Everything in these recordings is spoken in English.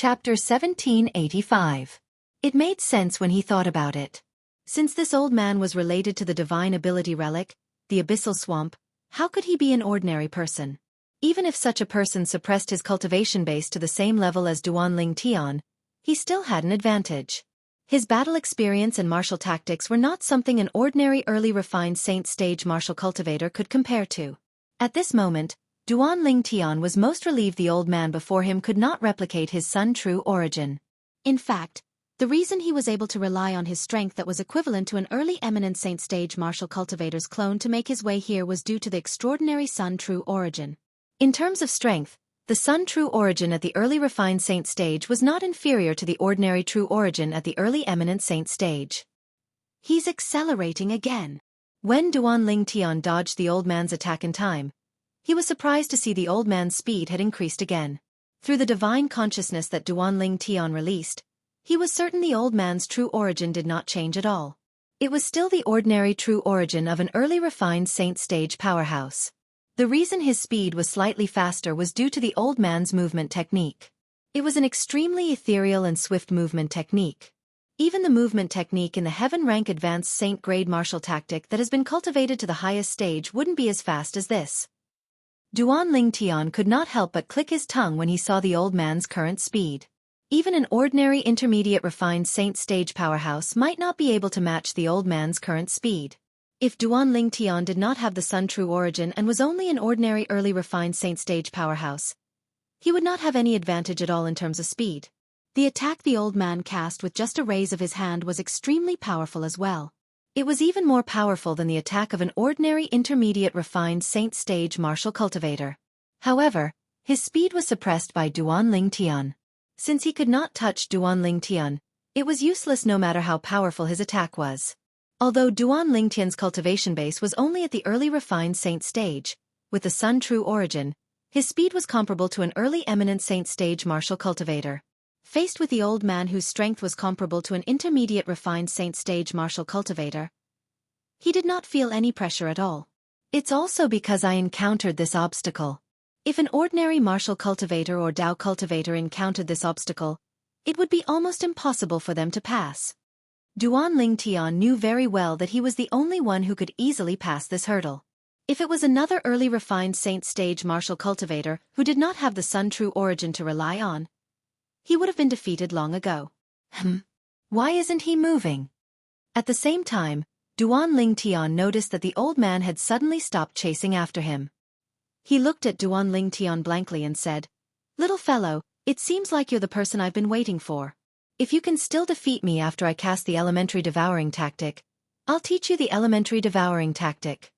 Chapter 1785. It made sense when he thought about it. Since this old man was related to the divine ability relic, the abyssal swamp, how could he be an ordinary person? Even if such a person suppressed his cultivation base to the same level as Duanling Tian, he still had an advantage. His battle experience and martial tactics were not something an ordinary early refined saint stage martial cultivator could compare to. At this moment, Duanling Tian was most relieved the old man before him could not replicate his Sun true origin. In fact, the reason he was able to rely on his strength that was equivalent to an early eminent saint stage martial cultivator's clone to make his way here was due to the extraordinary Sun true origin. In terms of strength, the Sun true origin at the early refined saint stage was not inferior to the ordinary true origin at the early eminent saint stage. He's accelerating again. When Duanling Tian dodged the old man's attack in time, he was surprised to see the old man's speed had increased again. Through the divine consciousness that Duanling Tian released, he was certain the old man's true origin did not change at all. It was still the ordinary true origin of an early refined saint stage powerhouse. The reason his speed was slightly faster was due to the old man's movement technique. It was an extremely ethereal and swift movement technique. Even the movement technique in the heaven rank advanced saint grade martial tactic that has been cultivated to the highest stage wouldn't be as fast as this. Duanling Tian could not help but click his tongue when he saw the old man's current speed. Even an ordinary intermediate refined saint stage powerhouse might not be able to match the old man's current speed. If Duanling Tian did not have the Sun true origin and was only an ordinary early refined saint stage powerhouse, he would not have any advantage at all in terms of speed. The attack the old man cast with just a raise of his hand was extremely powerful as well. It was even more powerful than the attack of an ordinary intermediate refined saint stage martial cultivator. However, his speed was suppressed by Duanling Tian. Since he could not touch Duanling Tian, it was useless no matter how powerful his attack was. Although Duanling Tian's cultivation base was only at the early refined saint stage, with the Sun true origin, his speed was comparable to an early eminent saint stage martial cultivator. Faced with the old man whose strength was comparable to an intermediate refined saint stage martial cultivator, he did not feel any pressure at all. It's also because I encountered this obstacle. If an ordinary martial cultivator or Dao cultivator encountered this obstacle, it would be almost impossible for them to pass. Duanling Tian knew very well that he was the only one who could easily pass this hurdle. If it was another early refined saint stage martial cultivator who did not have the Sun true origin to rely on, he would have been defeated long ago. Why isn't he moving? At the same time, Duanling Tian noticed that the old man had suddenly stopped chasing after him. He looked at Duanling Tian blankly and said, "Little fellow, it seems like you're the person I've been waiting for. If you can still defeat me after I cast the elementary devouring tactic, I'll teach you the elementary devouring tactic."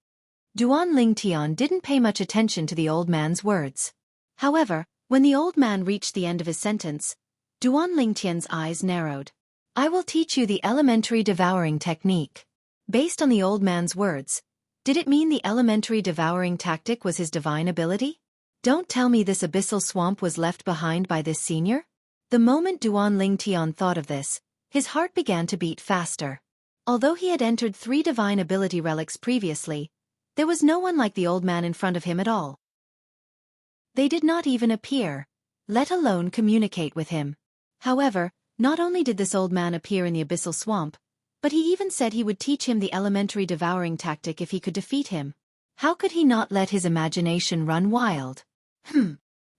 Duanling Tian didn't pay much attention to the old man's words. However, when the old man reached the end of his sentence, Duanling Tian's eyes narrowed. "I will teach you the elementary devouring technique." Based on the old man's words, did it mean the elementary devouring tactic was his divine ability? Don't tell me this abyssal swamp was left behind by this senior? The moment Duanling Tian thought of this, his heart began to beat faster. Although he had entered 3 divine ability relics previously, there was no one like the old man in front of him at all. They did not even appear, let alone communicate with him. However, not only did this old man appear in the abyssal swamp, but he even said he would teach him the elementary devouring tactic if he could defeat him. How could he not let his imagination run wild?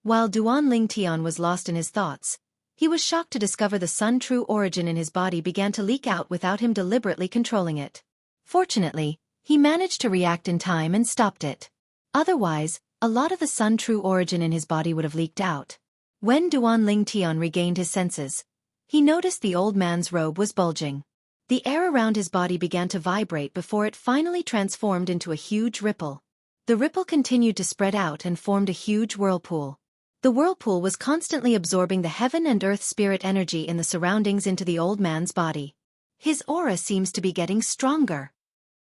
While Duanling Tian was lost in his thoughts, he was shocked to discover the Sun true origin in his body began to leak out without him deliberately controlling it. Fortunately, he managed to react in time and stopped it. Otherwise, a lot of the Sun true origin in his body would have leaked out. When Duanling Tian regained his senses, he noticed the old man's robe was bulging. The air around his body began to vibrate before it finally transformed into a huge ripple. The ripple continued to spread out and formed a huge whirlpool. The whirlpool was constantly absorbing the heaven and earth spirit energy in the surroundings into the old man's body. His aura seems to be getting stronger.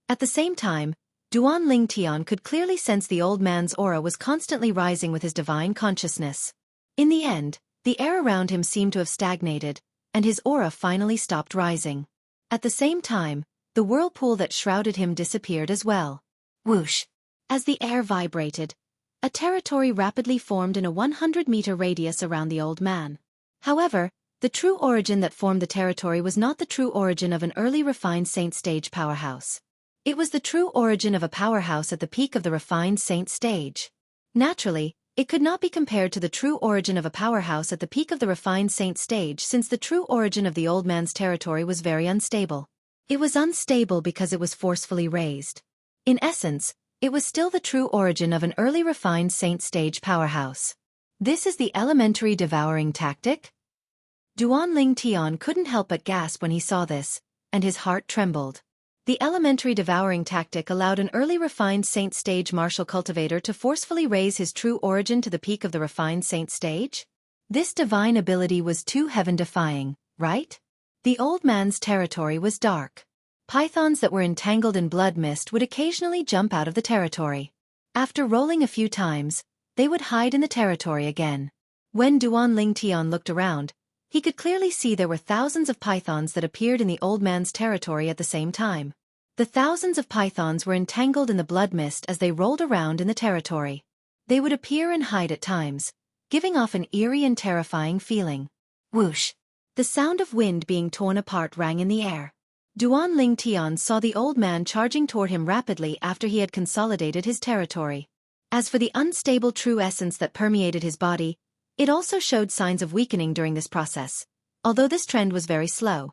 At the same time, Duanling Tian could clearly sense the old man's aura was constantly rising with his divine consciousness. In the end, the air around him seemed to have stagnated, and his aura finally stopped rising. At the same time, the whirlpool that shrouded him disappeared as well. Whoosh! As the air vibrated, a territory rapidly formed in a 100-meter radius around the old man. However, the true origin that formed the territory was not the true origin of an early refined saint stage powerhouse. It was the true origin of a powerhouse at the peak of the refined saint stage. Naturally, it could not be compared to the true origin of a powerhouse at the peak of the refined saint stage, since the true origin of the old man's territory was very unstable. It was unstable because it was forcefully raised. In essence, it was still the true origin of an early refined saint stage powerhouse. This is the elementary devouring tactic? Duanling Tian couldn't help but gasp when he saw this, and his heart trembled. The elementary devouring tactic allowed an early refined saint stage martial cultivator to forcefully raise his true origin to the peak of the refined saint stage? This divine ability was too heaven-defying, right? The old man's territory was dark. Pythons that were entangled in blood mist would occasionally jump out of the territory. After rolling a few times, they would hide in the territory again. When Duanling Tian looked around, he could clearly see there were thousands of pythons that appeared in the old man's territory at the same time. The thousands of pythons were entangled in the blood mist as they rolled around in the territory. They would appear and hide at times, giving off an eerie and terrifying feeling. Whoosh! The sound of wind being torn apart rang in the air. Duanling Tian saw the old man charging toward him rapidly after he had consolidated his territory. As for the unstable true essence that permeated his body, it also showed signs of weakening during this process, although this trend was very slow.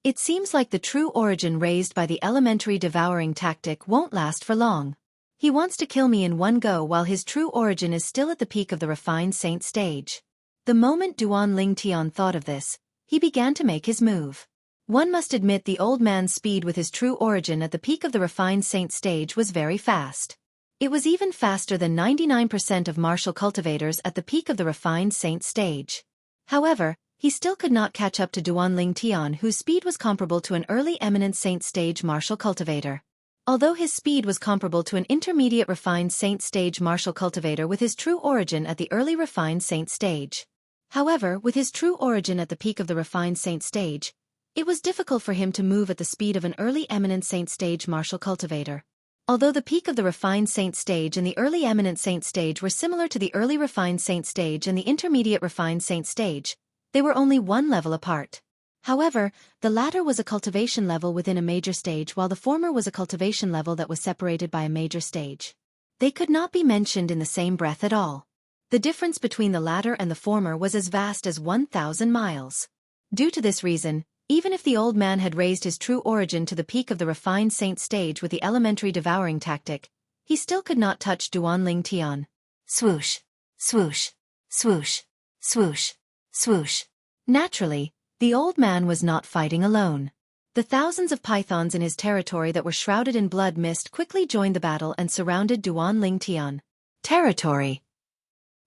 It seems like the true origin raised by the elementary devouring tactic won't last for long. He wants to kill me in one go while his true origin is still at the peak of the refined saint stage. The moment Duanling Tian thought of this, he began to make his move. One must admit the old man's speed with his true origin at the peak of the refined saint stage was very fast. It was even faster than 99% of martial cultivators at the peak of the refined saint stage. However, he still could not catch up to Duanling Tian, whose speed was comparable to an early eminent saint stage martial cultivator. Although his speed was comparable to an intermediate refined saint stage martial cultivator with his true origin at the early refined saint stage. However, with his true origin at the peak of the refined saint stage, it was difficult for him to move at the speed of an early eminent saint stage martial cultivator. Although the peak of the refined saint stage and the early eminent saint stage were similar to the early refined saint stage and the intermediate refined saint stage, they were only one level apart. However, the latter was a cultivation level within a major stage while the former was a cultivation level that was separated by a major stage. They could not be mentioned in the same breath at all. The difference between the latter and the former was as vast as 1,000 miles. Due to this reason, even if the old man had raised his true origin to the peak of the refined saint stage with the elementary devouring tactic, he still could not touch Duanling Tian. Swoosh! Swoosh! Swoosh! Swoosh! Swoosh! Naturally, the old man was not fighting alone. The thousands of pythons in his territory that were shrouded in blood mist quickly joined the battle and surrounded Duanling Tian. Territory!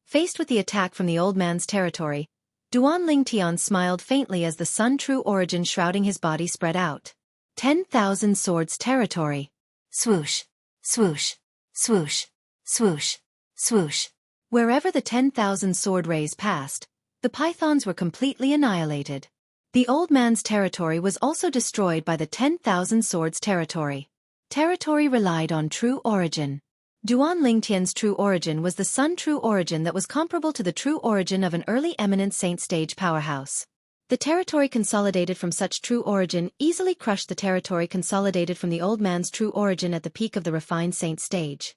Faced with the attack from the old man's territory, Duanling Tian smiled faintly as the sun true origin shrouding his body spread out. 10,000 swords territory. Swoosh! Swoosh! Swoosh! Swoosh! Swoosh! Wherever the 10,000 sword rays passed, the pythons were completely annihilated. The old man's territory was also destroyed by the 10,000 swords territory. Territory relied on true origin. Duanling Tian's true origin was the sun true origin that was comparable to the true origin of an early eminent saint stage powerhouse. The territory consolidated from such true origin easily crushed the territory consolidated from the old man's true origin at the peak of the refined saint stage.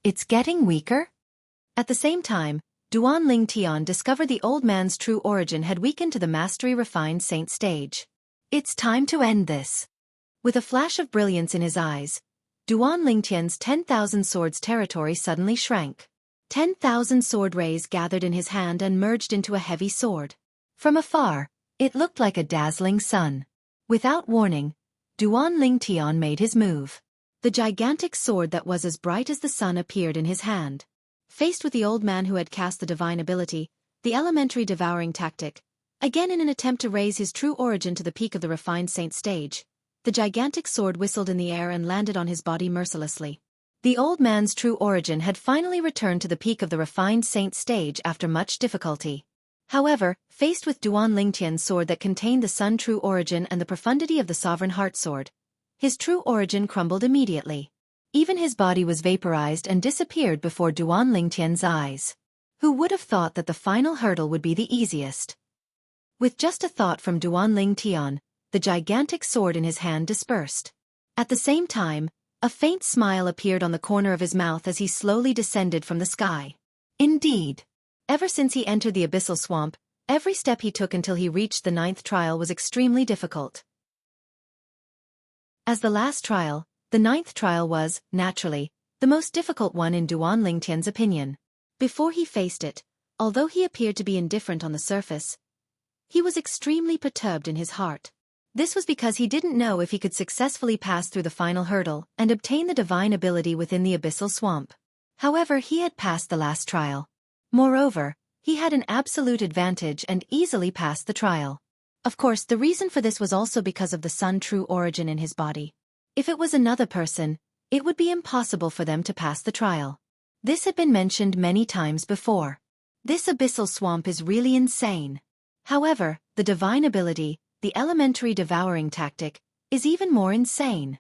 It's getting weaker? At the same time, Duanling Tian discovered the old man's true origin had weakened to the mastery refined saint stage. It's time to end this. With a flash of brilliance in his eyes, Duanling Tian's 10,000 swords territory suddenly shrank. 10,000 sword rays gathered in his hand and merged into a heavy sword. From afar, it looked like a dazzling sun. Without warning, Duanling Tian made his move. The gigantic sword that was as bright as the sun appeared in his hand. Faced with the old man who had cast the divine ability, the elementary devouring tactic, again in an attempt to raise his true origin to the peak of the refined saint stage, the gigantic sword whistled in the air and landed on his body mercilessly. The old man's true origin had finally returned to the peak of the refined saint stage after much difficulty. However, faced with Duanling Tian's sword that contained the sun true origin and the profundity of the sovereign heart sword, his true origin crumbled immediately. Even his body was vaporized and disappeared before Duanling Tian's eyes. Who would have thought that the final hurdle would be the easiest? With just a thought from Duanling Tian, the gigantic sword in his hand dispersed. At the same time, a faint smile appeared on the corner of his mouth as he slowly descended from the sky. Indeed. Ever since he entered the abyssal swamp, every step he took until he reached the 9th trial was extremely difficult. As the last trial, the 9th trial was, naturally, the most difficult one in Duanling Tian's opinion. Before he faced it, although he appeared to be indifferent on the surface, he was extremely perturbed in his heart. This was because he didn't know if he could successfully pass through the final hurdle and obtain the divine ability within the abyssal swamp. However, he had passed the last trial. Moreover, he had an absolute advantage and easily passed the trial. Of course, the reason for this was also because of the Sun true origin in his body. If it was another person, it would be impossible for them to pass the trial. This had been mentioned many times before. This abyssal swamp is really insane. However, the divine ability, the elementary devouring tactic, is even more insane.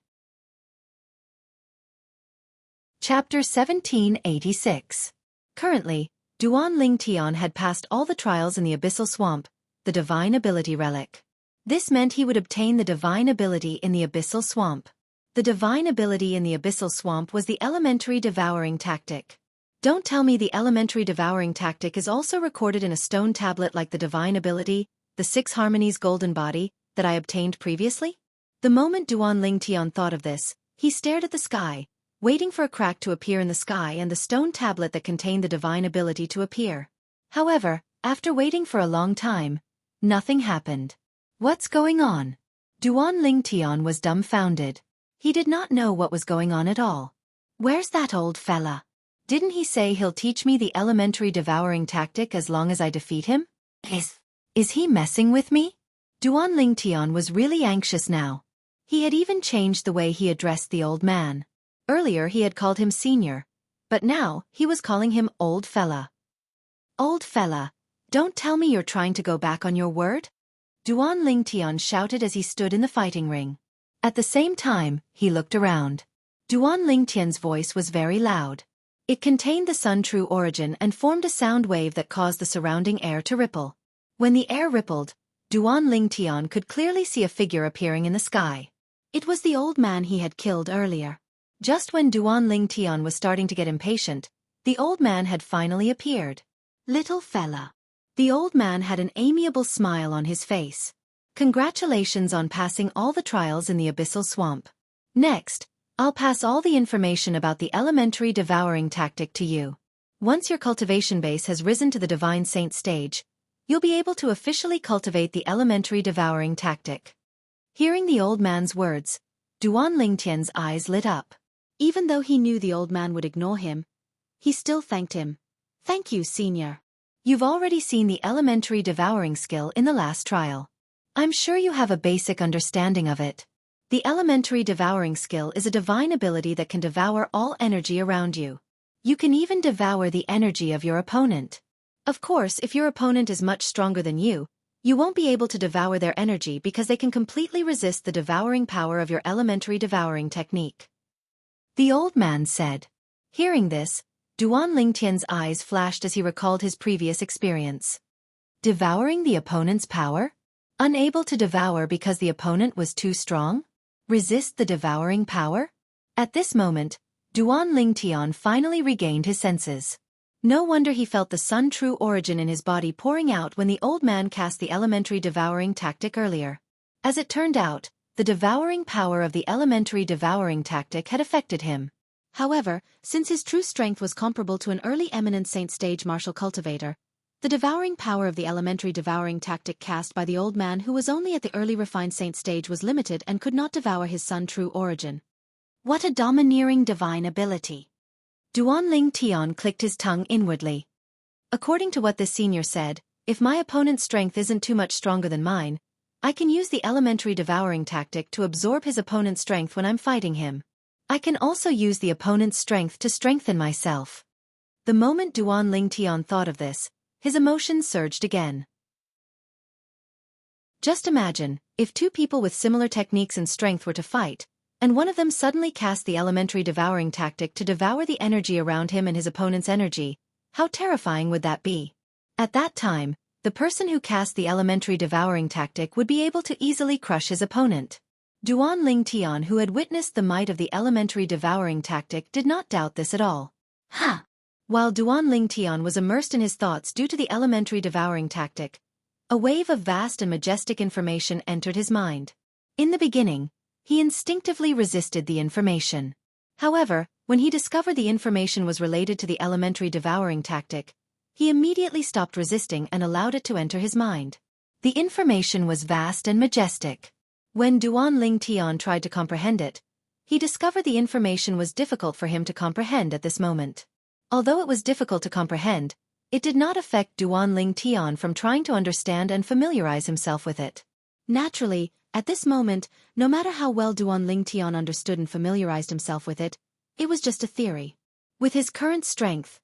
Chapter 1786. Currently, Duanling Tian had passed all the trials in the abyssal swamp, the divine ability relic. This meant he would obtain the divine ability in the abyssal swamp. The divine ability in the abyssal swamp was the elementary devouring tactic. Don't tell me the elementary devouring tactic is also recorded in a stone tablet like the divine ability, the 6 harmonies golden body, that I obtained previously? The moment Duanling Tian thought of this, he stared at the sky, waiting for a crack to appear in the sky and the stone tablet that contained the divine ability to appear. However, after waiting for a long time, nothing happened. What's going on? Duanling Tian was dumbfounded. He did not know what was going on at all. Where's that old fella? Didn't he say he'll teach me the elementary devouring tactic as long as I defeat him? Is he messing with me? Duanling Tian was really anxious now. He had even changed the way he addressed the old man. Earlier he had called him senior, but now he was calling him old fella. Old fella, don't tell me you're trying to go back on your word? Duanling Tian shouted as he stood in the fighting ring. At the same time, he looked around. Duanling Tian's voice was very loud. It contained the Sun true origin and formed a sound wave that caused the surrounding air to ripple. When the air rippled, Duanling Tian could clearly see a figure appearing in the sky. It was the old man he had killed earlier. Just when Duanling Tian was starting to get impatient, the old man had finally appeared. Little fella. The old man had an amiable smile on his face. Congratulations on passing all the trials in the abyssal swamp. Next, I'll pass all the information about the elementary devouring tactic to you. Once your cultivation base has risen to the divine saint stage, you'll be able to officially cultivate the elementary devouring tactic. Hearing the old man's words, Duanling Tian's eyes lit up. Even though he knew the old man would ignore him, he still thanked him. Thank you, senior. You've already seen the elementary devouring skill in the last trial. I'm sure you have a basic understanding of it. The elementary devouring skill is a divine ability that can devour all energy around you. You can even devour the energy of your opponent. Of course, if your opponent is much stronger than you won't be able to devour their energy because they can completely resist the devouring power of your elementary devouring technique. The old man said. Hearing this, Duanling Tian's eyes flashed as he recalled his previous experience. Devouring the opponent's power? Unable to devour because the opponent was too strong? Resist the devouring power? At this moment, Duanling Tian finally regained his senses. No wonder he felt the Sun true origin in his body pouring out when the old man cast the elementary devouring tactic earlier. As it turned out, the devouring power of the elementary devouring tactic had affected him. However, since his true strength was comparable to an early eminent saint stage martial cultivator, the devouring power of the elementary devouring tactic cast by the old man who was only at the early refined saint stage was limited and could not devour his Sun true origin. What a domineering divine ability! Duanling Tian clicked his tongue inwardly. According to what this senior said, if my opponent's strength isn't too much stronger than mine, I can use the elementary devouring tactic to absorb his opponent's strength when I'm fighting him. I can also use the opponent's strength to strengthen myself. The moment Duanling Tian thought of this, his emotions surged again. Just imagine, if two people with similar techniques and strength were to fight, and one of them suddenly cast the elementary devouring tactic to devour the energy around him and his opponent's energy, How terrifying would that be? At that time, the person who cast the elementary devouring tactic would be able to easily crush his opponent. Duan Ling Tian, who had witnessed the might of the elementary devouring tactic, did not doubt this at all. Ha! While Duan Ling Tian was immersed in his thoughts due to the elementary devouring tactic, a wave of vast and majestic information entered his mind. In the beginning, he instinctively resisted the information. However, when he discovered the information was related to the elementary devouring tactic, he immediately stopped resisting and allowed it to enter his mind. The information was vast and majestic. When Duan Ling Tian tried to comprehend it, he discovered the information was difficult for him to comprehend at this moment. Although it was difficult to comprehend, it did not affect Duan Ling Tian from trying to understand and familiarize himself with it. Naturally, at this moment, no matter how well Duan Ling Tian understood and familiarized himself with it, it was just a theory. With his current strength,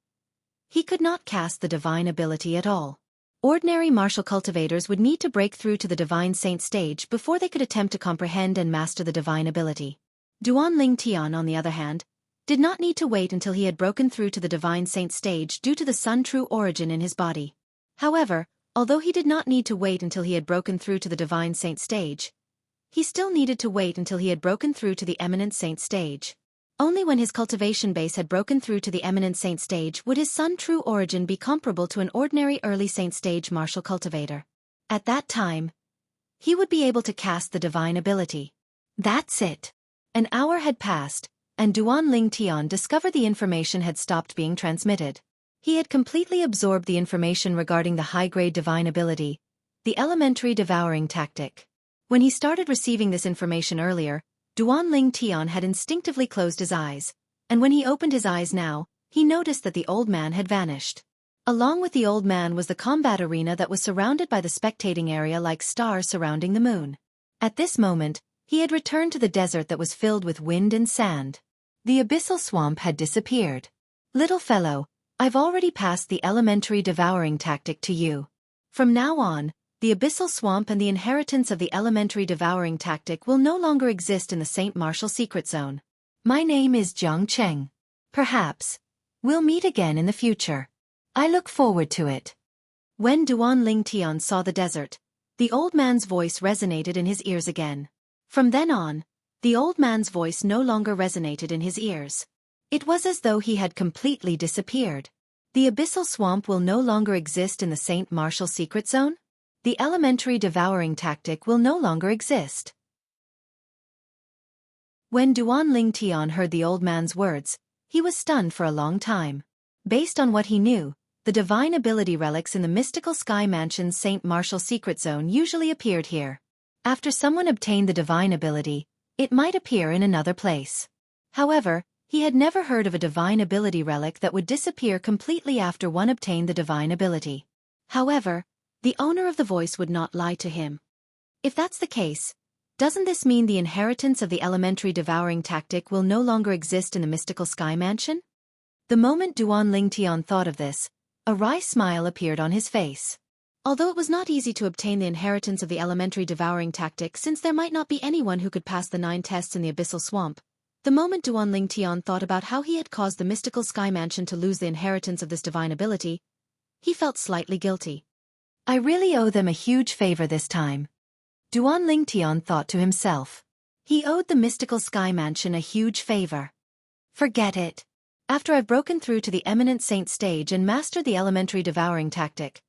he could not cast the divine ability at all. Ordinary martial cultivators would need to break through to the divine saint stage before they could attempt to comprehend and master the divine ability. Duan Ling Tian, on the other hand, did not need to wait until he had broken through to the divine saint stage due to the sun true origin in his body. However, although he did not need to wait until he had broken through to the divine saint stage, he still needed to wait until he had broken through to the eminent saint stage. Only when his cultivation base had broken through to the eminent saint stage would his sun true origin be comparable to an ordinary early saint stage martial cultivator. At that time, he would be able to cast the divine ability. That's it. An hour had passed, and Duan Ling Tian discovered the information had stopped being transmitted. He had completely absorbed the information regarding the high-grade divine ability, the elementary devouring tactic. When he started receiving this information earlier, Duan Ling Tian had instinctively closed his eyes, and when he opened his eyes now, he noticed that the old man had vanished. Along with the old man was the combat arena that was surrounded by the spectating area like stars surrounding the moon. At this moment, he had returned to the desert that was filled with wind and sand. The abyssal swamp had disappeared. Little fellow, I've already passed the elementary devouring tactic to you. From now on, the abyssal swamp and the inheritance of the elementary devouring tactic will no longer exist in the Saint Martial Secret Zone. My name is Jiang Cheng. Perhaps we'll meet again in the future. I look forward to it. When Duan Ling Tian saw the desert, the old man's voice resonated in his ears again. From then on, the old man's voice no longer resonated in his ears. It was as though he had completely disappeared. The abyssal swamp will no longer exist in the Saint Martial Secret Zone? The elementary devouring tactic will no longer exist. When Duan Ling Tian heard the old man's words, he was stunned for a long time. Based on what he knew, the divine ability relics in the mystical Sky Mansion's Saint Martial Secret Zone usually appeared here. After someone obtained the divine ability, it might appear in another place. However, he had never heard of a divine ability relic that would disappear completely after one obtained the divine ability. However, the owner of the voice would not lie to him. If that's the case, doesn't this mean the inheritance of the elementary devouring tactic will no longer exist in the mystical Sky Mansion? The moment Duan Ling Tian thought of this, a wry smile appeared on his face. Although it was not easy to obtain the inheritance of the elementary devouring tactic since there might not be anyone who could pass the 9 tests in the abyssal swamp, the moment Duan Ling Tian thought about how he had caused the mystical Sky Mansion to lose the inheritance of this divine ability, he felt slightly guilty. I really owe them a huge favor this time. Duan Ling Tian thought to himself. He owed the mystical Sky Mansion a huge favor. Forget it. After I've broken through to the eminent saint stage and mastered the elementary devouring tactic,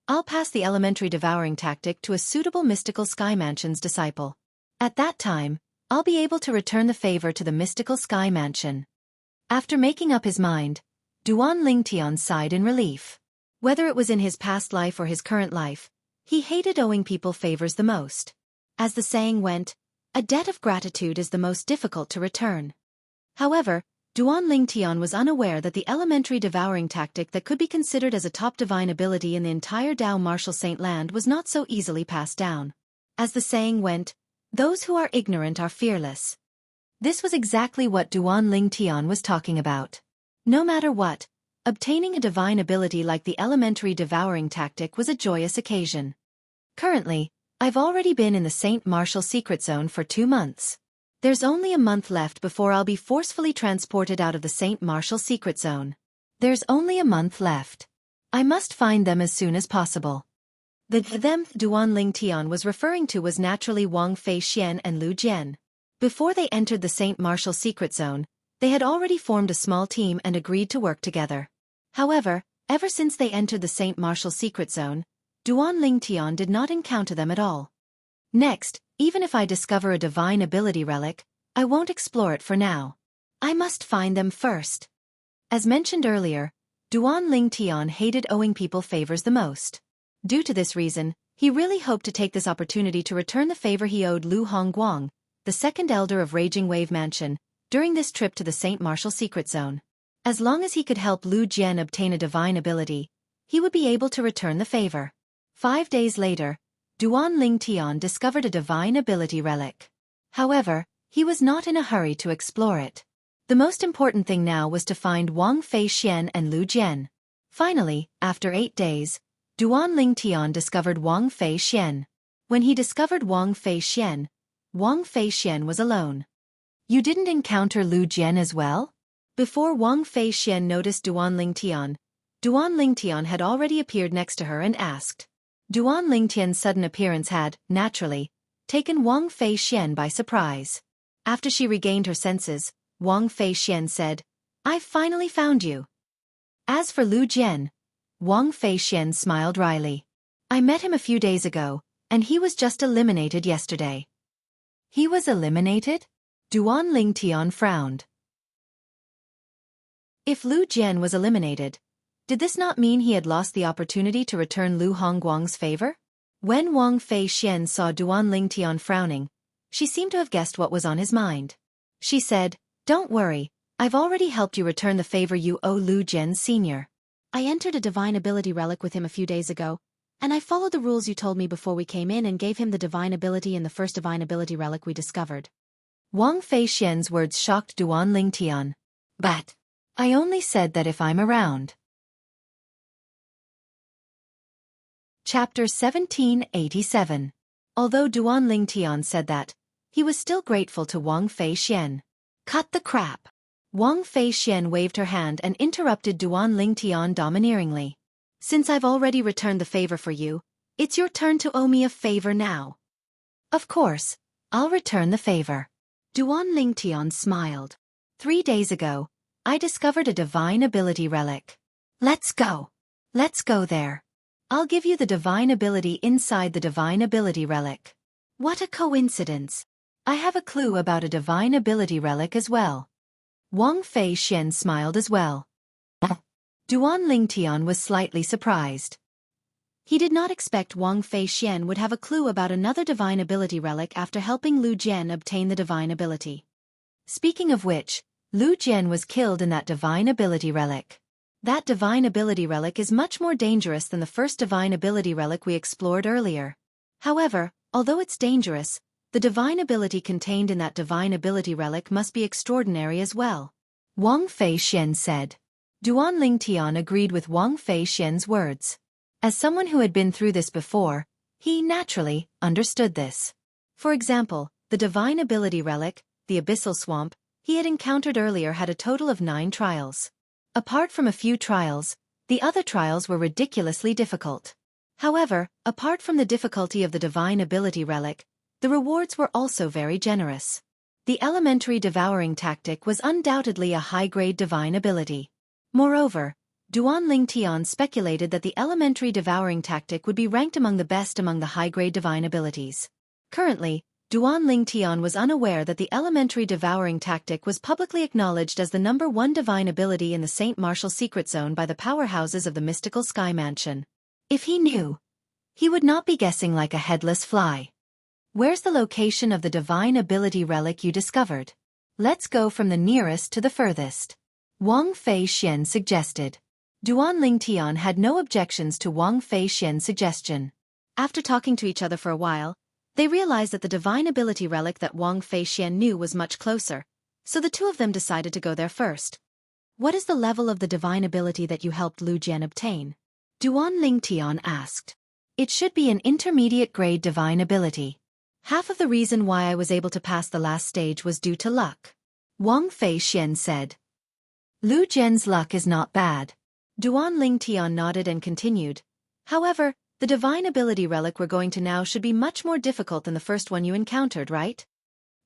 I'll pass the elementary devouring tactic to a suitable mystical Sky Mansion's disciple. At that time, I'll be able to return the favor to the mystical Sky Mansion. After making up his mind, Duan Ling Tian sighed in relief. Whether it was in his past life or his current life, he hated owing people favors the most. As the saying went, a debt of gratitude is the most difficult to return. However, Duan Ling Tian was unaware that the elementary devouring tactic that could be considered as a top divine ability in the entire Dao Martial Saint Land was not so easily passed down. As the saying went, those who are ignorant are fearless. This was exactly what Duan Ling Tian was talking about. No matter what, obtaining a divine ability like the elementary devouring tactic was a joyous occasion. Currently, I've already been in the Saint Martial Secret Zone for 2 months. There's only a month left before I'll be forcefully transported out of the Saint Martial Secret Zone. There's only a month left. I must find them as soon as possible. The them Duan Ling Tian was referring to was naturally Wang Fei Xian and Lu Jian. Before they entered the Saint Martial secret zone, they had already formed a small team and agreed to work together. However, ever since they entered the Saint Martial secret zone, Duan Ling Tian did not encounter them at all. Next, even if I discover a divine ability relic, I won't explore it for now. I must find them first. As mentioned earlier, Duan Ling Tian hated owing people favors the most. Due to this reason, he really hoped to take this opportunity to return the favor he owed Lu Hongguang, the second elder of Raging Wave Mansion, during this trip to the Saint Martial secret zone. As long as he could help Lu Jian obtain a divine ability, he would be able to return the favor. 5 days later, Duan Ling Tian discovered a divine ability relic. However, he was not in a hurry to explore it. The most important thing now was to find Wang Fei Xian and Lu Jian. Finally, after 8 days, Duan Ling Tian discovered Wang Fei Xian. When he discovered Wang Fei Xian was alone. You didn't encounter Lu Jian as well? Before Wang Fei Xian noticed Duan Ling Tian had already appeared next to her and asked. Duan Ling Tian's sudden appearance had, naturally, taken Wang Fei Xian by surprise. After she regained her senses, Wang Fei Xian said, "I've finally found you." As for Lu Jian, Wang Fei Xian smiled wryly. "I met him a few days ago, and he was just eliminated yesterday." He was eliminated? Duan Ling Tian frowned. If Lu Jian was eliminated, did this not mean he had lost the opportunity to return Lu Hongguang's favor? When Wang Fei Xian saw Duan Ling Tian frowning, she seemed to have guessed what was on his mind. She said, "Don't worry, I've already helped you return the favor you owe Lu Jian Sr. I entered a divine ability relic with him a few days ago, and I followed the rules you told me before we came in and gave him the divine ability in the first divine ability relic we discovered." Wang Fei Xian's words shocked Duan Ling Tian. "But I only said that if I'm around." Chapter 1787. Although Duan Ling Tian said that, he was still grateful to Wang Fei Xian. "Cut the crap." Wang Fei Xian waved her hand and interrupted Duan Ling Tian domineeringly. "Since I've already returned the favor for you, it's your turn to owe me a favor now." "Of course, I'll return the favor." Duan Ling Tian smiled. 3 days ago, I discovered a divine ability relic. Let's go. Let's go there. I'll give you the divine ability inside the divine ability relic." What a coincidence. I have a clue about a divine ability relic as well. Wang Fei Xian smiled as well. Duan Ling Tian was slightly surprised. He did not expect Wang Fei Xian would have a clue about another divine ability relic after helping Lu Jian obtain the divine ability. Speaking of which, Lu Jian was killed in that divine ability relic. That divine ability relic is much more dangerous than the first divine ability relic we explored earlier. However, although it's dangerous, the divine ability contained in that divine ability relic must be extraordinary as well. Wang Fei Xian said. Duan Ling Tian agreed with Wang Fei Xian's words. As someone who had been through this before, he naturally understood this. For example, the divine ability relic, the abyssal swamp, he had encountered earlier had a total of 9 trials. Apart from a few trials, the other trials were ridiculously difficult. However, apart from the difficulty of the divine ability relic, the rewards were also very generous. The elementary devouring tactic was undoubtedly a high-grade divine ability. Moreover, Duan Ling Tian speculated that the elementary devouring tactic would be ranked among the best among the high-grade divine abilities. Currently, Duan Ling Tian was unaware that the elementary devouring tactic was publicly acknowledged as the #1 divine ability in the Saint Martial secret zone by the powerhouses of the mystical Sky Mansion. If he knew, he would not be guessing like a headless fly. Where's the location of the divine ability relic you discovered? Let's go from the nearest to the furthest. Wang Fei Xian suggested. Duan Ling Tian had no objections to Wang Fei Xian's suggestion. After talking to each other for a while, they realized that the divine ability relic that Wang Fei Xian knew was much closer, so the two of them decided to go there first. What is the level of the divine ability that you helped Lu Jian obtain? Duan Ling Tian asked. It should be an intermediate grade divine ability. Half of the reason why I was able to pass the last stage was due to luck. Wang Fei Xian said. Lu Jian's luck is not bad. Duan Ling Tian nodded and continued. However, the divine ability relic we're going to now should be much more difficult than the first one you encountered, right?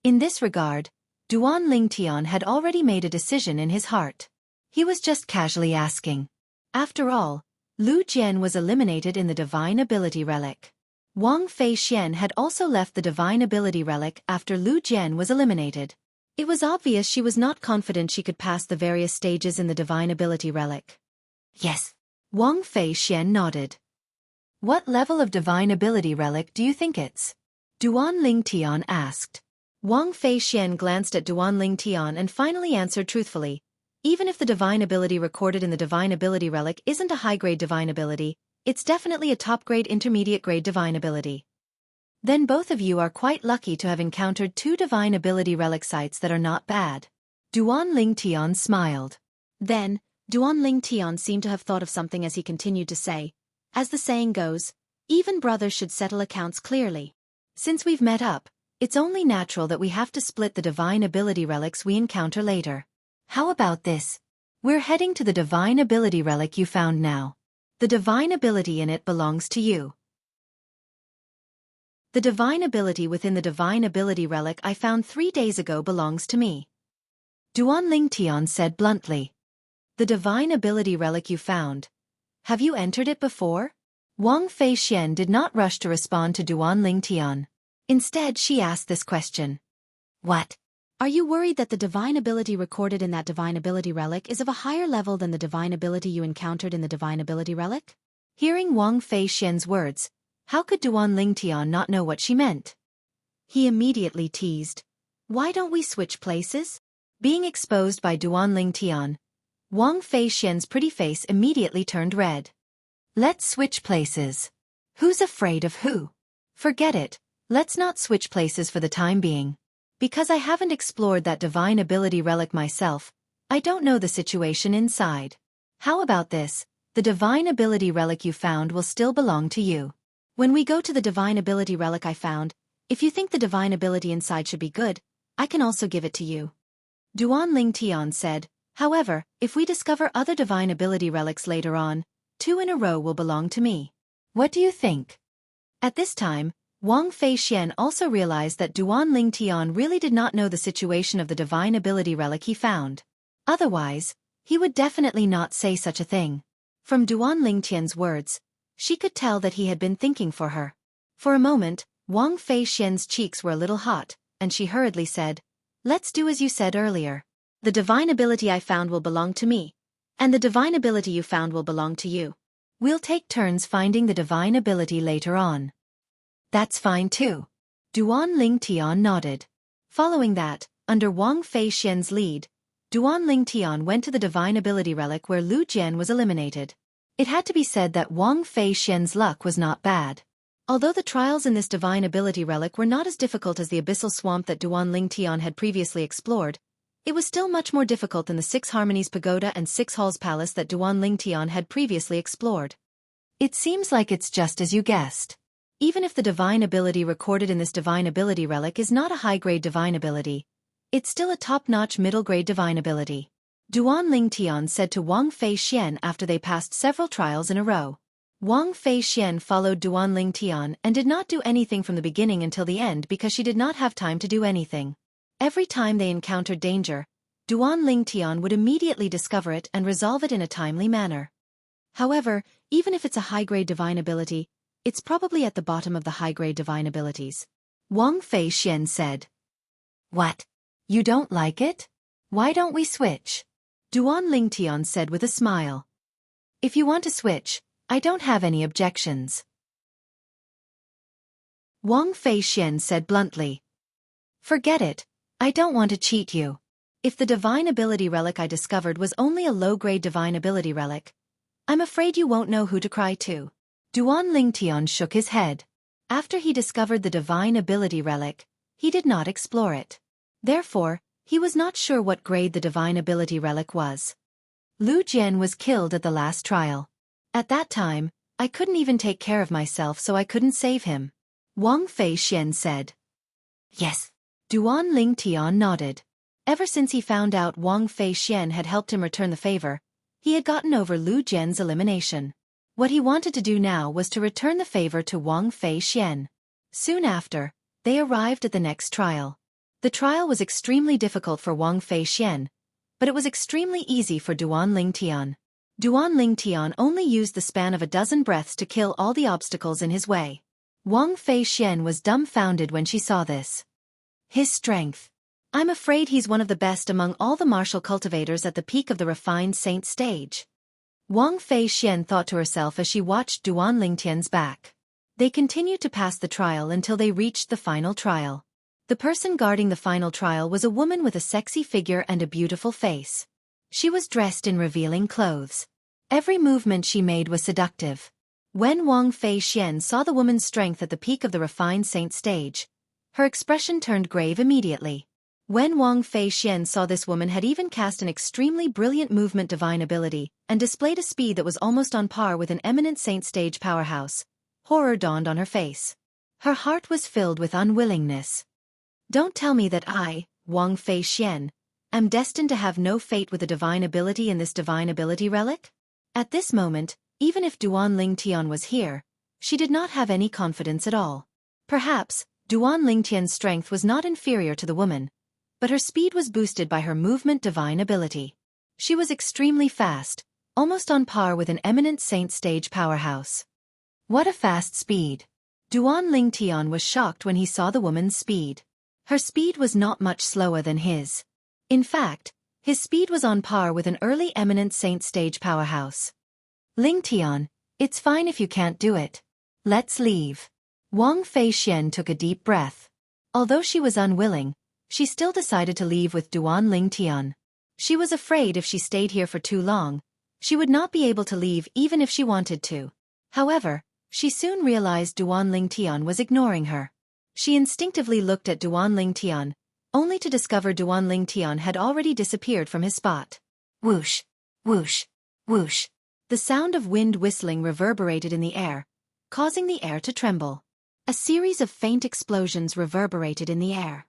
In this regard, Duan Ling Tian had already made a decision in his heart. He was just casually asking. After all, Lu Jian was eliminated in the divine ability relic. Wang Fei Xian had also left the divine ability relic after Lu Jian was eliminated. It was obvious she was not confident she could pass the various stages in the divine ability relic. Yes. Wang Fei Xian nodded. What level of divine ability relic do you think it's? Duan Ling Tian asked. Wang Fei Xian glanced at Duan Ling Tian and finally answered truthfully. Even if the divine ability recorded in the divine ability relic isn't a high-grade divine ability, it's definitely a top-grade intermediate-grade divine ability. Then both of you are quite lucky to have encountered 2 divine ability relic sites that are not bad. Duan Ling Tian smiled. Then, Duan Ling Tian seemed to have thought of something as he continued to say, as the saying goes, even brothers should settle accounts clearly. Since we've met up, it's only natural that we have to split the divine ability relics we encounter later. How about this? We're heading to the divine ability relic you found now. The divine ability in it belongs to you. The divine ability within the divine ability relic I found 3 days ago belongs to me. Duan Ling Tian said bluntly. The divine ability relic you found. Have you entered it before? Wang Fei Xian did not rush to respond to Duan Ling Tian. Instead, she asked this question. What? Are you worried that the divine ability recorded in that divine ability relic is of a higher level than the divine ability you encountered in the divine ability relic? Hearing Wang Fei Xian's words, how could Duan Ling Tian not know what she meant? He immediately teased. Why don't we switch places? Being exposed by Duan Ling Tian, Wang Fei Xian's pretty face immediately turned red. Let's switch places. Who's afraid of who? Forget it, let's not switch places for the time being. Because I haven't explored that divine ability relic myself, I don't know the situation inside. How about this? The divine ability relic you found will still belong to you. When we go to the divine ability relic I found, if you think the divine ability inside should be good, I can also give it to you. Duan Ling Tian said, however, if we discover other divine ability relics later on, 2 in a row will belong to me. What do you think? At this time, Wang Fei Xian also realized that Duan Ling Tian really did not know the situation of the divine ability relic he found. Otherwise, he would definitely not say such a thing. From Duan Ling Tian's words, she could tell that he had been thinking for her. For a moment, Wang Fei Xian's cheeks were a little hot, and she hurriedly said, let's do as you said earlier. The divine ability I found will belong to me, and the divine ability you found will belong to you. We'll take turns finding the divine ability later on. That's fine too. Duan Ling Tian nodded. Following that, under Wang Fei Xian's lead, Duan Ling Tian went to the divine ability relic where Lu Jian was eliminated. It had to be said that Wang Fei Xian's luck was not bad. Although the trials in this divine ability relic were not as difficult as the abyssal swamp that Duan Ling Tian had previously explored, it was still much more difficult than the 6 Harmonies Pagoda and 6 Halls Palace that Duan Ling Tian had previously explored. It seems like it's just as you guessed. Even if the divine ability recorded in this divine ability relic is not a high-grade divine ability, it's still a top-notch middle-grade divine ability. Duan Ling Tian said to Wang Fei Xian after they passed several trials in a row. Wang Fei Xian followed Duan Ling Tian and did not do anything from the beginning until the end because she did not have time to do anything. Every time they encountered danger, Duan Ling Tian would immediately discover it and resolve it in a timely manner. However, even if it's a high-grade divine ability, it's probably at the bottom of the high-grade divine abilities. Wang Fei Xian said. What? You don't like it? Why don't we switch? Duan Ling Tian said with a smile. If you want to switch, I don't have any objections. Wang Fei Xian said bluntly. Forget it, I don't want to cheat you. If the divine ability relic I discovered was only a low-grade divine ability relic, I'm afraid you won't know who to cry to. Duan Ling Tian shook his head. After he discovered the divine ability relic, he did not explore it. Therefore, he was not sure what grade the divine ability relic was. Lu Jian was killed at the last trial. At that time, I couldn't even take care of myself, so I couldn't save him. Wang Fei Xian said. Yes. Duan Ling Tian nodded. Ever since he found out Wang Fei Xian had helped him return the favor, he had gotten over Lu Jian's elimination. What he wanted to do now was to return the favor to Wang Fei Xian. Soon after, they arrived at the next trial. The trial was extremely difficult for Wang Fei Xian, but it was extremely easy for Duan Lingtian. Duan Lingtian only used the span of a dozen breaths to kill all the obstacles in his way. Wang Fei Xian was dumbfounded when she saw this. His strength. I'm afraid he's one of the best among all the martial cultivators at the peak of the refined saint stage. Wang Fei Xian thought to herself as she watched Duan Lingtian's back. They continued to pass the trial until they reached the final trial. The person guarding the final trial was a woman with a sexy figure and a beautiful face. She was dressed in revealing clothes. Every movement she made was seductive. When Wang Fei Xian saw the woman's strength at the peak of the refined saint stage, her expression turned grave immediately. When Wang Fei Xian saw this woman had even cast an extremely brilliant movement divine ability and displayed a speed that was almost on par with an eminent saint stage powerhouse, horror dawned on her face. Her heart was filled with unwillingness. Don't tell me that I, Wang Fei Xian, am destined to have no fate with a divine ability in this divine ability relic? At this moment, even if Duan Lingtian was here, she did not have any confidence at all. Perhaps, Duan Lingtian's strength was not inferior to the woman, but her speed was boosted by her movement divine ability. She was extremely fast, almost on par with an eminent saint stage powerhouse. What a fast speed! Duan Lingtian was shocked when he saw the woman's speed. Her speed was not much slower than his. In fact, his speed was on par with an early eminent saint stage powerhouse. Lingtian, it's fine if you can't do it. Let's leave. Wang Fei Xian took a deep breath. Although she was unwilling, she still decided to leave with Duan Lingtian. She was afraid if she stayed here for too long, she would not be able to leave even if she wanted to. However, she soon realized Duan Lingtian was ignoring her. She instinctively looked at Duan Lingtian, only to discover Duan Lingtian had already disappeared from his spot. Whoosh, whoosh, whoosh. The sound of wind whistling reverberated in the air, causing the air to tremble. A series of faint explosions reverberated in the air.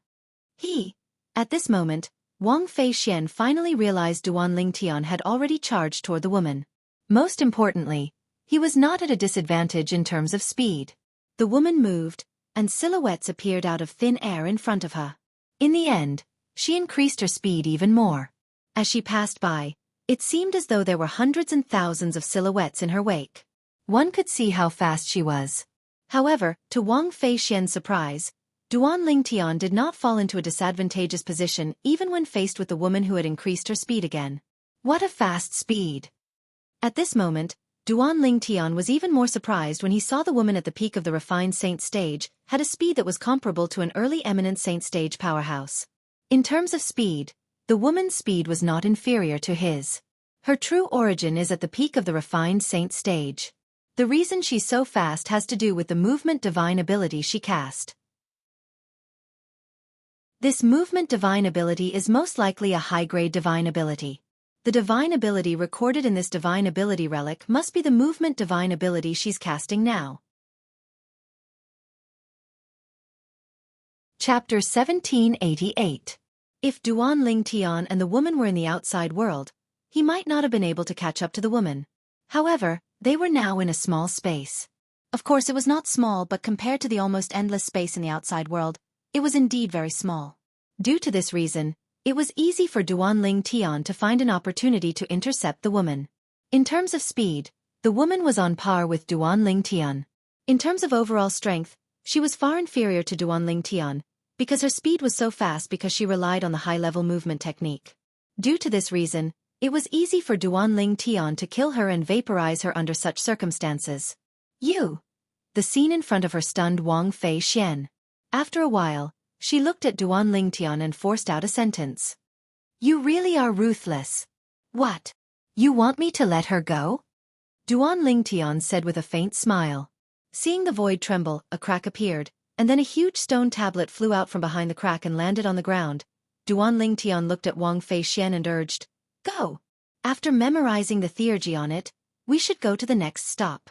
At this moment, Wang Fei Xian finally realized Duan Lingtian had already charged toward the woman. Most importantly, he was not at a disadvantage in terms of speed. The woman moved, and silhouettes appeared out of thin air in front of her. In the end, she increased her speed even more. As she passed by, it seemed as though there were hundreds and thousands of silhouettes in her wake. One could see how fast she was. However, to Wang Fei Xian's surprise, Duan Lingtian did not fall into a disadvantageous position even when faced with the woman who had increased her speed again. What a fast speed! At this moment, Duan Lingtian was even more surprised when he saw the woman at the peak of the refined saint stage had a speed that was comparable to an early eminent saint stage powerhouse. In terms of speed, the woman's speed was not inferior to his. Her true origin is at the peak of the refined saint stage. The reason she's so fast has to do with the movement divine ability she cast. This movement divine ability is most likely a high-grade divine ability. The divine ability recorded in this divine ability relic must be the movement divine ability she's casting now. Chapter 1788. If Duan Lingtian and the woman were in the outside world, he might not have been able to catch up to the woman. However, they were now in a small space. Of course, it was not small, but compared to the almost endless space in the outside world, it was indeed very small. Due to this reason, it was easy for Duan Lingtian to find an opportunity to intercept the woman. In terms of speed, the woman was on par with Duan Lingtian. In terms of overall strength, she was far inferior to Duan Lingtian, because her speed was so fast because she relied on the high-level movement technique. Due to this reason, it was easy for Duan Lingtian to kill her and vaporize her under such circumstances. You! The scene in front of her stunned Wang Fei Xian. After a while, she looked at Duan Lingtian and forced out a sentence. You really are ruthless. What? You want me to let her go? Duan Lingtian said with a faint smile. Seeing the void tremble, a crack appeared, and then a huge stone tablet flew out from behind the crack and landed on the ground. Duan Lingtian looked at Wang Fei Xian and urged, Go! After memorizing the theurgy on it, we should go to the next stop.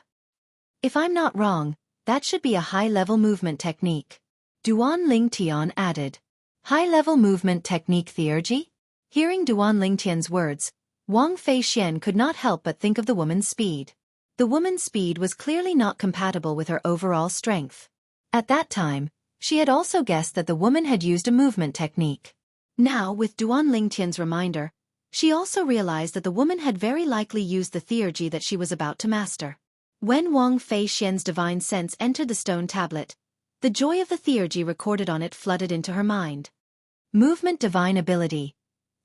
If I'm not wrong, that should be a high-level movement technique. Duan Lingtian added. High-level movement technique theurgy? Hearing Duan Lingtian's words, Wang Feixian could not help but think of the woman's speed. The woman's speed was clearly not compatible with her overall strength. At that time, she had also guessed that the woman had used a movement technique. Now, with Duan Lingtian's reminder, she also realized that the woman had very likely used the theurgy that she was about to master. When Wang Feixian's divine sense entered the stone tablet, the joy of the theurgy recorded on it flooded into her mind. Movement divine ability.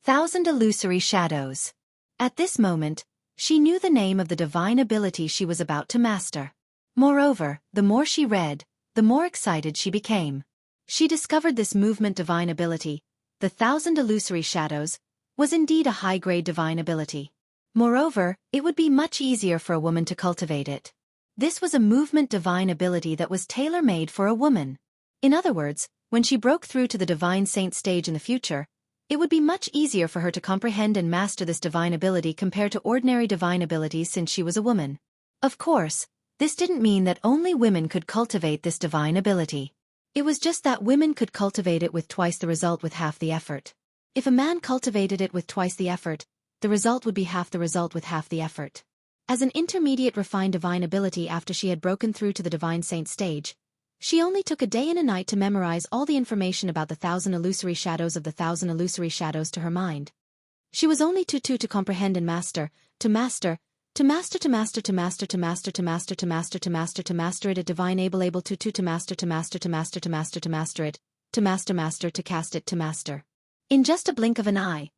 1,000 illusory shadows. At this moment, she knew the name of the divine ability she was about to master. Moreover, the more she read, the more excited she became. She discovered this movement divine ability, the 1,000 illusory shadows, was indeed a high-grade divine ability. Moreover, it would be much easier for a woman to cultivate it. This was a movement divine ability that was tailor-made for a woman. In other words, when she broke through to the divine saint stage in the future, it would be much easier for her to comprehend and master this divine ability compared to ordinary divine abilities since she was a woman. Of course, this didn't mean that only women could cultivate this divine ability. It was just that women could cultivate it with twice the result with half the effort. If a man cultivated it with twice the effort, the result would be half the result with half the effort. As an intermediate refined divine ability after she had broken through to the divine saint stage, she only took a day and a night to memorize all the information about the 1,000 illusory shadows of the 1,000 illusory shadows to her mind. She was only too to comprehend and master it at divine able to master to cast it to master. In just a blink of an eye,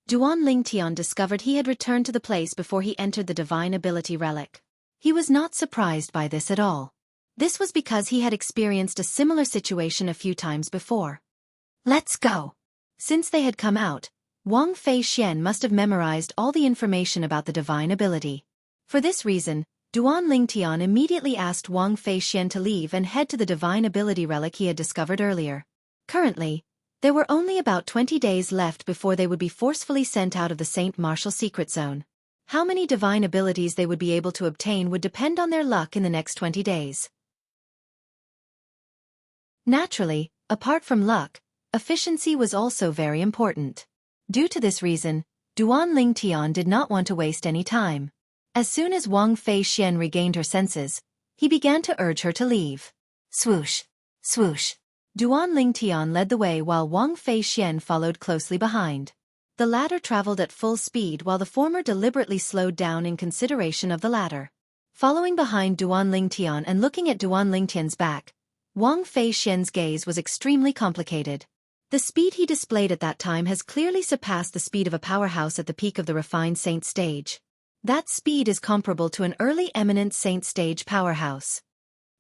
Duan Lingtian discovered he had returned to the place before he entered the divine ability relic. He was not surprised by this at all. This was because he had experienced a similar situation a few times before. Let's go. Since they had come out, Wang Feixian must have memorized all the information about the divine ability. For this reason, Duan Lingtian immediately asked Wang Feixian to leave and head to the divine ability relic he had discovered earlier. Currently, there were only about 20 days left before they would be forcefully sent out of the Saint Martial secret zone. How many divine abilities they would be able to obtain would depend on their luck in the next 20 days. Naturally, apart from luck, efficiency was also very important. Due to this reason, Duan Lingtian did not want to waste any time. As soon as Wang Feixian regained her senses, he began to urge her to leave. Swoosh! Swoosh! Duan Lingtian led the way while Wang Feixian followed closely behind. The latter traveled at full speed while the former deliberately slowed down in consideration of the latter. Following behind Duan Lingtian and looking at Duan Lingtian's back, Wang Feixian's gaze was extremely complicated. The speed he displayed at that time has clearly surpassed the speed of a powerhouse at the peak of the refined saint stage. That speed is comparable to an early eminent saint stage powerhouse.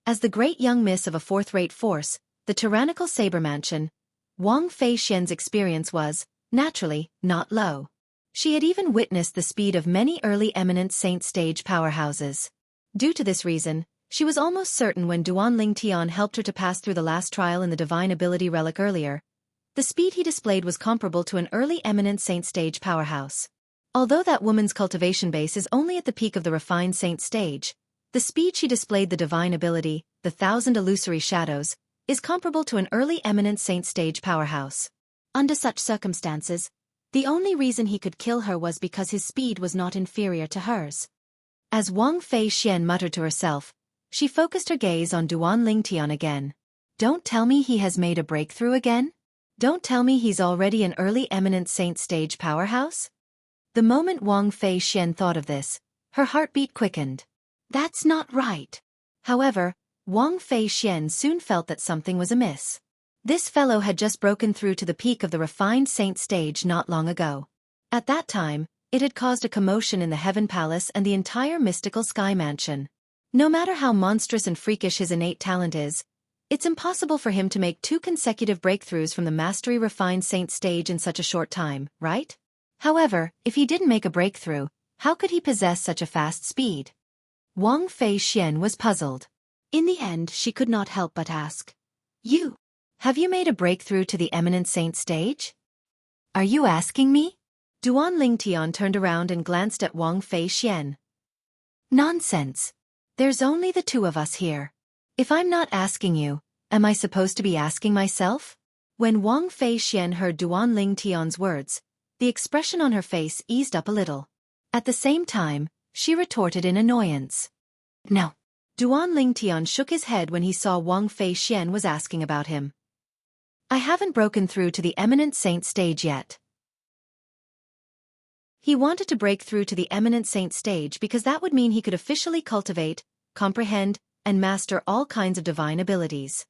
As the great young miss of a fourth-rate force, the tyrannical saber mansion, Wang Feixian's experience was, naturally, not low. She had even witnessed the speed of many early eminent saint stage powerhouses. Due to this reason, she was almost certain when Duan Lingtian helped her to pass through the last trial in the divine ability relic earlier, the speed he displayed was comparable to an early eminent saint stage powerhouse. Although that woman's cultivation base is only at the peak of the refined saint stage, the speed she displayed the divine ability, the 1,000 illusory shadows, is comparable to an early eminent saint stage powerhouse. Under such circumstances, the only reason he could kill her was because his speed was not inferior to hers. As Wang Feixian muttered to herself, she focused her gaze on Duan Lingtian again. Don't tell me he has made a breakthrough again? Don't tell me he's already an early eminent saint stage powerhouse? The moment Wang Feixian thought of this, her heartbeat quickened. That's not right. However, Wang Feixian soon felt that something was amiss. This fellow had just broken through to the peak of the refined saint stage not long ago. At that time, it had caused a commotion in the Heaven Palace and the entire mystical sky mansion. No matter how monstrous and freakish his innate talent is, it's impossible for him to make 2 consecutive breakthroughs from the mastery refined saint stage in such a short time, right? However, if he didn't make a breakthrough, how could he possess such a fast speed? Wang Feixian was puzzled. In the end, she could not help but ask, have you made a breakthrough to the eminent saint stage? Are you asking me? Duan Lingtian turned around and glanced at Wang Feixian. Nonsense. There's only the 2 of us here. If I'm not asking you, am I supposed to be asking myself? When Wang Feixian heard Duan Ling Tian's words, the expression on her face eased up a little. At the same time, she retorted in annoyance. No. Duan Ling Tian shook his head when he saw Wang Feixian was asking about him. I haven't broken through to the eminent saint stage yet. He wanted to break through to the eminent saint stage because that would mean he could officially cultivate, comprehend, and master all kinds of divine abilities.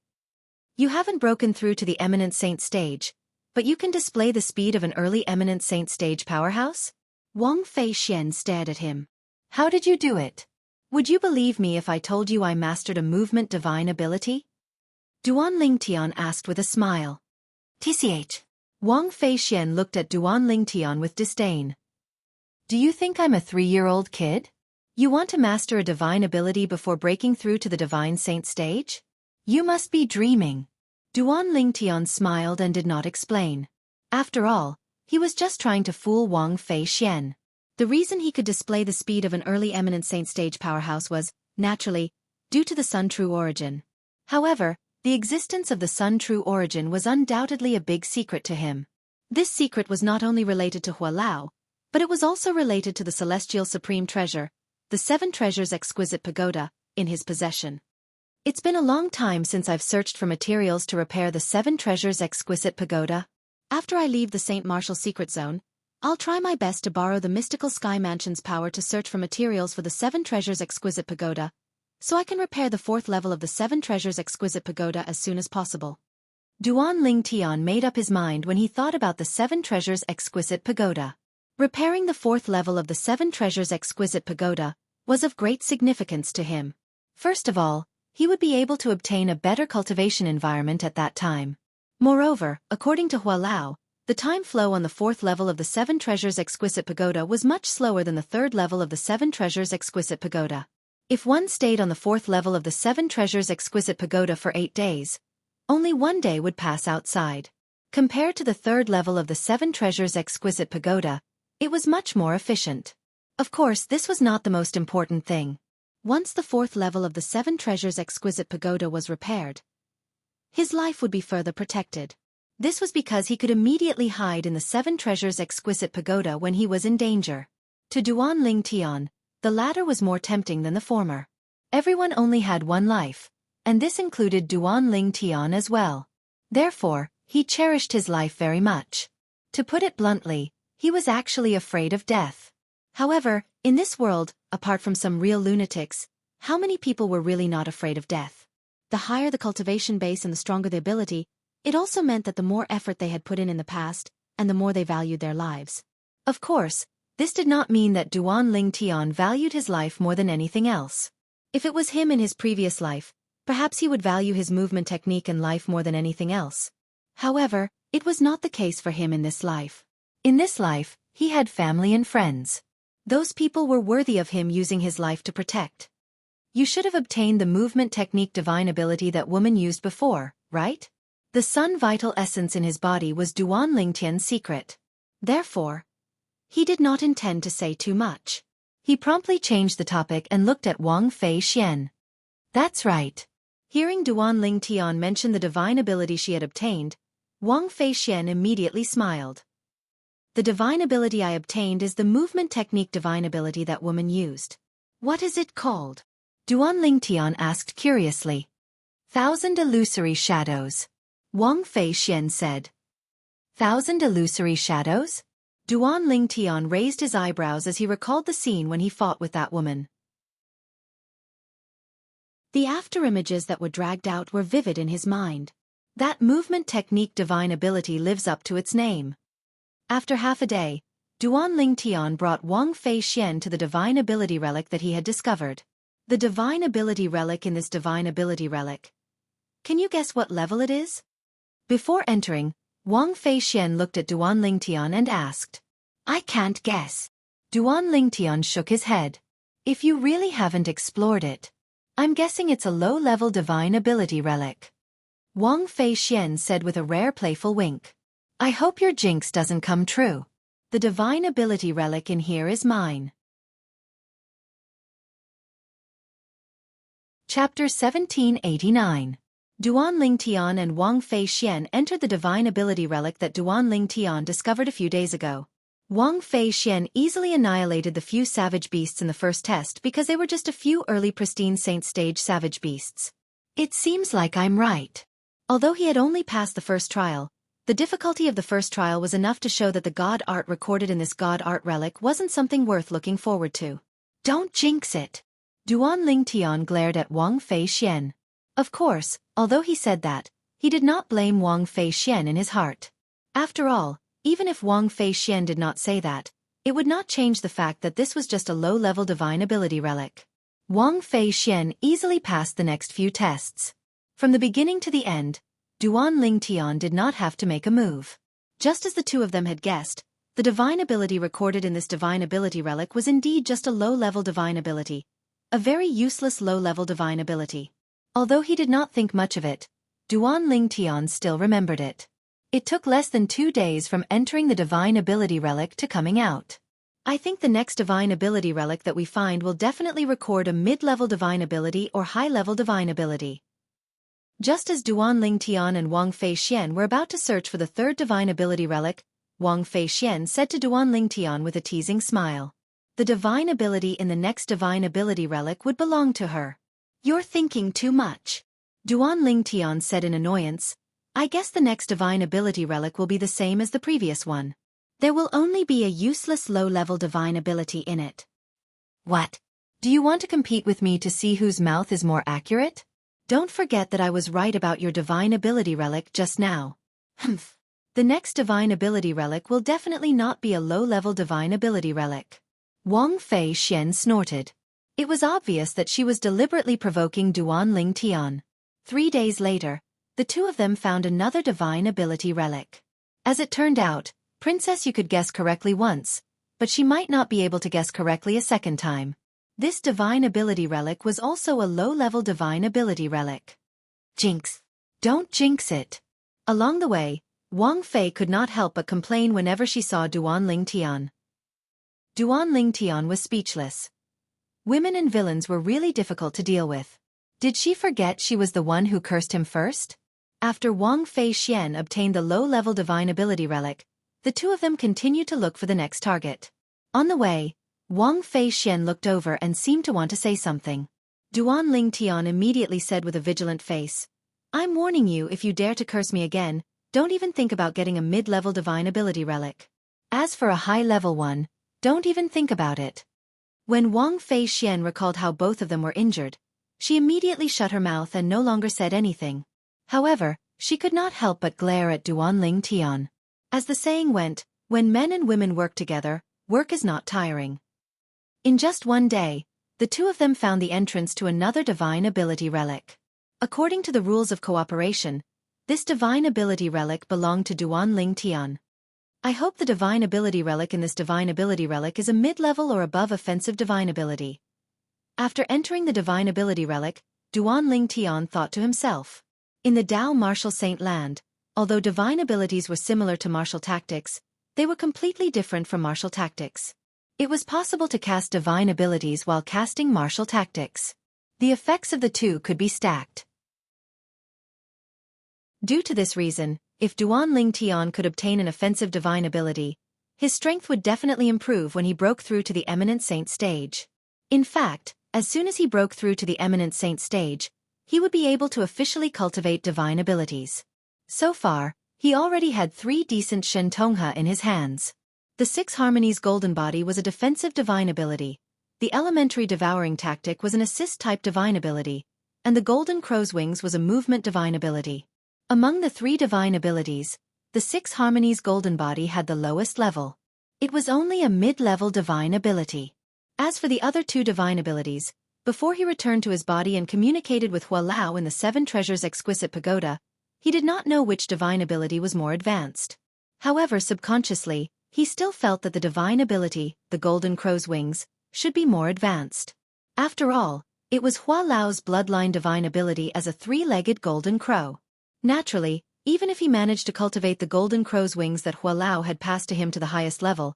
You haven't broken through to the eminent saint stage, but you can display the speed of an early eminent saint stage powerhouse? Wang Feixian stared at him. How did you do it? Would you believe me if I told you I mastered a movement divine ability? Duan Ling Tian asked with a smile. TCH. Wang Feixian looked at Duan Ling Tian with disdain. Do you think I'm a 3-year-old kid? You want to master a divine ability before breaking through to the divine saint stage? You must be dreaming. Duan Ling Tian smiled and did not explain. After all, he was just trying to fool Wang Feixian. The reason he could display the speed of an early eminent saint stage powerhouse was, naturally, due to the Sun True Origin. However, the existence of the Sun True Origin was undoubtedly a big secret to him. This secret was not only related to Hua Lao, but it was also related to the Celestial Supreme Treasure, the 7 Treasures Exquisite Pagoda, in his possession. It's been a long time since I've searched for materials to repair the 7 Treasures Exquisite Pagoda. After I leave the St. Martial Secret Zone, I'll try my best to borrow the Mystical Sky Mansion's power to search for materials for the 7 Treasures Exquisite Pagoda, so I can repair the 4th level of the 7 Treasures Exquisite Pagoda as soon as possible. Duan Ling Tian made up his mind when he thought about the 7 Treasures Exquisite Pagoda. Repairing the 4th level of the 7 Treasures Exquisite Pagoda was of great significance to him. First of all, he would be able to obtain a better cultivation environment at that time. Moreover, according to Hua Lao, the time flow on the 4th level of the 7 Treasures Exquisite Pagoda was much slower than the 3rd level of the 7 Treasures Exquisite Pagoda. If one stayed on the 4th level of the 7 Treasures Exquisite Pagoda for 8 days, only 1 day would pass outside. Compared to the 3rd level of the 7 Treasures Exquisite Pagoda, it was much more efficient. Of course, this was not the most important thing. Once the 4th level of the 7 Treasures Exquisite Pagoda was repaired, his life would be further protected. This was because he could immediately hide in the 7 Treasures Exquisite Pagoda when he was in danger. To Duan Ling Tian, the latter was more tempting than the former. Everyone only had one life, and this included Duan Ling Tian as well. Therefore, he cherished his life very much. To put it bluntly, he was actually afraid of death. However, in this world, apart from some real lunatics, how many people were really not afraid of death? The higher the cultivation base and the stronger the ability, it also meant that the more effort they had put in the past, and the more they valued their lives. Of course, this did not mean that Duan Ling Tian valued his life more than anything else. If it was him in his previous life, perhaps he would value his movement technique and life more than anything else. However, it was not the case for him in this life. In this life, he had family and friends. Those people were worthy of him using his life to protect. You should have obtained the movement technique divine ability that woman used before, right? The sun vital essence in his body was Duan Ling Tian's secret. Therefore, he did not intend to say too much. He promptly changed the topic and looked at Wang Feixian. That's right. Hearing Duan Ling Tian mention the divine ability she had obtained, Wang Feixian immediately smiled. The divine ability I obtained is the movement technique divine ability that woman used. What is it called? Duan Ling Tian asked curiously. 1,000 illusory shadows. Wang Feixian said. 1,000 illusory shadows? Duan Ling Tian raised his eyebrows as he recalled the scene when he fought with that woman. The afterimages that were dragged out were vivid in his mind. That movement technique divine ability lives up to its name. After half a day, Duan Ling Tian brought Wang Feixian to the divine ability relic that he had discovered. The divine ability relic in this divine ability relic. Can you guess what level it is? Before entering, Wang Feixian looked at Duan Ling Tian and asked. I can't guess. Duan Ling Tian shook his head. If you really haven't explored it, I'm guessing it's a low-level divine ability relic. Wang Feixian said with a rare playful wink. I hope your jinx doesn't come true. The divine ability relic in here is mine. Chapter 1789. Duan Ling Tian and Wang Fei Xian entered the divine ability relic that Duan Ling Tian discovered a few days ago. Wang Fei Xian easily annihilated the few savage beasts in the first test because they were just a few early pristine saint stage savage beasts. It seems like I'm right. Although he had only passed the first trial, the difficulty of the first trial was enough to show that the god art recorded in this god art relic wasn't something worth looking forward to. Don't jinx it. Duan Ling Tian glared at Wang Fei Xian. Of course, although he said that, he did not blame Wang Fei Xian in his heart. After all, even if Wang Fei Xian did not say that, it would not change the fact that this was just a low-level divine ability relic. Wang Fei Xian easily passed the next few tests. From the beginning to the end, Duan Ling Tian did not have to make a move. Just as the two of them had guessed, the divine ability recorded in this divine ability relic was indeed just a low-level divine ability, a very useless low-level divine ability. Although he did not think much of it, Duan Ling Tian still remembered it. It took less than 2 days from entering the divine ability relic to coming out. I think the next divine ability relic that we find will definitely record a mid-level divine ability or high-level divine ability. Just as Duan Ling Tian and Wang Fei Xian were about to search for the third divine ability relic, Wang Fei Xian said to Duan Ling Tian with a teasing smile. The divine ability in the next divine ability relic would belong to her. You're thinking too much. Duan Ling Tian said in annoyance. I guess the next divine ability relic will be the same as the previous one. There will only be a useless low-level divine ability in it. What? Do you want to compete with me to see whose mouth is more accurate? Don't forget that I was right about your divine ability relic just now. Humph. The next divine ability relic will definitely not be a low-level divine ability relic. Wang Fei Xian snorted. It was obvious that she was deliberately provoking Duan Ling Tian. 3 days later, the two of them found another divine ability relic. As it turned out, Princess you could guess correctly once, but she might not be able to guess correctly a second time. This divine ability relic was also a low-level divine ability relic. Jinx. Don't jinx it. Along the way, Wang Fei could not help but complain whenever she saw Duan Ling Tian. Duan Ling Tian was speechless. Women and villains were really difficult to deal with. Did she forget she was the one who cursed him first? After Wang Fei Xian obtained the low-level divine ability relic, the two of them continued to look for the next target. On the way, Wang Fei Xian looked over and seemed to want to say something. Duan Ling Tian immediately said with a vigilant face, I'm warning you, if you dare to curse me again, don't even think about getting a mid-level divine ability relic. As for a high-level one, don't even think about it. When Wang Fei Xian recalled how both of them were injured, she immediately shut her mouth and no longer said anything. However, she could not help but glare at Duan Ling Tian. As the saying went, when men and women work together, work is not tiring. In just 1 day, the two of them found the entrance to another divine ability relic. According to the rules of cooperation, this divine ability relic belonged to Duan Ling Tian. I hope the divine ability relic in this divine ability relic is a mid-level or above offensive divine ability. After entering the divine ability relic, Duan Ling Tian thought to himself. In the Dao martial saint land, although divine abilities were similar to martial tactics, they were completely different from martial tactics. It was possible to cast divine abilities while casting martial tactics. The effects of the two could be stacked. Due to this reason, if Duan Ling Tian could obtain an offensive divine ability, his strength would definitely improve when he broke through to the eminent saint stage. In fact, as soon as he broke through to the eminent saint stage, he would be able to officially cultivate divine abilities. So far, he already had 3 decent Shen Tonghe in his hands. The 6 Harmonies Golden Body was a defensive divine ability, the Elementary Devouring Tactic was an assist-type divine ability, and the Golden Crow's Wings was a movement divine ability. Among the 3 divine abilities, the 6 Harmonies Golden Body had the lowest level. It was only a mid-level divine ability. As for the other 2 divine abilities, before he returned to his body and communicated with Hua Lao in the 7 Treasures Exquisite Pagoda, he did not know which divine ability was more advanced. However, subconsciously, he still felt that the divine ability, the Golden Crow's Wings, should be more advanced. After all, it was Hua Lao's bloodline divine ability as a 3-legged golden crow. Naturally, even if he managed to cultivate the Golden Crow's Wings that Hua Lao had passed to him to the highest level,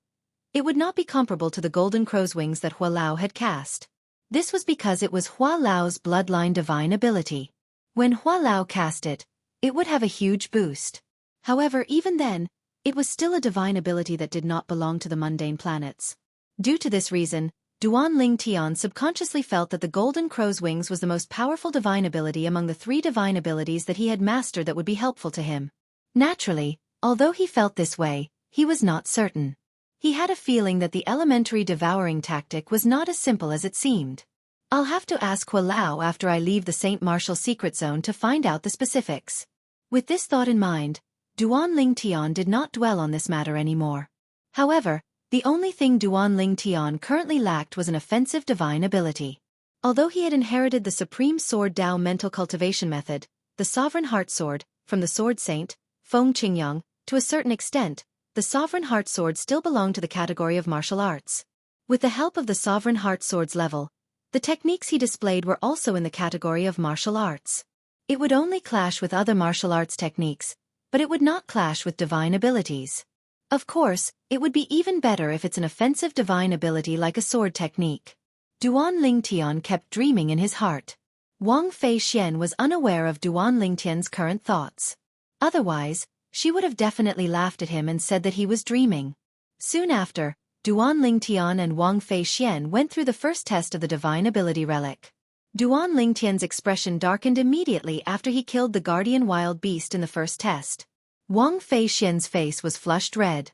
it would not be comparable to the Golden Crow's Wings that Hua Lao had cast. This was because it was Hua Lao's bloodline divine ability. When Hua Lao cast it, it would have a huge boost. However, even then, it was still a divine ability that did not belong to the mundane planets. Due to this reason, Duan Ling Tian subconsciously felt that the Golden Crow's Wings was the most powerful divine ability among the 3 divine abilities that he had mastered that would be helpful to him. Naturally, although he felt this way, he was not certain. He had a feeling that the elementary devouring tactic was not as simple as it seemed. I'll have to ask Hua Lao after I leave the Saint Martial Secret Zone to find out the specifics. With this thought in mind, Duan Ling Tian did not dwell on this matter anymore. However, the only thing Duan Ling Tian currently lacked was an offensive divine ability. Although he had inherited the Supreme Sword Dao mental cultivation method, the Sovereign Heart Sword, from the Sword Saint, Feng Qingyang, to a certain extent, the Sovereign Heart Sword still belonged to the category of martial arts. With the help of the Sovereign Heart Sword's level, the techniques he displayed were also in the category of martial arts. It would only clash with other martial arts techniques, but it would not clash with divine abilities. Of course, it would be even better if it's an offensive divine ability like a sword technique. Duan Ling Tian kept dreaming in his heart. Wang Fei Xian was unaware of Duan Ling Tian's current thoughts. Otherwise, she would have definitely laughed at him and said that he was dreaming. Soon after, Duan Ling Tian and Wang Fei Xian went through the first test of the divine ability relic. Duan Ling Tian's expression darkened immediately after he killed the guardian wild beast in the first test. Wang Fei Xian's face was flushed red.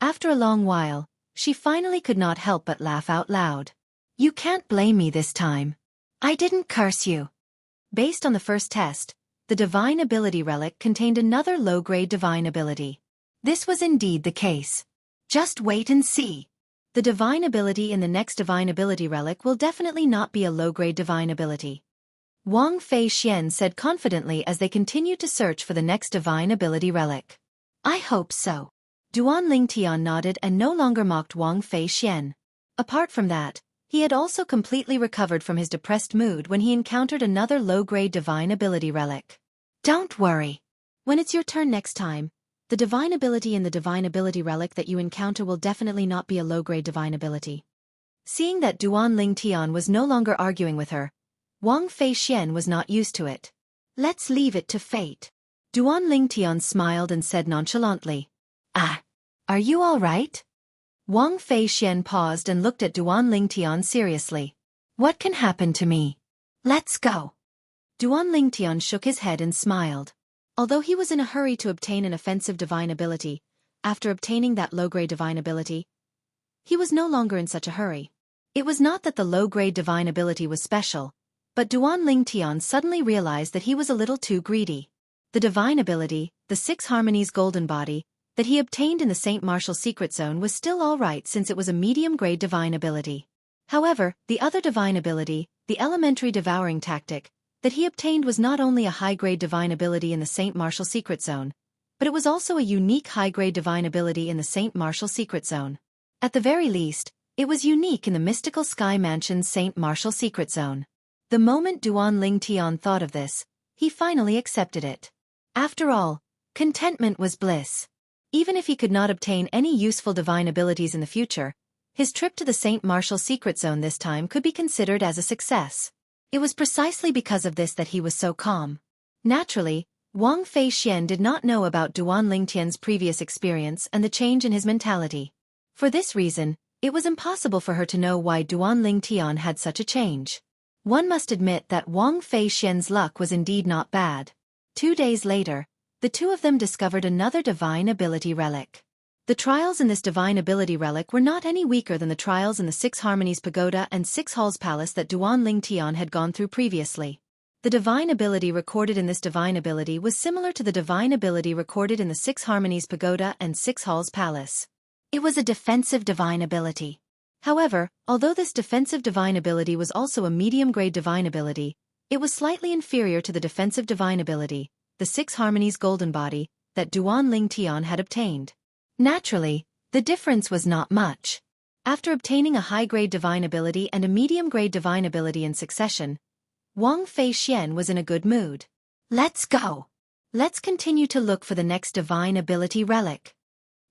After a long while, she finally could not help but laugh out loud. You can't blame me this time. I didn't curse you. Based on the first test, the divine ability relic contained another low-grade divine ability. This was indeed the case. Just wait and see. The divine ability in the next divine ability relic will definitely not be a low-grade divine ability. Wang Fei Xian said confidently as they continued to search for the next divine ability relic. I hope so. Duan Ling Tian nodded and no longer mocked Wang Fei Xian. Apart from that, he had also completely recovered from his depressed mood when he encountered another low-grade divine ability relic. Don't worry. When it's your turn next time, the divine ability in the divine ability relic that you encounter will definitely not be a low-grade divine ability. Seeing that Duan Ling Tian was no longer arguing with her, Wang Fei Xian was not used to it. Let's leave it to fate. Duan Ling Tian smiled and said nonchalantly. Ah, are you all right? Wang Fei Xian paused and looked at Duan Ling Tian seriously. What can happen to me? Let's go. Duan Ling Tian shook his head and smiled. Although he was in a hurry to obtain an offensive divine ability, after obtaining that low-grade divine ability, he was no longer in such a hurry. It was not that the low-grade divine ability was special, but Duan Ling Tian suddenly realized that he was a little too greedy. The divine ability, the 6 Harmonies Golden Body, that he obtained in the Saint Martial Secret Zone was still alright since it was a medium-grade divine ability. However, the other divine ability, the Elementary Devouring Tactic, that he obtained was not only a high-grade divine ability in the Saint Martial Secret Zone, but it was also a unique high-grade divine ability in the Saint Martial Secret Zone. At the very least, it was unique in the Mystical Sky Mansion's Saint Martial Secret Zone. The moment Duan Ling Tian thought of this, he finally accepted it. After all, contentment was bliss. Even if he could not obtain any useful divine abilities in the future, his trip to the Saint Martial Secret Zone this time could be considered as a success. It was precisely because of this that he was so calm. Naturally, Wang Fei Xian did not know about Duan Ling Tian's previous experience and the change in his mentality. For this reason, it was impossible for her to know why Duan Ling Tian had such a change. One must admit that Wang Fei Xian's luck was indeed not bad. 2 days later, the two of them discovered another divine ability relic. The trials in this divine ability relic were not any weaker than the trials in the 6 Harmonies Pagoda and 6 Halls Palace that Duan Ling Tian had gone through previously. The divine ability recorded in this divine ability was similar to the divine ability recorded in the 6 Harmonies Pagoda and 6 Halls Palace. It was a defensive divine ability. However, although this defensive divine ability was also a medium-grade divine ability, it was slightly inferior to the defensive divine ability, the 6 Harmonies Golden Body, that Duan Ling Tian had obtained. Naturally, the difference was not much. After obtaining a high-grade divine ability and a medium-grade divine ability in succession, Wang Fei Xian was in a good mood. Let's go. Let's continue to look for the next divine ability relic.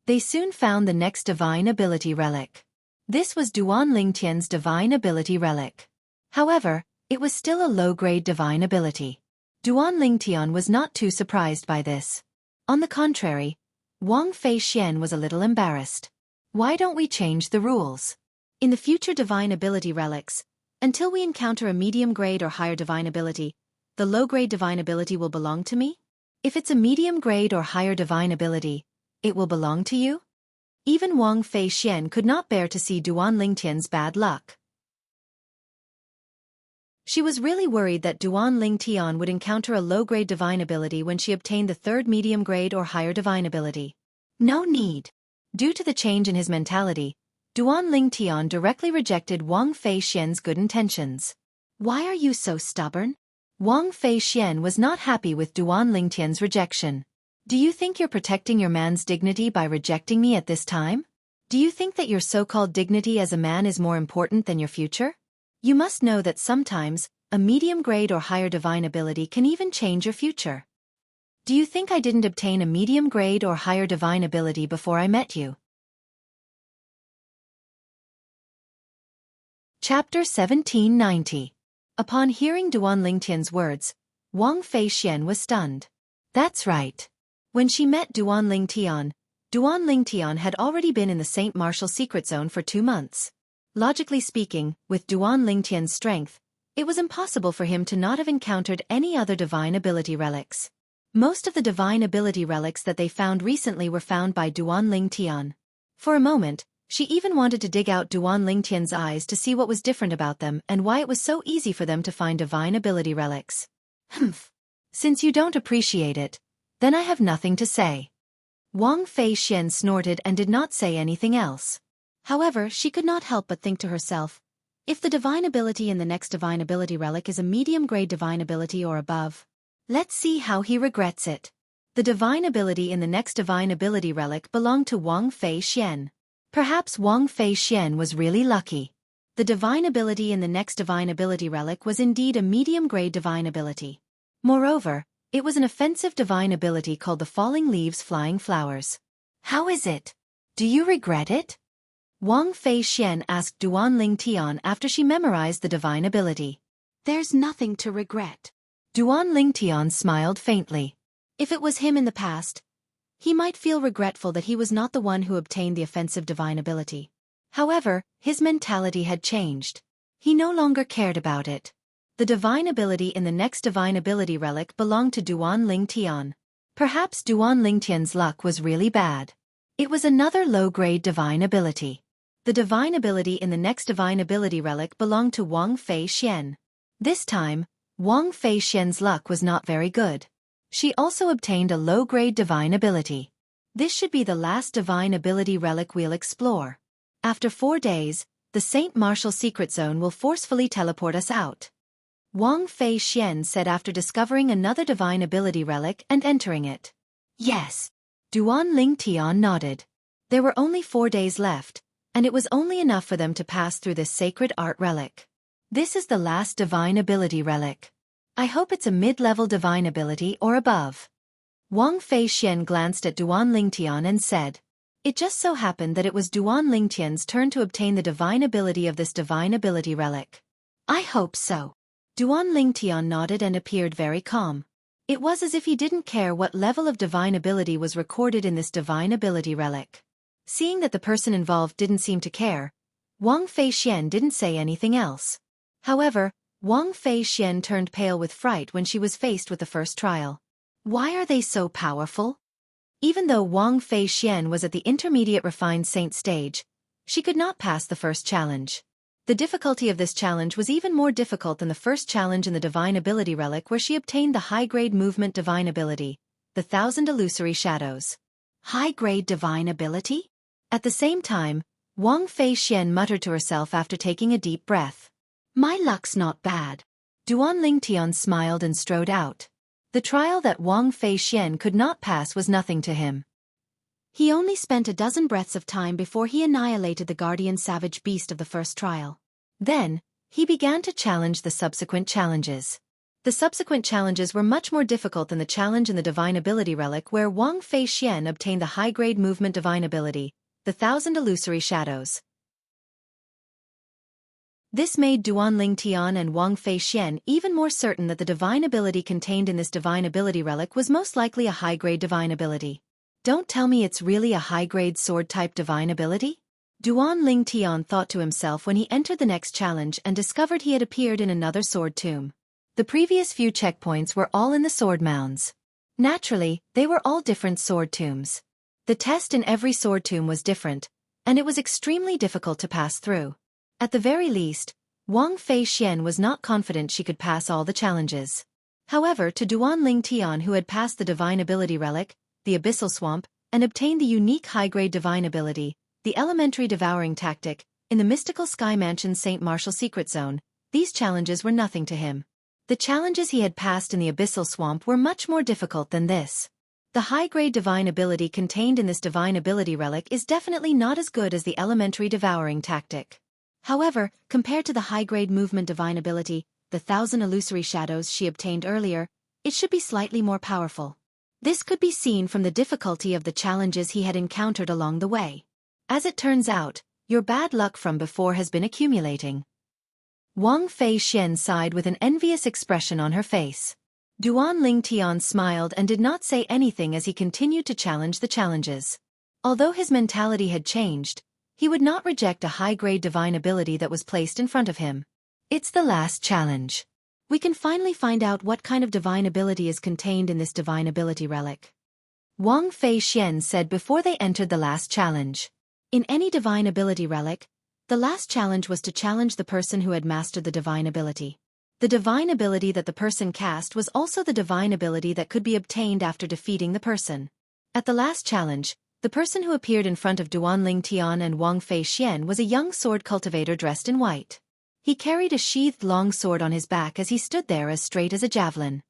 They soon found the next divine ability relic. This was Duan Ling Tian's divine ability relic. However, It was still a low-grade divine ability. Duan Lingtian was not too surprised by this. On the contrary, Wang Feixian was a little embarrassed. Why don't we change the rules? In the future divine ability relics, until we encounter a medium grade or higher divine ability, the low-grade divine ability will belong to me? If it's a medium grade or higher divine ability, it will belong to you? Even Wang Feixian could not bear to see Duan Lingtian's bad luck. She was really worried that Duan Lingtian would encounter a low-grade divine ability when she obtained the third medium grade or higher divine ability. No need. Due to the change in his mentality, Duan Lingtian directly rejected Wang Feixian's good intentions. Why are you so stubborn? Wang Feixian was not happy with Duan Lingtian's rejection. Do you think you're protecting your man's dignity by rejecting me at this time? Do you think that your so-called dignity as a man is more important than your future? You must know that sometimes, a medium grade or higher divine ability can even change your future. Do you think I didn't obtain a medium grade or higher divine ability before I met you? Chapter 1790. Upon hearing Duan Lingtian's words, Wang Feixian was stunned. That's right. When she met Duan Lingtian had already been in the Saint Martial secret zone for 2 months. Logically speaking, with Duan Lingtian's strength, it was impossible for him to not have encountered any other divine ability relics. Most of the divine ability relics that they found recently were found by Duan Lingtian. For a moment, she even wanted to dig out Duan Lingtian's eyes to see what was different about them and why it was so easy for them to find divine ability relics. Humph. Since you don't appreciate it, then I have nothing to say. Wang Feixian snorted and did not say anything else. However, she could not help but think to herself, if the divine ability in the next divine ability relic is a medium-grade divine ability or above, let's see how he regrets it. The divine ability in the next divine ability relic belonged to Wang Feixian. Perhaps Wang Feixian was really lucky. The divine ability in the next divine ability relic was indeed a medium-grade divine ability. Moreover, it was an offensive divine ability called the Falling Leaves Flying Flowers. How is it? Do you regret it? Wang Feixian asked Duan Lingtian after she memorized the divine ability. There's nothing to regret. Duan Lingtian smiled faintly. If it was him in the past, he might feel regretful that he was not the one who obtained the offensive divine ability. However, his mentality had changed. He no longer cared about it. The divine ability in the next divine ability relic belonged to Duan Lingtian. Perhaps Duan Lingtian's luck was really bad. It was another low-grade divine ability. The divine ability in the next divine ability relic belonged to Wang Feixian. This time, Wang Feixian's luck was not very good. She also obtained a low-grade divine ability. This should be the last divine ability relic we'll explore. After 4 days, the Saint Martial secret zone will forcefully teleport us out. Wang Feixian said after discovering another divine ability relic and entering it. Yes. Duan Lingtian nodded. There were only 4 days left, and it was only enough for them to pass through this sacred art relic. This is the last divine ability relic. I hope it's a mid-level divine ability or above. Wang Feixian glanced at Duan Lingtian and said. It just so happened that it was Duan Lingtian's turn to obtain the divine ability of this divine ability relic. I hope so. Duan Lingtian nodded and appeared very calm. It was as if he didn't care what level of divine ability was recorded in this divine ability relic. Seeing that the person involved didn't seem to care, Wang Feixian didn't say anything else. However, Wang Feixian turned pale with fright when she was faced with the first trial. Why are they so powerful? Even though Wang Feixian was at the intermediate refined saint stage, she could not pass the first challenge. The difficulty of this challenge was even more difficult than the first challenge in the divine ability relic where she obtained the high-grade movement divine ability, the 1,000 illusory shadows. High-grade divine ability? At the same time, Wang Feixian muttered to herself after taking a deep breath. My luck's not bad. Duan Lingtian smiled and strode out. The trial that Wang Feixian could not pass was nothing to him. He only spent a dozen breaths of time before he annihilated the guardian savage beast of the first trial. Then, he began to challenge the subsequent challenges. The subsequent challenges were much more difficult than the challenge in the divine ability relic where Wang Feixian obtained the high-grade movement divine ability, the 1,000 illusory shadows. This made Duan Lingtian and Wang Feixian even more certain that the divine ability contained in this divine ability relic was most likely a high-grade divine ability. Don't tell me it's really a high-grade sword-type divine ability? Duan Lingtian thought to himself when he entered the next challenge and discovered he had appeared in another sword tomb. The previous few checkpoints were all in the sword mounds. Naturally, they were all different sword tombs. The test in every sword tomb was different, and it was extremely difficult to pass through. At the very least, Wang Feixian was not confident she could pass all the challenges. However, to Duan Lingtian, who had passed the divine ability relic, the abyssal swamp, and obtained the unique high-grade divine ability, the elementary devouring tactic, in the mystical sky mansion St. Martial secret zone, these challenges were nothing to him. The challenges he had passed in the abyssal swamp were much more difficult than this. The high-grade divine ability contained in this divine ability relic is definitely not as good as the elementary devouring tactic. However, compared to the high-grade movement divine ability, the 1,000 illusory shadows she obtained earlier, it should be slightly more powerful. This could be seen from the difficulty of the challenges he had encountered along the way. As it turns out, your bad luck from before has been accumulating. Wang Feixian sighed with an envious expression on her face. Duan Lingtian smiled and did not say anything as he continued to challenge the challenges. Although his mentality had changed, he would not reject a high-grade divine ability that was placed in front of him. It's the last challenge. We can finally find out what kind of divine ability is contained in this divine ability relic. Wang Feixian said before they entered the last challenge. In any divine ability relic, the last challenge was to challenge the person who had mastered the divine ability. The divine ability that the person cast was also the divine ability that could be obtained after defeating the person. At the last challenge, the person who appeared in front of Duan Lingtian and Wang Feixian was a young sword cultivator dressed in white. He carried a sheathed long sword on his back as he stood there as straight as a javelin.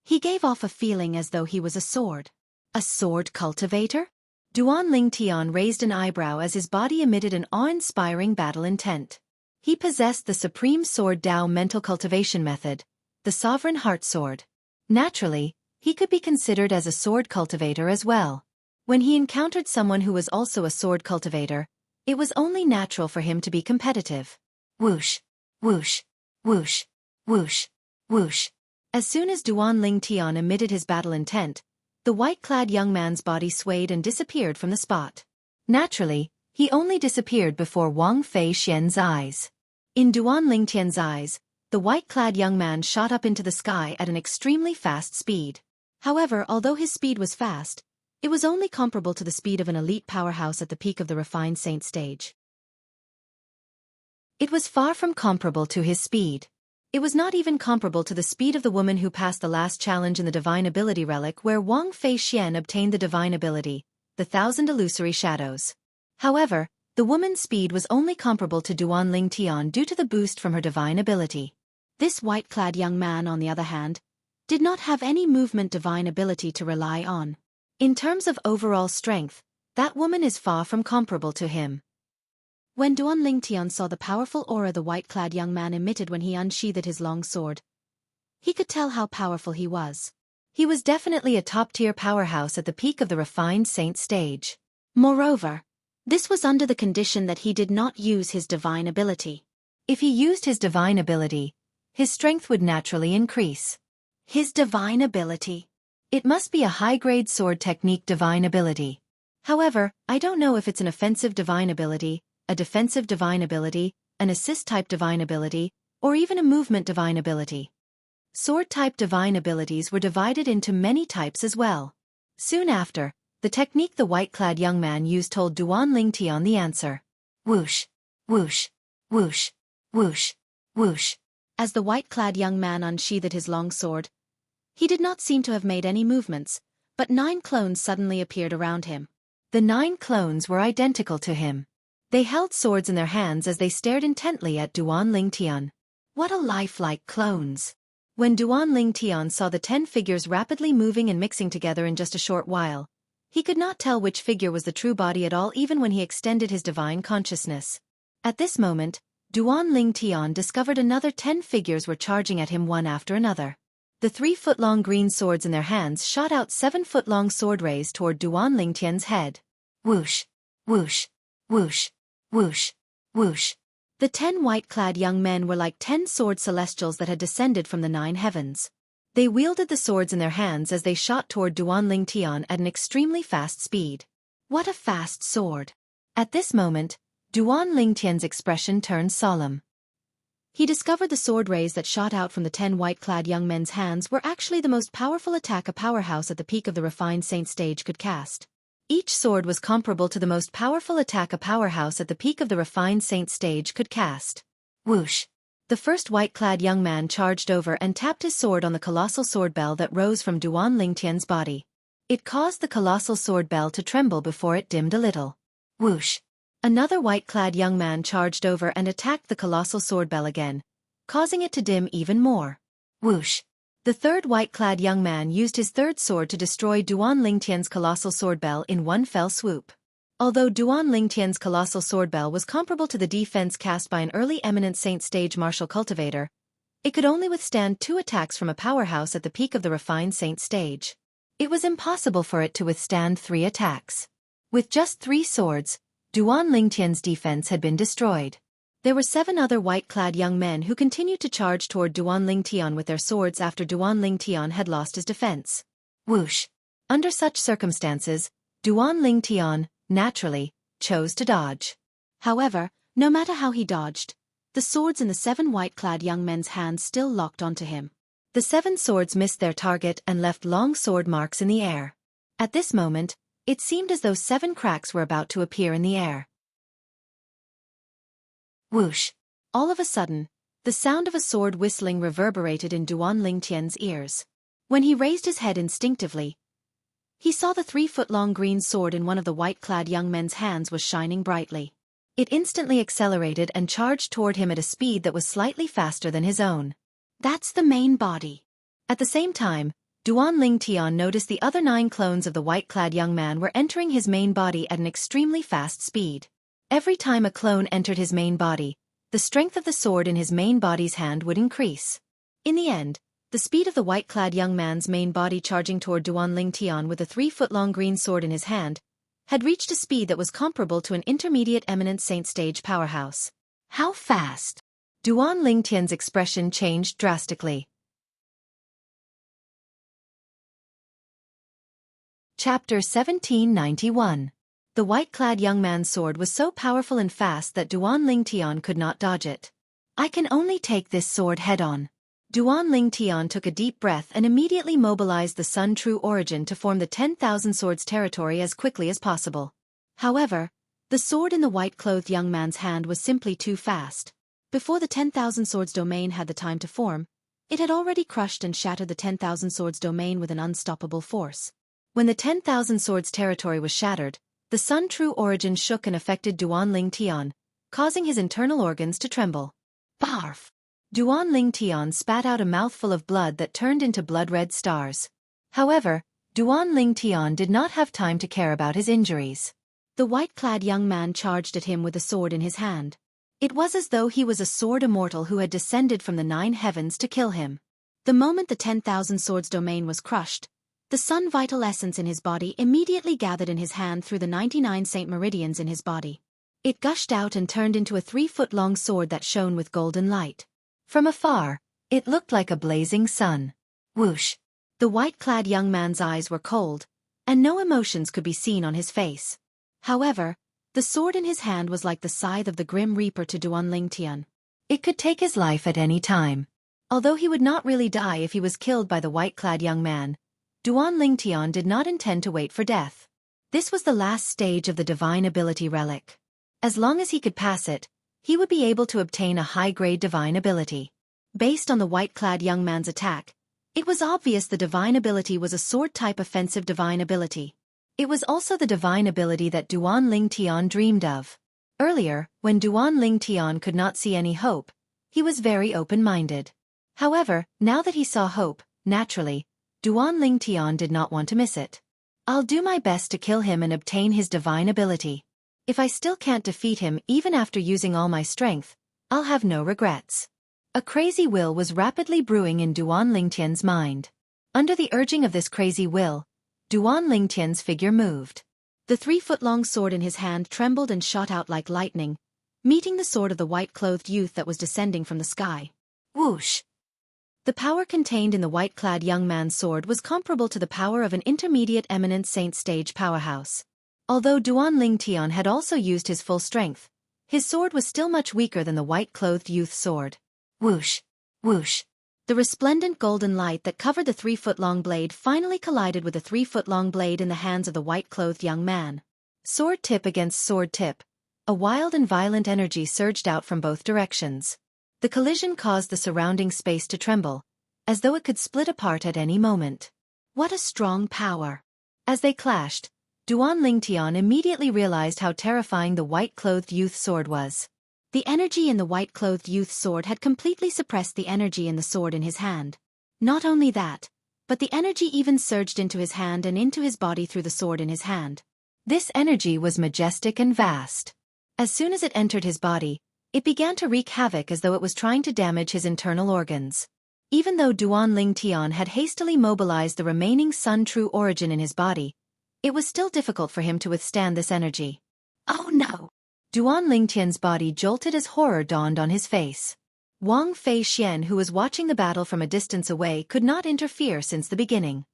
He gave off a feeling as though he was a sword. A sword cultivator? Duan Lingtian raised an eyebrow as his body emitted an awe-inspiring battle intent. He possessed the supreme sword Dao mental cultivation method, the sovereign heart sword. Naturally, he could be considered as a sword cultivator as well. When he encountered someone who was also a sword cultivator, it was only natural for him to be competitive. Whoosh, whoosh, whoosh, whoosh, whoosh. As soon as Duan Lingtian emitted his battle intent, the white-clad young man's body swayed and disappeared from the spot. Naturally, he only disappeared before Wang Feixian's eyes. In Duan Lingtian's eyes, the white-clad young man shot up into the sky at an extremely fast speed. However, although his speed was fast, it was only comparable to the speed of an elite powerhouse at the peak of the refined saint stage. It was far from comparable to his speed. It was not even comparable to the speed of the woman who passed the last challenge in the divine ability relic where Wang Feixian obtained the divine ability, the 1,000 illusory shadows. However, the woman's speed was only comparable to Duan Lingtian due to the boost from her divine ability. This white-clad young man, on the other hand, did not have any movement divine ability to rely on. In terms of overall strength, that woman is far from comparable to him. When Duan Lingtian saw the powerful aura the white-clad young man emitted when he unsheathed his long sword, he could tell how powerful he was. He was definitely a top-tier powerhouse at the peak of the refined saint stage. Moreover, this was under the condition that he did not use his divine ability. If he used his divine ability, his strength would naturally increase. His divine ability. It must be a high-grade sword technique divine ability. However, I don't know if it's an offensive divine ability, a defensive divine ability, an assist-type divine ability, or even a movement divine ability. Sword-type divine abilities were divided into many types as well. Soon after, the technique the white-clad young man used told Duan Lingtian the answer. Whoosh, whoosh, whoosh, whoosh, whoosh. As the white-clad young man unsheathed his long sword, he did not seem to have made any movements, but 9 clones suddenly appeared around him. The 9 clones were identical to him. They held swords in their hands as they stared intently at Duan Lingtian. What a lifelike clones! When Duan Lingtian saw the 10 figures rapidly moving and mixing together in just a short while, he could not tell which figure was the true body at all even when he extended his divine consciousness. At this moment, Duan Lingtian discovered another 10 figures were charging at him one after another. The 3-foot-long green swords in their hands shot out 7-foot-long sword rays toward Duan Lingtian's head. Whoosh, whoosh, whoosh, whoosh, whoosh. The 10 white-clad young men were like 10 sword celestials that had descended from the 9 heavens. They wielded the swords in their hands as they shot toward Duan Tian at an extremely fast speed. What a fast sword! At this moment, Duan Tian's expression turned solemn. He discovered the sword rays that shot out from the 10 white-clad young men's hands were actually the most powerful attack a powerhouse at the peak of the refined saint stage could cast. Each sword was comparable to the most powerful attack a powerhouse at the peak of the refined saint stage could cast. Whoosh! The first white-clad young man charged over and tapped his sword on the colossal sword bell that rose from Duan Tian's body. It caused the colossal sword bell to tremble before it dimmed a little. Whoosh! Another white-clad young man charged over and attacked the colossal sword bell again, causing it to dim even more. Whoosh! The third white-clad young man used his third sword to destroy Duan Tian's colossal sword bell in one fell swoop. Although Duan Tian's colossal sword bell was comparable to the defense cast by an early eminent saint stage martial cultivator, it could only withstand 2 attacks from a powerhouse at the peak of the refined saint stage. It was impossible for it to withstand 3 attacks. With just 3 swords, Duan Tian's defense had been destroyed. There were 7 other white-clad young men who continued to charge toward Duan Tian with their swords after Duan Tian had lost his defense. Whoosh! Under such circumstances, Duan Tian, naturally, chose to dodge. However, no matter how he dodged, the swords in the 7 white-clad young men's hands still locked onto him. The 7 swords missed their target and left long sword marks in the air. At this moment, it seemed as though 7 cracks were about to appear in the air. Whoosh! All of a sudden, the sound of a sword whistling reverberated in Duan Tian's ears. When he raised his head instinctively, he saw the 3-foot-long green sword in one of the white-clad young men's hands was shining brightly. It instantly accelerated and charged toward him at a speed that was slightly faster than his own. That's the main body. At the same time, Duan Tian noticed the other 9 clones of the white-clad young man were entering his main body at an extremely fast speed. Every time a clone entered his main body, the strength of the sword in his main body's hand would increase. In the end, the speed of the white-clad young man's main body charging toward Duan Tian with a 3-foot-long green sword in his hand had reached a speed that was comparable to an intermediate eminent saint stage powerhouse. How fast? Duan Tian's expression changed drastically. Chapter 1791. The white-clad young man's sword was so powerful and fast that Duan Tian could not dodge it. I can only take this sword head-on. Duan Tian took a deep breath and immediately mobilized the Sun True Origin to form the 10,000 swords territory as quickly as possible. However, the sword in the white-clothed young man's hand was simply too fast. Before the 10,000 swords domain had the time to form, it had already crushed and shattered the 10,000 swords domain with an unstoppable force. When the 10,000 swords territory was shattered, the Sun True Origin shook and affected Duan Tian, causing his internal organs to tremble. Barf! Duan Tian spat out a mouthful of blood that turned into blood-red stars. However, Duan Tian did not have time to care about his injuries. The white-clad young man charged at him with a sword in his hand. It was as though he was a sword immortal who had descended from the 9 heavens to kill him. The moment the 10,000 swords domain was crushed, the sun vital essence in his body immediately gathered in his hand through the 99 saint meridians in his body. It gushed out and turned into a 3-foot-long sword that shone with golden light. From afar, it looked like a blazing sun. Whoosh! The white-clad young man's eyes were cold, and no emotions could be seen on his face. However, the sword in his hand was like the scythe of the Grim Reaper to Duan Tian. It could take his life at any time. Although he would not really die if he was killed by the white-clad young man, Duan Tian did not intend to wait for death. This was the last stage of the divine ability relic. As long as he could pass it, he would be able to obtain a high-grade divine ability. Based on the white-clad young man's attack, it was obvious the divine ability was a sword-type offensive divine ability. It was also the divine ability that Duan Tian dreamed of. Earlier, when Duan Tian could not see any hope, he was very open-minded. However, now that he saw hope, naturally, Duan Tian did not want to miss it. I'll do my best to kill him and obtain his divine ability. If I still can't defeat him even after using all my strength, I'll have no regrets. A crazy will was rapidly brewing in Duan Tian's mind. Under the urging of this crazy will, Duan Tian's figure moved. The 3-foot-long sword in his hand trembled and shot out like lightning, meeting the sword of the white-clothed youth that was descending from the sky. Whoosh! The power contained in the white-clad young man's sword was comparable to the power of an intermediate eminent saint stage powerhouse. Although Duan Ling Tian had also used his full strength, his sword was still much weaker than the white-clothed youth's sword. Whoosh! Whoosh! The resplendent golden light that covered the 3-foot-long blade finally collided with the 3-foot-long blade in the hands of the white-clothed young man. Sword tip against sword tip. A wild and violent energy surged out from both directions. The collision caused the surrounding space to tremble, as though it could split apart at any moment. What a strong power! As they clashed, Duan Ling Tian immediately realized how terrifying the white-clothed youth's sword was. The energy in the white-clothed youth's sword had completely suppressed the energy in the sword in his hand. Not only that, but the energy even surged into his hand and into his body through the sword in his hand. This energy was majestic and vast. As soon as it entered his body, it began to wreak havoc as though it was trying to damage his internal organs. Even though Duan Ling Tian had hastily mobilized the remaining Sun True origin in his body, it was still difficult for him to withstand this energy. Oh no! Duan Ling Tian's body jolted as horror dawned on his face. Wang Fei Xian, who was watching the battle from a distance away, could not interfere since the beginning.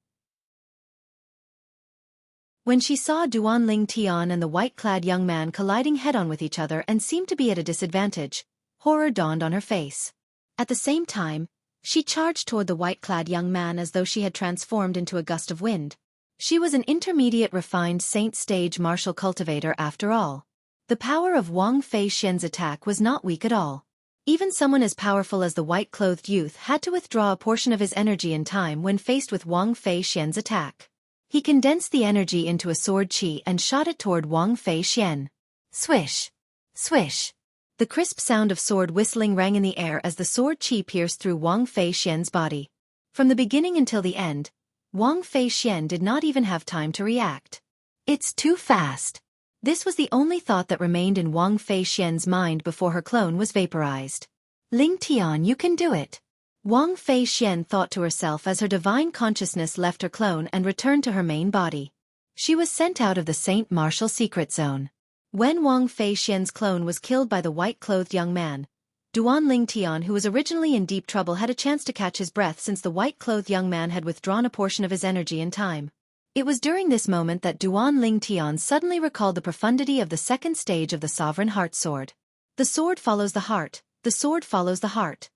When she saw Duan Ling Tian and the white-clad young man colliding head-on with each other and seemed to be at a disadvantage, horror dawned on her face. At the same time, she charged toward the white-clad young man as though she had transformed into a gust of wind. She was an intermediate refined saint stage martial cultivator after all. The power of Wang Fei Xian's attack was not weak at all. Even someone as powerful as the white-clothed youth had to withdraw a portion of his energy in time when faced with Wang Fei Xian's attack. He condensed the energy into a sword qi and shot it toward Wang Fei Xian. Swish! Swish! The crisp sound of sword whistling rang in the air as the sword qi pierced through Wang Fei Xian's body. From the beginning until the end, Wang Fei Xian did not even have time to react. It's too fast. This was the only thought that remained in Wang Fei Xian's mind before her clone was vaporized. Ling Tian, you can do it. Wang Fei Xian thought to herself as her divine consciousness left her clone and returned to her main body. She was sent out of the Saint Martial Secret Zone. When Wang Fei Xian's clone was killed by the white-clothed young man, Duan Ling Tian, who was originally in deep trouble, had a chance to catch his breath since the white-clothed young man had withdrawn a portion of his energy in time. It was during this moment that Duan Ling Tian suddenly recalled the profundity of the second stage of the Sovereign Heart Sword. The sword follows the heart, the sword follows the heart.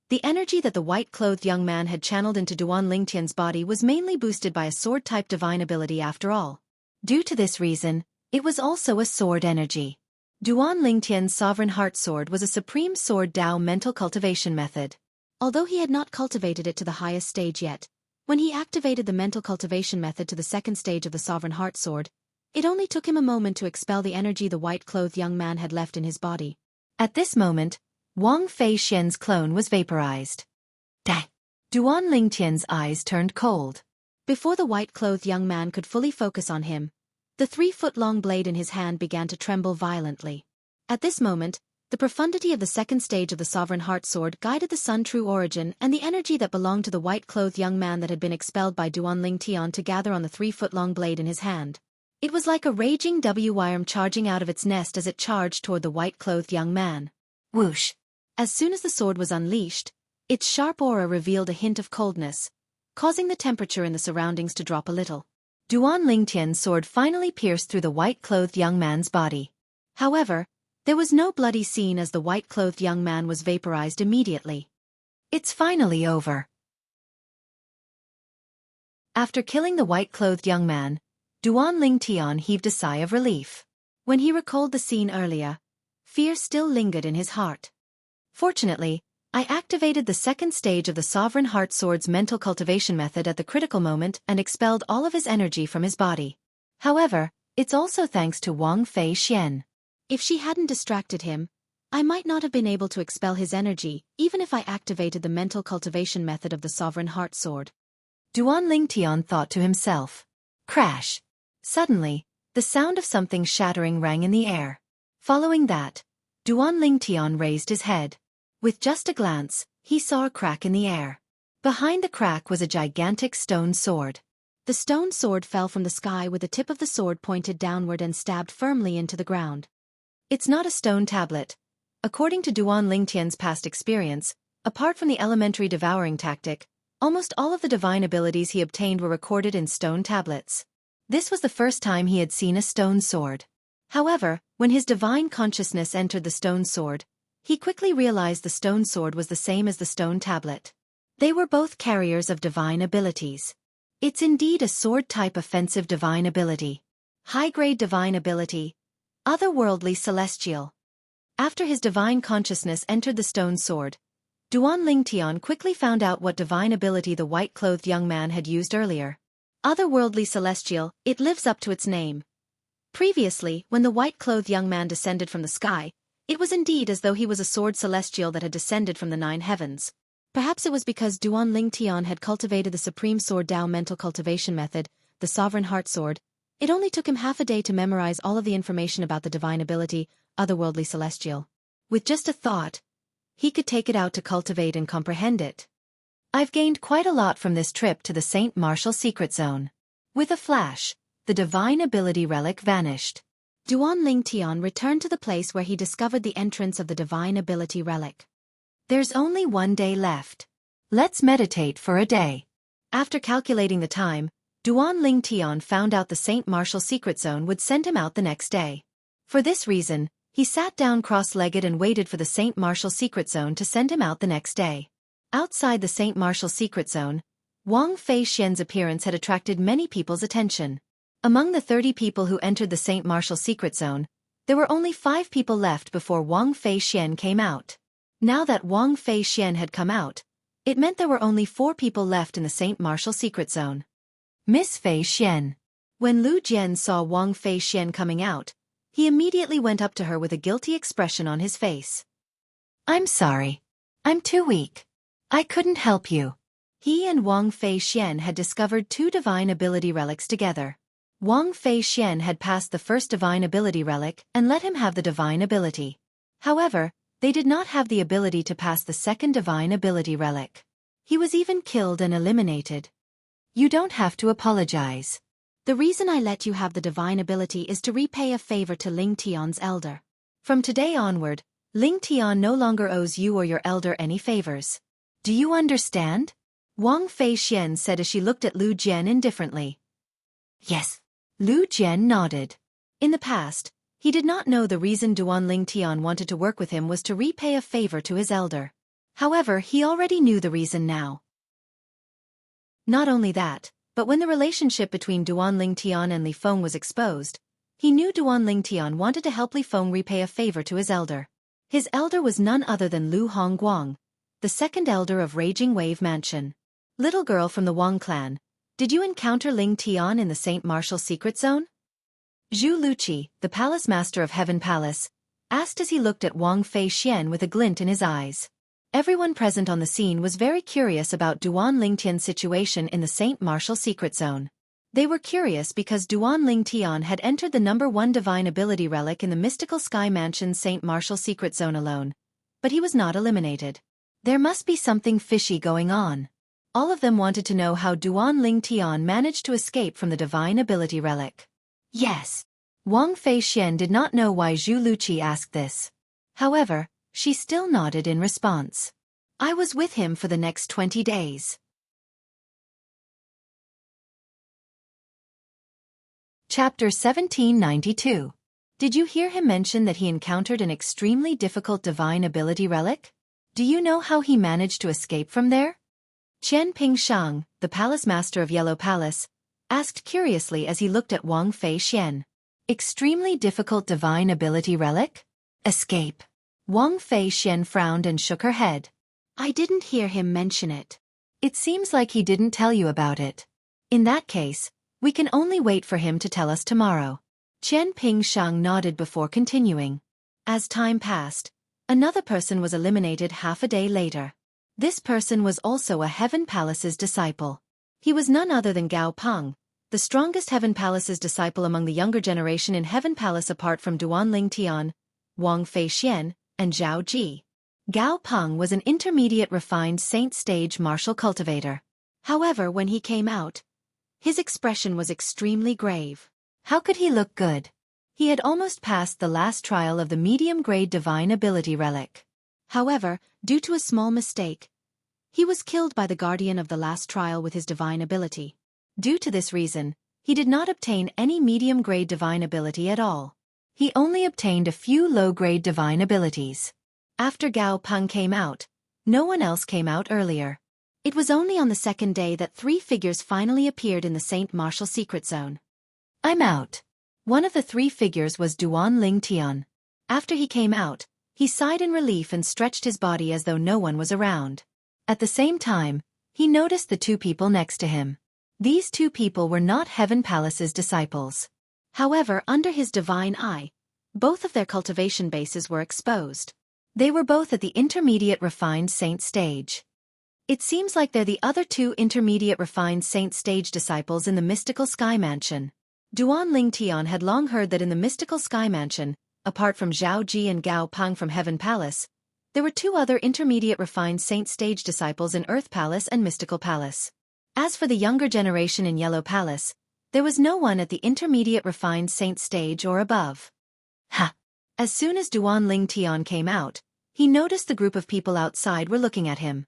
The energy that the white-clothed young man had channeled into Duan Ling Tian's body was mainly boosted by a sword-type divine ability after all. Due to this reason, it was also a sword energy. Duan Ling Tian's Sovereign Heart Sword was a supreme sword Dao mental cultivation method. Although he had not cultivated it to the highest stage yet, when he activated the mental cultivation method to the second stage of the Sovereign Heart Sword, it only took him a moment to expel the energy the white-clothed young man had left in his body. At this moment, Wang Fei Xian's clone was vaporized. Duan Ling Tian's eyes turned cold. Before the white-clothed young man could fully focus on him, the 3-foot-long blade in his hand began to tremble violently. At this moment, the profundity of the second stage of the Sovereign Heart Sword guided the Sun True origin and the energy that belonged to the white-clothed young man that had been expelled by Duan Ling Tian to gather on the 3-foot-long blade in his hand. It was like a raging worm charging out of its nest as it charged toward the white-clothed young man. Whoosh! As soon as the sword was unleashed, its sharp aura revealed a hint of coldness, causing the temperature in the surroundings to drop a little. Duan Ling Tian's sword finally pierced through the white-clothed young man's body. However, there was no bloody scene as the white-clothed young man was vaporized immediately. It's finally over. After killing the white-clothed young man, Duan Ling Tian heaved a sigh of relief. When he recalled the scene earlier, fear still lingered in his heart. Fortunately, I activated the second stage of the Sovereign Heart Sword's mental cultivation method at the critical moment and expelled all of his energy from his body. However, it's also thanks to Wang Fei Xian. If she hadn't distracted him, I might not have been able to expel his energy, even if I activated the mental cultivation method of the Sovereign Heart Sword. Duan Ling Tian thought to himself. Crash! Suddenly, the sound of something shattering rang in the air. Following that, Duan Ling Tian raised his head. With just a glance, he saw a crack in the air. Behind the crack was a gigantic stone sword. The stone sword fell from the sky with the tip of the sword pointed downward and stabbed firmly into the ground. It's not a stone tablet. According to Duan Lingtian's past experience, apart from the elementary devouring tactic, almost all of the divine abilities he obtained were recorded in stone tablets. This was the first time he had seen a stone sword. However, when his divine consciousness entered the stone sword, he quickly realized the stone sword was the same as the stone tablet. They were both carriers of divine abilities. It's indeed a sword-type offensive divine ability. High-grade divine ability. Otherworldly celestial. After his divine consciousness entered the stone sword, Duan Lingtian quickly found out what divine ability the white-clothed young man had used earlier. Otherworldly celestial, it lives up to its name. Previously, when the white-clothed young man descended from the sky, it was indeed as though he was a sword celestial that had descended from the 9 heavens. Perhaps it was because Duan Lingtian had cultivated the supreme sword Dao mental cultivation method, the sovereign heart sword. It only took him half a day to memorize all of the information about the divine ability, otherworldly celestial. With just a thought, he could take it out to cultivate and comprehend it. I've gained quite a lot from this trip to the St. Martial secret zone. With a flash, the divine ability relic vanished. Duan Lingtian returned to the place where he discovered the entrance of the divine ability relic. There's only 1 day left. Let's meditate for a day. After calculating the time, Duan Lingtian found out the St. Martial secret zone would send him out the next day. For this reason, he sat down cross-legged and waited for the St. Martial secret zone to send him out the next day. Outside the St. Martial secret zone, Wang Fei Xian's appearance had attracted many people's attention. Among the 30 people who entered the St. Martial secret zone, there were only 5 people left before Wang Fei Xian came out. Now that Wang Fei Xian had come out, it meant there were only 4 people left in the St. Martial secret zone. Miss Fei Xian. When Lu Jian saw Wang Fei Xian coming out, he immediately went up to her with a guilty expression on his face. I'm sorry. I'm too weak. I couldn't help you. He and Wang Fei Xian had discovered 2 divine ability relics together. Wang Fei Xian had passed the first divine ability relic and let him have the divine ability. However, they did not have the ability to pass the second divine ability relic. He was even killed and eliminated. You don't have to apologize. The reason I let you have the divine ability is to repay a favor to Lingtian's elder. From today onward, Lingtian no longer owes you or your elder any favors. Do you understand? Wang Fei Xian said as she looked at Lu Jian indifferently. Yes. Lu Jian nodded. In the past, he did not know the reason Duan Lingtian wanted to work with him was to repay a favor to his elder. However, he already knew the reason now. Not only that, but when the relationship between Duan Lingtian and Li Feng was exposed, he knew Duan Lingtian wanted to help Li Feng repay a favor to his elder. His elder was none other than Lu Hongguang, the second elder of Raging Wave Mansion. Little girl from the Wang clan, did you encounter Lingtian in the St. Martial secret zone? Zhu Luqi, the palace master of Heaven Palace, asked as he looked at Wang Fei Xian with a glint in his eyes. Everyone present on the scene was very curious about Duan Lingtian's situation in the St. Martial secret zone. They were curious because Duan Lingtian had entered the number 1 divine ability relic in the mystical Sky Mansion's St. Martial secret zone alone, but he was not eliminated. There must be something fishy going on. All of them wanted to know how Duan Lingtian managed to escape from the divine ability relic. Yes. Wang Fei Xian did not know why Zhu Luqi asked this. However, she still nodded in response. I was with him for the next 20 days. Chapter 1792. Did you hear him mention that he encountered an extremely difficult divine ability relic? Do you know how he managed to escape from there? Qian Pingshang, the palace master of Yellow Palace, asked curiously as he looked at Wang Fei Xian. Extremely difficult divine ability relic? Escape. Wang Fei Xian frowned and shook her head. I didn't hear him mention it. It seems like he didn't tell you about it. In that case, we can only wait for him to tell us tomorrow. Qian Pingshang nodded before continuing. As time passed, another person was eliminated half a day later. This person was also a Heaven Palace's disciple. He was none other than Gao Peng, the strongest Heaven Palace's disciple among the younger generation in Heaven Palace apart from Duan Lingtian, Wang Fei Xian, and Zhao Ji. Gao Peng was an intermediate refined saint stage martial cultivator. However, when he came out, his expression was extremely grave. How could he look good? He had almost passed the last trial of the medium-grade divine ability relic. However, due to a small mistake, he was killed by the guardian of the last trial with his divine ability. Due to this reason, he did not obtain any medium-grade divine ability at all. He only obtained a few low-grade divine abilities. After Gao Peng came out, no one else came out earlier. It was only on the second day that 3 figures finally appeared in the Saint Martial secret zone. "I'm out." One of the 3 figures was Duan Ling Tian. After he came out, he sighed in relief and stretched his body as though no one was around. At the same time, he noticed the 2 people next to him. These 2 people were not Heaven Palace's disciples. However, under his divine eye, both of their cultivation bases were exposed. They were both at the intermediate refined saint stage. It seems like they're the other 2 intermediate refined saint stage disciples in the mystical sky mansion. Duan Ling Tian had long heard that in the mystical sky mansion, apart from Zhao Ji and Gao Peng from Heaven Palace, there were 2 other intermediate refined saint stage disciples in Earth Palace and Mystical Palace. As for the younger generation in Yellow Palace, there was no one at the intermediate refined saint stage or above. Ha! As soon as Duan Ling Tian came out, he noticed the group of people outside were looking at him.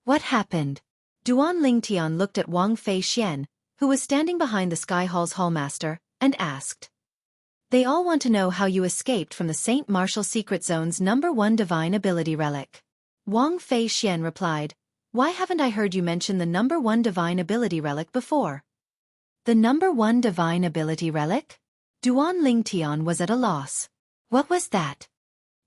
What happened? Duan Ling Tian looked at Wang Fei Xian, who was standing behind the Sky Hall's hallmaster, and asked. They all want to know how you escaped from the Saint Martial Secret Zone's #1 divine ability relic. Wang Fei Xian replied, "Why haven't I heard you mention the #1 divine ability relic before?" The #1 divine ability relic? Duan Ling Tian was at a loss. What was that?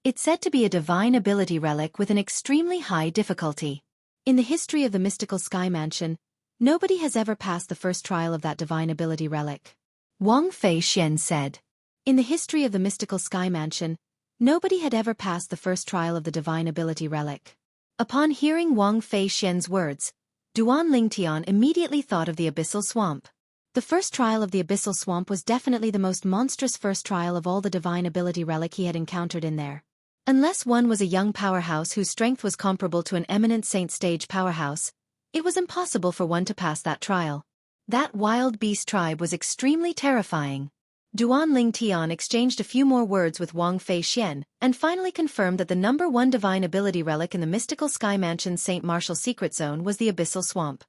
It's said to be a divine ability relic with an extremely high difficulty. In the history of the mystical sky mansion, nobody has ever passed the first trial of that divine ability relic. Wang Fei Xian said. In the history of the mystical sky mansion, nobody had ever passed the first trial of the divine ability relic. Upon hearing Wang Fei Xian's words, Duan Ling Tian immediately thought of the abyssal swamp. The first trial of the abyssal swamp was definitely the most monstrous first trial of all the divine ability relic he had encountered in there. Unless one was a young powerhouse whose strength was comparable to an eminent saint stage powerhouse, it was impossible for one to pass that trial. That wild beast tribe was extremely terrifying. Duan Ling Tian exchanged a few more words with Wang Fei Xian, and finally confirmed that the #1 divine ability relic in the mystical sky mansion's Saint Martial secret zone was the abyssal swamp.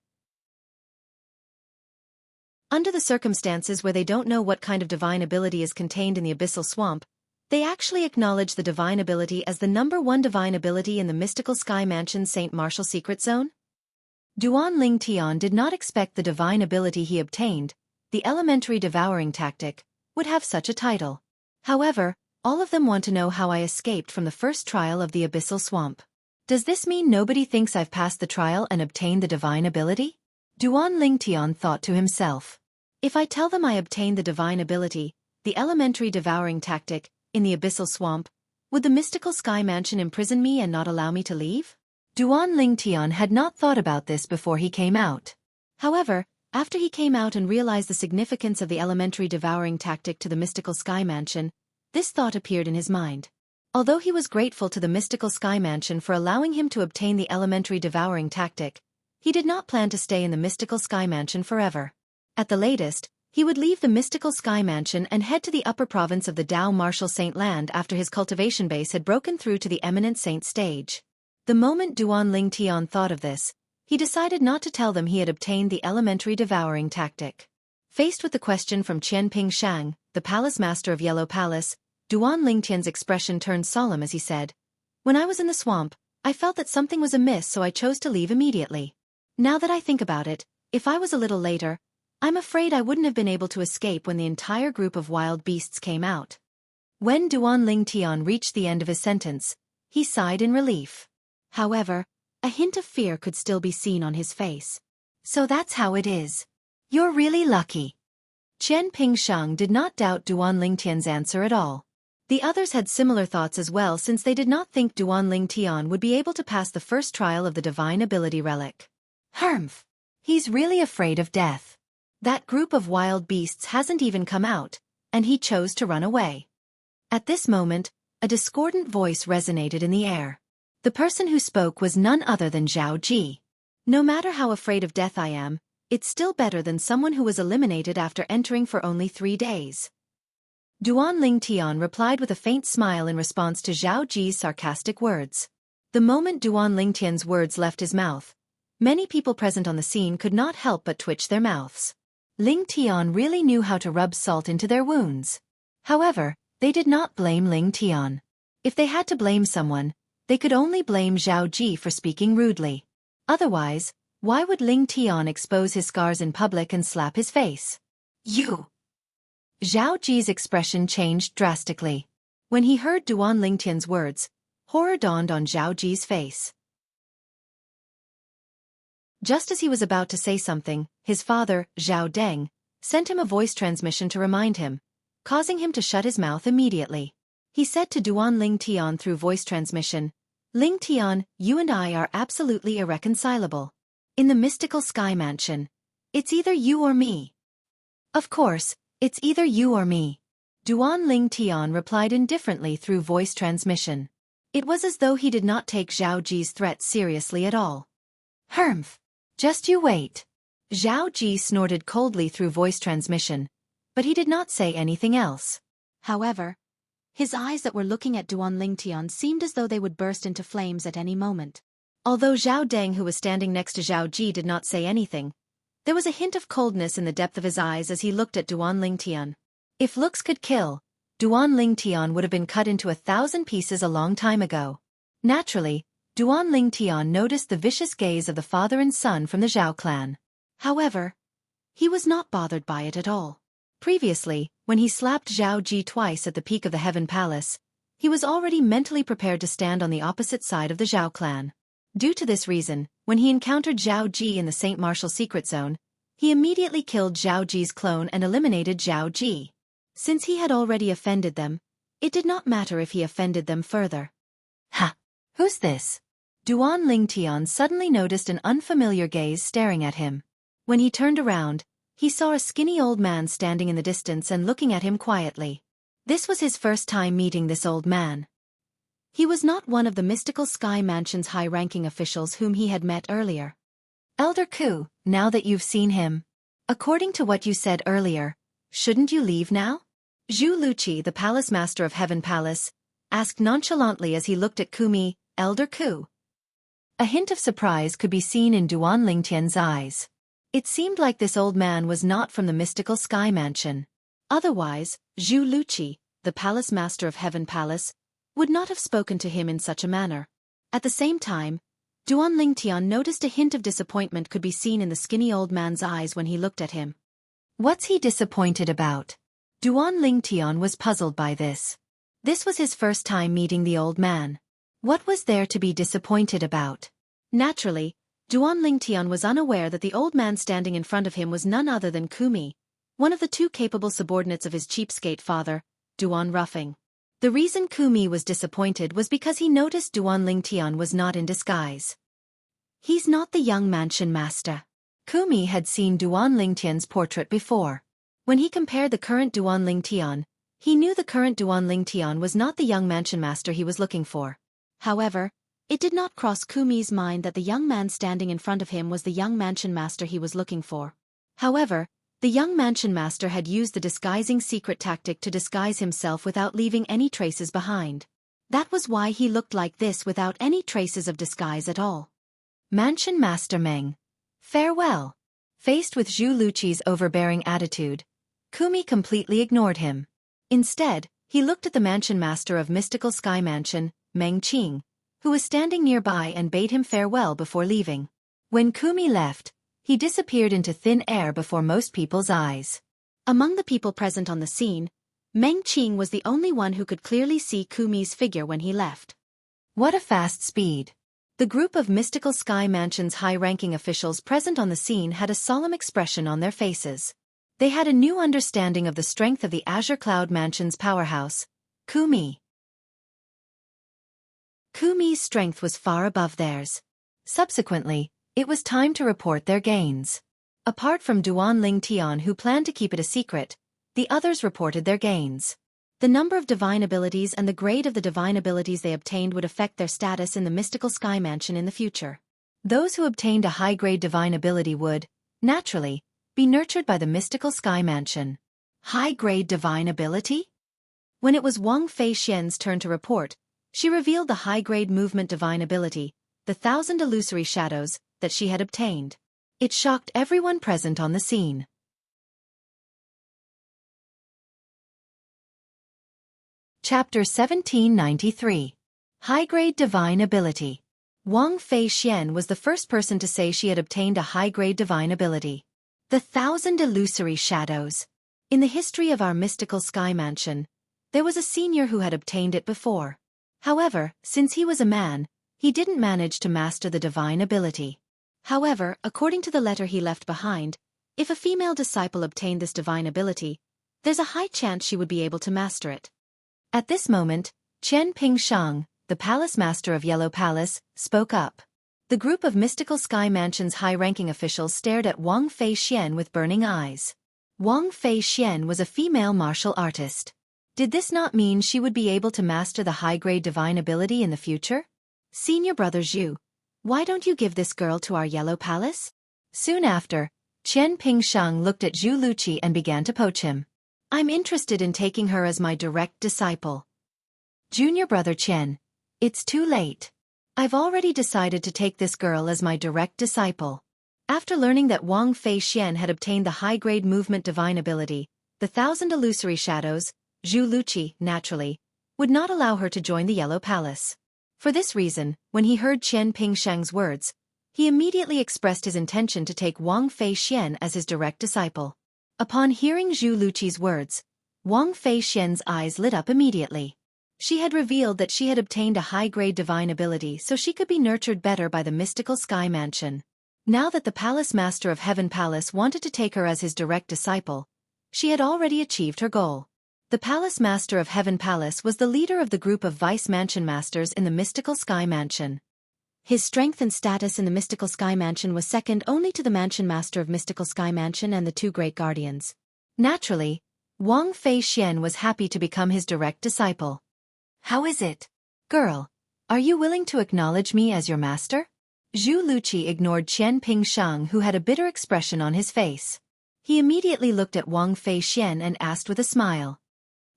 Under the circumstances where they don't know what kind of divine ability is contained in the abyssal swamp, they actually acknowledge the divine ability as the #1 divine ability in the mystical sky mansion's Saint Martial secret zone? Duan Ling Tian did not expect the divine ability he obtained, the elementary devouring tactic, would have such a title. However, all of them want to know how I escaped from the first trial of the abyssal swamp. Does this mean nobody thinks I've passed the trial and obtained the divine ability? Duan Ling Tian thought to himself. If I tell them I obtained the divine ability, the elementary devouring tactic, in the abyssal swamp, would the mystical sky mansion imprison me and not allow me to leave? Duan Ling Tian had not thought about this before he came out. However, after he came out and realized the significance of the elementary devouring tactic to the mystical sky mansion, this thought appeared in his mind. Although he was grateful to the mystical sky mansion for allowing him to obtain the elementary devouring tactic, he did not plan to stay in the mystical sky mansion forever. At the latest, he would leave the mystical sky mansion and head to the upper province of the Dao Martial Saint Land after his cultivation base had broken through to the eminent saint stage. The moment Duan Ling Tian thought of this, he decided not to tell them he had obtained the elementary devouring tactic. Faced with the question from Qianping Shang, the palace master of Yellow Palace, Duan Ling Tian's expression turned solemn as he said, "When I was in the swamp, I felt that something was amiss, so I chose to leave immediately. Now that I think about it, if I was a little later, I'm afraid I wouldn't have been able to escape when the entire group of wild beasts came out." When Duan Ling Tian reached the end of his sentence, he sighed in relief. However, a hint of fear could still be seen on his face. "So that's how it is. You're really lucky." Qian Pingshang did not doubt Duan Ling Tian's answer at all. The others had similar thoughts as well, since they did not think Duan Ling Tian would be able to pass the first trial of the divine ability relic. Humph! He's really afraid of death. That group of wild beasts hasn't even come out, and he chose to run away. At this moment, a discordant voice resonated in the air. The person who spoke was none other than Zhao Ji. "No matter how afraid of death I am, it's still better than someone who was eliminated after entering for only 3 days." Duan Lingtian replied with a faint smile in response to Zhao Ji's sarcastic words. The moment Duan Lingtian's words left his mouth, many people present on the scene could not help but twitch their mouths. Lingtian really knew how to rub salt into their wounds. However, they did not blame Lingtian. If they had to blame someone, they could only blame Zhao Ji for speaking rudely. Otherwise, why would Lingtian expose his scars in public and slap his face? You! Zhao Ji's expression changed drastically. When he heard Duan Lingtian's words, horror dawned on Zhao Ji's face. Just as he was about to say something, his father, Zhao Deng, sent him a voice transmission to remind him, causing him to shut his mouth immediately. He said to Duan Lingtian through voice transmission, "Lingtian, you and I are absolutely irreconcilable. In the mystical sky mansion, it's either you or me." "Of course, it's either you or me," Duan Lingtian replied indifferently through voice transmission. It was as though he did not take Zhao Ji's threat seriously at all. "Humph! Just you wait." Zhao Ji snorted coldly through voice transmission, but he did not say anything else. However, his eyes that were looking at Duan Lingtian seemed as though they would burst into flames at any moment. Although Zhao Deng, who was standing next to Zhao Ji, did not say anything, there was a hint of coldness in the depth of his eyes as he looked at Duan Lingtian. If looks could kill, Duan Lingtian would have been cut into 1,000 pieces a long time ago. Naturally, Duan Lingtian noticed the vicious gaze of the father and son from the Zhao clan. However, he was not bothered by it at all. Previously, when he slapped Zhao Ji twice at the peak of the Heaven Palace, he was already mentally prepared to stand on the opposite side of the Zhao clan. Due to this reason, when he encountered Zhao Ji in the St. Martial secret zone, he immediately killed Zhao Ji's clone and eliminated Zhao Ji. Since he had already offended them, it did not matter if he offended them further. "Ha! Who's this?" Duan Lingtian suddenly noticed an unfamiliar gaze staring at him. When he turned around, he saw a skinny old man standing in the distance and looking at him quietly. This was his first time meeting this old man. He was not one of the mystical Sky Mansion's high-ranking officials whom he had met earlier. "Elder Ku, now that you've seen him, according to what you said earlier, shouldn't you leave now?" Zhu Luqi, the palace master of Heaven Palace, asked nonchalantly as he looked at Kumi, "Elder Ku." A hint of surprise could be seen in Duan Lingtian's eyes. It seemed like this old man was not from the mystical Sky Mansion. Otherwise, Zhu Luqi, the palace master of Heaven Palace, would not have spoken to him in such a manner. At the same time, Duan Lingtian noticed a hint of disappointment could be seen in the skinny old man's eyes when he looked at him. What's he disappointed about? Duan Lingtian was puzzled by this. This was his first time meeting the old man. What was there to be disappointed about? Naturally, Duan Lingtian was unaware that the old man standing in front of him was none other than Kumi, one of the two capable subordinates of his cheapskate father, Duan Ruffing. The reason Kumi was disappointed was because he noticed Duan Lingtian was not in disguise. He's not the young mansion master. Kumi had seen Duan Lingtian's portrait before. When he compared the current Duan Lingtian, he knew the current Duan Lingtian was not the young mansion master he was looking for. However, it did not cross Kumi's mind that the young man standing in front of him was the young mansion master he was looking for. However, the young mansion master had used the disguising secret tactic to disguise himself without leaving any traces behind. That was why he looked like this without any traces of disguise at all. Mansion Master Meng. Farewell. Faced with Zhu Luqi's overbearing attitude, Kumi completely ignored him. Instead, he looked at the mansion master of Mystical Sky Mansion, Meng Qing, who was standing nearby and bade him farewell before leaving. When Kumi left, he disappeared into thin air before most people's eyes. Among the people present on the scene, Meng Qing was the only one who could clearly see Kumi's figure when he left. What a fast speed! The group of Mystical Sky Mansion's high-ranking officials present on the scene had a solemn expression on their faces. They had a new understanding of the strength of the Azure Cloud Mansion's powerhouse, Kumi. Kumi's strength was far above theirs. Subsequently, it was time to report their gains. Apart from Duan Lingtian, who planned to keep it a secret, the others reported their gains. The number of divine abilities and the grade of the divine abilities they obtained would affect their status in the Mystical Sky Mansion in the future. Those who obtained a high-grade divine ability would, naturally, be nurtured by the Mystical Sky Mansion. High-grade divine ability? When it was Wang Feixian's turn to report, she revealed the high-grade movement divine ability, the 1,000 illusory shadows, that she had obtained. It shocked everyone present on the scene. Chapter 1793. High-grade divine ability. Wang Feixian was the first person to say she had obtained a high-grade divine ability. The 1,000 illusory shadows. In the history of our mystical sky mansion, there was a senior who had obtained it before. However, since he was a man, he didn't manage to master the divine ability. However, according to the letter he left behind, if a female disciple obtained this divine ability, there's a high chance she would be able to master it. At this moment, Qian Pingshang, the palace master of Yellow Palace, spoke up. The group of mystical sky mansion's high-ranking officials stared at Wang Feixian with burning eyes. Wang Feixian was a female martial artist. Did this not mean she would be able to master the high-grade divine ability in the future? Senior brother Zhu, why don't you give this girl to our Yellow Palace? Soon after, Qian Pingshang looked at Zhu Luqi and began to poach him. I'm interested in taking her as my direct disciple. Junior brother Qian, it's too late. I've already decided to take this girl as my direct disciple. After learning that Wang Feixian had obtained the high-grade movement divine ability, the 1,000 illusory shadows, Zhu Luqi, naturally, would not allow her to join the Yellow Palace. For this reason, when he heard Qian Pingshang's words, he immediately expressed his intention to take Wang Feixian as his direct disciple. Upon hearing Zhu Luqi's words, Wang Feixian's eyes lit up immediately. She had revealed that she had obtained a high-grade divine ability so she could be nurtured better by the mystical sky mansion. Now that the palace master of Heaven Palace wanted to take her as his direct disciple, she had already achieved her goal. The palace master of Heaven Palace was the leader of the group of vice mansion masters in the mystical sky mansion. His strength and status in the mystical sky mansion was second only to the mansion master of mystical sky mansion and the two great guardians. Naturally, Wang Feixian was happy to become his direct disciple. How is it? Girl, are you willing to acknowledge me as your master? Zhu Luqi ignored Qian Pingshang, who had a bitter expression on his face. He immediately looked at Wang Feixian and asked with a smile.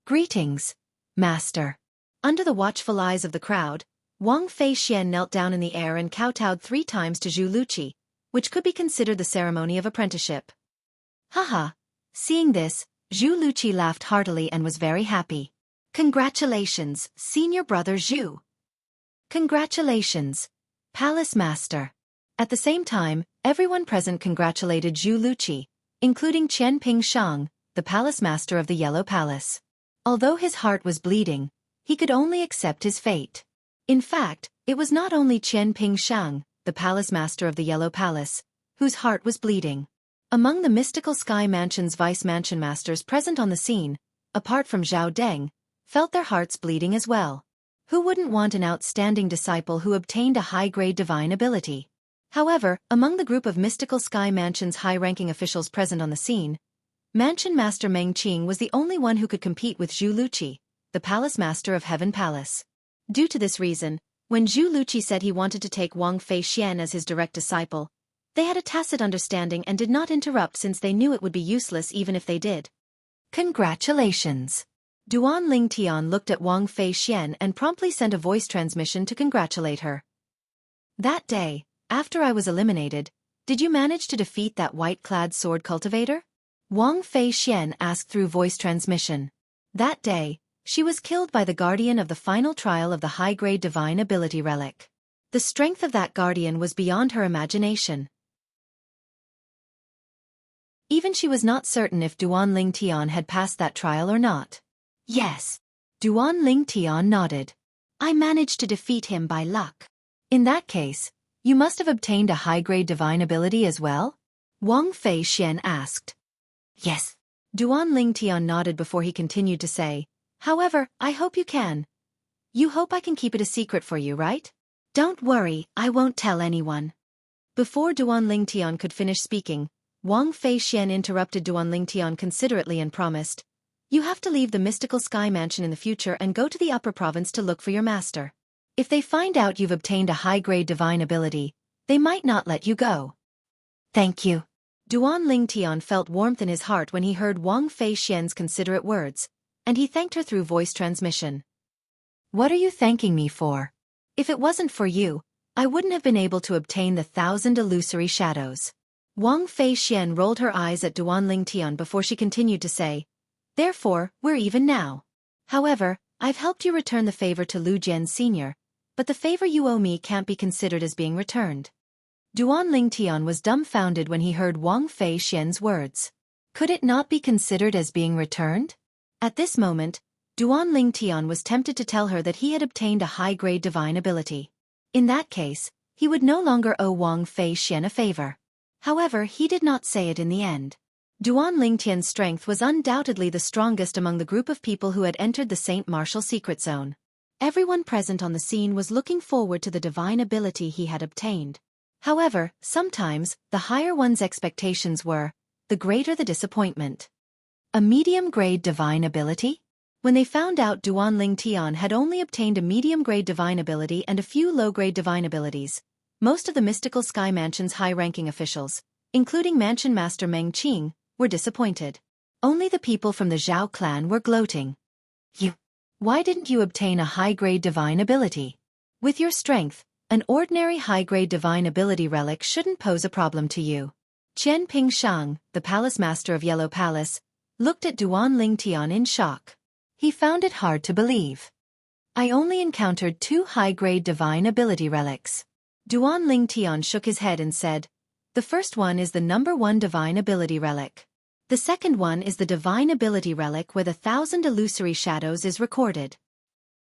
Greetings, master. Under the watchful eyes of the crowd, Wang Feixian knelt down in the air and kowtowed 3 times to Zhu Luqi, which could be considered the ceremony of apprenticeship. Haha. Seeing this, Zhu Luqi laughed heartily and was very happy. Congratulations, senior brother Zhu. Congratulations, Palace Master. At the same time, everyone present congratulated Zhu Luqi, including Qian Pingshang, the Palace Master of the Yellow Palace. Although his heart was bleeding, he could only accept his fate. In fact, it was not only Qian Pingshang, the Palace Master of the Yellow Palace, whose heart was bleeding. Among the mystical sky mansion's vice mansion masters present on the scene, apart from Zhao Deng, felt their hearts bleeding as well. Who wouldn't want an outstanding disciple who obtained a high-grade divine ability? However, among the group of mystical sky mansion's high-ranking officials present on the scene, Mansion Master Meng Qing was the only one who could compete with Zhu Luqi, the Palace Master of Heaven Palace. Due to this reason, when Zhu Luqi said he wanted to take Wang Feixian as his direct disciple, they had a tacit understanding and did not interrupt since they knew it would be useless even if they did. Congratulations! Duan Lingtian looked at Wang Feixian and promptly sent a voice transmission to congratulate her. That day, after I was eliminated, did you manage to defeat that white-clad sword cultivator? Wang Feixian asked through voice transmission. That day, she was killed by the guardian of the final trial of the high-grade divine ability relic. The strength of that guardian was beyond her imagination. Even she was not certain if Duan Lingtian had passed that trial or not. Yes. Duan Lingtian nodded. I managed to defeat him by luck. In that case, you must have obtained a high-grade divine ability as well? Wang Feixian asked. Yes. Duan Lingtian nodded before he continued to say, however, I hope you can. You hope I can keep it a secret for you, right? Don't worry, I won't tell anyone. Before Duan Lingtian could finish speaking, Wang Feixian interrupted Duan Lingtian considerately and promised, you have to leave the mystical sky mansion in the future and go to the upper province to look for your master. If they find out you've obtained a high-grade divine ability, they might not let you go. Thank you. Duan Lingtian felt warmth in his heart when he heard Wang Feixian's considerate words. and he thanked her through voice transmission. "What are you thanking me for? If it wasn't for you, I wouldn't have been able to obtain the 1,000 illusory shadows." Wang Feixian rolled her eyes at Duan Lingtian before she continued to say, "Therefore, we're even now. However, I've helped you return the favor to Lu Jian Sr., but the favor you owe me can't be considered as being returned." Duan Lingtian was dumbfounded when he heard Wang Feixian's words. Could it not be considered as being returned? At this moment, Duan Lingtian was tempted to tell her that he had obtained a high-grade divine ability. In that case, he would no longer owe Wang Feixian a favor. However, he did not say it in the end. Duan Lingtian's strength was undoubtedly the strongest among the group of people who had entered the Saint Martial secret zone. Everyone present on the scene was looking forward to the divine ability he had obtained. However, sometimes, the higher one's expectations were, the greater the disappointment. A medium-grade divine ability? When they found out Duan Lingtian had only obtained a medium-grade divine ability and a few low-grade divine abilities, most of the mystical Sky Mansion's high-ranking officials, including Mansion Master Meng Qing, were disappointed. Only the people from the Zhao clan were gloating. Why didn't you obtain a high-grade divine ability? With your strength, an ordinary high-grade divine ability relic shouldn't pose a problem to you." Qian Pingshang, the palace master of Yellow Palace, looked at Duan Lingtian in shock. He found it hard to believe. "I only encountered 2 high-grade divine ability relics." Duan Lingtian shook his head and said, "The first one is the number 1 divine ability relic. The second one is the divine ability relic where the 1,000 illusory shadows is recorded."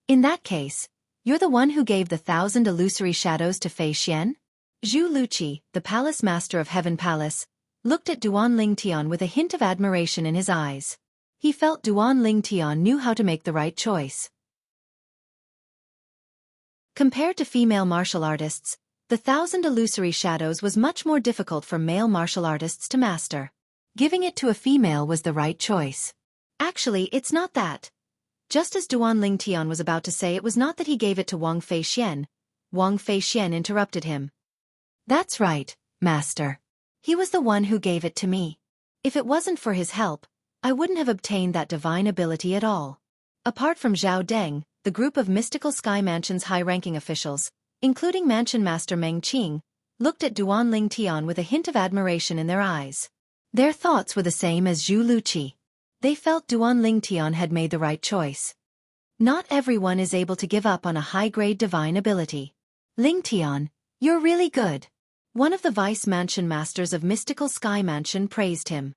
"In that case, you're the one who gave the 1,000 illusory shadows to Fei Xian?" Zhu Luqi, the palace master of Heaven Palace, looked at Duan Lingtian with a hint of admiration in his eyes. He felt Duan Lingtian knew how to make the right choice. Compared to female martial artists, the 1,000 illusory shadows was much more difficult for male martial artists to master. Giving it to a female was the right choice. Actually, it's not that. Just as Duan Lingtian was about to say it was not that he gave it to Wang Feixian, Wang Feixian interrupted him. "That's right, master. He was the one who gave it to me. If it wasn't for his help, I wouldn't have obtained that divine ability at all." Apart from Zhao Deng, the group of mystical Sky Mansion's high-ranking officials, including Mansion Master Meng Qing, looked at Duan Lingtian with a hint of admiration in their eyes. Their thoughts were the same as Zhu Luqi. They felt Duan Lingtian had made the right choice. Not everyone is able to give up on a high-grade divine ability. "Lingtian, you're really good." One of the vice mansion masters of Mystical Sky Mansion praised him.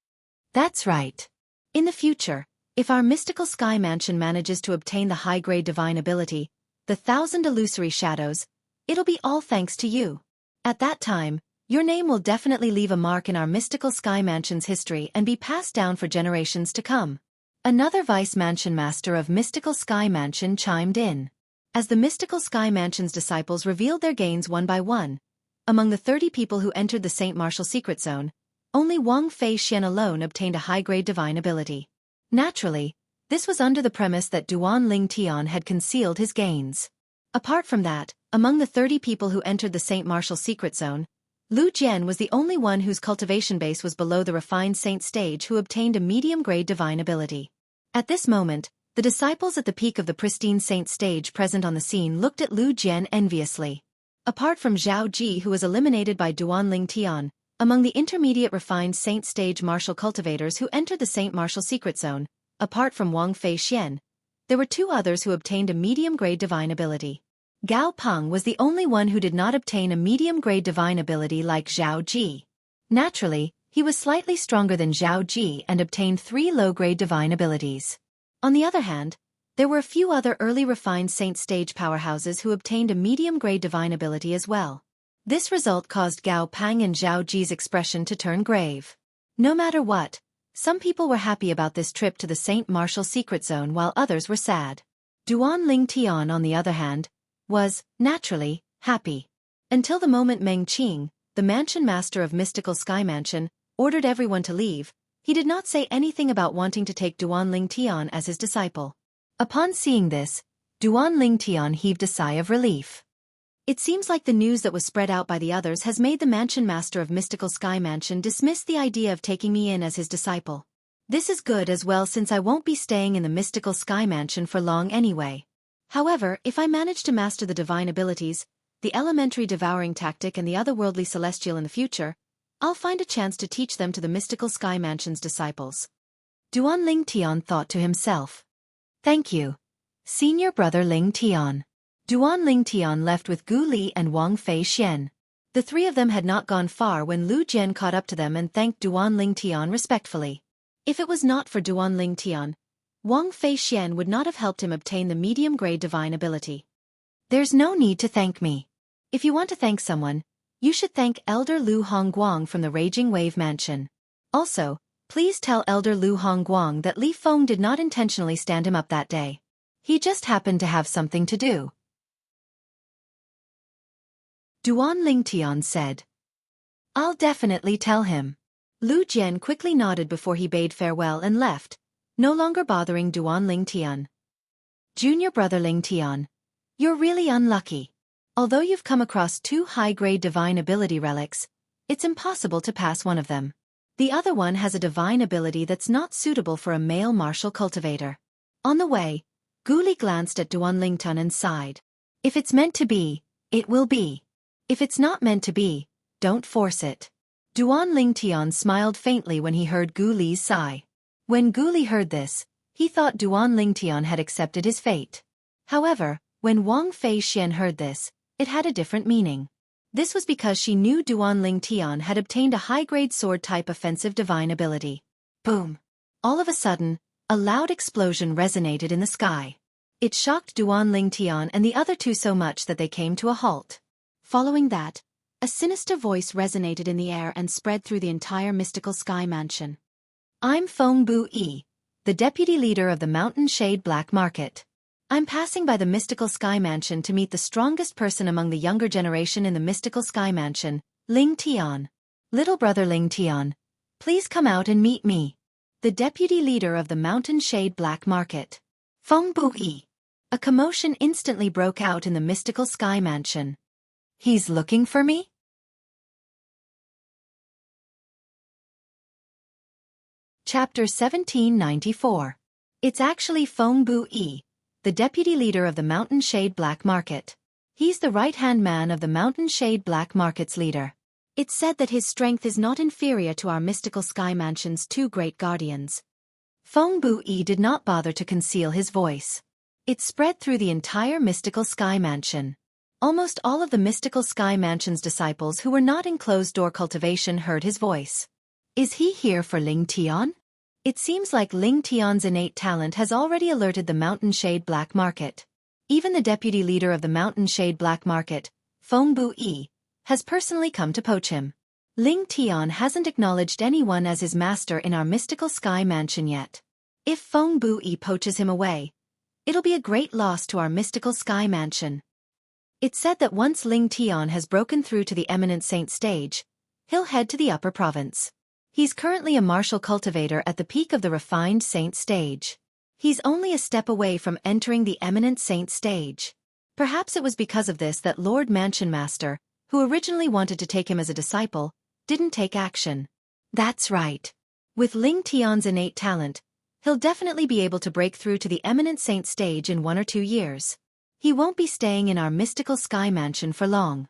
"That's right. In the future, if our Mystical Sky Mansion manages to obtain the high-grade divine ability, the 1,000 illusory shadows, it'll be all thanks to you. At that time, your name will definitely leave a mark in our Mystical Sky Mansion's history and be passed down for generations to come." Another vice mansion master of Mystical Sky Mansion chimed in. As the Mystical Sky Mansion's disciples revealed their gains one by one, among the 30 people who entered the Saint Martial secret zone, only Wang Feixian alone obtained a high-grade divine ability. Naturally, this was under the premise that Duan Lingtian had concealed his gains. Apart from that, among the 30 people who entered the Saint Martial secret zone, Lu Jian was the only one whose cultivation base was below the refined saint stage who obtained a medium-grade divine ability. At this moment, the disciples at the peak of the pristine saint stage present on the scene looked at Lu Jian enviously. Apart from Zhao Ji, who was eliminated by Duan Lingtian, among the intermediate refined saint stage martial cultivators who entered the Saint Martial secret zone, apart from Wang Feixian, there were 2 others who obtained a medium-grade divine ability. Gao Peng was the only one who did not obtain a medium-grade divine ability like Zhao Ji. Naturally, he was slightly stronger than Zhao Ji and obtained 3 low-grade divine abilities. On the other hand, there were a few other early refined saint stage powerhouses who obtained a medium-grade divine ability as well. This result caused Gao Peng and Zhao Ji's expression to turn grave. No matter what, some people were happy about this trip to the Saint Martial secret zone while others were sad. Duan Lingtian, on the other hand, was, naturally, happy. Until the moment Meng Qing, the mansion master of Mystical Sky Mansion, ordered everyone to leave, he did not say anything about wanting to take Duan Lingtian as his disciple. Upon seeing this, Duan Lingtian heaved a sigh of relief. It seems like the news that was spread out by the others has made the mansion master of Mystical Sky Mansion dismiss the idea of taking me in as his disciple. This is good as well since I won't be staying in the mystical sky mansion for long anyway. However, if I manage to master the divine abilities, the elementary devouring tactic and the otherworldly celestial in the future, I'll find a chance to teach them to the mystical sky mansion's disciples. Duan Ling Tian thought to himself. Thank you, senior brother Ling Tian. Duan Ling Tian left with Gu Li and Wang Fei Xian. The three of them had not gone far when Lu Jian caught up to them and thanked Duan Ling Tian respectfully. If it was not for Duan Ling Tian, Wang Fei Xian would not have helped him obtain the medium-grade divine ability. There's no need to thank me. If you want to thank someone, you should thank Elder Lu Hongguang from the Raging Wave Mansion. Also, please tell Elder Lu Hongguang that Li Feng did not intentionally stand him up that day. He just happened to have something to do. Duan Ling Tian said. I'll definitely tell him. Lu Jian quickly nodded before he bade farewell and left, no longer bothering Duan Ling Tian. Junior brother Ling Tian, you're really unlucky. Although you've come across 2 high-grade divine ability relics, it's impossible to pass one of them. The other one has a divine ability that's not suitable for a male martial cultivator. On the way, Gu Li glanced at Duan Ling Tian and sighed. If it's meant to be, it will be. If it's not meant to be, don't force it. Duan Ling Tian smiled faintly when he heard Gu Li's sigh. When Gu Li heard this, he thought Duan Ling Tian had accepted his fate. However, when Wang Fei Xian heard this, it had a different meaning. This was because she knew Duan Ling Tian had obtained a high-grade sword-type offensive divine ability. Boom! All of a sudden, a loud explosion resonated in the sky. It shocked Duan Ling Tian and the other two so much that they came to a halt. Following that, a sinister voice resonated in the air and spread through the entire mystical sky mansion. I'm Feng Bu Yi, the deputy leader of the Mountain Shade Black Market. I'm passing by the mystical sky mansion to meet the strongest person among the younger generation in the mystical sky mansion, Ling Tian. Little brother Ling Tian, please come out and meet me. The deputy leader of the Mountain Shade Black Market. Feng Bu Yi. A commotion instantly broke out in the mystical sky mansion. He's looking for me? Chapter 1794. It's actually Feng Bu Yi, the deputy leader of the Mountain Shade Black Market. He's the right-hand man of the Mountain Shade Black Market's leader. It's said that his strength is not inferior to our mystical sky mansion's 2 great guardians. Feng Bu Yi did not bother to conceal his voice. It spread through the entire mystical sky mansion. Almost all of the mystical sky mansion's disciples who were not in closed-door cultivation heard his voice. Is he here for Ling Tian? It seems like Ling Tian's innate talent has already alerted the Mountain Shade Black Market. Even the deputy leader of the Mountain Shade Black Market, Feng Bu Yi, has personally come to poach him. Ling Tian hasn't acknowledged anyone as his master in our mystical sky mansion yet. If Feng Bu Yi poaches him away, it'll be a great loss to our mystical sky mansion. It's said that once Ling Tian has broken through to the eminent saint stage, he'll head to the upper province. He's currently a martial cultivator at the peak of the refined saint stage. He's only a step away from entering the eminent saint stage. Perhaps it was because of this that Lord Mansion Master, who originally wanted to take him as a disciple, didn't take action. That's right. With Ling Tian's innate talent, he'll definitely be able to break through to the eminent saint stage in 1 or 2 years. He won't be staying in our mystical sky mansion for long.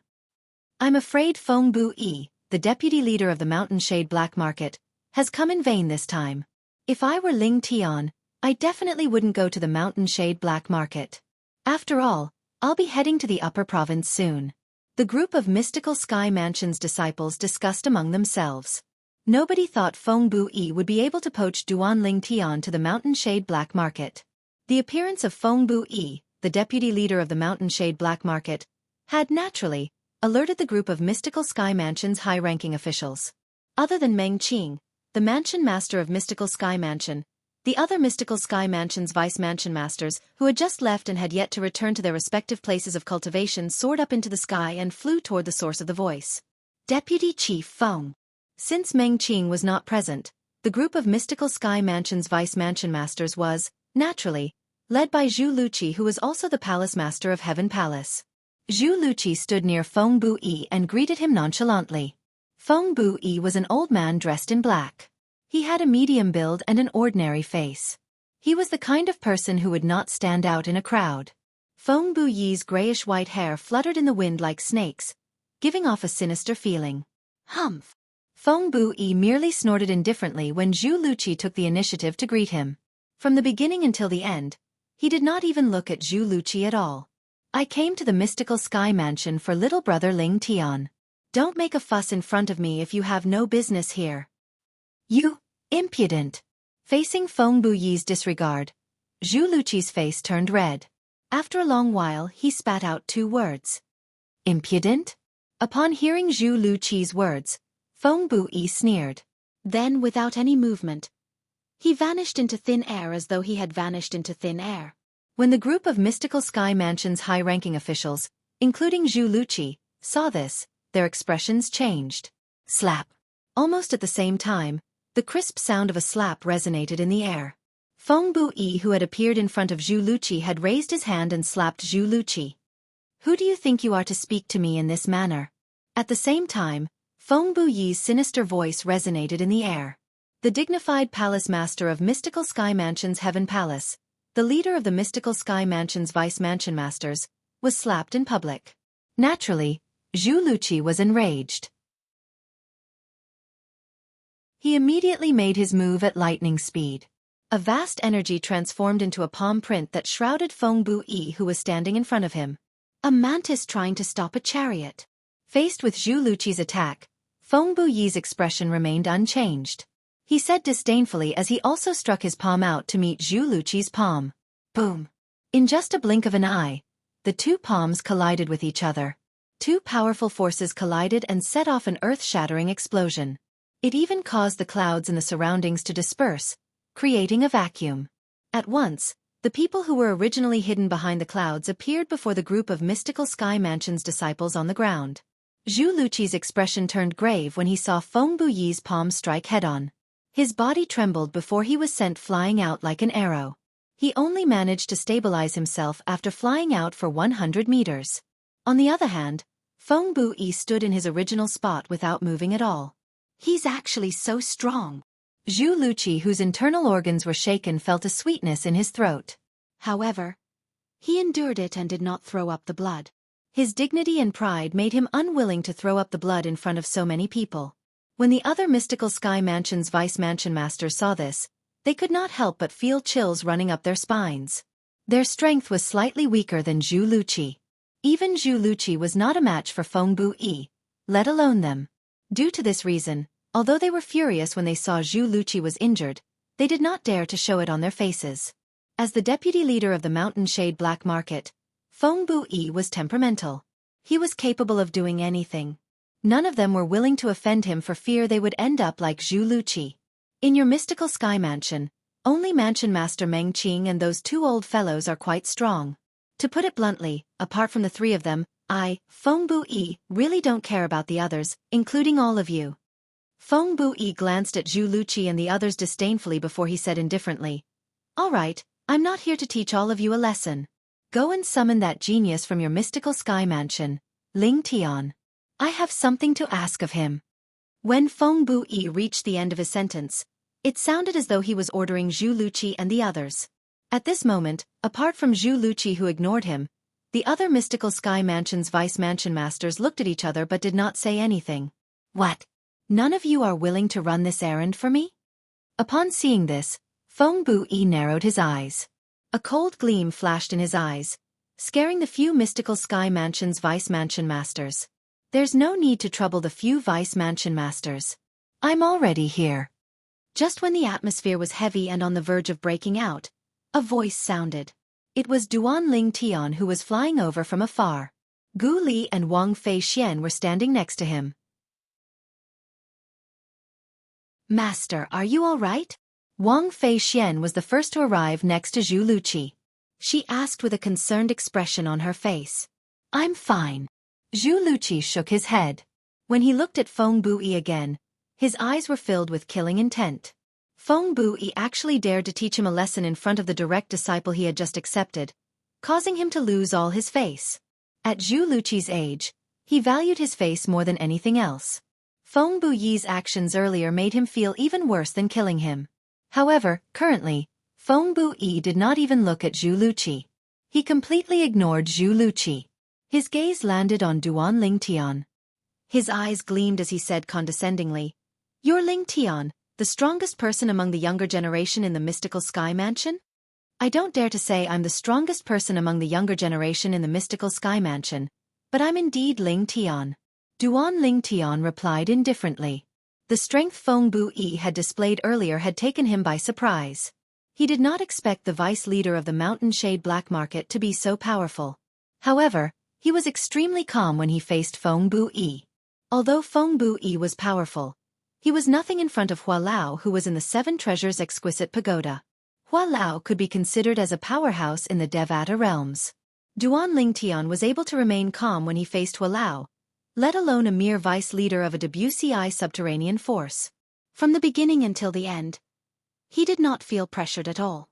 I'm afraid Feng Bu Yi, the deputy leader of the Mountain Shade Black Market, has come in vain this time. If I were Ling Tian, I definitely wouldn't go to the Mountain Shade Black Market. After all, I'll be heading to the upper province soon. The group of mystical sky mansion's disciples discussed among themselves. Nobody thought Feng Bu Yi would be able to poach Duan Ling Tian to the Mountain Shade Black Market. The appearance of Feng Bu Yi, the deputy leader of the Mountain Shade Black Market, had naturally alerted the group of mystical sky mansion's high-ranking officials. Other than Meng Qing, the mansion master of mystical sky mansion, the other mystical sky mansion's vice mansion masters, who had just left and had yet to return to their respective places of cultivation, soared up into the sky and flew toward the source of the voice. Deputy Chief Feng. Since Meng Qing was not present, the group of mystical sky mansion's vice mansion masters was, naturally, led by Zhu Luqi, who was also the palace master of Heaven Palace. Zhu Luqi stood near Feng Bu Yi and greeted him nonchalantly. Feng Bu Yi was an old man dressed in black. He had a medium build and an ordinary face. He was the kind of person who would not stand out in a crowd. Feng Buyi's grayish-white hair fluttered in the wind like snakes, giving off a sinister feeling. Humph! Feng Buyi merely snorted indifferently when Zhu Luqi took the initiative to greet him. From the beginning until the end, he did not even look at Zhu Luqi at all. I came to the mystical sky mansion for little brother Ling Tian. Don't make a fuss in front of me if you have no business here. You, impudent! Facing Feng Buyi's disregard, Zhu Luqi's face turned red. After a long while he spat out 2 words. Impudent? Upon hearing Zhu Luqi's words, Feng Buyi sneered. Then, without any movement, he vanished into thin air as though he had vanished into thin air. When the group of Mystical Sky Mansion's high-ranking officials, including Zhu Luqi, saw this, their expressions changed. Slap! Almost at the same time, the crisp sound of a slap resonated in the air. Feng Buyi, who had appeared in front of Zhu Luqi, had raised his hand and slapped Zhu Luqi. Who do you think you are to speak to me in this manner? At the same time, Feng Buyi's sinister voice resonated in the air. The dignified palace master of Mystical Sky Mansion's Heaven Palace, the leader of the Mystical Sky Mansion's Vice Mansion Masters, was slapped in public. Naturally, Zhu Luqi was enraged. He immediately made his move at lightning speed. A vast energy transformed into a palm print that shrouded Feng Buyi, who was standing in front of him. A mantis trying to stop a chariot. Faced with Zhu Luqi's attack, Feng Buyi's expression remained unchanged. He said disdainfully as he also struck his palm out to meet Zhu Luqi's palm. Boom! In just a blink of an eye, the 2 palms collided with each other. 2 powerful forces collided and set off an earth-shattering explosion. It even caused the clouds in the surroundings to disperse, creating a vacuum. At once, the people who were originally hidden behind the clouds appeared before the group of Mystical Sky Mansion's disciples on the ground. Zhu Luqi's expression turned grave when he saw Feng Buyi's palm strike head-on. His body trembled before he was sent flying out like an arrow. He only managed to stabilize himself after flying out for 100 meters. On the other hand, Feng Buyi stood in his original spot without moving at all. He's actually so strong. Zhu Luqi, whose internal organs were shaken, felt a sweetness in his throat. However, he endured it and did not throw up the blood. His dignity and pride made him unwilling to throw up the blood in front of so many people. When the other Mystical Sky Mansion's Vice Mansion Masters saw this, they could not help but feel chills running up their spines. Their strength was slightly weaker than Zhu Luqi. Even Zhu Luqi was not a match for Feng Buyi, let alone them. Due to this reason, although they were furious when they saw Zhu Luqi was injured, they did not dare to show it on their faces. As the deputy leader of the Mountain Shade Black Market, Feng Buyi was temperamental. He was capable of doing anything. None of them were willing to offend him for fear they would end up like Zhu Luqi. In your Mystical Sky Mansion, only Mansion Master Meng Qing and those 2 old fellows are quite strong. To put it bluntly, apart from the 3 of them, I, Feng Buyi, really don't care about the others, including all of you. Feng Buyi glanced at Zhu Luqi and the others disdainfully before he said indifferently, All right, I'm not here to teach all of you a lesson. Go and summon that genius from your Mystical Sky Mansion, Ling Tian. I have something to ask of him. When Feng Buyi reached the end of his sentence, it sounded as though he was ordering Zhu Luqi and the others. At this moment, apart from Zhu Luqi who ignored him, the other Mystical Sky Mansion's Vice Mansion Masters looked at each other but did not say anything. What? None of you are willing to run this errand for me? Upon seeing this, Feng Buyi narrowed his eyes. A cold gleam flashed in his eyes, scaring the few Mystical Sky Mansion's Vice Mansion Masters. There's no need to trouble the few Vice Mansion Masters. I'm already here. Just when the atmosphere was heavy and on the verge of breaking out, a voice sounded. It was Duan Ling Tian who was flying over from afar. Gu Li and Wang Fei Xian were standing next to him. Master, are you all right? Wang Fei Xian was the first to arrive next to Zhu Luqi. She asked with a concerned expression on her face. I'm fine. Zhu Luqi shook his head. When he looked at Feng Buyi again, his eyes were filled with killing intent. Feng Buyi actually dared to teach him a lesson in front of the direct disciple he had just accepted, causing him to lose all his face. At Zhu Luqi's age, he valued his face more than anything else. Feng Buyi's actions earlier made him feel even worse than killing him. However, currently, Feng Buyi did not even look at Zhu Luqi. He completely ignored Zhu Luqi. His gaze landed on Duan Ling Tian. His eyes gleamed as he said condescendingly, "You're Ling Tian, the strongest person among the younger generation in the mystical sky mansion?" "I don't dare to say I'm the strongest person among the younger generation in the mystical sky mansion, but I'm indeed Ling Tian." Duan Ling Tian replied indifferently. The strength Feng Buyi had displayed earlier had taken him by surprise. He did not expect the vice leader of the Mountain Shade Black Market to be so powerful. However, he was extremely calm when he faced Feng Buyi. Although Feng Buyi was powerful, he was nothing in front of Hua Lao, who was in the Seven Treasures Exquisite Pagoda. Hua Lao could be considered as a powerhouse in the Devata realms. Duan Ling Tian was able to remain calm when he faced Hua Lao, let alone a mere vice leader of a WCI subterranean force. From the beginning until the end, he did not feel pressured at all.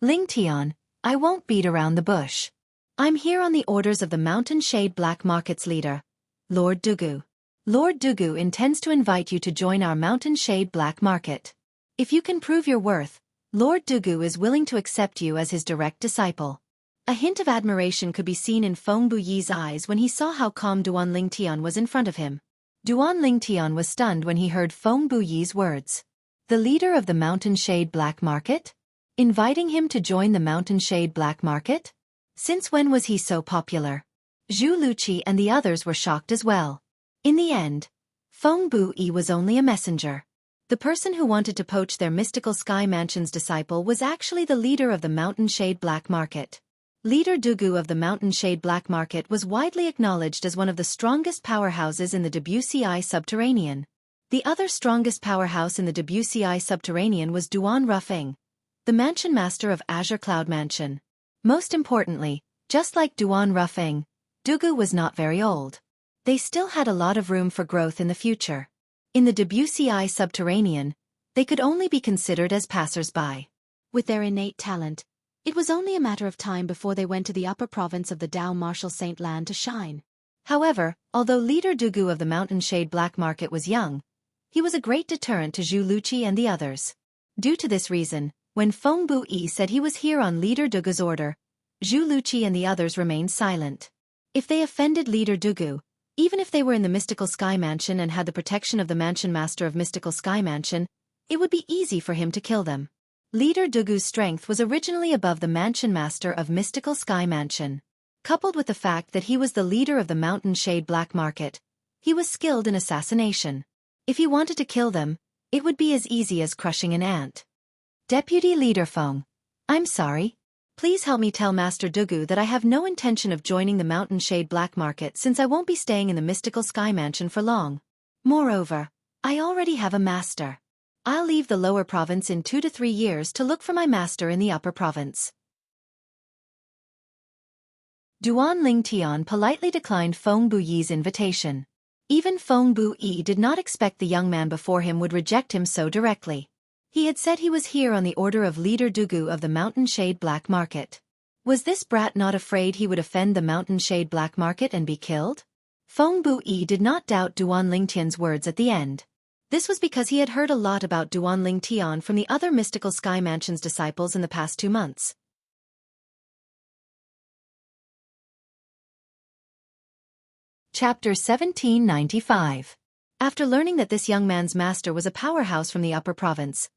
"Ling Tian, I won't beat around the bush. I'm here on the orders of the Mountain Shade Black Market's leader, Lord Dugu. Lord Dugu intends to invite you to join our Mountain Shade Black Market. If you can prove your worth, Lord Dugu is willing to accept you as his direct disciple." A hint of admiration could be seen in Feng Buyi's eyes when he saw how calm Duan Ling Tian was in front of him. Duan Ling Tian was stunned when he heard Feng Buyi's words. The leader of the Mountain Shade Black Market? Inviting him to join the Mountain Shade Black Market? Since when was he so popular? Zhu Luqi and the others were shocked as well. In the end, Feng Buyi was only a messenger. The person who wanted to poach their mystical sky mansion's disciple was actually the leader of the Mountain Shade Black Market. Leader Dugu of the Mountain Shade Black Market was widely acknowledged as one of the strongest powerhouses in the WCI subterranean. The other strongest powerhouse in the WCI subterranean was Duan Rufeng, the mansion master of Azure Cloud Mansion. Most importantly, just like Duan Rufeng, Dugu was not very old. They still had a lot of room for growth in the future. In the WCI subterranean, they could only be considered as passers-by. With their innate talent, it was only a matter of time before they went to the upper province of the Dao Martial Saint Land to shine. However, although leader Dugu of the Mountain Shade Black Market was young, he was a great deterrent to Zhu Luqi and the others. Due to this reason, when Feng Buyi said he was here on leader Dugu's order, Zhu Luqi and the others remained silent. If they offended leader Dugu, even if they were in the Mystical Sky Mansion and had the protection of the Mansion Master of Mystical Sky Mansion, it would be easy for him to kill them. Leader Dugu's strength was originally above the Mansion Master of Mystical Sky Mansion. Coupled with the fact that he was the leader of the Mountain Shade Black Market, he was skilled in assassination. If he wanted to kill them, it would be as easy as crushing an ant. Deputy Leader Feng, I'm sorry. Please help me tell Master Dugu that I have no intention of joining the Mountain Shade Black Market since I won't be staying in the Mystical Sky Mansion for long. Moreover, I already have a master. I'll leave the lower province in 2 to 3 years to look for my master in the upper province. Duan Ling Tian politely declined Feng Buyi's invitation. Even Feng Buyi did not expect the young man before him would reject him so directly. He had said he was here on the order of leader Dugu of the Mountain Shade Black Market. Was this brat not afraid he would offend the Mountain Shade Black Market and be killed? Feng Buyi did not doubt Duan Ling Tian's words at the end. This was because he had heard a lot about Duan Ling Tian from the other Mystical Sky Mansion's disciples in the past 2 months. Chapter 1795. After learning that this young man's master was a powerhouse from the upper province,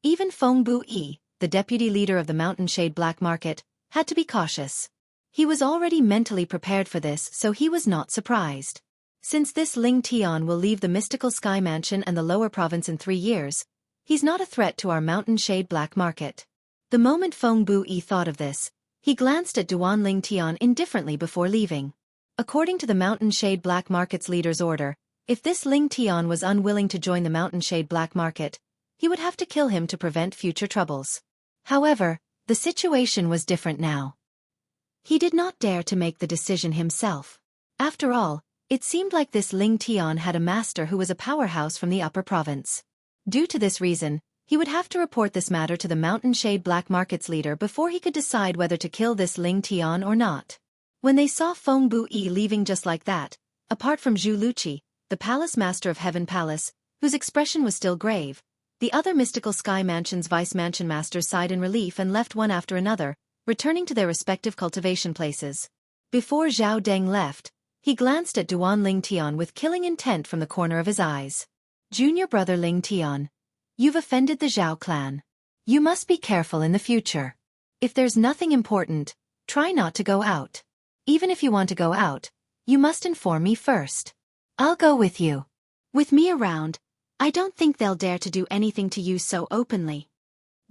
even Feng Buyi, the deputy leader of the Mountain Shade Black Market, had to be cautious. He was already mentally prepared for this, so he was not surprised. Since this Ling Tian will leave the Mystical Sky Mansion and the lower province in 3 years, he's not a threat to our Mountain Shade Black Market. The moment Feng Buyi thought of this, he glanced at Duan Ling Tian indifferently before leaving. According to the Mountain Shade Black Market's leader's order, if this Ling Tian was unwilling to join the Mountain Shade Black Market, he would have to kill him to prevent future troubles. However, the situation was different now. He did not dare to make the decision himself. After all, it seemed like this Ling Tian had a master who was a powerhouse from the upper province. Due to this reason, he would have to report this matter to the Mountain Shade Black Market's leader before he could decide whether to kill this Ling Tian or not. When they saw Feng Buyi leaving just like that, apart from Zhu Luqi, the palace master of Heaven Palace, whose expression was still grave. The other mystical sky mansion's vice mansion masters sighed in relief and left one after another, returning to their respective cultivation places. Before Zhao Deng left, he glanced at Duan Ling Tian with killing intent from the corner of his eyes. Junior brother Ling Tian, you've offended the Zhao clan. You must be careful in the future. If there's nothing important, try not to go out. Even if you want to go out, you must inform me first. I'll go with you. With me around, I don't think they'll dare to do anything to you so openly.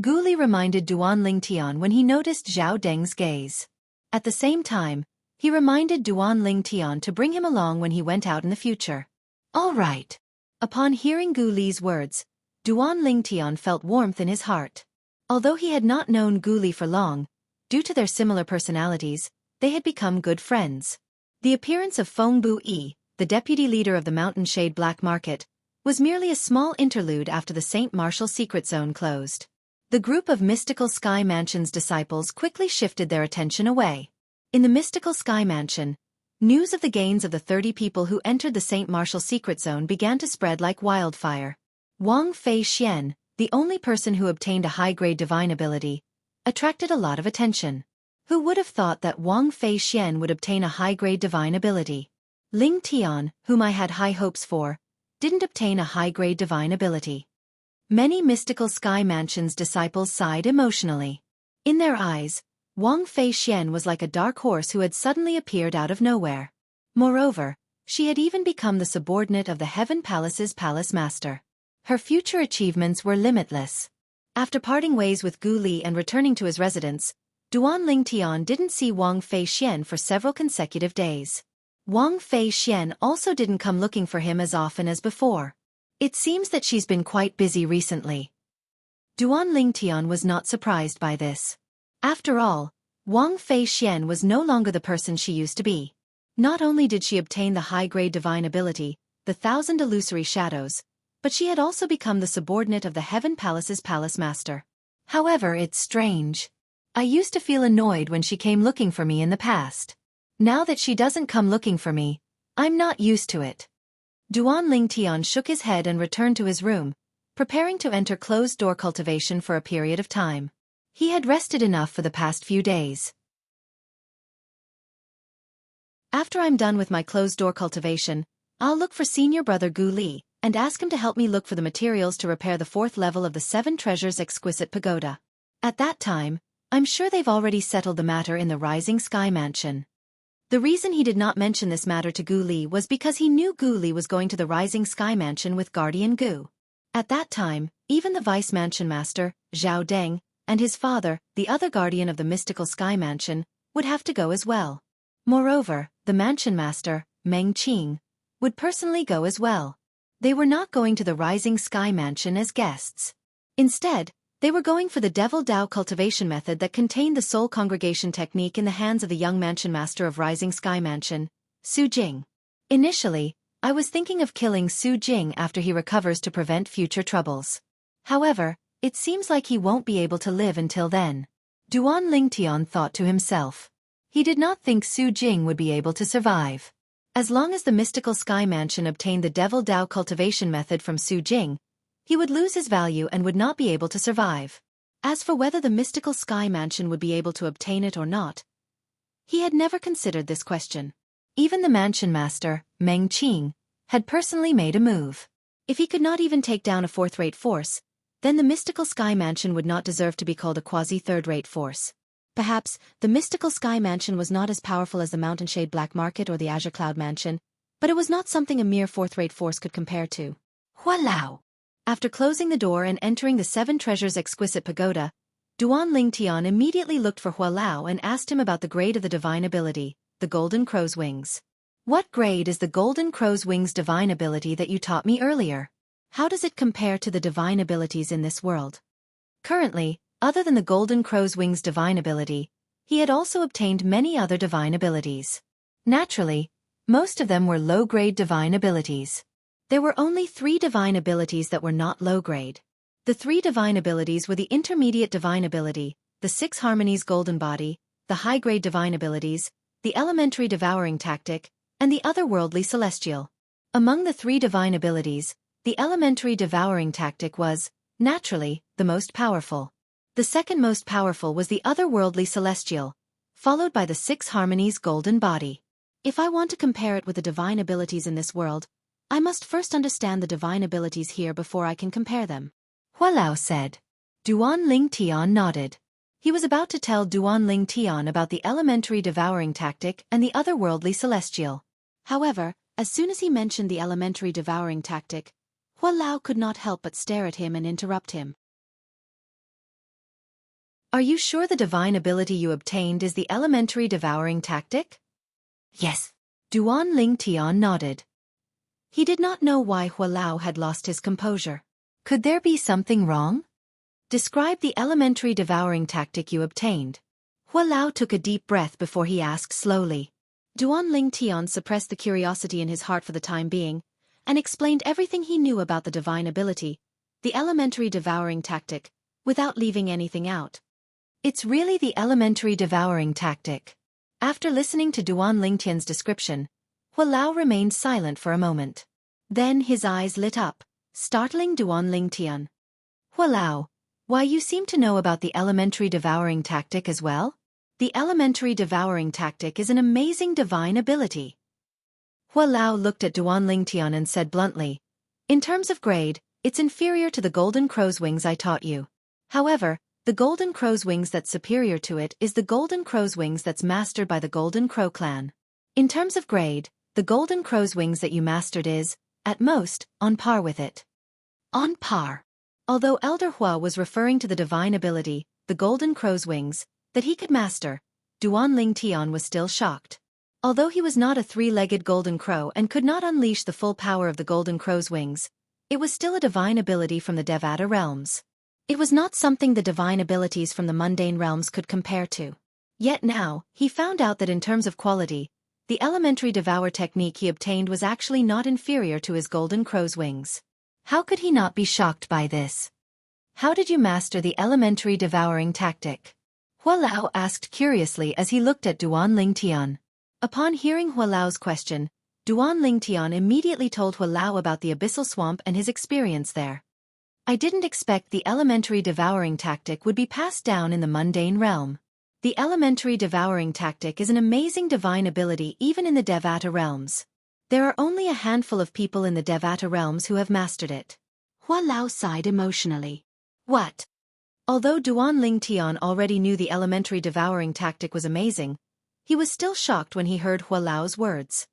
Gu Li reminded Duan Ling Tian when he noticed Zhao Deng's gaze. At the same time, he reminded Duan Ling Tian to bring him along when he went out in the future. All right. Upon hearing Gu Li's words, Duan Ling Tian felt warmth in his heart. Although he had not known Gu Li for long, due to their similar personalities, they had become good friends. The appearance of Feng Bu Yi, the deputy leader of the Mountain Shade Black Market, was merely a small interlude after the St. Martial secret zone closed. The group of Mystical Sky Mansion's disciples quickly shifted their attention away. In the Mystical Sky Mansion, news of the gains of the 30 people who entered the St. Martial secret zone began to spread like wildfire. Wang Fei Xian, the only person who obtained a high-grade divine ability, attracted a lot of attention. Who would have thought that Wang Fei Xian would obtain a high-grade divine ability? Ling Tian, whom I had high hopes for, didn't obtain a high-grade divine ability. Many Mystical Sky Mansion's disciples sighed emotionally. In their eyes, Wang Fei Xian was like a dark horse who had suddenly appeared out of nowhere. Moreover, she had even become the subordinate of the Heaven Palace's palace master. Her future achievements were limitless. After parting ways with Gu Li and returning to his residence, Duan Ling Tian didn't see Wang Fei Xian for several consecutive days. Wang Fei Xian also didn't come looking for him as often as before. It seems that she's been quite busy recently. Duan Ling Tian was not surprised by this. After all, Wang Fei Xian was no longer the person she used to be. Not only did she obtain the high-grade divine ability, the 1,000 illusory shadows, but she had also become the subordinate of the Heaven Palace's palace master. However, it's strange. I used to feel annoyed when she came looking for me in the past. Now that she doesn't come looking for me, I'm not used to it. Duan Ling Tian shook his head and returned to his room, preparing to enter closed-door cultivation for a period of time. He had rested enough for the past few days. After I'm done with my closed-door cultivation, I'll look for senior brother Gu Li, and ask him to help me look for the materials to repair the 4th level of the 7 Treasures Exquisite Pagoda. At that time, I'm sure they've already settled the matter in the Rising Sky Mansion. The reason he did not mention this matter to Gu Li was because he knew Gu Li was going to the Rising Sky Mansion with Guardian Gu. At that time, even the Vice Mansion Master, Zhao Deng, and his father, the other guardian of the Mystical Sky Mansion, would have to go as well. Moreover, the Mansion Master, Meng Qing, would personally go as well. They were not going to the Rising Sky Mansion as guests. Instead, they were going for the Devil Dao cultivation method that contained the soul congregation technique in the hands of the young Mansion Master of Rising Sky Mansion, Su Jing. Initially, I was thinking of killing Su Jing after he recovers to prevent future troubles. However, it seems like he won't be able to live until then. Duan Ling Tian thought to himself. He did not think Su Jing would be able to survive. As long as the Mystical Sky Mansion obtained the Devil Dao cultivation method from Su Jing, he would lose his value and would not be able to survive. As for whether the Mystical Sky Mansion would be able to obtain it or not, he had never considered this question. Even the Mansion Master, Meng Qing, had personally made a move. If he could not even take down a 4th-rate force, then the Mystical Sky Mansion would not deserve to be called a quasi-3rd-rate force. Perhaps, the Mystical Sky Mansion was not as powerful as the Mountain Shade Black Market or the Azure Cloud Mansion, but it was not something a mere 4th-rate force could compare to. Hualao! After closing the door and entering the 7 Treasures Exquisite Pagoda, Duan Ling Tian immediately looked for Hualao and asked him about the grade of the divine ability, the Golden Crow's Wings. What grade is the Golden Crow's Wings divine ability that you taught me earlier? How does it compare to the divine abilities in this world? Currently, other than the Golden Crow's Wings divine ability, he had also obtained many other divine abilities. Naturally, most of them were low-grade divine abilities. There were only 3 divine abilities that were not low-grade. The 3 divine abilities were the Intermediate Divine Ability, the 6 Harmonies Golden Body, the High-Grade Divine Abilities, the Elementary Devouring Tactic, and the Otherworldly Celestial. Among the 3 divine abilities, the elementary devouring tactic was, naturally, the most powerful. The second most powerful was the otherworldly celestial, followed by the 6 harmonies golden body. If I want to compare it with the divine abilities in this world, I must first understand the divine abilities here before I can compare them. Hualao said. Duan Ling Tian nodded. He was about to tell Duan Ling Tian about the elementary devouring tactic and the otherworldly celestial. However, as soon as he mentioned the elementary devouring tactic, Hualao could not help but stare at him and interrupt him. Are you sure the divine ability you obtained is the elementary devouring tactic? Yes. Duan Ling Tian nodded. He did not know why Hualao had lost his composure. Could there be something wrong? Describe the elementary devouring tactic you obtained. Hualao took a deep breath before he asked slowly. Duan Ling Tian suppressed the curiosity in his heart for the time being, and explained everything he knew about the divine ability, the elementary devouring tactic, without leaving anything out. It's really the elementary devouring tactic. After listening to Duan Ling Tian's description, Hualao remained silent for a moment. Then his eyes lit up, startling Duan Ling Tian. Hualao, why you seem to know about the elementary devouring tactic as well? The elementary devouring tactic is an amazing divine ability. Hualao looked at Duan Ling Tian and said bluntly, in terms of grade, it's inferior to the golden crow's wings I taught you. However, the golden crow's wings that's superior to it is the golden crow's wings that's mastered by the golden crow clan. In terms of grade, the golden crow's wings that you mastered is, at most, on par with it. On par. Although Elder Hua was referring to the divine ability, the golden crow's wings, that he could master, Duan Ling Tian was still shocked. Although he was not a 3-legged golden crow and could not unleash the full power of the golden crow's wings, it was still a divine ability from the Devata realms. It was not something the divine abilities from the mundane realms could compare to. Yet now, he found out that in terms of quality, the elementary devour technique he obtained was actually not inferior to his golden crow's wings. How could he not be shocked by this? How did you master the elementary devouring tactic? Hualao asked curiously as he looked at Duan Ling Tian. Upon hearing Hualao's question, Duan Ling Tian immediately told Hualao about the abyssal swamp and his experience there. I didn't expect the elementary devouring tactic would be passed down in the mundane realm. The elementary devouring tactic is an amazing divine ability even in the Devata realms. There are only a handful of people in the Devata realms who have mastered it. Hualao sighed emotionally. What? Although Duan Ling Tian already knew the elementary devouring tactic was amazing, he was still shocked when he heard Hualao's words.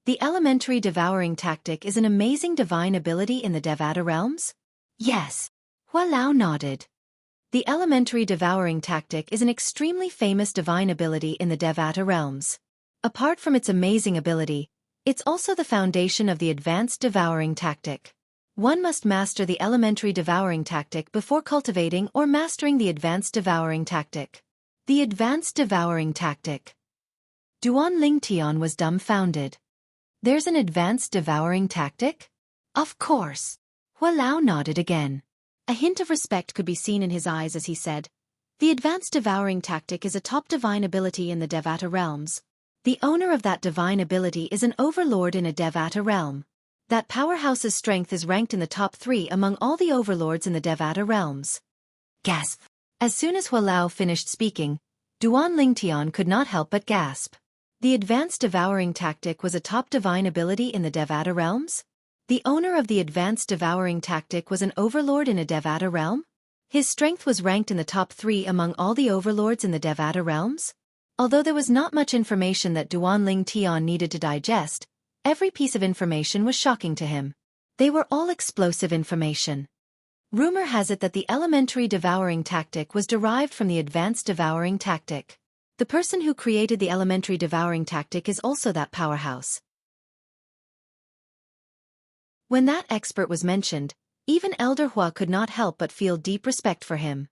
The elementary devouring tactic is an amazing divine ability in the Devata realms? Yes. Hualao nodded. The elementary devouring tactic is an extremely famous divine ability in the Devata realms. Apart from its amazing ability, it's also the foundation of the advanced devouring tactic. One must master the elementary devouring tactic before cultivating or mastering the advanced devouring tactic. The advanced devouring tactic. Duan Ling Tian was dumbfounded. There's an advanced devouring tactic? Of course. Hualao nodded again. A hint of respect could be seen in his eyes as he said, the advanced devouring tactic is a top divine ability in the Devata realms. The owner of that divine ability is an overlord in a Devata realm. That powerhouse's strength is ranked in the top 3 among all the overlords in the Devata realms. Gasp. As soon as Hualao finished speaking, Duan Ling Tian could not help but gasp. The advanced devouring tactic was a top divine ability in the Devata realms? The owner of the advanced devouring tactic was an overlord in a Devata realm? His strength was ranked in the top 3 among all the overlords in the Devata realms? Although there was not much information that Duan Ling Tian needed to digest, every piece of information was shocking to him. They were all explosive information. Rumor has it that the elementary devouring tactic was derived from the advanced devouring tactic. The person who created the elementary devouring tactic is also that powerhouse. When that expert was mentioned, even Elder Hua could not help but feel deep respect for him.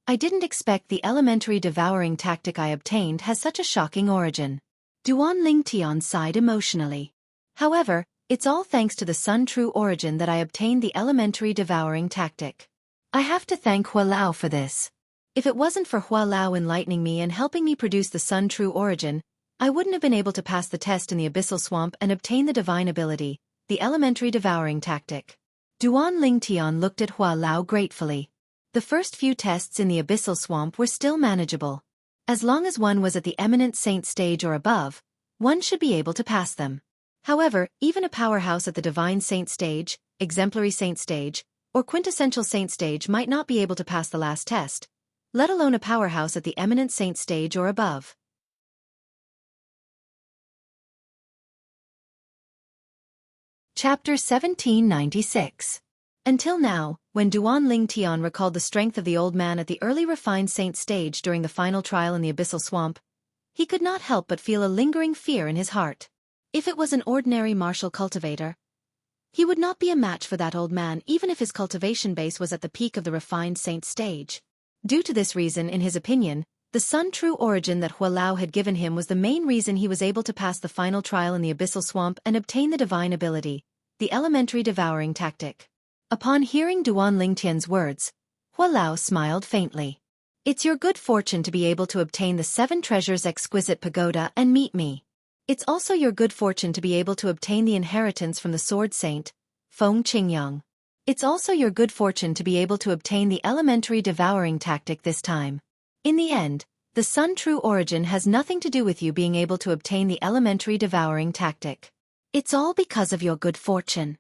I didn't expect the elementary devouring tactic I obtained has such a shocking origin. Duan Ling Tian sighed emotionally. However, it's all thanks to the Sun True origin that I obtained the elementary devouring tactic. I have to thank Hualao for this. If it wasn't for Hualao enlightening me and helping me produce the Sun True origin, I wouldn't have been able to pass the test in the Abyssal Swamp and obtain the divine ability, the elementary devouring tactic. Duan Lingtian looked at Hua Lao gratefully. The first few tests in the Abyssal Swamp were still manageable. As long as one was at the eminent saint stage or above, one should be able to pass them. However, even a powerhouse at the divine saint stage, exemplary saint stage, or quintessential saint stage might not be able to pass the last test, let alone a powerhouse at the eminent saint stage or above. Chapter 1796. Until now, when Duan Lingtian recalled the strength of the old man at the early refined saint stage during the final trial in the Abyssal Swamp, he could not help but feel a lingering fear in his heart. If it was an ordinary martial cultivator, he would not be a match for that old man even if his cultivation base was at the peak of the refined saint stage. Due to this reason, in his opinion, the Sun True Origin that Hua Lao had given him was the main reason he was able to pass the final trial in the Abyssal Swamp and obtain the divine ability, the elementary devouring tactic. Upon hearing Duan Lingtian's words, Hua Lao smiled faintly. It's your good fortune to be able to obtain the 7 treasures exquisite pagoda and meet me. It's also your good fortune to be able to obtain the inheritance from the sword saint, Feng Qingyang. It's also your good fortune to be able to obtain the elementary devouring tactic this time. In the end, the Sun True Origin has nothing to do with you being able to obtain the elementary devouring tactic. It's all because of your good fortune.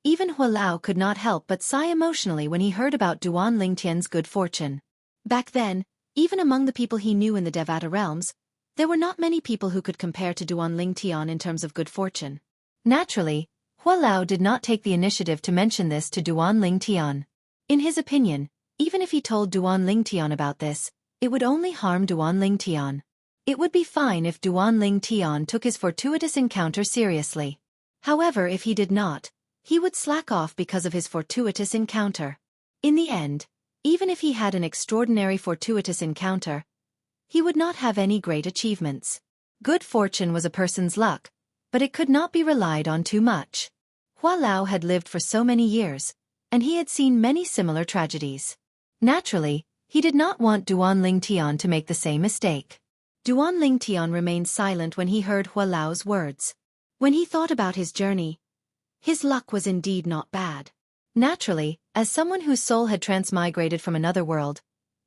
Even Hua Lao could not help but sigh emotionally when he heard about Duan Lingtian's good fortune. Back then, even among the people he knew in the Devata realms, there were not many people who could compare to Duan Lingtian in terms of good fortune. Naturally, Hua Lao did not take the initiative to mention this to Duan Lingtian. In his opinion, even if he told Duan Lingtian about this, it would only harm Duan Lingtian. It would be fine if Duan Lingtian took his fortuitous encounter seriously. However, if he did not, he would slack off because of his fortuitous encounter. In the end, even if he had an extraordinary fortuitous encounter, he would not have any great achievements. Good fortune was a person's luck, but it could not be relied on too much. Hua Lao had lived for so many years, and he had seen many similar tragedies. Naturally, he did not want Duan Lingtian to make the same mistake. Duan Lingtian remained silent when he heard Hua Lao's words. When he thought about his journey, his luck was indeed not bad. Naturally, as someone whose soul had transmigrated from another world,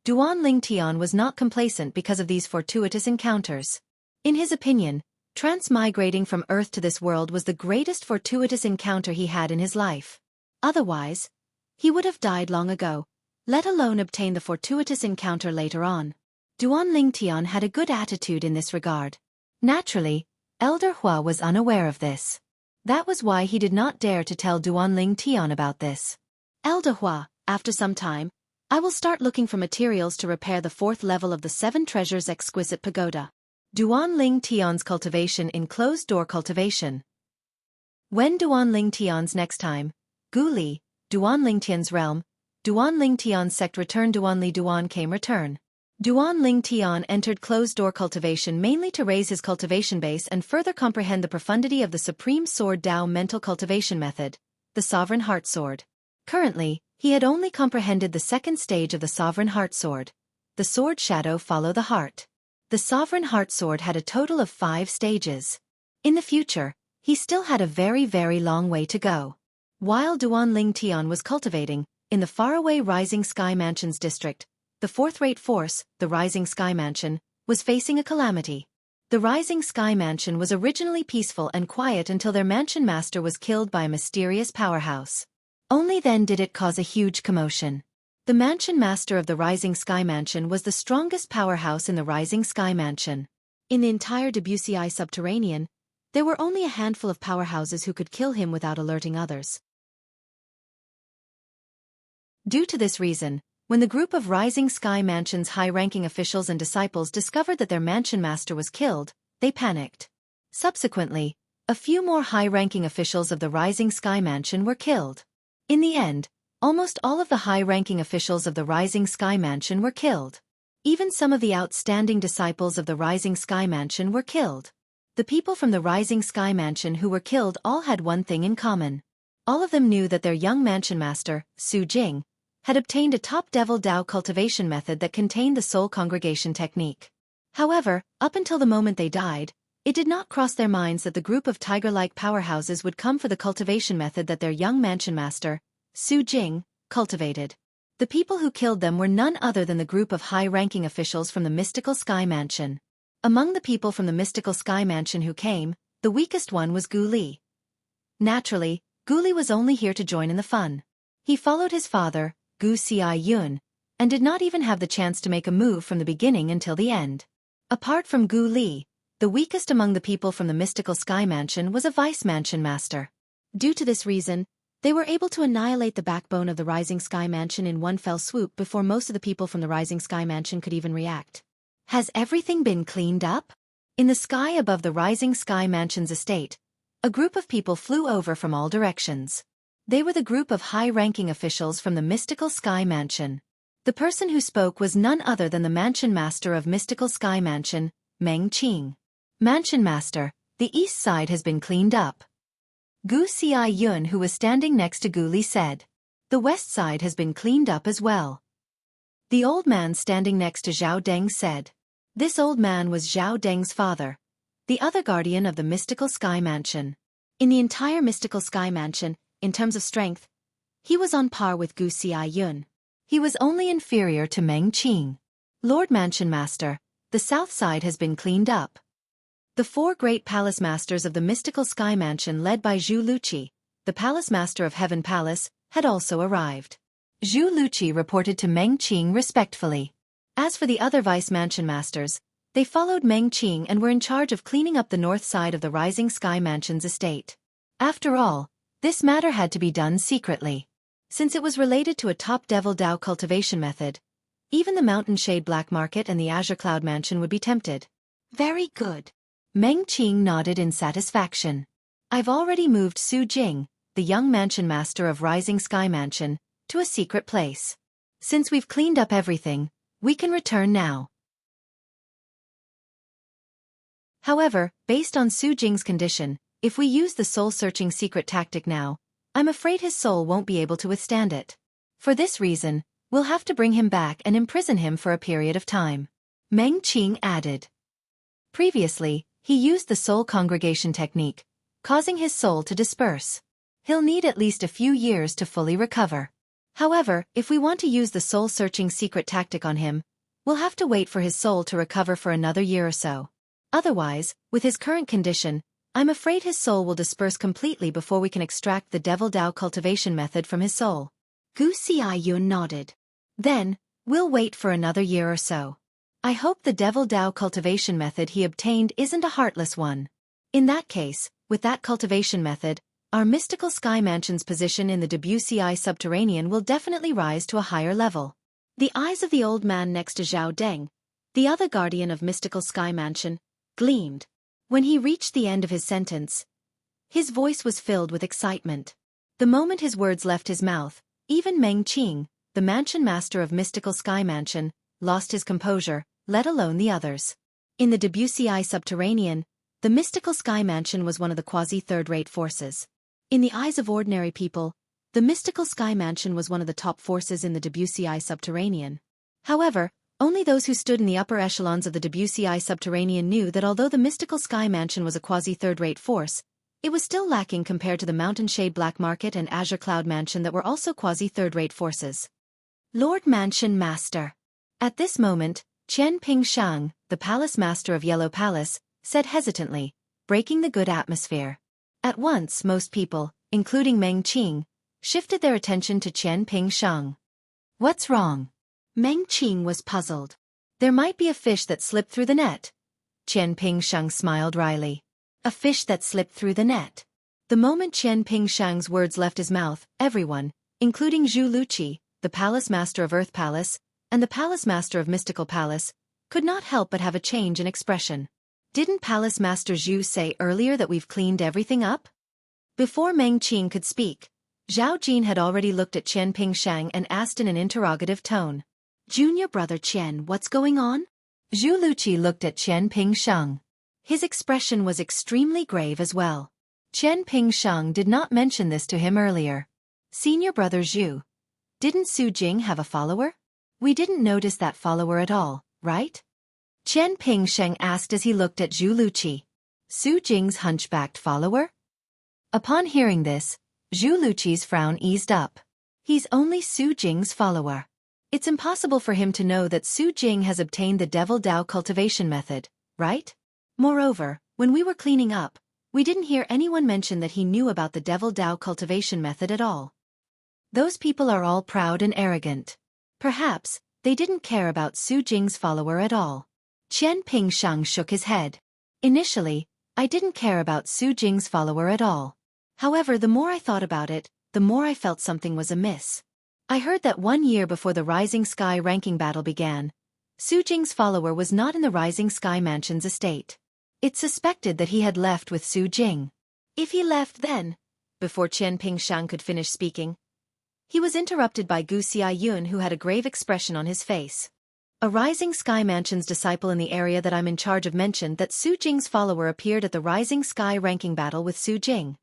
Duan Lingtian was not complacent because of these fortuitous encounters. In his opinion, transmigrating from Earth to this world was the greatest fortuitous encounter he had in his life. Otherwise, he would have died long ago, let alone obtain the fortuitous encounter later on. Duan Lingtian had a good attitude in this regard. Naturally, Elder Hua was unaware of this. That was why he did not dare to tell Duan Lingtian about this. Elder Hua, after some time, I will start looking for materials to repair the 4th level of the 7 treasures exquisite pagoda. Duan Lingtian's cultivation in closed-door cultivation. When Duan Lingtian's next time, Gu Li, Duan Lingtian's realm, Duan Lingtian's sect returned Duan Li Duan came return. Duan Lingtian entered closed-door cultivation mainly to raise his cultivation base and further comprehend the profundity of the Supreme Sword Tao mental cultivation method, the Sovereign Heart Sword. Currently, he had only comprehended the 2nd stage of the Sovereign Heart Sword, the sword shadow follow the heart. The Sovereign Heart Sword had a total of 5 stages. In the future, he still had a very, very long way to go. While Duan Lingtian was cultivating, in the faraway Rising Sky Mansion's district, the 4th-rate force, the Rising Sky Mansion, was facing a calamity. The Rising Sky Mansion was originally peaceful and quiet until their mansion master was killed by a mysterious powerhouse. Only then did it cause a huge commotion. The mansion master of the Rising Sky Mansion was the strongest powerhouse in the Rising Sky Mansion. In the entire Debussy subterranean, there were only a handful of powerhouses who could kill him without alerting others. Due to this reason, when the group of Rising Sky Mansion's high-ranking officials and disciples discovered that their mansion master was killed, they panicked. Subsequently, a few more high-ranking officials of the Rising Sky Mansion were killed. In the end, almost all of the high-ranking officials of the Rising Sky Mansion were killed. Even some of the outstanding disciples of the Rising Sky Mansion were killed. The people from the Rising Sky Mansion who were killed all had one thing in common. All of them knew that their young mansion master, Su Jing, had obtained a top Devil Dao cultivation method that contained the soul congregation technique. However, up until the moment they died, It did not cross their minds that the group of tiger-like powerhouses would come for the cultivation method that their young mansion master, Su Jing, cultivated. The people who killed them were none other than the group of high-ranking officials from the mystical Sky Mansion. Among the people from the mystical Sky Mansion who came, the weakest one was Gu Li. Naturally, Gu Li was only here to join in the fun. He followed his father, Gu Xiaoyun, and did not even have the chance to make a move from the beginning until the end. Apart from Gu Li, the weakest among the people from the mystical Sky Mansion was a vice mansion master. Due to this reason, they were able to annihilate the backbone of the Rising Sky Mansion in one fell swoop before most of the people from the Rising Sky Mansion could even react. Has everything been cleaned up? In the sky above the Rising Sky Mansion's estate, a group of people flew over from all directions. They were the group of high-ranking officials from the mystical Sky Mansion. The person who spoke was none other than the mansion master of mystical Sky Mansion, Meng Qing. Mansion master, the east side has been cleaned up. Gu Xiaoyun, who was standing next to Gu Li, said. The west side has been cleaned up as well. The old man standing next to Zhao Deng said. This old man was Zhao Deng's father, the other guardian of the mystical Sky Mansion. In the entire mystical Sky Mansion, in terms of strength, he was on par with Gu Xiaoyun. He was only inferior to Meng Qing. Lord Mansion Master, the south side has been cleaned up. The four great palace masters of the mystical Sky Mansion led by Zhu Luqi, the palace master of Heaven Palace, had also arrived. Zhu Luqi reported to Meng Qing respectfully. As for the other vice mansion masters, they followed Meng Qing and were in charge of cleaning up the north side of the Rising Sky Mansion's estate. After all, this matter had to be done secretly. Since it was related to a top Devil Dao cultivation method, even the Mountain Shade Black Market and the Azure Cloud Mansion would be tempted. Very good. Meng Qing nodded in satisfaction. I've already moved Su Jing, the young mansion master of Rising Sky Mansion, to a secret place. Since we've cleaned up everything, we can return now. However, based on Su Jing's condition, if we use the soul-searching secret tactic now, I'm afraid his soul won't be able to withstand it. For this reason, we'll have to bring him back and imprison him for a period of time. Meng Qing added. Previously, he used the soul congregation technique, causing his soul to disperse. He'll need at least a few years to fully recover. However, if we want to use the soul-searching secret tactic on him, we'll have to wait for his soul to recover for another year or so. Otherwise, with his current condition, I'm afraid his soul will disperse completely before we can extract the Devil Dao cultivation method from his soul. Gu Xiaoyun nodded. Then, we'll wait for another year or so. I hope the Devil Dao cultivation method he obtained isn't a heartless one. In that case, with that cultivation method, our mystical Sky Mansion's position in the WCI subterranean will definitely rise to a higher level. The eyes of the old man next to Zhao Deng, the other guardian of mystical Sky Mansion, gleamed. When he reached the end of his sentence, his voice was filled with excitement. The moment his words left his mouth, even Meng Qing, the mansion master of mystical Sky Mansion, lost his composure, let alone the others. In the WCI subterranean, the mystical Sky Mansion was one of the quasi-third-rate forces. In the eyes of ordinary people, the mystical Sky Mansion was one of the top forces in the WCI subterranean. However, only those who stood in the upper echelons of the WCI subterranean knew that although the mystical Sky Mansion was a quasi-third-rate force, it was still lacking compared to the Mountain Shade Black Market and Azure Cloud Mansion that were also quasi-third-rate forces. Lord Mansion Master. At this moment, Qian Pingshang, the palace master of Yellow Palace, said hesitantly, breaking the good atmosphere. At once most people, including Meng Qing, shifted their attention to Qian Pingshang. What's wrong? Meng Qing was puzzled. There might be a fish that slipped through the net. Qian Pingshang smiled wryly. A fish that slipped through the net. The moment Qian Pingshang's words left his mouth, everyone, including Zhu Luqi, the palace master of Earth Palace, and the palace master of Mystical Palace, could not help but have a change in expression. Didn't Palace Master Zhu say earlier that we've cleaned everything up? Before Meng Qing could speak, Zhao Jin had already looked at Qian Pingshang and asked in an interrogative tone. Junior brother Qian, what's going on? Zhu Luqi looked at Qian Pingshang. His expression was extremely grave as well. Qian Pingshang did not mention this to him earlier. Senior brother Zhu. Didn't Su Jing have a follower? We didn't notice that follower at all, right? Qian Pingshang asked as he looked at Zhu Luqi. Su Jing's hunchbacked follower? Upon hearing this, Zhu Luqi's frown eased up. He's only Su Jing's follower. It's impossible for him to know that Su Jing has obtained the Devil Dao cultivation method, right? Moreover, when we were cleaning up, we didn't hear anyone mention that he knew about the Devil Dao cultivation method at all. Those people are all proud and arrogant. Perhaps, they didn't care about Su Jing's follower at all. Qian Pingshang shook his head. Initially, I didn't care about Su Jing's follower at all. However, the more I thought about it, the more I felt something was amiss. I heard that 1 year before the Rising Sky ranking battle began, Su Jing's follower was not in the Rising Sky Mansion's estate. It's suspected that he had left with Su Jing. If he left then, before Qian Pingshang could finish speaking, he was interrupted by Wuxia Yun, who had a grave expression on his face. A Rising Sky Mansion's disciple in the area that I'm in charge of mentioned that Su Jing's follower appeared at the Rising Sky ranking battle with Su Jing.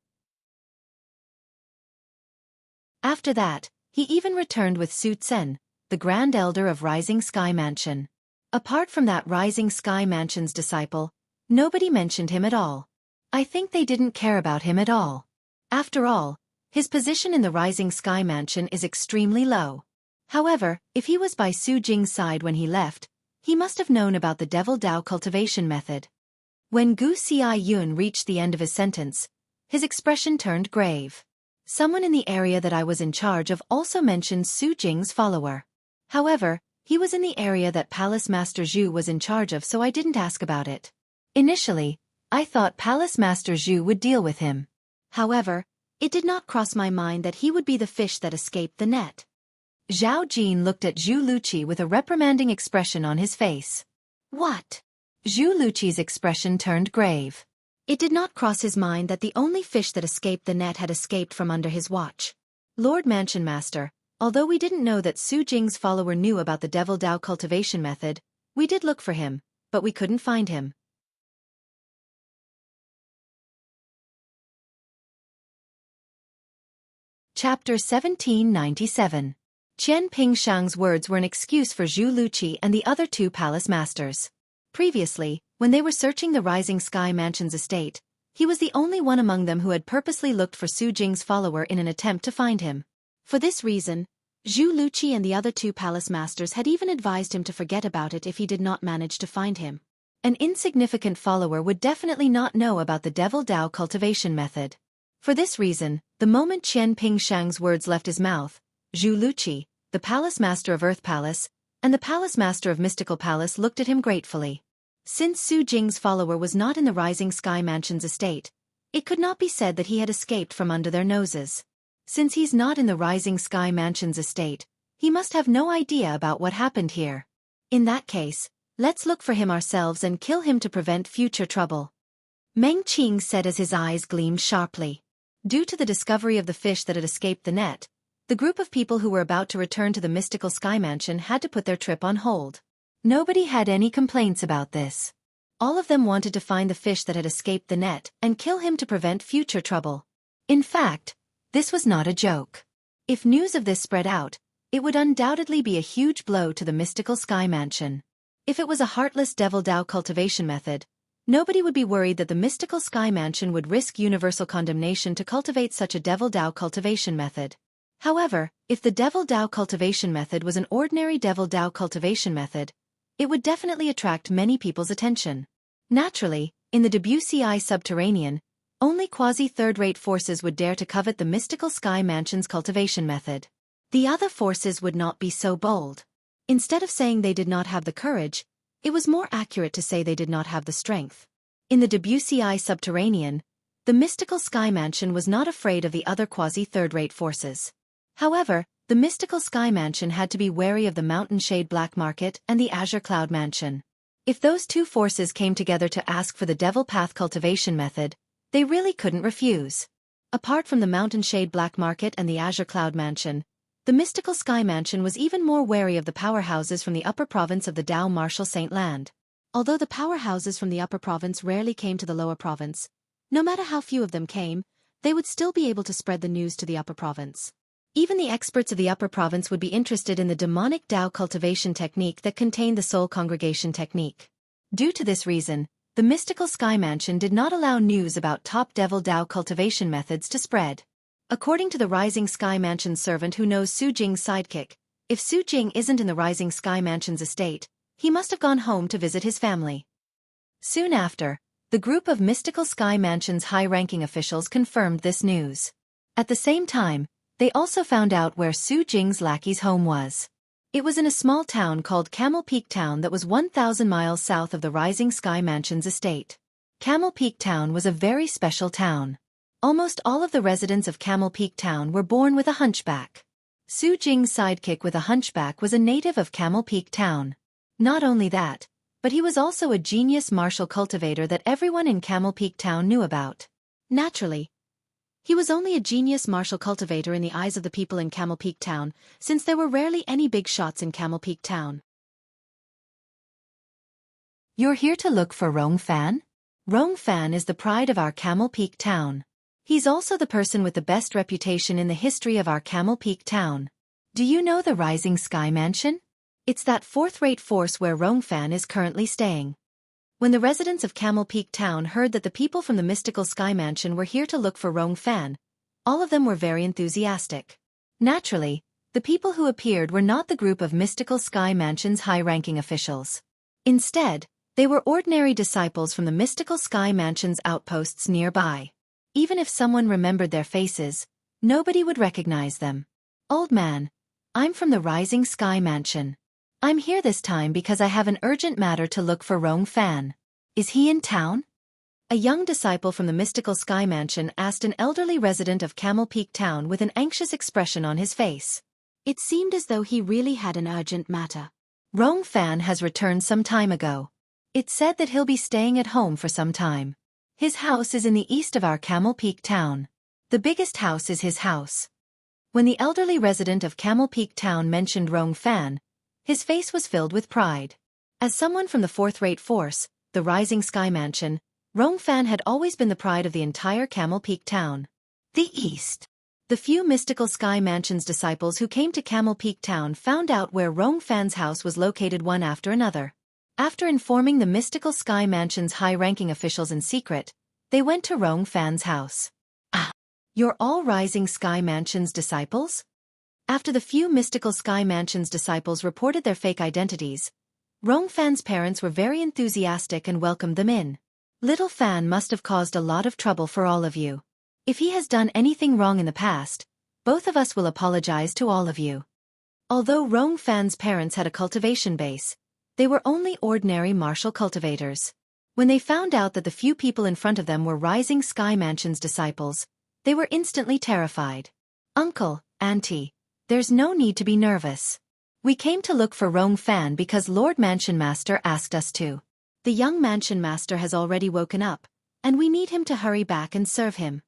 After that, he even returned with Su Tsen, the Grand Elder of Rising Sky Mansion. Apart from that Rising Sky Mansion's disciple, nobody mentioned him at all. I think they didn't care about him at all. After all, his position in the Rising Sky Mansion is extremely low. However, if he was by Su Jing's side when he left, he must have known about the Devil Dao cultivation method. When Gu Xia Yun reached the end of his sentence, his expression turned grave. Someone in the area that I was in charge of also mentioned Su Jing's follower. However, he was in the area that Palace Master Zhu was in charge of, so I didn't ask about it. Initially, I thought Palace Master Zhu would deal with him. However, it did not cross my mind that he would be the fish that escaped the net. Zhao Jin looked at Zhu Luqi with a reprimanding expression on his face. What? Zhu Luqi's expression turned grave. It did not cross his mind that the only fish that escaped the net had escaped from under his watch. Lord Mansion Master, although we didn't know that Su Jing's follower knew about the Devil Dao cultivation method, we did look for him, but we couldn't find him. Chapter 1797. Qian Pingshang's words were an excuse for Zhu Luqi and the other 2 palace masters. Previously, when they were searching the Rising Sky Mansion's estate, he was the only one among them who had purposely looked for Su Jing's follower in an attempt to find him. For this reason, Zhu Luqi and the other 2 palace masters had even advised him to forget about it if he did not manage to find him. An insignificant follower would definitely not know about the Devil Dao cultivation method. For this reason, the moment Qian Pingshang's words left his mouth, Zhu Luqi, the Palace Master of Earth Palace, and the Palace Master of Mystical Palace looked at him gratefully. Since Su Jing's follower was not in the Rising Sky Mansion's estate, it could not be said that he had escaped from under their noses. Since he's not in the Rising Sky Mansion's estate, he must have no idea about what happened here. In that case, let's look for him ourselves and kill him to prevent future trouble. Meng Qing said as his eyes gleamed sharply. Due to the discovery of the fish that had escaped the net, the group of people who were about to return to the Mystical Sky Mansion had to put their trip on hold. Nobody had any complaints about this. All of them wanted to find the fish that had escaped the net and kill him to prevent future trouble. In fact, this was not a joke. If news of this spread out, it would undoubtedly be a huge blow to the Mystical Sky Mansion. If it was a heartless Devil Dao cultivation method, nobody would be worried that the Mystical Sky Mansion would risk universal condemnation to cultivate such a Devil Dao cultivation method. However, if the Devil Dao cultivation method was an ordinary Devil Dao cultivation method, it would definitely attract many people's attention. Naturally, in the WCI subterranean, only quasi-third-rate forces would dare to covet the Mystical Sky Mansion's cultivation method. The other forces would not be so bold. Instead of saying they did not have the courage, it was more accurate to say they did not have the strength. In the WCI subterranean, the Mystical Sky Mansion was not afraid of the other quasi-third-rate forces. However, the Mystical Sky Mansion had to be wary of the Mountain Shade Black Market and the Azure Cloud Mansion. If those 2 forces came together to ask for the Devil Path cultivation method, they really couldn't refuse. Apart from the Mountain Shade Black Market and the Azure Cloud Mansion, the Mystical Sky Mansion was even more wary of the powerhouses from the upper province of the Dao Marshal Saint Land. Although the powerhouses from the upper province rarely came to the lower province, no matter how few of them came, they would still be able to spread the news to the upper province. Even the experts of the upper province would be interested in the demonic Dao cultivation technique that contained the soul congregation technique. Due to this reason, the mystical sky mansion did not allow news about top devil Dao cultivation methods to spread. According to the Rising Sky Mansion's servant who knows Su Jing's sidekick, if Su Jing isn't in the Rising Sky Mansion's estate, he must have gone home to visit his family. Soon after, the group of mystical Sky Mansion's high-ranking officials confirmed this news. At the same time, they also found out where Su Jing's lackey's home was. It was in a small town called Camel Peak Town that was 1,000 miles south of the Rising Sky Mansion's estate. Camel Peak Town was a very special town. Almost all of the residents of Camel Peak Town were born with a hunchback. Su Jing's sidekick with a hunchback was a native of Camel Peak Town. Not only that, but he was also a genius martial cultivator that everyone in Camel Peak Town knew about. Naturally, he was only a genius martial cultivator in the eyes of the people in Camel Peak Town, since there were rarely any big shots in Camel Peak Town. You're here to look for Rong Fan? Rong Fan is the pride of our Camel Peak Town. He's also the person with the best reputation in the history of our Camel Peak Town. Do you know the Rising Sky Mansion? It's that fourth-rate force where Rong Fan is currently staying. When the residents of Camel Peak Town heard that the people from the mystical Sky Mansion were here to look for Rong Fan, all of them were very enthusiastic. Naturally, the people who appeared were not the group of mystical Sky Mansion's high-ranking officials. Instead, they were ordinary disciples from the mystical Sky Mansion's outposts nearby. Even if someone remembered their faces, nobody would recognize them. Old man, I'm from the Rising Sky Mansion. I'm here this time because I have an urgent matter to look for Rong Fan. Is he in town? A young disciple from the mystical Sky Mansion asked an elderly resident of Camel Peak Town with an anxious expression on his face. It seemed as though he really had an urgent matter. Rong Fan has returned some time ago. It's said that he'll be staying at home for some time. His house is in the east of our Camel Peak Town. The biggest house is his house. When the elderly resident of Camel Peak Town mentioned Rong Fan, his face was filled with pride. As someone from the fourth-rate force, the Rising Sky Mansion, Rong Fan had always been the pride of the entire Camel Peak Town. The East. The few mystical Sky Mansion's disciples who came to Camel Peak Town found out where Rong Fan's house was located one after another. After informing the mystical Sky Mansion's high-ranking officials in secret, they went to Rong Fan's house. Ah, you're all Rising Sky Mansion's disciples? After the few mystical Sky Mansion's disciples reported their fake identities, Rong Fan's parents were very enthusiastic and welcomed them in. Little Fan must have caused a lot of trouble for all of you. If he has done anything wrong in the past, both of us will apologize to all of you. Although Rong Fan's parents had a cultivation base, they were only ordinary martial cultivators. When they found out that the few people in front of them were Rising Sky Mansion's disciples, they were instantly terrified. Uncle, Auntie, there's no need to be nervous. We came to look for Rong Fan because Lord Mansion Master asked us to. The young Mansion Master has already woken up, and we need him to hurry back and serve him.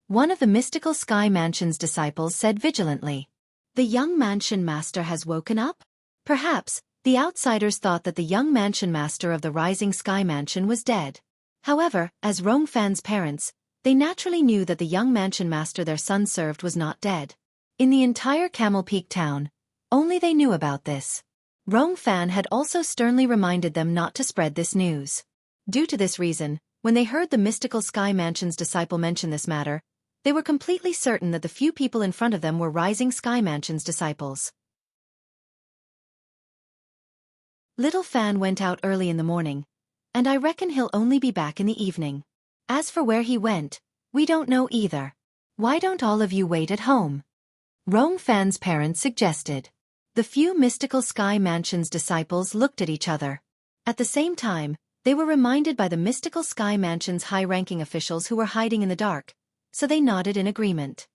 One of the mystical Sky Mansion's disciples said vigilantly. The young Mansion Master has woken up? Perhaps, the outsiders thought that the young Mansion Master of the Rising Sky Mansion was dead. However, as Rong Fan's parents, they naturally knew that the young Mansion Master their son served was not dead. In the entire Camel Peak Town, only they knew about this. Rong Fan had also sternly reminded them not to spread this news. Due to this reason, when they heard the mystical Sky Mansion's disciple mention this matter, they were completely certain that the few people in front of them were Rising Sky Mansion's disciples. Little Fan went out early in the morning, and I reckon he'll only be back in the evening. As for where he went, we don't know either. Why don't all of you wait at home? Rong Fan's parents suggested. The few mystical Sky Mansion's disciples looked at each other. At the same time, they were reminded by the mystical Sky Mansion's high-ranking officials who were hiding in the dark, so they nodded in agreement.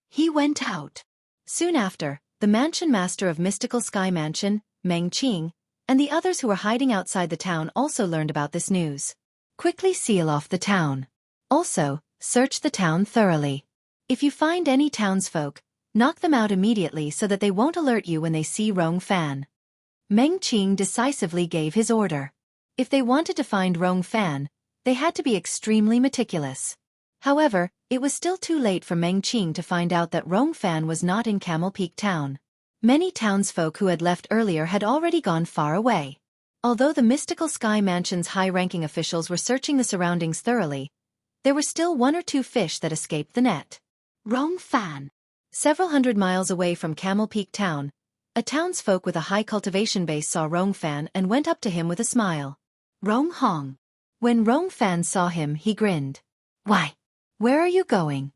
He went out. Soon after, the Mansion Master of Mystical Sky Mansion, Meng Qing, and the others who were hiding outside the town also learned about this news. Quickly seal off the town. Also, search the town thoroughly. If you find any townsfolk, knock them out immediately so that they won't alert you when they see Rong Fan. Meng Qing decisively gave his order. If they wanted to find Rong Fan, they had to be extremely meticulous. However, it was still too late for Meng Qing to find out that Rong Fan was not in Camel Peak Town. Many townsfolk who had left earlier had already gone far away. Although the mystical Sky Mansion's high-ranking officials were searching the surroundings thoroughly, there were still one or two fish that escaped the net. Rong Fan. Several hundred miles away from Camel Peak Town, a townsfolk with a high cultivation base saw Rong Fan and went up to him with a smile. Rong Hong. When Rong Fan saw him, he grinned. Why? Where are you going?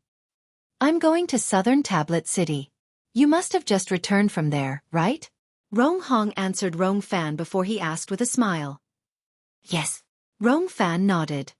I'm going to Southern Tablet City. You must have just returned from there, right? Rong Hong answered Rong Fan before he asked with a smile. Yes. Rong Fan nodded.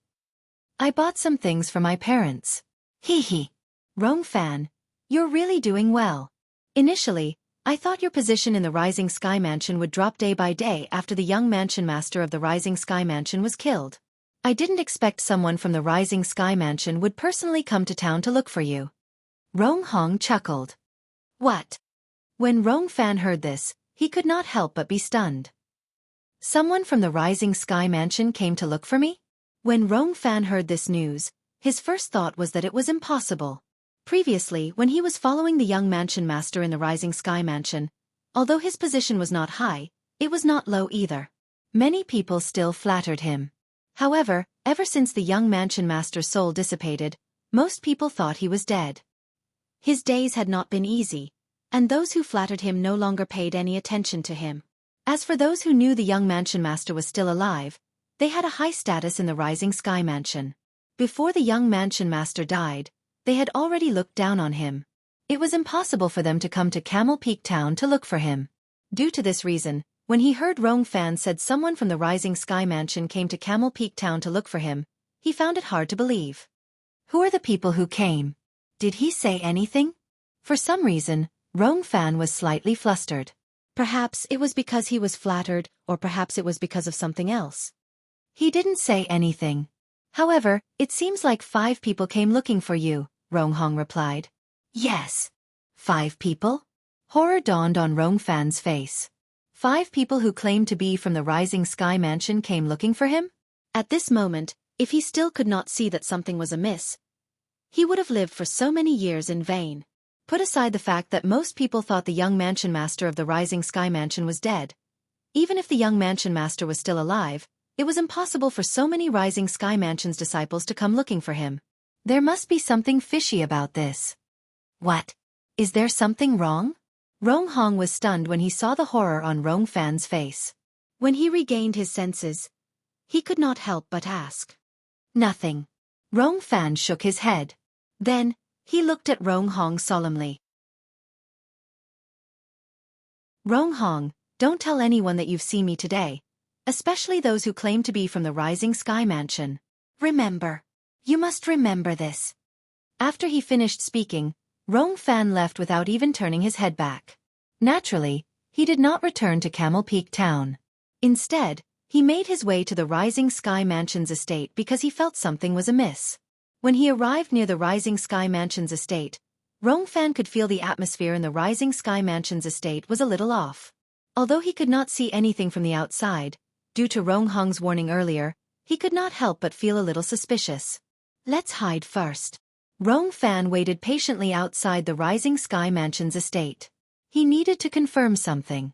I bought some things for my parents. Hee hee. Rong Fan, you're really doing well. Initially, I thought your position in the Rising Sky Mansion would drop day by day after the young mansion master of the Rising Sky Mansion was killed. I didn't expect someone from the Rising Sky Mansion would personally come to town to look for you. Rong Hong chuckled. What? When Rong Fan heard this, he could not help but be stunned. Someone from the Rising Sky Mansion came to look for me? When Rong Fan heard this news, his first thought was that it was impossible. Previously, when he was following the young mansion master in the Rising Sky Mansion, although his position was not high, it was not low either. Many people still flattered him. However, ever since the young mansion master's soul dissipated, most people thought he was dead. His days had not been easy, and those who flattered him no longer paid any attention to him. As for those who knew the young mansion master was still alive, they had a high status in the Rising Sky Mansion. Before the young mansion master died, they had already looked down on him. It was impossible for them to come to Camel Peak Town to look for him. Due to this reason, when he heard Rong Fan said someone from the Rising Sky Mansion came to Camel Peak Town to look for him, he found it hard to believe. Who are the people who came? Did he say anything? For some reason, Rong Fan was slightly flustered. Perhaps it was because he was flattered, or perhaps it was because of something else. He didn't say anything. However, it seems like 5 people came looking for you, Rong Hong replied. Yes. 5 people? Horror dawned on Rong Fan's face. 5 people who claimed to be from the Rising Sky Mansion came looking for him? At this moment, if he still could not see that something was amiss, he would have lived for so many years in vain. Put aside the fact that most people thought the young mansion master of the Rising Sky Mansion was dead. Even if the young mansion master was still alive, it was impossible for so many Rising Sky Mansion's disciples to come looking for him. There must be something fishy about this. What? Is there something wrong? Rong Hong was stunned when he saw the horror on Rong Fan's face. When he regained his senses, he could not help but ask. Nothing. Rong Fan shook his head. Then, he looked at Rong Hong solemnly. Rong Hong, don't tell anyone that you've seen me today, especially those who claim to be from the Rising Sky Mansion. Remember. You must remember this. After he finished speaking, Rong Fan left without even turning his head back. Naturally, he did not return to Camel Peak Town. Instead, he made his way to the Rising Sky Mansion's estate because he felt something was amiss. When he arrived near the Rising Sky Mansion's estate, Rong Fan could feel the atmosphere in the Rising Sky Mansion's estate was a little off. Although he could not see anything from the outside, due to Rong Hong's warning earlier, he could not help but feel a little suspicious. Let's hide first. Rong Fan waited patiently outside the Rising Sky Mansion's estate. He needed to confirm something.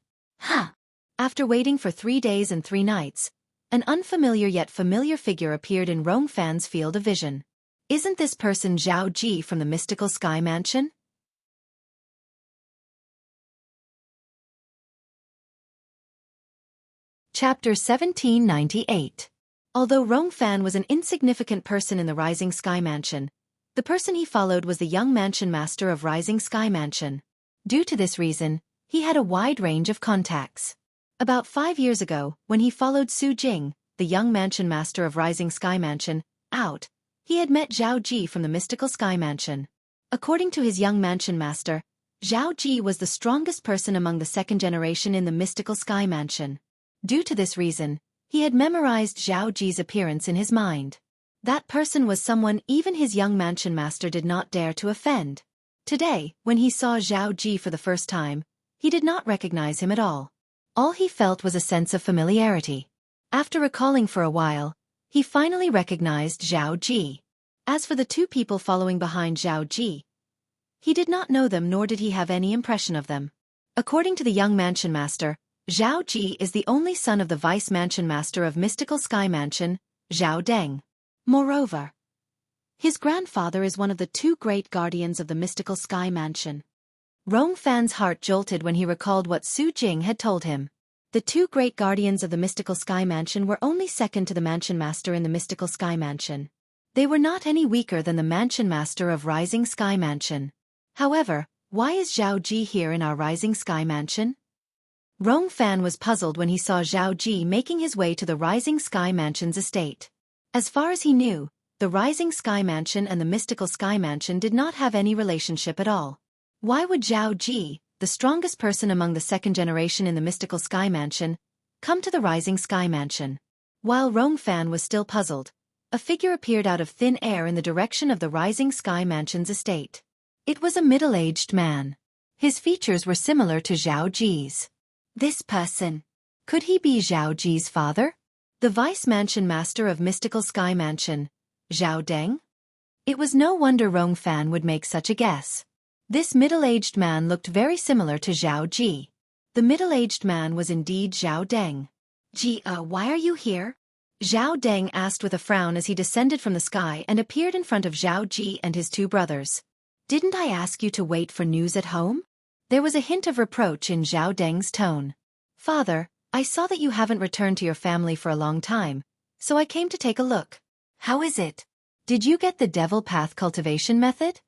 After waiting for 3 days and 3 nights, an unfamiliar yet familiar figure appeared in Rong Fan's field of vision. Isn't this person Zhao Ji from the mystical Sky Mansion? Chapter 1798. Although Rong Fan was an insignificant person in the Rising Sky Mansion, the person he followed was the young mansion master of Rising Sky Mansion. Due to this reason, he had a wide range of contacts. About 5 years ago, when he followed Su Jing, the young mansion master of Rising Sky Mansion, out, he had met Zhao Ji from the mystical Sky Mansion. According to his young mansion master, Zhao Ji was the strongest person among the 2nd generation in the mystical Sky Mansion. Due to this reason, he had memorized Zhao Ji's appearance in his mind. That person was someone even his young mansion master did not dare to offend. Today, when he saw Zhao Ji for the first time, he did not recognize him at all. All he felt was a sense of familiarity. After recalling for a while, he finally recognized Zhao Ji. As for the 2 people following behind Zhao Ji, he did not know them nor did he have any impression of them. According to the young mansion master, Zhao Ji is the only son of the vice mansion master of Mystical Sky Mansion, Zhao Deng. Moreover, his grandfather is one of the two great guardians of the Mystical Sky Mansion. Rong Fan's heart jolted when he recalled what Su Jing had told him. The two great guardians of the Mystical Sky Mansion were only second to the Mansion Master in the Mystical Sky Mansion. They were not any weaker than the Mansion Master of Rising Sky Mansion. However, why is Zhao Ji here in our Rising Sky Mansion? Rong Fan was puzzled when he saw Zhao Ji making his way to the Rising Sky Mansion's estate. As far as he knew, the Rising Sky Mansion and the Mystical Sky Mansion did not have any relationship at all. Why would Zhao Ji, the strongest person among the second generation in the Mystical Sky Mansion, come to the Rising Sky Mansion? While Rong Fan was still puzzled, a figure appeared out of thin air in the direction of the Rising Sky Mansion's estate. It was a middle-aged man. His features were similar to Zhao Ji's. This person. Could he be Zhao Ji's father? The Vice Mansion Master of Mystical Sky Mansion, Zhao Deng? It was no wonder Rong Fan would make such a guess. This middle-aged man looked very similar to Zhao Ji. The middle-aged man was indeed Zhao Deng. Ji, why are you here? Zhao Deng asked with a frown as he descended from the sky and appeared in front of Zhao Ji and his two brothers. Didn't I ask you to wait for news at home? There was a hint of reproach in Zhao Deng's tone. Father, I saw that you haven't returned to your family for a long time, so I came to take a look. How is it? Did you get the Devil Path cultivation method?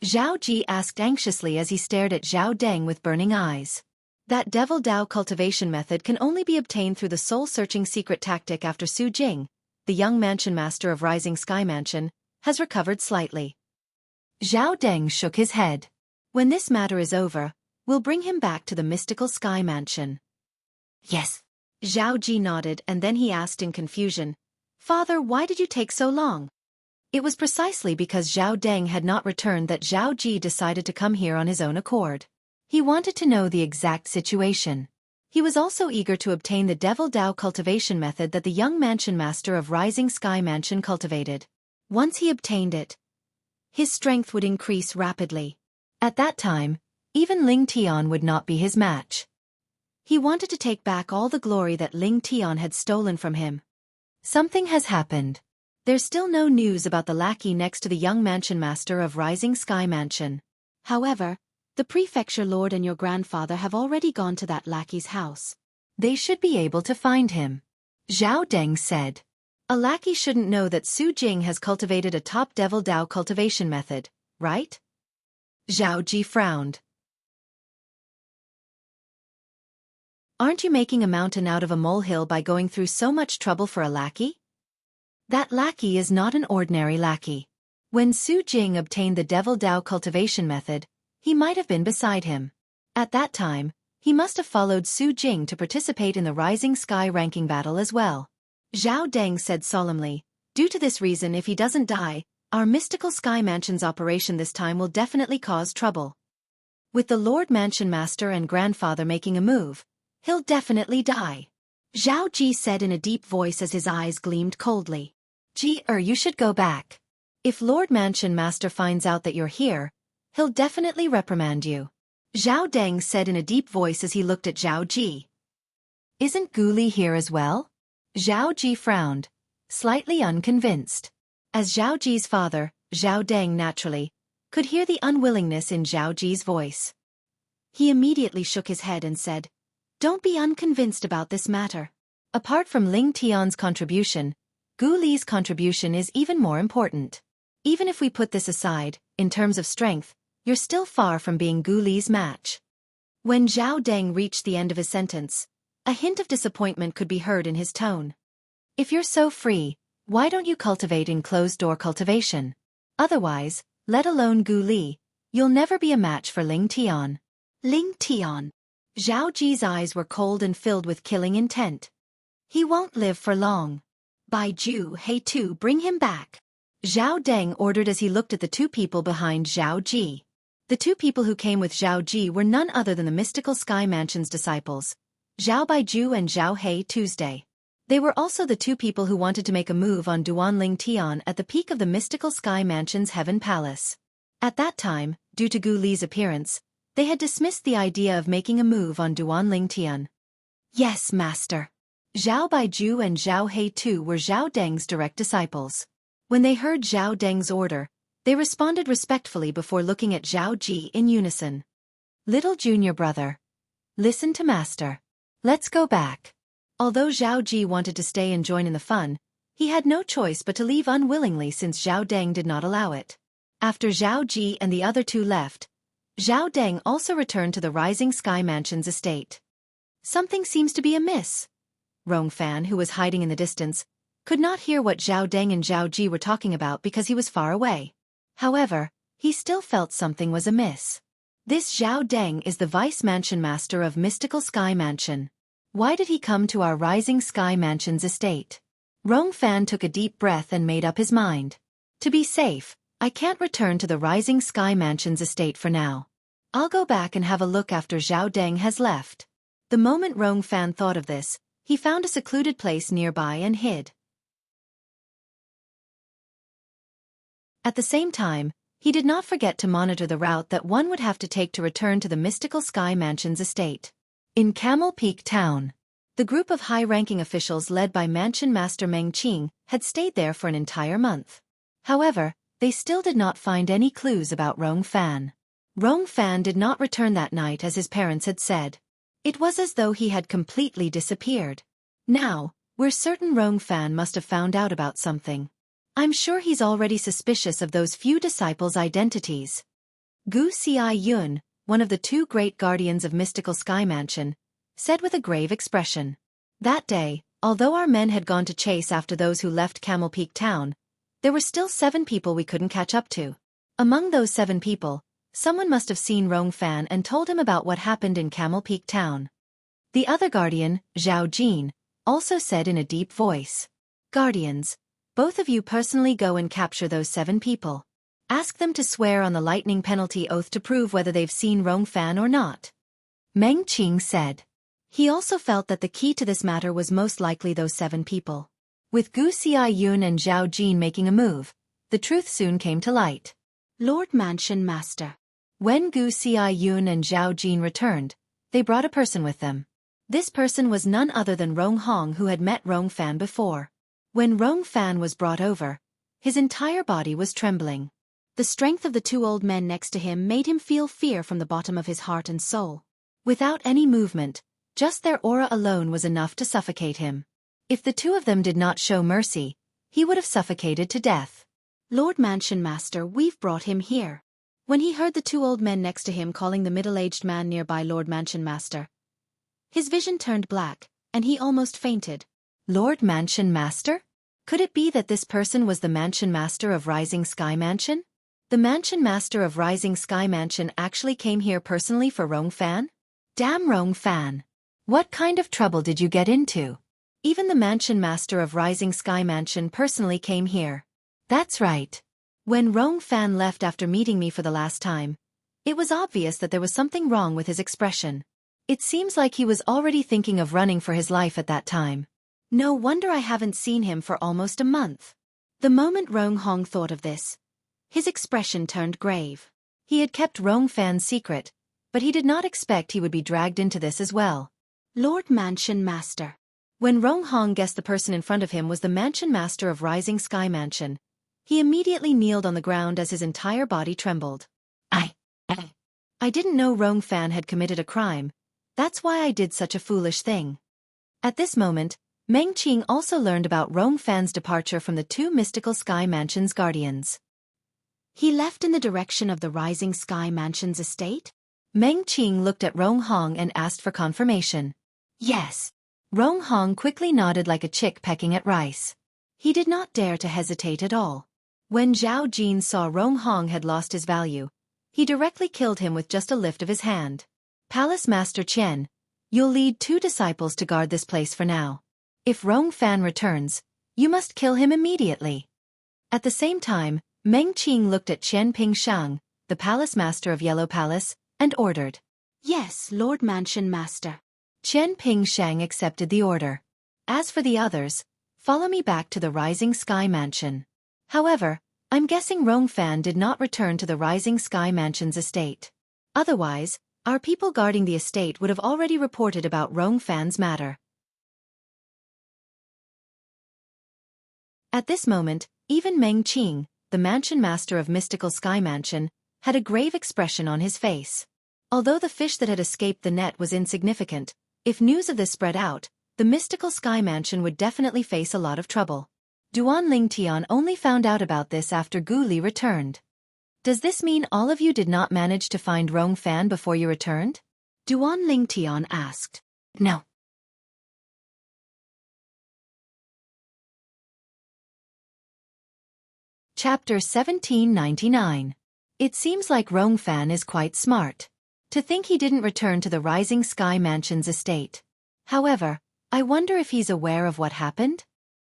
Zhao Ji asked anxiously as he stared at Zhao Deng with burning eyes. That Devil Dao cultivation method can only be obtained through the soul-searching secret tactic after Su Jing, the young mansion master of Rising Sky Mansion, has recovered slightly. Zhao Deng shook his head. When this matter is over, we'll bring him back to the Mystical Sky Mansion. Yes. Zhao Ji nodded and then he asked in confusion, Father, why did you take so long? It was precisely because Zhao Deng had not returned that Zhao Ji decided to come here on his own accord. He wanted to know the exact situation. He was also eager to obtain the Devil Dao cultivation method that the young mansion master of Rising Sky Mansion cultivated. Once he obtained it, his strength would increase rapidly. At that time, even Ling Tian would not be his match. He wanted to take back all the glory that Ling Tian had stolen from him. Something has happened. There's still no news about the lackey next to the young mansion master of Rising Sky Mansion. However, the prefecture lord and your grandfather have already gone to that lackey's house. They should be able to find him. Zhao Deng said. A lackey shouldn't know that Su Jing has cultivated a top Devil Dao cultivation method, right? Zhao Ji frowned. Aren't you making a mountain out of a molehill by going through so much trouble for a lackey? That lackey is not an ordinary lackey. When Su Jing obtained the Devil Dao cultivation method, he might have been beside him. At that time, he must have followed Su Jing to participate in the Rising Sky ranking battle as well. Zhao Deng said solemnly, due to this reason if he doesn't die, our Mystical Sky Mansion's operation this time will definitely cause trouble. With the Lord Mansion Master and grandfather making a move, he'll definitely die. Zhao Ji said in a deep voice as his eyes gleamed coldly. Ji, you should go back. If Lord Mansion Master finds out that you're here, he'll definitely reprimand you. Zhao Deng said in a deep voice as he looked at Zhao Ji. Isn't Gu Li here as well? Zhao Ji frowned, slightly unconvinced. As Zhao Ji's father, Zhao Deng naturally, could hear the unwillingness in Zhao Ji's voice. He immediately shook his head and said, Don't be unconvinced about this matter. Apart from Ling Tian's contribution, Gu Li's contribution is even more important. Even if we put this aside, in terms of strength, you're still far from being Gu Li's match. When Zhao Deng reached the end of his sentence, a hint of disappointment could be heard in his tone. If you're so free, why don't you cultivate in closed-door cultivation? Otherwise, let alone Gu Li, you'll never be a match for Ling Tian. Ling Tian. Zhao Ji's eyes were cold and filled with killing intent. He won't live for long. Bai Ju Hei Tu, bring him back. Zhao Deng ordered as he looked at the two people behind Zhao Ji. The two people who came with Zhao Ji were none other than the Mystical Sky Mansion's disciples, Zhao Baiju and Zhao Hei Tuesday. They were also the two people who wanted to make a move on Duan Ling Tian at the peak of the Mystical Sky Mansion's Heaven Palace. At that time, due to Gu Li's appearance, they had dismissed the idea of making a move on Duan Ling Tian. Yes, master. Zhao Baiju and Zhao He too were Zhao Deng's direct disciples. When they heard Zhao Deng's order, they responded respectfully before looking at Zhao Ji in unison. Little junior brother. Listen to master. Let's go back. Although Zhao Ji wanted to stay and join in the fun, he had no choice but to leave unwillingly since Zhao Deng did not allow it. After Zhao Ji and the other two left, Zhao Deng also returned to the Rising Sky Mansion's estate. Something seems to be amiss. Rong Fan, who was hiding in the distance, could not hear what Zhao Deng and Zhao Ji were talking about because he was far away. However, he still felt something was amiss. This Zhao Deng is the Vice Mansion Master of Mystical Sky Mansion. Why did he come to our Rising Sky Mansion's estate? Rong Fan took a deep breath and made up his mind. To be safe, I can't return to the Rising Sky Mansion's estate for now. I'll go back and have a look after Zhao Deng has left. The moment Rong Fan thought of this, he found a secluded place nearby and hid. At the same time, he did not forget to monitor the route that one would have to take to return to the Mystical Sky Mansion's estate. In Camel Peak Town, the group of high-ranking officials led by Mansion Master Meng Qing had stayed there for an entire month. However, they still did not find any clues about Rong Fan. Rong Fan did not return that night as his parents had said. It was as though he had completely disappeared. Now, we're certain Rong Fan must have found out about something. I'm sure he's already suspicious of those few disciples' identities. Gu Xiaoyun, one of the two great guardians of Mystical Sky Mansion, said with a grave expression. That day, although our men had gone to chase after those who left Camel Peak Town, there were still 7 people we couldn't catch up to. Among those 7 people, someone must have seen Rong Fan and told him about what happened in Camel Peak Town. The other guardian, Zhao Jin, also said in a deep voice. Guardians, both of you personally go and capture those 7 people. Ask them to swear on the lightning penalty oath to prove whether they've seen Rong Fan or not. Meng Qing said. He also felt that the key to this matter was most likely those 7 people. With Gu Xiaoyun and Zhao Jin making a move, the truth soon came to light. Lord Mansion Master. When Gu Xiaoyun and Zhao Jin returned, they brought a person with them. This person was none other than Rong Hong, who had met Rong Fan before. When Rong Fan was brought over, his entire body was trembling. The strength of the 2 old men next to him made him feel fear from the bottom of his heart and soul. Without any movement, just their aura alone was enough to suffocate him. If the 2 of them did not show mercy, he would have suffocated to death. Lord Mansion Master, we've brought him here. When he heard the 2 old men next to him calling the middle-aged man nearby Lord Mansion Master, his vision turned black, and he almost fainted. Lord Mansion Master? Could it be that this person was the Mansion Master of Rising Sky Mansion? The Mansion Master of Rising Sky Mansion actually came here personally for Rong Fan? Damn Rong Fan! What kind of trouble did you get into? Even the Mansion Master of Rising Sky Mansion personally came here. That's right. When Rong Fan left after meeting me for the last time, it was obvious that there was something wrong with his expression. It seems like he was already thinking of running for his life at that time. No wonder I haven't seen him for almost a month. The moment Rong Hong thought of this, his expression turned grave. He had kept Rong Fan's secret, but he did not expect he would be dragged into this as well. Lord Mansion Master. When Rong Hong guessed the person in front of him was the Mansion Master of Rising Sky Mansion, he immediately kneeled on the ground as his entire body trembled. I didn't know Rong Fan had committed a crime. That's why I did such a foolish thing. At this moment, Meng Qing also learned about Rong Fan's departure from the 2 Mystical Sky Mansion's guardians. He left in the direction of the Rising Sky Mansion's estate? Meng Qing looked at Rong Hong and asked for confirmation. Yes. Rong Hong quickly nodded like a chick pecking at rice. He did not dare to hesitate at all. When Zhao Jin saw Rong Hong had lost his value, he directly killed him with just a lift of his hand. Palace Master Qian, you'll lead 2 disciples to guard this place for now. If Rong Fan returns, you must kill him immediately. At the same time, Meng Qing looked at Qian Pingshang, the Palace Master of Yellow Palace, and ordered. Yes, Lord Mansion Master. Qian Pingshang accepted the order. As for the others, follow me back to the Rising Sky Mansion. However, I'm guessing Rong Fan did not return to the Rising Sky Mansion's estate. Otherwise, Our people guarding the estate would have already reported about Rong Fan's matter. At this moment, even Meng Qing, the mansion master of Mystical Sky Mansion, had a grave expression on his face. Although the fish that had escaped the net was insignificant, if news of this spread out, the Mystical Sky Mansion would definitely face a lot of trouble. Duan Lingtian only found out about this after Gu Li returned. Does this mean all of you did not manage to find Rong Fan before you returned? Duan Lingtian asked. No. Chapter 1799. It seems like Rong Fan is quite smart. To think he didn't return to the Rising Sky Mansion's estate. However, I wonder if he's aware of what happened?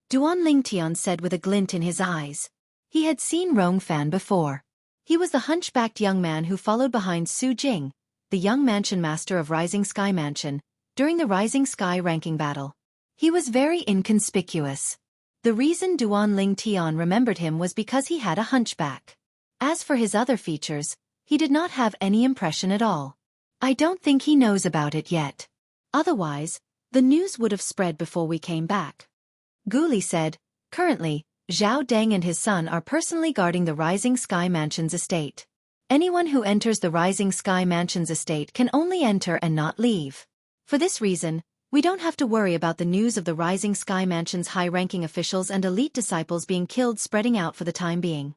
Duan Lingtian said with a glint in his eyes. He had seen Rong Fan before. He was the hunchbacked young man who followed behind Su Jing, the young mansion master of Rising Sky Mansion, during the Rising Sky ranking battle. He was very inconspicuous. The reason Duan Lingtian remembered him was because he had a hunchback. As for his other features, he did not have any impression at all. I don't think he knows about it yet. Otherwise, the news would have spread before we came back. Gu Li said, currently, Zhao Deng and his son are personally guarding the Rising Sky Mansion's estate. Anyone who enters the Rising Sky Mansion's estate can only enter and not leave. For this reason, we don't have to worry about the news of the Rising Sky Mansion's high-ranking officials and elite disciples being killed spreading out for the time being.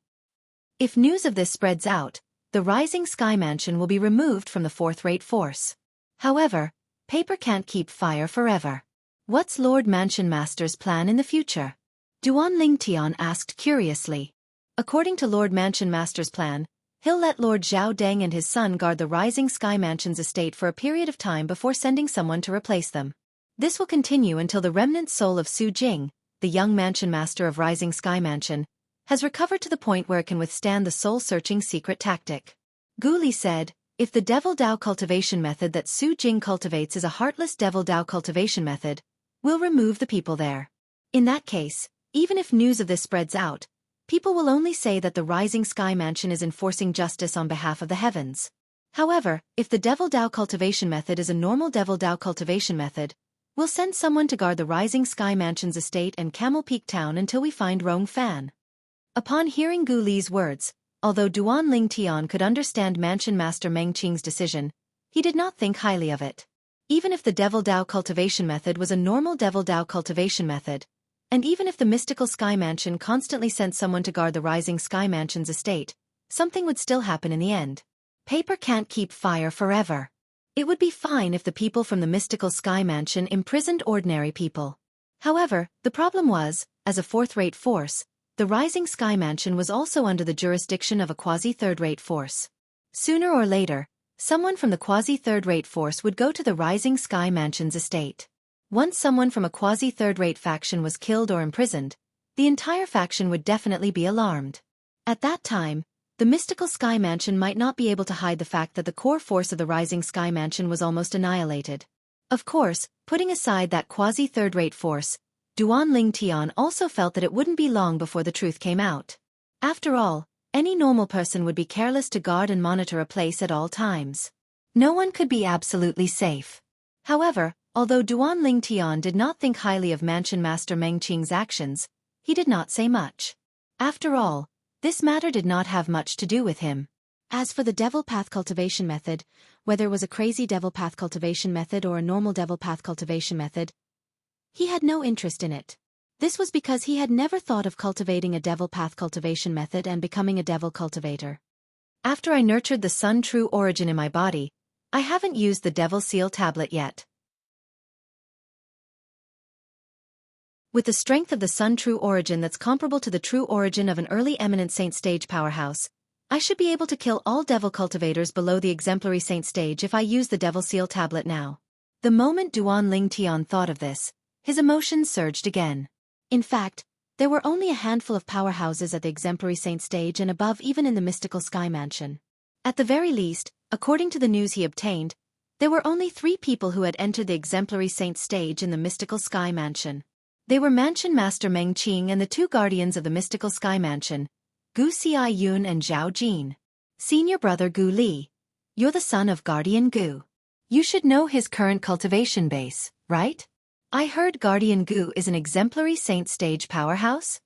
If news of this spreads out, the Rising Sky Mansion will be removed from the fourth-rate force. However, paper can't keep fire forever. What's Lord Mansion Master's plan in the future? Duan Lingtian asked curiously. According to Lord Mansion Master's plan, he'll let Lord Zhao Deng and his son guard the Rising Sky Mansion's estate for a period of time before sending someone to replace them. This will continue until the remnant soul of Su Jing, the young mansion master of Rising Sky Mansion, has recovered to the point where it can withstand the soul-searching secret tactic. Gu Li said, if the Devil Dao cultivation method that Su Jing cultivates is a heartless Devil Dao cultivation method, we'll remove the people there. In that case, even if news of this spreads out, people will only say that the Rising Sky Mansion is enforcing justice on behalf of the heavens. However, if the Devil Dao cultivation method is a normal Devil Dao cultivation method, we'll send someone to guard the Rising Sky Mansion's estate and Camel Peak Town until we find Rong Fan. Upon hearing Gu Li's words, although Duan Lingtian could understand Mansion Master Meng Qing's decision, he did not think highly of it. Even if the Devil Dao cultivation method was a normal Devil Dao cultivation method, and even if the Mystical Sky Mansion constantly sent someone to guard the Rising Sky Mansion's estate, something would still happen in the end. Paper can't keep fire forever. It would be fine if the people from the Mystical Sky Mansion imprisoned ordinary people. However, the problem was, as a fourth-rate force, the Rising Sky Mansion was also under the jurisdiction of a quasi-third-rate force. Sooner or later, someone from the quasi-third-rate force would go to the Rising Sky Mansion's estate. Once someone from a quasi-third-rate faction was killed or imprisoned, the entire faction would definitely be alarmed. At that time, the Mystical Sky Mansion might not be able to hide the fact that the core force of the Rising Sky Mansion was almost annihilated. Of course, putting aside that quasi-third-rate force, Duan Lingtian also felt that it wouldn't be long before the truth came out. After all, any normal person would be careless to guard and monitor a place at all times. No one could be absolutely safe. However, although Duan Lingtian did not think highly of Mansion Master Meng Qing's actions, he did not say much. After all, this matter did not have much to do with him. As for the Devil Path cultivation method, whether it was a crazy Devil Path cultivation method or a normal Devil Path cultivation method, he had no interest in it. This was because he had never thought of cultivating a Devil Path cultivation method and becoming a devil cultivator. After I nurtured the Sun True Origin in my body, I haven't used the Devil Seal tablet yet. With the strength of the Sun True Origin that's comparable to the true origin of an early eminent saint stage powerhouse, I should be able to kill all devil cultivators below the exemplary saint stage if I use the Devil Seal tablet now. The moment Duan Lingtian thought of this, his emotions surged again. In fact, there were only a handful of powerhouses at the exemplary saint stage and above even in the Mystical Sky Mansion. At the very least, according to the news he obtained, there were only 3 people who had entered the exemplary saint stage in the Mystical Sky Mansion. They were Mansion Master Meng Qing and the 2 guardians of the Mystical Sky Mansion, Gu Xiaiyun and Zhao Jin. Senior brother Gu Li. You're the son of Guardian Gu. You should know his current cultivation base, right? I heard Guardian Gu is an exemplary saint stage powerhouse?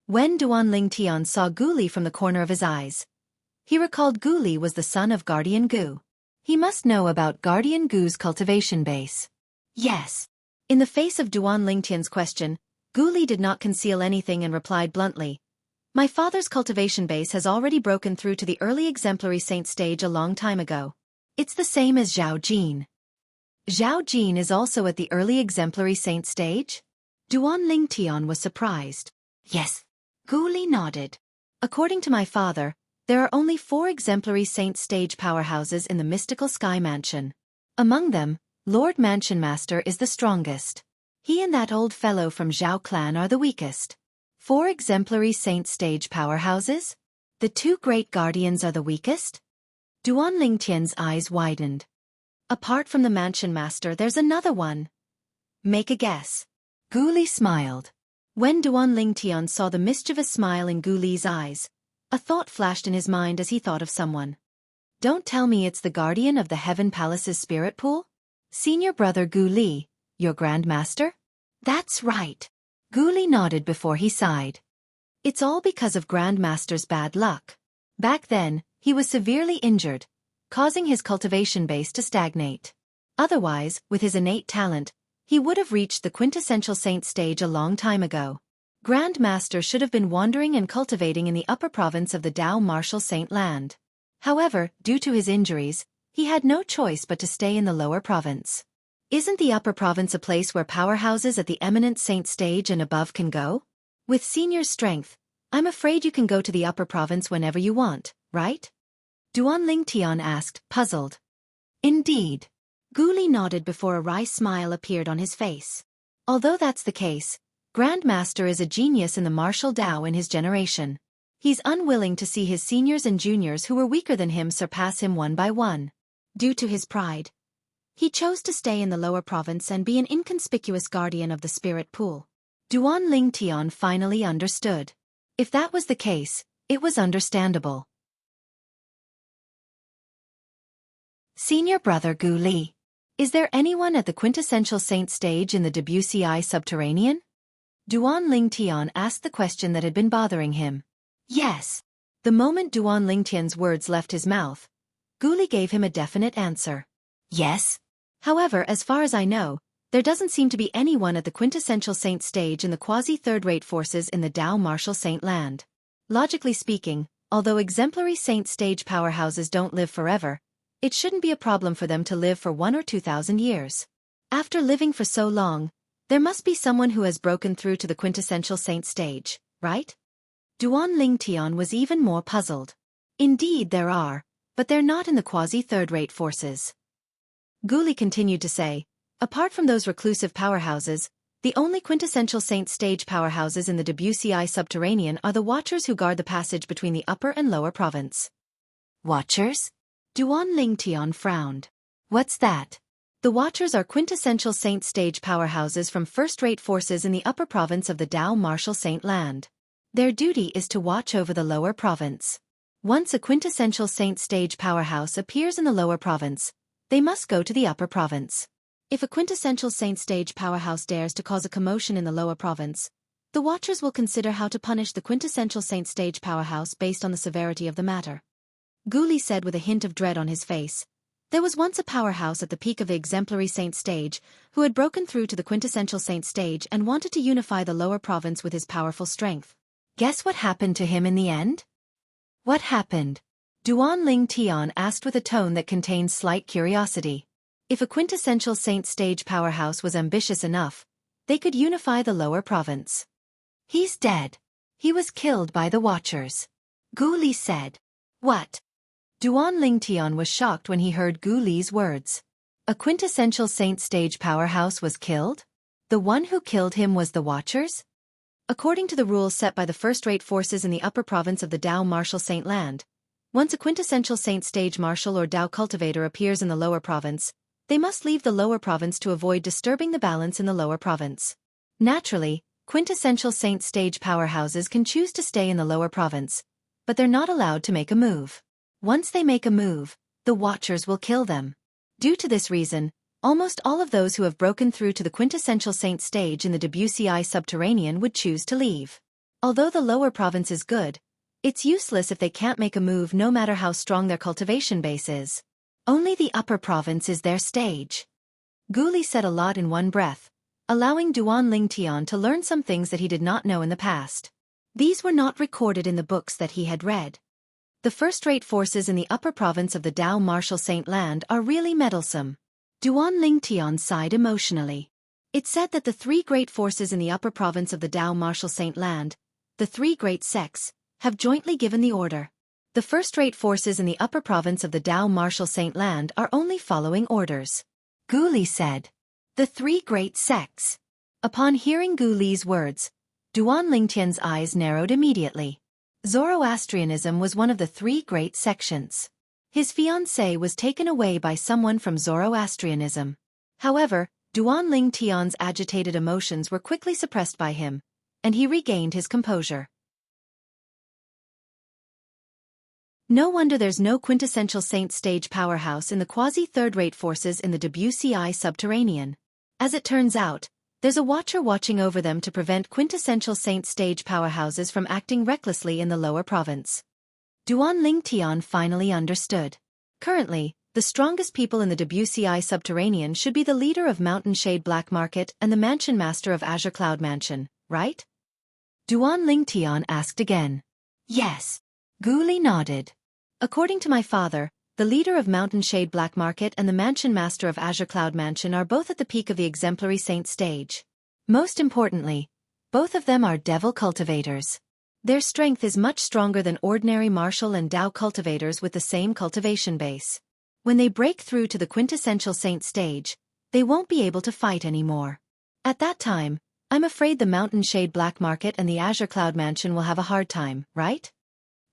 When Duanling Tian saw Gu Li from the corner of his eyes, he recalled Gu Li was the son of Guardian Gu. He must know about Guardian Gu's cultivation base. Yes. In the face of Duanling Tian's question, Gu Li did not conceal anything and replied bluntly, "My father's cultivation base has already broken through to the early exemplary saint stage a long time ago. It's the same as Zhao Jin." Zhao Jin is also at the early exemplary saint stage? Duanling Tian was surprised. Yes. Gu Li nodded. According to my father, there are only 4 exemplary saint stage powerhouses in the mystical sky mansion. Among them, Lord Mansion Master is the strongest. He and that old fellow from Zhao clan are the weakest. 4 exemplary saint stage powerhouses? The 2 great guardians are the weakest? Duanling Tian's eyes widened. Apart from the Mansion Master, there's another one. Make a guess. Gu Li smiled. When Duanling Tian saw the mischievous smile in Gu Li's eyes, a thought flashed in his mind as he thought of someone. Don't tell me it's the guardian of the Heaven Palace's spirit pool? Senior brother Gu Li, your Grand Master? That's right. Gu Li nodded before he sighed. It's all because of Grand Master's bad luck. Back then, he was severely injured, causing his cultivation base to stagnate. Otherwise, with his innate talent, he would have reached the quintessential saint stage a long time ago. Grand Master should have been wandering and cultivating in the upper province of the Dao Martial Saint Land. However, due to his injuries, he had no choice but to stay in the lower province. Isn't the upper province a place where powerhouses at the eminent saint stage and above can go? With senior strength, I'm afraid you can go to the upper province whenever you want, right? Duanling Tian asked, puzzled. Indeed. Gu Li nodded before a wry smile appeared on his face. Although that's the case, Grand Master is a genius in the martial Dao in his generation. He's unwilling to see his seniors and juniors who were weaker than him surpass him one by one. Due to his pride, he chose to stay in the lower province and be an inconspicuous guardian of the spirit pool. Duanling Tian finally understood. If that was the case, it was understandable. Senior brother Gu Li. Is there anyone at the quintessential saint stage in the Wuxia subterranean? Duanling Tian asked the question that had been bothering him. Yes. The moment Duanling Tian's words left his mouth, Gu Li gave him a definite answer. Yes. However, as far as I know, there doesn't seem to be anyone at the quintessential saint stage in the quasi-third-rate forces in the Dao Martial Saint Land. Logically speaking, although exemplary saint stage powerhouses don't live forever, it shouldn't be a problem for them to live for 1 or 2,000 years. After living for so long, there must be someone who has broken through to the quintessential saint stage, right? Duanling Tian was even more puzzled. Indeed there are, but they're not in the quasi-third-rate forces. Gu Li continued to say, apart from those reclusive powerhouses, the only quintessential saint stage powerhouses in the Wuxia subterranean are the Watchers who guard the passage between the upper and lower province. Watchers? Duanling Tian frowned. What's that? The Watchers are quintessential saint stage powerhouses from first-rate forces in the upper province of the Dao Martial Saint Land. Their duty is to watch over the lower province. Once a quintessential saint stage powerhouse appears in the lower province, they must go to the upper province. If a quintessential saint stage powerhouse dares to cause a commotion in the lower province, the Watchers will consider how to punish the quintessential saint stage powerhouse based on the severity of the matter. Gu Li said with a hint of dread on his face. There was once a powerhouse at the peak of the exemplary saint stage who had broken through to the quintessential saint stage and wanted to unify the lower province with his powerful strength. Guess what happened to him in the end? What happened? Duanling Tian asked with a tone that contained slight curiosity. If a quintessential saint stage powerhouse was ambitious enough, they could unify the lower province. He's dead. He was killed by the Watchers. Gu Li said. What? Duanling Tian was shocked when he heard Gu Li's words. A quintessential saint stage powerhouse was killed? The one who killed him was the Watchers? According to the rules set by the first-rate forces in the upper province of the Dao Martial Saint Land, once a quintessential saint stage martial or Dao cultivator appears in the lower province, they must leave the lower province to avoid disturbing the balance in the lower province. Naturally, quintessential saint stage powerhouses can choose to stay in the lower province, but they're not allowed to make a move. Once they make a move, the Watchers will kill them. Due to this reason, almost all of those who have broken through to the quintessential saint stage in the Debussyi subterranean would choose to leave. Although the lower province is good, it's useless if they can't make a move no matter how strong their cultivation base is. Only the upper province is their stage. Gu Li said a lot in one breath, allowing Duan Lingtian to learn some things that he did not know in the past. These were not recorded in the books that he had read. The first-rate forces in the upper province of the Dao Martial Saint Land are really meddlesome. Duan Lingtian sighed emotionally. It said that the three great forces in the upper province of the Dao Martial Saint Land, the three great sects, have jointly given the order. The first-rate forces in the upper province of the Dao Martial Saint Land are only following orders. Gu Li said. The three great sects. Upon hearing Gu Li's words, Duan Lingtian's eyes narrowed immediately. Zoroastrianism was one of the three great sections. His fiancée was taken away by someone from Zoroastrianism. However, Duan Lingtian's agitated emotions were quickly suppressed by him, and he regained his composure. No wonder there's no quintessential saint stage powerhouse in the quasi-third-rate forces in the Debussyi subterranean. As it turns out, there's a watcher watching over them to prevent quintessential saint stage powerhouses from acting recklessly in the lower province. Duan Lingtian finally understood. Currently, the strongest people in the Debussyi subterranean should be the leader of Mountain Shade Black Market and the mansion master of Azure Cloud Mansion, right? Duan Lingtian asked again. Yes. Gu Li nodded. According to my father, the leader of Mountain Shade Black Market and the mansion master of Azure Cloud Mansion are both at the peak of the exemplary saint stage. Most importantly, both of them are devil cultivators. Their strength is much stronger than ordinary martial and Dao cultivators with the same cultivation base. When they break through to the quintessential saint stage, they won't be able to fight anymore. At that time, I'm afraid the Mountain Shade Black Market and the Azure Cloud Mansion will have a hard time, right?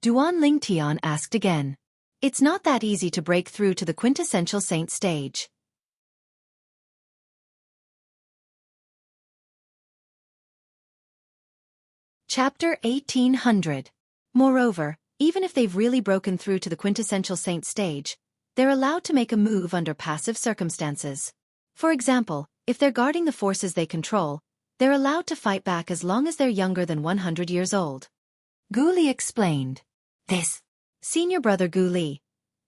Duan Lingtian asked again. It's not that easy to break through to the quintessential saint stage. Chapter 1800. Moreover, even if they've really broken through to the quintessential saint stage, they're allowed to make a move under passive circumstances. For example, if they're guarding the forces they control, they're allowed to fight back as long as they're younger than 100 years old. Gu Li explained. This. Senior brother Gu Li,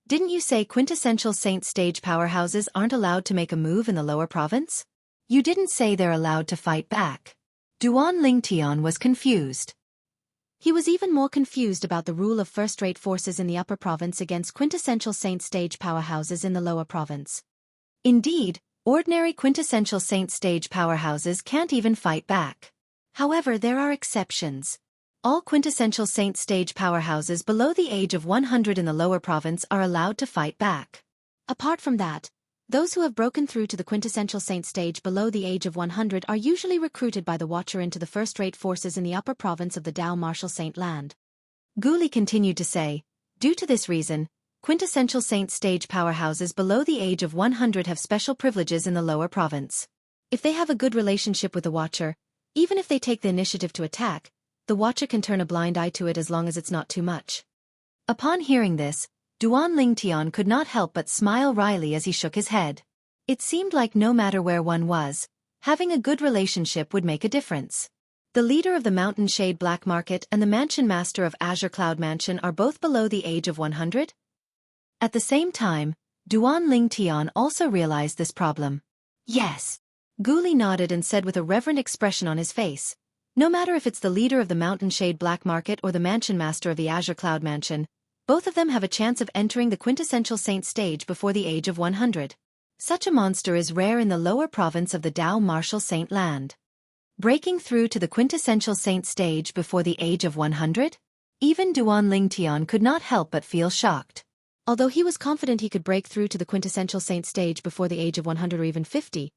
didn't you say quintessential saint stage powerhouses aren't allowed to make a move in the lower province? You didn't say they're allowed to fight back. Duan Lingtian was confused. He was even more confused about the rule of first-rate forces in the upper province against quintessential saint stage powerhouses in the lower province. Indeed, ordinary quintessential saint stage powerhouses can't even fight back. However, there are exceptions. All quintessential saint stage powerhouses below the age of 100 in the lower province are allowed to fight back. Apart from that, those who have broken through to the quintessential saint stage below the age of 100 are usually recruited by the Watcher into the first-rate forces in the upper province of the Dao Martial Saint Land. Gu Li continued to say, due to this reason, quintessential saint stage powerhouses below the age of 100 have special privileges in the lower province. If they have a good relationship with the Watcher, even if they take the initiative to attack, the Watcher can turn a blind eye to it as long as it's not too much. Upon hearing this, Duan Lingtian could not help but smile wryly as he shook his head. It seemed like no matter where one was, having a good relationship would make a difference. The leader of the Mountain Shade Black Market and the mansion master of Azure Cloud Mansion are both below the age of 100? At the same time, Duan Lingtian also realized this problem. Yes. Gu Li nodded and said with a reverent expression on his face, no matter if it's the leader of the Mountain Shade Black Market or the mansion master of the Azure Cloud Mansion, both of them have a chance of entering the quintessential saint stage before the age of 100. Such a monster is rare in the lower province of the Dao Martial Saint Land. Breaking through to the quintessential saint stage before the age of 100? Even Duan Lingtian could not help but feel shocked. Although he was confident he could break through to the quintessential saint stage before the age of 100 or even 50,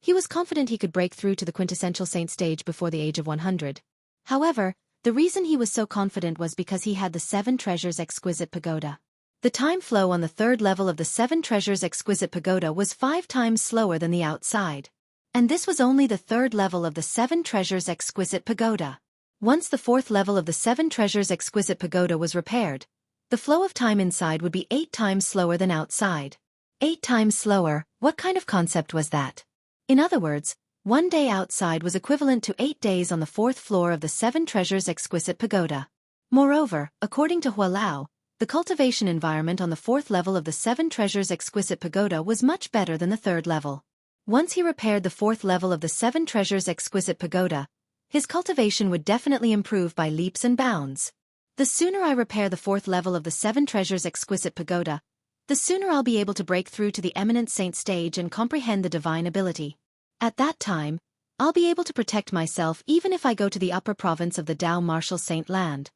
he was confident he could break through to the quintessential saint stage before the age of 100. However, the reason he was so confident was because he had the 7 Treasures Exquisite Pagoda. The time flow on the 3rd level of the 7 Treasures Exquisite Pagoda was 5 times slower than the outside. And this was only the 3rd level of the 7 Treasures Exquisite Pagoda. Once the 4th level of the 7 Treasures Exquisite Pagoda was repaired, The flow of time inside would be 8 times slower than outside. 8 times slower, what kind of concept was that? In other words, 1 day outside was equivalent to 8 days on the 4th floor of the 7 Treasures Exquisite Pagoda. Moreover, according to Hualao, the cultivation environment on the 4th level of the 7 Treasures Exquisite Pagoda was much better than the 3rd level. Once he repaired the 4th level of the 7 Treasures Exquisite Pagoda, his cultivation would definitely improve by leaps and bounds. The sooner I repair the 4th level of the 7 Treasures Exquisite Pagoda, the sooner I'll be able to break through to the Eminent Saint stage and comprehend the divine ability. At that time, I'll be able to protect myself even if I go to the upper province of the Dao Martial Saint land.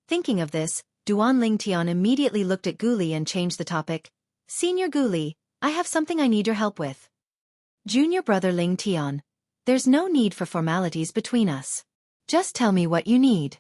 Thinking of this, Duan Lingtian immediately looked at Gu Li and changed the topic. Senior Gu Li, I have something I need your help with. Junior brother Lingtian, there's no need for formalities between us. Just tell me what you need.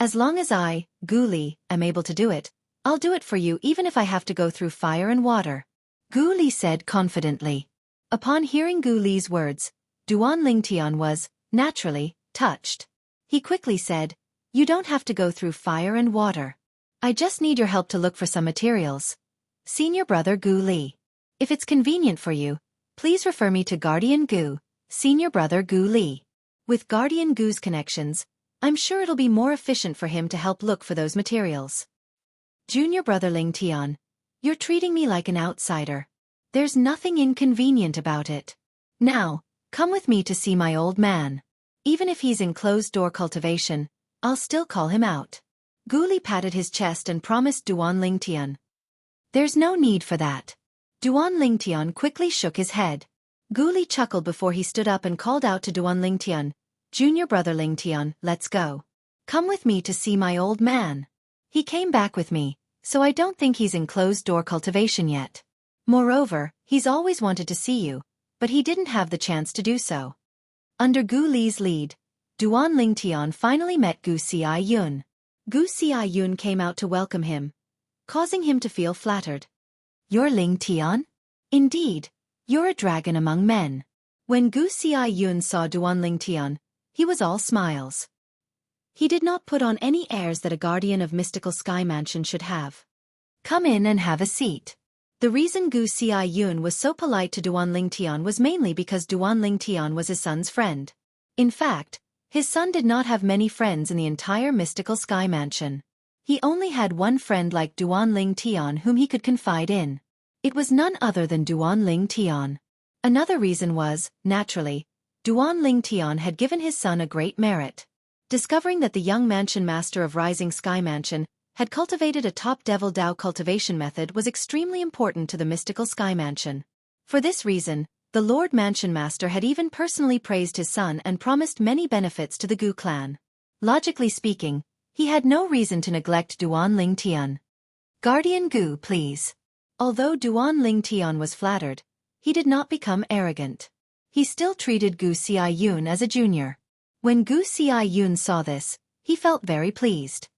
As long as I, Gu Li, am able to do it, I'll do it for you even if I have to go through fire and water. Gu Li said confidently. Upon hearing Gu Li's words, Duan Lingtian was, naturally, touched. He quickly said, You don't have to go through fire and water. I just need your help to look for some materials. Senior brother Gu Li. If it's convenient for you, please refer me to Guardian Gu, Senior brother Gu Li. With Guardian Gu's connections, I'm sure it'll be more efficient for him to help look for those materials. Junior brother Lingtian, you're treating me like an outsider. There's nothing inconvenient about it. Now, come with me to see my old man. Even if he's in closed-door cultivation, I'll still call him out. Gu Li patted his chest and promised Duan Lingtian. There's no need for that. Duan Lingtian quickly shook his head. Gu Li chuckled before he stood up and called out to Duan Lingtian, Junior brother Lingtian, let's go. Come with me to see my old man. He came back with me, so I don't think he's in closed-door cultivation yet. Moreover, he's always wanted to see you, but he didn't have the chance to do so. Under Gu Li's lead, Duan Lingtian finally met Gu Xiaiyun. Gu Xiaiyun came out to welcome him, causing him to feel flattered. You're Lingtian? Indeed, you're a dragon among men. When Gu Xiaiyun saw Duan Lingtian, he was all smiles. He did not put on any airs that a guardian of mystical sky mansion should have. Come in and have a seat. The reason Gu Xiaiyun was so polite to Duan Lingtian was mainly because Duan Lingtian was his son's friend. In fact, his son did not have many friends in the entire mystical sky mansion. He only had one friend like Duan Lingtian whom he could confide in. It was none other than Duan Lingtian. Another reason was, naturally, Duan Lingtian had given his son a great merit. Discovering that the young mansion master of Rising Sky Mansion had cultivated a top Devil Dao cultivation method was extremely important to the mystical Sky Mansion. For this reason, the Lord Mansion Master had even personally praised his son and promised many benefits to the Gu clan. Logically speaking, he had no reason to neglect Duan Lingtian. Guardian Gu, please. Although Duan Lingtian was flattered, he did not become arrogant. He still treated Gu Xiaiyun as a junior. When Gu Xiaiyun saw this, he felt very pleased.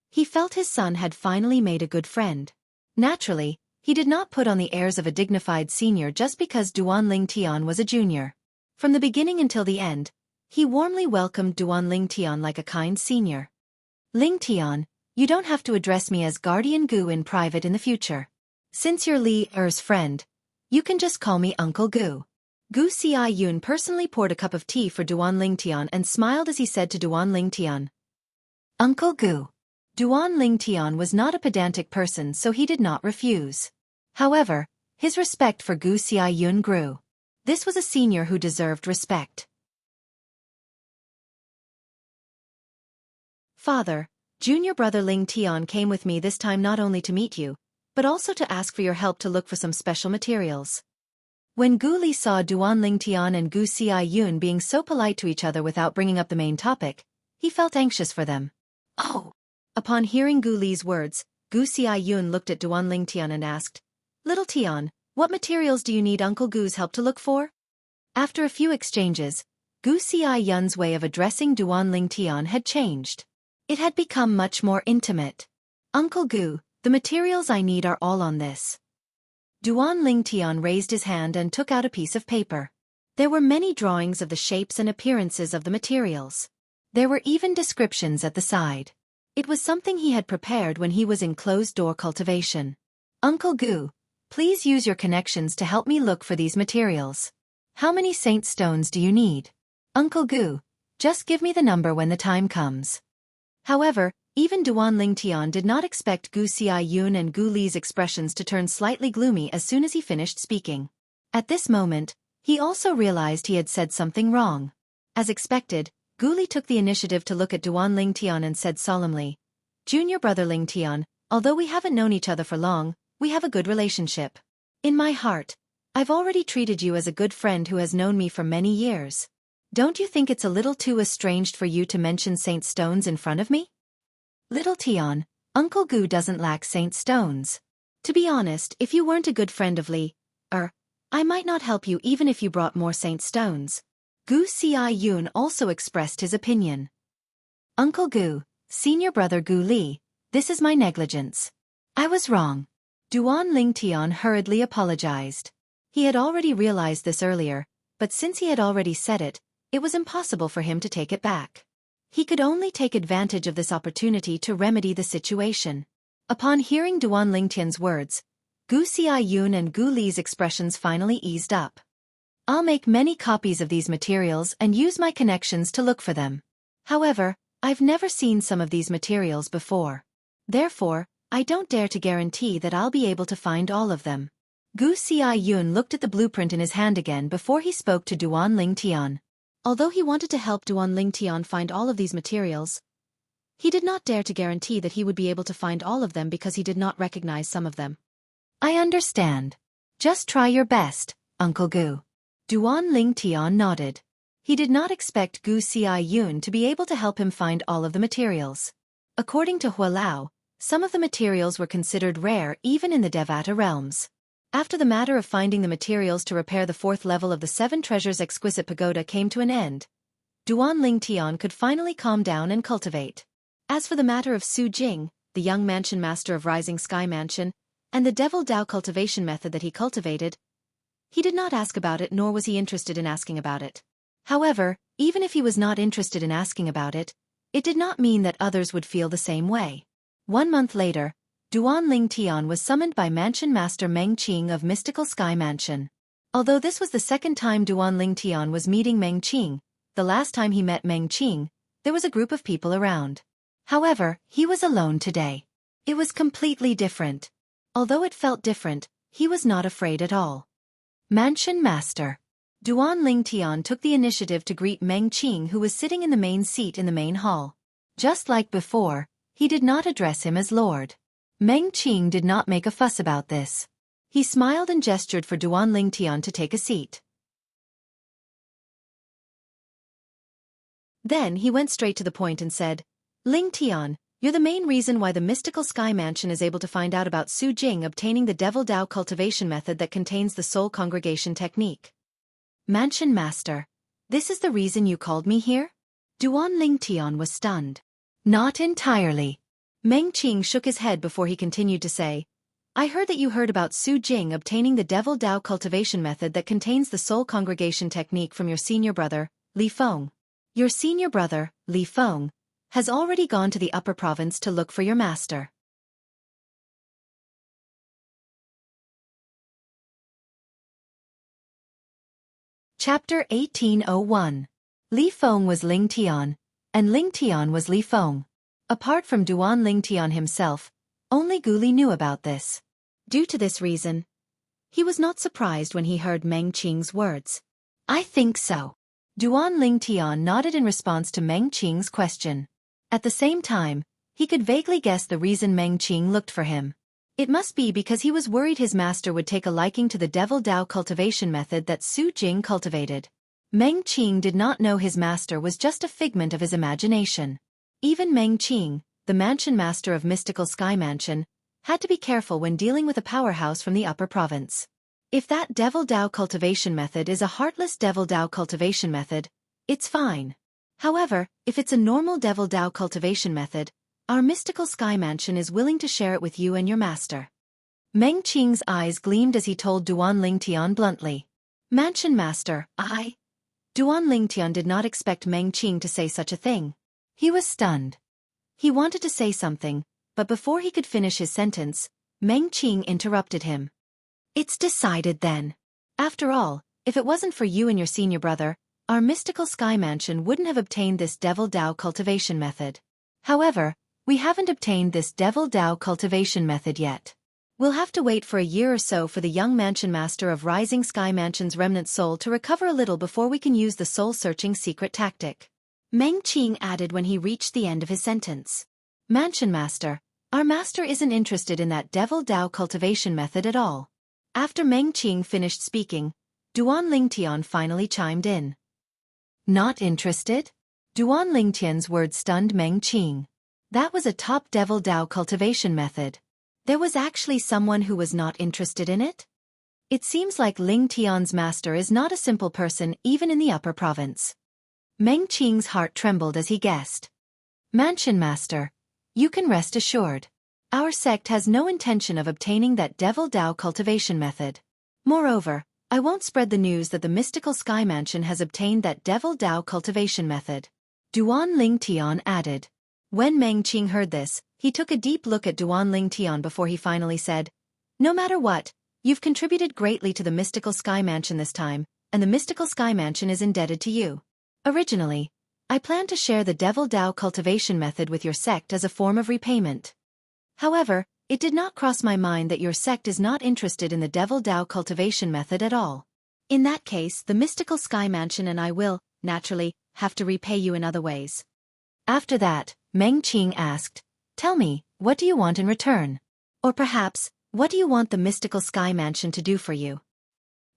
He felt his son had finally made a good friend. Naturally, he did not put on the airs of a dignified senior just because Duan Lingtian was a junior. From the beginning until the end, he warmly welcomed Duan Lingtian like a kind senior. Lingtian, you don't have to address me as Guardian Gu in private in the future. Since you're Li Er's friend, you can just call me Uncle Gu. Gu Xiaiyun personally poured a cup of tea for Duan Lingtian and smiled as he said to Duan Lingtian, Uncle Gu. Duan Lingtian was not a pedantic person, so he did not refuse. However, his respect for Gu Xiaiyun grew. This was a senior who deserved respect. Father, junior brother Lingtian came with me this time not only to meet you, but also to ask for your help to look for some special materials. When Gu Li saw Duan Lingtian and Gu Xiaiyun being so polite to each other without bringing up the main topic, he felt anxious for them. Oh! Upon hearing Gu Li's words, Gu Xiaiyun looked at Duan Lingtian and asked, Little Tian, what materials do you need Uncle Gu's help to look for? After a few exchanges, Gu Xiaiyun's way of addressing Duan Lingtian had changed. It had become much more intimate. Uncle Gu, the materials I need are all on this. Duan Lingtian raised his hand and took out a piece of paper. There were many drawings of the shapes and appearances of the materials. There were even descriptions at the side. It was something he had prepared when he was in closed-door cultivation. Uncle Gu, please use your connections to help me look for these materials. How many saint stones do you need? Uncle Gu, just give me the number when the time comes. However, even Duan Lingtian did not expect Gu Xiaoyun and Gu Li's expressions to turn slightly gloomy as soon as he finished speaking. At this moment, he also realized he had said something wrong. As expected, Gu Li took the initiative to look at Duan Lingtian and said solemnly, Junior brother Lingtian, although we haven't known each other for long, we have a good relationship. In my heart, I've already treated you as a good friend who has known me for many years. Don't you think it's a little too estranged for you to mention saint stones in front of me? Little Tian, Uncle Gu doesn't lack saint stones. To be honest, if you weren't a good friend of Li, I might not help you even if you brought more saint stones. Gu Xiaoyun also expressed his opinion. Uncle Gu, senior brother Gu Li, this is my negligence. I was wrong. Duan Lingtian hurriedly apologized. He had already realized this earlier, but since he had already said it, it was impossible for him to take it back. He could only take advantage of this opportunity to remedy the situation. Upon hearing Duan Lingtian's words, Gu Xiaoyun and Gu Li's expressions finally eased up. I'll make many copies of these materials and use my connections to look for them. However, I've never seen some of these materials before. Therefore, I don't dare to guarantee that I'll be able to find all of them. Gu Xiaoyun looked at the blueprint in his hand again before he spoke to Duan Lingtian. Although he wanted to help Duan Lingtian find all of these materials, he did not dare to guarantee that he would be able to find all of them because he did not recognize some of them. I understand. Just try your best, Uncle Gu. Duan Lingtian nodded. He did not expect Gu Xiaoyun to be able to help him find all of the materials. According to Hualao, some of the materials were considered rare even in the Devata realms. After the matter of finding the materials to repair the 4th level of the 7 Treasures Exquisite Pagoda came to an end, Duan Lingtian could finally calm down and cultivate. As for the matter of Su Jing, the young mansion master of Rising Sky Mansion, and the Devil Dao cultivation method that he cultivated, he did not ask about it nor was he interested in asking about it. However, even if he was not interested in asking about it, it did not mean that others would feel the same way. 1 month later, Duan Lingtian was summoned by Mansion Master Meng Qing of Mystical Sky Mansion. Although this was the second time Duan Lingtian was meeting Meng Qing, the last time he met Meng Qing, there was a group of people around. However, he was alone today. It was completely different. Although it felt different, he was not afraid at all. Mansion Master. Duan Lingtian took the initiative to greet Meng Qing, who was sitting in the main seat in the main hall. Just like before, he did not address him as Lord. Meng Qing did not make a fuss about this. He smiled and gestured for Duan Lingtian to take a seat. Then he went straight to the point and said, Lingtian, you're the main reason why the Mystical Sky Mansion is able to find out about Su Jing obtaining the Devil Dao cultivation method that contains the Soul Congregation technique. Mansion Master, this is the reason you called me here? Duan Lingtian was stunned. Not entirely. Meng Qing shook his head before he continued to say, I heard that you heard about Su Jing obtaining the Devil Dao cultivation method that contains the Soul Congregation technique from your senior brother, Li Feng. Your senior brother, Li Feng, has already gone to the upper province to look for your master. Chapter 1801. Li Feng was Ling Tian, and Ling Tian was Li Feng. Apart from Duan Lingtian himself, only Gu Li knew about this. Due to this reason, he was not surprised when he heard Meng Qing's words. I think so. Duan Lingtian nodded in response to Meng Qing's question. At the same time, he could vaguely guess the reason Meng Qing looked for him. It must be because he was worried his master would take a liking to the Devil Dao cultivation method that Su Jing cultivated. Meng Qing did not know his master was just a figment of his imagination. Even Meng Qing, the mansion master of Mystical Sky Mansion, had to be careful when dealing with a powerhouse from the upper province. If that Devil Dao cultivation method is a heartless Devil Dao cultivation method, it's fine. However, if it's a normal Devil Dao cultivation method, our Mystical Sky Mansion is willing to share it with you and your master. Meng Qing's eyes gleamed as he told Duan Lingtian bluntly. Mansion Master, Duan Lingtian did not expect Meng Qing to say such a thing. He was stunned. He wanted to say something, but before he could finish his sentence, Meng Qing interrupted him. It's decided then. After all, if it wasn't for you and your senior brother, our mystical sky mansion wouldn't have obtained this Devil Dao cultivation method. However, we haven't obtained this Devil Dao cultivation method yet. We'll have to wait for a year or so for the young mansion master of Rising Sky Mansion's remnant soul to recover a little before we can use the soul-searching secret tactic. Meng Qing added when he reached the end of his sentence. Mansion master, our master isn't interested in that Devil Dao cultivation method at all. After Meng Qing finished speaking, Duan Lingtian finally chimed in. Not interested? Duan Lingtian's words stunned Meng Qing. That was a top Devil Dao cultivation method. There was actually someone who was not interested in it? It seems like Ling Tian's master is not a simple person even in the upper province. Meng Qing's heart trembled as he guessed. Mansion master, you can rest assured. Our sect has no intention of obtaining that Devil Dao cultivation method. Moreover, I won't spread the news that the mystical sky mansion has obtained that Devil Dao cultivation method. Duan Lingtian added. When Meng Qing heard this, he took a deep look at Duan Lingtian before he finally said, No matter what, you've contributed greatly to the mystical sky mansion this time, and the mystical sky mansion is indebted to you. Originally, I planned to share the Devil Dao cultivation method with your sect as a form of repayment. However, it did not cross my mind that your sect is not interested in the Devil Dao cultivation method at all. In that case, the mystical sky mansion and I will, naturally, have to repay you in other ways. After that, Meng Qing asked, Tell me, what do you want in return? Or perhaps, what do you want the mystical sky mansion to do for you?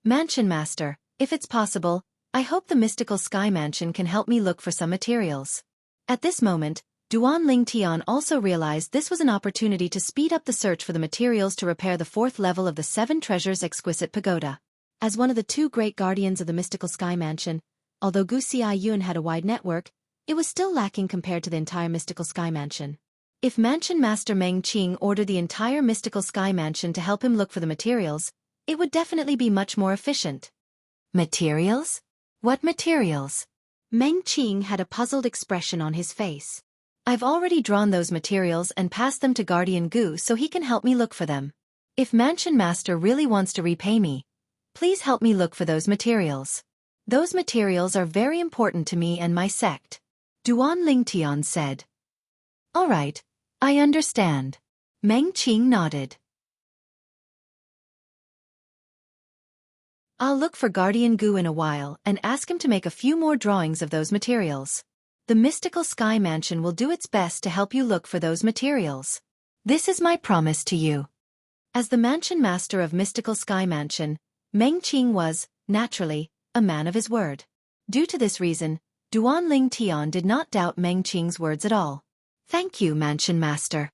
Mansion master, if it's possible, I hope the mystical sky mansion can help me look for some materials. At this moment, Duan Lingtian also realized this was an opportunity to speed up the search for the materials to repair the 4th level of the 7 Treasures Exquisite Pagoda. As one of the 2 great guardians of the mystical sky mansion, although Gu Xiayun had a wide network, it was still lacking compared to the entire mystical sky mansion. If Mansion Master Meng Qing ordered the entire mystical sky mansion to help him look for the materials, it would definitely be much more efficient. Materials? What materials? Meng Qing had a puzzled expression on his face. I've already drawn those materials and passed them to Guardian Gu so he can help me look for them. If Mansion Master really wants to repay me, please help me look for those materials. Those materials are very important to me and my sect. Duan Lingtian said. All right, I understand. Meng Qing nodded. I'll look for Guardian Gu in a while and ask him to make a few more drawings of those materials. The mystical sky mansion will do its best to help you look for those materials. This is my promise to you. As the mansion master of mystical sky mansion, Meng Qing was, naturally, a man of his word. Due to this reason, Duan Lingtian did not doubt Meng Qing's words at all. Thank you, Mansion Master.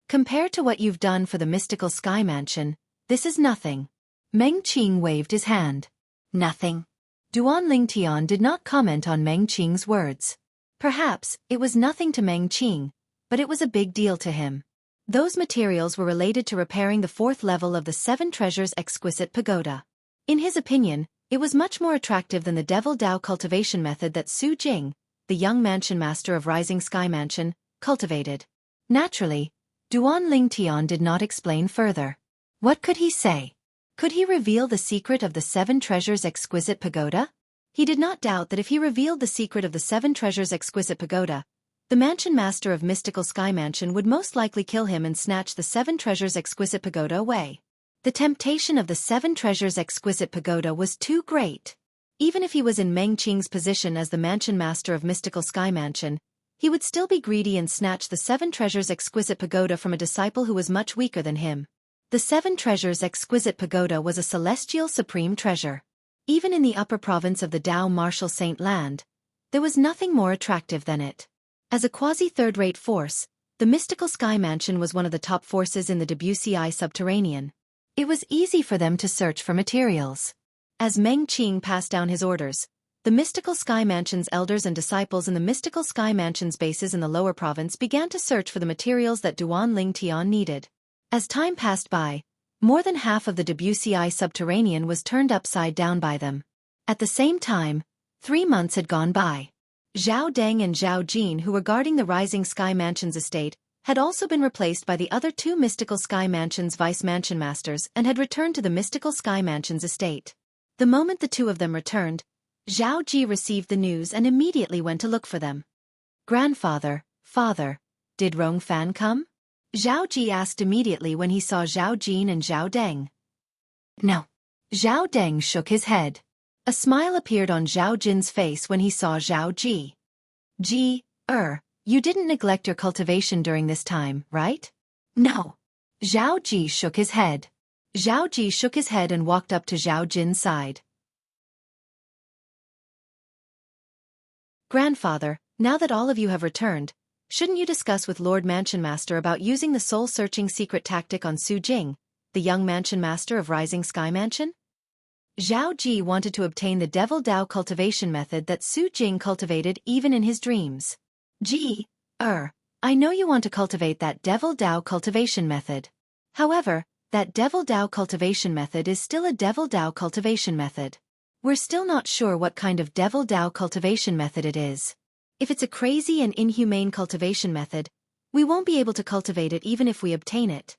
Compared to what you've done for the mystical sky mansion, this is nothing. Meng Qing waved his hand. Nothing. Duan Lingtian did not comment on Meng Qing's words. Perhaps, it was nothing to Meng Qing, but it was a big deal to him. Those materials were related to repairing the 4th level of the 7 Treasures Exquisite Pagoda. In his opinion, it was much more attractive than the Devil Dao cultivation method that Su Jing, the young mansion master of Rising Sky Mansion, cultivated. Naturally, Duan Lingtian did not explain further. What could he say? Could he reveal the secret of the 7 Treasures Exquisite Pagoda? He did not doubt that if he revealed the secret of the 7 Treasures Exquisite Pagoda, the mansion master of Mystical Sky Mansion would most likely kill him and snatch the 7 Treasures Exquisite Pagoda away. The temptation of the 7 Treasures Exquisite Pagoda was too great. Even if he was in Meng Qing's position as the mansion master of Mystical Sky Mansion, he would still be greedy and snatch the 7 Treasures Exquisite Pagoda from a disciple who was much weaker than him. The 7 Treasures Exquisite Pagoda was a celestial supreme treasure. Even in the upper province of the Dao Martial Saint Land, there was nothing more attractive than it. As a quasi-third-rate force, the Mystical Sky Mansion was one of the top forces in the Debussy subterranean. It was easy for them to search for materials. As Meng Qing passed down his orders, the Mystical Sky Mansion's elders and disciples in the Mystical Sky Mansion's bases in the lower province began to search for the materials that Duan Lingtian needed. As time passed by, more than half of the Debussy subterranean was turned upside down by them. At the same time, 3 months had gone by. Zhao Deng and Zhao Jin, who were guarding the Rising Sky Mansion's estate, had also been replaced by the other two Mystical Sky Mansion's vice mansion masters and had returned to the Mystical Sky Mansion's estate. The moment the two of them returned, Zhao Ji received the news and immediately went to look for them. "Grandfather, father, did Rong Fan come?" Zhao Ji asked immediately when he saw Zhao Jin and Zhao Deng. "No." Zhao Deng shook his head. A smile appeared on Zhao Jin's face when he saw Zhao Ji. You didn't neglect your cultivation during this time, right?" "No." Zhao Ji shook his head. Zhao Ji shook his head and walked up to Zhao Jin's side. "Grandfather, now that all of you have returned, shouldn't you discuss with Lord Mansion Master about using the soul-searching secret tactic on Su Jing, the young Mansion Master of Rising Sky Mansion?" Zhao Ji wanted to obtain the Devil Dao cultivation method that Su Jing cultivated even in his dreams. I know you want to cultivate that Devil Dao cultivation method. However, that Devil Dao cultivation method is still a Devil Dao cultivation method. We're still not sure what kind of Devil Dao cultivation method it is. If it's a crazy and inhumane cultivation method, we won't be able to cultivate it even if we obtain it."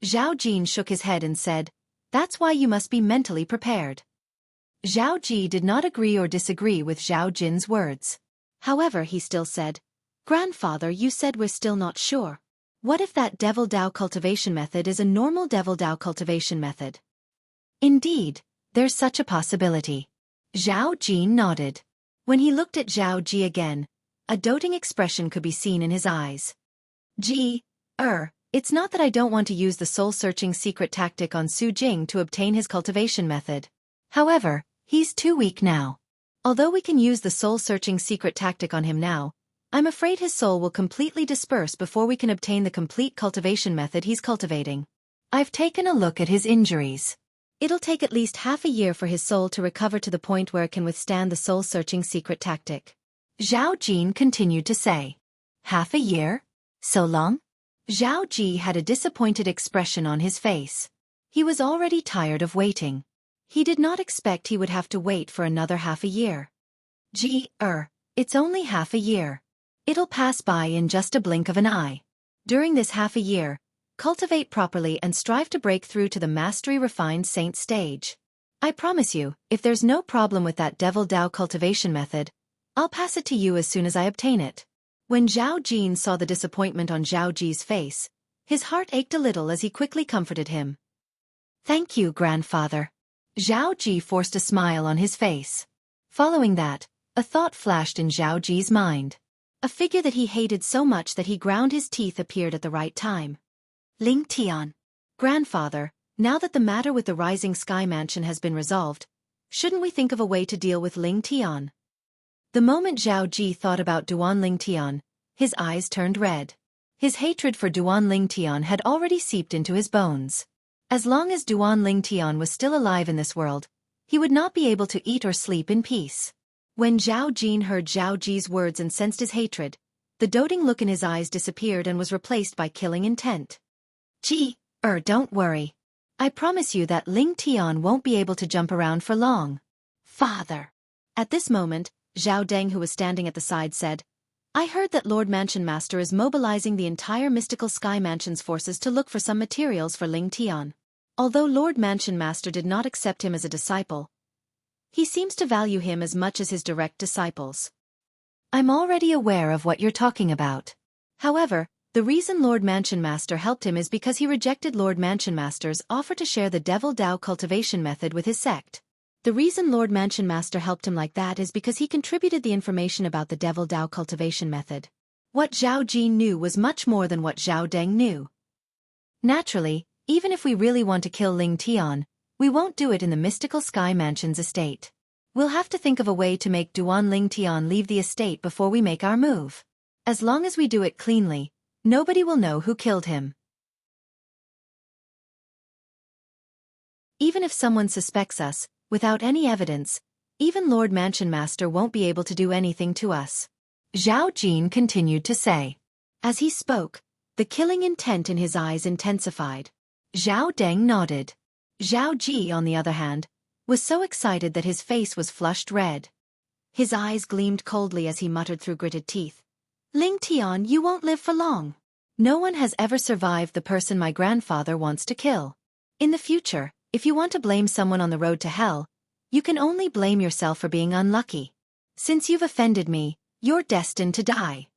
Zhao Jin shook his head and said, "That's why you must be mentally prepared." Zhao Ji did not agree or disagree with Zhao Jin's words. However, he still said, "Grandfather, you said we're still not sure. What if that Devil Dao cultivation method is a normal Devil Dao cultivation method?" "Indeed, there's such a possibility." Zhao Jin nodded. When he looked at Zhao Ji again, a doting expression could be seen in his eyes. It's not that I don't want to use the soul-searching secret tactic on Su Jing to obtain his cultivation method. However, he's too weak now. Although we can use the soul-searching secret tactic on him now, I'm afraid his soul will completely disperse before we can obtain the complete cultivation method he's cultivating. I've taken a look at his injuries. It'll take at least half a year for his soul to recover to the point where it can withstand the soul-searching secret tactic." Zhao Jin continued to say. "Half a year? So long?" Zhao Ji had a disappointed expression on his face. He was already tired of waiting. He did not expect he would have to wait for another half a year. It's only half a year. It'll pass by in just a blink of an eye. During this half a year, cultivate properly and strive to break through to the mastery-refined saint stage. I promise you, if there's no problem with that Devil Dao cultivation method, I'll pass it to you as soon as I obtain it." When Zhao Jin saw the disappointment on Zhao Ji's face, his heart ached a little as he quickly comforted him. "Thank you, grandfather." Zhao Ji forced a smile on his face. Following that, a thought flashed in Zhao Ji's mind. A figure that he hated so much that he ground his teeth appeared at the right time. Ling Tian. "Grandfather, now that the matter with the Rising Sky Mansion has been resolved, shouldn't we think of a way to deal with Ling Tian?" The moment Zhao Ji thought about Duan Ling Tian, his eyes turned red. His hatred for Duan Ling Tian had already seeped into his bones. As long as Duan Ling Tian was still alive in this world, he would not be able to eat or sleep in peace. When Zhao Jin heard Zhao Ji's words and sensed his hatred, the doting look in his eyes disappeared and was replaced by killing intent. Don't worry. I promise you that Ling Tian won't be able to jump around for long." "Father." At this moment, Zhao Deng, who was standing at the side, said, "I heard that Lord Mansion Master is mobilizing the entire Mystical Sky Mansion's forces to look for some materials for Ling Tian. Although Lord Mansion Master did not accept him as a disciple, he seems to value him as much as his direct disciples." "I'm already aware of what you're talking about. However, the reason Lord Mansion Master helped him is because he rejected Lord Mansion Master's offer to share the Devil Dao cultivation method with his sect. The reason Lord Mansion Master helped him like that is because he contributed the information about the Devil Dao cultivation method. What Zhao Jin knew was much more than what Zhao Deng knew. Naturally, even if we really want to kill Ling Tian, we won't do it in the Mystical Sky Mansion's estate. We'll have to think of a way to make Duan Ling Tian leave the estate before we make our move. As long as we do it cleanly, nobody will know who killed him. Even if someone suspects us, without any evidence, even Lord Mansion Master won't be able to do anything to us," Zhao Jin continued to say. As he spoke, the killing intent in his eyes intensified. Zhao Deng nodded. Zhao Ji, on the other hand, was so excited that his face was flushed red. His eyes gleamed coldly as he muttered through gritted teeth. Ling Tian, you won't live for long. No one has ever survived the person my grandfather wants to kill. In the future, if you want to blame someone on the road to hell, you can only blame yourself for being unlucky. Since you've offended me, you're destined to die.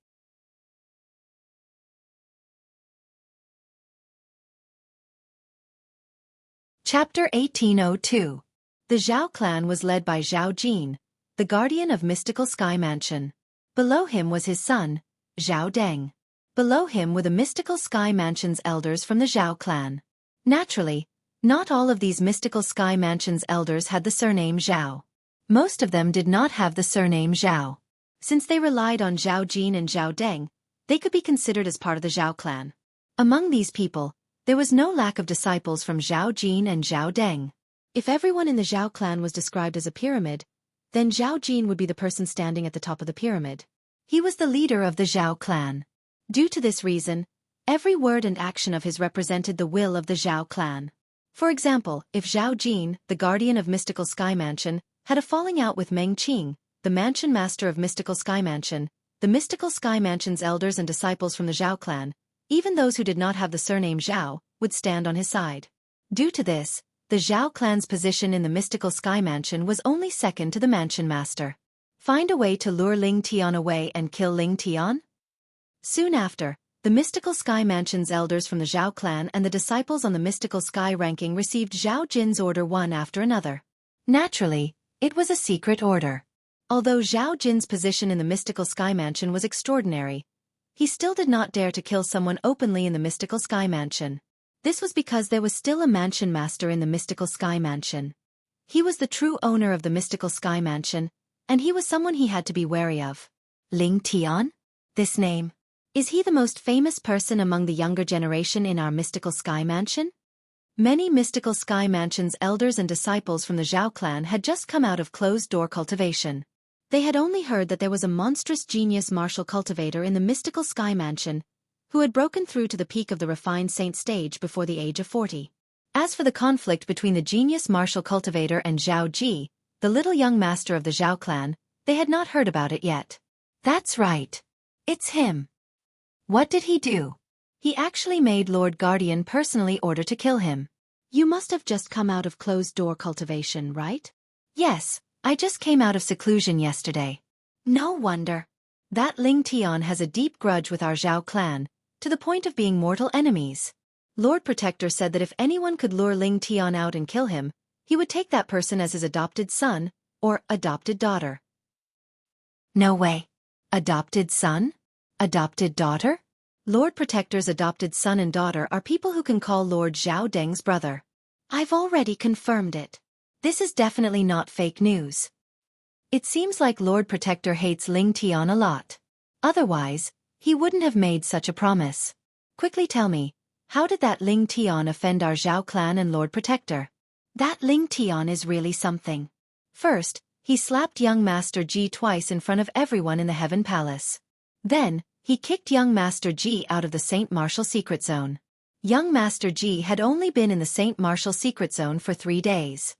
Chapter 1802. The Zhao clan was led by Zhao Jin, the guardian of mystical Sky Mansion. Below him was his son, Zhao Deng. Below him were the mystical Sky Mansion's elders from the Zhao clan. Naturally, not all of these mystical Sky Mansion's elders had the surname Zhao. Most of them did not have the surname Zhao. Since they relied on Zhao Jin and Zhao Deng, they could be considered as part of the Zhao clan. Among these people, there was no lack of disciples from Zhao Jin and Zhao Deng. If everyone in the Zhao clan was described as a pyramid, then Zhao Jin would be the person standing at the top of the pyramid. He was the leader of the Zhao clan. Due to this reason, every word and action of his represented the will of the Zhao clan. For example, if Zhao Jin, the guardian of mystical Sky Mansion, had a falling out with Meng Qing, the mansion master of mystical Sky Mansion, the mystical Sky Mansion's elders and disciples from the Zhao clan, even those who did not have the surname Zhao, would stand on his side. Due to this, the Zhao clan's position in the mystical Sky Mansion was only second to the mansion master. Find a way to lure Ling Tian away and kill Ling Tian? Soon after, the mystical Sky Mansion's elders from the Zhao clan and the disciples on the mystical Sky ranking received Zhao Jin's order one after another. Naturally, it was a secret order. Although Zhao Jin's position in the mystical Sky Mansion was extraordinary, he still did not dare to kill someone openly in the mystical Sky Mansion. This was because there was still a mansion master in the mystical Sky Mansion. He was the true owner of the mystical Sky Mansion, and he was someone he had to be wary of. Ling Tian? This name. Is he the most famous person among the younger generation in our mystical Sky Mansion? Many mystical Sky Mansion's elders and disciples from the Zhao clan had just come out of closed-door cultivation. They had only heard that there was a monstrous genius martial cultivator in the mystical Sky Mansion, who had broken through to the peak of the refined saint stage before the age of 40. As for the conflict between the genius martial cultivator and Zhao Ji, the little young master of the Zhao clan, they had not heard about it yet. That's right. It's him. What did he do? He actually made Lord Guardian personally order to kill him. You must have just come out of closed-door cultivation, right? Yes, I just came out of seclusion yesterday. No wonder. That Ling Tian has a deep grudge with our Zhao clan, to the point of being mortal enemies. Lord Protector said that if anyone could lure Ling Tian out and kill him, he would take that person as his adopted son, or adopted daughter. No way. Adopted son? Adopted daughter? Lord Protector's adopted son and daughter are people who can call Lord Zhao Deng's brother. I've already confirmed it. This is definitely not fake news. It seems like Lord Protector hates Ling Tian a lot. Otherwise, he wouldn't have made such a promise. Quickly tell me, how did that Ling Tian offend our Zhao clan and Lord Protector? That Ling Tian is really something. First, he slapped young Master Ji twice in front of everyone in the Heaven Palace. Then, he kicked young Master Ji out of the Saint Martial Secret Zone. Young Master Ji had only been in the Saint Martial Secret Zone for 3 days.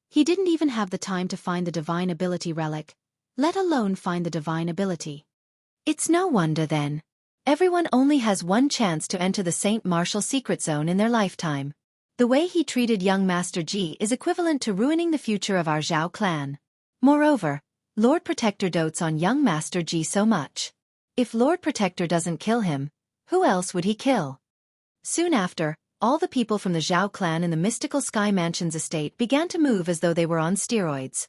He didn't even have the time to find the Divine Ability Relic, let alone find the Divine Ability. It's no wonder then. Everyone only has one chance to enter the Saint Martial Secret Zone in their lifetime. The way he treated young Master Ji is equivalent to ruining the future of our Zhao clan. Moreover, Lord Protector dotes on young Master Ji so much. If Lord Protector doesn't kill him, who else would he kill? Soon after, all the people from the Zhao clan in the mystical Sky Mansion's estate began to move as though they were on steroids.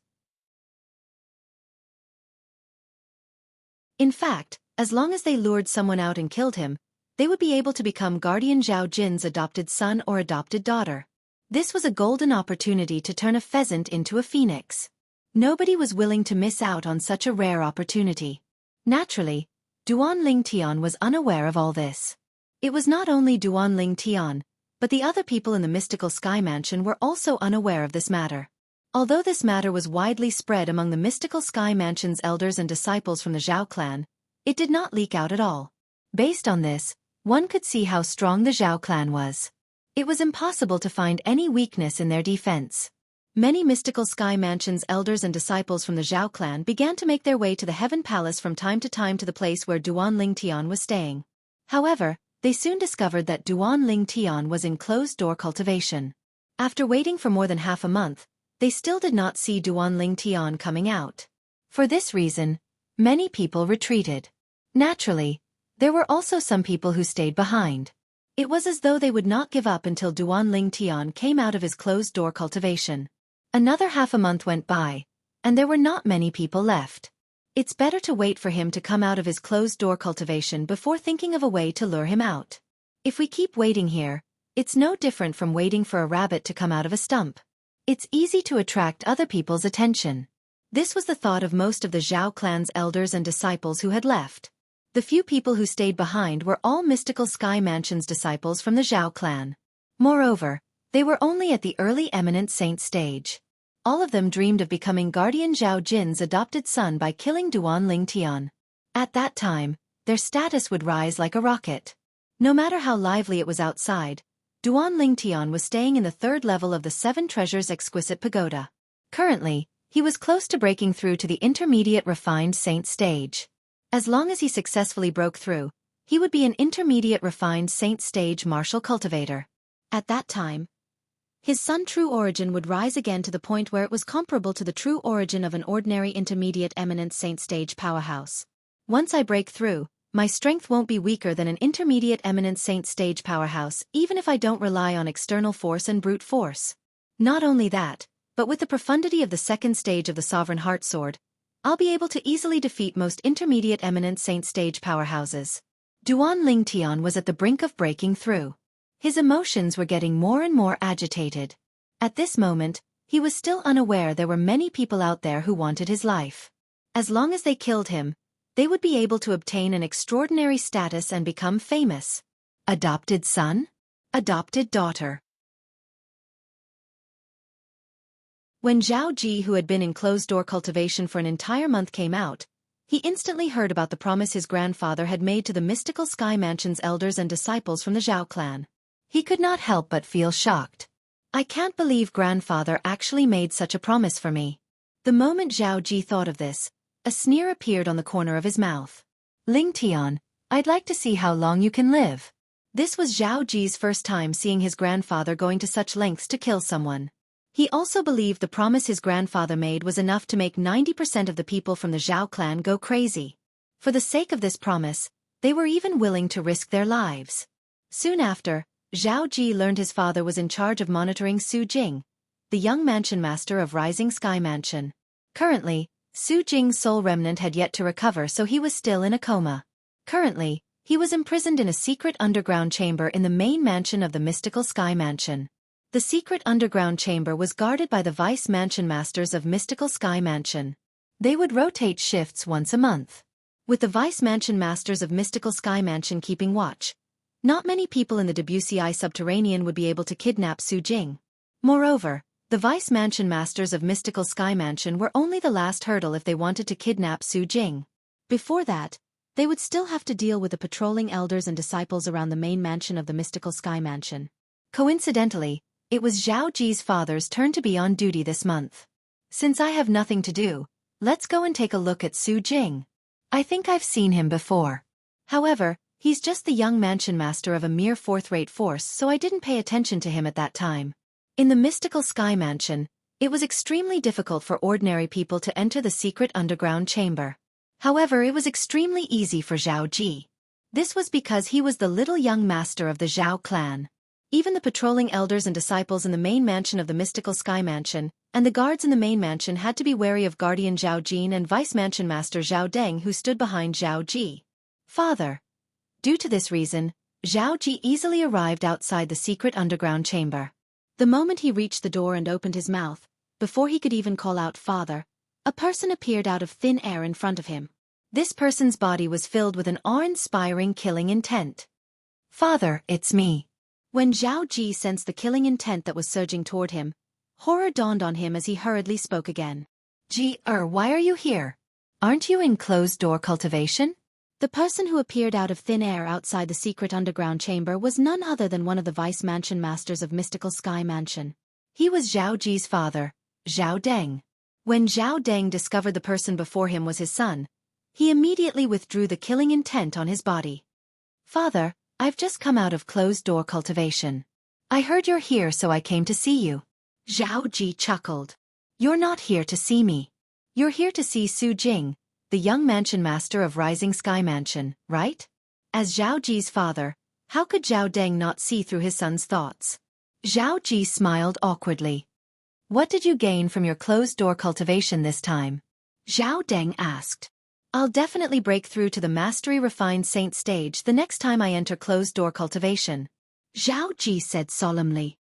In fact, as long as they lured someone out and killed him, they would be able to become Guardian Zhao Jin's adopted son or adopted daughter. This was a golden opportunity to turn a pheasant into a phoenix. Nobody was willing to miss out on such a rare opportunity. Naturally, Duan Ling Tian was unaware of all this. It was not only Duan Ling Tian, but the other people in the mystical Sky Mansion were also unaware of this matter. Although this matter was widely spread among the mystical Sky Mansion's elders and disciples from the Zhao clan, it did not leak out at all. Based on this, one could see how strong the Zhao clan was. It was impossible to find any weakness in their defense. Many mystical sky mansion's elders and disciples from the Zhao clan began to make their way to the Heaven Palace from time to time to the place where Duan Ling Tian was staying. However, they soon discovered that Duan Ling Tian was in closed-door cultivation. After waiting for more than half a month, they still did not see Duan Ling Tian coming out. For this reason, many people retreated. Naturally, there were also some people who stayed behind. It was as though they would not give up until Duan Ling Tian came out of his closed-door cultivation. Another half a month went by, and there were not many people left. It's better to wait for him to come out of his closed-door cultivation before thinking of a way to lure him out. If we keep waiting here, it's no different from waiting for a rabbit to come out of a stump. It's easy to attract other people's attention. This was the thought of most of the Zhao clan's elders and disciples who had left. The few people who stayed behind were all mystical sky mansion's disciples from the Zhao clan. Moreover, they were only at the early eminent saint stage. All of them dreamed of becoming Guardian Zhao Jin's adopted son by killing Duan Ling Tian. At that time, their status would rise like a rocket. No matter how lively it was outside, Duan Ling Tian was staying in the third level of the Seven Treasures Exquisite Pagoda. Currently, he was close to breaking through to the intermediate refined saint stage. As long as he successfully broke through, he would be an intermediate refined saint stage martial cultivator. At that time, his Sun True Origin would rise again to the point where it was comparable to the true origin of an ordinary intermediate eminent saint stage powerhouse. Once I break through, my strength won't be weaker than an intermediate eminent saint stage powerhouse, even if I don't rely on external force and brute force. Not only that, but with the profundity of the second stage of the Sovereign Heart Sword, I'll be able to easily defeat most intermediate eminent saint stage powerhouses. Duan Ling Tian was at the brink of breaking through. His emotions were getting more and more agitated. At this moment, he was still unaware there were many people out there who wanted his life. As long as they killed him, they would be able to obtain an extraordinary status and become famous. Adopted son? Adopted daughter. When Zhao Ji, who had been in closed-door cultivation for an entire month, came out, he instantly heard about the promise his grandfather had made to the mystical sky mansion's elders and disciples from the Zhao clan. He could not help but feel shocked. I can't believe grandfather actually made such a promise for me. The moment Zhao Ji thought of this, a sneer appeared on the corner of his mouth. Ling Tian, I'd like to see how long you can live. This was Zhao Ji's first time seeing his grandfather going to such lengths to kill someone. He also believed the promise his grandfather made was enough to make 90% of the people from the Zhao clan go crazy. For the sake of this promise, they were even willing to risk their lives. Soon after, Zhao Ji learned his father was in charge of monitoring Su Jing, the young mansion master of Rising Sky Mansion. Currently, Su Jing's soul remnant had yet to recover, so he was still in a coma. Currently, he was imprisoned in a secret underground chamber in the main mansion of the mystical Sky Mansion. The secret underground chamber was guarded by the vice mansion masters of Mystical Sky Mansion. They would rotate shifts once a month. With the vice mansion masters of Mystical Sky Mansion keeping watch, not many people in the Debussy subterranean would be able to kidnap Su Jing. Moreover, the vice mansion masters of Mystical Sky Mansion were only the last hurdle if they wanted to kidnap Su Jing. Before that, they would still have to deal with the patrolling elders and disciples around the main mansion of the Mystical Sky Mansion. Coincidentally, it was Zhao Ji's father's turn to be on duty this month. Since I have nothing to do, let's go and take a look at Su Jing. I think I've seen him before. However, he's just the young mansion master of a mere fourth-rate force, so I didn't pay attention to him at that time. In the Mystical Sky Mansion, it was extremely difficult for ordinary people to enter the secret underground chamber. However, it was extremely easy for Zhao Ji. This was because he was the little young master of the Zhao clan. Even the patrolling elders and disciples in the main mansion of the Mystical Sky Mansion, and the guards in the main mansion had to be wary of Guardian Zhao Jin and Vice Mansion Master Zhao Deng, who stood behind Zhao Ji. Father. Due to this reason, Zhao Ji easily arrived outside the secret underground chamber. The moment he reached the door and opened his mouth, before he could even call out father, a person appeared out of thin air in front of him. This person's body was filled with an awe-inspiring killing intent. Father, it's me. When Zhao Ji sensed the killing intent that was surging toward him, horror dawned on him as he hurriedly spoke again. Ji, why are you here? Aren't you in closed-door cultivation? The person who appeared out of thin air outside the secret underground chamber was none other than one of the vice mansion masters of Mystical Sky Mansion. He was Zhao Ji's father, Zhao Deng. When Zhao Deng discovered the person before him was his son, he immediately withdrew the killing intent on his body. Father, I've just come out of closed-door cultivation. I heard you're here so I came to see you. Zhao Ji chuckled. You're not here to see me. You're here to see Su Jing, the young mansion master of Rising Sky Mansion, right? As Zhao Ji's father, how could Zhao Deng not see through his son's thoughts? Zhao Ji smiled awkwardly. What did you gain from your closed-door cultivation this time? Zhao Deng asked. I'll definitely break through to the Mastery Refined Saint stage the next time I enter closed-door cultivation. Zhao Ji said solemnly.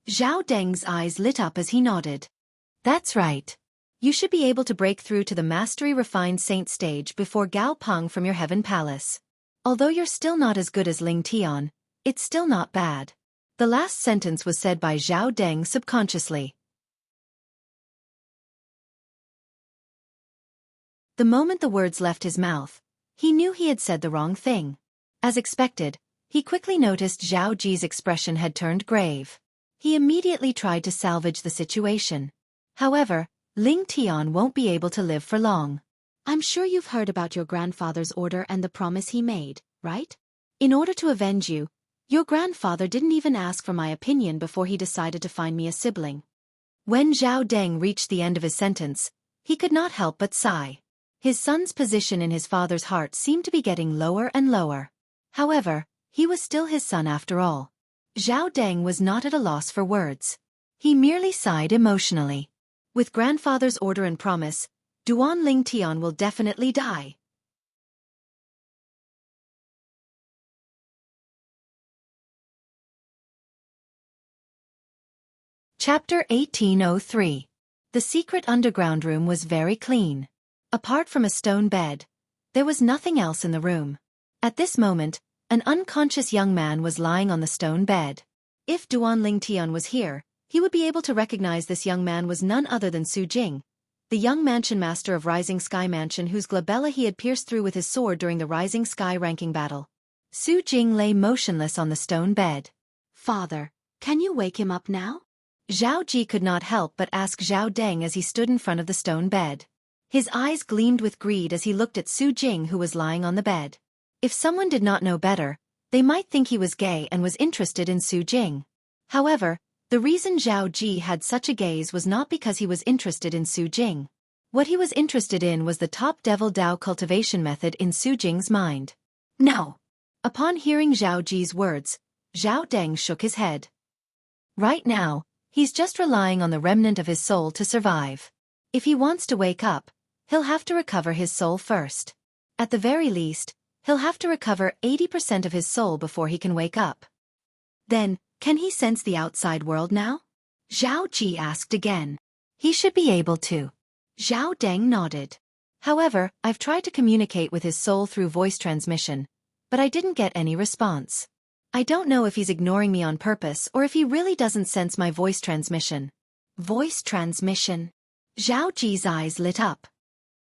Zhao Deng's eyes lit up as he nodded. That's right. You should be able to break through to the Mastery Refined Saint stage before Gao Peng from your Heaven Palace. Although you're still not as good as Ling Tian, it's still not bad. The last sentence was said by Zhao Deng subconsciously. The moment the words left his mouth, he knew he had said the wrong thing. As expected, he quickly noticed Zhao Ji's expression had turned grave. He immediately tried to salvage the situation. However, Ling Tian won't be able to live for long. I'm sure you've heard about your grandfather's order and the promise he made, right? In order to avenge you, your grandfather didn't even ask for my opinion before he decided to find me a sibling. When Zhao Deng reached the end of his sentence, he could not help but sigh. His son's position in his father's heart seemed to be getting lower and lower. However, he was still his son after all. Zhao Deng was not at a loss for words. He merely sighed emotionally. With grandfather's order and promise, Duan Ling Tian will definitely die. Chapter 1803. The secret underground room was very clean. Apart from a stone bed, there was nothing else in the room. At this moment, an unconscious young man was lying on the stone bed. If Duan Ling Tian was here, he would be able to recognize this young man was none other than Su Jing, the young mansion master of Rising Sky Mansion whose glabella he had pierced through with his sword during the Rising Sky ranking battle. Su Jing lay motionless on the stone bed. Father, can you wake him up now? Zhao Ji could not help but ask Zhao Deng as he stood in front of the stone bed. His eyes gleamed with greed as he looked at Su Jing who was lying on the bed. If someone did not know better, they might think he was gay and was interested in Su Jing. However, the reason Zhao Ji had such a gaze was not because he was interested in Su Jing. What he was interested in was the top Devil Dao cultivation method in Su Jing's mind. No. Upon hearing Zhao Ji's words, Zhao Deng shook his head. Right now, he's just relying on the remnant of his soul to survive. If he wants to wake up, he'll have to recover his soul first. At the very least, he'll have to recover 80% of his soul before he can wake up. Then, can he sense the outside world now? Zhao Ji asked again. He should be able to. Zhao Deng nodded. However, I've tried to communicate with his soul through voice transmission, but I didn't get any response. I don't know if he's ignoring me on purpose or if he really doesn't sense my voice transmission. Voice transmission? Zhao Ji's eyes lit up.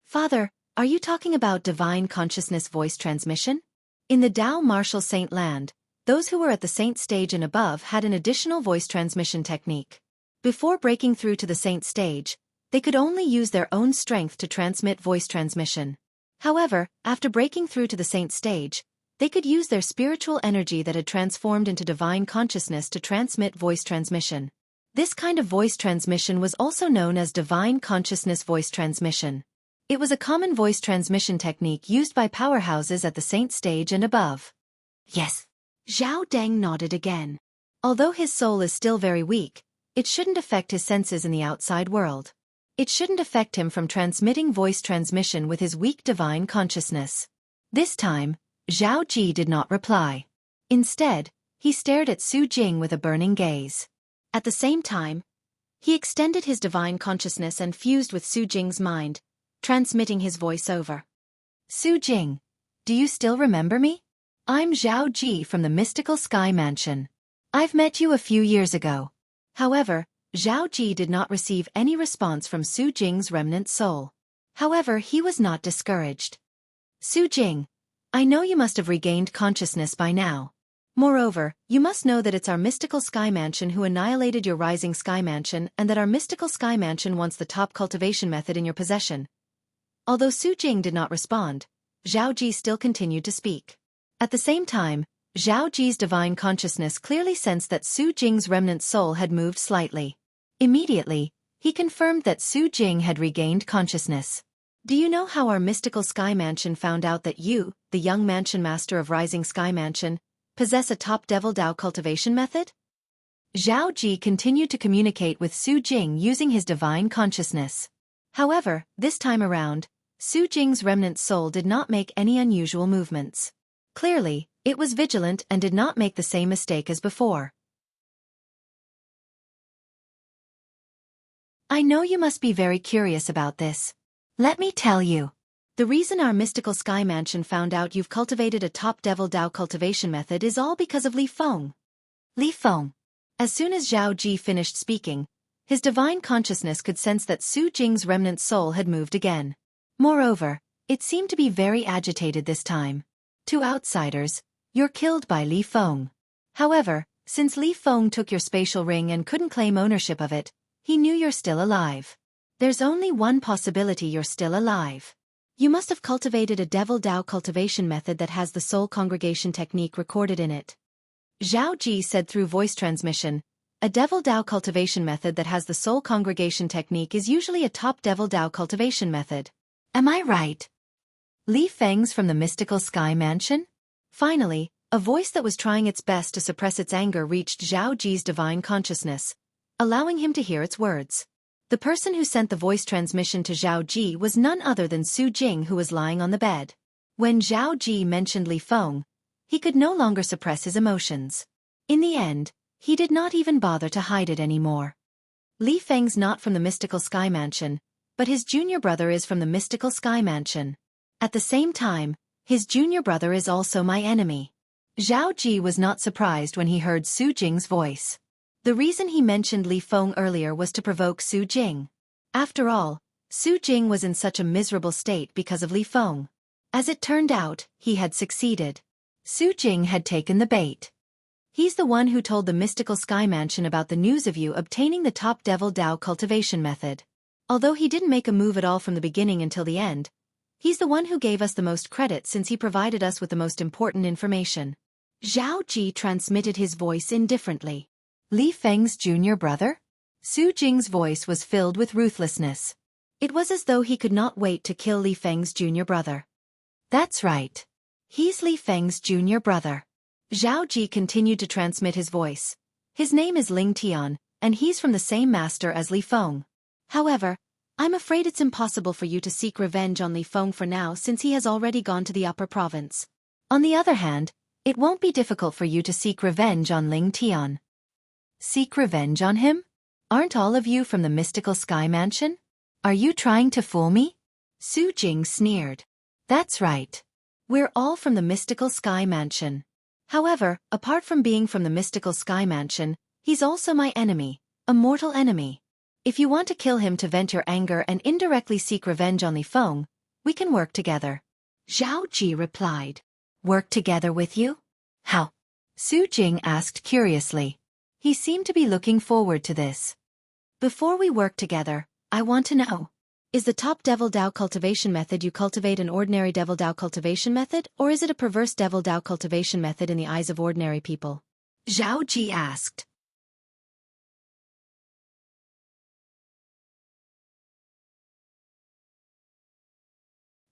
Father, are you talking about divine consciousness voice transmission? In the Dao Martial Saint land, those who were at the Saint stage and above had an additional voice transmission technique. Before breaking through to the Saint stage, they could only use their own strength to transmit voice transmission. However, after breaking through to the Saint stage, they could use their spiritual energy that had transformed into divine consciousness to transmit voice transmission. This kind of voice transmission was also known as divine consciousness voice transmission. It was a common voice transmission technique used by powerhouses at the Saint stage and above. Yes. Zhao Deng nodded again. Although his soul is still very weak, it shouldn't affect his senses in the outside world. It shouldn't affect him from transmitting voice transmission with his weak divine consciousness. This time, Zhao Ji did not reply. Instead, he stared at Su Jing with a burning gaze. At the same time, he extended his divine consciousness and fused with Su Jing's mind, transmitting his voice over. Su Jing, do you still remember me? I'm Zhao Ji from the Mystical Sky Mansion. I've met you a few years ago. However, Zhao Ji did not receive any response from Su Jing's remnant soul. However, he was not discouraged. Su Jing, I know you must have regained consciousness by now. Moreover, you must know that it's our mystical sky mansion who annihilated your rising sky mansion and that our mystical sky mansion wants the top cultivation method in your possession. Although Su Jing did not respond, Zhao Ji still continued to speak. At the same time, Zhao Ji's divine consciousness clearly sensed that Su Jing's remnant soul had moved slightly. Immediately, he confirmed that Su Jing had regained consciousness. Do you know how our mystical sky mansion found out that you, the young mansion master of Rising Sky Mansion, possess a top Devil Dao cultivation method? Zhao Ji continued to communicate with Su Jing using his divine consciousness. However, this time around, Su Jing's remnant soul did not make any unusual movements. Clearly, it was vigilant and did not make the same mistake as before. I know you must be very curious about this. Let me tell you. The reason our mystical sky mansion found out you've cultivated a top Devil Dao cultivation method is all because of Li Feng. Li Feng. As soon as Zhao Ji finished speaking, his divine consciousness could sense that Su Jing's remnant soul had moved again. Moreover, it seemed to be very agitated this time. To outsiders, you're killed by Li Feng. However, since Li Feng took your spatial ring and couldn't claim ownership of it, he knew you're still alive. There's only one possibility you're still alive. You must have cultivated a Devil Dao cultivation method that has the soul congregation technique recorded in it. Zhao Ji said through voice transmission, a Devil Dao cultivation method that has the soul congregation technique is usually a top Devil Dao cultivation method. Am I right? Li Feng's from the mystical sky mansion? Finally, a voice that was trying its best to suppress its anger reached Zhao Ji's divine consciousness, allowing him to hear its words. The person who sent the voice transmission to Zhao Ji was none other than Su Jing, who was lying on the bed. When Zhao Ji mentioned Li Feng, he could no longer suppress his emotions. In the end, he did not even bother to hide it anymore. Li Feng's not from the mystical sky mansion, but his junior brother is from the mystical sky mansion. At the same time, his junior brother is also my enemy. Zhao Ji was not surprised when he heard Su Jing's voice. The reason he mentioned Li Feng earlier was to provoke Su Jing. After all, Su Jing was in such a miserable state because of Li Feng. As it turned out, he had succeeded. Su Jing had taken the bait. He's the one who told the mystical sky mansion about the news of you obtaining the top Devil Dao cultivation method. Although he didn't make a move at all from the beginning until the end, he's the one who gave us the most credit since he provided us with the most important information. Zhao Ji transmitted his voice indifferently. Li Feng's junior brother? Su Jing's voice was filled with ruthlessness. It was as though he could not wait to kill Li Feng's junior brother. That's right. He's Li Feng's junior brother. Zhao Ji continued to transmit his voice. His name is Ling Tian, and he's from the same master as Li Feng. However, I'm afraid it's impossible for you to seek revenge on Li Feng for now since he has already gone to the upper province. On the other hand, it won't be difficult for you to seek revenge on Ling Tian. Seek revenge on him? Aren't all of you from the mystical sky mansion? Are you trying to fool me? Su Jing sneered. That's right. We're all from the mystical sky mansion. However, apart from being from the mystical sky mansion, he's also my enemy, a mortal enemy. If you want to kill him to vent your anger and indirectly seek revenge on Li Feng, we can work together. Zhao Ji replied. Work together with you? How? Su Jing asked curiously. He seemed to be looking forward to this. Before we work together, I want to know. Is the top Devil Dao cultivation method you cultivate an ordinary Devil Dao cultivation method, or is it a perverse Devil Dao cultivation method in the eyes of ordinary people? Zhao Ji asked.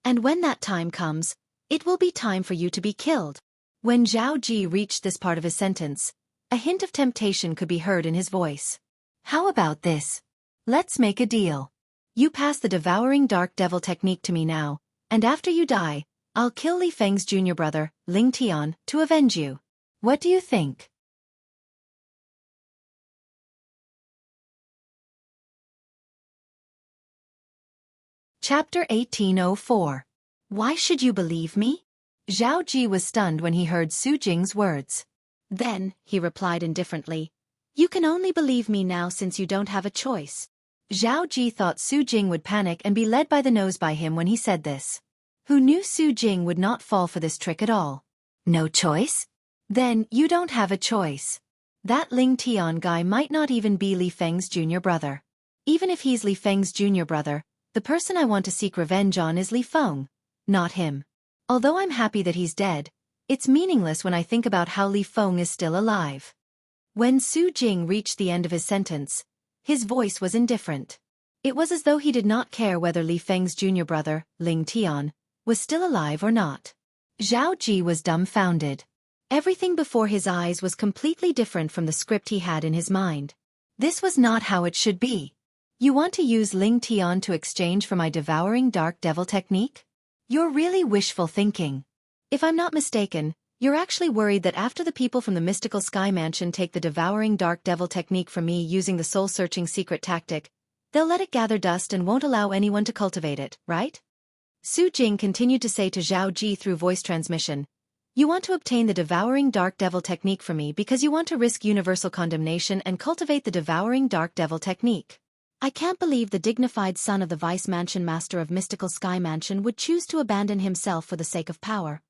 And when that time comes, it will be time for you to be killed. When Zhao Ji reached this part of his sentence, a hint of temptation could be heard in his voice. How about this? Let's make a deal. You pass the devouring dark devil technique to me now, and after you die, I'll kill Li Feng's junior brother, Ling Tian, to avenge you. What do you think? Chapter 1804. Why should you believe me? Zhao Ji was stunned when he heard Su Jing's words. Then, he replied indifferently, you can only believe me now since you don't have a choice. Zhao Ji thought Su Jing would panic and be led by the nose by him when he said this. Who knew Su Jing would not fall for this trick at all? No choice? Then you don't have a choice. That Ling Tian guy might not even be Li Feng's junior brother. Even if he's Li Feng's junior brother, the person I want to seek revenge on is Li Feng, not him. Although I'm happy that he's dead, it's meaningless when I think about how Li Feng is still alive. When Su Jing reached the end of his sentence, his voice was indifferent. It was as though he did not care whether Li Feng's junior brother, Ling Tian, was still alive or not. Zhao Ji was dumbfounded. Everything before his eyes was completely different from the script he had in his mind. This was not how it should be. You want to use Ling Tian to exchange for my devouring dark devil technique? You're really wishful thinking. If I'm not mistaken, you're actually worried that after the people from the mystical sky mansion take the devouring dark devil technique from me using the soul-searching secret tactic, they'll let it gather dust and won't allow anyone to cultivate it, right? Su Jing continued to say to Zhao Ji through voice transmission, "You want to obtain the devouring dark devil technique from me because you want to risk universal condemnation and cultivate the devouring dark devil technique. I can't believe the dignified son of the vice mansion master of mystical sky mansion would choose to abandon himself for the sake of power.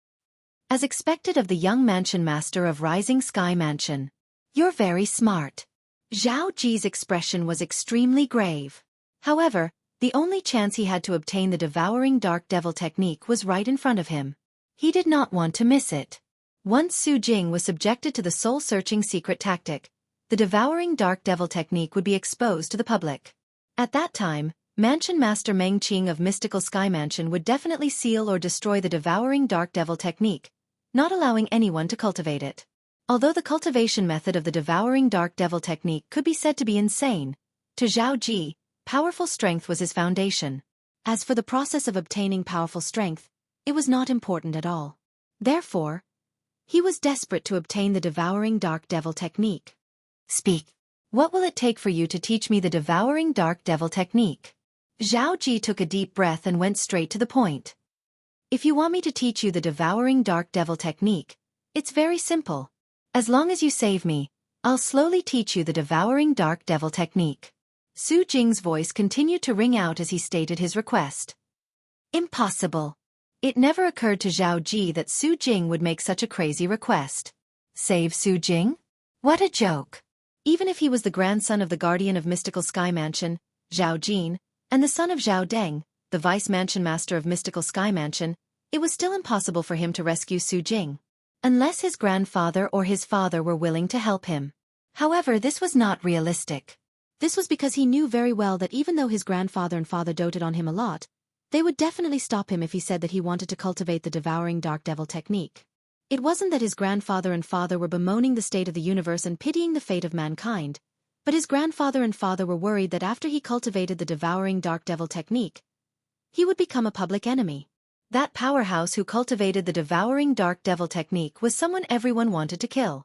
As expected of the young mansion master of rising sky mansion. You're very smart." Zhao Ji's expression was extremely grave. However, the only chance he had to obtain the devouring dark devil technique was right in front of him. He did not want to miss it. Once Su Jing was subjected to the soul-searching secret tactic, the devouring dark devil technique would be exposed to the public. At that time, Mansion Master Meng Qing of Mystical Sky Mansion would definitely seal or destroy the devouring dark devil technique, not allowing anyone to cultivate it. Although the cultivation method of the devouring dark devil technique could be said to be insane, to Zhao Ji, powerful strength was his foundation. As for the process of obtaining powerful strength, it was not important at all. Therefore, he was desperate to obtain the devouring dark devil technique. "Speak. What will it take for you to teach me the devouring dark devil technique?" Zhao Ji took a deep breath and went straight to the point. "If you want me to teach you the devouring dark devil technique, it's very simple. As long as you save me, I'll slowly teach you the devouring dark devil technique." Su Jing's voice continued to ring out as he stated his request. Impossible. It never occurred to Zhao Ji that Su Jing would make such a crazy request. Save Su Jing? What a joke. Even if he was the grandson of the guardian of Mystical Sky Mansion, Zhao Jin, and the son of Zhao Deng, the vice mansion master of Mystical Sky Mansion, it was still impossible for him to rescue Su Jing. Unless his grandfather or his father were willing to help him. However, this was not realistic. This was because he knew very well that even though his grandfather and father doted on him a lot, they would definitely stop him if he said that he wanted to cultivate the devouring dark devil technique. It wasn't that his grandfather and father were bemoaning the state of the universe and pitying the fate of mankind, but his grandfather and father were worried that after he cultivated the devouring dark devil technique, he would become a public enemy. That powerhouse who cultivated the devouring dark devil technique was someone everyone wanted to kill.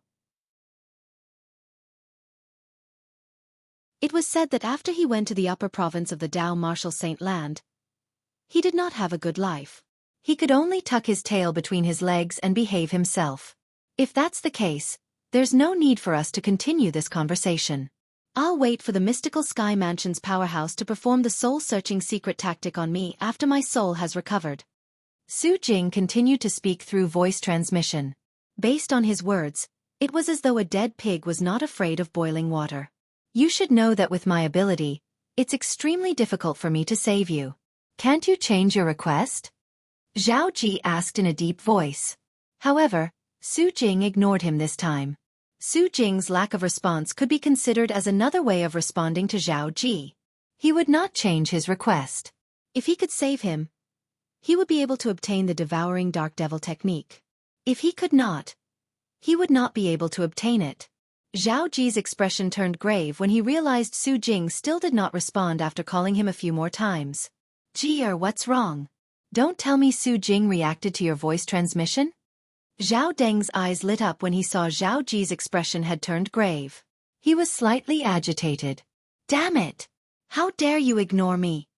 It was said that after he went to the upper province of the Dao Martial Saint Land, he did not have a good life. He could only tuck his tail between his legs and behave himself. If that's the case, there's no need for us to continue this conversation. I'll wait for the Mystical Sky Mansion's powerhouse to perform the soul-searching secret tactic on me after my soul has recovered. Su Jing continued to speak through voice transmission. Based on his words, it was as though a dead pig was not afraid of boiling water. You should know that with my ability, it's extremely difficult for me to save you. Can't you change your request? Zhao Ji asked in a deep voice. However, Su Jing ignored him this time. Su Jing's lack of response could be considered as another way of responding to Zhao Ji. He would not change his request. If he could save him, he would be able to obtain the devouring dark devil technique. If he could not, he would not be able to obtain it. Zhao Ji's expression turned grave when he realized Su Jing still did not respond after calling him a few more times. Ji, what's wrong? Don't tell me Su Jing reacted to your voice transmission? Zhao Deng's eyes lit up when he saw Zhao Ji's expression had turned grave. He was slightly agitated. Damn it! How dare you ignore me?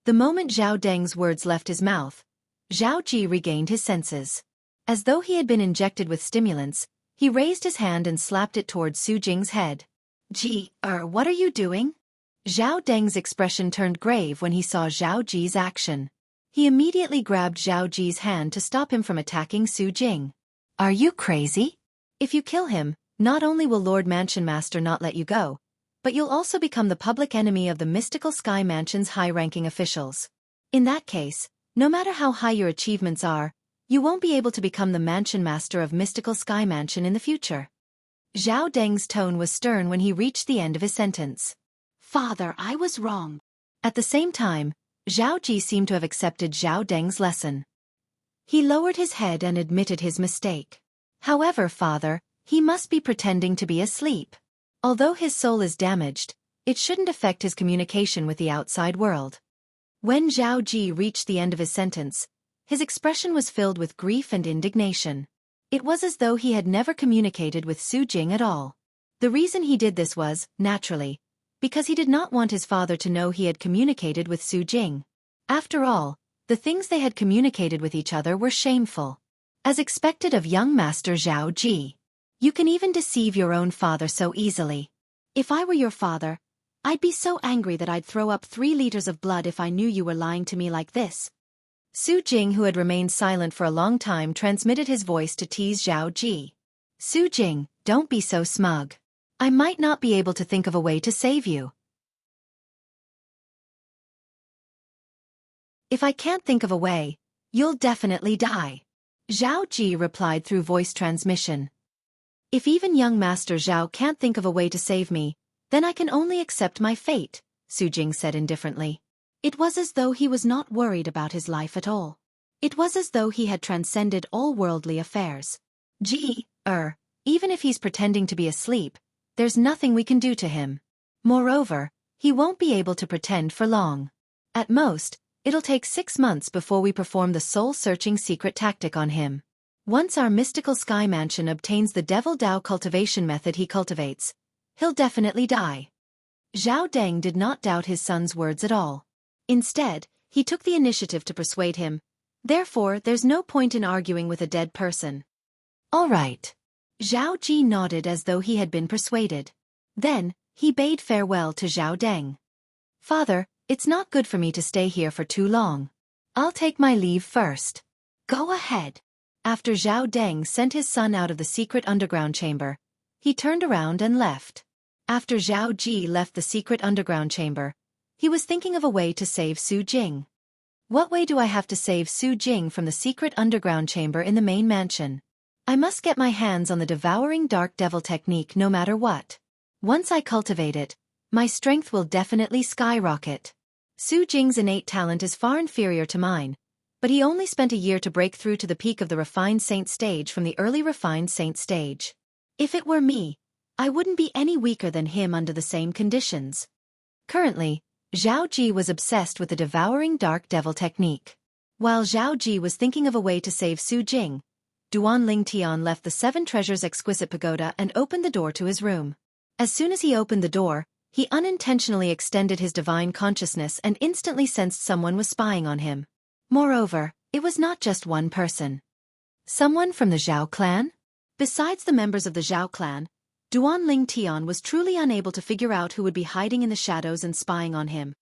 The moment Zhao Deng's words left his mouth, Zhao Ji regained his senses. As though he had been injected with stimulants, he raised his hand and slapped it towards Su Jing's head. Ji, what are you doing? Zhao Deng's expression turned grave when he saw Zhao Ji's action. He immediately grabbed Zhao Ji's hand to stop him from attacking Su Jing. Are you crazy? If you kill him, not only will Lord Mansion Master not let you go, but you'll also become the public enemy of the mystical Sky Mansion's high-ranking officials. In that case, no matter how high your achievements are, you won't be able to become the Mansion Master of Mystical Sky Mansion in the future. Zhao Deng's tone was stern when he reached the end of his sentence. Father, I was wrong. At the same time, Zhao Ji seemed to have accepted Zhao Deng's lesson. He lowered his head and admitted his mistake. However, father, he must be pretending to be asleep. Although his soul is damaged, it shouldn't affect his communication with the outside world. When Zhao Ji reached the end of his sentence, his expression was filled with grief and indignation. It was as though he had never communicated with Su Jing at all. The reason he did this was, naturally, because he did not want his father to know he had communicated with Su Jing. After all, the things they had communicated with each other were shameful. As expected of young Master Zhao Ji. You can even deceive your own father so easily. If I were your father, I'd be so angry that I'd throw up 3 liters of blood if I knew you were lying to me like this. Su Jing, who had remained silent for a long time, transmitted his voice to tease Zhao Ji. Su Jing, don't be so smug. I might not be able to think of a way to save you. If I can't think of a way, you'll definitely die. Zhao Ji replied through voice transmission. If even young Master Zhao can't think of a way to save me, then I can only accept my fate, Su Jing said indifferently. It was as though he was not worried about his life at all. It was as though he had transcended all worldly affairs. Even if he's pretending to be asleep, there's nothing we can do to him. Moreover, he won't be able to pretend for long. At most, it'll take 6 months before we perform the soul-searching secret tactic on him. Once our mystical Sky Mansion obtains the Devil Dao cultivation method he cultivates, he'll definitely die. Zhao Deng did not doubt his son's words at all. Instead, he took the initiative to persuade him. Therefore, there's no point in arguing with a dead person. All right. Zhao Ji nodded as though he had been persuaded. Then, he bade farewell to Zhao Deng. Father, it's not good for me to stay here for too long. I'll take my leave first. Go ahead. After Zhao Deng sent his son out of the secret underground chamber, he turned around and left. After Zhao Ji left the secret underground chamber, he was thinking of a way to save Su Jing. What way do I have to save Su Jing from the secret underground chamber in the main mansion? I must get my hands on the devouring dark devil technique no matter what. Once I cultivate it, my strength will definitely skyrocket. Su Jing's innate talent is far inferior to mine, but he only spent a year to break through to the peak of the refined saint stage from the early refined saint stage. If it were me, I wouldn't be any weaker than him under the same conditions. Currently, Zhao Ji was obsessed with the devouring dark devil technique. While Zhao Ji was thinking of a way to save Su Jing, Duan Ling Tian left the 7 Treasures exquisite pagoda and opened the door to his room. As soon as he opened the door, he unintentionally extended his divine consciousness and instantly sensed someone was spying on him. Moreover, it was not just one person. Someone from the Zhao clan? Besides the members of the Zhao clan, Duan Ling Tian was truly unable to figure out who would be hiding in the shadows and spying on him.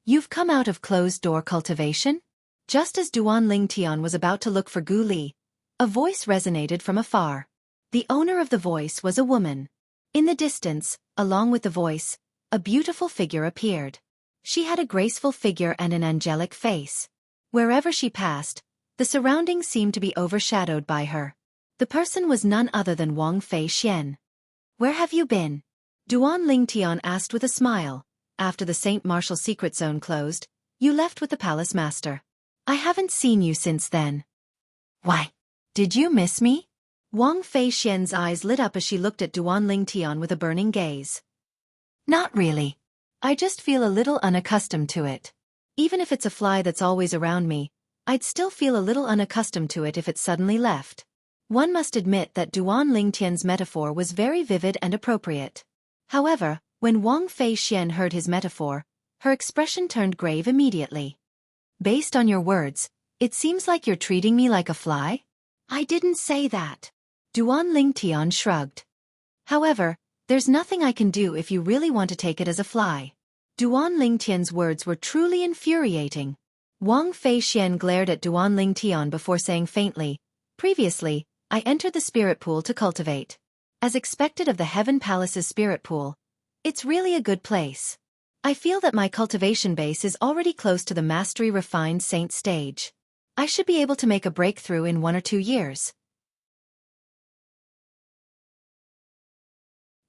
You've come out of closed-door cultivation? Just as Duan Ling Tian was about to look for Gu Li, a voice resonated from afar. The owner of the voice was a woman. In the distance, along with the voice, a beautiful figure appeared. She had a graceful figure and an angelic face. Wherever she passed, the surroundings seemed to be overshadowed by her. The person was none other than Wang Fei Xian. Where have you been? Duan Ling Tian asked with a smile. After the Saint Martial secret zone closed, you left with the palace master. I haven't seen you since then. Why? Did you miss me? Wang Fei Xian's eyes lit up as she looked at Duan Ling Tian with a burning gaze. Not really. I just feel a little unaccustomed to it. Even if it's a fly that's always around me, I'd still feel a little unaccustomed to it if it suddenly left. One must admit that Duan Ling Tian's metaphor was very vivid and appropriate. However, when Wang Fei Xian heard his metaphor, her expression turned grave immediately. Based on your words, it seems like you're treating me like a fly? I didn't say that. Duan Ling Tian shrugged. However, there's nothing I can do if you really want to take it as a fly. Duan Ling Tian's words were truly infuriating. Wang Fei Xian glared at Duan Ling Tian before saying faintly, previously, I entered the spirit pool to cultivate. As expected of the Heaven Palace's spirit pool, it's really a good place. I feel that my cultivation base is already close to the mastery refined saint stage. I should be able to make a breakthrough in 1 or 2 years.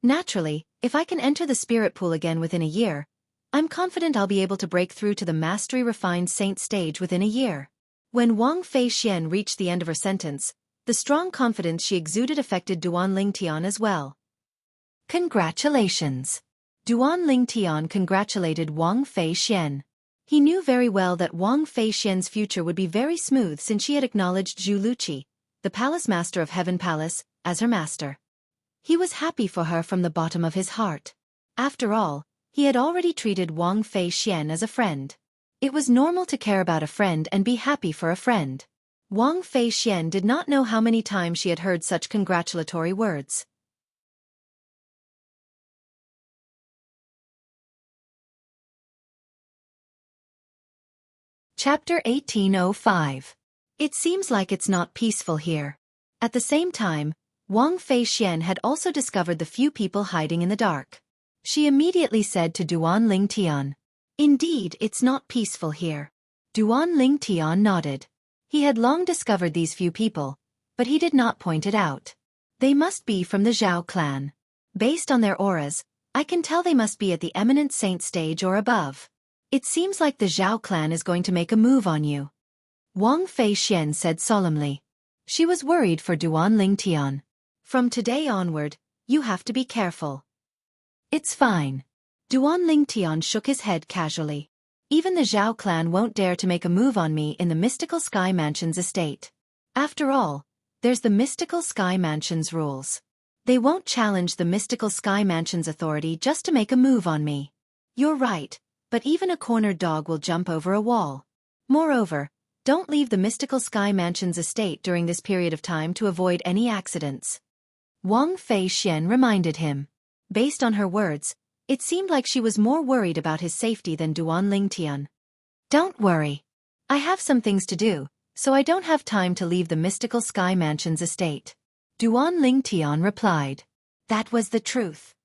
Naturally, if I can enter the spirit pool again within a year, I'm confident I'll be able to break through to the mastery refined saint stage within a year. When Wang Feixian reached the end of her sentence, the strong confidence she exuded affected Duan Lingtian as well. Congratulations! Duan Lingtian congratulated Wang Feixian. He knew very well that Wang Feixian's future would be very smooth since she had acknowledged Zhu Luqi, the palace master of Heaven Palace, as her master. He was happy for her from the bottom of his heart. After all, he had already treated Wang Feixian as a friend. It was normal to care about a friend and be happy for a friend. Wang Feixian did not know how many times she had heard such congratulatory words. Chapter 1805. It seems like it's not peaceful here. At the same time, Wang Feixian had also discovered the few people hiding in the dark. She immediately said to Duan Lingtian, "Indeed, it's not peaceful here." Duan Lingtian nodded. He had long discovered these few people, but he did not point it out. They must be from the Zhao clan. Based on their auras, I can tell they must be at the eminent saint stage or above. It seems like the Zhao clan is going to make a move on you. Wang Feixian said solemnly. She was worried for Duan Lingtian. From today onward, you have to be careful. It's fine. Duan Lingtian shook his head casually. Even the Zhao clan won't dare to make a move on me in the Mystical Sky Mansion's estate. After all, there's the Mystical Sky Mansion's rules. They won't challenge the Mystical Sky Mansion's authority just to make a move on me. You're right, but even a cornered dog will jump over a wall. Moreover, don't leave the Mystical Sky Mansion's estate during this period of time to avoid any accidents. Wang Feixian reminded him. Based on her words, it seemed like she was more worried about his safety than Duan Lingtian. Don't worry. I have some things to do, so I don't have time to leave the Mystical Sky Mansion's estate. Duan Lingtian replied. That was the truth.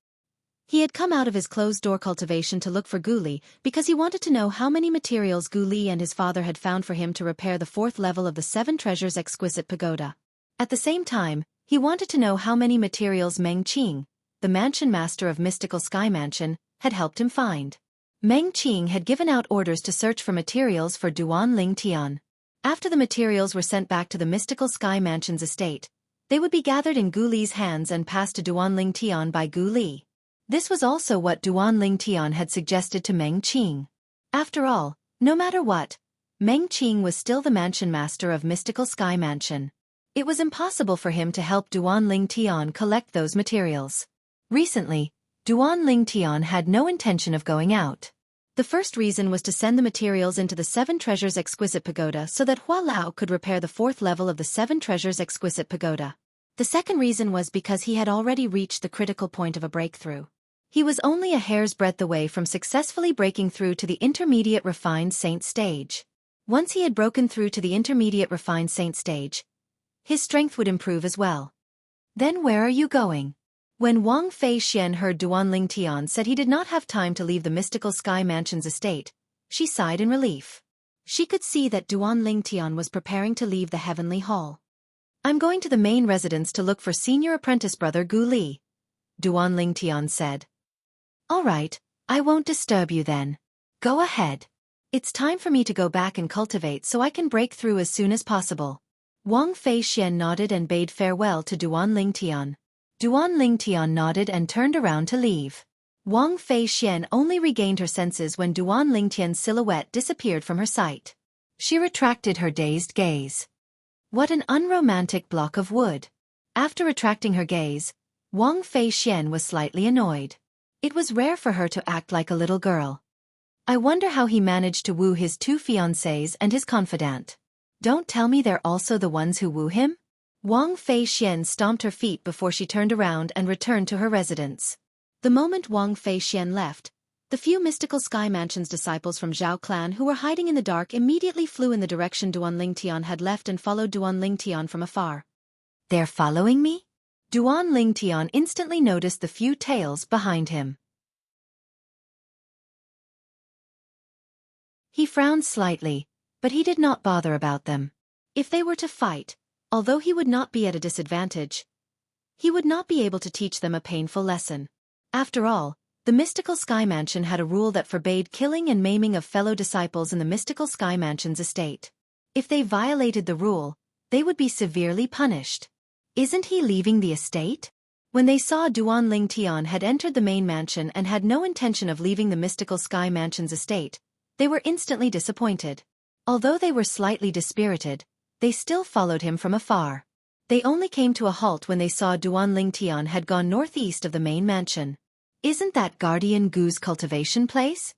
He had come out of his closed-door cultivation to look for Gu Li because he wanted to know how many materials Gu Li and his father had found for him to repair the 4th level of the 7 Treasures Exquisite Pagoda. At the same time, he wanted to know how many materials Meng Qing, the mansion master of Mystical Sky Mansion, had helped him find. Meng Qing had given out orders to search for materials for Duan Lingtian. After the materials were sent back to the Mystical Sky Mansion's estate, they would be gathered in Gu Li's hands and passed to Duan Lingtian by Gu Li. This was also what Duan Lingtian had suggested to Meng Qing. After all, no matter what, Meng Qing was still the mansion master of Mystical Sky Mansion. It was impossible for him to help Duan Lingtian collect those materials. Recently, Duan Lingtian had no intention of going out. The first reason was to send the materials into the 7 Treasures Exquisite Pagoda so that Hua Lao could repair the 4th level of the 7 Treasures Exquisite Pagoda. The second reason was because he had already reached the critical point of a breakthrough. He was only a hair's breadth away from successfully breaking through to the intermediate refined saint stage. Once he had broken through to the intermediate refined saint stage, his strength would improve as well. Then where are you going? When Wang Feixian heard Duan Lingtian said he did not have time to leave the Mystical Sky Mansion's estate, she sighed in relief. She could see that Duan Lingtian was preparing to leave the Heavenly Hall. I'm going to the main residence to look for senior apprentice brother Gu Li, Duan Lingtian said. All right, I won't disturb you then. Go ahead. It's time for me to go back and cultivate so I can break through as soon as possible. Wang Feixian nodded and bade farewell to Duan Lingtian. Duan Lingtian nodded and turned around to leave. Wang Feixian only regained her senses when Duan Lingtian's silhouette disappeared from her sight. She retracted her dazed gaze. What an unromantic block of wood. After retracting her gaze, Wang Feixian was slightly annoyed. It was rare for her to act like a little girl. I wonder how he managed to woo his 2 fiancés and his confidant. Don't tell me they're also the ones who woo him? Wang Feixian stomped her feet before she turned around and returned to her residence. The moment Wang Feixian left, the few Mystical Sky Mansion's disciples from Zhao clan who were hiding in the dark immediately flew in the direction Duan Lingtian had left and followed Duan Lingtian from afar. They're following me? Duan Lingtian instantly noticed the few tails behind him. He frowned slightly, but he did not bother about them. If they were to fight, although he would not be at a disadvantage, he would not be able to teach them a painful lesson. After all, the mystical Sky Mansion had a rule that forbade killing and maiming of fellow disciples in the mystical Sky Mansion's estate. If they violated the rule, they would be severely punished. Isn't he leaving the estate? When they saw Duan Lingtian had entered the main mansion and had no intention of leaving the mystical Sky Mansion's estate, they were instantly disappointed. Although they were slightly dispirited, they still followed him from afar. They only came to a halt when they saw Duan Lingtian had gone northeast of the main mansion. Isn't that Guardian Gu's cultivation place?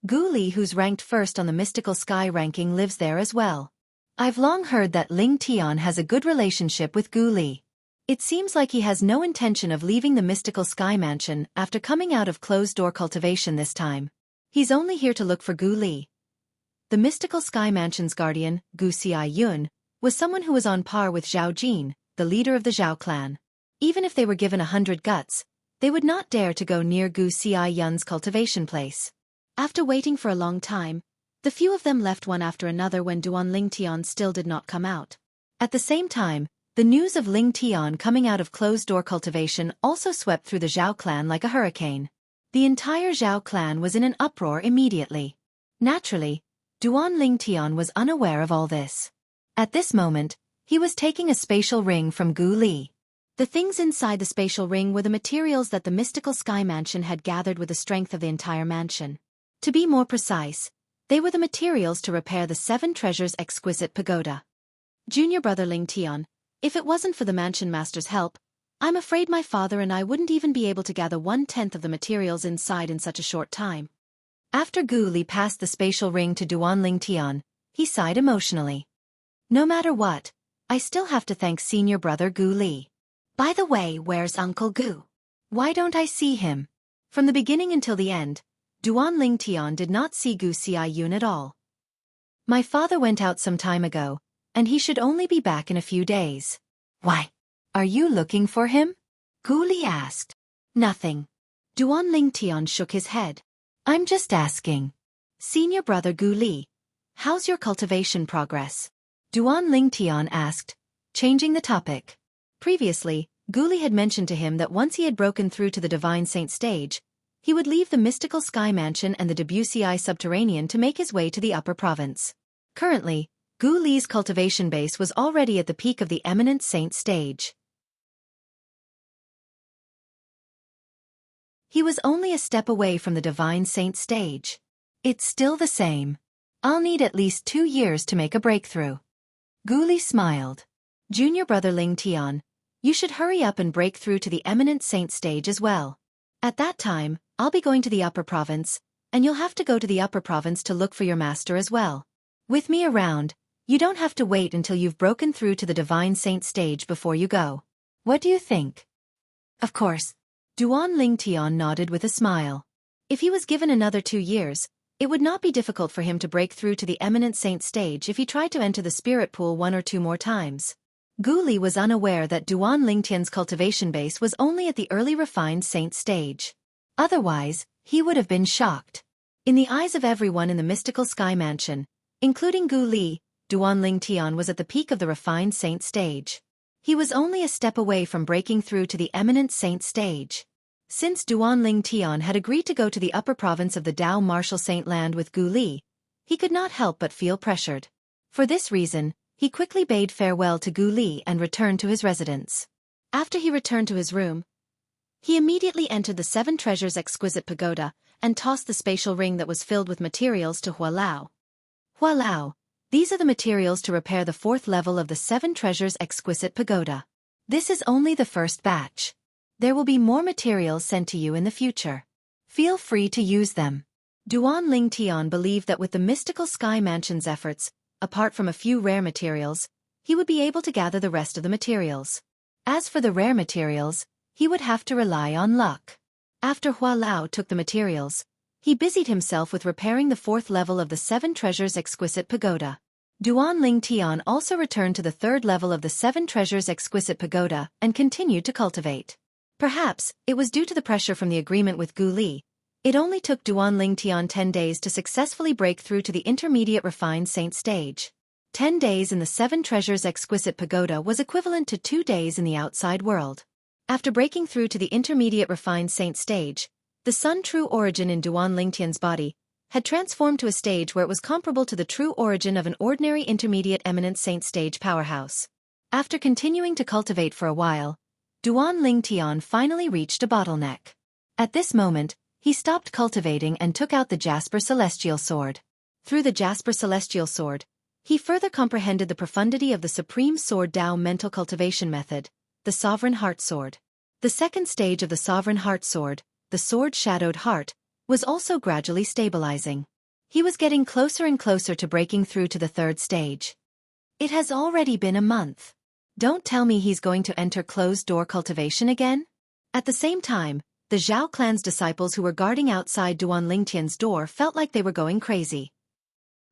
Gu Li, who's ranked first on the mystical sky ranking, lives there as well. I've long heard that Lingtian has a good relationship with Gu Li. It seems like he has no intention of leaving the mystical Sky Mansion after coming out of closed-door cultivation this time. He's only here to look for Gu Li. The mystical Sky Mansion's guardian, Gu Xiayun, was someone who was on par with Zhao Jin, the leader of the Zhao clan. Even if they were given 100 guts, they would not dare to go near Gu Xiayun's cultivation place. After waiting for a long time, the few of them left one after another when Duan Lingtian still did not come out. At the same time, the news of Lingtian coming out of closed-door cultivation also swept through the Zhao clan like a hurricane. The entire Zhao clan was in an uproar immediately. Naturally, Duan Lingtian was unaware of all this. At this moment, he was taking a spatial ring from Gu Li. The things inside the spatial ring were the materials that the mystical Sky Mansion had gathered with the strength of the entire mansion. To be more precise, they were the materials to repair the 7 treasures' exquisite pagoda. Junior brother Lingtian, if it wasn't for the mansion master's help, I'm afraid my father and I wouldn't even be able to gather 1/10 of the materials inside in such a short time. After Gu Li passed the spatial ring to Duan Lingtian, he sighed emotionally. No matter what, I still have to thank senior brother Gu Li. By the way, where's Uncle Gu? Why don't I see him? From the beginning until the end, Duan Lingtian did not see Gu Xiayun at all. My father went out some time ago, and he should only be back in a few days. Why? Are you looking for him? Gu Li asked. Nothing. Duan Lingtian shook his head. I'm just asking. Senior brother Gu Li, how's your cultivation progress? Duan Lingtian asked, changing the topic. Previously, Gu Li had mentioned to him that once he had broken through to the Divine Saint stage, he would leave the mystical Sky Mansion and the Debussy Subterranean to make his way to the upper province. Currently, Gu Li's cultivation base was already at the peak of the Eminent Saint stage. He was only a step away from the Divine Saint stage. It's still the same. I'll need at least 2 years to make a breakthrough. Gu Li smiled. Junior brother Lingtian, you should hurry up and break through to the Eminent Saint stage as well. At that time, I'll be going to the upper province, and you'll have to go to the upper province to look for your master as well. With me around, you don't have to wait until you've broken through to the Divine Saint stage before you go. What do you think? Of course. Duan Lingtian nodded with a smile. If he was given another 2 years, it would not be difficult for him to break through to the Eminent Saint stage if he tried to enter the spirit pool 1 or 2 more times. Gu Li was unaware that Duan Lingtian's cultivation base was only at the early refined saint stage. Otherwise, he would have been shocked. In the eyes of everyone in the mystical Sky Mansion, including Gu Li, Duan Lingtian was at the peak of the refined saint stage. He was only a step away from breaking through to the Eminent Saint stage. Since Duan Lingtian had agreed to go to the upper province of the Dao Martial Saint Land with Gu Li, he could not help but feel pressured. For this reason, he quickly bade farewell to Gu Li and returned to his residence. After he returned to his room, he immediately entered the 7 treasures' exquisite pagoda and tossed the spatial ring that was filled with materials to Hua Lao. Hua Lao, these are the materials to repair the 4th level of the 7 treasures' exquisite pagoda. This is only the first batch. There will be more materials sent to you in the future. Feel free to use them. Duan Lingtian believed that with the mystical Sky Mansion's efforts, apart from a few rare materials, he would be able to gather the rest of the materials. As for the rare materials, he would have to rely on luck. After Hua Lao took the materials, he busied himself with repairing the 4th level of the 7 treasures' exquisite pagoda. Duan Ling Tian also returned to the third level of the Seven Treasures Exquisite Pagoda and continued to cultivate. Perhaps, it was due to the pressure from the agreement with Gu Li. It only took Duan Ling Tian 10 days to successfully break through to the intermediate refined saint stage. 10 days in the Seven Treasures Exquisite Pagoda was equivalent to 2 days in the outside world. After breaking through to the intermediate refined saint stage, the Sun true origin in Duan Ling Tian's body had transformed to a stage where it was comparable to the true origin of an ordinary intermediate eminent saint stage powerhouse. After continuing to cultivate for a while, Duan Ling Tian finally reached a bottleneck. At this moment, he stopped cultivating and took out the Jasper Celestial Sword. Through the Jasper Celestial Sword, he further comprehended the profundity of the Supreme Sword Tao mental cultivation method, the Sovereign Heart Sword. The second stage of the Sovereign Heart Sword, the Sword Shadowed Heart, was also gradually stabilizing. He was getting closer and closer to breaking through to the third stage. It has already been a month. Don't tell me he's going to enter closed-door cultivation again? At the same time, the Zhao clan's disciples who were guarding outside Duan Ling Tian's door felt like they were going crazy.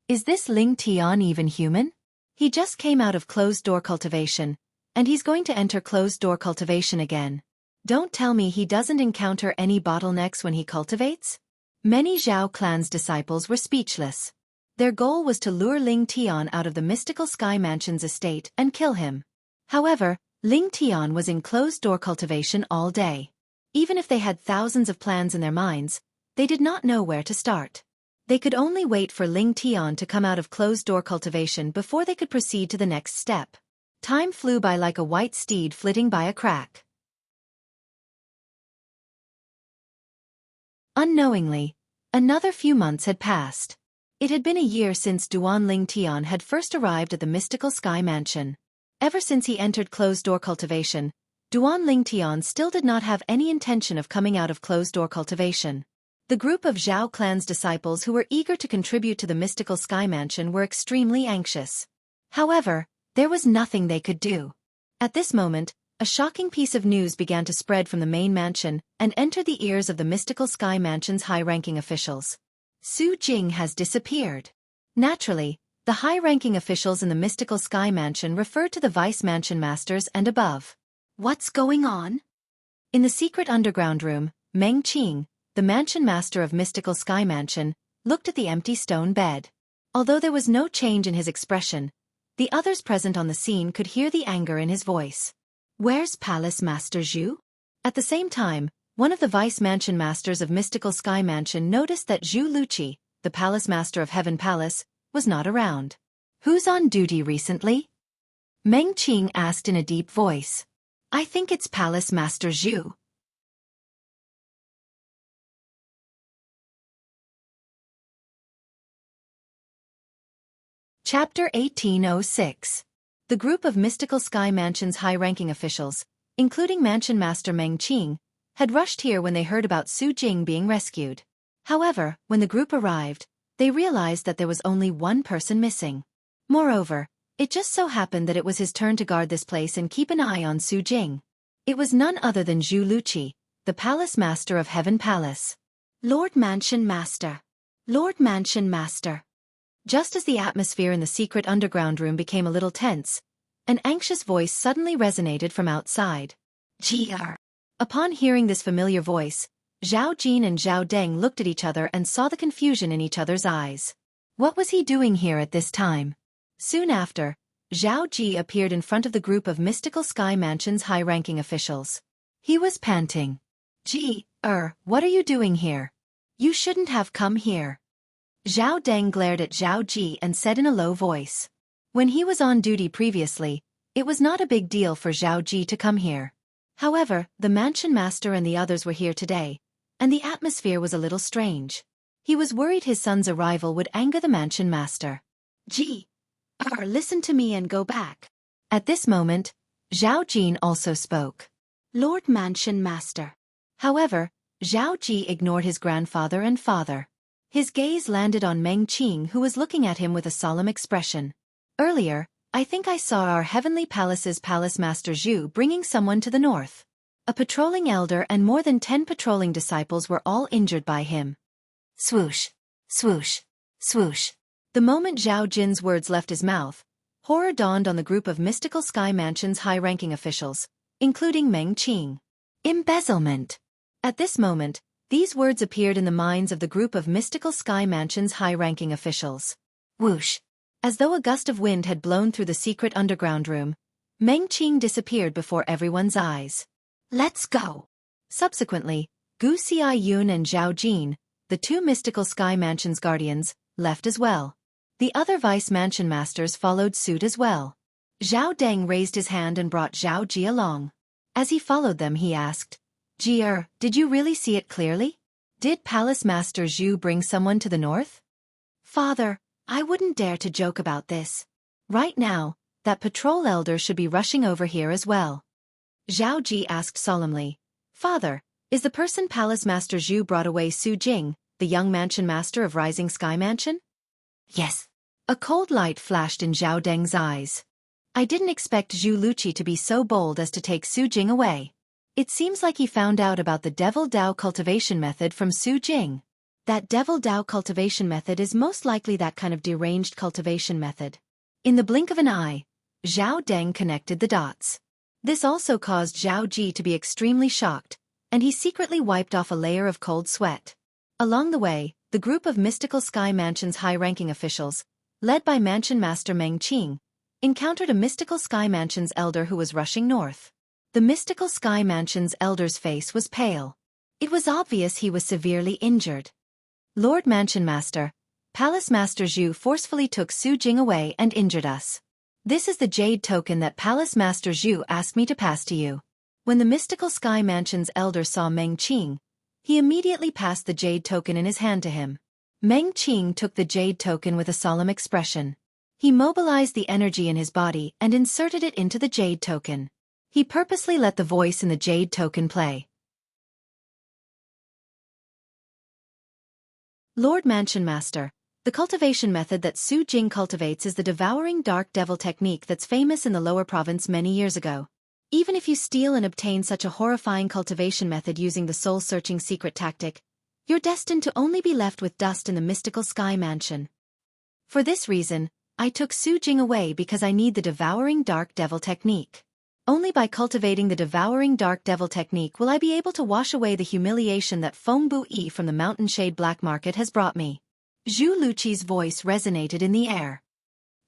Is this Ling Tian even human? He just came out of closed-door cultivation, and he's going to enter closed-door cultivation again. Don't tell me he doesn't encounter any bottlenecks when he cultivates? Many Zhao clan's disciples were speechless. Their goal was to lure Ling Tian out of the mystical Sky Mansion's estate and kill him. However, Ling Tian was in closed-door cultivation all day. Even if they had thousands of plans in their minds, they did not know where to start. They could only wait for Ling Tian to come out of closed-door cultivation before they could proceed to the next step. Time flew by like a white steed flitting by a crack. Unknowingly, another few months had passed. It had been a year since Duan Ling Tian had first arrived at the mystical Sky Mansion. Ever since he entered closed-door cultivation, Duan Ling Tian still did not have any intention of coming out of closed-door cultivation. The group of Zhao clan's disciples who were eager to contribute to the mystical Sky Mansion were extremely anxious. However, there was nothing they could do. At this moment, a shocking piece of news began to spread from the main mansion and enter the ears of the mystical Sky Mansion's high-ranking officials. Su Jing has disappeared. Naturally, the high-ranking officials in the mystical Sky Mansion referred to the vice mansion masters and above. What's going on? In the secret underground room, Meng Qing, the mansion master of mystical Sky Mansion, looked at the empty stone bed. Although there was no change in his expression, the others present on the scene could hear the anger in his voice. Where's Palace Master Zhu? At the same time, one of the vice mansion masters of mystical Sky Mansion noticed that Zhu Luqi, the palace master of Heaven Palace, was not around. Who's on duty recently? Meng Qing asked in a deep voice. I think it's Palace Master Zhu. Chapter 1806. The group of mystical Sky Mansion's high-ranking officials, including Mansion Master Meng Qing, had rushed here when they heard about Su Jing being rescued. However, when the group arrived, they realized that there was only one person missing. Moreover, it just so happened that it was his turn to guard this place and keep an eye on Su Jing. It was none other than Zhu Luqi, the Palace Master of Heaven Palace. Lord Mansion Master. Lord Mansion Master. Just as the atmosphere in the secret underground room became a little tense, an anxious voice suddenly resonated from outside. GR. Upon hearing this familiar voice, Zhao Jin and Zhao Deng looked at each other and saw the confusion in each other's eyes. What was he doing here at this time? Soon after, Zhao Ji appeared in front of the group of mystical Sky Mansion's high-ranking officials. He was panting. What are you doing here? You shouldn't have come here. Zhao Deng glared at Zhao Ji and said in a low voice. When he was on duty previously, it was not a big deal for Zhao Ji to come here. However, the mansion master and the others were here today, and the atmosphere was a little strange. He was worried his son's arrival would anger the mansion master. Listen to me and go back. At this moment, Zhao Jin also spoke. Lord Mansion Master. However, Zhao Ji ignored his grandfather and father. His gaze landed on Meng Qing, who was looking at him with a solemn expression. Earlier, I think I saw our Heavenly Palace's Palace Master Zhu bringing someone to the north. A patrolling elder and more than 10 patrolling disciples were all injured by him. Swoosh, swoosh, swoosh. The moment Zhao Jin's words left his mouth, horror dawned on the group of mystical Sky Mansion's high-ranking officials, including Meng Qing. Embezzlement. At this moment, these words appeared in the minds of the group of mystical Sky Mansion's high-ranking officials. Whoosh! As though a gust of wind had blown through the secret underground room, Meng Qing disappeared before everyone's eyes. Let's go! Subsequently, Gu Xiaoyun and Zhao Jin, the two mystical Sky Mansion's guardians, left as well. The other vice mansion masters followed suit as well. Zhao Deng raised his hand and brought Zhao Ji along. As he followed them, he asked, Ji, did you really see it clearly? Did Palace Master Zhu bring someone to the north? Father, I wouldn't dare to joke about this. Right now, that patrol elder should be rushing over here as well. Zhao Ji asked solemnly, Father, is the person Palace Master Zhu brought away Su Jing, the young mansion master of Rising Sky Mansion? Yes. A cold light flashed in Zhao Deng's eyes. I didn't expect Zhu Luqi to be so bold as to take Su Jing away. It seems like he found out about the Devil Dao cultivation method from Su Jing. That Devil Dao cultivation method is most likely that kind of deranged cultivation method. In the blink of an eye, Zhao Deng connected the dots. This also caused Zhao Ji to be extremely shocked, and he secretly wiped off a layer of cold sweat. Along the way, the group of mystical Sky Mansion's high-ranking officials, led by Mansion Master Meng Qing, encountered a mystical Sky Mansion's elder who was rushing north. The mystical Sky Mansion's elder's face was pale. It was obvious he was severely injured. Lord Mansion Master, Palace Master Zhu forcefully took Su Jing away and injured us. This is the jade token that Palace Master Zhu asked me to pass to you. When the mystical Sky Mansion's elder saw Meng Qing, he immediately passed the jade token in his hand to him. Meng Qing took the jade token with a solemn expression. He mobilized the energy in his body and inserted it into the jade token. He purposely let the voice in the jade token play. Lord Mansion Master, the cultivation method that Su Jing cultivates is the devouring dark devil technique that's famous in the lower province many years ago. Even if you steal and obtain such a horrifying cultivation method using the soul-searching secret tactic, you're destined to only be left with dust in the mystical Sky Mansion. For this reason, I took Su Jing away because I need the devouring dark devil technique. Only by cultivating the devouring dark devil technique will I be able to wash away the humiliation that Feng Bu-yi from the Mountain Shade Black Market has brought me. Zhu Luqi's voice resonated in the air.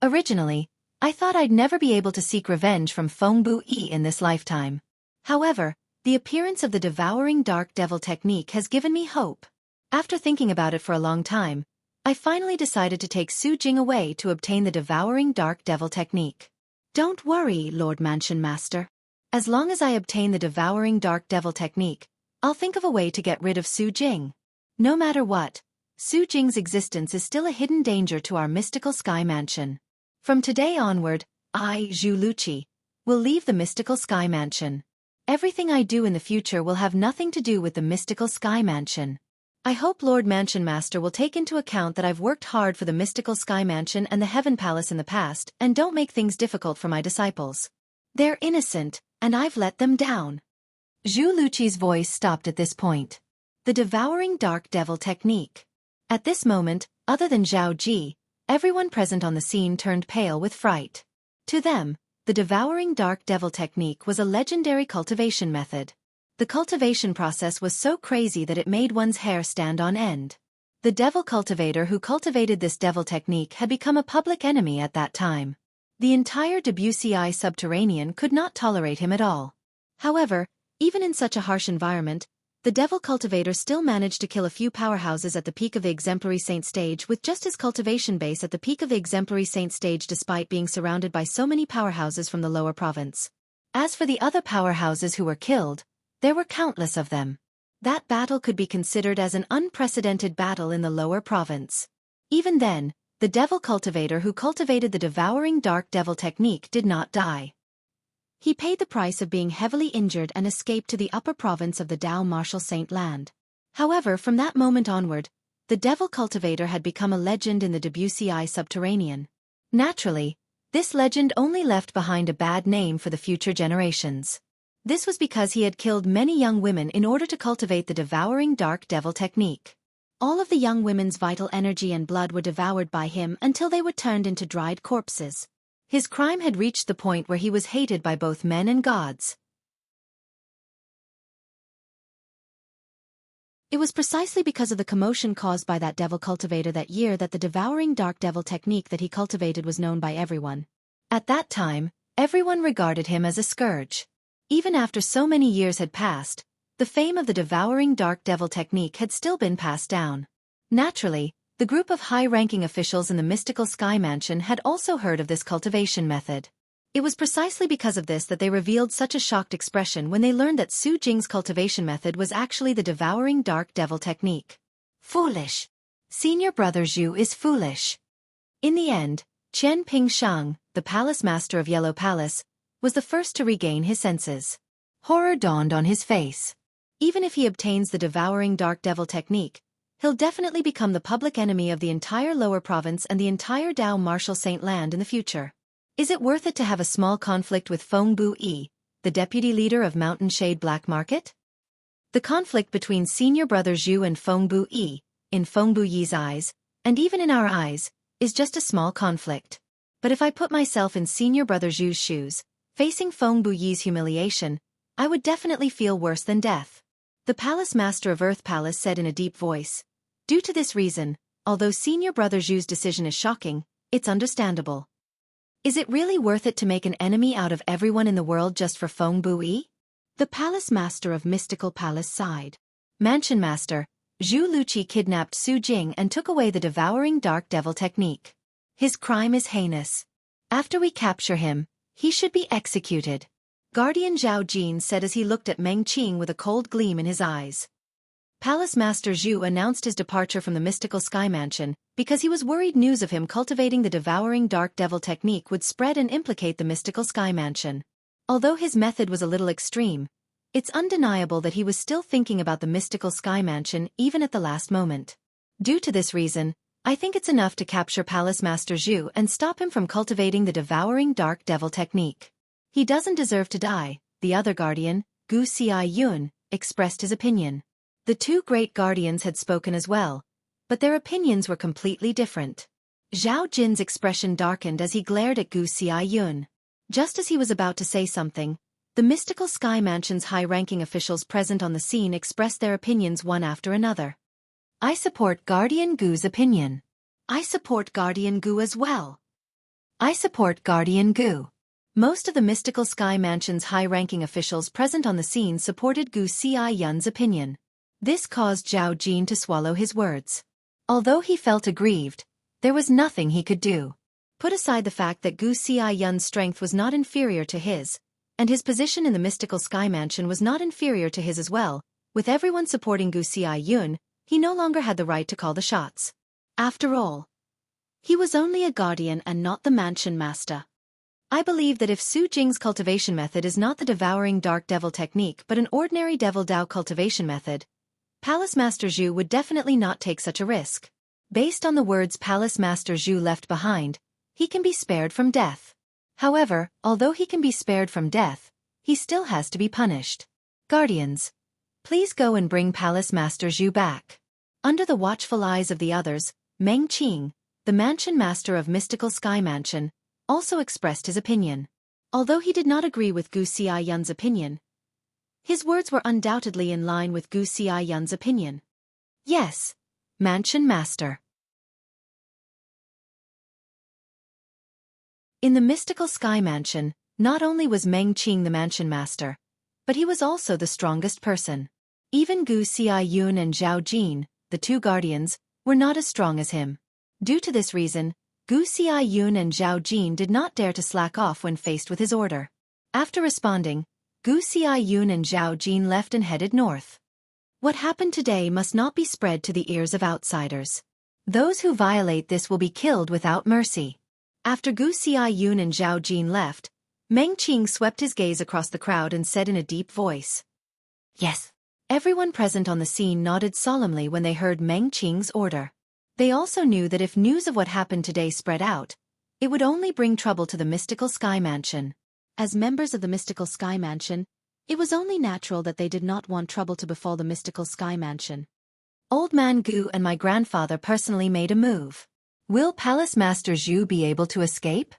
Originally, I thought I'd never be able to seek revenge from Feng Bu-yi in this lifetime. However, the appearance of the devouring dark devil technique has given me hope. After thinking about it for a long time, I finally decided to take Su Jing away to obtain the devouring dark devil technique. Don't worry, Lord Mansion Master. As long as I obtain the devouring dark devil technique, I'll think of a way to get rid of Su Jing. No matter what, Su Jing's existence is still a hidden danger to our mystical Sky Mansion. From today onward, I, Zhu Luqi, will leave the mystical Sky Mansion. Everything I do in the future will have nothing to do with the mystical Sky Mansion. I hope Lord Mansion Master will take into account that I've worked hard for the mystical Sky Mansion and the Heaven Palace in the past and don't make things difficult for my disciples. They're innocent, and I've let them down. Zhu Luqi's voice stopped at this point. The devouring dark devil technique. At this moment, other than Zhao Ji, everyone present on the scene turned pale with fright. To them, the devouring dark devil technique was a legendary cultivation method. The cultivation process was so crazy that it made one's hair stand on end. The devil cultivator who cultivated this devil technique had become a public enemy at that time. The entire WCI subterranean could not tolerate him at all. However, even in such a harsh environment, the devil cultivator still managed to kill a few powerhouses at the peak of the exemplary saint stage with just his cultivation base at the peak of the exemplary saint stage despite being surrounded by so many powerhouses from the lower province. As for the other powerhouses who were killed, there were countless of them. That battle could be considered as an unprecedented battle in the lower province. Even then, the devil cultivator who cultivated the devouring dark devil technique did not die. He paid the price of being heavily injured and escaped to the upper province of the Dao Martial Saint Land. However, from that moment onward, the devil cultivator had become a legend in the WCI subterranean. Naturally, this legend only left behind a bad name for the future generations. This was because he had killed many young women in order to cultivate the devouring dark devil technique. All of the young women's vital energy and blood were devoured by him until they were turned into dried corpses. His crime had reached the point where he was hated by both men and gods. It was precisely because of the commotion caused by that devil cultivator that year that the devouring dark devil technique that he cultivated was known by everyone. At that time, everyone regarded him as a scourge. Even after so many years had passed, the fame of the devouring dark devil technique had still been passed down. Naturally, the group of high-ranking officials in the mystical sky mansion had also heard of this cultivation method. It was precisely because of this that they revealed such a shocked expression when they learned that Su Jing's cultivation method was actually the devouring dark devil technique. Foolish. Senior brother Zhu is foolish. In the end, Qian Pingshang, the palace master of Yellow Palace, was the first to regain his senses. Horror dawned on his face. Even if he obtains the devouring dark devil technique, he'll definitely become the public enemy of the entire lower province and the entire Dao Martial Saint land in the future. Is it worth it to have a small conflict with Feng Bu Yi, the deputy leader of Mountain Shade Black Market? The conflict between senior brother Zhu and Feng Bu Yi, in Feng Bu Yi's eyes, and even in our eyes, is just a small conflict. But if I put myself in senior brother Zhu's shoes, facing Feng Bu Yi's humiliation, I would definitely feel worse than death. The palace master of Earth Palace said in a deep voice. Due to this reason, although senior brother Zhu's decision is shocking, it's understandable. Is it really worth it to make an enemy out of everyone in the world just for Feng Bu Yi? The palace master of Mystical Palace sighed. Mansion master, Zhu Luqi kidnapped Su Jing and took away the devouring dark devil technique. His crime is heinous. After we capture him, he should be executed. Guardian Zhao Jin said as he looked at Meng Qing with a cold gleam in his eyes. Palace Master Zhu announced his departure from the mystical sky mansion because he was worried news of him cultivating the devouring dark devil technique would spread and implicate the mystical sky mansion. Although his method was a little extreme, it's undeniable that he was still thinking about the mystical sky mansion even at the last moment. Due to this reason, I think it's enough to capture Palace Master Zhu and stop him from cultivating the devouring dark devil technique. He doesn't deserve to die, the other guardian, Gu Xiaoyun, expressed his opinion. The two great guardians had spoken as well, but their opinions were completely different. Zhao Jin's expression darkened as he glared at Gu Xiaoyun. Just as he was about to say something, the mystical sky mansion's high-ranking officials present on the scene expressed their opinions one after another. I support Guardian Gu's opinion. I support Guardian Gu as well. I support Guardian Gu. Most of the mystical sky mansion's high-ranking officials present on the scene supported Gu Xiaoyun's opinion. This caused Zhao Jin to swallow his words. Although he felt aggrieved, there was nothing he could do. Put aside the fact that Gu Xiaoyun's strength was not inferior to his, and his position in the mystical sky mansion was not inferior to his as well, with everyone supporting Gu Xiaoyun, he no longer had the right to call the shots. After all, he was only a guardian and not the mansion master. I believe that if Su Jing's cultivation method is not the devouring dark devil technique but an ordinary devil Dao cultivation method, Palace Master Zhu would definitely not take such a risk. Based on the words Palace Master Zhu left behind, he can be spared from death. However, although he can be spared from death, he still has to be punished. Guardians, please go and bring Palace Master Zhu back. Under the watchful eyes of the others, Meng Qing, the mansion master of Mystical Sky Mansion, also expressed his opinion. Although he did not agree with Gu Xiaoyun's opinion, his words were undoubtedly in line with Gu Xiaoyun's opinion. Yes, Mansion Master. In the Mystical Sky Mansion, not only was Meng Qing the Mansion Master, but he was also the strongest person. Even Gu Xiaoyun and Zhao Jin, the two guardians, were not as strong as him. Due to this reason, Gu Xiaoyun and Zhao Jin did not dare to slack off when faced with his order. After responding, Gu Xiaoyun and Zhao Jin left and headed north. What happened today must not be spread to the ears of outsiders. Those who violate this will be killed without mercy. After Gu Xiaoyun and Zhao Jin left, Meng Qing swept his gaze across the crowd and said in a deep voice, "Yes." Everyone present on the scene nodded solemnly when they heard Meng Qing's order. They also knew that if news of what happened today spread out, it would only bring trouble to the Mystical Sky Mansion. As members of the Mystical Sky Mansion, it was only natural that they did not want trouble to befall the Mystical Sky Mansion. Old Man Gu and my grandfather personally made a move. Will Palace Master Zhu be able to escape?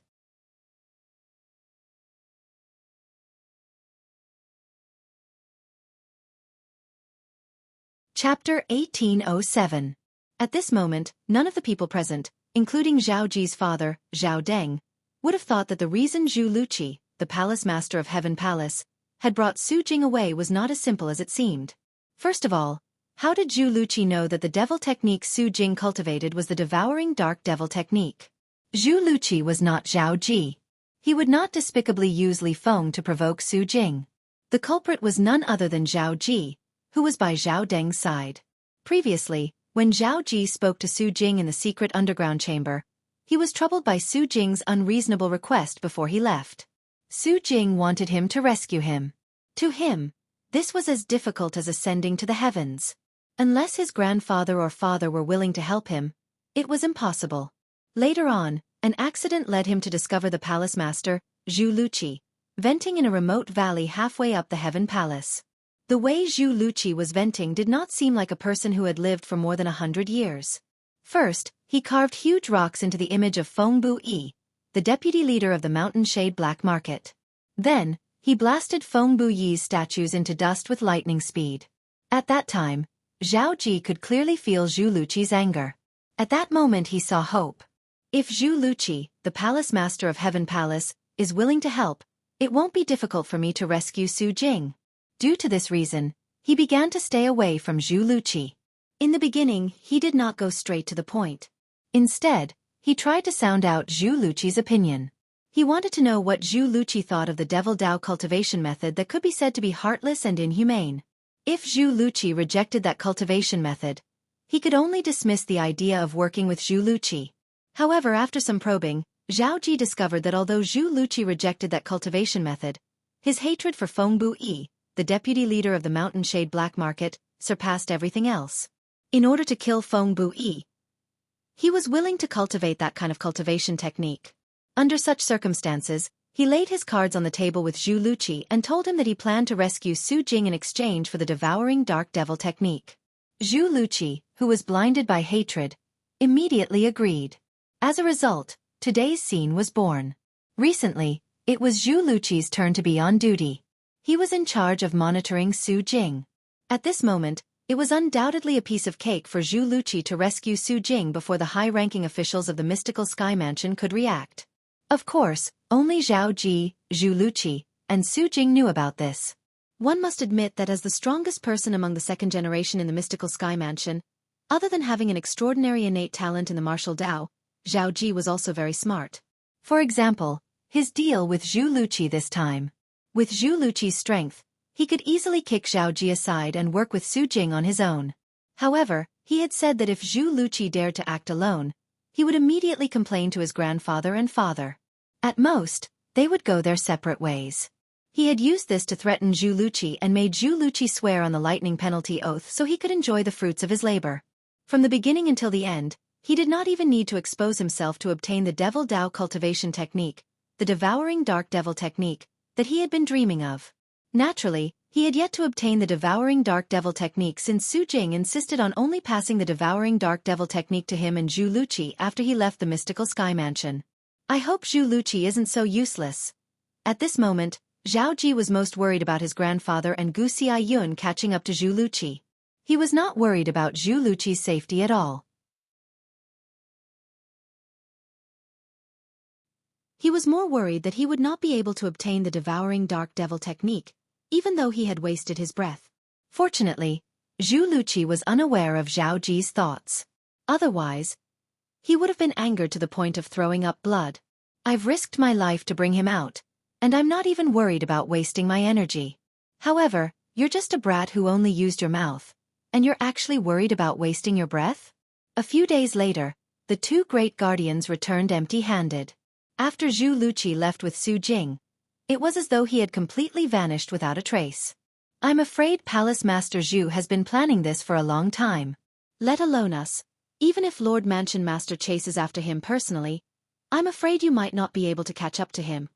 Chapter 1807. At this moment, none of the people present, including Zhao Ji's father, Zhao Deng, would have thought that the reason Zhu Luqi, the palace master of Heaven Palace, had brought Su Jing away was not as simple as it seemed. First of all, how did Zhu Luqi know that the devil technique Su Jing cultivated was the devouring dark devil technique? Zhu Luqi was not Zhao Ji. He would not despicably use Li Feng to provoke Su Jing. The culprit was none other than Zhao Ji, who was by Zhao Deng's side. Previously, when Zhao Ji spoke to Su Jing in the secret underground chamber, he was troubled by Su Jing's unreasonable request before he left. Su Jing wanted him to rescue him. To him, this was as difficult as ascending to the heavens. Unless his grandfather or father were willing to help him, it was impossible. Later on, an accident led him to discover the palace master, Zhu Luqi, venting in a remote valley halfway up the Heaven Palace. The way Zhu Luqi was venting did not seem like a person who had lived for more than 100 years. First, he carved huge rocks into the image of Feng Bu-yi, the deputy leader of the Mountain Shade Black Market. Then, he blasted Feng Bu-yi's statues into dust with lightning speed. At that time, Zhao Ji could clearly feel Zhu Luqi's anger. At that moment he saw hope. If Zhu Luqi, the palace master of Heaven Palace, is willing to help, it won't be difficult for me to rescue Su Jing. Due to this reason, he began to stay away from Zhu Luqi. In the beginning, he did not go straight to the point. Instead, he tried to sound out Zhu Luqi's opinion. He wanted to know what Zhu Luqi thought of the Devil Dao cultivation method that could be said to be heartless and inhumane. If Zhu Luqi rejected that cultivation method, he could only dismiss the idea of working with Zhu Luqi. However, after some probing, Zhao Ji discovered that although Zhu Luqi rejected that cultivation method, his hatred for Feng Bu-yi, the deputy leader of the Mountain Shade Black Market, surpassed everything else. In order to kill Feng Bu-yi, he was willing to cultivate that kind of cultivation technique. Under such circumstances, he laid his cards on the table with Zhu Luqi and told him that he planned to rescue Su Jing in exchange for the devouring dark devil technique. Zhu Luqi, who was blinded by hatred, immediately agreed. As a result, today's scene was born. Recently, it was Zhu Luqi's turn to be on duty. He was in charge of monitoring Su Jing. At this moment, it was undoubtedly a piece of cake for Zhu Luqi to rescue Su Jing before the high-ranking officials of the mystical Sky Mansion could react. Of course, only Zhao Ji, Zhu Luqi, and Su Jing knew about this. One must admit that as the strongest person among the second generation in the mystical Sky Mansion, other than having an extraordinary innate talent in the martial Dao, Zhao Ji was also very smart. For example, his deal with Zhu Luqi this time. With Zhu Luqi's strength, he could easily kick Zhao Ji aside and work with Su Jing on his own. However, he had said that if Zhu Luqi dared to act alone, he would immediately complain to his grandfather and father. At most, they would go their separate ways. He had used this to threaten Zhu Luqi and made Zhu Luqi swear on the lightning penalty oath so he could enjoy the fruits of his labor. From the beginning until the end, he did not even need to expose himself to obtain the Devil Dao cultivation technique, the devouring dark devil technique, that he had been dreaming of. Naturally, he had yet to obtain the devouring dark devil technique since Su Jing insisted on only passing the devouring dark devil technique to him and Zhu Luqi after he left the mystical Sky Mansion. I hope Zhu Luqi isn't so useless. At this moment, Zhao Ji was most worried about his grandfather and Gu Xiaoyun catching up to Zhu Luqi. He was not worried about Zhu Luqi's safety at all. He was more worried that he would not be able to obtain the devouring dark devil technique, even though he had wasted his breath. Fortunately, Zhu Luqi was unaware of Zhao Ji's thoughts. Otherwise, he would have been angered to the point of throwing up blood. I've risked my life to bring him out, and I'm not even worried about wasting my energy. However, you're just a brat who only used your mouth, and you're actually worried about wasting your breath? A few days later, the two great guardians returned empty-handed. After Zhu Luqi left with Su Jing, it was as though he had completely vanished without a trace. I'm afraid Palace Master Zhu has been planning this for a long time. Let alone us. Even if Lord Mansion Master chases after him personally, I'm afraid you might not be able to catch up to him.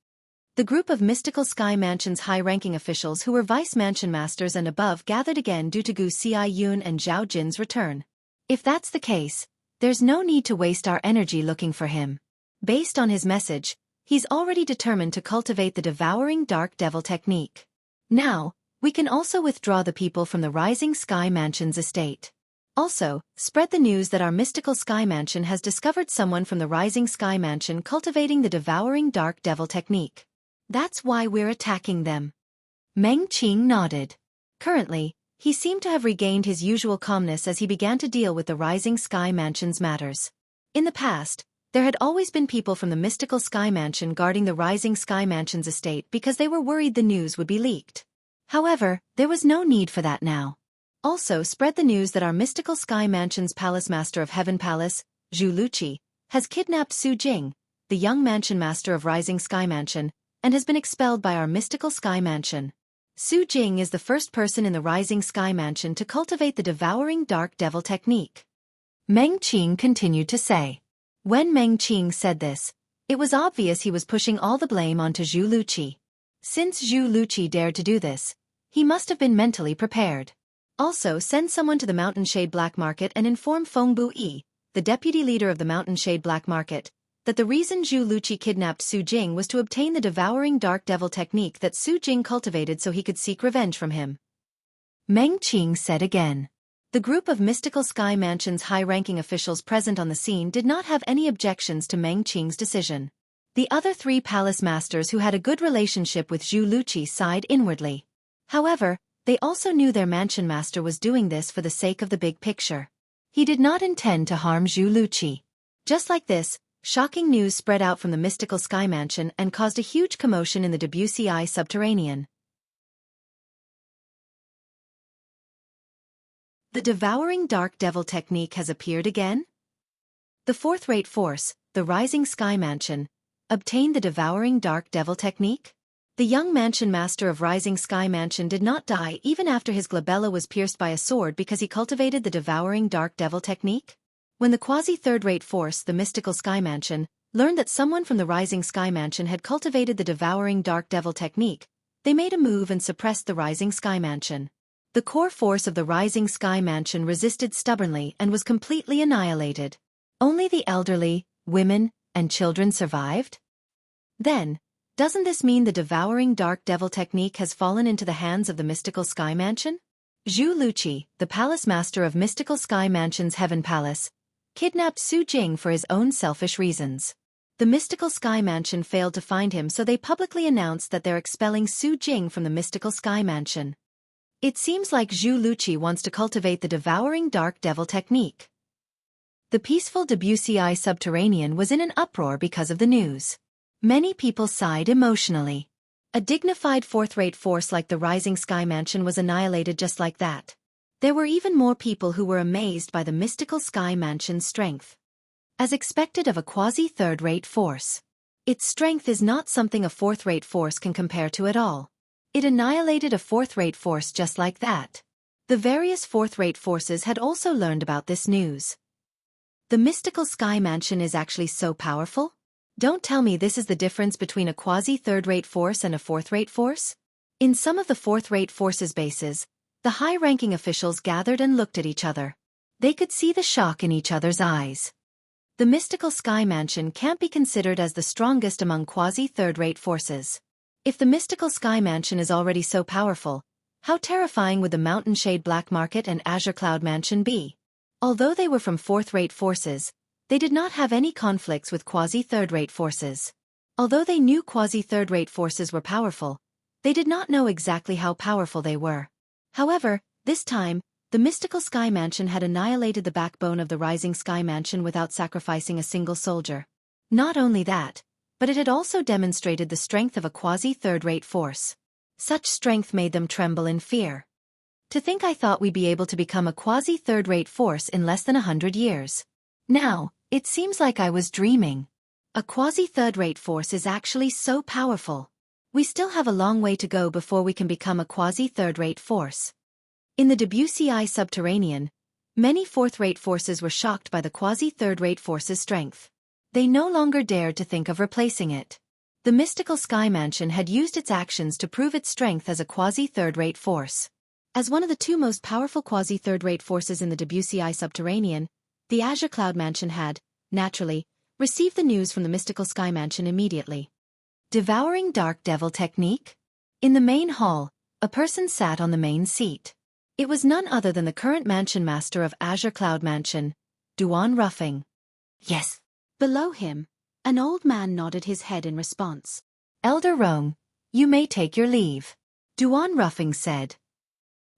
The group of mystical Sky Mansion's high-ranking officials who were vice mansion masters and above gathered again due to Gu Xiaoyun and Zhao Jin's return. If that's the case, there's no need to waste our energy looking for him. Based on his message, he's already determined to cultivate the devouring dark devil technique. Now, we can also withdraw the people from the Rising Sky Mansion's estate. Also, spread the news that our mystical Sky Mansion has discovered someone from the Rising Sky Mansion cultivating the devouring dark devil technique. That's why we're attacking them. Meng Qing nodded. Currently, he seemed to have regained his usual calmness as he began to deal with the Rising Sky Mansion's matters. In the past, there had always been people from the mystical Sky Mansion guarding the Rising Sky Mansion's estate because they were worried the news would be leaked. However, there was no need for that now. Also spread the news that our mystical Sky Mansion's Palace Master of Heaven Palace, Zhu Luqi, has kidnapped Su Jing, the young Mansion Master of Rising Sky Mansion, and has been expelled by our mystical Sky Mansion. Su Jing is the first person in the Rising Sky Mansion to cultivate the devouring dark devil technique. Meng Qing continued to say. When Meng Qing said this, it was obvious he was pushing all the blame onto Zhu Luqi. Since Zhu Luqi dared to do this, he must have been mentally prepared. Also send someone to the Mountain Shade Black Market and inform Feng Buyi, the deputy leader of the Mountain Shade Black Market, that the reason Zhu Luqi kidnapped Su Jing was to obtain the devouring dark devil technique that Su Jing cultivated so he could seek revenge from him. Meng Qing said again. The group of mystical Sky Mansion's high-ranking officials present on the scene did not have any objections to Meng Qing's decision. The other three palace masters who had a good relationship with Zhu Luqi sighed inwardly. However, they also knew their mansion master was doing this for the sake of the big picture. He did not intend to harm Zhu Luqi. Just like this, shocking news spread out from the mystical Sky Mansion and caused a huge commotion in the WCI subterranean. The devouring dark devil technique has appeared again? The fourth-rate force, the Rising Sky Mansion, obtained the devouring dark devil technique? The young mansion master of Rising Sky Mansion did not die even after his glabella was pierced by a sword because he cultivated the devouring dark devil technique? When the quasi-third-rate force, the mystical Sky Mansion, learned that someone from the Rising Sky Mansion had cultivated the devouring dark devil technique, they made a move and suppressed the Rising Sky Mansion. The core force of the Rising Sky Mansion resisted stubbornly and was completely annihilated. Only the elderly, women, and children survived? Then, doesn't this mean the devouring dark devil technique has fallen into the hands of the mystical Sky Mansion? Zhu Luqi, the palace master of mystical Sky Mansion's Heaven Palace, kidnapped Su Jing for his own selfish reasons. The mystical Sky Mansion failed to find him, so they publicly announced that they're expelling Su Jing from the mystical Sky Mansion. It seems like Zhu Luqi wants to cultivate the devouring dark devil technique. The peaceful WCI subterranean was in an uproar because of the news. Many people sighed emotionally. A dignified fourth-rate force like the Rising Sky Mansion was annihilated just like that. There were even more people who were amazed by the mystical Sky Mansion's strength. As expected of a quasi-third-rate force, its strength is not something a fourth-rate force can compare to at all. It annihilated a fourth-rate force just like that. The various fourth-rate forces had also learned about this news. The mystical Sky Mansion is actually so powerful? Don't tell me this is the difference between a quasi-third-rate force and a fourth-rate force? In some of the fourth-rate forces' bases, the high-ranking officials gathered and looked at each other. They could see the shock in each other's eyes. The mystical Sky Mansion can't be considered as the strongest among quasi-third-rate forces. If the mystical Sky Mansion is already so powerful, how terrifying would the Mountain Shade Black Market and Azure Cloud Mansion be? Although they were from fourth-rate forces, they did not have any conflicts with quasi-third-rate forces. Although they knew quasi-third-rate forces were powerful, they did not know exactly how powerful they were. However, this time, the mystical Sky Mansion had annihilated the backbone of the Rising Sky Mansion without sacrificing a single soldier. Not only that, but it had also demonstrated the strength of a quasi-third-rate force. Such strength made them tremble in fear. To think I thought we'd be able to become a quasi-third-rate force in less than 100 years. Now, it seems like I was dreaming. A quasi-third-rate force is actually so powerful. We still have a long way to go before we can become a quasi-third-rate force. In the WCI subterranean, many fourth-rate forces were shocked by the quasi-third-rate force's strength. They no longer dared to think of replacing it. The mystical Sky Mansion had used its actions to prove its strength as a quasi-third-rate force. As one of the two most powerful quasi-third-rate forces in the WCI subterranean, the Azure Cloud Mansion had, naturally, received the news from the mystical Sky Mansion immediately. Devouring Dark Devil Technique? In the main hall, a person sat on the main seat. It was none other than the current mansion master of Azure Cloud Mansion, Duan Ruffing. Yes. Below him, an old man nodded his head in response. Elder Rong, you may take your leave. Duan Ruffing said.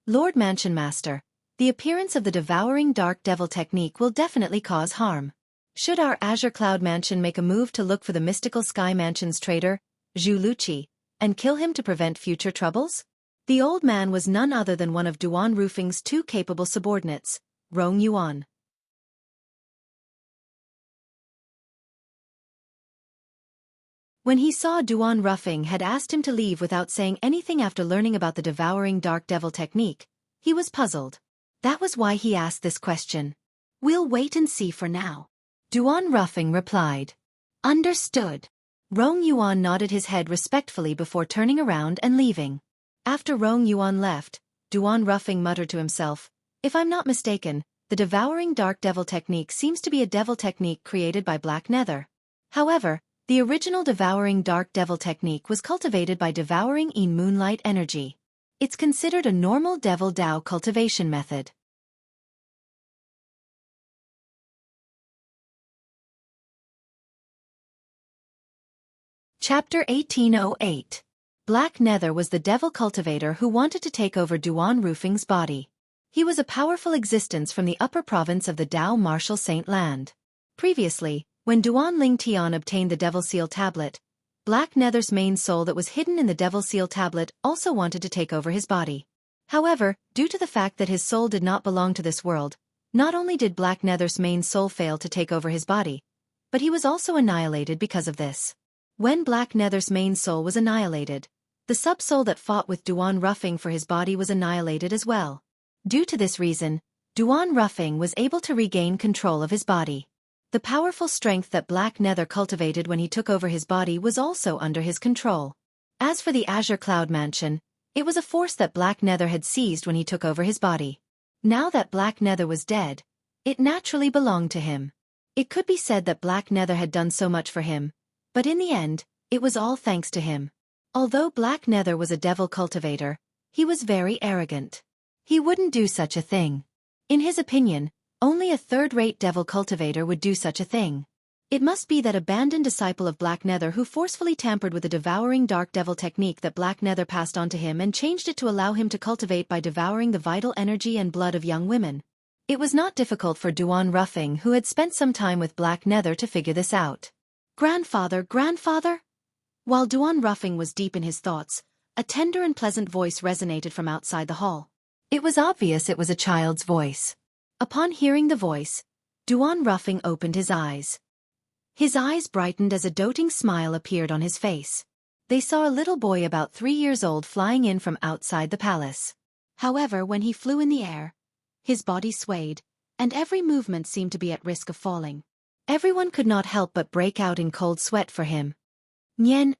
Lord Mansion Master, the appearance of the Devouring Dark Devil Technique will definitely cause harm. Should our Azure Cloud Mansion make a move to look for the mystical Sky Mansion's traitor, Zhu Luqi, and kill him to prevent future troubles? The old man was none other than one of Duan Ruffing's two capable subordinates, Rong Yuan. When he saw Duan Ruffing had asked him to leave without saying anything after learning about the Devouring Dark Devil Technique, he was puzzled. That was why he asked this question. We'll wait and see for now. Duan Ruffing replied. Understood. Rong Yuan nodded his head respectfully before turning around and leaving. After Rong Yuan left, Duan Ruffing muttered to himself, if I'm not mistaken, the Devouring Dark Devil Technique seems to be a devil technique created by Black Nether. However, the original Devouring Dark Devil Technique was cultivated by devouring in moonlight energy. It's considered a normal Devil Dao cultivation method. Chapter 1808. Black Nether was the devil cultivator who wanted to take over Duan Ruffing's body. He was a powerful existence from the upper province of the Dao Martial Saint Land. Previously, when Duan Ling Tian obtained the Devil Seal Tablet, Black Nether's main soul that was hidden in the Devil Seal Tablet also wanted to take over his body. However, due to the fact that his soul did not belong to this world, not only did Black Nether's main soul fail to take over his body, but he was also annihilated because of this. When Black Nether's main soul was annihilated, the sub-soul that fought with Duan Ruffing for his body was annihilated as well. Due to this reason, Duan Ruffing was able to regain control of his body. The powerful strength that Black Nether cultivated when he took over his body was also under his control. As for the Azure Cloud Mansion, it was a force that Black Nether had seized when he took over his body. Now that Black Nether was dead, it naturally belonged to him. It could be said that Black Nether had done so much for him, but in the end, it was all thanks to him. Although Black Nether was a devil cultivator, he was very arrogant. He wouldn't do such a thing. In his opinion, only a third-rate devil cultivator would do such a thing. It must be that abandoned disciple of Black Nether who forcefully tampered with the Devouring Dark Devil Technique that Black Nether passed on to him and changed it to allow him to cultivate by devouring the vital energy and blood of young women. It was not difficult for Duan Ruffing, who had spent some time with Black Nether, to figure this out. Grandfather, grandfather? While Duan Ruffing was deep in his thoughts, a tender and pleasant voice resonated from outside the hall. It was obvious it was a child's voice. Upon hearing the voice, Duan Ruffing opened his eyes. His eyes brightened as a doting smile appeared on his face. They saw a little boy about 3 years old flying in from outside the palace. However, when he flew in the air, his body swayed, and every movement seemed to be at risk of falling. Everyone could not help but break out in cold sweat for him. Nian,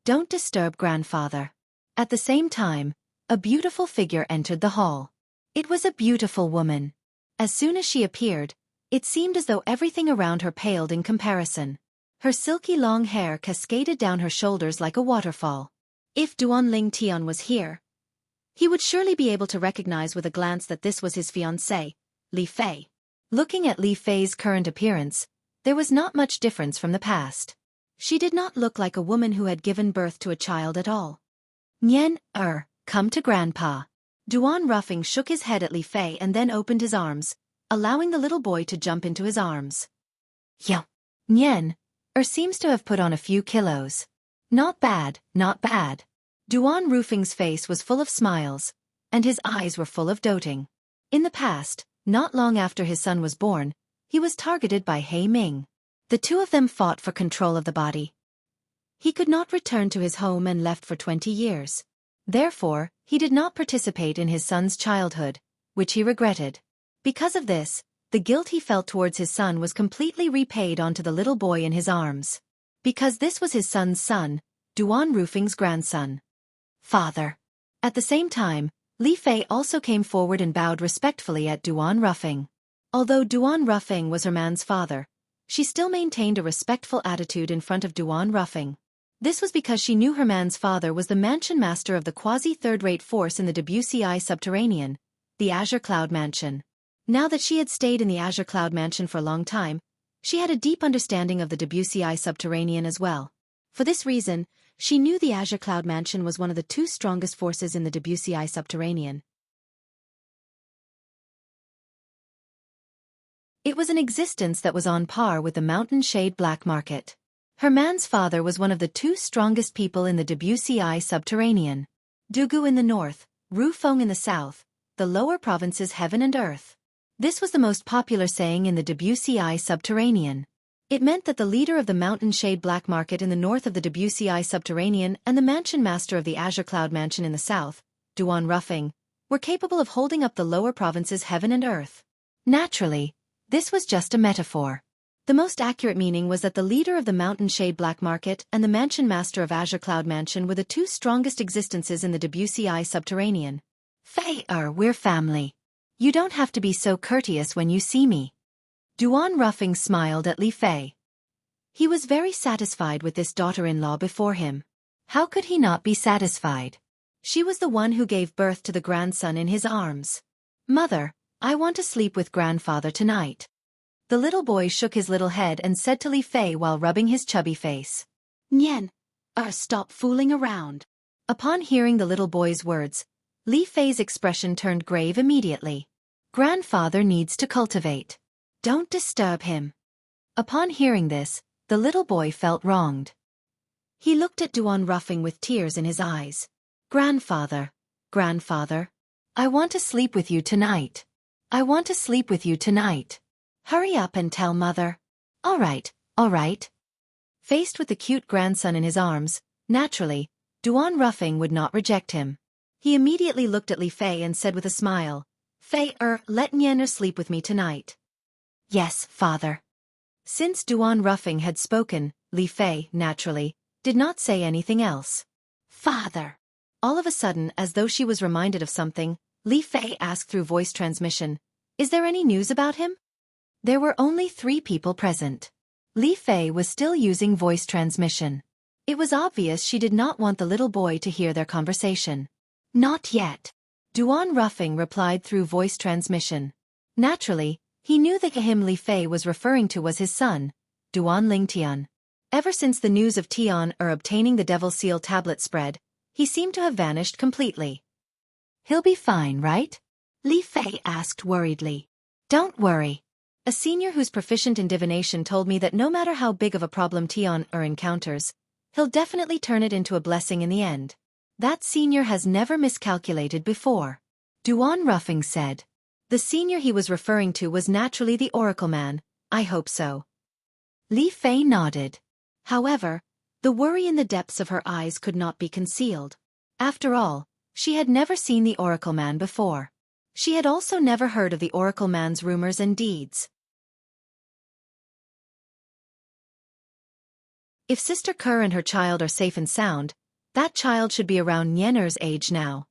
don't disturb grandfather. At the same time, a beautiful figure entered the hall. It was a beautiful woman. As soon as she appeared, it seemed as though everything around her paled in comparison. Her silky long hair cascaded down her shoulders like a waterfall. If Duan Ling Tian was here, he would surely be able to recognize with a glance that this was his fiancée, Li Fei. Looking at Li Fei's current appearance, there was not much difference from the past. She did not look like a woman who had given birth to a child at all. Nian, come to grandpa. Duan Ruffing shook his head at Li Fei and then opened his arms, allowing the little boy to jump into his arms. Yo. Nian, seems to have put on a few kilos. Not bad, not bad. Duan Ruffing's face was full of smiles, and his eyes were full of doting. In the past, not long after his son was born, he was targeted by He Ming. The two of them fought for control of the body. He could not return to his home and left for 20 years. Therefore, he did not participate in his son's childhood, which he regretted. Because of this, the guilt he felt towards his son was completely repaid onto the little boy in his arms. because this was his son's son, Duan Rufing's grandson. Father. At the same time, Li Fei also came forward and bowed respectfully at Duan Rufing. Although Duan Rufing was her man's father, she still maintained a respectful attitude in front of Duan Rufing. This was because she knew her man's father was the mansion master of the quasi-third-rate force in the WCI subterranean, the Azure Cloud Mansion. Now that she had stayed in the Azure Cloud Mansion for a long time, she had a deep understanding of the WCI subterranean as well. For this reason, she knew the Azure Cloud Mansion was one of the two strongest forces in the WCI subterranean. It was an existence that was on par with the Mountain Shade black market. Her man's father was one of the two strongest people in the WCI subterranean. Dugu in the north, Rufeng in the south, the lower provinces heaven and earth. This was the most popular saying in the WCI subterranean. It meant that the leader of the Mountain Shade black market in the north of the WCI subterranean and the mansion master of the Azure Cloud Mansion in the south, Duan Rufing, were capable of holding up the lower provinces heaven and earth. Naturally, this was just a metaphor. The most accurate meaning was that the leader of the Mountain Shade black market and the mansion master of Azure Cloud Mansion were the two strongest existences in the WCI subterranean. We're family. You don't have to be so courteous when you see me. Duan Rufing smiled at Li Fei. He was very satisfied with this daughter-in-law before him. How could he not be satisfied? She was the one who gave birth to the grandson in his arms. Mother, I want to sleep with grandfather tonight. The little boy shook his little head and said to Li Fei while rubbing his chubby face. Nian, stop fooling around. Upon hearing the little boy's words, Li Fei's expression turned grave immediately. Grandfather needs to cultivate. Don't disturb him. Upon hearing this, the little boy felt wronged. He looked at Duan Rufing with tears in his eyes. Grandfather, I want to sleep with you tonight. I want to sleep with you tonight. Hurry up and tell mother. All right. Faced with the cute grandson in his arms, naturally, Duan Rufing would not reject him. He immediately looked at Li Fei and said with a smile, let Nianer sleep with me tonight. Yes, father. Since Duan Rufing had spoken, Li Fei, naturally, did not say anything else. Father. All of a sudden, as though she was reminded of something, Li Fei asked through voice transmission, Is there any news about him? There were only 3 people present. Li Fei was still using voice transmission. It was obvious she did not want the little boy to hear their conversation. Not yet. Duan Rufing replied through voice transmission. Naturally, he knew that him Li Fei was referring to was his son, Duan Lingtian. Ever since the news of Tian obtaining the Devil Seal tablet spread, he seemed to have vanished completely. He'll be fine, right? Li Fei asked worriedly. Don't worry. A senior who's proficient in divination told me that no matter how big of a problem Tian encounters, he'll definitely turn it into a blessing in the end. That senior has never miscalculated before. Duan Rufing said. The senior he was referring to was naturally the Oracle Man. I hope so. Li Fei nodded. However, the worry in the depths of her eyes could not be concealed. After all, she had never seen the Oracle Man before. She had also never heard of the Oracle Man's rumors and deeds. If Sister Kerr and her child are safe and sound, that child should be around Nianer's age now.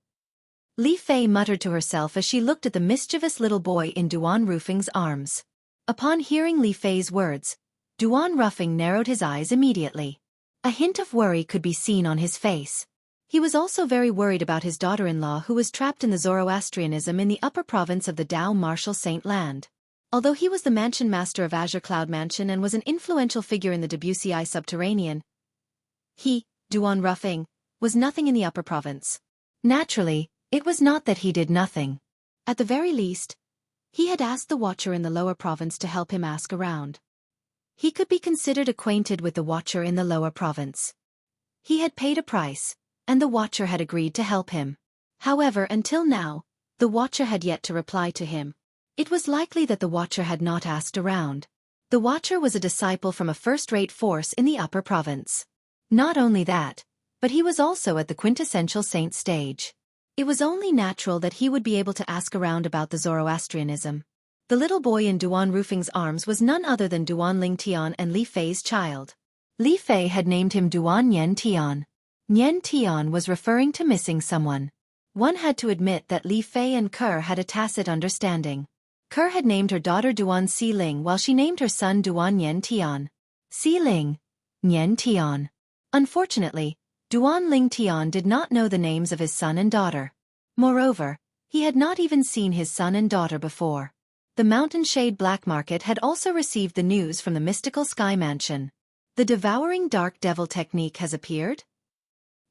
Li Fei muttered to herself as she looked at the mischievous little boy in Duan Rufing's arms. Upon hearing Li Fei's words, Duan Rufing narrowed his eyes immediately. A hint of worry could be seen on his face. He was also very worried about his daughter-in-law who was trapped in the Zoroastrianism in the upper province of the Dao Martial Saint Land. Although he was the mansion master of Azure Cloud Mansion and was an influential figure in the WCI subterranean, he, Duan Rufing, was nothing in the upper province. Naturally, it was not that he did nothing. At the very least, he had asked the Watcher in the lower province to help him ask around. He could be considered acquainted with the Watcher in the lower province. He had paid a price, and the Watcher had agreed to help him. However, until now, the Watcher had yet to reply to him. It was likely that the Watcher had not asked around. The Watcher was a disciple from a first-rate force in the upper province. Not only that, but he was also at the quintessential saint stage. It was only natural that he would be able to ask around about the Zoroastrianism. The little boy in Duan Rufing's arms was none other than Duan Lingtian and Li Fei's child. Li Fei had named him Duan Nian Tian. Nian Tian was referring to missing someone. One had to admit that Li Fei and Ke had a tacit understanding. Ke had named her daughter Duan Xiling while she named her son Duan Nian Tian. Xiling, Nian Tian. Unfortunately, Duan Ling Tian did not know the names of his son and daughter. Moreover, he had not even seen his son and daughter before. The Mountain Shade Black Market had also received the news from the mystical Sky Mansion. The devouring dark devil technique has appeared?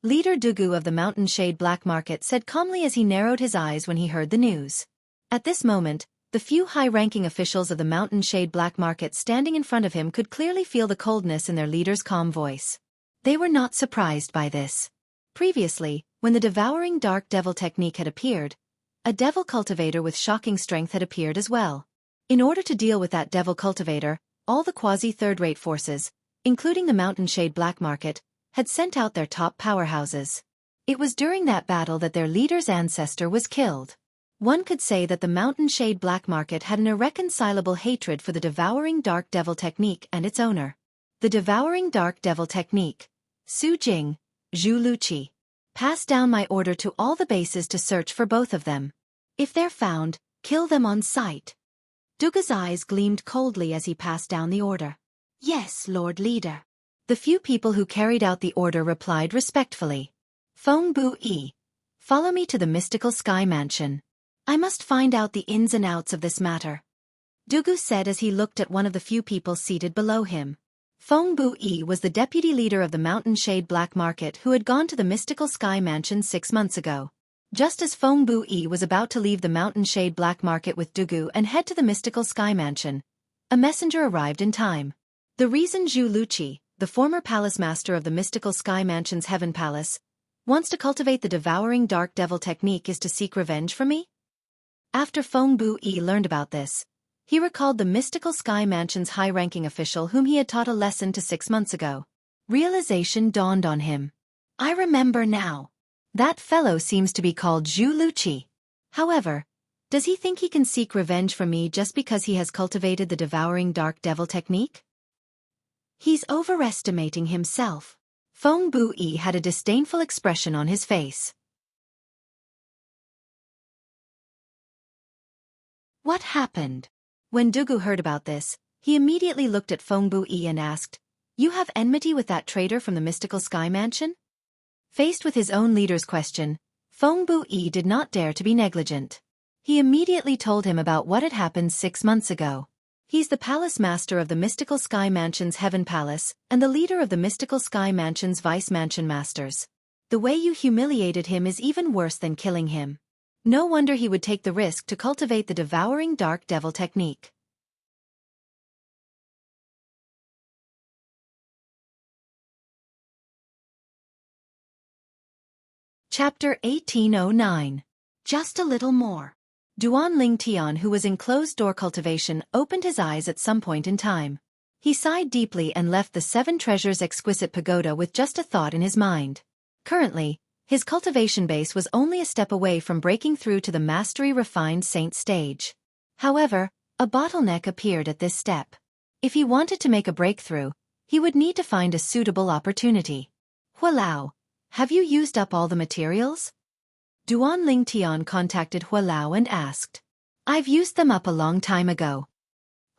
Leader Dugu of the Mountain Shade Black Market said calmly as he narrowed his eyes when he heard the news. At this moment, the few high-ranking officials of the Mountain Shade Black Market standing in front of him could clearly feel the coldness in their leader's calm voice. They were not surprised by this. Previously, when the devouring dark devil technique had appeared, a devil cultivator with shocking strength had appeared as well. In order to deal with that devil cultivator, all the quasi-third-rate forces, including the Mountain Shade Black Market, had sent out their top powerhouses. It was during that battle that their leader's ancestor was killed. One could say that the Mountain Shade Black Market had an irreconcilable hatred for the devouring dark devil technique and its owner. The devouring dark devil technique. Su Jing, Zhu Luqi. Pass down my order to all the bases to search for both of them. If they're found, kill them on sight. Dugu's eyes gleamed coldly as he passed down the order. Yes, Lord Leader. The few people who carried out the order replied respectfully. Feng Bu Yi. Follow me to the mystical Sky Mansion. I must find out the ins and outs of this matter. Dugu said as he looked at one of the few people seated below him. Feng Bu Yi was the deputy leader of the Mountain Shade Black Market who had gone to the mystical Sky Mansion 6 months ago. Just as Feng Bu Yi was about to leave the Mountain Shade Black Market with Dugu and head to the mystical Sky Mansion, a messenger arrived in time. The reason Zhu Luqi, the former palace master of the mystical Sky Mansion's Heaven Palace, wants to cultivate the devouring dark devil technique is to seek revenge for me? After Feng Bu Yi learned about this, he recalled the mystical Sky Mansion's high-ranking official whom he had taught a lesson to 6 months ago. Realization dawned on him. I remember now. That fellow seems to be called Zhu Luqi. However, does he think he can seek revenge for me just because he has cultivated the devouring dark devil technique? He's overestimating himself. Feng Bu Yi had a disdainful expression on his face. What happened? When Dugu heard about this, he immediately looked at Feng Bu Yi and asked, You have enmity with that traitor from the mystical Sky Mansion? Faced with his own leader's question, Feng Bu Yi did not dare to be negligent. He immediately told him about what had happened 6 months ago. He's the palace master of the mystical Sky Mansion's Heaven Palace and the leader of the mystical Sky Mansion's Vice Mansion Masters. The way you humiliated him is even worse than killing him. No wonder he would take the risk to cultivate the devouring dark devil technique. Chapter 1809. Just a little more. Duan Ling Tian, who was in closed-door cultivation, opened his eyes at some point in time. He sighed deeply and left the 7 Treasures exquisite pagoda with just a thought in his mind. Currently, his cultivation base was only a step away from breaking through to the mastery-refined saint stage. However, a bottleneck appeared at this step. If he wanted to make a breakthrough, he would need to find a suitable opportunity. Hualao, have you used up all the materials? Duan Ling Tian contacted Hualao and asked. I've used them up a long time ago.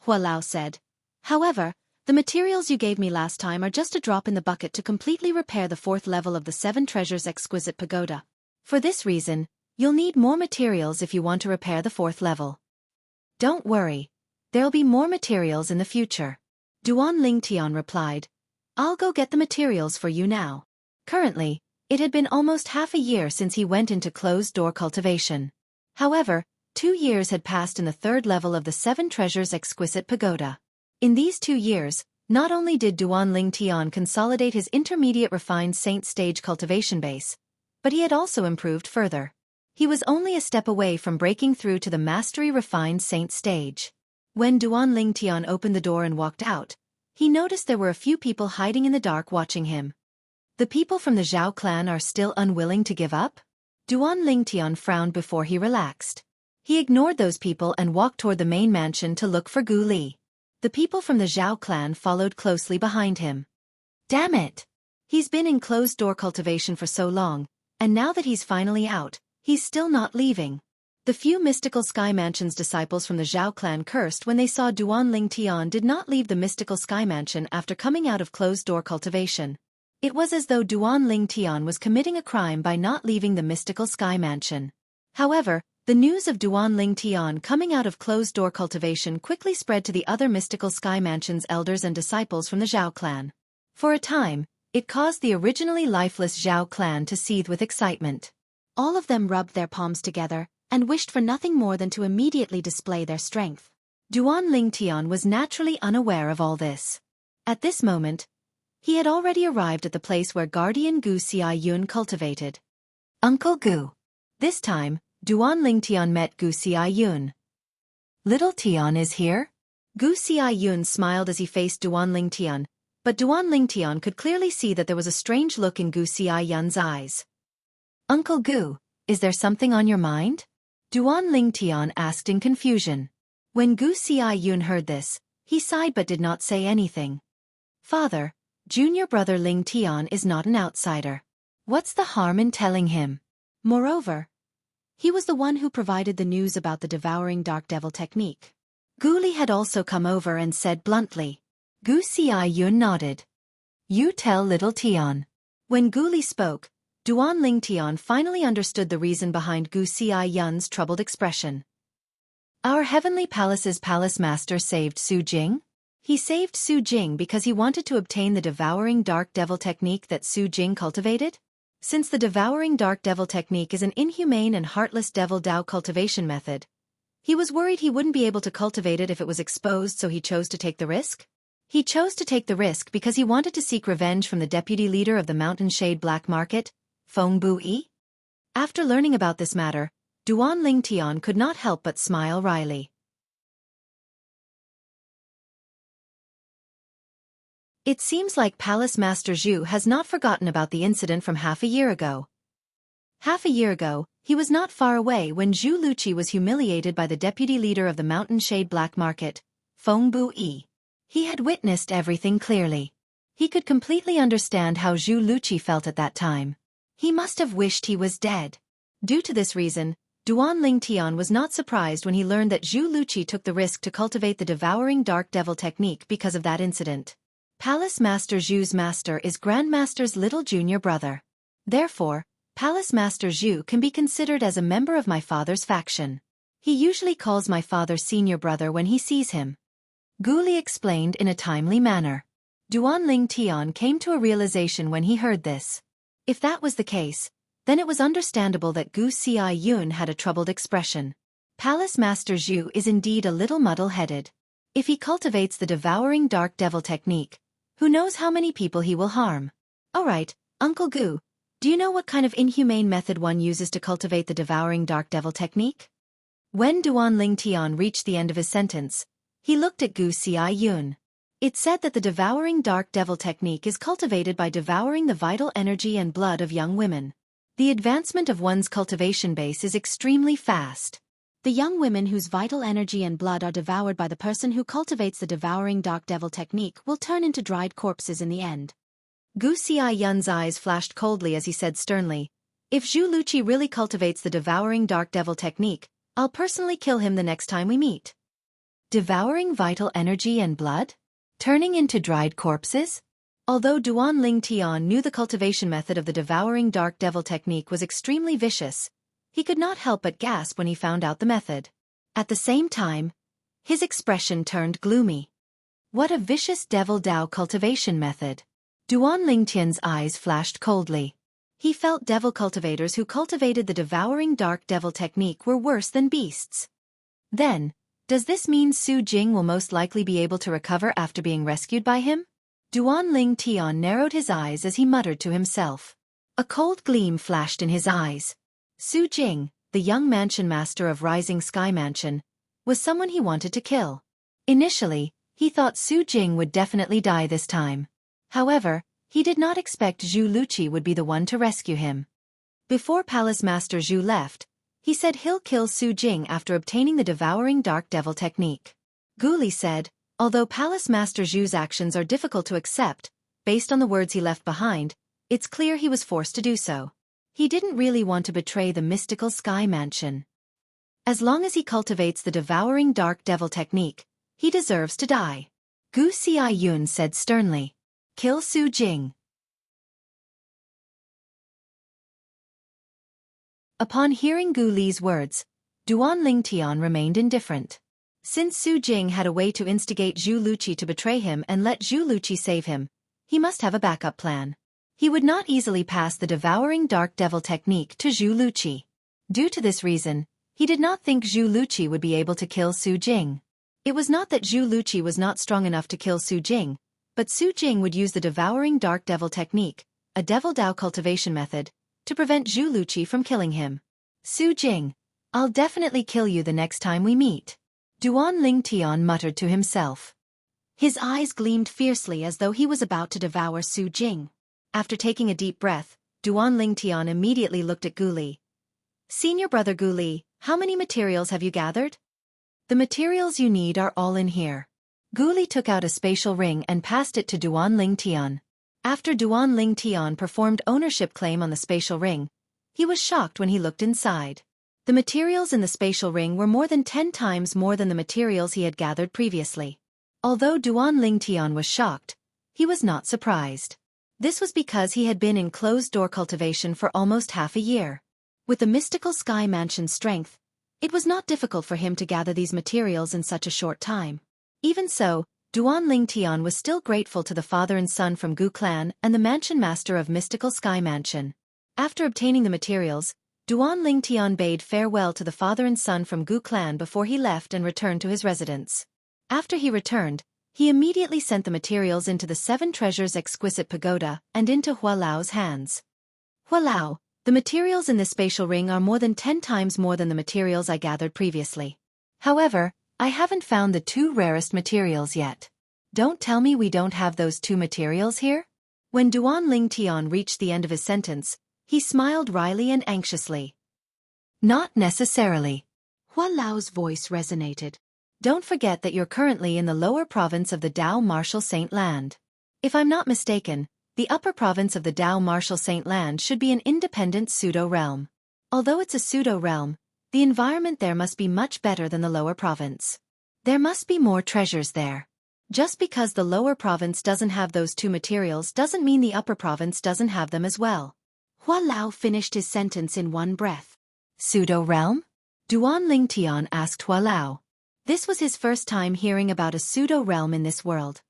Hualao said. However, the materials you gave me last time are just a drop in the bucket to completely repair the 4th level of the 7 Treasures exquisite pagoda. For this reason, you'll need more materials if you want to repair the 4th level. Don't worry. There'll be more materials in the future. Duan Ling Tian replied. I'll go get the materials for you now. Currently, it had been almost half a year since he went into closed-door cultivation. However, 2 years had passed in the 3rd level of the 7 Treasures exquisite pagoda. In these 2 years, not only did Duan Ling Tian consolidate his intermediate refined saint stage cultivation base, but he had also improved further. He was only a step away from breaking through to the mastery refined saint stage. When Duan Ling Tian opened the door and walked out, he noticed there were a few people hiding in the dark watching him. The people from the Zhao clan are still unwilling to give up? Duan Ling Tian frowned before he relaxed. He ignored those people and walked toward the main mansion to look for Gu Li. The people from the Zhao clan followed closely behind him. Damn it! He's been in closed-door cultivation for so long, and now that he's finally out, he's still not leaving. The few mystical Sky Mansion's disciples from the Zhao clan cursed when they saw Duan Tian did not leave the mystical Sky Mansion after coming out of closed-door cultivation. It was as though Duan Tian was committing a crime by not leaving the mystical Sky Mansion. However, the news of Duan Tian coming out of closed-door cultivation quickly spread to the other mystical Sky Mansion's elders and disciples from the Zhao clan. For a time, it caused the originally lifeless Zhao clan to seethe with excitement. All of them rubbed their palms together and wished for nothing more than to immediately display their strength. Duan Tian was naturally unaware of all this. At this moment, he had already arrived at the place where guardian Gu Xiaoyun cultivated. Uncle Gu. This time, Duan Tian met Gu Xiaoyun. Little Tian is here? Gu Xiaoyun smiled as he faced Duan Tian, but Duan Tian could clearly see that there was a strange look in Gu Xiaoyun's eyes. Uncle Gu, is there something on your mind? Duan Tian asked in confusion. When Gu Xiaoyun heard this, he sighed but did not say anything. Father, junior brother Ling Tian is not an outsider. What's the harm in telling him? Moreover, he was the one who provided the news about the devouring dark devil technique. Gu Li had also come over and said bluntly. Gu Xiaoyun nodded. You tell little Tian. When Gu Li spoke, Duan Tian finally understood the reason behind Gu Xiaoyun's troubled expression. Our heavenly palace's palace master saved Su Jing? He saved Su Jing because he wanted to obtain the devouring dark devil technique that Su Jing cultivated? Since the devouring dark devil technique is an inhumane and heartless devil Dao cultivation method, he was worried he wouldn't be able to cultivate it if it was exposed, so he chose to take the risk? He chose to take the risk because he wanted to seek revenge from the deputy leader of the Mountain Shade Black Market, Feng Bui? After learning about this matter, Duan Tian could not help but smile wryly. It seems like Palace Master Zhu has not forgotten about the incident from half a year ago. Half a year ago, he was not far away when Zhu Luqi was humiliated by the deputy leader of the Mountain Shade Black Market, Feng Bui. He had witnessed everything clearly. He could completely understand how Zhu Luqi felt at that time. He must have wished he was dead. Due to this reason, Duan Tian was not surprised when he learned that Zhu Luqi took the risk to cultivate the devouring dark devil technique because of that incident. Palace Master Zhu's master is Grandmaster's little junior brother. Therefore, Palace Master Zhu can be considered as a member of my father's faction. He usually calls my father senior brother when he sees him. Gu Li explained in a timely manner. Duan Tian came to a realization when he heard this. If that was the case, then it was understandable that Gu Xiaoyun had a troubled expression. Palace Master Zhu is indeed a little muddle-headed. If he cultivates the devouring dark devil technique, who knows how many people he will harm? Alright, Uncle Gu, do you know what kind of inhumane method one uses to cultivate the devouring dark devil technique? When Duan Tian reached the end of his sentence, he looked at Gu Xiaoyun. It said that the devouring dark devil technique is cultivated by devouring the vital energy and blood of young women. The advancement of one's cultivation base is extremely fast. The young women whose vital energy and blood are devoured by the person who cultivates the devouring dark devil technique will turn into dried corpses in the end. Gu Xiaoyun's eyes flashed coldly as he said sternly, If Zhu Luqi really cultivates the devouring dark devil technique, I'll personally kill him the next time we meet. Devouring vital energy and blood? Turning into dried corpses? Although Duan Tian knew the cultivation method of the devouring dark devil technique was extremely vicious, he could not help but gasp when he found out the method. At the same time, his expression turned gloomy. What a vicious devil Dao cultivation method! Duan Tian's eyes flashed coldly. He felt devil cultivators who cultivated the devouring dark devil technique were worse than beasts. Then, does this mean Su Jing will most likely be able to recover after being rescued by him? Duan Tian narrowed his eyes as he muttered to himself. A cold gleam flashed in his eyes. Su Jing, the young mansion master of Rising Sky Mansion, was someone he wanted to kill. Initially, he thought Su Jing would definitely die this time. However, he did not expect Zhu Luqi would be the one to rescue him. Before Palace Master Zhu left, he said he'll kill Su Jing after obtaining the devouring dark devil technique. Gu Li said, although Palace Master Zhu's actions are difficult to accept, based on the words he left behind, it's clear he was forced to do so. He didn't really want to betray the mystical sky mansion. As long as he cultivates the devouring dark devil technique, he deserves to die. Gu Xiaoyun said sternly. Kill Su Jing. Upon hearing Gu Li's words, Duan Lingtian remained indifferent. Since Su Jing had a way to instigate Zhu Luqi to betray him and let Zhu Luqi save him, he must have a backup plan. He would not easily pass the devouring dark devil technique to Zhu Luqi. Due to this reason, he did not think Zhu Luqi would be able to kill Su Jing. It was not that Zhu Luqi was not strong enough to kill Su Jing, but Su Jing would use the devouring dark devil technique, a devil Dao cultivation method, to prevent Zhu Luqi from killing him. Su Jing, I'll definitely kill you the next time we meet. Duan Lingtian muttered to himself. His eyes gleamed fiercely as though he was about to devour Su Jing. After taking a deep breath, Duan Lingtian immediately looked at Gu Li. Senior brother Gu Li, how many materials have you gathered? The materials you need are all in here. Gu Li took out a spatial ring and passed it to Duan Lingtian. After Duan Lingtian performed ownership claim on the spatial ring, he was shocked when he looked inside. The materials in the spatial ring were more than 10 times more than the materials he had gathered previously. Although Duan Lingtian was shocked, he was not surprised. This was because he had been in closed-door cultivation for almost half a year. With the mystical sky mansion's strength, it was not difficult for him to gather these materials in such a short time. Even so, Duan Lingtian was still grateful to the father and son from Gu clan and the mansion master of mystical sky mansion. After obtaining the materials, Duan Lingtian bade farewell to the father and son from Gu clan before he left and returned to his residence. After he returned, he immediately sent the materials into the 7 treasures exquisite pagoda and into Hua Lao's hands. Hua Lao, the materials in this spatial ring are more than 10 times more than the materials I gathered previously. However, I haven't found the 2 rarest materials yet. Don't tell me we don't have those 2 materials here? When Duan Lingtian reached the end of his sentence, he smiled wryly and anxiously. Not necessarily. Hua Lao's voice resonated. Don't forget that you're currently in the lower province of the Dao Martial Saint Land. If I'm not mistaken, the upper province of the Dao Martial Saint Land should be an independent pseudo-realm. Although it's a pseudo-realm, the environment there must be much better than the lower province. There must be more treasures there. Just because the lower province doesn't have those 2 materials doesn't mean the upper province doesn't have them as well. Hua Lao finished his sentence in one breath. Pseudo-realm? Duan Lingtian asked Hua Lao. This was his first time hearing about a pseudo-realm in this world.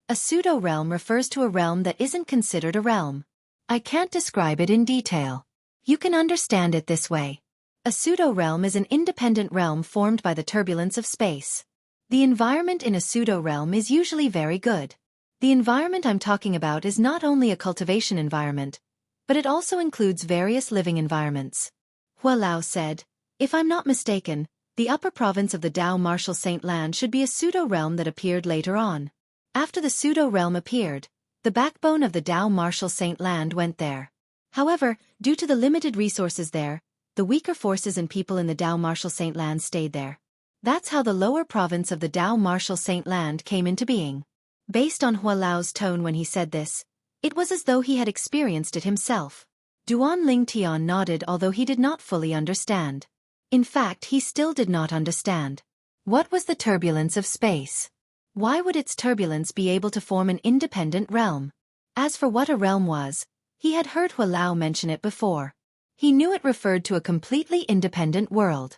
A pseudo-realm refers to a realm that isn't considered a realm. I can't describe it in detail. You can understand it this way. A pseudo-realm is an independent realm formed by the turbulence of space. The environment in a pseudo-realm is usually very good. The environment I'm talking about is not only a cultivation environment, but it also includes various living environments. Hua Lao said, if I'm not mistaken, the upper province of the Dao Martial Saint Land should be a pseudo-realm that appeared later on. After the pseudo-realm appeared, the backbone of the Dao Martial Saint Land went there. However, due to the limited resources there, the weaker forces and people in the Dao Martial Saint Land stayed there. That's how the lower province of the Dao Martial Saint Land came into being. Based on Hua Lao's tone when he said this, it was as though he had experienced it himself. Duan Lingtian nodded although he did not fully understand. In fact, he still did not understand. What was the turbulence of space? Why would its turbulence be able to form an independent realm? As for what a realm was, he had heard Hua Lao mention it before. He knew it referred to a completely independent world.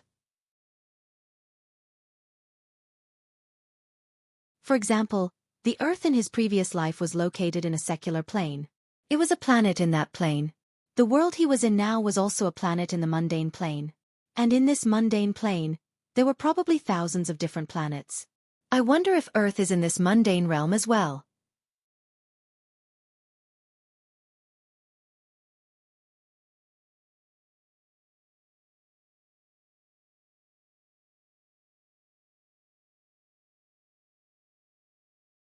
For example, the Earth in his previous life was located in a secular plane. It was a planet in that plane. The world he was in now was also a planet in the mundane plane. And in this mundane plane, there were probably thousands of different planets. I wonder if Earth is in this mundane realm as well.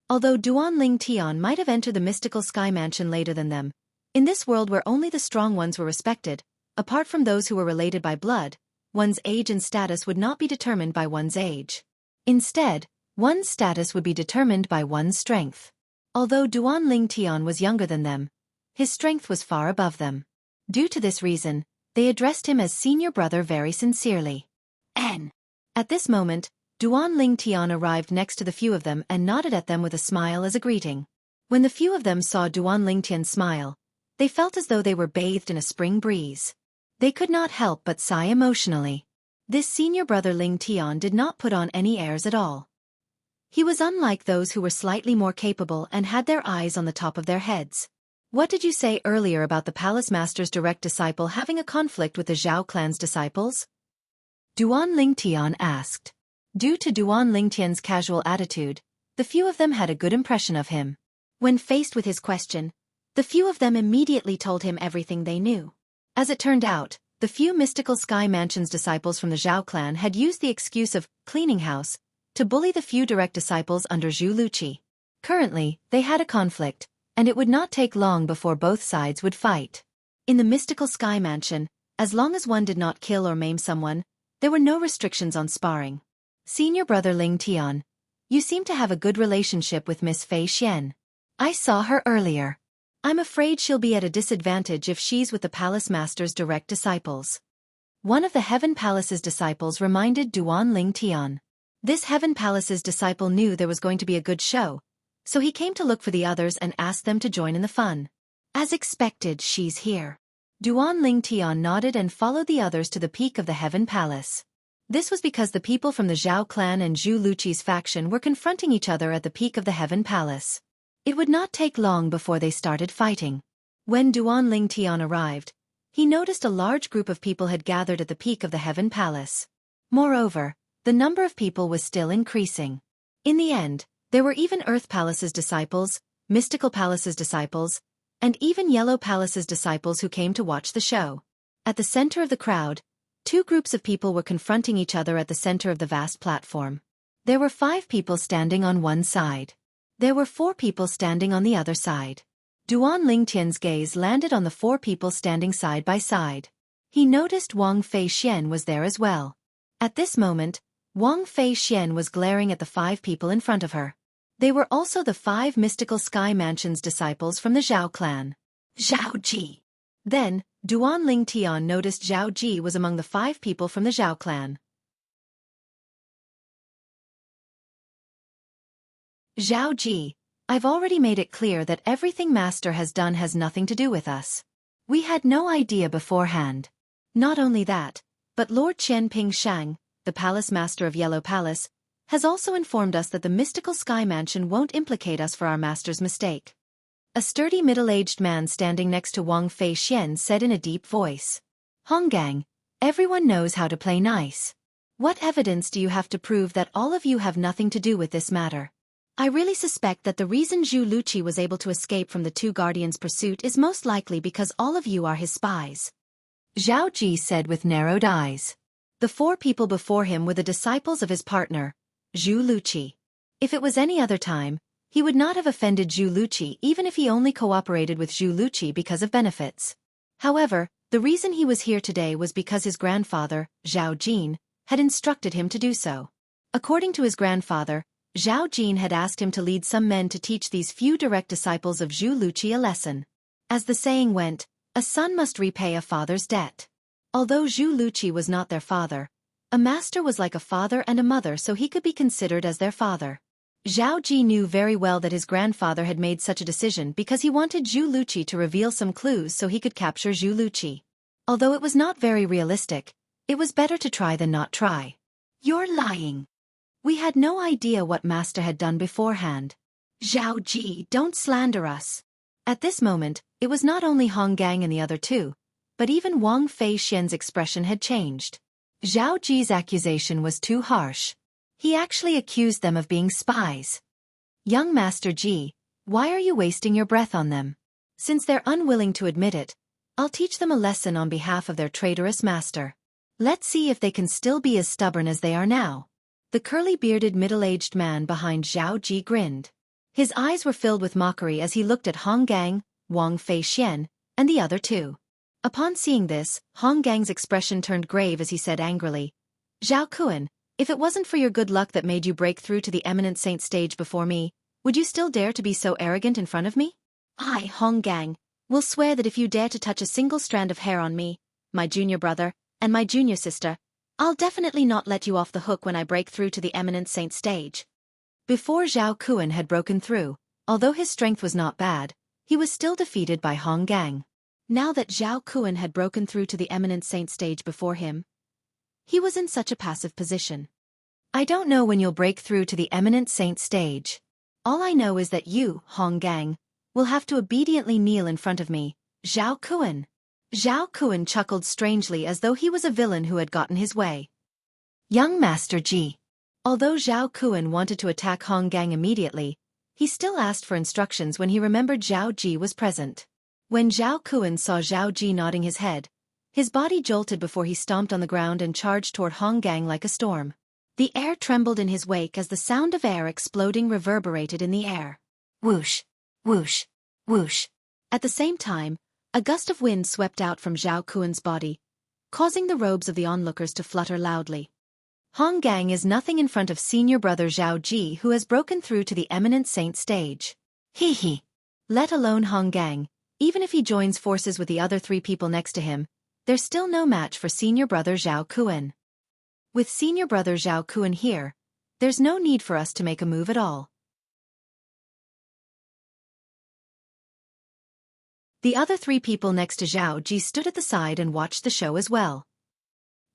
Although Duan Lingtian might have entered the mystical sky mansion later than them, in this world where only the strong ones were respected, apart from those who were related by blood, one's age and status would not be determined by one's age. Instead, one's status would be determined by one's strength. Although Duan Ling Tian was younger than them, his strength was far above them. Due to this reason, they addressed him as senior brother very sincerely. N. At this moment, Duan Ling Tian arrived next to the few of them and nodded at them with a smile as a greeting. When the few of them saw Duan Ling Tian smile, they felt as though they were bathed in a spring breeze. They could not help but sigh emotionally. This senior brother Ling Tian did not put on any airs at all. He was unlike those who were slightly more capable and had their eyes on the top of their heads. What did you say earlier about the palace master's direct disciple having a conflict with the Zhao clan's disciples? Duan Ling Tian asked. Due to Duan Ling Tian's casual attitude, the few of them had a good impression of him. When faced with his question, the few of them immediately told him everything they knew. As it turned out, the few mystical Sky Mansion's disciples from the Zhao clan had used the excuse of cleaning house to bully the few direct disciples under Zhu Luqi. Currently, they had a conflict, and it would not take long before both sides would fight. In the mystical Sky Mansion, as long as one did not kill or maim someone, there were no restrictions on sparring. Senior brother Ling Tian, you seem to have a good relationship with Miss Fei Xian. I saw her earlier. I'm afraid she'll be at a disadvantage if she's with the palace master's direct disciples. One of the Heaven Palace's disciples reminded Duan Ling Tian. This Heaven Palace's disciple knew there was going to be a good show, so he came to look for the others and asked them to join in the fun. As expected, she's here. Duan Ling Tian nodded and followed the others to the peak of the Heaven Palace. This was because the people from the Zhao clan and Zhu Luqi's faction were confronting each other at the peak of the Heaven Palace. It would not take long before they started fighting. When Duan Ling Tian arrived, he noticed a large group of people had gathered at the peak of the Heaven Palace. Moreover, the number of people was still increasing. In the end, there were even Earth Palace's disciples, Mystical Palace's disciples, and even Yellow Palace's disciples who came to watch the show. At the center of the crowd, two groups of people were confronting each other at the center of the vast platform. There were 5 people standing on one side. There were 4 people standing on the other side. Duan Ling Tian's gaze landed on the 4 people standing side by side. He noticed Wang Fei Xian was there as well. At this moment, Wang Fei Xian was glaring at the 5 people in front of her. They were also the 5 mystical Sky Mansion's disciples from the Zhao clan. Zhao Ji. Then, Duan Ling Tian noticed Zhao Ji was among the 5 people from the Zhao clan. Zhao Ji, I've already made it clear that everything Master has done has nothing to do with us. We had no idea beforehand. Not only that, but Lord Chen Ping Shang, the Palace Master of Yellow Palace, has also informed us that the mystical Sky Mansion won't implicate us for our master's mistake. A sturdy middle-aged man standing next to Wang Fei Xian said in a deep voice. Honggang, everyone knows how to play nice. What evidence do you have to prove that all of you have nothing to do with this matter? I really suspect that the reason Zhu Luqi was able to escape from the 2 guardians' pursuit is most likely because all of you are his spies. Zhao Ji said with narrowed eyes. The 4 people before him were the disciples of his partner, Zhu Luqi. If it was any other time, he would not have offended Zhu Luqi even if he only cooperated with Zhu Luqi because of benefits. However, the reason he was here today was because his grandfather, Zhao Jin, had instructed him to do so. According to his grandfather, Zhao Jin had asked him to lead some men to teach these few direct disciples of Zhu Luqi a lesson. As the saying went, a son must repay a father's debt. Although Zhu Luqi was not their father, a master was like a father and a mother, so he could be considered as their father. Zhao Ji knew very well that his grandfather had made such a decision because he wanted Zhu Luqi to reveal some clues so he could capture Zhu Luqi. Although it was not very realistic, it was better to try than not try. You're lying. We had no idea what Master had done beforehand. Zhao Ji, don't slander us. At this moment, it was not only Hong Gang and the other 2, but even Wang Fei Xian's expression had changed. Zhao Ji's accusation was too harsh. He actually accused them of being spies. Young Master Ji, why are you wasting your breath on them? Since they're unwilling to admit it, I'll teach them a lesson on behalf of their traitorous master. Let's see if they can still be as stubborn as they are now. The curly-bearded middle-aged man behind Zhao Ji grinned. His eyes were filled with mockery as he looked at Hong Gang, Wang Fei Xian, and the other 2. Upon seeing this, Hong Gang's expression turned grave as he said angrily, Zhao Kuan, if it wasn't for your good luck that made you break through to the eminent saint stage before me, Would you still dare to be so arrogant in front of me? I, Hong Gang, will swear that if you dare to touch a single strand of hair on me, my junior brother, and my junior sister, I'll definitely not let you off the hook when I break through to the eminent saint stage. Before Zhao Kuan had broken through, although his strength was not bad, he was still defeated by Hong Gang. Now that Zhao Kuan had broken through to the eminent saint stage before him, he was in such a passive position. I don't know when you'll break through to the eminent saint stage. All I know is that you, Hong Gang, will have to obediently kneel in front of me, Zhao Kuan. Zhao Kuan chuckled strangely as though he was a villain who had gotten his way. Young Master Ji. Although Zhao Kuan wanted to attack Hong Gang immediately, he still asked for instructions when he remembered Zhao Ji was present. When Zhao Kuan saw Zhao Ji nodding his head, his body jolted before he stomped on the ground and charged toward Hong Gang like a storm. The air trembled in his wake as the sound of air exploding reverberated in the air. Whoosh, whoosh, whoosh. At the same time, a gust of wind swept out from Zhao Kuan's body, causing the robes of the onlookers to flutter loudly. Hong Gang is nothing in front of senior brother Zhao Ji, who has broken through to the eminent saint stage. Hee hee. Let alone Hong Gang, even if he joins forces with the other 3 people next to him, there's still no match for senior brother Zhao Kuan. With senior brother Zhao Kuan here, there's no need for us to make a move at all. The other 3 people next to Zhao Ji stood at the side and watched the show as well.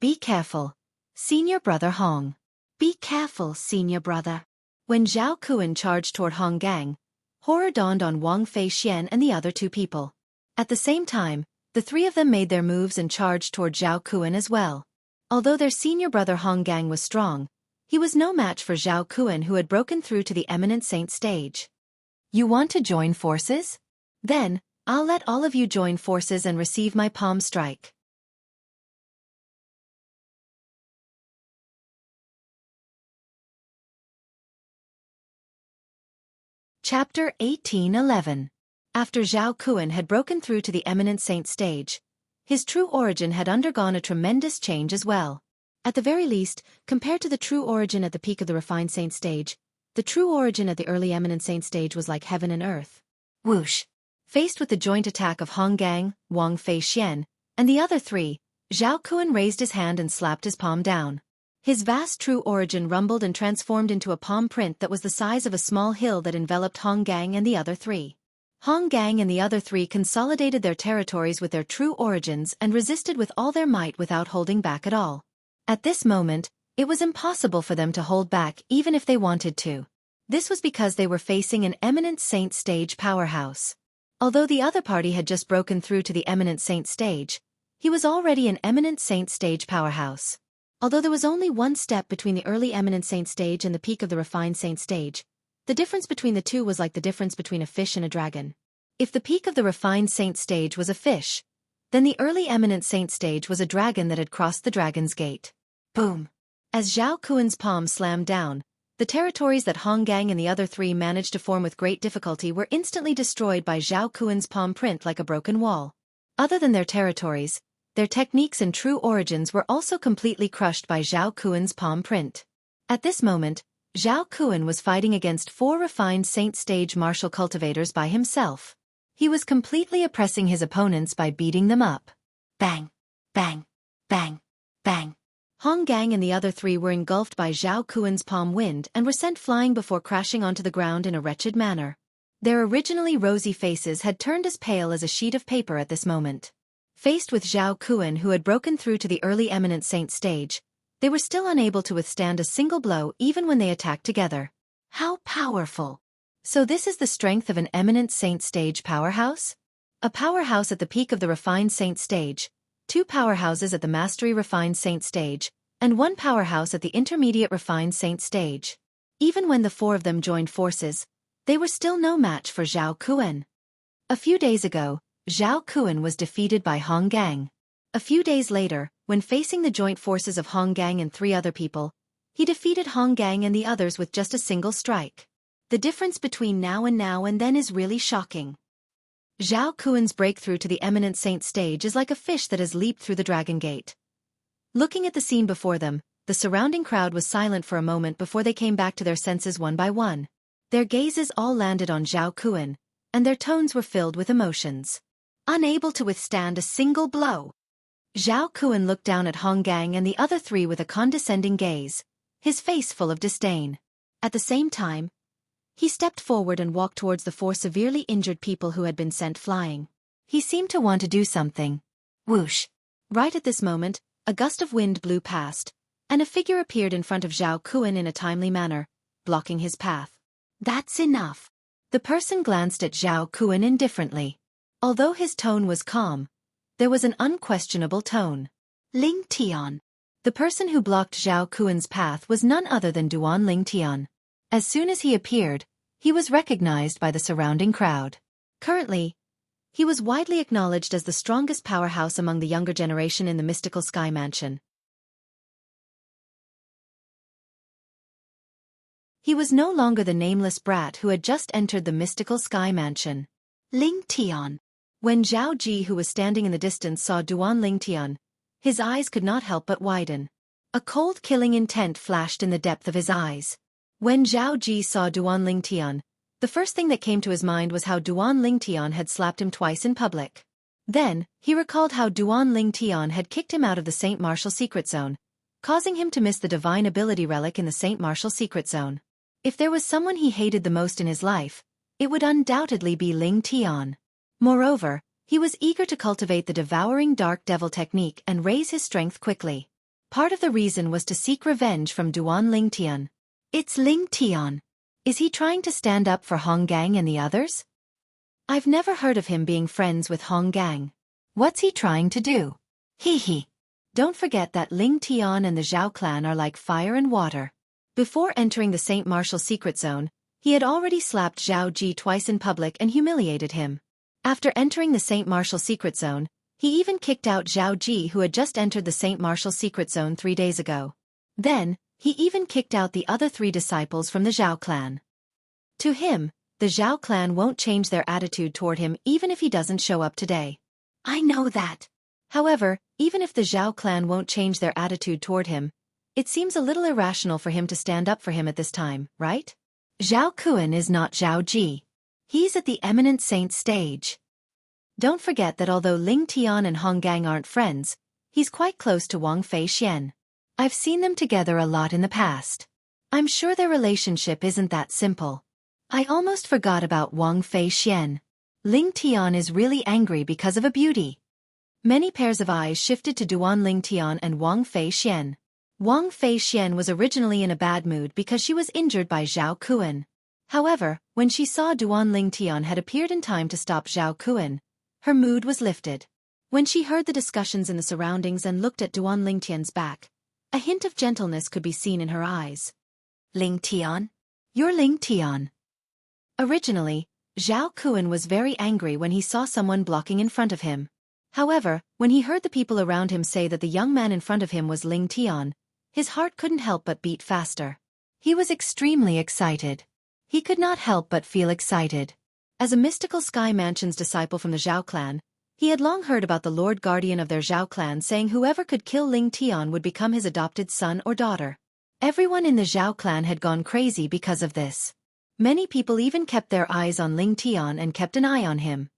Be careful, senior brother Hong. Be careful, senior brother. When Zhao Kuan charged toward Hong Gang, horror dawned on Wang Feixian and the other 2 people. At the same time, the 3 of them made their moves and charged toward Zhao Kuan as well. Although their senior brother Hong Gang was strong, he was no match for Zhao Kuan, who had broken through to the eminent saint stage. You want to join forces? Then, I'll let all of you join forces and receive my palm strike. Chapter 1811. After Zhao Kuan had broken through to the eminent saint stage, his true origin had undergone a tremendous change as well. At the very least, compared to the true origin at the peak of the refined saint stage, the true origin at the early eminent saint stage was like heaven and earth. Whoosh! Faced with the joint attack of Hong Gang, Wang Feixian, and the other 3, Zhao Kuan raised his hand and slapped his palm down. His vast true origin rumbled and transformed into a palm print that was the size of a small hill that enveloped Hong Gang and the other 3. Hong Gang and the other 3 consolidated their territories with their true origins and resisted with all their might without holding back at all. At this moment, it was impossible for them to hold back even if they wanted to. This was because they were facing an eminent saint stage powerhouse. Although the other party had just broken through to the eminent saint stage, he was already an eminent saint stage powerhouse. Although there was only one step between the early eminent saint stage and the peak of the refined saint stage, the difference between the 2 was like the difference between a fish and a dragon. If the peak of the refined saint stage was a fish, then the early eminent saint stage was a dragon that had crossed the dragon's gate. Boom! As Zhao Kuan's palm slammed down, the territories that Hong Gang and the other 3 managed to form with great difficulty were instantly destroyed by Zhao Kuan's palm print like a broken wall. Other than their territories, their techniques and true origins were also completely crushed by Zhao Kuan's palm print. At this moment, Zhao Kuan was fighting against 4 refined saint stage martial cultivators by himself. He was completely oppressing his opponents by beating them up. Bang! Bang! Bang! Bang! Hong Gang and the other 3 were engulfed by Zhao Kuan's palm wind and were sent flying before crashing onto the ground in a wretched manner. Their originally rosy faces had turned as pale as a sheet of paper at this moment. Faced with Zhao Kuan, who had broken through to the early eminent saint stage, they were still unable to withstand a single blow even when they attacked together. How powerful! So this is the strength of an eminent saint stage powerhouse? A powerhouse at the peak of the refined saint stage, 2 powerhouses at the mastery refined saint stage, and 1 powerhouse at the intermediate refined saint stage. Even when the 4 of them joined forces, they were still no match for Zhao Kuan. A few days ago, Zhao Kuan was defeated by Hong Gang. A few days later, when facing the joint forces of Hong Gang and 3 other people, he defeated Hong Gang and the others with just a single strike. The difference between now and then is really shocking. Zhao Kuan's breakthrough to the eminent saint stage is like a fish that has leaped through the dragon gate. Looking at the scene before them, the surrounding crowd was silent for a moment before they came back to their senses one by one. Their gazes all landed on Zhao Kun, and their tones were filled with emotions. Unable to withstand a single blow, Zhao Kun looked down at Hong Gang and the other three with a condescending gaze, his face full of disdain. At the same time, he stepped forward and walked towards the four severely injured people who had been sent flying. He seemed to want to do something. Whoosh! Right at this moment, a gust of wind blew past, and a figure appeared in front of Zhao Kun in a timely manner, blocking his path. That's enough. The person glanced at Zhao Kun indifferently. Although his tone was calm, there was an unquestionable tone. Ling Tian. The person who blocked Zhao Kun's path was none other than Duan Ling Tian. As soon as he appeared, he was recognized by the surrounding crowd. Currently, he was widely acknowledged as the strongest powerhouse among the younger generation in the mystical Sky Mansion. He was no longer the nameless brat who had just entered the mystical Sky Mansion. Ling Tian. When Zhao Ji, who was standing in the distance, saw Duan Ling Tian, his eyes could not help but widen. A cold killing intent flashed in the depth of his eyes. When Zhao Ji saw Duan Ling Tian, the first thing that came to his mind was how Duan Ling Tian had slapped him twice in public. Then, he recalled how Duan Ling Tian had kicked him out of the Saint Martial Secret Zone, causing him to miss the divine ability relic in the Saint Martial Secret Zone. If there was someone he hated the most in his life, it would undoubtedly be Ling Tian. Moreover, he was eager to cultivate the devouring dark devil technique and raise his strength quickly. Part of the reason was to seek revenge from Duan Ling Tian. It's Ling Tian. Is he trying to stand up for Hong Gang and the others? I've never heard of him being friends with Hong Gang. What's he trying to do? Hee hee. Don't forget that Ling Tian and the Zhao clan are like fire and water. Before entering the Saint Martial Secret Zone, he had already slapped Zhao Ji twice in public and humiliated him. After entering the Saint Martial Secret Zone, he even kicked out Zhao Ji, who had just entered the Saint Martial Secret Zone 3 days ago. Then, he even kicked out the other 3 disciples from the Zhao clan. To him, the Zhao clan won't change their attitude toward him even if he doesn't show up today. I know that. However, even if the Zhao clan won't change their attitude toward him, it seems a little irrational for him to stand up for him at this time, right? Zhao Kun is not Zhao Ji. He's at the eminent saint stage. Don't forget that although Ling Tian and Hong Gang aren't friends, he's quite close to Wang Fei Xian. I've seen them together a lot in the past. I'm sure their relationship isn't that simple. I almost forgot about Wang Fei Xian. Ling Tian is really angry because of a beauty. Many pairs of eyes shifted to Duan Ling Tian and Wang Fei Xian. Wang Fei Xian was originally in a bad mood because she was injured by Zhao Kun. However, when she saw Duan Ling Tian had appeared in time to stop Zhao Kun, her mood was lifted. When she heard the discussions in the surroundings and looked at Duan Ling Tian's back, a hint of gentleness could be seen in her eyes. Ling Tian? You're Ling Tian. Originally, Zhao Kun was very angry when he saw someone blocking in front of him. However, when he heard the people around him say that the young man in front of him was Ling Tian, his heart couldn't help but beat faster. He was extremely excited. He could not help but feel excited. As a mystical Sky Mansion's disciple from the Zhao clan, he had long heard about the Lord Guardian of their Zhao clan saying whoever could kill Ling Tian would become his adopted son or daughter. Everyone in the Zhao clan had gone crazy because of this. Many people even kept their eyes on Ling Tian and kept an eye on him.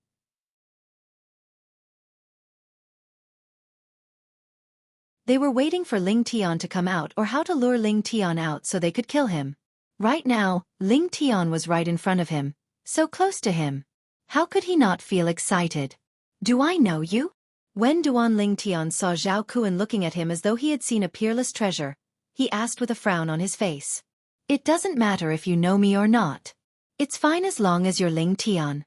They were waiting for Ling Tian to come out or how to lure Ling Tian out so they could kill him. Right now, Ling Tian was right in front of him, so close to him. How could he not feel excited? Do I know you? When Duan Ling Tian saw Zhao Kun looking at him as though he had seen a peerless treasure, he asked with a frown on his face. It doesn't matter if you know me or not. It's fine as long as you're Ling Tian.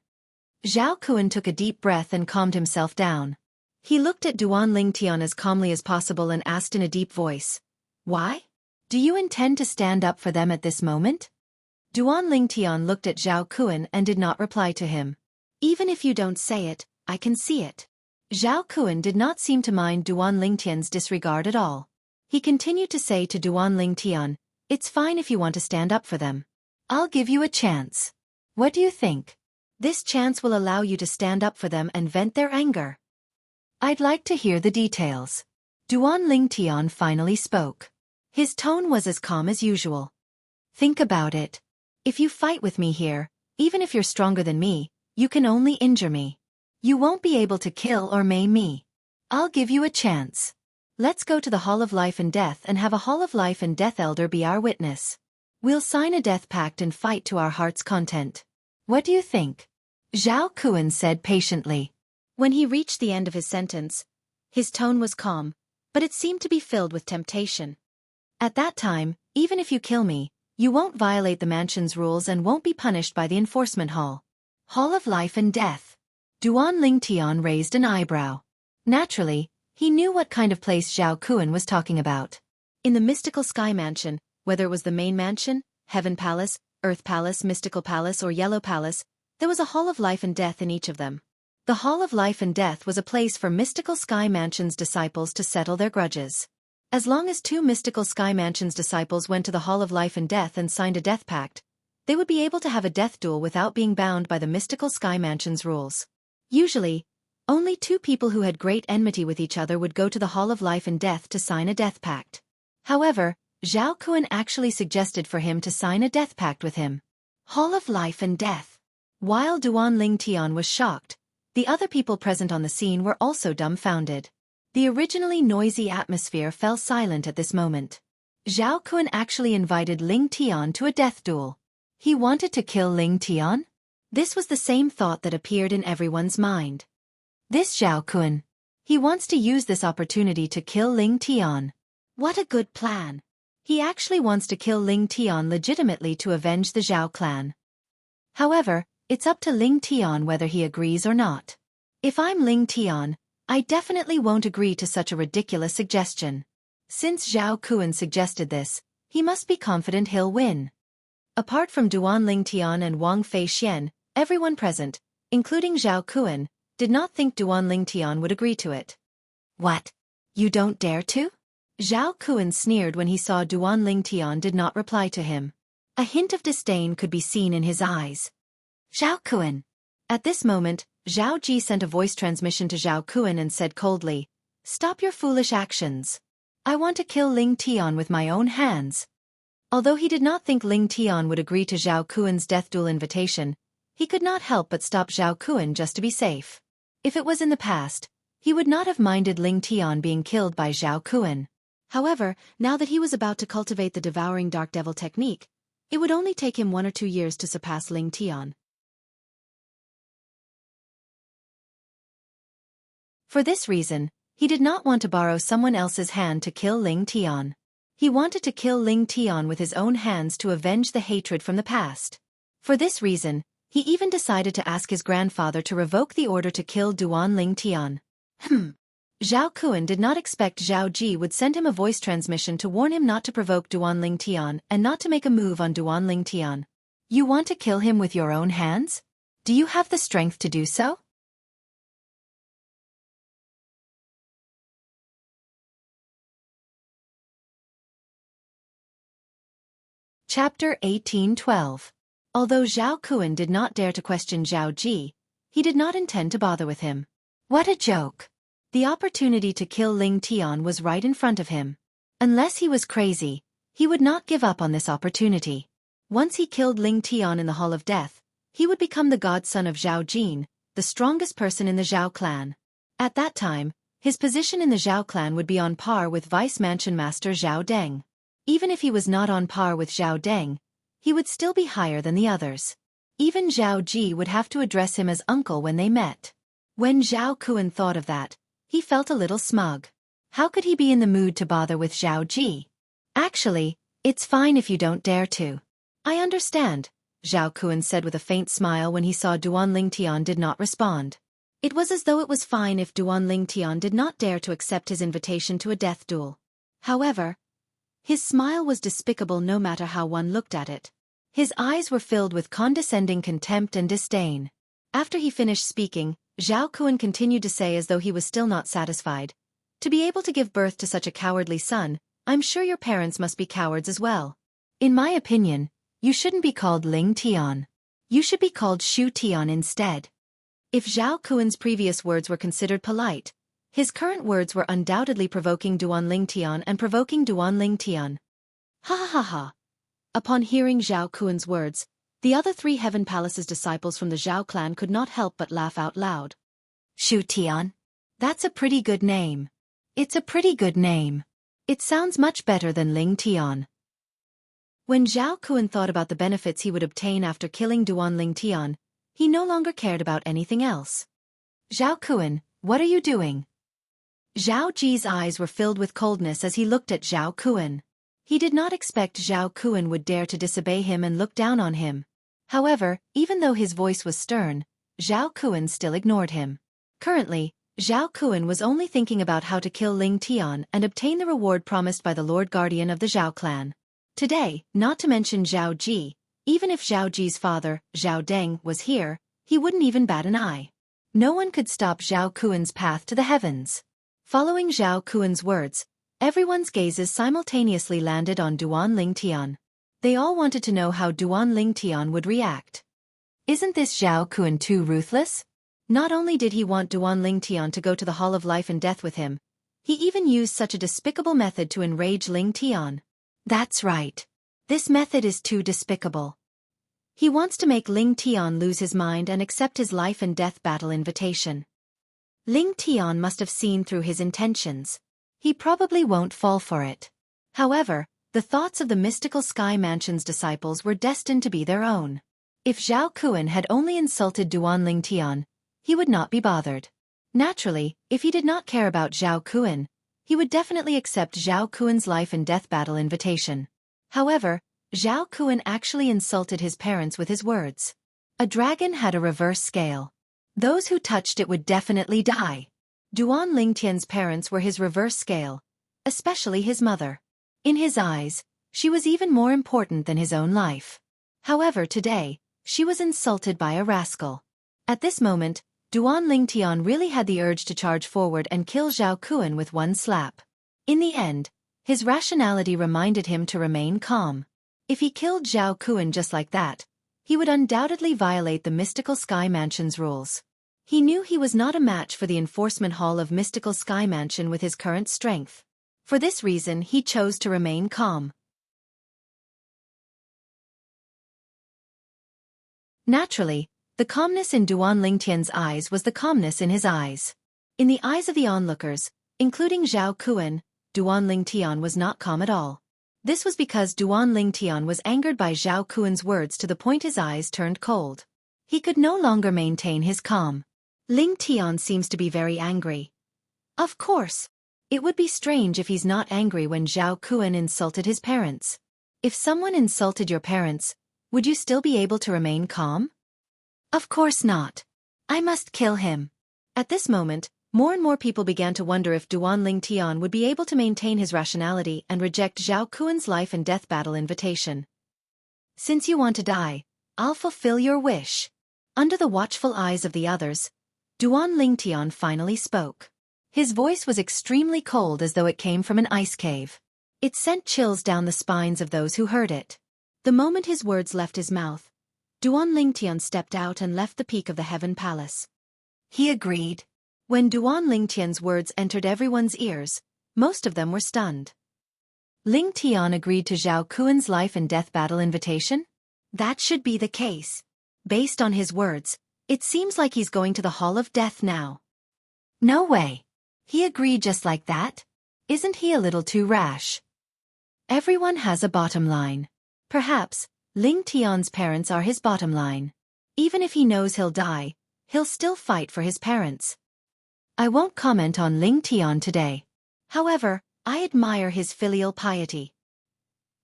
Zhao Kun took a deep breath and calmed himself down. He looked at Duan Ling Tian as calmly as possible and asked in a deep voice, "Why? Do you intend to stand up for them at this moment?" Duan Ling Tian looked at Zhao Kun and did not reply to him. Even if you don't say it, I can see it. Zhao Kun did not seem to mind Duan Ling Tian's disregard at all. He continued to say to Duan Ling Tian, "It's fine if you want to stand up for them. I'll give you a chance. What do you think? This chance will allow you to stand up for them and vent their anger." "I'd like to hear the details." Duan Ling Tian finally spoke. His tone was as calm as usual. "Think about it. If you fight with me here, even if you're stronger than me, you can only injure me. You won't be able to kill or maim me. I'll give you a chance. Let's go to the Hall of Life and Death and have a Hall of Life and Death elder be our witness. We'll sign a death pact and fight to our heart's content. What do you think? Zhao Kun said patiently. When he reached the end of his sentence, his tone was calm, but it seemed to be filled with temptation. At that time, even if you kill me, you won't violate the mansion's rules and won't be punished by the enforcement hall. Hall of Life and Death. Duan Lingtian raised an eyebrow. Naturally, he knew what kind of place Zhao Kun was talking about. In the mystical sky mansion, whether it was the main mansion, Heaven Palace, Earth Palace, Mystical Palace, or Yellow Palace, there was a Hall of Life and Death in each of them. The Hall of Life and Death was a place for Mystical Sky Mansion's disciples to settle their grudges. As long as 2 Mystical Sky Mansion's disciples went to the Hall of Life and Death and signed a death pact, they would be able to have a death duel without being bound by the Mystical Sky Mansion's rules. Usually, only 2 people who had great enmity with each other would go to the Hall of Life and Death to sign a death pact. However, Zhao Kun actually suggested for him to sign a death pact with him. Hall of Life and Death. While Duan Lingtian was shocked, the other people present on the scene were also dumbfounded. The originally noisy atmosphere fell silent at this moment. Zhao Kun actually invited Lingtian to a death duel. He wanted to kill Lingtian? This was the same thought that appeared in everyone's mind. This Zhao Kun. He wants to use this opportunity to kill Lingtian. What a good plan. He actually wants to kill Lingtian legitimately to avenge the Zhao clan. However, it's up to Lingtian whether he agrees or not. If I'm Lingtian, I definitely won't agree to such a ridiculous suggestion. Since Zhao Kun suggested this, he must be confident he'll win. Apart from Duan Lingtian and Wang Fei Xian, everyone present, including Zhao Kun, did not think Duan Lingtian would agree to it. What? You don't dare to? Zhao Kun sneered when he saw Duan Lingtian did not reply to him. A hint of disdain could be seen in his eyes. Zhao Kun. At this moment, Zhao Ji sent a voice transmission to Zhao Kun and said coldly, "Stop your foolish actions. I want to kill Lingtian with my own hands." Although he did not think Lingtian would agree to Zhao Kun's death duel invitation, he could not help but stop Zhao Kun just to be safe. If it was in the past, he would not have minded Lingtian being killed by Zhao Kun. However, now that he was about to cultivate the devouring dark devil technique, it would only take him 1 or 2 years to surpass Lingtian. For this reason, he did not want to borrow someone else's hand to kill Lingtian. He wanted to kill Lingtian with his own hands to avenge the hatred from the past. For this reason, he even decided to ask his grandfather to revoke the order to kill Duan Lingtian. Zhao Kun did not expect Zhao Ji would send him a voice transmission to warn him not to provoke Duan Lingtian and not to make a move on Duan Lingtian. You want to kill him with your own hands? Do you have the strength to do so? Chapter 18:12. Although Zhao Kun did not dare to question Zhao Ji, he did not intend to bother with him. What a joke! The opportunity to kill Lingtian was right in front of him. Unless he was crazy, he would not give up on this opportunity. Once he killed Lingtian in the Hall of Death, he would become the godson of Zhao Jin, the strongest person in the Zhao clan. At that time, his position in the Zhao clan would be on par with Vice Mansion Master Zhao Deng. Even if he was not on par with Zhao Deng, he would still be higher than the others. Even Zhao Ji would have to address him as uncle when they met. When Zhao Kun thought of that, he felt a little smug. How could he be in the mood to bother with Zhao Ji? Actually, it's fine if you don't dare to. I understand, Zhao Kun said with a faint smile when he saw Duan Lingtian did not respond. It was as though it was fine if Duan Lingtian did not dare to accept his invitation to a death duel. However, his smile was despicable no matter how one looked at it. His eyes were filled with condescending contempt and disdain. After he finished speaking, Zhao Kun continued to say as though he was still not satisfied. To be able to give birth to such a cowardly son, I'm sure your parents must be cowards as well. In my opinion, you shouldn't be called Ling Tian. You should be called Shu Tian instead. If Zhao Kun's previous words were considered polite, his current words were undoubtedly provoking Duan Lingtian and provoking Duan Lingtian. Ha ha ha ha. Upon hearing Zhao Kun's words, The other 3 Heaven Palace's disciples from the Zhao clan could not help but laugh out loud. Shu Tian? That's a pretty good name. It's a pretty good name. It sounds much better than Ling Tian. When Zhao Kun thought about the benefits he would obtain after killing Duan Ling Tian, he no longer cared about anything else. Zhao Kun, what are you doing? Zhao Ji's eyes were filled with coldness as he looked at Zhao Kun. He did not expect Zhao Kun would dare to disobey him and look down on him. However, even though his voice was stern, Zhao Kun still ignored him. Currently, Zhao Kun was only thinking about how to kill Ling Tian and obtain the reward promised by the Lord Guardian of the Zhao clan. Today, not to mention Zhao Ji, even if Zhao Ji's father, Zhao Deng, was here, he wouldn't even bat an eye. No one could stop Zhao Kun's path to the heavens. Following Zhao Kun's words, everyone's gazes simultaneously landed on Duan Ling Tian. They all wanted to know how Duan Ling Tian would react. Isn't this Zhao Kun too ruthless? Not only did he want Duan Ling Tian to go to the Hall of Life and Death with him, he even used such a despicable method to enrage Ling Tian. That's right. This method is too despicable. He wants to make Ling Tian lose his mind and accept his life and death battle invitation. Ling Tian must have seen through his intentions. He probably won't fall for it. However, the thoughts of the mystical Sky Mansion's disciples were destined to be their own. If Zhao Kun had only insulted Duan Ling Tian, he would not be bothered. Naturally, if he did not care about Zhao Kun, he would definitely accept Zhao Kun's life and death battle invitation. However, Zhao Kun actually insulted his parents with his words. A dragon had a reverse scale. Those who touched it would definitely die. Duan Ling Tian's parents were his reverse scale, especially his mother. In his eyes, she was even more important than his own life. However, today, she was insulted by a rascal. At this moment, Duan Ling Tian really had the urge to charge forward and kill Zhao Kun with one slap. In the end, his rationality reminded him to remain calm. If he killed Zhao Kun just like that, he would undoubtedly violate the Mystical Sky Mansion's rules. He knew he was not a match for the Enforcement Hall of Mystical Sky Mansion with his current strength. For this reason, he chose to remain calm. Naturally, the calmness in Duan Ling Tian's eyes was the calmness in his eyes. In the eyes of the onlookers, including Zhao Kun, Duan Ling Tian was not calm at all. This was because Duan Ling Tian was angered by Zhao Kun's words to the point his eyes turned cold. He could no longer maintain his calm. Ling Tian seems to be very angry. Of course. It would be strange if he's not angry when Zhao Kun insulted his parents. If someone insulted your parents, would you still be able to remain calm? Of course not. I must kill him. At this moment, more and more people began to wonder if Duan Ling Tian would be able to maintain his rationality and reject Zhao Kun's life and death battle invitation. Since you want to die, I'll fulfill your wish. Under the watchful eyes of the others, Duan Ling Tian finally spoke. His voice was extremely cold as though it came from an ice cave. It sent chills down the spines of those who heard it. The moment his words left his mouth, Duan Ling Tian stepped out and left the peak of the Heaven Palace. He agreed. When Duan Ling Tian's words entered everyone's ears, most of them were stunned. Ling Tian agreed to Zhao Kun's life and death battle invitation? That should be the case. Based on his words, it seems like he's going to the Hall of Death now. No way. He agreed just like that? Isn't he a little too rash? Everyone has a bottom line. Perhaps, Ling Tian's parents are his bottom line. Even if he knows he'll die, he'll still fight for his parents. I won't comment on Ling Tian today. However, I admire his filial piety.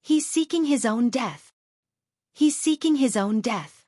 He's seeking his own death. He's seeking his own death.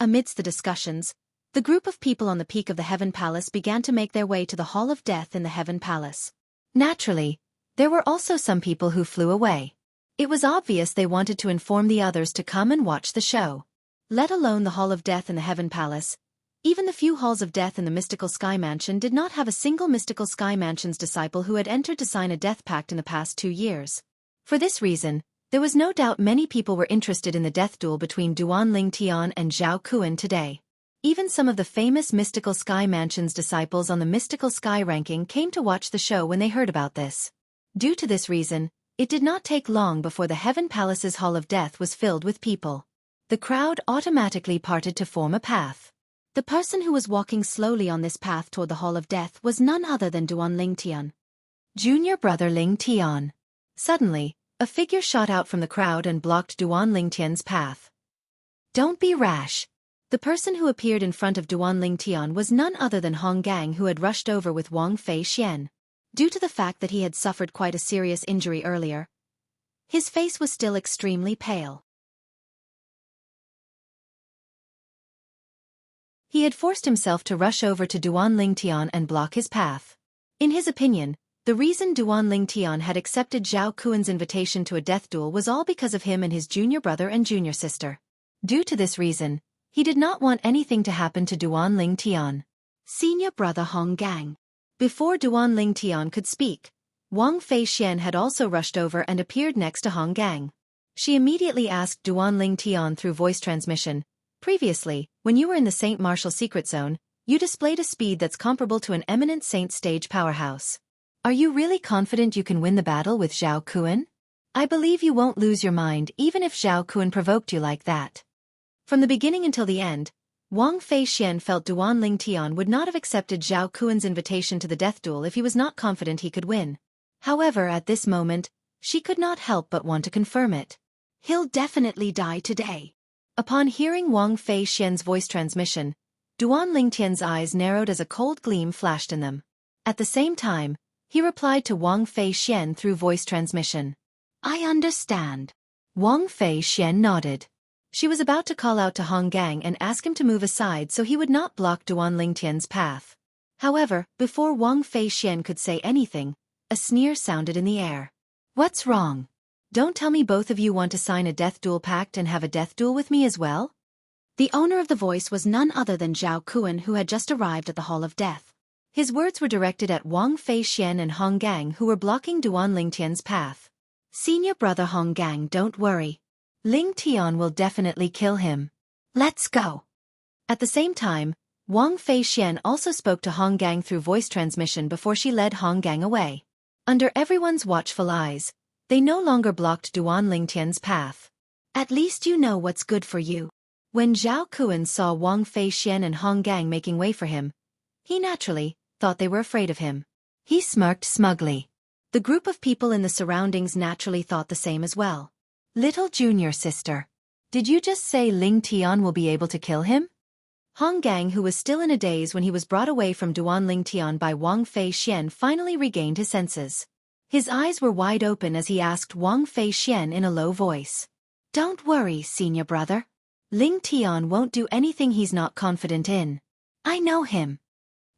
Amidst the discussions, the group of people on the peak of the Heaven Palace began to make their way to the Hall of Death in the Heaven Palace. Naturally, there were also some people who flew away. It was obvious they wanted to inform the others to come and watch the show. Let alone the Hall of Death in the Heaven Palace, even the few halls of death in the Mystical Sky Mansion did not have a single Mystical Sky Mansion's disciple who had entered to sign a death pact in the past 2 years. For this reason, there was no doubt many people were interested in the death duel between Duan Ling Tian and Zhao Kun today. Even some of the famous Mystical Sky Mansion's disciples on the Mystical Sky ranking came to watch the show when they heard about this. Due to this reason, it did not take long before the Heaven Palace's Hall of Death was filled with people. The crowd automatically parted to form a path. The person who was walking slowly on this path toward the Hall of Death was none other than Duan Lingtian. Junior brother Ling Tian. Suddenly, a figure shot out from the crowd and blocked Duan Lingtian's path. Don't be rash. The person who appeared in front of Duan Lingtian was none other than Hong Gang, who had rushed over with Wang Fei Xian. Due to the fact that he had suffered quite a serious injury earlier, his face was still extremely pale. He had forced himself to rush over to Duan Lingtian and block his path. In his opinion, the reason Duan Lingtian had accepted Zhao Kuan's invitation to a death duel was all because of him and his junior brother and junior sister. Due to this reason, he did not want anything to happen to Duan Lingtian. Senior brother Hong Gang. Before Duan Lingtian could speak, Wang Fei Xian had also rushed over and appeared next to Hong Gang. She immediately asked Duan Lingtian through voice transmission, "Previously, when you were in the Saint Martial Secret Zone, you displayed a speed that's comparable to an eminent Saint stage powerhouse. Are you really confident you can win the battle with Zhao Kuan? I believe you won't lose your mind even if Zhao Kuan provoked you like that." From the beginning until the end, Wang Fei Xian felt Duan Lingtian would not have accepted Zhao Kuan's invitation to the death duel if he was not confident he could win. However, at this moment, she could not help but want to confirm it. He'll definitely die today. Upon hearing Wang Fei Xian's voice transmission, Duan Lingtian's eyes narrowed as a cold gleam flashed in them. At the same time, he replied to Wang Fei Xian through voice transmission. I understand. Wang Fei Xian nodded. She was about to call out to Hong Gang and ask him to move aside so he would not block Duan Lingtian's path. However, before Wang Fei Xian could say anything, a sneer sounded in the air. What's wrong? Don't tell me both of you want to sign a death duel pact and have a death duel with me as well? The owner of the voice was none other than Zhao Kuan, who had just arrived at the Hall of Death. His words were directed at Wang Fei Xian and Hong Gang, who were blocking Duan Lingtian's path. Senior brother Hong Gang, don't worry. Lingtian will definitely kill him. Let's go. At the same time, Wang Fei Xian also spoke to Hong Gang through voice transmission before she led Hong Gang away. Under everyone's watchful eyes, they no longer blocked Duan Lingtian's path. At least you know what's good for you. When Zhao Kuan saw Wang Fei Xian and Hong Gang making way for him, he naturally thought they were afraid of him. He smirked smugly. The group of people in the surroundings naturally thought the same as well. Little junior sister, did you just say Lingtian will be able to kill him? Hong Gang, who was still in a daze when he was brought away from Duan Lingtian by Wang Fei Xian, finally regained his senses. His eyes were wide open as he asked Wang Fei Xian in a low voice. Don't worry, senior brother. Lingtian won't do anything he's not confident in. I know him.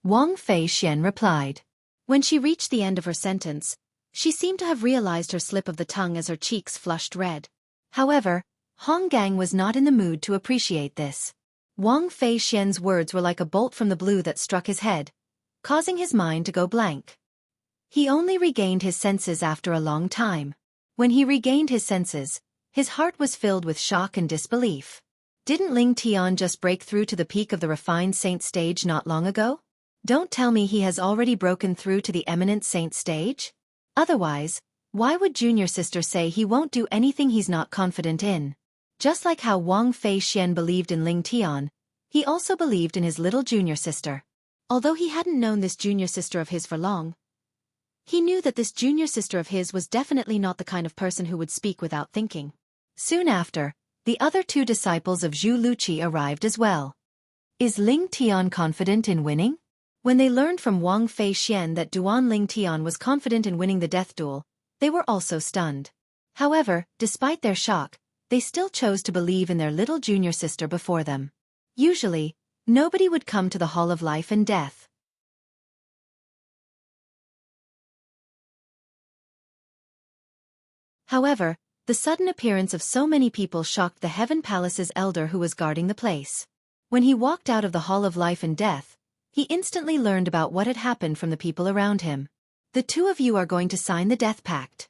Wang Fei Xian replied. When she reached the end of her sentence, she seemed to have realized her slip of the tongue as her cheeks flushed red. However, Hong Gang was not in the mood to appreciate this. Wang Fei Xian's words were like a bolt from the blue that struck his head, causing his mind to go blank. He only regained his senses after a long time. When he regained his senses, his heart was filled with shock and disbelief. Didn't Lingtian just break through to the peak of the refined saint stage not long ago? Don't tell me he has already broken through to the eminent saint stage? Otherwise, why would junior sister say he won't do anything he's not confident in? Just like how Wang Fei Xian believed in Lingtian, he also believed in his little junior sister. Although he hadn't known this junior sister of his for long, he knew that this junior sister of his was definitely not the kind of person who would speak without thinking. Soon after, the other two disciples of Zhu Luqi arrived as well. Is Lingtian confident in winning? When they learned from Wang Fei Xian that Duan Lingtian was confident in winning the death duel, they were also stunned. However, despite their shock, they still chose to believe in their little junior sister before them. Usually, nobody would come to the Hall of Life and Death. However, the sudden appearance of so many people shocked the Heaven Palace's elder who was guarding the place. When he walked out of the Hall of Life and Death, he instantly learned about what had happened from the people around him. The two of you are going to sign the death pact.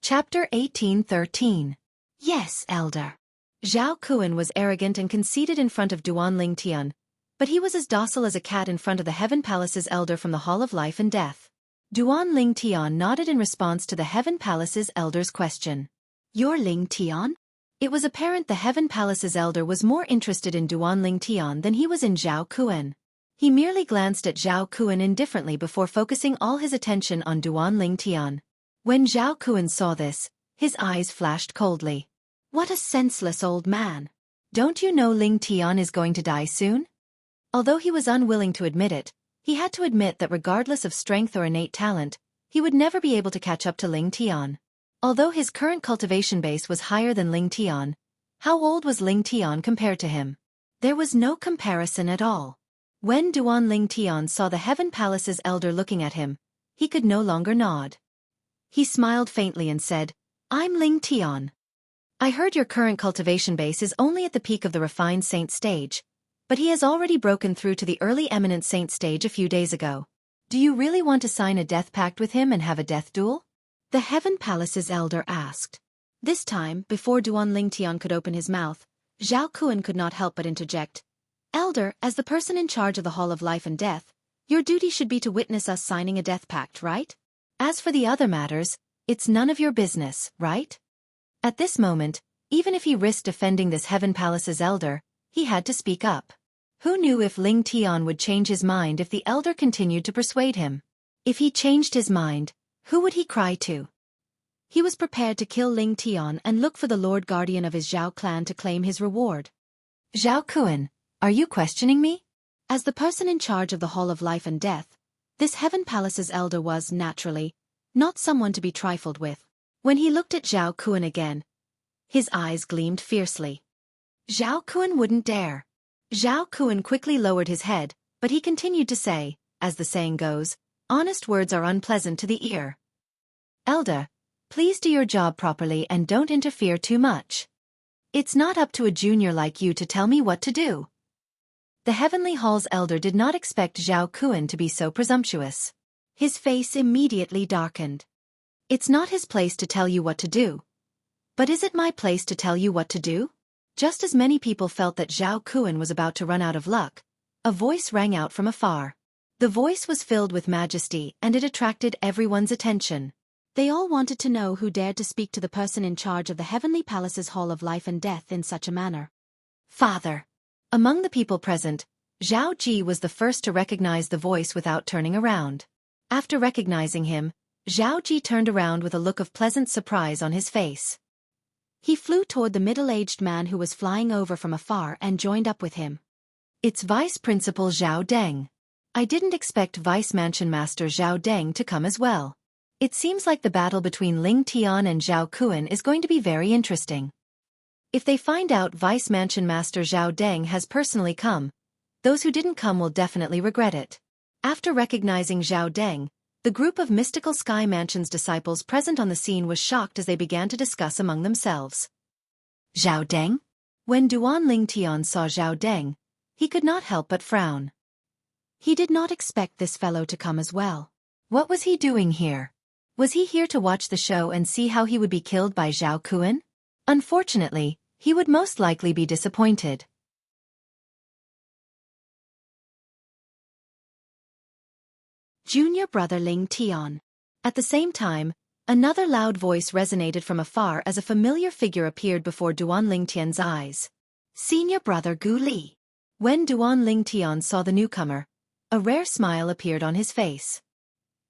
Chapter 18:13. Yes, elder. Zhao Kuan was arrogant and conceited in front of Duan Lingtian, but he was as docile as a cat in front of the Heaven Palace's elder from the Hall of Life and Death. Duan Ling Tian nodded in response to the Heaven Palace's elder's question. You're Ling Tian? It was apparent the Heaven Palace's elder was more interested in Duan Ling Tian than he was in Zhao Kuan. He merely glanced at Zhao Kuan indifferently before focusing all his attention on Duan Ling Tian. When Zhao Kuan saw this, his eyes flashed coldly. What a senseless old man. Don't you know Ling Tian is going to die soon? Although he was unwilling to admit it, he had to admit that regardless of strength or innate talent, he would never be able to catch up to Ling Tian. Although his current cultivation base was higher than Ling Tian, how old was Ling Tian compared to him? There was no comparison at all. When Duan Ling Tian saw the Heaven Palace's elder looking at him, he could no longer nod. He smiled faintly and said, I'm Ling Tian. I heard your current cultivation base is only at the peak of the refined saint stage, but he has already broken through to the early eminent saint stage a few days ago. Do you really want to sign a death pact with him and have a death duel? The Heaven Palace's elder asked. This time, before Duan Ling Tian could open his mouth, Zhao Kuan could not help but interject. Elder, as the person in charge of the Hall of Life and Death, your duty should be to witness us signing a death pact, right? As for the other matters, it's none of your business, right? At this moment, even if he risked offending this Heaven Palace's elder, he had to speak up. Who knew if Ling Tian would change his mind if the elder continued to persuade him? If he changed his mind, who would he cry to? He was prepared to kill Ling Tian and look for the Lord Guardian of his Zhao clan to claim his reward. Zhao Kuan, are you questioning me? As the person in charge of the Hall of Life and Death, this Heaven Palace's elder was, naturally, not someone to be trifled with. When he looked at Zhao Kuan again, his eyes gleamed fiercely. Zhao Kuan wouldn't dare. Zhao Kuan quickly lowered his head, but he continued to say, as the saying goes, honest words are unpleasant to the ear. Elder, please do your job properly and don't interfere too much. It's not up to a junior like you to tell me what to do. The Heavenly Hall's elder did not expect Zhao Kuan to be so presumptuous. His face immediately darkened. It's not his place to tell you what to do. But is it my place to tell you what to do? Just as many people felt that Zhao Kuan was about to run out of luck, a voice rang out from afar. The voice was filled with majesty and it attracted everyone's attention. They all wanted to know who dared to speak to the person in charge of the Heavenly Palace's Hall of Life and Death in such a manner. Father. Among the people present, Zhao Ji was the first to recognize the voice without turning around. After recognizing him, Zhao Ji turned around with a look of pleasant surprise on his face. He flew toward the middle-aged man who was flying over from afar and joined up with him. It's Vice Principal Zhao Deng. I didn't expect Vice Mansion Master Zhao Deng to come as well. It seems like the battle between Ling Tian and Zhao Kuan is going to be very interesting. If they find out Vice Mansion Master Zhao Deng has personally come, those who didn't come will definitely regret it. After recognizing Zhao Deng, the group of Mystical Sky Mansion's disciples present on the scene was shocked as they began to discuss among themselves. Zhao Deng? When Duan Ling Tian saw Zhao Deng, he could not help but frown. He did not expect this fellow to come as well. What was he doing here? Was he here to watch the show and see how he would be killed by Zhao Kuan? Unfortunately, he would most likely be disappointed. Junior brother Ling Tian. At the same time, another loud voice resonated from afar as a familiar figure appeared before Duan Ling Tian's eyes. Senior brother Gu Li. When Duan Ling Tian saw the newcomer, a rare smile appeared on his face.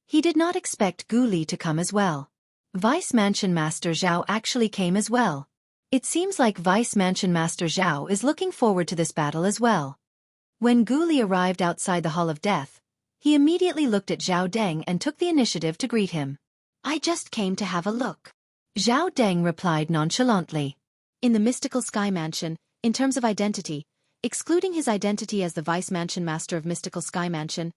He did not expect Gu Li to come as well. Vice Mansion Master Zhao actually came as well. It seems like Vice Mansion Master Zhao is looking forward to this battle as well. When Gu Li arrived outside the Hall of Death, he immediately looked at Zhao Deng and took the initiative to greet him. I just came to have a look. Zhao Deng replied nonchalantly. In the Mystical Sky Mansion, in terms of identity, excluding his identity as the Vice Mansion Master of Mystical Sky Mansion,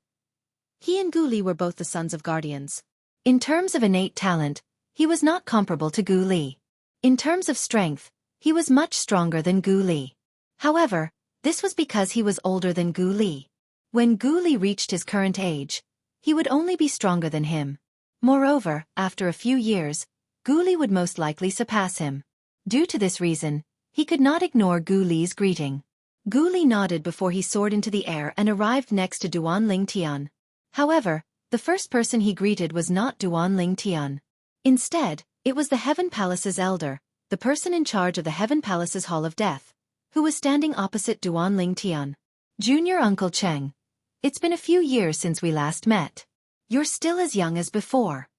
he and Gu Li were both the sons of guardians. In terms of innate talent, he was not comparable to Gu Li. In terms of strength, he was much stronger than Gu Li. However, this was because he was older than Gu Li. When Gu Li reached his current age, he would only be stronger than him. Moreover, after a few years, Gu Li would most likely surpass him. Due to this reason, he could not ignore Gu Li's greeting. Gu Li nodded before he soared into the air and arrived next to Duan Ling Tian. However, the first person he greeted was not Duan Ling Tian. Instead, it was the Heaven Palace's elder, the person in charge of the Heaven Palace's Hall of Death, who was standing opposite Duan Ling Tian. Junior Uncle Cheng. It's been a few years since we last met. You're still as young as before.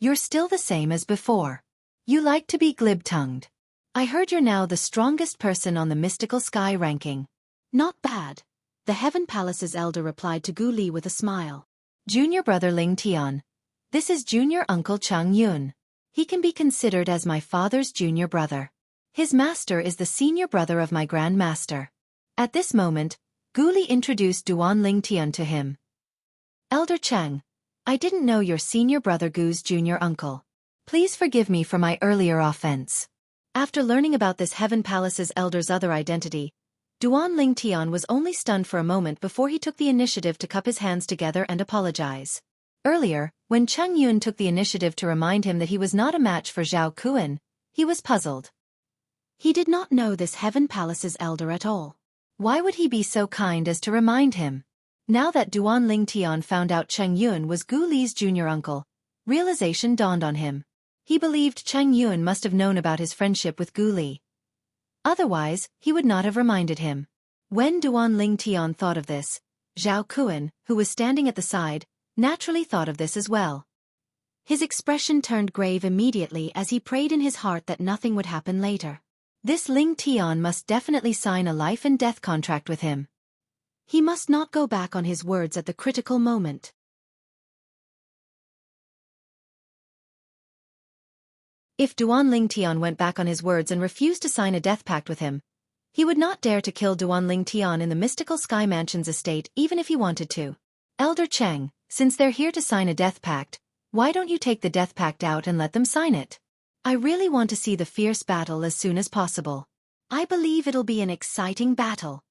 You're still the same as before. You like to be glib-tongued. I heard you're now the strongest person on the mystical sky ranking. Not bad. The Heaven Palace's elder replied to Gu Li with a smile. Junior brother Ling Tian. This is junior uncle Chang Yun. He can be considered as my father's junior brother. His master is the senior brother of my grand master. At this moment, Gu Li introduced Duan Ling Tian to him. Elder Chang, I didn't know your senior brother Gu's junior uncle. Please forgive me for my earlier offense. After learning about this Heaven Palace's elder's other identity, Duan Ling Tian was only stunned for a moment before he took the initiative to cup his hands together and apologize. Earlier, when Cheng Yun took the initiative to remind him that he was not a match for Zhao Kuan, he was puzzled. He did not know this Heaven Palace's elder at all. Why would he be so kind as to remind him? Now that Duan Ling Tian found out Cheng Yun was Gu Li's junior uncle, realization dawned on him. He believed Cheng Yun must have known about his friendship with Gu Li. Otherwise, he would not have reminded him. When Duan Ling Tian thought of this, Zhao Kuan, who was standing at the side, naturally thought of this as well. His expression turned grave immediately as he prayed in his heart that nothing would happen later. This Ling Tian must definitely sign a life and death contract with him. He must not go back on his words at the critical moment. If Duan Ling Tian went back on his words and refused to sign a death pact with him, he would not dare to kill Duan Ling Tian in the mystical Sky Mansion's estate even if he wanted to. Elder Cheng, since they're here to sign a death pact, why don't you take the death pact out and let them sign it? I really want to see the fierce battle as soon as possible. I believe it'll be an exciting battle.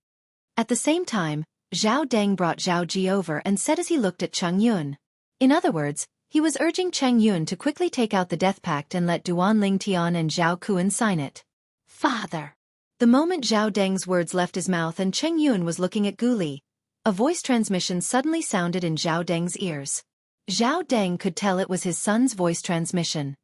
At the same time, Zhao Deng brought Zhao Ji over and said as he looked at Cheng Yun. In other words, he was urging Cheng Yun to quickly take out the death pact and let Duan Ling Tian and Zhao Kuan sign it. Father! The moment Zhao Deng's words left his mouth and Cheng Yun was looking at Gu Li, a voice transmission suddenly sounded in Zhao Deng's ears. Zhao Deng could tell it was his son's voice transmission.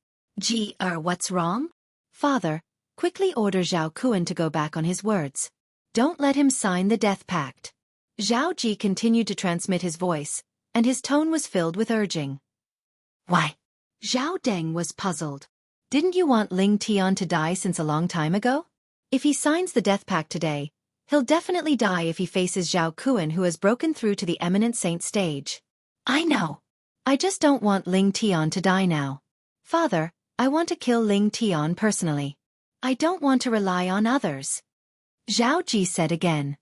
What's wrong? Father, quickly order Zhao Kuan to go back on his words. Don't let him sign the death pact. Zhao Ji continued to transmit his voice, and his tone was filled with urging. Why? Zhao Deng was puzzled. Didn't you want Ling Tian to die since a long time ago? If he signs the death pact today, he'll definitely die if he faces Zhao Kuan, who has broken through to the eminent saint stage. I know. I just don't want Ling Tian to die now. Father, I want to kill Ling Tian personally. I don't want to rely on others. Zhao Ji said again.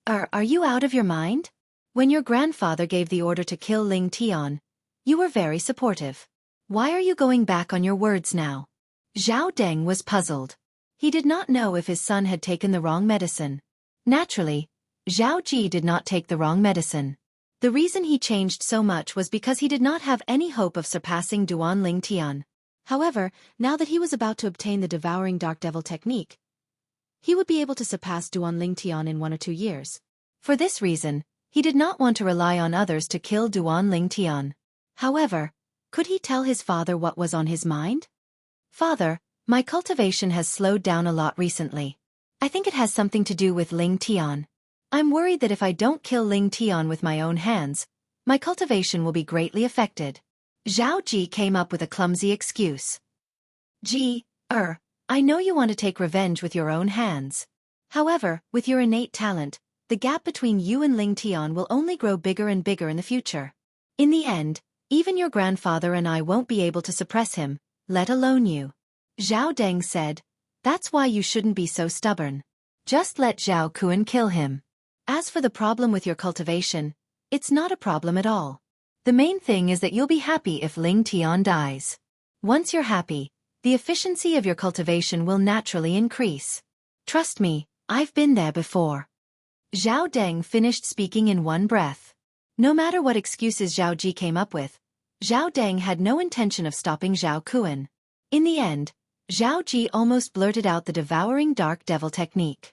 Are you out of your mind? When your grandfather gave the order to kill Ling Tian, you were very supportive. Why are you going back on your words now? Zhao Deng was puzzled. He did not know if his son had taken the wrong medicine. Naturally, Zhao Ji did not take the wrong medicine. The reason he changed so much was because he did not have any hope of surpassing Duan Ling Tian. However, now that he was about to obtain the devouring dark devil technique, he would be able to surpass Duan Ling Tian in 1 or 2 years. For this reason, he did not want to rely on others to kill Duan Ling Tian. However, could he tell his father what was on his mind? Father, my cultivation has slowed down a lot recently. I think it has something to do with Ling Tian. I'm worried that if I don't kill Ling Tian with my own hands, my cultivation will be greatly affected. Zhao Ji came up with a clumsy excuse. I know you want to take revenge with your own hands. However, with your innate talent, the gap between you and Ling Tian will only grow bigger and bigger in the future. In the end, even your grandfather and I won't be able to suppress him, let alone you. Zhao Deng said, that's why you shouldn't be so stubborn. Just let Zhao Kuan kill him. As for the problem with your cultivation, it's not a problem at all. The main thing is that you'll be happy if Ling Tian dies. Once you're happy, the efficiency of your cultivation will naturally increase. Trust me, I've been there before. Zhao Deng finished speaking in one breath. No matter what excuses Zhao Ji came up with, Zhao Deng had no intention of stopping Zhao Kuan. In the end, Zhao Ji almost blurted out the devouring dark devil technique.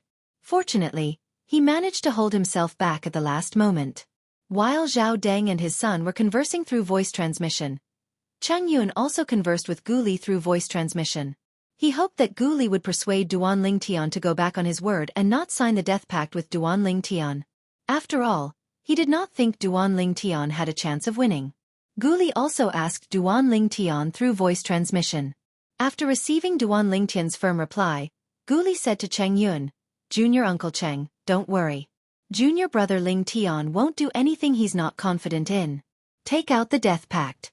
Fortunately, he managed to hold himself back at the last moment. While Zhao Deng and his son were conversing through voice transmission, Cheng Yun also conversed with Gu Li through voice transmission. He hoped that Gu Li would persuade Duan Lingtian to go back on his word and not sign the death pact with Duan Lingtian. After all, he did not think Duan Lingtian had a chance of winning. Gu Li also asked Duan Lingtian through voice transmission. After receiving Duan Lingtian's firm reply, Gu Li said to Cheng Yun, "Junior Uncle Cheng, don't worry. Junior brother Lingtian won't do anything he's not confident in. Take out the death pact."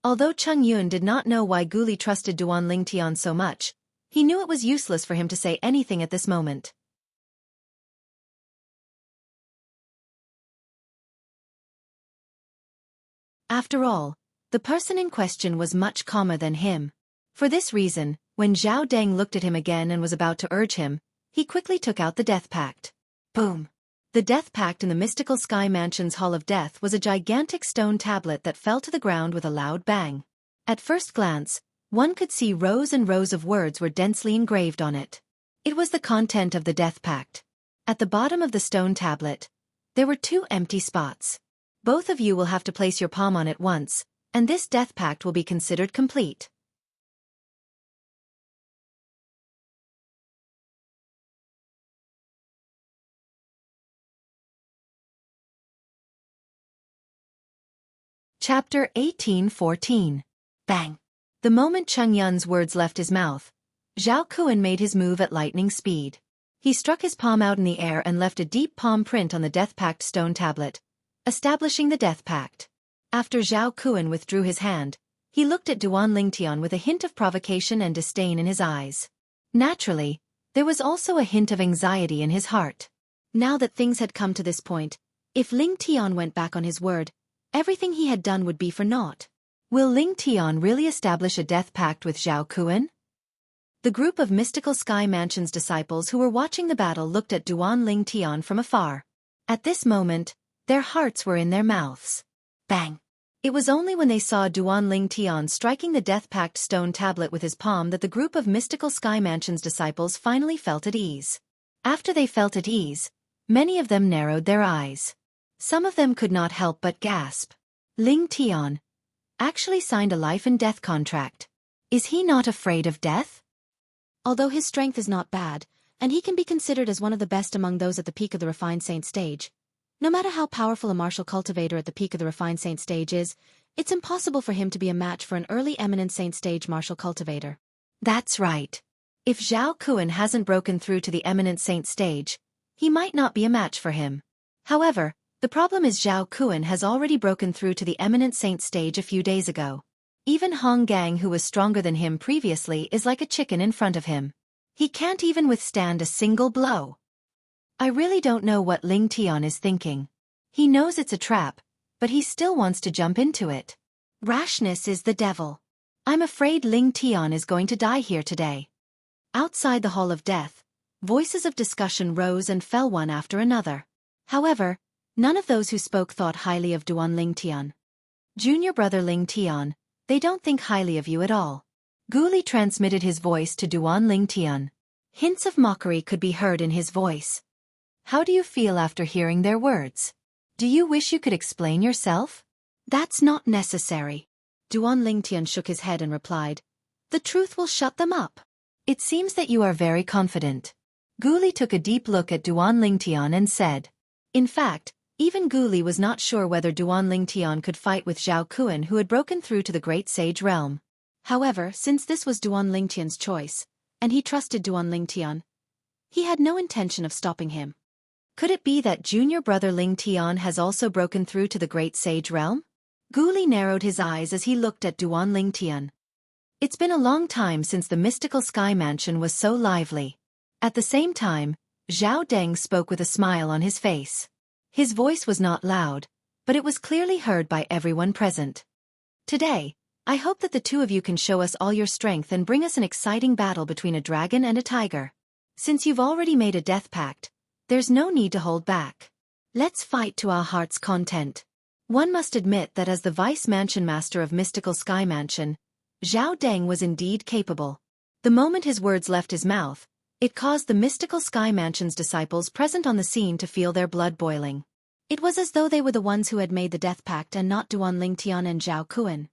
Although Cheng Yun did not know why Gu Li trusted Duan Lingtian so much, he knew it was useless for him to say anything at this moment. After all, the person in question was much calmer than him. For this reason, when Zhao Deng looked at him again and was about to urge him, he quickly took out the death pact. Boom! The death pact in the mystical Sky Mansion's Hall of Death was a gigantic stone tablet that fell to the ground with a loud bang. At first glance, one could see rows and rows of words were densely engraved on it. It was the content of the death pact. At the bottom of the stone tablet, there were 2 empty spots. Both of you will have to place your palm on it once, and this death pact will be considered complete. Chapter 18:14. Bang! The moment Cheng Yun's words left his mouth, Zhao Kuan made his move at lightning speed. He struck his palm out in the air and left a deep palm print on the Death Pact stone tablet, establishing the Death Pact. After Zhao Kuan withdrew his hand, he looked at Duan Lingtian with a hint of provocation and disdain in his eyes. Naturally, there was also a hint of anxiety in his heart. Now that things had come to this point, if Lingtian went back on his word, everything he had done would be for naught. Will Lingtian really establish a death pact with Zhao Kuan? The group of mystical Sky Mansion's disciples who were watching the battle looked at Duan Lingtian from afar. At this moment, their hearts were in their mouths. Bang! It was only when they saw Duan Lingtian striking the death pact stone tablet with his palm that the group of mystical Sky Mansion's disciples finally felt at ease. After they felt at ease, many of them narrowed their eyes. Some of them could not help but gasp. Lingtian actually signed a life and death contract. Is he not afraid of death? Although his strength is not bad, and he can be considered as one of the best among those at the peak of the refined saint stage, no matter how powerful a martial cultivator at the peak of the refined saint stage is, it's impossible for him to be a match for an early eminent saint stage martial cultivator. That's right. If Zhao Kuan hasn't broken through to the eminent saint stage, he might not be a match for him. However, the problem is Zhao Kuan has already broken through to the eminent saint stage a few days ago. Even Hong Gang, who was stronger than him previously, is like a chicken in front of him. He can't even withstand a single blow. I really don't know what Lingtian is thinking. He knows it's a trap, but he still wants to jump into it. Rashness is the devil. I'm afraid Lingtian is going to die here today. Outside the Hall of Death, voices of discussion rose and fell one after another. However, none of those who spoke thought highly of Duan Lingtian. Junior brother Lingtian, they don't think highly of you at all. Gu Li transmitted his voice to Duan Lingtian. Hints of mockery could be heard in his voice. How do you feel after hearing their words? Do you wish you could explain yourself? That's not necessary. Duan Lingtian shook his head and replied, "The truth will shut them up." It seems that you are very confident. Gu Li took a deep look at Duan Lingtian and said. In fact, even Gu Li was not sure whether Duan Lingtian could fight with Zhao Kuan, who had broken through to the Great Sage realm. However, since this was Duan Lingtian's choice, and he trusted Duan Lingtian, he had no intention of stopping him. Could it be that junior brother Lingtian has also broken through to the Great Sage realm? Gu Li narrowed his eyes as he looked at Duan Lingtian. It's been a long time since the mystical Sky Mansion was so lively. At the same time, Zhao Deng spoke with a smile on his face. His voice was not loud, but it was clearly heard by everyone present. Today, I hope that the two of you can show us all your strength and bring us an exciting battle between a dragon and a tiger. Since you've already made a death pact, there's no need to hold back. Let's fight to our heart's content. One must admit that as the Vice Mansion Master of Mystical Sky Mansion, Zhao Deng was indeed capable. The moment his words left his mouth, It caused the mystical Sky Mansion's disciples present on the scene to feel their blood boiling. It was as though they were the ones who had made the death pact and not Duan Lingtian and Zhao Kuan.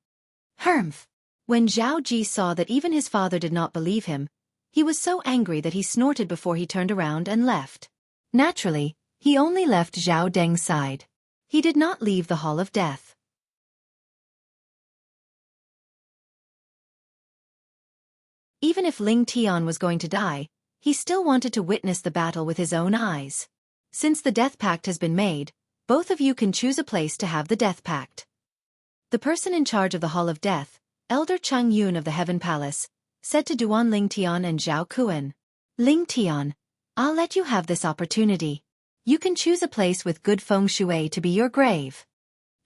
Humph! When Zhao Ji saw that even his father did not believe him, he was so angry that he snorted before he turned around and left. Naturally, he only left Zhao Deng's side. He did not leave the Hall of Death. Even if Ling Tian was going to die, he still wanted to witness the battle with his own eyes. Since the death pact has been made, both of you can choose a place to have the death pact. The person in charge of the Hall of Death, Elder Cheng Yun of the Heaven Palace, said to Duan Ling Tian and Zhao Kuan, "Ling Tian, I'll let you have this opportunity. You can choose a place with good feng shui to be your grave."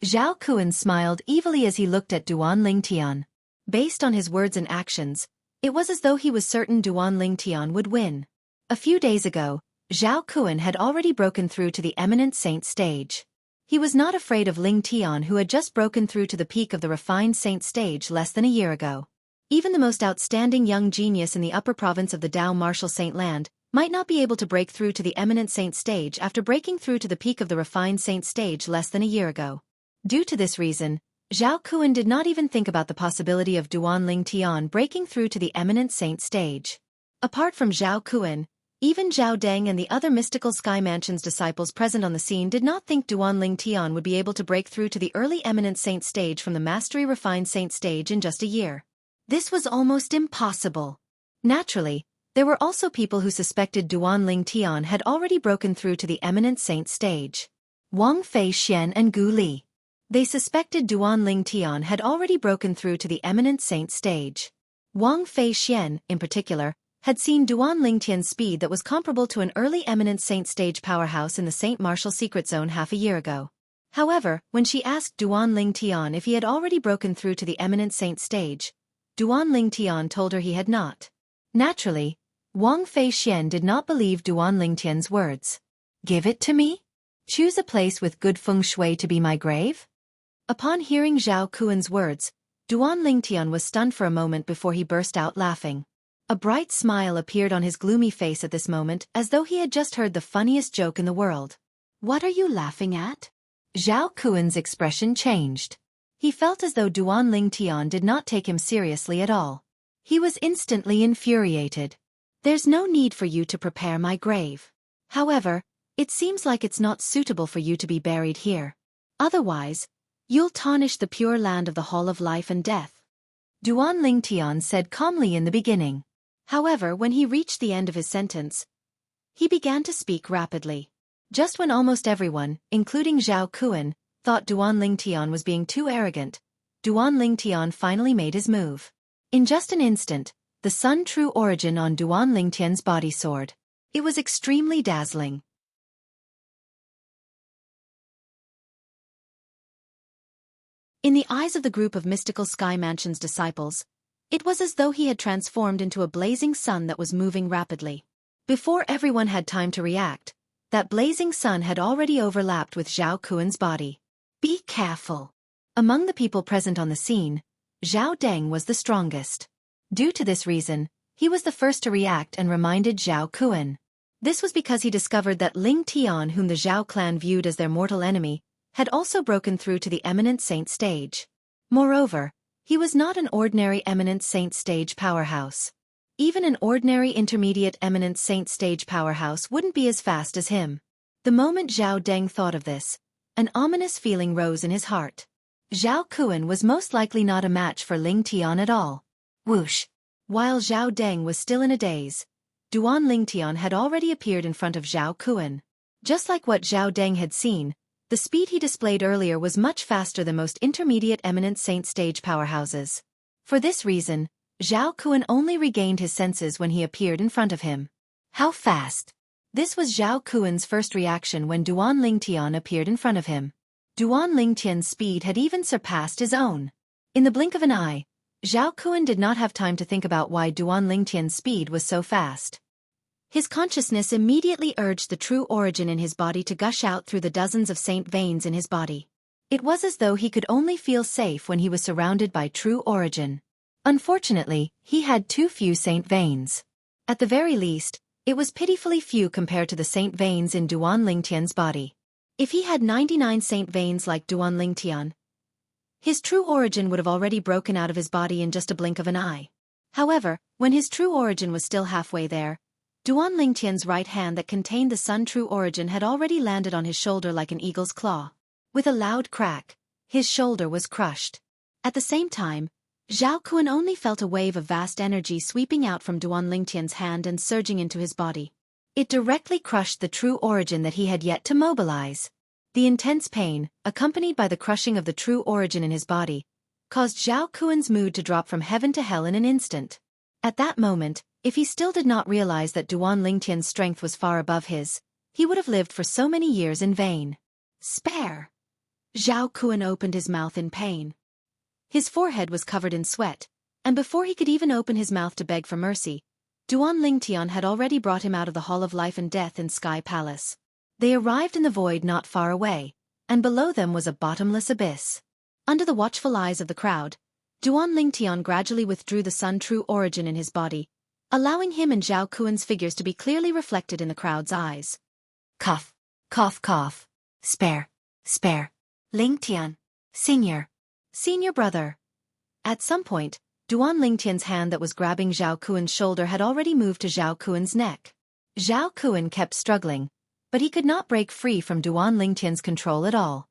Zhao Kuan smiled evilly as he looked at Duan Ling Tian. Based on his words and actions, it was as though he was certain Duan Ling Tian would win. A few days ago, Zhao Kuan had already broken through to the eminent saint stage. He was not afraid of Ling Tian, who had just broken through to the peak of the refined saint stage less than a year ago. Even the most outstanding young genius in the upper province of the Dao Martial Saint Land might not be able to break through to the eminent saint stage after breaking through to the peak of the refined saint stage less than a year ago. Due to this reason, Zhao Kuan did not even think about the possibility of Duan Ling Tian breaking through to the eminent saint stage. Apart from Zhao Kuan, even Zhao Deng and the other mystical Sky Mansion's disciples present on the scene did not think Duan Ling Tian would be able to break through to the early eminent saint stage from the mastery refined saint stage in just a year. This was almost impossible. Naturally, there were also people who suspected Duan Ling Tian had already broken through to the eminent saint stage. Wang Fei Xian and Gu Li. They suspected Duan Ling Tian had already broken through to the eminent saint stage. Wang Fei Xian, in particular, had seen Duan Ling Tian's speed that was comparable to an early eminent saint stage powerhouse in the Saint Martial Secret Zone half a year ago. However, when she asked Duan Ling Tian if he had already broken through to the eminent saint stage, Duan Ling Tian told her he had not. Naturally, Wang Fei Xian did not believe Duan Ling Tian's words. "Give it to me? Choose a place with good feng shui to be my grave?" Upon hearing Zhao Kuan's words, Duan Ling Tian was stunned for a moment before he burst out laughing. A bright smile appeared on his gloomy face at this moment, as though he had just heard the funniest joke in the world. "What are you laughing at?" Zhao Kuan's expression changed. He felt as though Duan Ling Tian did not take him seriously at all. He was instantly infuriated. "There's no need for you to prepare my grave. However, it seems like it's not suitable for you to be buried here. Otherwise, you'll tarnish the pure land of the Hall of Life and Death," Duan Ling Tian said calmly in the beginning. However, when he reached the end of his sentence, he began to speak rapidly. Just when almost everyone, including Zhao Kuan, thought Duan Ling Tian was being too arrogant, Duan Ling Tian finally made his move. In just an instant, the Sun True Origin on Duan Ling Tian's body soared. It was extremely dazzling. In the eyes of the group of mystical Sky Mansion's disciples, it was as though he had transformed into a blazing sun that was moving rapidly. Before everyone had time to react, that blazing sun had already overlapped with Zhao Kuan's body. "Be careful." Among the people present on the scene, Zhao Deng was the strongest. Due to this reason, he was the first to react and reminded Zhao Kuan. This was because he discovered that Ling Tian, whom the Zhao clan viewed as their mortal enemy, had also broken through to the eminent saint stage. Moreover, he was not an ordinary eminent saint stage powerhouse. Even an ordinary intermediate eminent saint stage powerhouse wouldn't be as fast as him. The moment Zhao Deng thought of this, an ominous feeling rose in his heart. Zhao Kuan was most likely not a match for Ling Tian at all. Whoosh! While Zhao Deng was still in a daze, Duan Ling Tian had already appeared in front of Zhao Kuan. Just like what Zhao Deng had seen, the speed he displayed earlier was much faster than most intermediate eminent saint stage powerhouses. For this reason, Zhao Kuan only regained his senses when he appeared in front of him. How fast! This was Zhao Kuan's first reaction when Duan Ling Tian appeared in front of him. Duan Ling Tian's speed had even surpassed his own. In the blink of an eye, Zhao Kuan did not have time to think about why Duan Ling Tian's speed was so fast. His consciousness immediately urged the true origin in his body to gush out through the dozens of saint veins in his body. It was as though he could only feel safe when he was surrounded by true origin. Unfortunately, he had too few saint veins. At the very least, It was pitifully few compared to the saint veins in Duan Lingtian's body. If he had 99 saint veins like Duan Lingtian, his true origin would have already broken out of his body in just a blink of an eye. However, when his true origin was still halfway there, Duan Lingtian's right hand that contained the sun true origin had already landed on his shoulder like an eagle's claw. With a loud crack, his shoulder was crushed. At the same time, Zhao Kun only felt a wave of vast energy sweeping out from Duan Lingtian's hand and surging into his body. It directly crushed the true origin that he had yet to mobilize. The intense pain, accompanied by the crushing of the true origin in his body, caused Zhao Kun's mood to drop from heaven to hell in an instant. At that moment, if he still did not realize that Duan Lingtian's strength was far above his, he would have lived for so many years in vain. Spare! Zhao Kun opened his mouth in pain. His forehead was covered in sweat, and before he could even open his mouth to beg for mercy, Duan Lingtian had already brought him out of the Hall of Life and Death in Sky Palace. They arrived in the void not far away, and below them was a bottomless abyss. Under the watchful eyes of the crowd, Duan Lingtian gradually withdrew the sun true origin in his body, allowing him and Zhao Kun's figures to be clearly reflected in the crowd's eyes. Cough, cough, cough. Spare, spare. Lingtian, senior brother. At some point, Duan Lingtian's hand that was grabbing Zhao Kun's shoulder had already moved to Zhao Kun's neck. Zhao Kun kept struggling, but he could not break free from Duan Lingtian's control at all.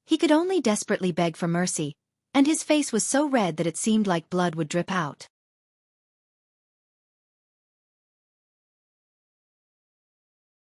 He could only desperately beg for mercy, and his face was so red that it seemed like blood would drip out.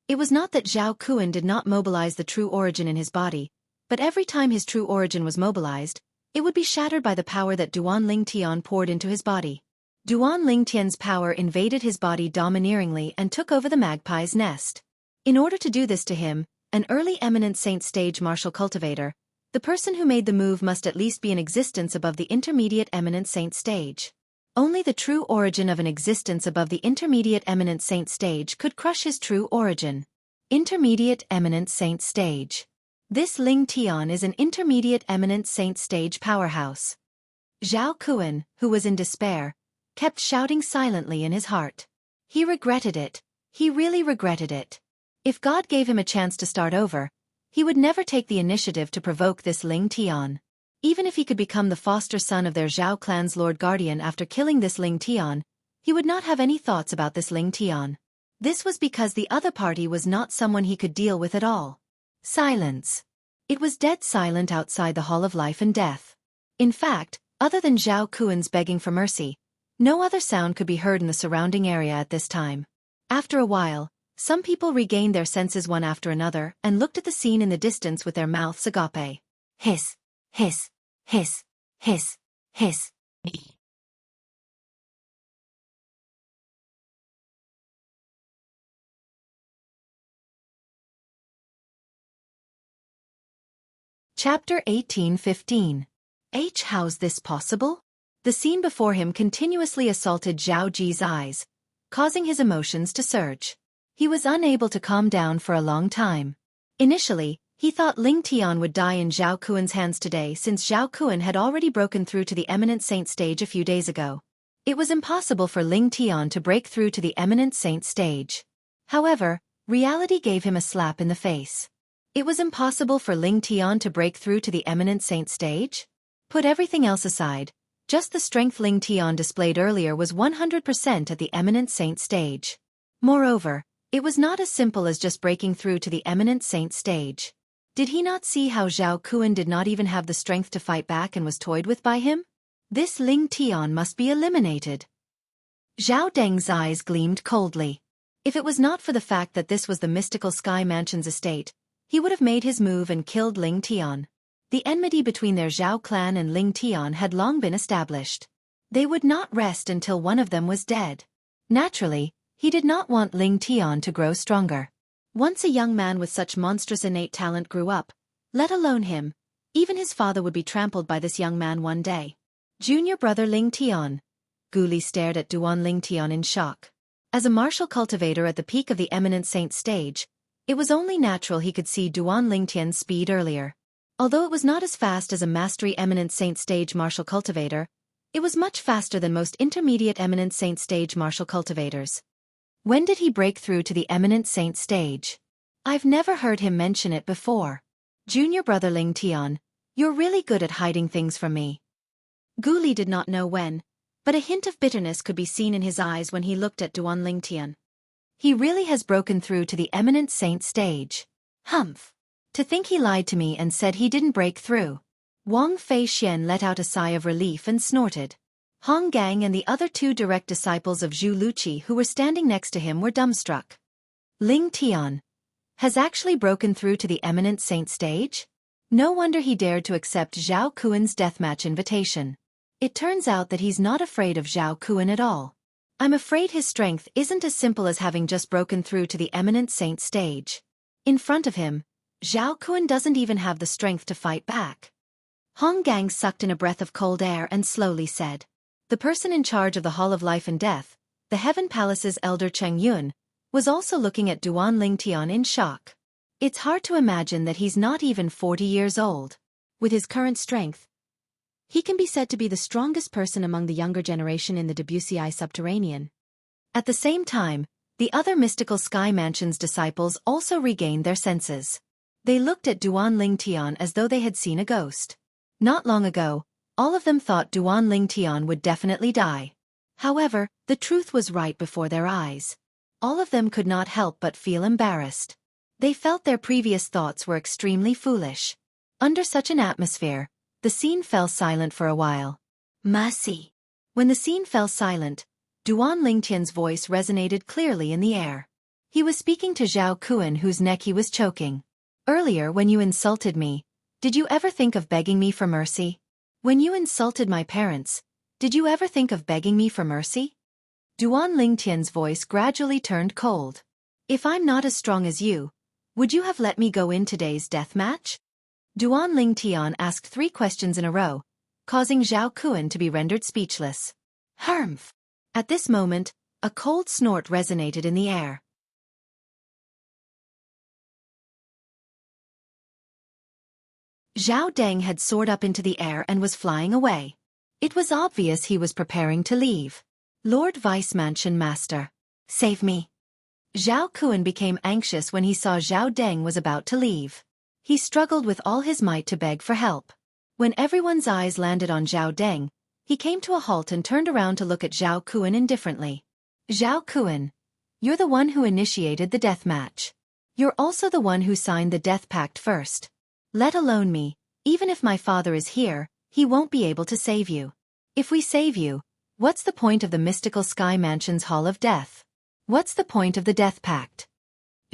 It was not that Zhao Kun did not mobilize the true origin in his body, but every time his true origin was mobilized, it would be shattered by the power that Duan Lingtian poured into his body. Duan Lingtian's power invaded his body domineeringly and took over the magpie's nest. In order to do this to him, an early eminent saint stage martial cultivator, the person who made the move must at least be in existence above the intermediate eminent saint stage. Only the true origin of an existence above the intermediate eminent saint stage could crush his true origin. Intermediate eminent saint stage. This Lingtian is an intermediate eminent saint stage powerhouse. Zhao Kun, who was in despair, kept shouting silently in his heart. He regretted it. He really regretted it. If God gave him a chance to start over, he would never take the initiative to provoke this Lingtian. Even if he could become the foster son of their Zhao clan's Lord Guardian after killing this Lingtian, he would not have any thoughts about this Lingtian. This was because the other party was not someone he could deal with at all. Silence. It was dead silent outside the Hall of Life and Death. In fact, other than Zhao Kun's begging for mercy, no other sound could be heard in the surrounding area at this time. After a while, some people regained their senses one after another and looked at the scene in the distance with their mouths agape. Hiss, hiss, hiss, hiss, hiss. Chapter 18:15. How's this possible? The scene before him continuously assaulted Zhao Ji's eyes, causing his emotions to surge. He was unable to calm down for a long time. Initially, he thought Lingtian would die in Zhao Kun's hands today since Zhao Kun had already broken through to the eminent saint stage a few days ago. It was impossible for Lingtian to break through to the eminent saint stage. However, reality gave him a slap in the face. It was impossible for Lingtian to break through to the eminent saint stage? Put everything else aside, just the strength Lingtian displayed earlier was 100% at the eminent saint stage. Moreover, it was not as simple as just breaking through to the eminent saint stage. Did he not see how Zhao Kun did not even have the strength to fight back and was toyed with by him? This Lingtian must be eliminated. Zhao Deng's eyes gleamed coldly. If it was not for the fact that this was the mystical Sky Mansion's estate, he would have made his move and killed Lingtian. The enmity between their Zhao clan and Lingtian had long been established. They would not rest until one of them was dead. Naturally, he did not want Lingtian to grow stronger. Once a young man with such monstrous innate talent grew up, let alone him, even his father would be trampled by this young man one day. Junior brother Lingtian. Guli stared at Duan Lingtian in shock. As a martial cultivator at the peak of the eminent saint stage, it was only natural he could see Duan Lingtian's speed earlier. Although it was not as fast as a mastery eminent saint stage martial cultivator, it was much faster than most intermediate eminent saint stage martial cultivators. When did he break through to the eminent saint stage? I've never heard him mention it before. Junior brother Ling Tian, you're really good at hiding things from me. Gu Li did not know when, but a hint of bitterness could be seen in his eyes when he looked at Duan Ling Tian. He really has broken through to the eminent saint stage. Humph. To think he lied to me and said he didn't break through. Wang Fei Xian let out a sigh of relief and snorted. Hong Gang and the other two direct disciples of Zhu Luqi who were standing next to him were dumbstruck. Ling Tian has actually broken through to the eminent saint stage? No wonder he dared to accept Zhao Kuan's deathmatch invitation. It turns out that he's not afraid of Zhao Kuan at all. I'm afraid his strength isn't as simple as having just broken through to the eminent saint stage. In front of him, Zhao Kuan doesn't even have the strength to fight back. Hong Gang sucked in a breath of cold air and slowly said. The person in charge of the Hall of Life and Death, the Heaven Palace's elder Cheng Yun, was also looking at Duan Ling Tian in shock. It's hard to imagine that he's not even 40 years old. With his current strength, he can be said to be the strongest person among the younger generation in the WCI subterranean. At the same time, the other mystical Sky Mansion's disciples also regained their senses. They looked at Duan Ling Tian as though they had seen a ghost. Not long ago, all of them thought Duan Ling Tian would definitely die. However, the truth was right before their eyes. All of them could not help but feel embarrassed. They felt their previous thoughts were extremely foolish. Under such an atmosphere, the scene fell silent for a while. Mercy. When the scene fell silent, Duan Ling Tian's voice resonated clearly in the air. He was speaking to Zhao Kuan whose neck he was choking. Earlier when you insulted me, did you ever think of begging me for mercy? When you insulted my parents, did you ever think of begging me for mercy? Duan Ling Tian's voice gradually turned cold. If I'm not as strong as you, would you have let me go in today's death match? Duan Ling Tian asked 3 questions in a row, causing Zhao Kuan to be rendered speechless. Humph! At this moment, a cold snort resonated in the air. Zhao Deng had soared up into the air and was flying away. It was obvious he was preparing to leave. Lord Vice Mansion Master, save me. Zhao Kuan became anxious when he saw Zhao Deng was about to leave. He struggled with all his might to beg for help. When everyone's eyes landed on Zhao Deng, he came to a halt and turned around to look at Zhao Kuan indifferently. Zhao Kuan, you're the one who initiated the death match. You're also the one who signed the death pact first. Let alone me, even if my father is here, he won't be able to save you. If we save you, what's the point of the mystical Sky Mansion's Hall of Death? What's the point of the death pact?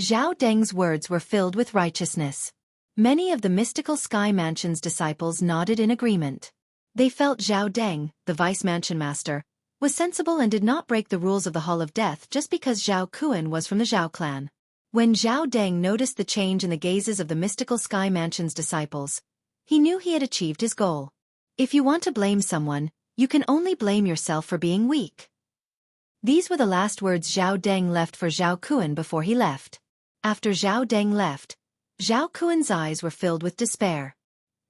Zhao Deng's words were filled with righteousness. Many of the mystical Sky Mansion's disciples nodded in agreement. They felt Zhao Deng, the Vice Mansion Master, was sensible and did not break the rules of the Hall of Death just because Zhao Kuan was from the Zhao clan. When Zhao Deng noticed the change in the gazes of the mystical Sky Mansion's disciples, he knew he had achieved his goal. If you want to blame someone, you can only blame yourself for being weak. These were the last words Zhao Deng left for Zhao Kuan before he left. After Zhao Deng left, Zhao Kuan's eyes were filled with despair.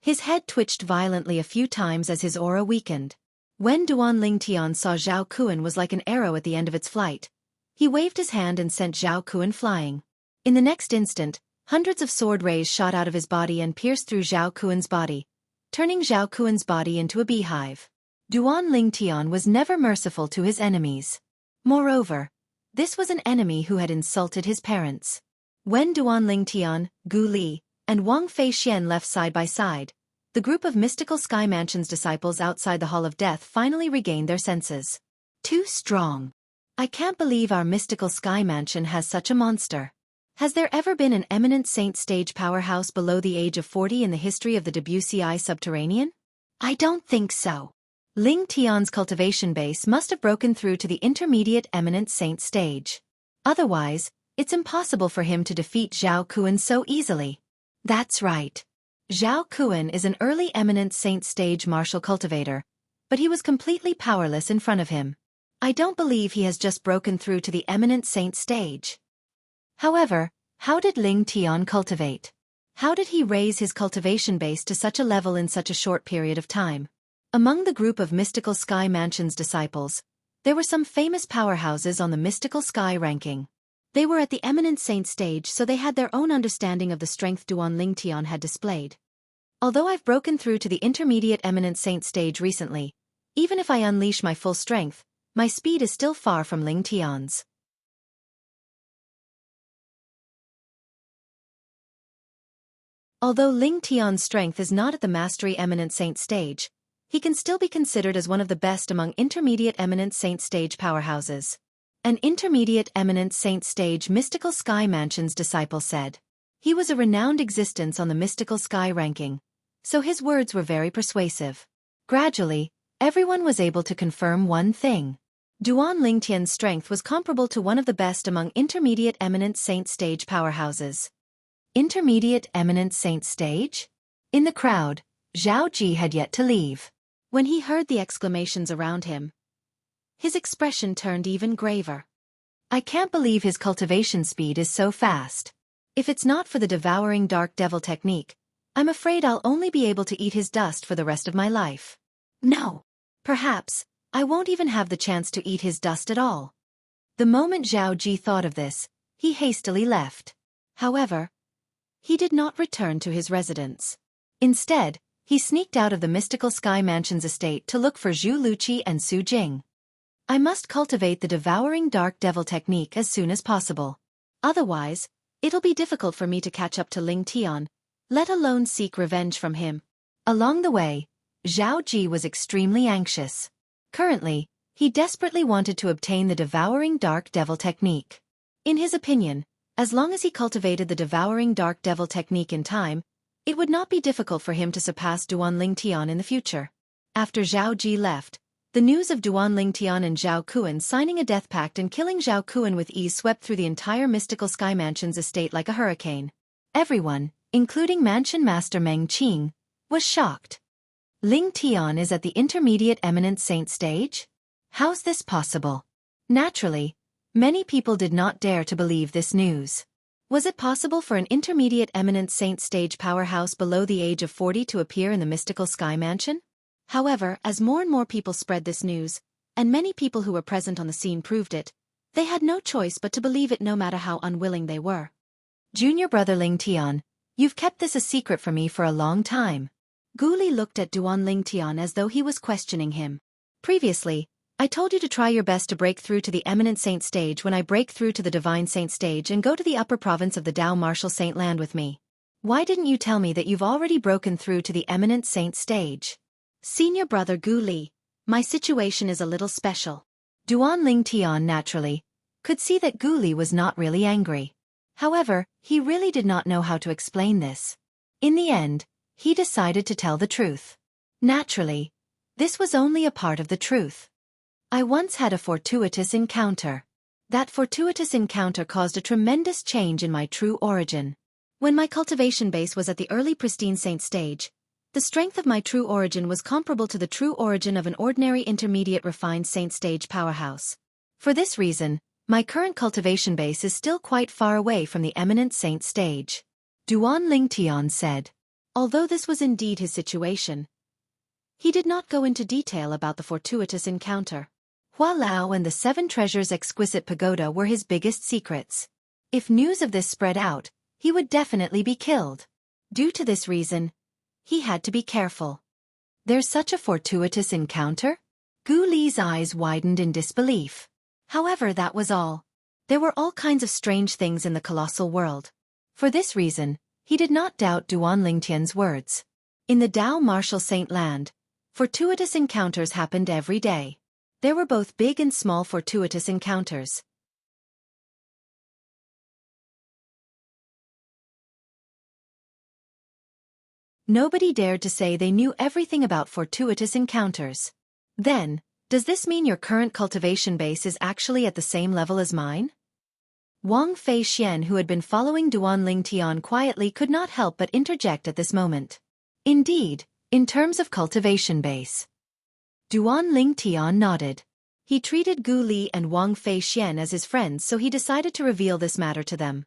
His head twitched violently a few times as his aura weakened. When Duan Ling Tian saw Zhao Kuan was like an arrow at the end of its flight, he waved his hand and sent Zhao Kuan flying. In the next instant, hundreds of sword rays shot out of his body and pierced through Zhao Kuan's body, turning Zhao Kuan's body into a beehive. Duan Ling Tian was never merciful to his enemies. Moreover, this was an enemy who had insulted his parents. When Duan Ling Tian, Gu Li, and Wang Fei Xian left side by side, the group of mystical Sky Mansion's disciples outside the Hall of Death finally regained their senses. Too strong. I can't believe our mystical Sky Mansion has such a monster. Has there ever been an eminent saint stage powerhouse below the age of 40 in the history of the WCI subterranean? I don't think so. Ling Tian's cultivation base must have broken through to the intermediate eminent saint stage. Otherwise, it's impossible for him to defeat Zhao Kuan so easily. That's right. Zhao Kuan is an early eminent saint stage martial cultivator, but he was completely powerless in front of him. I don't believe he has just broken through to the eminent saint stage. However, how did Ling Tian cultivate? How did he raise his cultivation base to such a level in such a short period of time? Among the group of mystical Sky Mansion's disciples, There were some famous powerhouses on the mystical sky ranking. They were at the eminent saint stage, so they had their own understanding of the strength Duan Lingtian had displayed. Although I've broken through to the intermediate eminent saint stage recently, even if I unleash my full strength, my speed is still far from Lingtian's. Although Lingtian's strength is not at the mastery eminent saint stage, he can still be considered as one of the best among intermediate eminent saint stage powerhouses. An intermediate eminent saint stage mystical sky mansion's disciple said. He was a renowned existence on the mystical sky ranking, so his words were very persuasive. Gradually, everyone was able to confirm one thing. Duan Lingtian's strength was comparable to one of the best among intermediate eminent saint stage powerhouses. Intermediate eminent saint stage? In the crowd, Zhao Ji had yet to leave. When he heard the exclamations around him, his expression turned even graver. I can't believe his cultivation speed is so fast. If it's not for the devouring dark devil technique, I'm afraid I'll only be able to eat his dust for the rest of my life. No. Perhaps, I won't even have the chance to eat his dust at all. The moment Zhao Ji thought of this, he hastily left. However, he did not return to his residence. Instead, he sneaked out of the mystical sky mansion's estate to look for Zhu Luqi and Su Jing. I must cultivate the devouring dark devil technique as soon as possible. Otherwise, it'll be difficult for me to catch up to Ling Tian, let alone seek revenge from him. Along the way, Zhao Ji was extremely anxious. Currently, he desperately wanted to obtain the devouring dark devil technique. In his opinion, as long as he cultivated the devouring dark devil technique in time, it would not be difficult for him to surpass Duan Lingtian in the future. After Zhao Ji left, the news of Duan Lingtian and Zhao Kuan signing a death pact and killing Zhao Kuan with ease swept through the entire mystical sky mansion's estate like a hurricane. Everyone, including mansion master Meng Qing, was shocked. Lingtian is at the intermediate eminent saint stage? How's this possible? Naturally, many people did not dare to believe this news. Was it possible for an intermediate eminent saint stage powerhouse below the age of 40 to appear in the mystical sky mansion? However, as more and more people spread this news, and many people who were present on the scene proved it, they had no choice but to believe it no matter how unwilling they were. Junior brother Lingtian, you've kept this a secret from me for a long time. Gu Li looked at Duan Lingtian as though he was questioning him. Previously, I told you to try your best to break through to the eminent saint stage when I break through to the divine saint stage and go to the upper province of the Dao Martial Saint Land with me. Why didn't you tell me that you've already broken through to the eminent saint stage? Senior brother Gu Li, my situation is a little special. Duan Lingtian naturally could see that Gu Li was not really angry. However, he really did not know how to explain this. In the end, he decided to tell the truth. Naturally, this was only a part of the truth. I once had a fortuitous encounter. That fortuitous encounter caused a tremendous change in my true origin. When my cultivation base was at the early pristine saint stage, the strength of my true origin was comparable to the true origin of an ordinary intermediate refined saint stage powerhouse. For this reason, my current cultivation base is still quite far away from the eminent saint stage. Duan Lingtian said. Although this was indeed his situation, he did not go into detail about the fortuitous encounter. Hua Lao and the 7 Treasures Exquisite Pagoda were his biggest secrets. If news of this spread out, he would definitely be killed. Due to this reason, he had to be careful. There's such a fortuitous encounter? Gu Li's eyes widened in disbelief. However, that was all. There were all kinds of strange things in the colossal world. For this reason, he did not doubt Duan Lingtian's words. In the Dao Martial Saint Land, fortuitous encounters happened every day. There were both big and small fortuitous encounters. Nobody dared to say they knew everything about fortuitous encounters. Then, does this mean your current cultivation base is actually at the same level as mine? Wang Fei Xian, who had been following Duan Lingtian quietly, could not help but interject at this moment. Indeed, in terms of cultivation base. Duan Lingtian nodded. He treated Gu Li and Wang Fei Xian as his friends, so he decided to reveal this matter to them.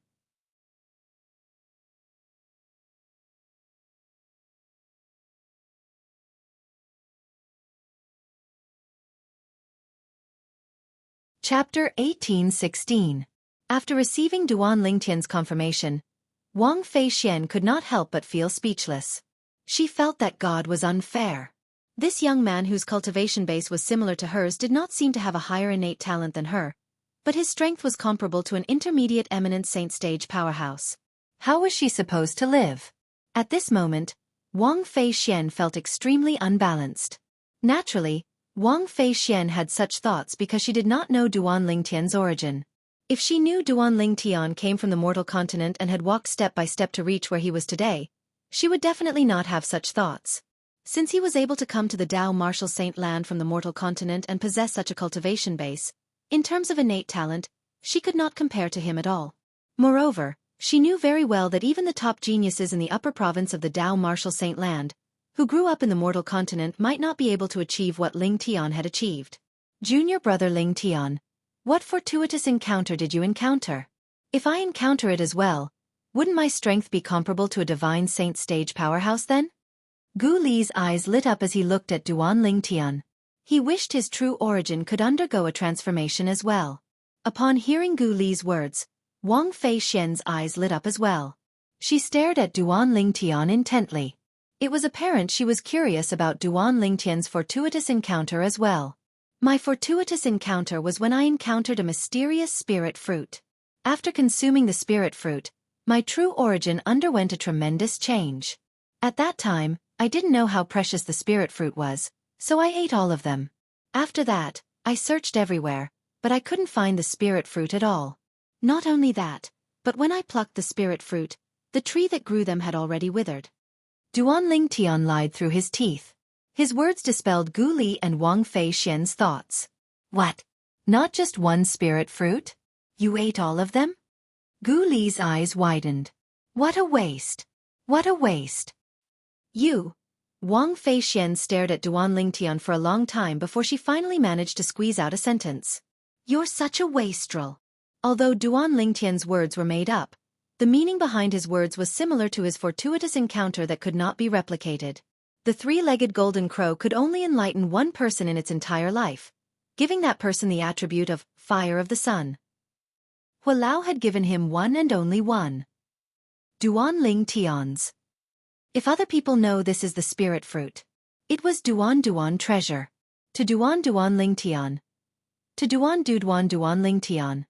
Chapter 1816. After receiving Duan Lingtian's confirmation, Wang Feixian could not help but feel speechless. She felt that God was unfair. This young man whose cultivation base was similar to hers did not seem to have a higher innate talent than her, but his strength was comparable to an intermediate eminent saint stage powerhouse. How was she supposed to live? At this moment, Wang Feixian felt extremely unbalanced. Naturally, Wang Feixian had such thoughts because she did not know Duan Lingtian's origin. If she knew Duan Lingtian came from the mortal continent and had walked step by step to reach where he was today, she would definitely not have such thoughts. Since he was able to come to the Dao martial saint land from the mortal continent and possess such a cultivation base, in terms of innate talent, she could not compare to him at all. Moreover, she knew very well that even the top geniuses in the upper province of the Dao martial saint land, who grew up in the mortal continent, might not be able to achieve what Ling Tian had achieved. Junior brother Ling Tian, what fortuitous encounter did you encounter? If I encounter it as well, wouldn't my strength be comparable to a divine saint stage powerhouse then? Gu Li's eyes lit up as he looked at Duan Ling Tian. He wished his true origin could undergo a transformation as well. Upon hearing Gu Li's words, Wang Feixian's eyes lit up as well. She stared at Duan Ling Tian intently. It was apparent she was curious about Duan Lingtian's fortuitous encounter as well. My fortuitous encounter was when I encountered a mysterious spirit fruit. After consuming the spirit fruit, my true origin underwent a tremendous change. At that time, I didn't know how precious the spirit fruit was, so I ate all of them. After that, I searched everywhere, but I couldn't find the spirit fruit at all. Not only that, but when I plucked the spirit fruit, the tree that grew them had already withered. Duan Lingtian lied through his teeth. His words dispelled Gu Li and Wang Feixian's thoughts. What? Not just one spirit fruit? You ate all of them? Gu Li's eyes widened. What a waste! What a waste! You! Wang Feixian stared at Duan Lingtian for a long time before she finally managed to squeeze out a sentence. You're such a wastrel. Although Duan Lingtian's words were made up, the meaning behind his words was similar to his fortuitous encounter that could not be replicated. The three-legged golden crow could only enlighten one person in its entire life, giving that person the attribute of fire of the sun. Hualao had given him one and only one. Duan Lingtian's. If other people know this is the spirit fruit, it was Duan treasure. To Duan Lingtian. To Duan Lingtian.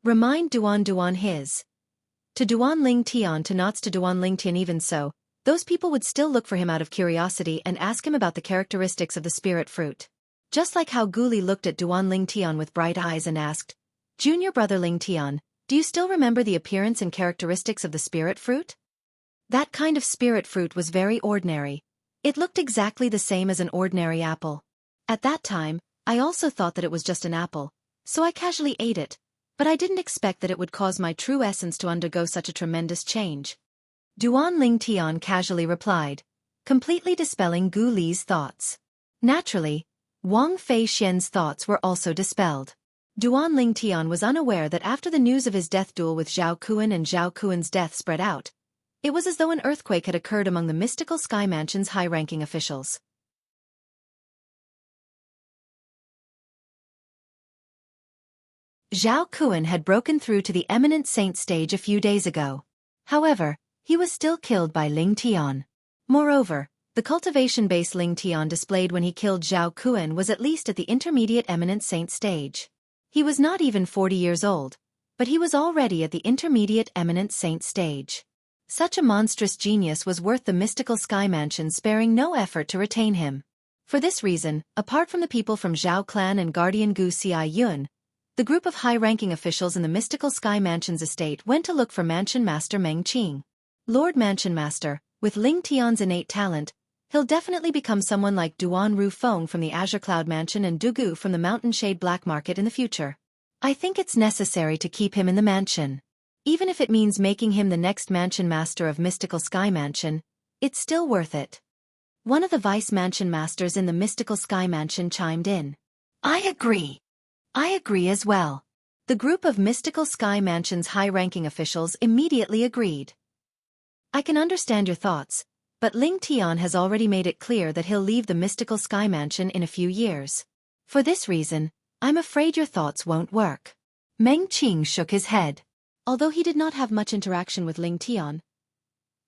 Remind Duan his. To Duan Lingtian to Knots to Duan Lingtian. Even so, those people would still look for him out of curiosity and ask him about the characteristics of the spirit fruit. Just like how Gu Li looked at Duan Lingtian with bright eyes and asked, Junior brother Lingtian, do you still remember the appearance and characteristics of the spirit fruit? That kind of spirit fruit was very ordinary. It looked exactly the same as an ordinary apple. At that time, I also thought that it was just an apple, so I casually ate it, but I didn't expect that it would cause my true essence to undergo such a tremendous change. Duan Lingtian casually replied, completely dispelling Gu Li's thoughts. Naturally, Wang Feixian's thoughts were also dispelled. Duan Lingtian was unaware that after the news of his death duel with Zhao Kuan and Zhao Kuan's death spread out, it was as though an earthquake had occurred among the mystical Sky Mansion's high-ranking officials. Zhao Kuan had broken through to the eminent saint stage a few days ago. However, he was still killed by Ling Tian. Moreover, the cultivation base Ling Tian displayed when he killed Zhao Kuan was at least at the intermediate eminent saint stage. He was not even 40 years old, but he was already at the intermediate eminent saint stage. Such a monstrous genius was worth the mystical Sky Mansion sparing no effort to retain him. For this reason, apart from the people from Zhao Clan and Guardian Gu Xi Yun, the group of high-ranking officials in the mystical Sky Mansion's estate went to look for Mansion Master Meng Qing. Lord Mansion Master, with Ling Tian's innate talent, he'll definitely become someone like Duan Ru Feng from the Azure Cloud Mansion and Du Gu from the Mountain Shade Black Market in the future. I think it's necessary to keep him in the mansion. Even if it means making him the next Mansion Master of Mystical Sky Mansion, it's still worth it. One of the Vice Mansion Masters in the Mystical Sky Mansion chimed in. I agree. I agree as well. The group of Mystical Sky Mansion's high-ranking officials immediately agreed. I can understand your thoughts, but Ling Tian has already made it clear that he'll leave the Mystical Sky Mansion in a few years. For this reason, I'm afraid your thoughts won't work. Meng Qing shook his head. Although he did not have much interaction with Ling Tian,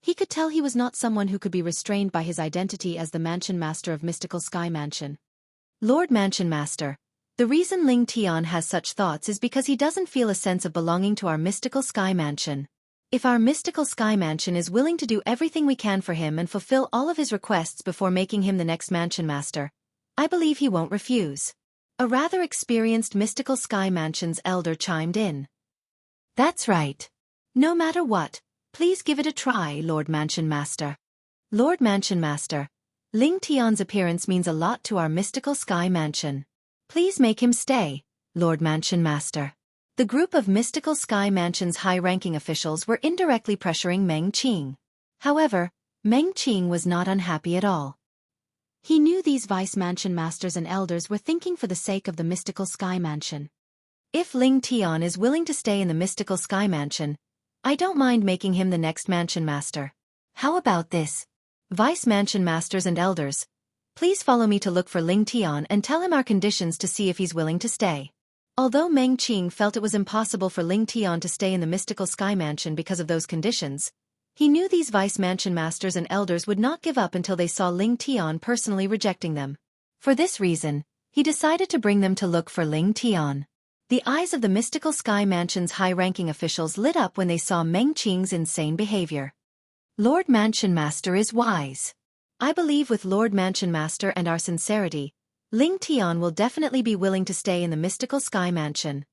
he could tell he was not someone who could be restrained by his identity as the Mansion Master of Mystical Sky Mansion. Lord Mansion Master, the reason Ling Tian has such thoughts is because he doesn't feel a sense of belonging to our Mystical Sky Mansion. If our Mystical Sky Mansion is willing to do everything we can for him and fulfill all of his requests before making him the next Mansion Master, I believe he won't refuse. A rather experienced Mystical Sky Mansion's elder chimed in. That's right. No matter what, please give it a try, Lord Mansion Master. Lord Mansion Master, Ling Tian's appearance means a lot to our Mystical Sky Mansion. Please make him stay, Lord Mansion Master. The group of Mystical Sky Mansion's high-ranking officials were indirectly pressuring Meng Qing. However, Meng Qing was not unhappy at all. He knew these Vice Mansion Masters and Elders were thinking for the sake of the Mystical Sky Mansion. If Ling Tian is willing to stay in the Mystical Sky Mansion, I don't mind making him the next Mansion Master. How about this? Vice Mansion Masters and Elders, please follow me to look for Ling Tian and tell him our conditions to see if he's willing to stay. Although Meng Qing felt it was impossible for Ling Tian to stay in the Mystical Sky Mansion because of those conditions, he knew these Vice Mansion Masters and Elders would not give up until they saw Ling Tian personally rejecting them. For this reason, he decided to bring them to look for Ling Tian. The eyes of the Mystical Sky Mansion's high-ranking officials lit up when they saw Meng Qing's insane behavior. Lord Mansion Master is wise. I believe with Lord Mansion Master and our sincerity, Ling Tian will definitely be willing to stay in the Mystical Sky Mansion.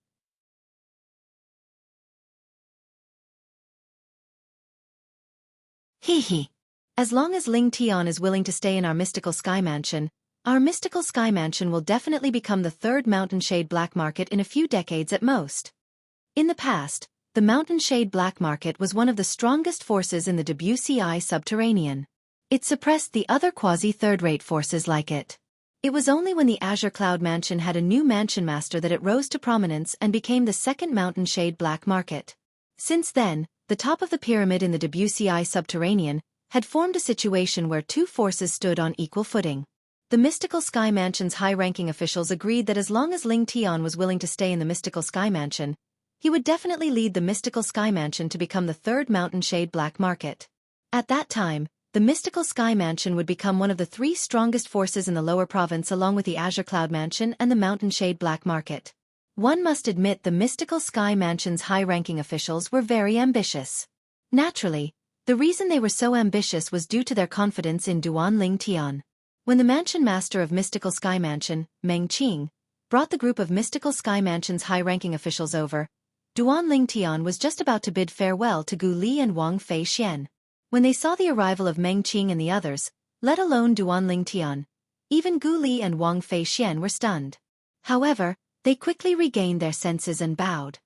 Hee. As long as Ling Tian is willing to stay in our Mystical Sky Mansion, our Mystical Sky Mansion will definitely become the third Mountain Shade Black Market in a few decades at most. In the past, the Mountain Shade Black Market was one of the strongest forces in the WCI subterranean. It suppressed the other quasi-third-rate forces like it. It was only when the Azure Cloud Mansion had a new Mansion Master that it rose to prominence and became the second Mountain Shade Black Market. Since then, the top of the pyramid in the WCI subterranean had formed a situation where two forces stood on equal footing. The Mystical Sky Mansion's high-ranking officials agreed that as long as Ling Tian was willing to stay in the Mystical Sky Mansion, he would definitely lead the Mystical Sky Mansion to become the third Mountain Shade Black Market. At that time, the Mystical Sky Mansion would become one of the three strongest forces in the lower province along with the Azure Cloud Mansion and the Mountain Shade Black Market. One must admit the Mystical Sky Mansion's high-ranking officials were very ambitious. Naturally, the reason they were so ambitious was due to their confidence in Duan Ling Tian. When the Mansion Master of Mystical Sky Mansion, Meng Qing, brought the group of Mystical Sky Mansion's high-ranking officials over, Duan Ling Tian was just about to bid farewell to Gu Li and Wang Fei Xian. When they saw the arrival of Meng Qing and the others, let alone Duan Ling Tian, even Gu Li and Wang Fei Xian were stunned. However, they quickly regained their senses and bowed.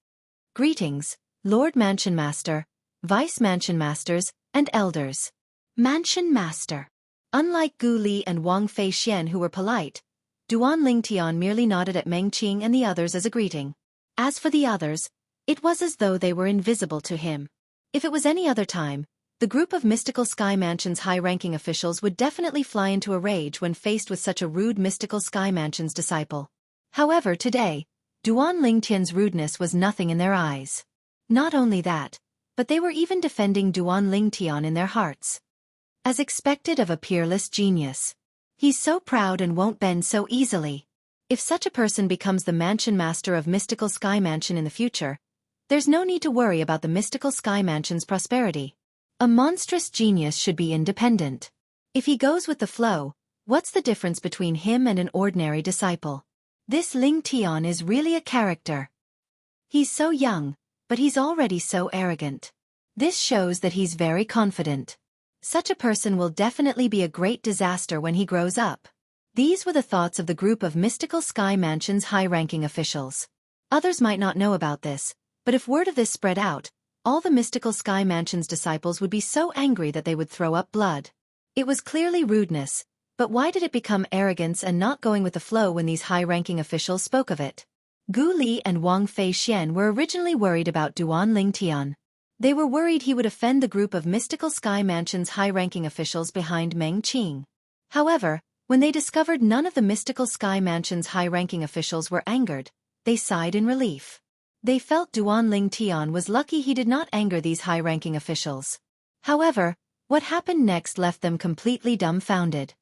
Greetings, Lord Mansion Master, Vice Mansion Masters, and Elders. Mansion Master. Unlike Gu Li and Wang Fei Xian who were polite, Duan Ling Tian merely nodded at Meng Qing and the others as a greeting. As for the others, it was as though they were invisible to him. If it was any other time, the group of Mystical Sky Mansion's high-ranking officials would definitely fly into a rage when faced with such a rude Mystical Sky Mansion's disciple. However, today, Duan Ling Tian's rudeness was nothing in their eyes. Not only that, but they were even defending Duan Ling Tian in their hearts. As expected of a peerless genius. He's so proud and won't bend so easily. If such a person becomes the Mansion Master of Mystical Sky Mansion in the future, there's no need to worry about the Mystical Sky Mansion's prosperity. A monstrous genius should be independent. If he goes with the flow, what's the difference between him and an ordinary disciple? This Ling Tian is really a character. He's so young, but he's already so arrogant. This shows that he's very confident. Such a person will definitely be a great disaster when he grows up. These were the thoughts of the group of Mystical Sky Mansion's high-ranking officials. Others might not know about this, but if word of this spread out, all the Mystical Sky Mansion's disciples would be so angry that they would throw up blood. It was clearly rudeness, but why did it become arrogance and not going with the flow when these high-ranking officials spoke of it? Gu Li and Wang Fei Xian were originally worried about Duan Ling Tian. They were worried he would offend the group of Mystical Sky Mansion's high-ranking officials behind Meng Qing. However, When they discovered none of the mystical Sky Mansion's high-ranking officials were angered, they sighed in relief. They felt Duan Ling Tian was lucky he did not anger these high-ranking officials. However, what happened next left them completely dumbfounded.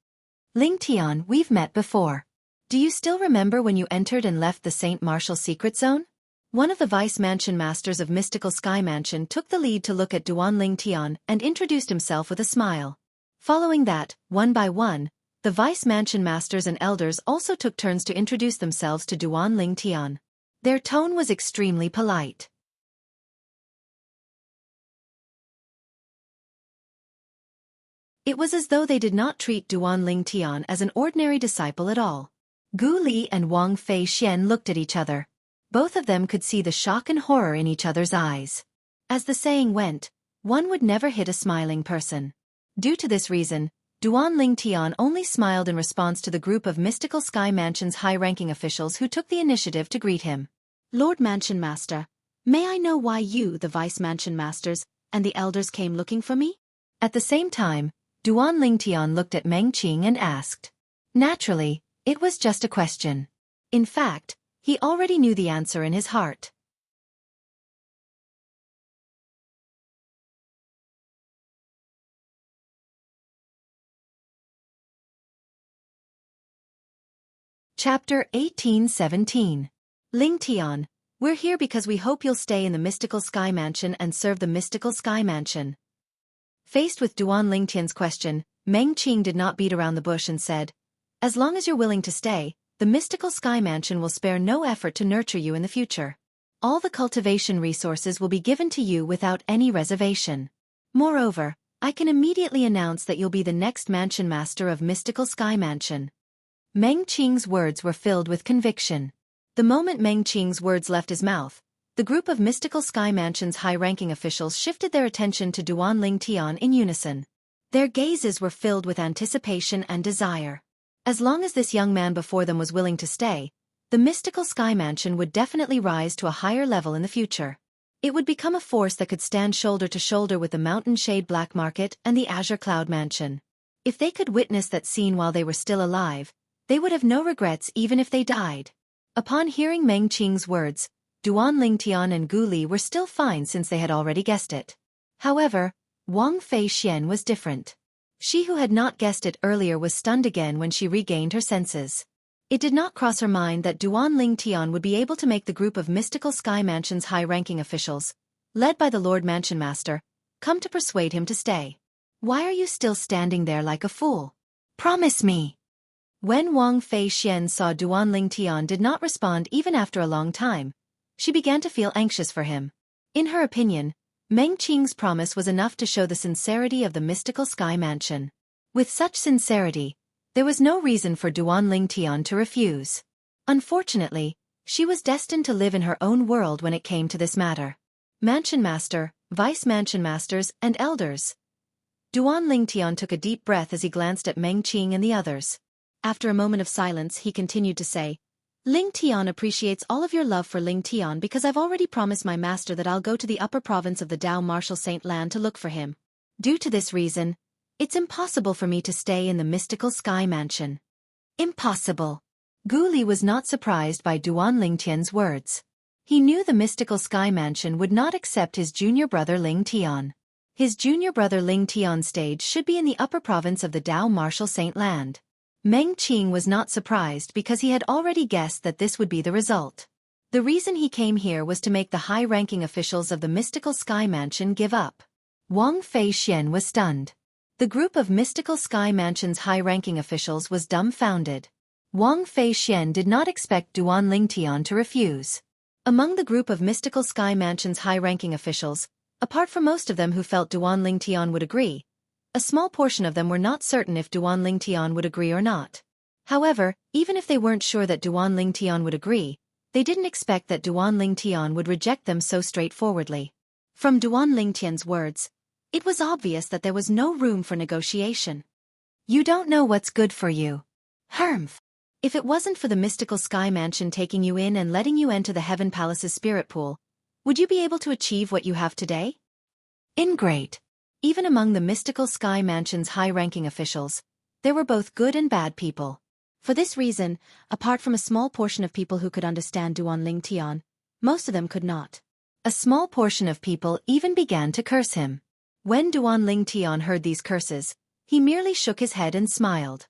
Ling Tian, we've met before. Do you still remember when you entered and left the Saint Martial secret zone? One of the vice mansion masters of Mystical Sky Mansion took the lead to look at Duan Ling Tian and introduced himself with a smile. Following that, one by one, the vice mansion masters and elders also took turns to introduce themselves to Duan Ling Tian. Their tone was extremely polite. It was as though they did not treat Duan Ling Tian as an ordinary disciple at all. Gu Li and Wang Fei Xian looked at each other. Both of them could see the shock and horror in each other's eyes. As the saying went, one would never hit a smiling person. Due to this reason, Duan Ling Tian only smiled in response to the group of Mystical Sky Mansion's high-ranking officials who took the initiative to greet him. Lord Mansion Master, may I know why you, the Vice Mansion Masters, and the elders came looking for me? At the same time, Duan Ling Tian looked at Meng Qing and asked. Naturally, it was just a question. In fact, he already knew the answer in his heart. Chapter 1817. Ling Tian, we're here because we hope you'll stay in the Mystical Sky Mansion and serve the Mystical Sky Mansion. Faced with Duan Ling Tian's question, Meng Qing did not beat around the bush and said, as long as you're willing to stay, the Mystical Sky Mansion will spare no effort to nurture you in the future. All the cultivation resources will be given to you without any reservation. Moreover, I can immediately announce that you'll be the next mansion master of Mystical Sky Mansion. Meng Qing's words were filled with conviction. The moment Meng Qing's words left his mouth, the group of Mystical Sky Mansion's high-ranking officials shifted their attention to Duan Ling Tian in unison. Their gazes were filled with anticipation and desire. As long as this young man before them was willing to stay, the Mystical Sky Mansion would definitely rise to a higher level in the future. It would become a force that could stand shoulder to shoulder with the Mountain Shade Black Market and the Azure Cloud Mansion. If they could witness that scene while they were still alive, they would have no regrets even if they died. Upon hearing Meng Qing's words, Duan Ling Tian and Gu Li were still fine since they had already guessed it. However, Wang Fei Xian was different. She who had not guessed it earlier was stunned again when she regained her senses. It did not cross her mind that Duan Ling Tian would be able to make the group of Mystical Sky Mansion's high-ranking officials, led by the Lord Mansion Master, come to persuade him to stay. Why are you still standing there like a fool? Promise me. When Wang Fei Xian saw Duan Ling Tian did not respond even after a long time, she began to feel anxious for him. In her opinion, Meng Qing's promise was enough to show the sincerity of the Mystical Sky Mansion. With such sincerity, there was no reason for Duan Ling Tian to refuse. Unfortunately, she was destined to live in her own world when it came to this matter. Mansion Master, Vice Mansion Masters, and Elders. Duan Ling Tian took a deep breath as he glanced at Meng Qing and the others. After a moment of silence, he continued to say, Ling Tian appreciates all of your love for Ling Tian because I've already promised my master that I'll go to the upper province of the Dao Martial Saint Land to look for him. Due to this reason, it's impossible for me to stay in the Mystical Sky Mansion. Impossible. Gu Li was not surprised by Duan Ling Tian's words. He knew the Mystical Sky Mansion would not accept his junior brother Ling Tian. His junior brother Ling Tian's stage should be in the upper province of the Dao Martial Saint Land. Meng Qing was not surprised because he had already guessed that this would be the result. The reason he came here was to make the high-ranking officials of the Mystical Sky Mansion give up. Wang Fei Xian was stunned. The group of Mystical Sky Mansion's high-ranking officials was dumbfounded. Wang Fei Xian did not expect Duan Ling Tian to refuse. Among the group of Mystical Sky Mansion's high-ranking officials, apart from most of them who felt Duan Ling Tian would agree, a small portion of them were not certain if Duan Ling Tian would agree or not. However, even if they weren't sure that Duan Ling Tian would agree, they didn't expect that Duan Ling Tian would reject them so straightforwardly. From Duan Ling Tian's words, it was obvious that there was no room for negotiation. You don't know what's good for you. Hermf. If it wasn't for the Mystical Sky Mansion taking you in and letting you enter the Heaven Palace's spirit pool, would you be able to achieve what you have today? Ingrate. Even among the Mystical Sky Mansion's high-ranking officials, There were both good and bad people. For this reason, apart from a small portion of people who could understand Duan Ling Tian, most of them could not. A small portion of people even began to curse him. When Duan Ling Tian heard these curses, he merely shook his head and smiled.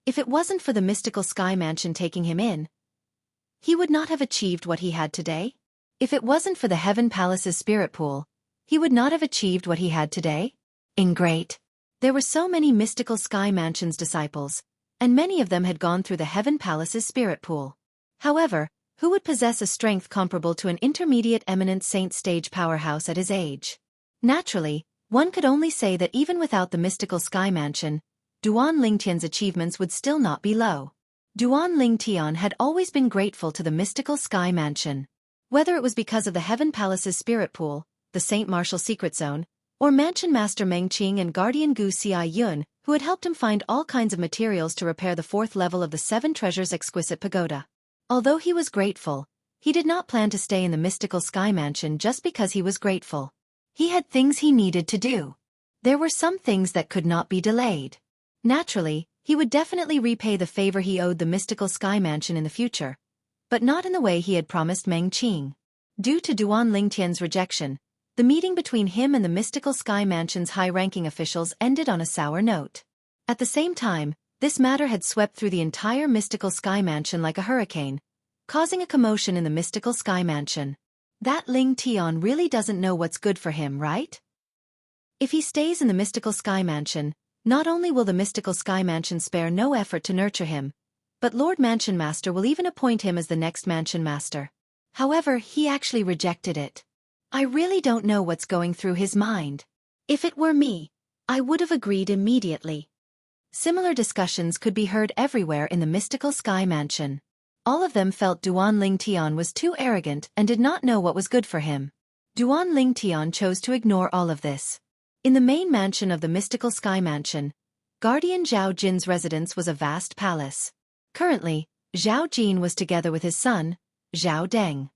If it wasn't for the mystical sky mansion taking him in, he would not have achieved what he had today. If it wasn't for the Heaven Palace's spirit pool, he would not have achieved what he had today. Ingrate. There were so many mystical sky mansion's disciples, and many of them had gone through the Heaven Palace's spirit pool. However, who would possess a strength comparable to an intermediate eminent saint stage powerhouse at his age? Naturally, one could only say that even without the mystical sky mansion, Duan Lingtian's achievements would still not be low. Duan Lingtian had always been grateful to the mystical sky mansion. Whether it was because of the Heaven Palace's spirit pool, the Saint Martial secret zone, or Mansion Master Meng Qing and Guardian Gu Xia Yun, who had helped him find all kinds of materials to repair the 4th level of the 7 Treasures Exquisite Pagoda. Although he was grateful, he did not plan to stay in the mystical sky mansion just because he was grateful. He had things he needed to do. There were some things that could not be delayed. Naturally, he would definitely repay the favor he owed the mystical sky mansion in the future, but not in the way he had promised Meng Qing. Due to Duan Lingtian's rejection, the meeting between him and the mystical sky mansion's high-ranking officials ended on a sour note. At the same time, this matter had swept through the entire mystical sky mansion like a hurricane, causing a commotion in the mystical sky mansion. That Ling Tian really doesn't know what's good for him, right? If he stays in the mystical sky mansion, not only will the mystical sky mansion spare no effort to nurture him, but Lord Mansion Master will even appoint him as the next Mansion Master. However, he actually rejected it. I really don't know what's going through his mind. If it were me, I would have agreed immediately. Similar discussions could be heard everywhere in the mystical sky mansion. All of them felt Duan Lingtian was too arrogant and did not know what was good for him. Duan Lingtian chose to ignore all of this. In the main mansion of the mystical sky mansion, Guardian Zhao Jin's residence was a vast palace. Currently, Zhao Jin was together with his son, Zhao Deng.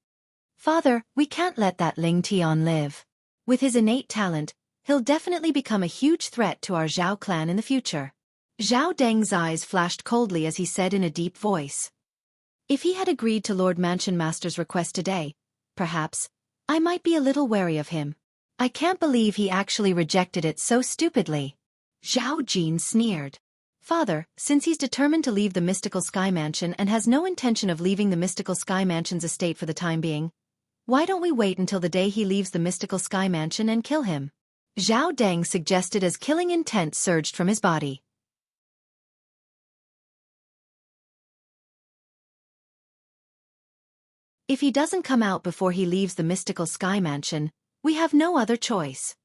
Father, we can't let that Ling Tian live. With his innate talent, he'll definitely become a huge threat to our Zhao clan in the future. Zhao Deng's eyes flashed coldly as he said in a deep voice. If he had agreed to Lord Mansion Master's request today, perhaps, I might be a little wary of him. I can't believe he actually rejected it so stupidly. Zhao Jin sneered. Father, since he's determined to leave the mystical sky mansion and has no intention of leaving the mystical sky mansion's estate for the time being, why don't we wait until the day he leaves the mystical sky mansion and kill him? Zhao Deng suggested as killing intent surged from his body. If he doesn't come out before he leaves the mystical sky mansion, we have no other choice.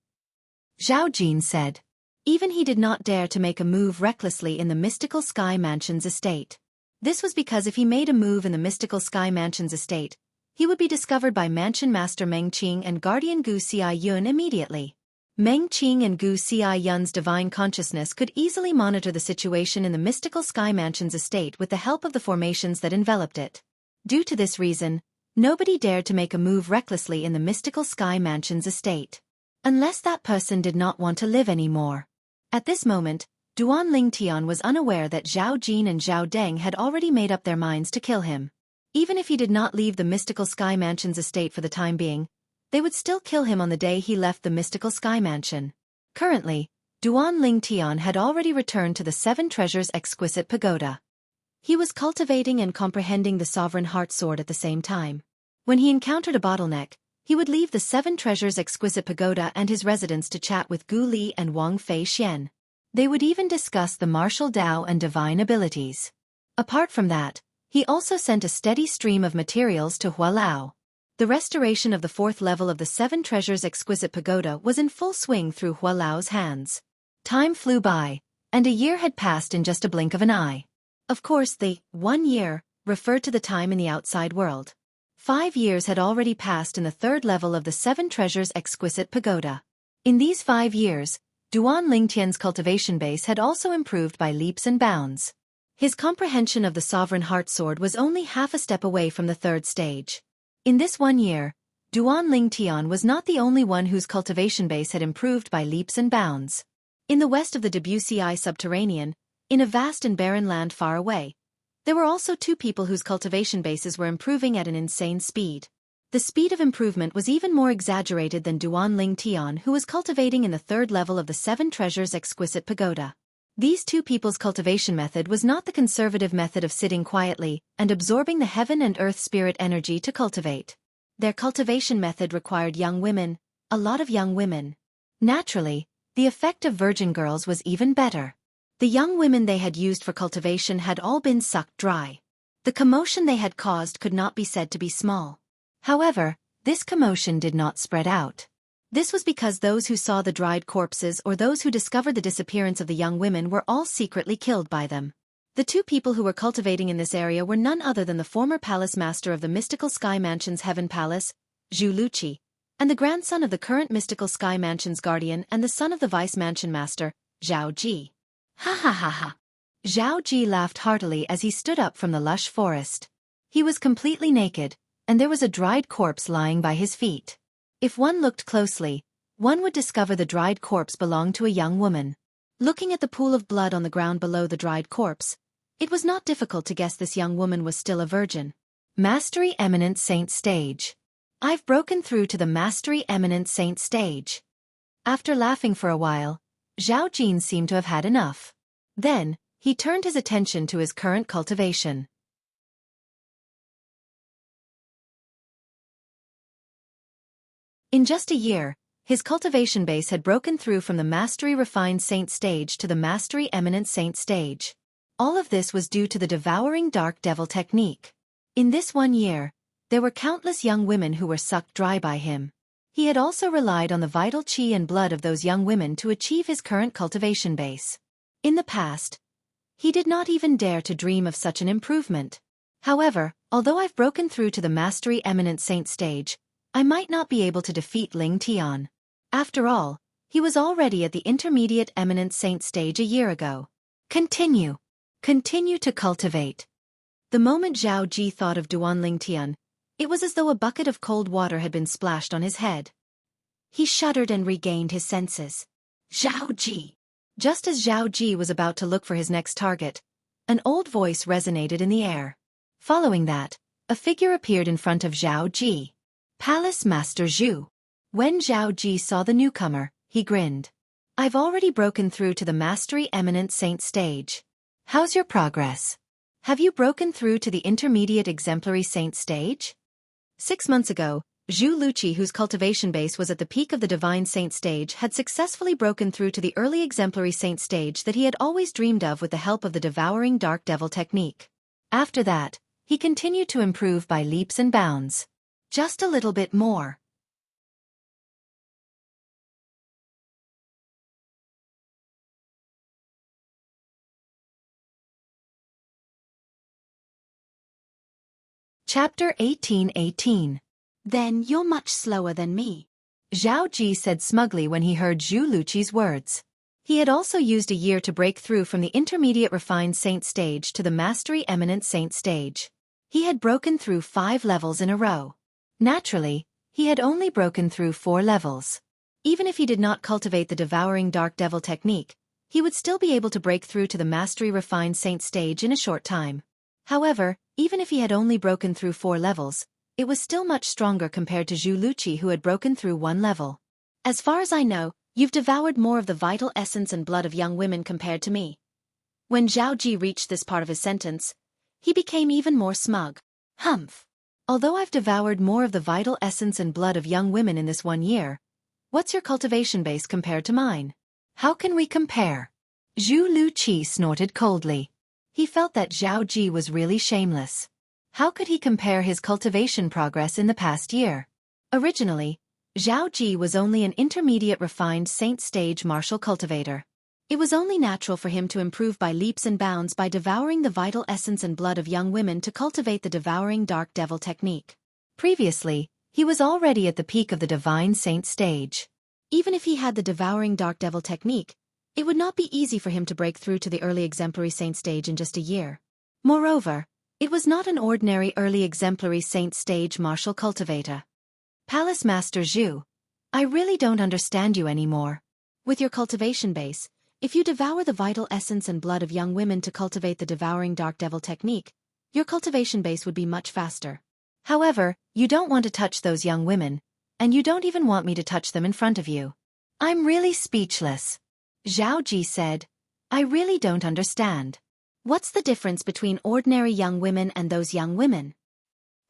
Zhao Jin said. Even he did not dare to make a move recklessly in the mystical sky mansion's estate. This was because if he made a move in the mystical sky mansion's estate, he would be discovered by Mansion Master Meng Qing and Guardian Gu Xia Yun immediately. Meng Qing and Gu Xia Yun's divine consciousness could easily monitor the situation in the mystical sky mansion's estate with the help of the formations that enveloped it. Due to this reason, nobody dared to make a move recklessly in the mystical sky mansion's estate. Unless that person did not want to live anymore. At this moment, Duan Lingtian was unaware that Zhao Jin and Zhao Deng had already made up their minds to kill him. Even if he did not leave the mystical sky mansion's estate for the time being, they would still kill him on the day he left the mystical sky mansion. Currently, Duan Lingtian had already returned to the 7 Treasures Exquisite Pagoda. He was cultivating and comprehending the Sovereign Heart Sword at the same time. When he encountered a bottleneck, he would leave the 7 Treasures Exquisite Pagoda and his residence to chat with Gu Li and Wang Fei Xian. They would even discuss the martial Dao and divine abilities. Apart from that, he also sent a steady stream of materials to Hualao. The restoration of the 4th level of the 7 Treasures Exquisite Pagoda was in full swing through Hualao's hands. Time flew by, and a year had passed in just a blink of an eye. Of course, the 1 year referred to the time in the outside world. 5 years had already passed in the 3rd level of the 7 Treasures Exquisite Pagoda. In these 5 years, Duan Lingtian's cultivation base had also improved by leaps and bounds. His comprehension of the Sovereign Heart Sword was only half a step away from the 3rd stage. In this 1 year, Duan Ling Tian was not the only one whose cultivation base had improved by leaps and bounds. In the west of the Debussy subterranean, in a vast and barren land far away, there were also two people whose cultivation bases were improving at an insane speed. The speed of improvement was even more exaggerated than Duan Ling Tian, who was cultivating in the third level of the Seven Treasures Exquisite Pagoda. These two people's cultivation method was not the conservative method of sitting quietly and absorbing the heaven and earth spirit energy to cultivate. Their cultivation method required young women, a lot of young women. Naturally, the effect of virgin girls was even better. The young women they had used for cultivation had all been sucked dry. The commotion they had caused could not be said to be small. However, this commotion did not spread out. This was because those who saw the dried corpses or those who discovered the disappearance of the young women were all secretly killed by them. The two people who were cultivating in this area were none other than the former palace master of the mystical sky mansion's heaven palace, Zhu Luqi, and the grandson of the current mystical sky mansion's guardian and the son of the vice mansion master, Zhao Ji. Ha ha ha ha. Zhao Ji laughed heartily as he stood up from the lush forest. He was completely naked, and there was a dried corpse lying by his feet. If one looked closely, one would discover the dried corpse belonged to a young woman. Looking at the pool of blood on the ground below the dried corpse, it was not difficult to guess this young woman was still a virgin. Mastery Eminent Saint Stage. I've broken through to the Mastery Eminent Saint Stage. After laughing for a while, Zhao Jin seemed to have had enough. Then, he turned his attention to his current cultivation. In just a year, his cultivation base had broken through from the Mastery Refined Saint Stage to the Mastery Eminent Saint Stage. All of this was due to the Devouring Dark Devil technique. In this 1 year, there were countless young women who were sucked dry by him. He had also relied on the vital qi and blood of those young women to achieve his current cultivation base. In the past, he did not even dare to dream of such an improvement. However, although I've broken through to the Mastery Eminent Saint Stage, I might not be able to defeat Ling Tian. After all, he was already at the Intermediate Eminent Saint Stage a year ago. Continue to cultivate. The moment Zhao Ji thought of Duan Ling Tian, it was as though a bucket of cold water had been splashed on his head. He shuddered and regained his senses. Zhao Ji. Just as Zhao Ji was about to look for his next target, an old voice resonated in the air. Following that, a figure appeared in front of Zhao Ji. Palace Master Zhu. When Zhao Ji saw the newcomer, he grinned. I've already broken through to the Mastery Eminent Saint Stage. How's your progress? Have you broken through to the Intermediate Exemplary Saint Stage? 6 months ago, Zhu Luqi, whose cultivation base was at the peak of the Divine Saint Stage, had successfully broken through to the early Exemplary Saint Stage that he had always dreamed of with the help of the Devouring Dark Devil technique. After that, he continued to improve by leaps and bounds. Just a little bit more. Chapter 18:18. Then you're much slower than me, Zhao Ji said smugly when he heard Zhu Luqi's words. He had also used a year to break through from the Intermediate Refined Saint Stage to the Mastery Eminent Saint Stage. He had broken through 5 levels in a row. Naturally, he had only broken through 4 levels. Even if he did not cultivate the Devouring Dark Devil technique, he would still be able to break through to the Mastery Refined Saint Stage in a short time. However, even if he had only broken through 4 levels, it was still much stronger compared to Zhu Luqi, who had broken through 1 level. As far as I know, you've devoured more of the vital essence and blood of young women compared to me. When Zhao Ji reached this part of his sentence, he became even more smug. Humph. Although I've devoured more of the vital essence and blood of young women in this 1 year, what's your cultivation base compared to mine? How can we compare? Zhu Luqi snorted coldly. He felt that Zhao Ji was really shameless. How could he compare his cultivation progress in the past year? Originally, Zhao Ji was only an intermediate refined saint stage martial cultivator. It was only natural for him to improve by leaps and bounds by devouring the vital essence and blood of young women to cultivate the Devouring Dark Devil technique. Previously, he was already at the peak of the Divine Saint stage. Even if he had the Devouring Dark Devil technique, it would not be easy for him to break through to the early Exemplary Saint stage in just a year. Moreover, it was not an ordinary early Exemplary Saint stage martial cultivator. Palace Master Zhu, I really don't understand you anymore. With your cultivation base, if you devour the vital essence and blood of young women to cultivate the devouring dark devil technique, your cultivation base would be much faster. However, you don't want to touch those young women, and you don't even want me to touch them in front of you. I'm really speechless. Zhao Ji said, I really don't understand. What's the difference between ordinary young women and those young women?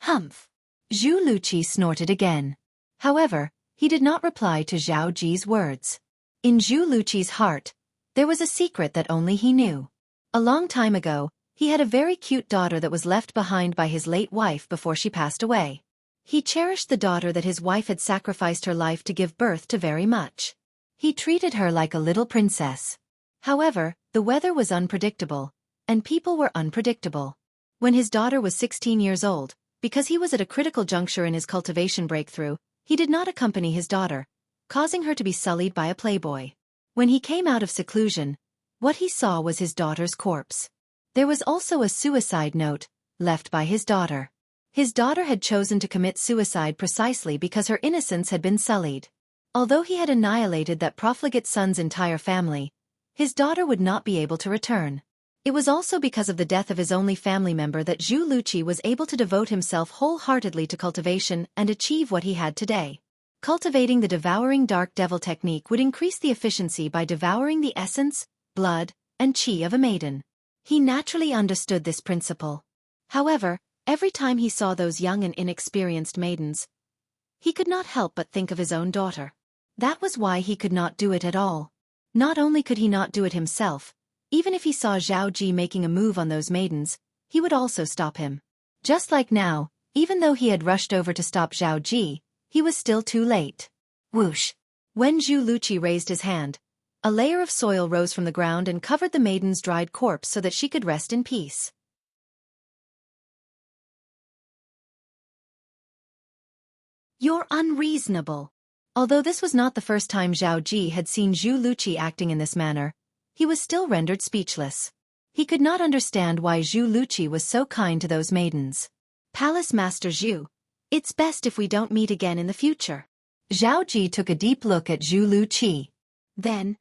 Humph. Zhu Luqi snorted again. However, he did not reply to Zhao Ji's words. In Zhu Luqi's heart, there was a secret that only he knew. A long time ago, he had a very cute daughter that was left behind by his late wife before she passed away. He cherished the daughter that his wife had sacrificed her life to give birth to very much. He treated her like a little princess. However, the weather was unpredictable, and people were unpredictable. When his daughter was 16 years old, because he was at a critical juncture in his cultivation breakthrough, he did not accompany his daughter, causing her to be sullied by a playboy. When he came out of seclusion, what he saw was his daughter's corpse. There was also a suicide note left by his daughter. His daughter had chosen to commit suicide precisely because her innocence had been sullied. Although he had annihilated that profligate son's entire family, his daughter would not be able to return. It was also because of the death of his only family member that Zhu Luqi was able to devote himself wholeheartedly to cultivation and achieve what he had today. Cultivating the devouring dark devil technique would increase the efficiency by devouring the essence, blood, and qi of a maiden. He naturally understood this principle. However, every time he saw those young and inexperienced maidens, he could not help but think of his own daughter. That was why he could not do it at all. Not only could he not do it himself, even if he saw Zhao Ji making a move on those maidens, he would also stop him. Just like now, even though he had rushed over to stop Zhao Ji, he was still too late. Whoosh! When Zhu Luqi raised his hand, a layer of soil rose from the ground and covered the maiden's dried corpse so that she could rest in peace. You're unreasonable. Although this was not the first time Zhao Ji had seen Zhu Luqi acting in this manner, he was still rendered speechless. He could not understand why Zhu Luqi was so kind to those maidens. Palace Master Zhu, it's best if we don't meet again in the future. Zhao Ji took a deep look at Zhu Luqi. Then,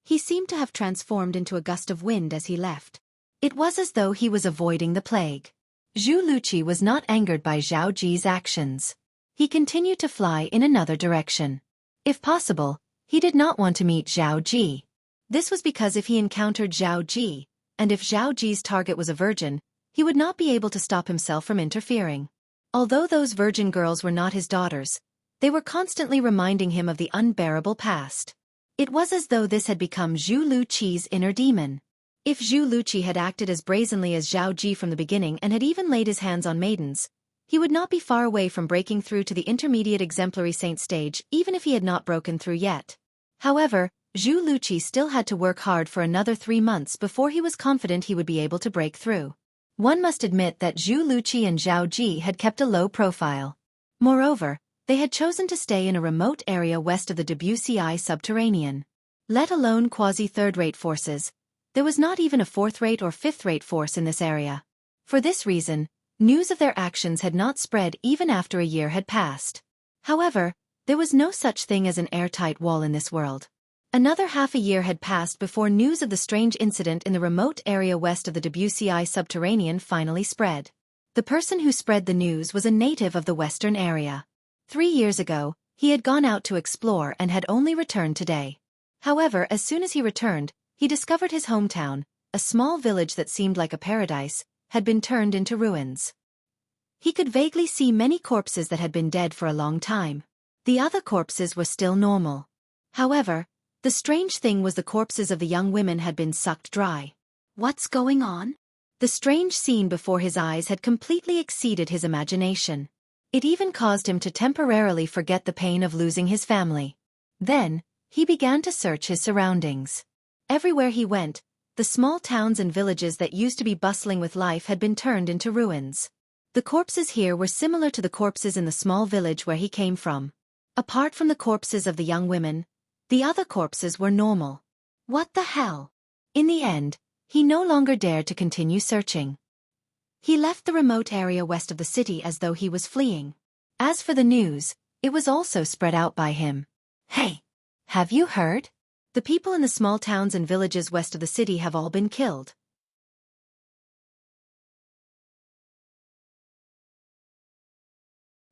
he seemed to have transformed into a gust of wind as he left. It was as though he was avoiding the plague. Zhu Luqi was not angered by Zhao Ji's actions. He continued to fly in another direction. If possible, he did not want to meet Zhao Ji. This was because if he encountered Zhao Ji, and if Zhao Ji's target was a virgin, he would not be able to stop himself from interfering. Although those virgin girls were not his daughters, they were constantly reminding him of the unbearable past. It was as though this had become Zhu Luqi's inner demon. If Zhu Luqi had acted as brazenly as Zhao Ji from the beginning and had even laid his hands on maidens, he would not be far away from breaking through to the intermediate exemplary saint stage even if he had not broken through yet. However, Zhu Luqi still had to work hard for another 3 months before he was confident he would be able to break through. One must admit that Zhu Luqi and Zhao Ji had kept a low profile. Moreover, they had chosen to stay in a remote area west of the WCI subterranean. Let alone quasi-third-rate forces, there was not even a fourth-rate or fifth-rate force in this area. For this reason, news of their actions had not spread even after a year had passed. However, there was no such thing as an airtight wall in this world. Another half a year had passed before news of the strange incident in the remote area west of the WCI subterranean finally spread. The person who spread the news was a native of the western area. 3 years ago, he had gone out to explore and had only returned today. However, as soon as he returned, he discovered his hometown, a small village that seemed like a paradise, had been turned into ruins. He could vaguely see many corpses that had been dead for a long time. The other corpses were still normal. However, the strange thing was the corpses of the young women had been sucked dry. What's going on? The strange scene before his eyes had completely exceeded his imagination. It even caused him to temporarily forget the pain of losing his family. Then, he began to search his surroundings. Everywhere he went, the small towns and villages that used to be bustling with life had been turned into ruins. The corpses here were similar to the corpses in the small village where he came from. Apart from the corpses of the young women, the other corpses were normal. What the hell? In the end, he no longer dared to continue searching. He left the remote area west of the city as though he was fleeing. As for the news, It was also spread out by him. Hey! Have you heard? The people in the small towns and villages west of the city have all been killed.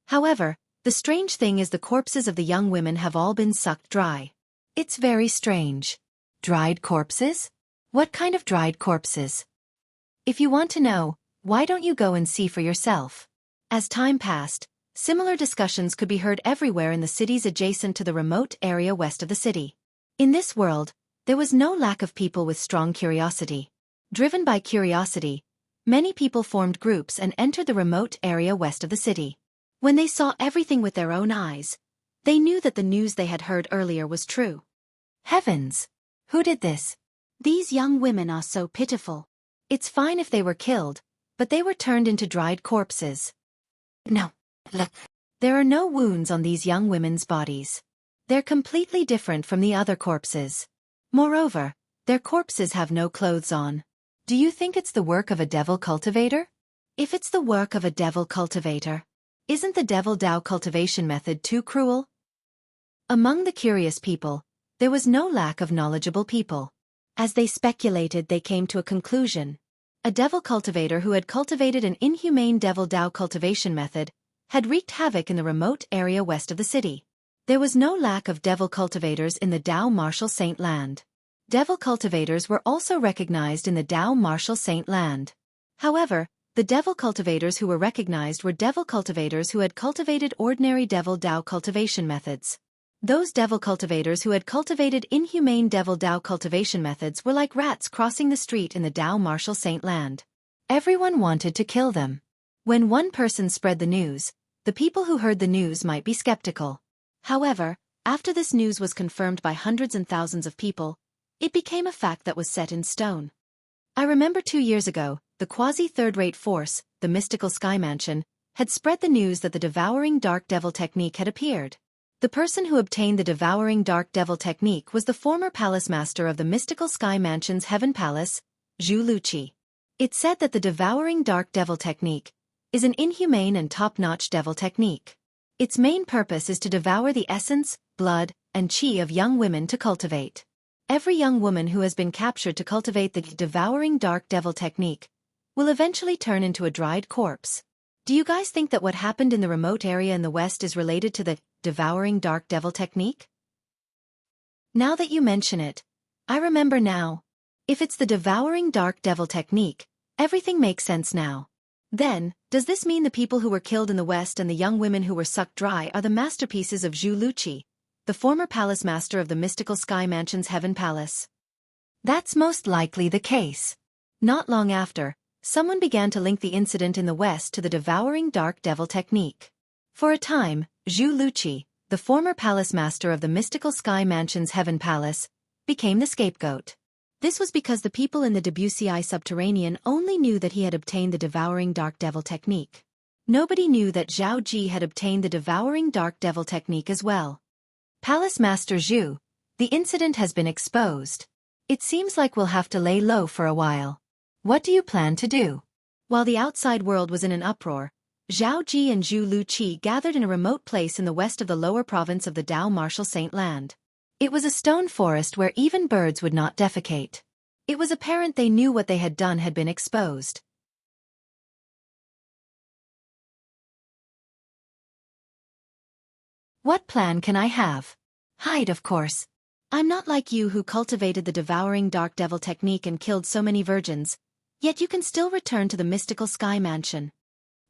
However, the strange thing is the corpses of the young women have all been sucked dry. It's very strange. Dried corpses? What kind of dried corpses? If you want to know, why don't you go and see for yourself? As time passed, similar discussions could be heard everywhere in the cities adjacent to the remote area west of the city. In this world, there was no lack of people with strong curiosity. Driven by curiosity, many people formed groups and entered the remote area west of the city. When they saw everything with their own eyes, they knew that the news they had heard earlier was true. Heavens! Who did this? These young women are so pitiful. It's fine if they were killed, but they were turned into dried corpses. No. Look. There are no wounds on these young women's bodies. They're completely different from the other corpses. Moreover, their corpses have no clothes on. Do you think it's the work of a devil cultivator? If it's the work of a devil cultivator, isn't the devil Dao cultivation method too cruel? Among the curious people, there was no lack of knowledgeable people. As they speculated, they came to a conclusion. A devil cultivator who had cultivated an inhumane devil Dao cultivation method had wreaked havoc in the remote area west of the city. There was no lack of devil cultivators in the Dao Martial Saint Land. Devil cultivators were also recognized in the Dao Martial Saint Land. However, the devil cultivators who were recognized were devil cultivators who had cultivated ordinary devil Dao cultivation methods. Those devil cultivators who had cultivated inhumane devil Dao cultivation methods were like rats crossing the street in the Dao Martial Saint Land. Everyone wanted to kill them. When one person spread the news, the people who heard the news might be skeptical. However, after this news was confirmed by hundreds and thousands of people, it became a fact that was set in stone. I remember 2 years ago, the quasi-third-rate force, the mystical Sky Mansion, had spread the news that the devouring dark devil technique had appeared. The person who obtained the devouring dark devil technique was the former palace master of the mystical Sky Mansion's Heaven Palace, Wuxia. It said that the devouring dark devil technique is an inhumane and top-notch devil technique. Its main purpose is to devour the essence, blood, and qi of young women to cultivate. Every young woman who has been captured to cultivate the devouring dark devil technique will eventually turn into a dried corpse. Do you guys think that what happened in the remote area in the west is related to the devouring dark devil technique? Now that you mention it, I remember now. If it's the devouring dark devil technique, everything makes sense now. Then, does this mean the people who were killed in the west and the young women who were sucked dry are the masterpieces of Wuxia, the former palace master of the mystical Sky Mansion's Heaven Palace? That's most likely the case. Not long after, someone began to link the incident in the west to the devouring dark devil technique. For a time, Wuxia, the former palace master of the mystical Sky Mansion's Heaven Palace, became the scapegoat. This was because the people in the Wuxia subterranean only knew that he had obtained the devouring dark devil technique. Nobody knew that Zhao Ji had obtained the devouring dark devil technique as well. Palace Master Zhu, the incident has been exposed. It seems like we'll have to lay low for a while. What do you plan to do? While the outside world was in an uproar, Zhao Ji and Wuxia gathered in a remote place in the west of the lower province of the Dao Martial Saint Land. It was a stone forest where even birds would not defecate. It was apparent they knew what they had done had been exposed. What plan can I have? Hide, of course. I'm not like you who cultivated the devouring dark devil technique and killed so many virgins, yet you can still return to the mystical Sky Mansion.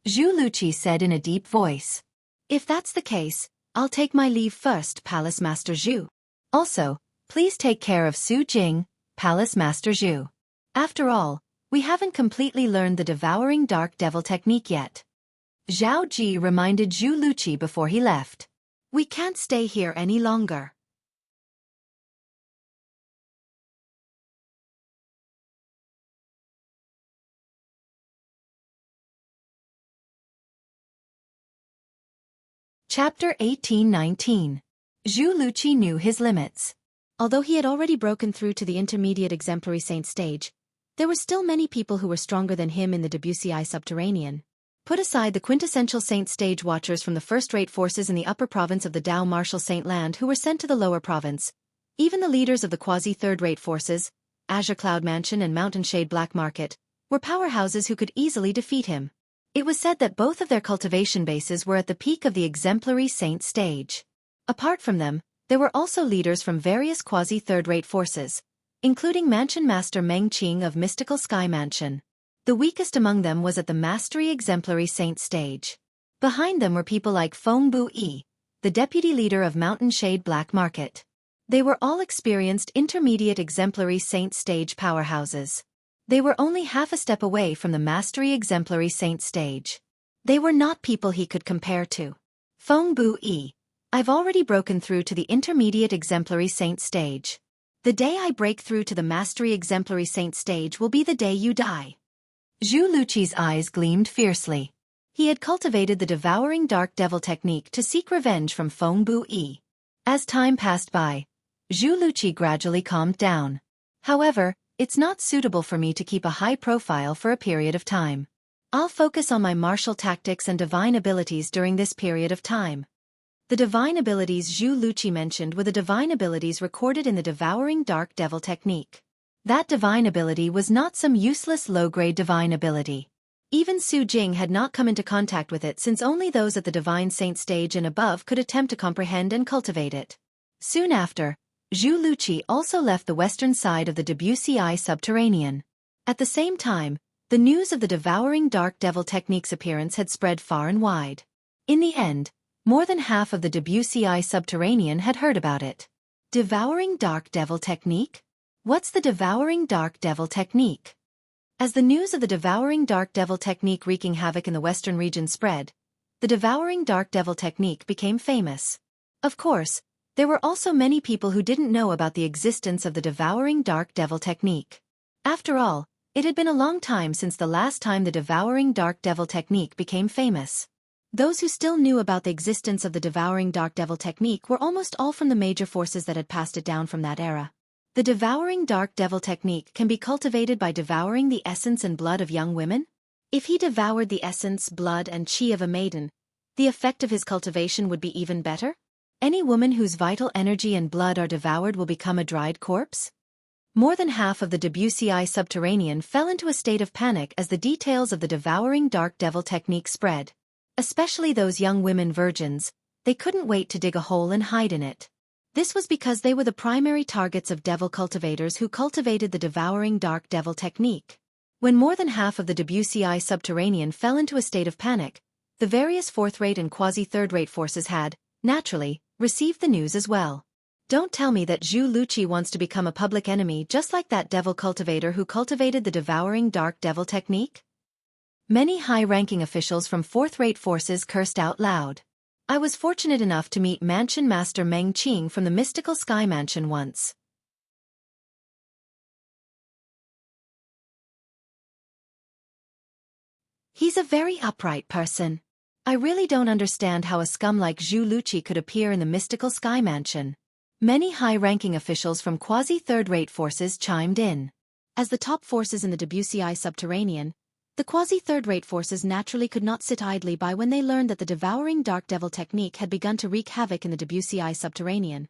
Wuxia said in a deep voice. If that's the case, I'll take my leave first, Palace Master Zhu. Also, please take care of Su Jing, Palace Master Zhu. After all, we haven't completely learned the devouring dark devil technique yet. Zhao Ji reminded Wuxia before he left. We can't stay here any longer. Chapter 18-19. Wuxia knew his limits. Although he had already broken through to the intermediate exemplary saint stage, there were still many people who were stronger than him in the Wuxia subterranean. Put aside the quintessential saint stage watchers from the first-rate forces in the upper province of the Dao Martial Saint Land who were sent to the lower province. Even the leaders of the quasi-third-rate forces, Azure Cloud Mansion and Mountain Shade Black Market, were powerhouses who could easily defeat him. It was said that both of their cultivation bases were at the peak of the exemplary saint stage. Apart from them, there were also leaders from various quasi-third-rate forces, including Mansion Master Meng Qing of Mystical Sky Mansion. The weakest among them was at the Mastery Exemplary Saint stage. Behind them were people like Feng Bu-yi, the deputy leader of Mountain Shade Black Market. They were all experienced intermediate exemplary saint stage powerhouses. They were only half a step away from the Mastery Exemplary Saint stage. They were not people he could compare to. Feng Bu-yi, I've already broken through to the Intermediate Exemplary Saint stage. The day I break through to the Mastery Exemplary Saint stage will be the day you die. Zhu Luqi's eyes gleamed fiercely. He had cultivated the Devouring Dark Devil technique to seek revenge from Feng Bu-yi. As time passed by, Zhu Luqi gradually calmed down. However, it's not suitable for me to keep a high profile for a period of time. I'll focus on my martial tactics and divine abilities during this period of time. The divine abilities Zhu Luqi mentioned were the divine abilities recorded in the Devouring Dark Devil technique. That divine ability was not some useless low-grade divine ability. Even Su Jing had not come into contact with it since only those at the Divine Saint stage and above could attempt to comprehend and cultivate it. Soon after, Zhu Luqi also left the western side of the WCI subterranean. At the same time, the news of the Devouring Dark Devil technique's appearance had spread far and wide. In the end, more than half of the WCI subterranean had heard about it. Devouring Dark Devil technique? What's the Devouring Dark Devil technique? As the news of the Devouring Dark Devil technique wreaking havoc in the western region spread, the Devouring Dark Devil technique became famous. Of course, there were also many people who didn't know about the existence of the Devouring Dark Devil technique. After all, it had been a long time since the last time the Devouring Dark Devil technique became famous. Those who still knew about the existence of the Devouring Dark Devil technique were almost all from the major forces that had passed it down from that era. The Devouring Dark Devil technique can be cultivated by devouring the essence and blood of young women. If he devoured the essence, blood, and qi of a maiden, the effect of his cultivation would be even better. Any woman whose vital energy and blood are devoured will become a dried corpse. More than half of the WCI subterranean fell into a state of panic as the details of the Devouring Dark Devil technique spread. Especially those young women virgins, they couldn't wait to dig a hole and hide in it. This was because they were the primary targets of devil cultivators who cultivated the Devouring Dark Devil technique. When more than half of the WCI subterranean fell into a state of panic, the various fourth-rate and quasi-third-rate forces had, naturally, received the news as well. Don't tell me that Zhu Luqi wants to become a public enemy just like that devil cultivator who cultivated the Devouring Dark Devil technique? Many high-ranking officials from fourth-rate forces cursed out loud. I was fortunate enough to meet Mansion Master Meng Qing from the Mystical Sky Mansion once. He's a very upright person. I really don't understand how a scum like Zhu Luqi could appear in the Mystical Sky Mansion. Many high-ranking officials from quasi-third-rate forces chimed in. As the top forces in the WCI subterranean, the quasi-third-rate forces naturally could not sit idly by when they learned that the Devouring Dark Devil technique had begun to wreak havoc in the WCI subterranean.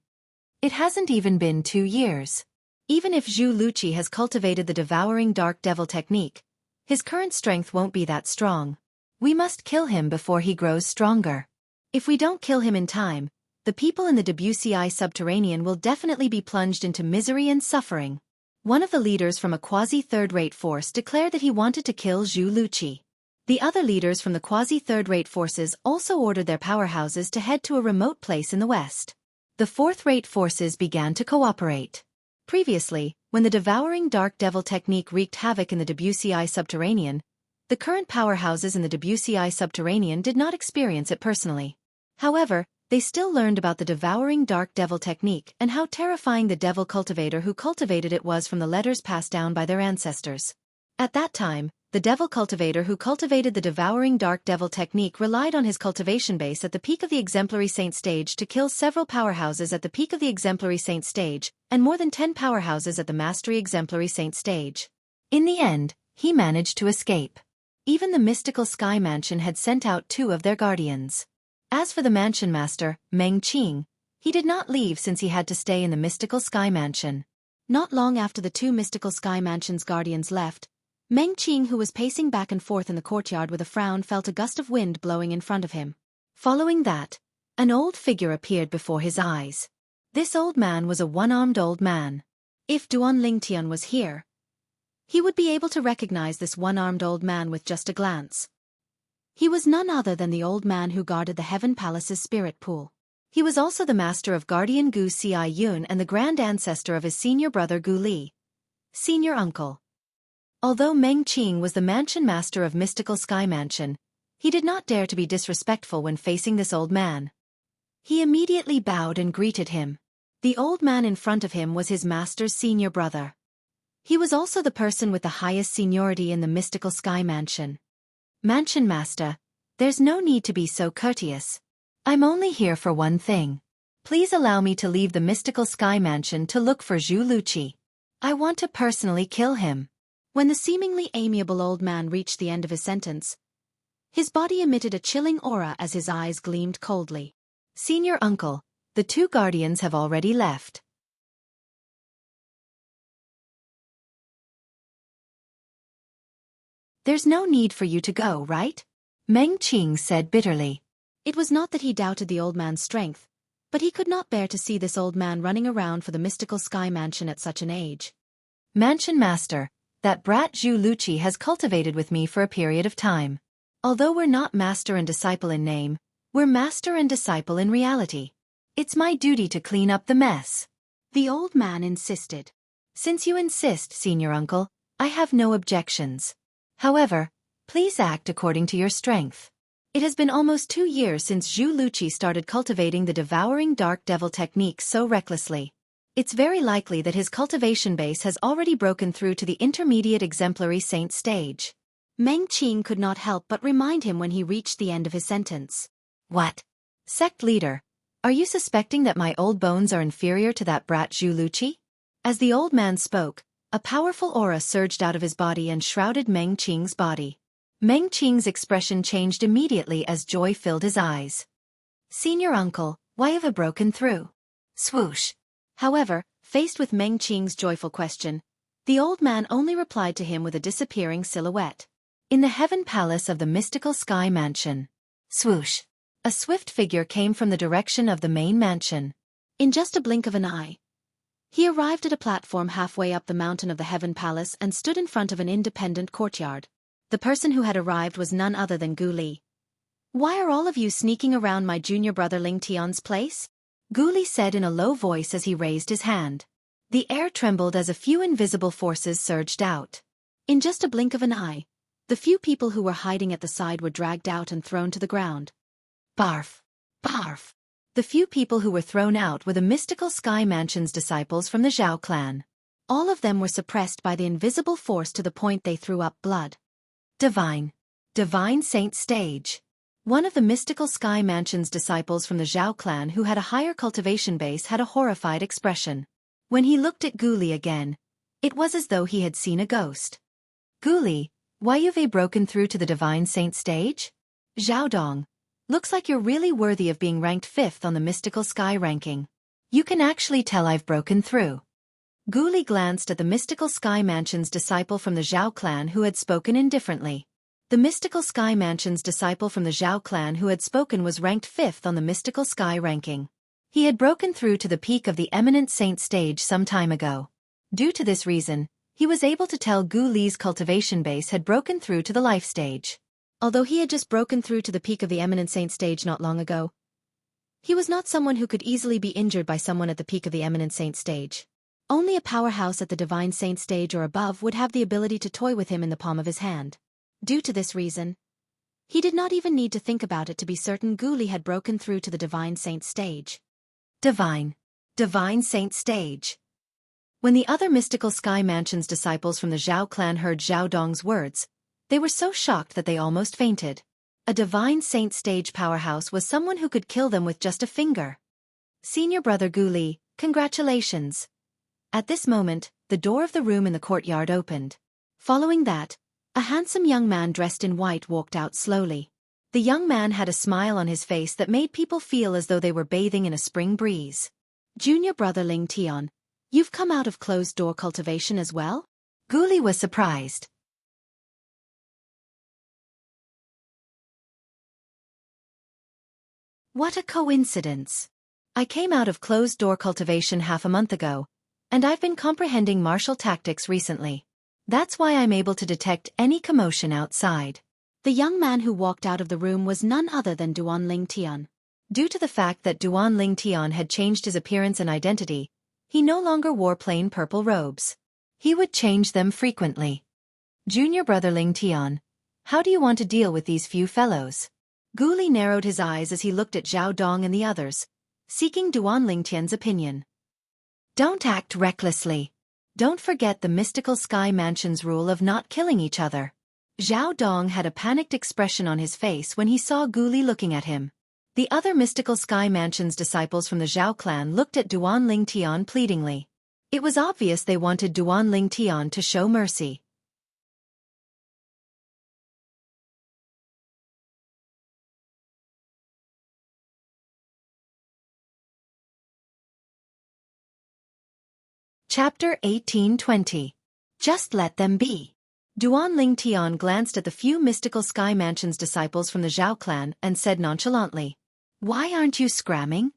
It hasn't even been 2 years. Even if Zhu Luqi has cultivated the Devouring Dark Devil technique, his current strength won't be that strong. We must kill him before he grows stronger. If we don't kill him in time, the people in the WCI subterranean will definitely be plunged into misery and suffering. One of the leaders from a quasi-third-rate force declared that he wanted to kill Zhu Luqi. The other leaders from the quasi-third-rate forces also ordered their powerhouses to head to a remote place in the west. The fourth-rate forces began to cooperate. Previously, when the Devouring Dark Devil technique wreaked havoc in the WCI subterranean, the current powerhouses in the WCI subterranean did not experience it personally. However, they still learned about the Devouring Dark Devil technique and how terrifying the devil cultivator who cultivated it was from the letters passed down by their ancestors. At that time, the devil cultivator who cultivated the Devouring Dark Devil technique relied on his cultivation base at the peak of the Exemplary Saint stage to kill several powerhouses at the peak of the Exemplary Saint stage, and more than 10 powerhouses at the Mastery Exemplary Saint stage. In the end, he managed to escape. Even the mystical sky mansion had sent out 2 of their guardians. As for the mansion master, Meng Qing, he did not leave since he had to stay in the mystical sky mansion. Not long after the 2 mystical sky mansion's guardians left, Meng Qing, who was pacing back and forth in the courtyard with a frown, felt a gust of wind blowing in front of him. Following that, an old figure appeared before his eyes. This old man was a one-armed old man. If Duan Lingtian was here, he would be able to recognize this one-armed old man with just a glance. He was none other than the old man who guarded the Heaven Palace's spirit pool. He was also the master of Guardian Gu Xi Yun and the grand ancestor of his senior brother Gu Li, senior uncle. Although Meng Qing was the mansion master of Mystical Sky Mansion, he did not dare to be disrespectful when facing this old man. He immediately bowed and greeted him. The old man in front of him was his master's senior brother. He was also the person with the highest seniority in the Mystical Sky Mansion. Mansion master, there's no need to be so courteous. I'm only here for one thing. Please allow me to leave the Mystical Sky Mansion to look for Zhu Luqi. I want to personally kill him. When the seemingly amiable old man reached the end of his sentence, his body emitted a chilling aura as his eyes gleamed coldly. Senior uncle, the 2 guardians have already left. There's no need for you to go, right? Meng Qing said bitterly. It was not that he doubted the old man's strength, but he could not bear to see this old man running around for the Mystical Sky Mansion at such an age. Mansion master, that brat Zhu Luqi has cultivated with me for a period of time. Although we're not master and disciple in name, we're master and disciple in reality. It's my duty to clean up the mess. The old man insisted. Since you insist, senior uncle, I have no objections. However, please act according to your strength. It has been almost 2 years since Zhu Luqi started cultivating the devouring dark devil technique so recklessly. It's very likely that his cultivation base has already broken through to the intermediate exemplary saint stage. Meng Qing could not help but remind him when he reached the end of his sentence. What? Sect leader, are you suspecting that my old bones are inferior to that brat Zhu Luqi? As the old man spoke, a powerful aura surged out of his body and shrouded Meng Qing's body. Meng Qing's expression changed immediately as joy filled his eyes. Senior uncle, why have I broken through? Swoosh. However, faced with Meng Qing's joyful question, the old man only replied to him with a disappearing silhouette. In the Heaven Palace of the Mystical Sky Mansion. Swoosh. A swift figure came from the direction of the main mansion. In just a blink of an eye, he arrived at a platform halfway up the mountain of the Heaven Palace and stood in front of an independent courtyard. The person who had arrived was none other than Gu Li. Why are all of you sneaking around my junior brother Ling Tian's place? Gu Li said in a low voice as he raised his hand. The air trembled as a few invisible forces surged out. In just a blink of an eye, the few people who were hiding at the side were dragged out and thrown to the ground. Barf! Barf! The few people who were thrown out were the Mystical Sky Mansion's disciples from the Zhao clan. All of them were suppressed by the invisible force to the point they threw up blood. Divine Saint Stage. One of the Mystical Sky Mansion's disciples from the Zhao clan who had a higher cultivation base had a horrified expression. When he looked at Gu Li again, it was as though he had seen a ghost. Gu Li, why you've broken through to the Divine Saint Stage? Zhao Dong. Looks like you're really worthy of being ranked 5th on the Mystical Sky ranking. You can actually tell I've broken through. Gu Li glanced at the Mystical Sky Mansion's disciple from the Zhao clan who had spoken indifferently. The Mystical Sky Mansion's disciple from the Zhao clan who had spoken was ranked 5th on the Mystical Sky ranking. He had broken through to the peak of the Eminent Saint stage some time ago. Due to this reason, he was able to tell Gu Li's cultivation base had broken through to the life stage. Although he had just broken through to the peak of the Eminent Saint stage not long ago, he was not someone who could easily be injured by someone at the peak of the Eminent Saint stage. Only a powerhouse at the Divine Saint stage or above would have the ability to toy with him in the palm of his hand. Due to this reason, he did not even need to think about it to be certain Gu Li had broken through to the Divine Saint stage. Divine Saint stage. When the other Mystical Sky Mansion's disciples from the Zhao clan heard Zhao Dong's words, they were so shocked that they almost fainted. A Divine Saint stage powerhouse was someone who could kill them with just a finger. Senior brother Gu Li, congratulations. At this moment, the door of the room in the courtyard opened. Following that, A handsome young man dressed in white walked out slowly. The young man had a smile on his face that made people feel as though they were bathing in a spring breeze. Junior brother Ling Tian, you've come out of closed-door cultivation as well? Gu Li was surprised. What a coincidence. I came out of closed-door cultivation half a month ago, and I've been comprehending martial tactics recently. That's why I'm able to detect any commotion outside. The young man who walked out of the room was none other than Duan Ling Tian. Due to the fact that Duan Ling Tian had changed his appearance and identity, he no longer wore plain purple robes. He would change them frequently. Junior brother Ling Tian, how do you want to deal with these few fellows? Gu Li narrowed his eyes as he looked at Zhao Dong and the others, seeking Duan Ling Tian's opinion. Don't act recklessly. Don't forget the mystical Sky Mansion's rule of not killing each other. Zhao Dong had a panicked expression on his face when he saw Gu Li looking at him. The other mystical Sky Mansion's disciples from the Zhao clan looked at Duan Ling Tian pleadingly. It was obvious they wanted Duan Ling Tian to show mercy. Chapter 1820. Just let them be. Duan Ling Tian glanced at the few mystical Sky Mansion's disciples from the Zhao clan and said nonchalantly, "Why aren't you scramming?"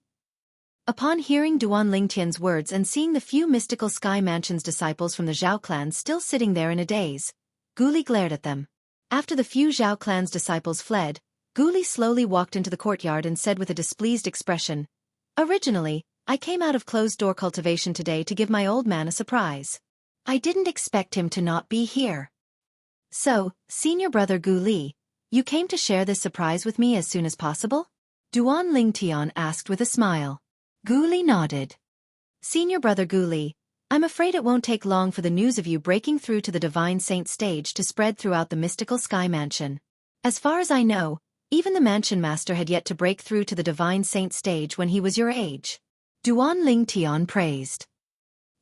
Upon hearing Duan Ling Tian's words and seeing the few mystical Sky Mansion's disciples from the Zhao clan still sitting there in a daze, Gu Li glared at them. After the few Zhao clan's disciples fled, Gu Li slowly walked into the courtyard and said with a displeased expression, "Originally, I came out of closed-door cultivation today to give my old man a surprise. I didn't expect him to not be here. So, senior brother Gu Li, you came to share this surprise with me as soon as possible?" Duan Ling Tian asked with a smile. Gu Li nodded. "Senior brother Gu Li, I'm afraid it won't take long for the news of you breaking through to the Divine Saint stage to spread throughout the mystical Sky Mansion. As far as I know, even the Mansion Master had yet to break through to the Divine Saint stage when he was your age." Duan Ling Tian praised.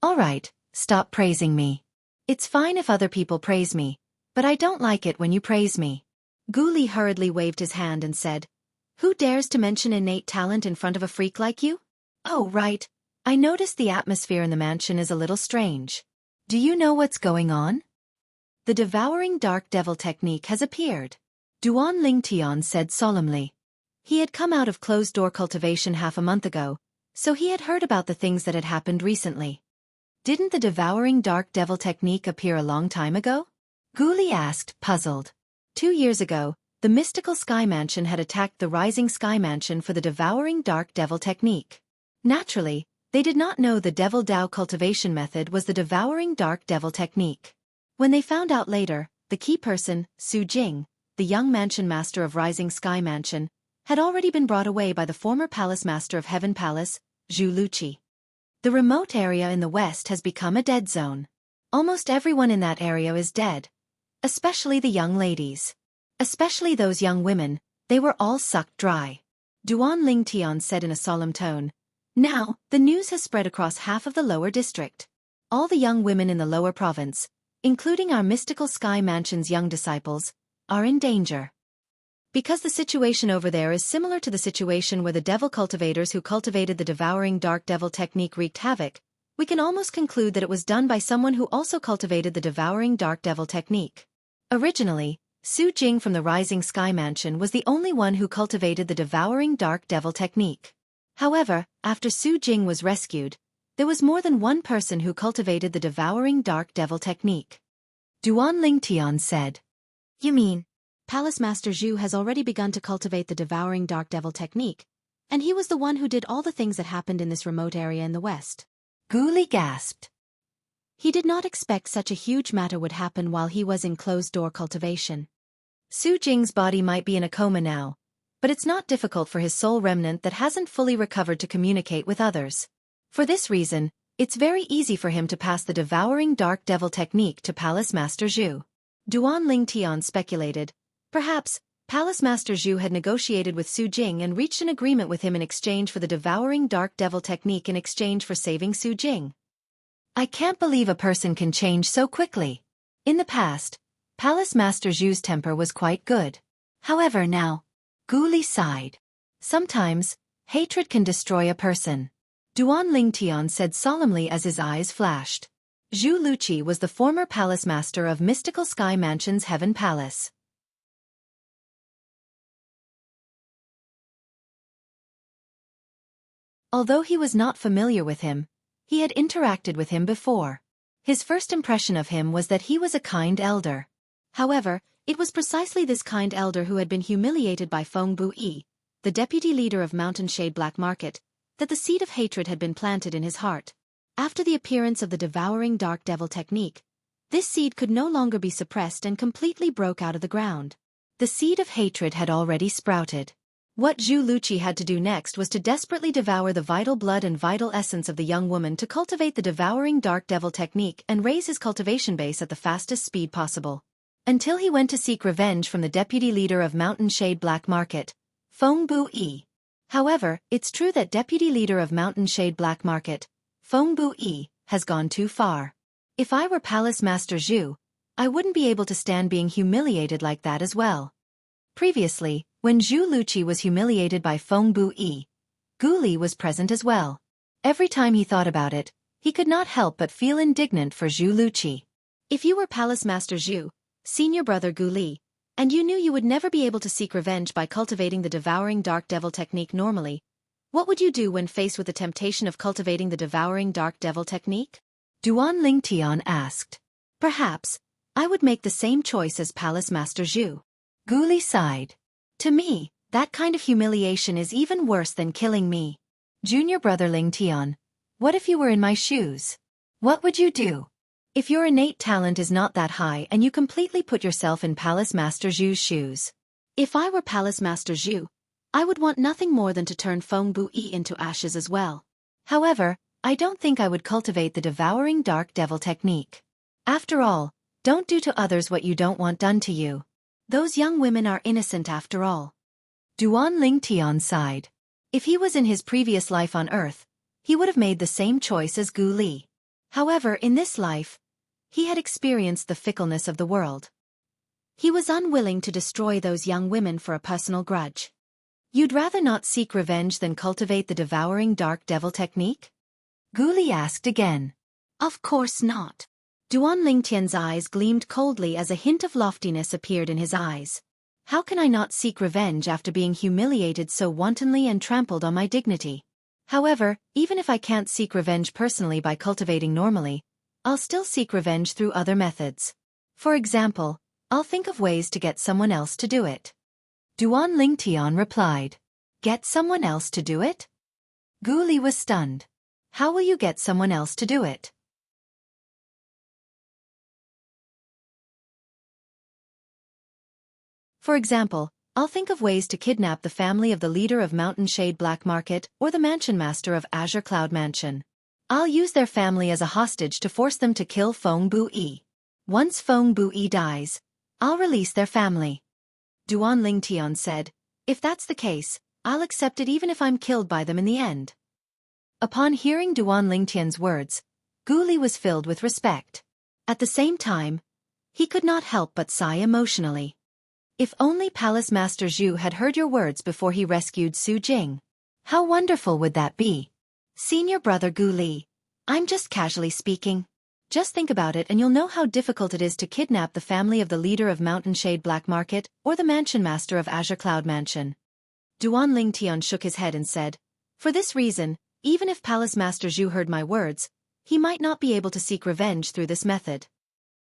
"All right, stop praising me. It's fine if other people praise me, but I don't like it when you praise me." Gu Li hurriedly waved his hand and said, "Who dares to mention innate talent in front of a freak like you? Oh right, I noticed the atmosphere in the mansion is a little strange. Do you know what's going on? The devouring dark devil technique has appeared," Duan Ling Tian said solemnly. He had come out of closed-door cultivation half a month ago, so he had heard about the things that had happened recently. "Didn't the devouring dark devil technique appear a long time ago?" Gu Li asked, puzzled. 2 years ago, the mystical Sky Mansion had attacked the rising Sky Mansion for the devouring dark devil technique. Naturally, they did not know the Devil Dao cultivation method was the devouring dark devil technique. When they found out later, the key person, Su Jing, the young mansion master of Rising Sky Mansion, had already been brought away by the former palace master of Heaven Palace, Zhu Luqi. The remote area in the west has become a dead zone. Almost everyone in that area is dead. Especially the young ladies. Especially those young women, they were all sucked dry. Duan Ling Tian said in a solemn tone. Now, the news has spread across half of the lower district. All the young women in the lower province, including our mystical Sky Mansion's young disciples, are in danger. Because the situation over there is similar to the situation where the devil cultivators who cultivated the devouring dark devil technique wreaked havoc, we can almost conclude that it was done by someone who also cultivated the devouring dark devil technique. Originally, Su Jing from the Rising Sky Mansion was the only one who cultivated the devouring dark devil technique. However, after Su Jing was rescued, there was more than one person who cultivated the devouring dark devil technique. Duan Ling Tian said. You mean, Palace Master Zhu has already begun to cultivate the devouring dark devil technique, and he was the one who did all the things that happened in this remote area in the west. Gu Li gasped. He did not expect such a huge matter would happen while he was in closed-door cultivation. Su Jing's body might be in a coma now, but it's not difficult for his soul remnant that hasn't fully recovered to communicate with others. For this reason, it's very easy for him to pass the devouring dark devil technique to Palace Master Zhu. Duan Ling Tian speculated. Perhaps, Palace Master Zhu had negotiated with Su Jing and reached an agreement with him in exchange for the devouring dark devil technique in exchange for saving Su Jing. I can't believe a person can change so quickly. In the past, Palace Master Zhu's temper was quite good. However now, Gu Li sighed. Sometimes, hatred can destroy a person. Duan Lingtian said solemnly as his eyes flashed. Zhu Luqi was the former palace master of Mystical Sky Mansion's Heaven Palace. Although he was not familiar with him, he had interacted with him before. His first impression of him was that he was a kind elder. However, it was precisely this kind elder who had been humiliated by Feng Buyi, the deputy leader of Mountain Shade Black Market, that the seed of hatred had been planted in his heart. After the appearance of the devouring dark devil technique, this seed could no longer be suppressed and completely broke out of the ground. The seed of hatred had already sprouted. What Zhu Luqi had to do next was to desperately devour the vital blood and vital essence of the young woman to cultivate the devouring dark devil technique and raise his cultivation base at the fastest speed possible. Until he went to seek revenge from the deputy leader of Mountain Shade Black Market, Feng Buyi. However, it's true that deputy leader of Mountain Shade Black Market, Feng Buyi, has gone too far. If I were Palace Master Zhu, I wouldn't be able to stand being humiliated like that as well. Previously, when Zhu Luqi was humiliated by Feng Buyi, Gu Li was present as well. Every time he thought about it, he could not help but feel indignant for Zhu Luqi. If you were Palace Master Zhu, senior brother Gu Li, and you knew you would never be able to seek revenge by cultivating the devouring dark devil technique normally, what would you do when faced with the temptation of cultivating the devouring dark devil technique? Duan Lingtian asked. Perhaps, I would make the same choice as Palace Master Zhu. Gu Li sighed. To me, that kind of humiliation is even worse than killing me. Junior brother Lingtian, what if you were in my shoes? What would you do? If your innate talent is not that high and you completely put yourself in Palace Master Zhu's shoes. If I were Palace Master Zhu, I would want nothing more than to turn Feng Buyi into ashes as well. However, I don't think I would cultivate the devouring dark devil technique. After all, don't do to others what you don't want done to you. Those young women are innocent after all. Duan Lingtian sighed. If he was in his previous life on Earth, he would have made the same choice as Gu Li. However, in this life, he had experienced the fickleness of the world. He was unwilling to destroy those young women for a personal grudge. You'd rather not seek revenge than cultivate the devouring dark devil technique? Gu Li asked again. Of course not. Duan Lingtian's eyes gleamed coldly as a hint of loftiness appeared in his eyes. How can I not seek revenge after being humiliated so wantonly and trampled on my dignity? However, even if I can't seek revenge personally by cultivating normally, I'll still seek revenge through other methods. For example, I'll think of ways to get someone else to do it. Duan Lingtian replied. Get someone else to do it? Gu Li was stunned. How will you get someone else to do it? For example, I'll think of ways to kidnap the family of the leader of Mountain Shade Black Market or the mansion master of Azure Cloud Mansion. I'll use their family as a hostage to force them to kill Feng Buyi. Once Feng Buyi dies, I'll release their family. Duan Lingtian said, if that's the case, I'll accept it even if I'm killed by them in the end. Upon hearing Duan Lingtian's words, Gu Li was filled with respect. At the same time, he could not help but sigh emotionally. If only Palace Master Zhu had heard your words before he rescued Su Jing. How wonderful would that be? Senior brother Gu Li, I'm just casually speaking. Just think about it and you'll know how difficult it is to kidnap the family of the leader of Mountain Shade Black Market or the mansion master of Azure Cloud Mansion. Duan Lingtian shook his head and said, for this reason, even if Palace Master Zhu heard my words, he might not be able to seek revenge through this method.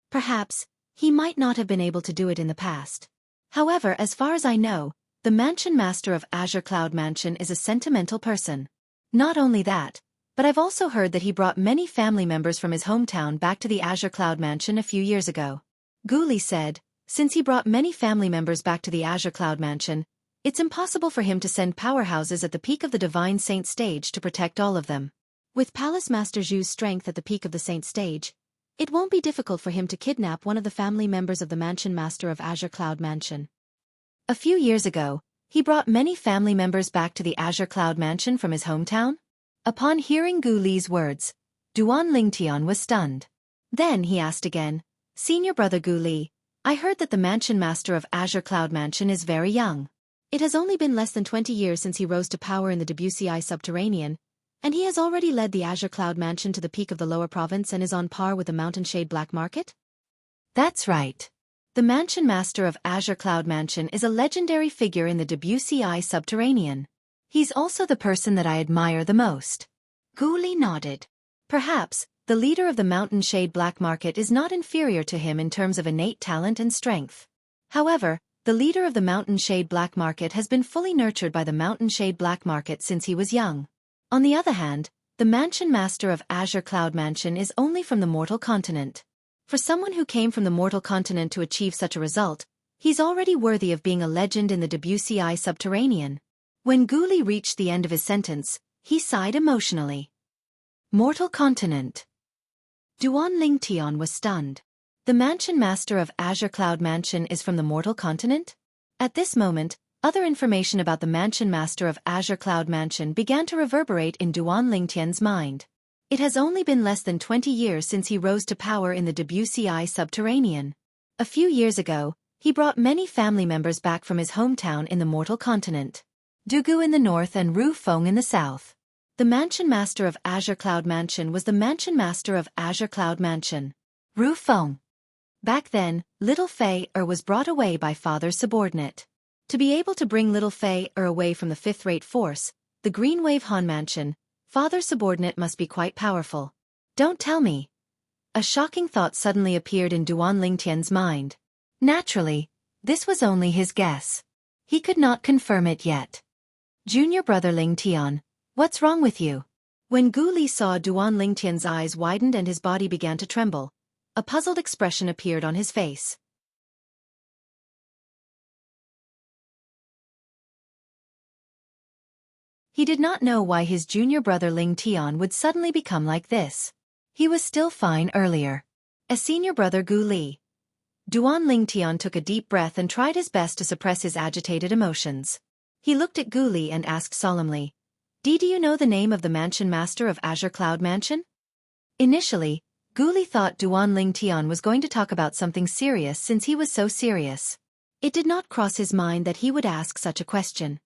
Perhaps, he might not have been able to do it in the past. However, as far as I know, the mansion master of Azure Cloud Mansion is a sentimental person. Not only that, but I've also heard that he brought many family members from his hometown back to the Azure Cloud Mansion a few years ago. Gu Li said, since he brought many family members back to the Azure Cloud Mansion, it's impossible for him to send powerhouses at the peak of the Divine Saint stage to protect all of them. With Palace Master Zhu's strength at the peak of the Saint stage, it won't be difficult for him to kidnap one of the family members of the mansion master of Azure Cloud Mansion. A few years ago, he brought many family members back to the Azure Cloud Mansion from his hometown? Upon hearing Gu Li's words, Duan Lingtian was stunned. Then he asked again, Senior brother Gu Li, I heard that the mansion master of Azure Cloud Mansion is very young. It has only been less than 20 years since he rose to power in the WCI subterranean, and he has already led the Azure Cloud Mansion to the peak of the lower province and is on par with the Mountain Shade Black Market? That's right. The mansion master of Azure Cloud Mansion is a legendary figure in the WCI subterranean. He's also the person that I admire the most. Gu nodded. Perhaps, the leader of the Mountain Shade Black Market is not inferior to him in terms of innate talent and strength. However, the leader of the Mountain Shade Black Market has been fully nurtured by the Mountain Shade Black Market since he was young. On the other hand, the mansion master of Azure Cloud Mansion is only from the mortal continent. For someone who came from the mortal continent to achieve such a result, he's already worthy of being a legend in the WCI subterranean. When Gu reached the end of his sentence, he sighed emotionally. Mortal continent. Duan Lingtian was stunned. The mansion master of Azure Cloud Mansion is from the mortal continent? At this moment, other information about the mansion master of Azure Cloud Mansion began to reverberate in Duan Lingtian's mind. It has only been less than 20 years since he rose to power in the WCI subterranean. A few years ago, he brought many family members back from his hometown in the mortal continent. Dugu in the north and Ru Feng in the south. The mansion master of Azure Cloud Mansion was the mansion master of Azure Cloud Mansion. Ru Feng. Back then, little Fei was brought away by father's subordinate. To be able to bring little Fei away from the fifth-rate force, the Green Wave Han Mansion, father's subordinate must be quite powerful. Don't tell me. A shocking thought suddenly appeared in Duan Lingtian's mind. Naturally, this was only his guess. He could not confirm it yet. Junior brother Lingtian, what's wrong with you? When Gu saw Duan Lingtian's eyes widened and his body began to tremble, a puzzled expression appeared on his face. He did not know why his junior brother Lingtian would suddenly become like this. He was still fine earlier. As senior brother Gu Duan Lingtian took a deep breath and tried his best to suppress his agitated emotions. He looked at Gu and asked solemnly, do you know the name of the mansion master of Azure Cloud Mansion? Initially, Gu thought Duan Lingtian was going to talk about something serious since he was so serious. It did not cross his mind that he would ask such a question.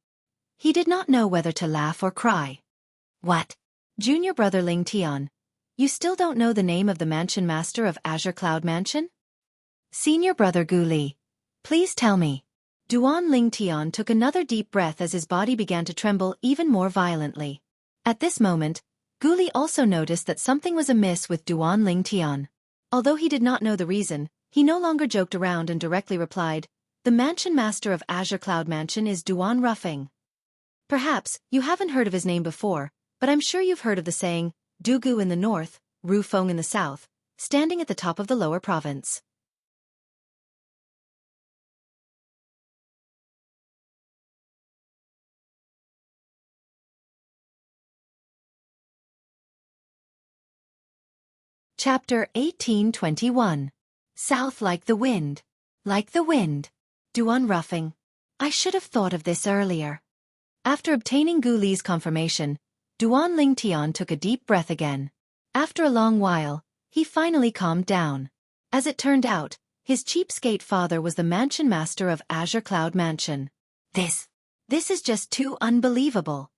He did not know whether to laugh or cry. What? Junior brother Lingtian, you still don't know the name of the mansion master of Azure Cloud Mansion? Senior brother Gu please tell me. Duan Lingtian took another deep breath as his body began to tremble even more violently. At this moment, Gu also noticed that something was amiss with Duan Lingtian. Although he did not know the reason, he no longer joked around and directly replied, the mansion master of Azure Cloud Mansion is Duan Ruffing. Perhaps, you haven't heard of his name before, but I'm sure you've heard of the saying, Dugu in the north, Ru Feng in the south, standing at the top of the lower province. Chapter 1821. South like the wind. Like the wind. Duan Ruffing. I should have thought of this earlier. After obtaining Gu confirmation, Duan Lingtian took a deep breath again. After a long while, he finally calmed down. As it turned out, his cheapskate father was the mansion master of Azure Cloud Mansion. This is just too unbelievable.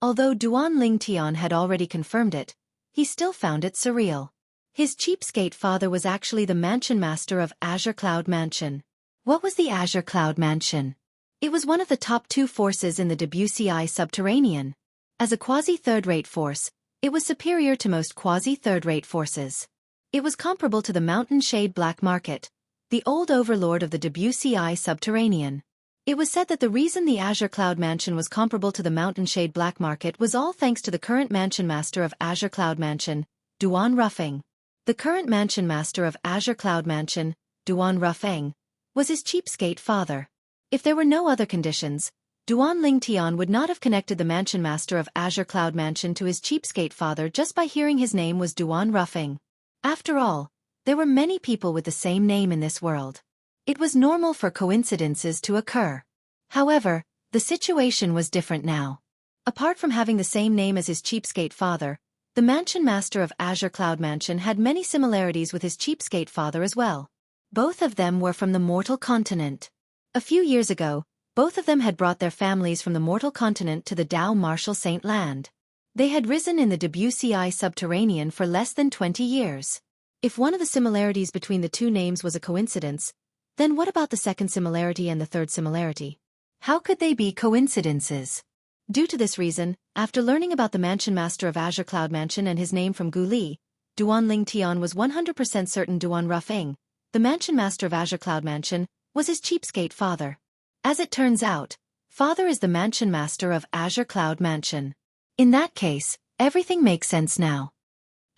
Although Duan Lingtian had already confirmed it, he still found it surreal. His cheapskate father was actually the mansion master of Azure Cloud Mansion. What was the Azure Cloud Mansion? It was one of the top 2 forces in the WCI subterranean. As a quasi-third-rate force, it was superior to most quasi-third-rate forces. It was comparable to the Mountain Shade Black Market, the old overlord of the WCI subterranean. It was said that the reason the Azure Cloud Mansion was comparable to the Mountain Shade Black Market was all thanks to the current mansion master of Azure Cloud Mansion, Duan Ruffing. The current mansion master of Azure Cloud Mansion, Duan Ruffing, was his cheapskate father. If there were no other conditions, Duan Lingtian would not have connected the mansion master of Azure Cloud Mansion to his cheapskate father just by hearing his name was Duan Ruffing. After all, there were many people with the same name in this world. It was normal for coincidences to occur. However, the situation was different now. Apart from having the same name as his cheapskate father, the mansion master of Azure Cloud Mansion had many similarities with his cheapskate father as well. Both of them were from the mortal continent. A few years ago, both of them had brought their families from the mortal continent to the Dao Martial Saint Land. They had risen in the WCI subterranean for less than 20 years. If one of the similarities between the two names was a coincidence, then what about the second similarity and the third similarity? How could they be coincidences? Due to this reason, after learning about the Mansion Master of Azure Cloud Mansion and his name from Gu Li, Duan Ling Tian was 100% certain Duan Rufeng, the Mansion Master of Azure Cloud Mansion, was his cheapskate father. As it turns out, father is the Mansion Master of Azure Cloud Mansion. In that case, everything makes sense now.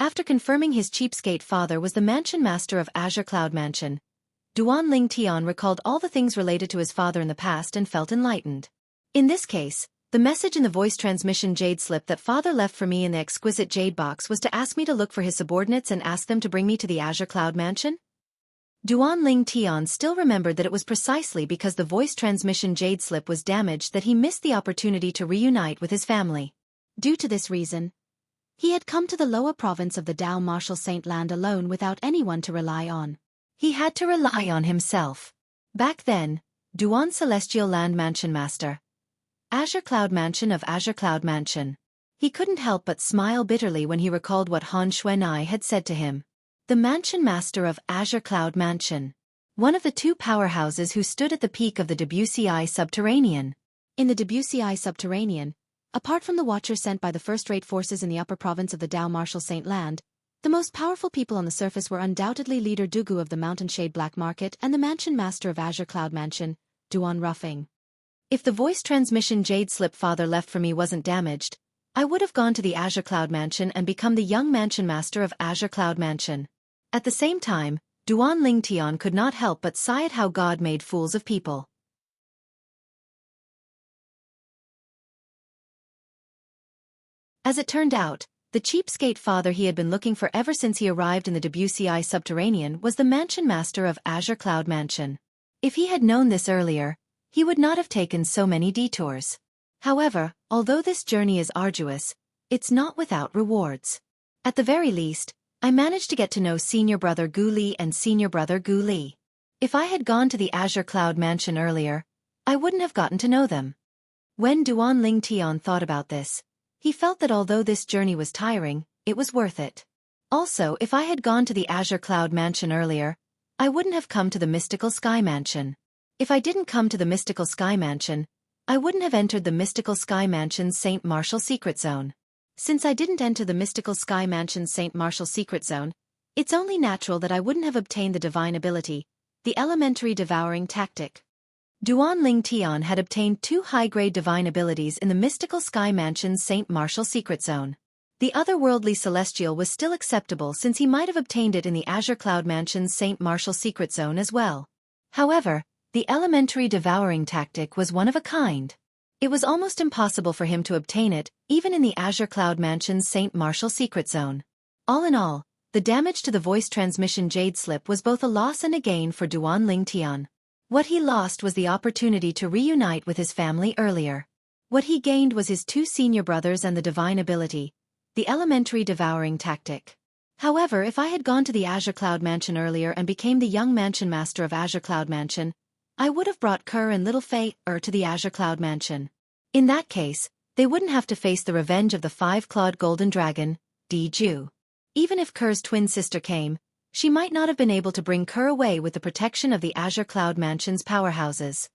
After confirming his cheapskate father was the Mansion Master of Azure Cloud Mansion, Duan Ling Tian recalled all the things related to his father in the past and felt enlightened. In this case, the message in the voice transmission jade slip that father left for me in the exquisite jade box was to ask me to look for his subordinates and ask them to bring me to the Azure Cloud Mansion? Duan Ling Tian still remembered that it was precisely because the voice transmission jade slip was damaged that he missed the opportunity to reunite with his family. Due to this reason, he had come to the lower province of the Dao Martial Saint Land alone without anyone to rely on. He had to rely on himself. Back then, Duan Celestial Land Mansion Master, Azure Cloud Mansion of Azure Cloud Mansion. He couldn't help but smile bitterly when he recalled what Han Xuanai had said to him. The Mansion Master of Azure Cloud Mansion. One of the two powerhouses who stood at the peak of the WCI subterranean. In the WCI subterranean, apart from the watchers sent by the first-rate forces in the upper province of the Dao Martial Saint Land, the most powerful people on the surface were undoubtedly leader Dugu of the Mountain Shade Black Market and the Mansion Master of Azure Cloud Mansion, Duan Rufeng. If the voice transmission jade slip father left for me wasn't damaged, I would have gone to the Azure Cloud Mansion and become the young Mansion Master of Azure Cloud Mansion. At the same time, Duan Ling Tian could not help but sigh at how God made fools of people. As it turned out, the cheapskate father he had been looking for ever since he arrived in the WCI subterranean was the Mansion Master of Azure Cloud Mansion. If he had known this earlier, he would not have taken so many detours. However, although this journey is arduous, it's not without rewards. At the very least, I managed to get to know senior brother Gu Li and senior brother Gu Li. If I had gone to the Azure Cloud Mansion earlier, I wouldn't have gotten to know them. When Duan Ling Tian thought about this, he felt that although this journey was tiring, it was worth it. Also, if I had gone to the Azure Cloud Mansion earlier, I wouldn't have come to the Mystical Sky Mansion. If I didn't come to the Mystical Sky Mansion, I wouldn't have entered the Mystical Sky Mansion's Saint Martial Secret Zone. Since I didn't enter the Mystical Sky Mansion's Saint Martial Secret Zone, it's only natural that I wouldn't have obtained the divine ability, the elementary devouring tactic. Duan Ling Tian had obtained 2 high-grade divine abilities in the Mystical Sky Mansion's Saint Martial Secret Zone. The otherworldly celestial was still acceptable since he might have obtained it in the Azure Cloud Mansion's Saint Martial Secret Zone as well. However, the elementary devouring tactic was one of a kind. It was almost impossible for him to obtain it, even in the Azure Cloud Mansion's Saint Martial Secret Zone. All in all, the damage to the voice transmission jade slip was both a loss and a gain for Duan Ling Tian. What he lost was the opportunity to reunite with his family earlier. What he gained was his 2 senior brothers and the divine ability, the elementary devouring tactic. However, if I had gone to the Azure Cloud Mansion earlier and became the young Mansion Master of Azure Cloud Mansion, I would have brought Kerr and little Fei to the Azure Cloud Mansion. In that case, they wouldn't have to face the revenge of the 5-clawed golden dragon, Di Ju. Even if Kerr's twin sister came, she might not have been able to bring Kerr away with the protection of the Azure Cloud Mansion's powerhouses.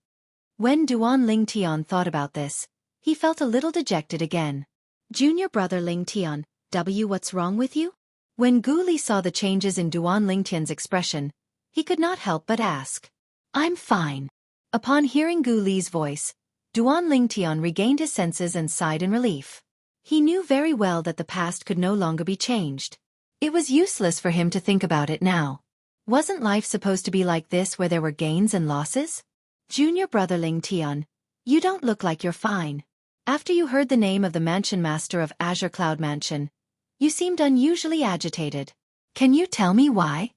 When Duan Ling Tian thought about this, he felt a little dejected again. Junior brother Ling Tian, what's wrong with you? When Gu Li saw the changes in Duan Ling Tian's expression, he could not help but ask. I'm fine. Upon hearing Gu Li's voice, Duan Ling Tian regained his senses and sighed in relief. He knew very well that the past could no longer be changed. It was useless for him to think about it now. Wasn't life supposed to be like this where there were gains and losses? Junior brother Ling Tian, you don't look like you're fine. After you heard the name of the Mansion Master of Azure Cloud Mansion, you seemed unusually agitated. Can you tell me why?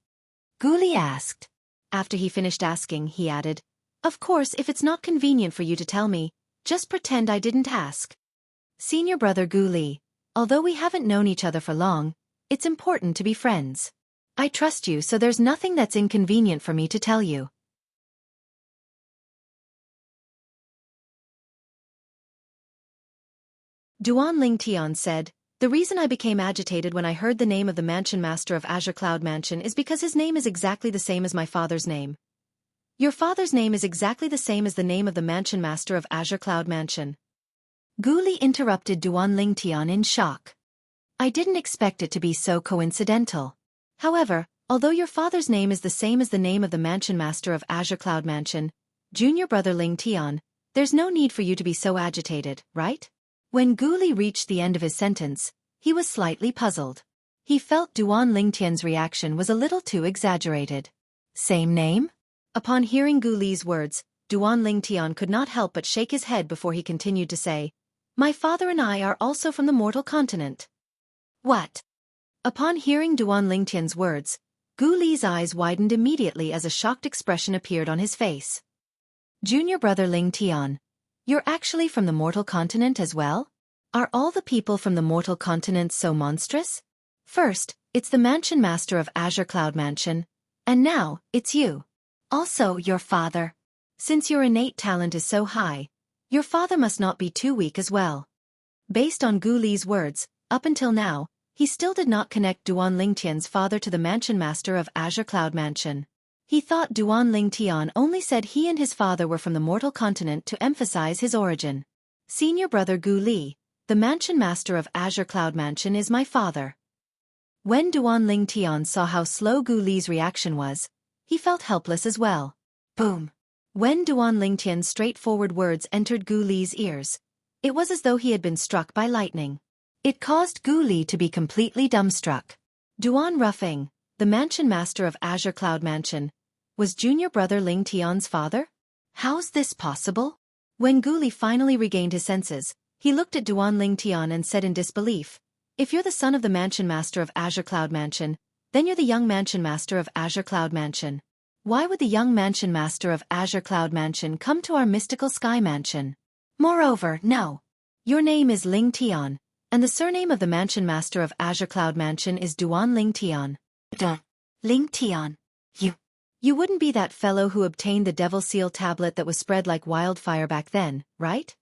Gu Li asked. After he finished asking, he added, Of course, if it's not convenient for you to tell me, just pretend I didn't ask. Senior brother Gu Li, although we haven't known each other for long, it's important to be friends. I trust you, so there's nothing that's inconvenient for me to tell you. Duan Lingtian said, "The reason I became agitated when I heard the name of the mansion master of Azure Cloud Mansion is because his name is exactly the same as my father's name." "Your father's name is exactly the same as the name of the mansion master of Azure Cloud Mansion." Gu Li interrupted Duan Lingtian in shock. "I didn't expect it to be so coincidental. However, although your father's name is the same as the name of the mansion master of Azure Cloud Mansion, junior brother Lingtian, there's no need for you to be so agitated, right?" When Gu Li reached the end of his sentence, he was slightly puzzled. He felt Duan Lingtian's reaction was a little too exaggerated. Same name? Upon hearing Gu Li's words, Duan Lingtian could not help but shake his head before he continued to say, "My father and I are also from the mortal continent." What? Upon hearing Duan Lingtian's words, Gu Li's eyes widened immediately as a shocked expression appeared on his face. "Junior brother Lingtian, you're actually from the mortal continent as well? Are all the people from the mortal continent so monstrous? First, it's the mansion master of Azure Cloud Mansion, and now, it's you. Also, your father. Since your innate talent is so high, your father must not be too weak as well." Based on Gu Li's words, up until now, he still did not connect Duan Lingtian's father to the mansion master of Azure Cloud Mansion. He thought Duan Lingtian only said he and his father were from the mortal continent to emphasize his origin. "Senior brother Gu Li, the mansion master of Azure Cloud Mansion is my father." When Duan Lingtian saw how slow Gu Li's reaction was, he felt helpless as well. Boom! When Duan Lingtian's straightforward words entered Gu Li's ears, it was as though he had been struck by lightning. It caused Gu Li to be completely dumbstruck. Duan Ruffing, the mansion master of Azure Cloud Mansion, was junior brother Lingtian's father? How's this possible? When Gu Li finally regained his senses, he looked at Duan Lingtian and said in disbelief, "If you're the son of the mansion master of Azure Cloud Mansion, then you're the young mansion master of Azure Cloud Mansion. Why would the young mansion master of Azure Cloud Mansion come to our mystical sky mansion? Moreover, no. Your name is Lingtian, and the surname of the mansion master of Azure Cloud Mansion is Duan Lingtian." Lingtian. You wouldn't be that fellow who obtained the Devil Seal tablet that was spread like wildfire back then, right?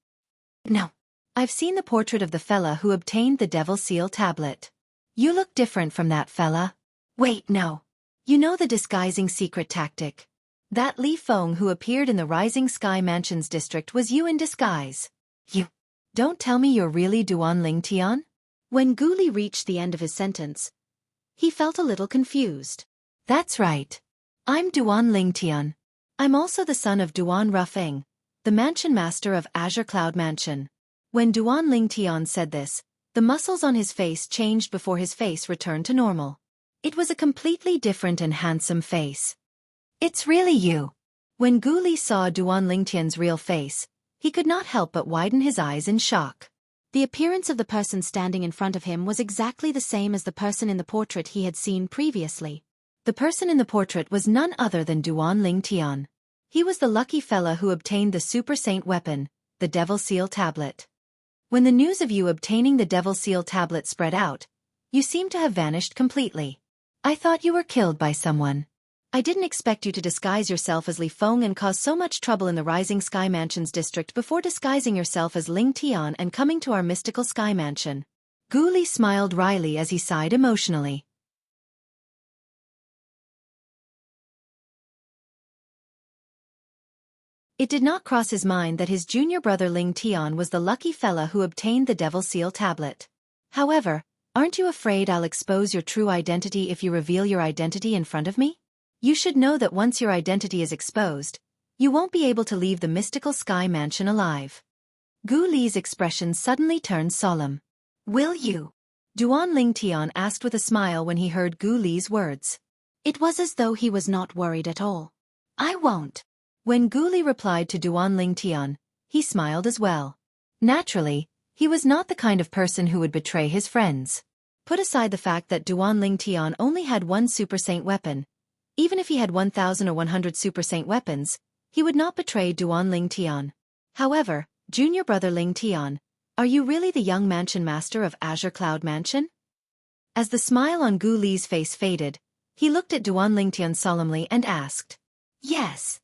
No. I've seen the portrait of the fella who obtained the Devil Seal tablet. You look different from that fella. Wait, no. You know the disguising secret tactic. That Li Feng who appeared in the Rising Sky Mansions district was you in disguise. You. Don't tell me you're really Duan Lingtian? When Gu Li reached the end of his sentence, he felt a little confused. That's right. I'm Duan Lingtian. I'm also the son of Duan Ruffing, the mansion master of Azure Cloud Mansion. When Duan Lingtian said this, the muscles on his face changed before his face returned to normal. It was a completely different and handsome face. It's really you. When Gu Li saw Duan Lingtian's real face, he could not help but widen his eyes in shock. The appearance of the person standing in front of him was exactly the same as the person in the portrait he had seen previously. The person in the portrait was none other than Duan Lingtian. He was the lucky fella who obtained the Super Saint weapon, the Devil Seal tablet. When the news of you obtaining the Devil Seal tablet spread out, you seemed to have vanished completely. I thought you were killed by someone. I didn't expect you to disguise yourself as Li Feng and cause so much trouble in the Rising Sky Mansions district before disguising yourself as Lingtian and coming to our mystical sky mansion. Gu Li smiled wryly as he sighed emotionally. It did not cross his mind that his junior brother Lingtian was the lucky fella who obtained the Devil Seal tablet. However, aren't you afraid I'll expose your true identity if you reveal your identity in front of me? You should know that once your identity is exposed, you won't be able to leave the mystical sky mansion alive. Gu Li's expression suddenly turned solemn. Will you? Duan Lingtian asked with a smile when he heard Gu Li's words. It was as though he was not worried at all. I won't. When Gu Li replied to Duan Lingtian, he smiled as well. Naturally, he was not the kind of person who would betray his friends. Put aside the fact that Duan Lingtian only had one Super Saint weapon. Even if he had 1,000 or 100 Super Saint weapons, he would not betray Duan Lingtian. However, junior brother Lingtian, are you really the young mansion master of Azure Cloud Mansion? As the smile on Gu Li's face faded, He looked at Duan Lingtian solemnly and asked. Yes.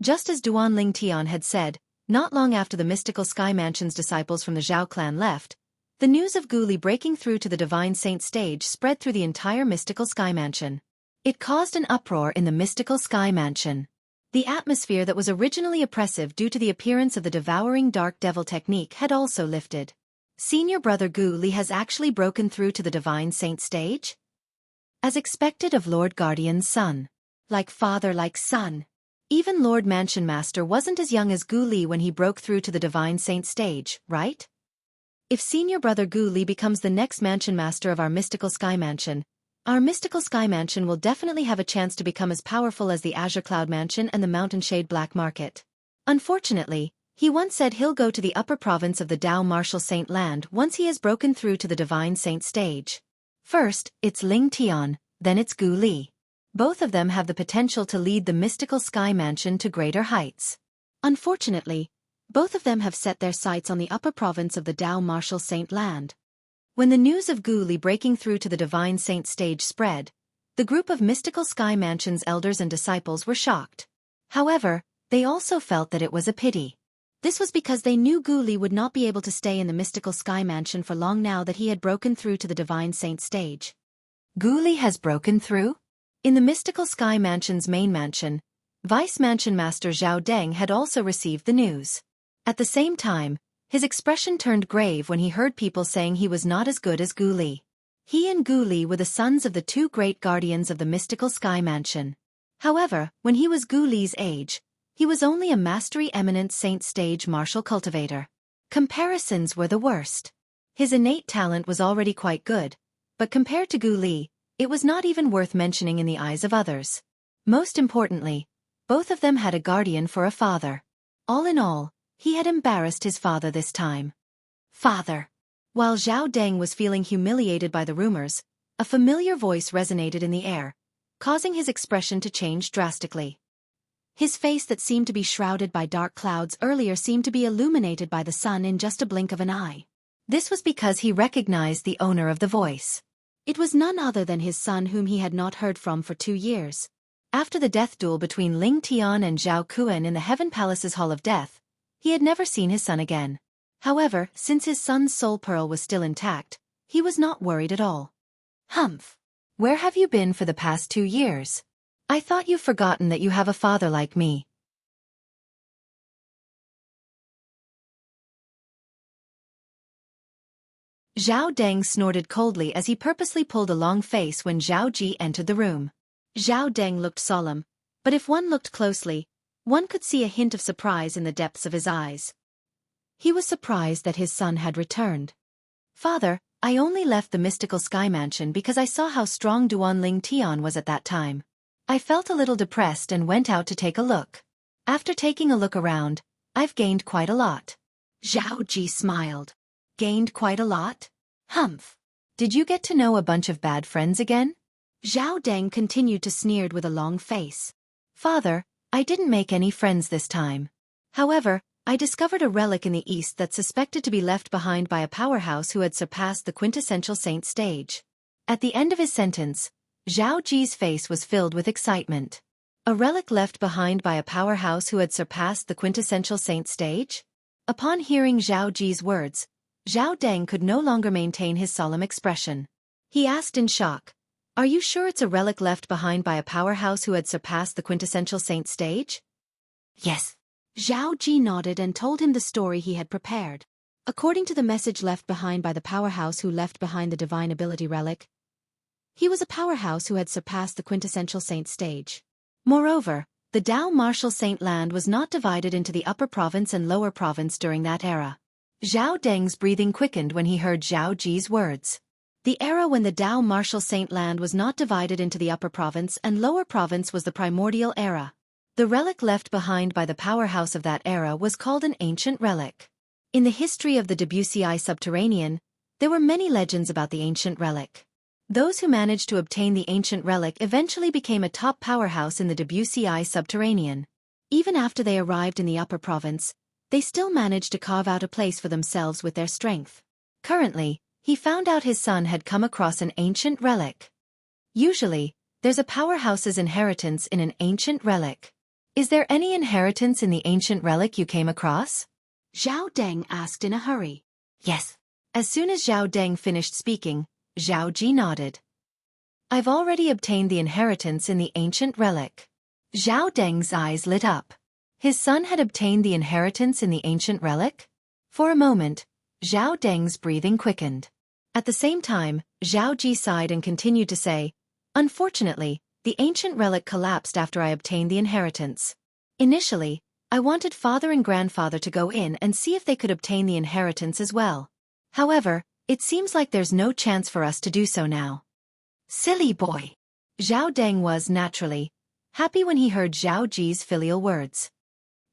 Just as Duan Lingtian had said, not long after the mystical Sky Mansion's disciples from the Zhao clan left, the news of Gu Li breaking through to the Divine Saint stage spread through the entire mystical Sky Mansion. It caused an uproar in the mystical Sky Mansion. The atmosphere that was originally oppressive due to the appearance of the devouring dark devil technique had also lifted. Senior brother Gu Li has actually broken through to the Divine Saint stage? As expected of Lord Guardian's son. Like father like son. Even Lord Mansion Master wasn't as young as Gu Li when he broke through to the Divine Saint stage, right? If senior brother Gu Li becomes the next Mansion Master of our mystical Sky Mansion, our mystical Sky Mansion will definitely have a chance to become as powerful as the Azure Cloud Mansion and the Mountain Shade Black Market. Unfortunately, he once said he'll go to the upper province of the Dao Martial Saint Land once he has broken through to the Divine Saint stage. First, it's Ling Tian, then it's Gu Li. Both of them have the potential to lead the mystical Sky Mansion to greater heights. Unfortunately, both of them have set their sights on the upper province of the Dao Martial Saint Land. When the news of Gu Li breaking through to the Divine Saint stage spread, the group of mystical Sky Mansion's elders and disciples were shocked. However, they also felt that it was a pity. This was because they knew Gu Li would not be able to stay in the mystical Sky Mansion for long now that he had broken through to the Divine Saint stage. Gu Li has broken through? In the mystical Sky Mansion's main mansion, Vice Mansion Master Zhao Deng had also received the news. At the same time, his expression turned grave when he heard people saying he was not as good as Gu Li. He and Gu Li were the sons of the two great guardians of the mystical Sky Mansion. However, when he was Gu Li's age, he was only a mastery eminent saint stage martial cultivator. Comparisons were the worst. His innate talent was already quite good, but compared to Gu Li, it was not even worth mentioning in the eyes of others. Most importantly, both of them had a guardian for a father. All in all, he had embarrassed his father this time. Father. While Zhao Deng was feeling humiliated by the rumors, a familiar voice resonated in the air, causing his expression to change drastically. His face that seemed to be shrouded by dark clouds earlier seemed to be illuminated by the sun in just a blink of an eye. This was because he recognized the owner of the voice. It was none other than his son whom he had not heard from for 2 years. After the death duel between Ling Tian and Zhao Kuan in the Heaven Palace's Hall of Death, he had never seen his son again. However, since his son's soul pearl was still intact, he was not worried at all. Humph! Where have you been for the past 2 years? I thought you've forgotten that you have a father like me. Zhao Deng snorted coldly as he purposely pulled a long face when Zhao Ji entered the room. Zhao Deng looked solemn, but if one looked closely, one could see a hint of surprise in the depths of his eyes. He was surprised that his son had returned. Father, I only left the mystical Sky Mansion because I saw how strong Duan Ling Tian was at that time. I felt a little depressed and went out to take a look. After taking a look around, I've gained quite a lot. Zhao Ji smiled. Gained quite a lot? Humph. Did you get to know a bunch of bad friends again? Zhao Deng continued to sneer with a long face. Father, I didn't make any friends this time. However, I discovered a relic in the east that's suspected to be left behind by a powerhouse who had surpassed the quintessential saint stage. At the end of his sentence, Zhao Ji's face was filled with excitement. A relic left behind by a powerhouse who had surpassed the quintessential saint stage? Upon hearing Zhao Ji's words, Zhao Deng could no longer maintain his solemn expression. He asked in shock, "Are you sure it's a relic left behind by a powerhouse who had surpassed the quintessential saint stage?" Yes. Zhao Ji nodded and told him the story he had prepared. According to the message left behind by the powerhouse who left behind the divine ability relic, he was a powerhouse who had surpassed the quintessential saint stage. Moreover, the Dao Martial Saint Land was not divided into the upper province and lower province during that era. Zhao Deng's breathing quickened when he heard Zhao Ji's words. The era when the Dao Martial Saint Land was not divided into the upper province and lower province was the primordial era. The relic left behind by the powerhouse of that era was called an ancient relic. In the history of the Debussy subterranean, there were many legends about the ancient relic. Those who managed to obtain the ancient relic eventually became a top powerhouse in the Wuxia subterranean. Even after they arrived in the upper province, they still managed to carve out a place for themselves with their strength. Currently, he found out his son had come across an ancient relic. Usually, there's a powerhouse's inheritance in an ancient relic. Is there any inheritance in the ancient relic you came across? Zhao Deng asked in a hurry. Yes. As soon as Zhao Deng finished speaking, Zhao Ji nodded. I've already obtained the inheritance in the ancient relic. Zhao Deng's eyes lit up. His son had obtained the inheritance in the ancient relic? For a moment, Zhao Deng's breathing quickened. At the same time, Zhao Ji sighed and continued to say, Unfortunately, the ancient relic collapsed after I obtained the inheritance. Initially, I wanted father and grandfather to go in and see if they could obtain the inheritance as well. However, it seems like there's no chance for us to do so now. Silly boy. Zhao Deng was, naturally, happy when he heard Zhao Ji's filial words.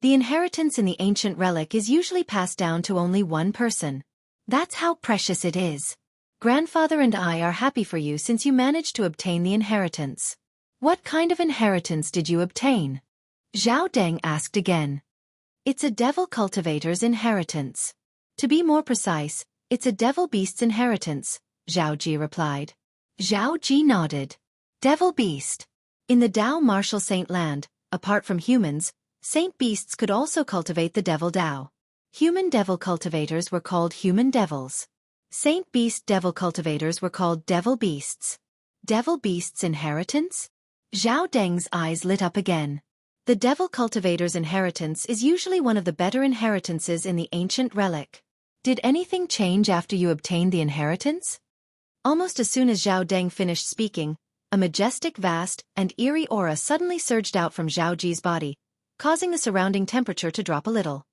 The inheritance in the ancient relic is usually passed down to only one person. That's how precious it is. Grandfather and I are happy for you since you managed to obtain the inheritance. What kind of inheritance did you obtain? Zhao Deng asked again. It's a devil cultivator's inheritance. To be more precise, it's a devil beast's inheritance, Zhao Ji replied. Zhao Ji nodded. Devil beast. In the Dao martial saint land, apart from humans, saint beasts could also cultivate the devil Dao. Human devil cultivators were called human devils. Saint beast devil cultivators were called devil beasts. Devil beast's inheritance? Zhao Deng's eyes lit up again. The devil cultivator's inheritance is usually one of the better inheritances in the ancient relic. Did anything change after you obtained the inheritance? Almost as soon as Zhao Deng finished speaking, a majestic, vast, and eerie aura suddenly surged out from Zhao Ji's body, causing the surrounding temperature to drop a little.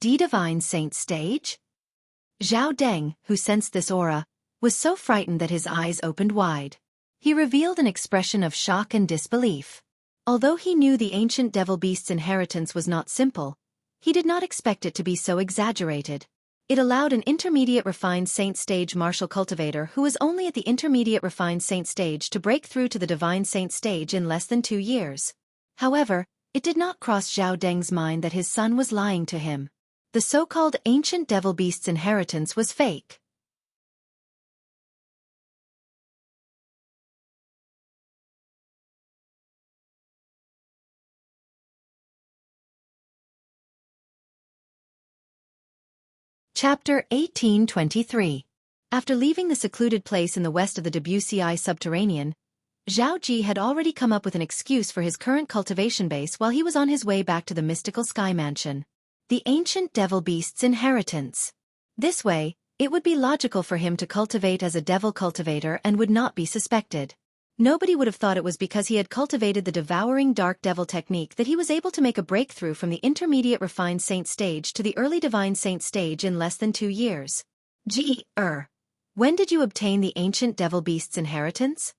Divine Saint Stage? Zhao Deng, who sensed this aura, was so frightened that his eyes opened wide. He revealed an expression of shock and disbelief. Although he knew the ancient devil beast's inheritance was not simple, he did not expect it to be so exaggerated. It allowed an intermediate refined saint stage martial cultivator who was only at the intermediate refined saint stage to break through to the divine saint stage in less than 2 years. However, it did not cross Zhao Deng's mind that his son was lying to him. The so-called ancient devil beast's inheritance was fake. Chapter 1823. After leaving the secluded place in the west of the Wuxia subterranean, Zhao Ji had already come up with an excuse for his current cultivation base while he was on his way back to the mystical sky mansion. The ancient devil beast's inheritance. This way, it would be logical for him to cultivate as a devil cultivator and would not be suspected. Nobody would have thought it was because he had cultivated the devouring dark devil technique that he was able to make a breakthrough from the intermediate refined saint stage to the early divine saint stage in less than 2 years. When did you obtain the ancient devil beast's inheritance?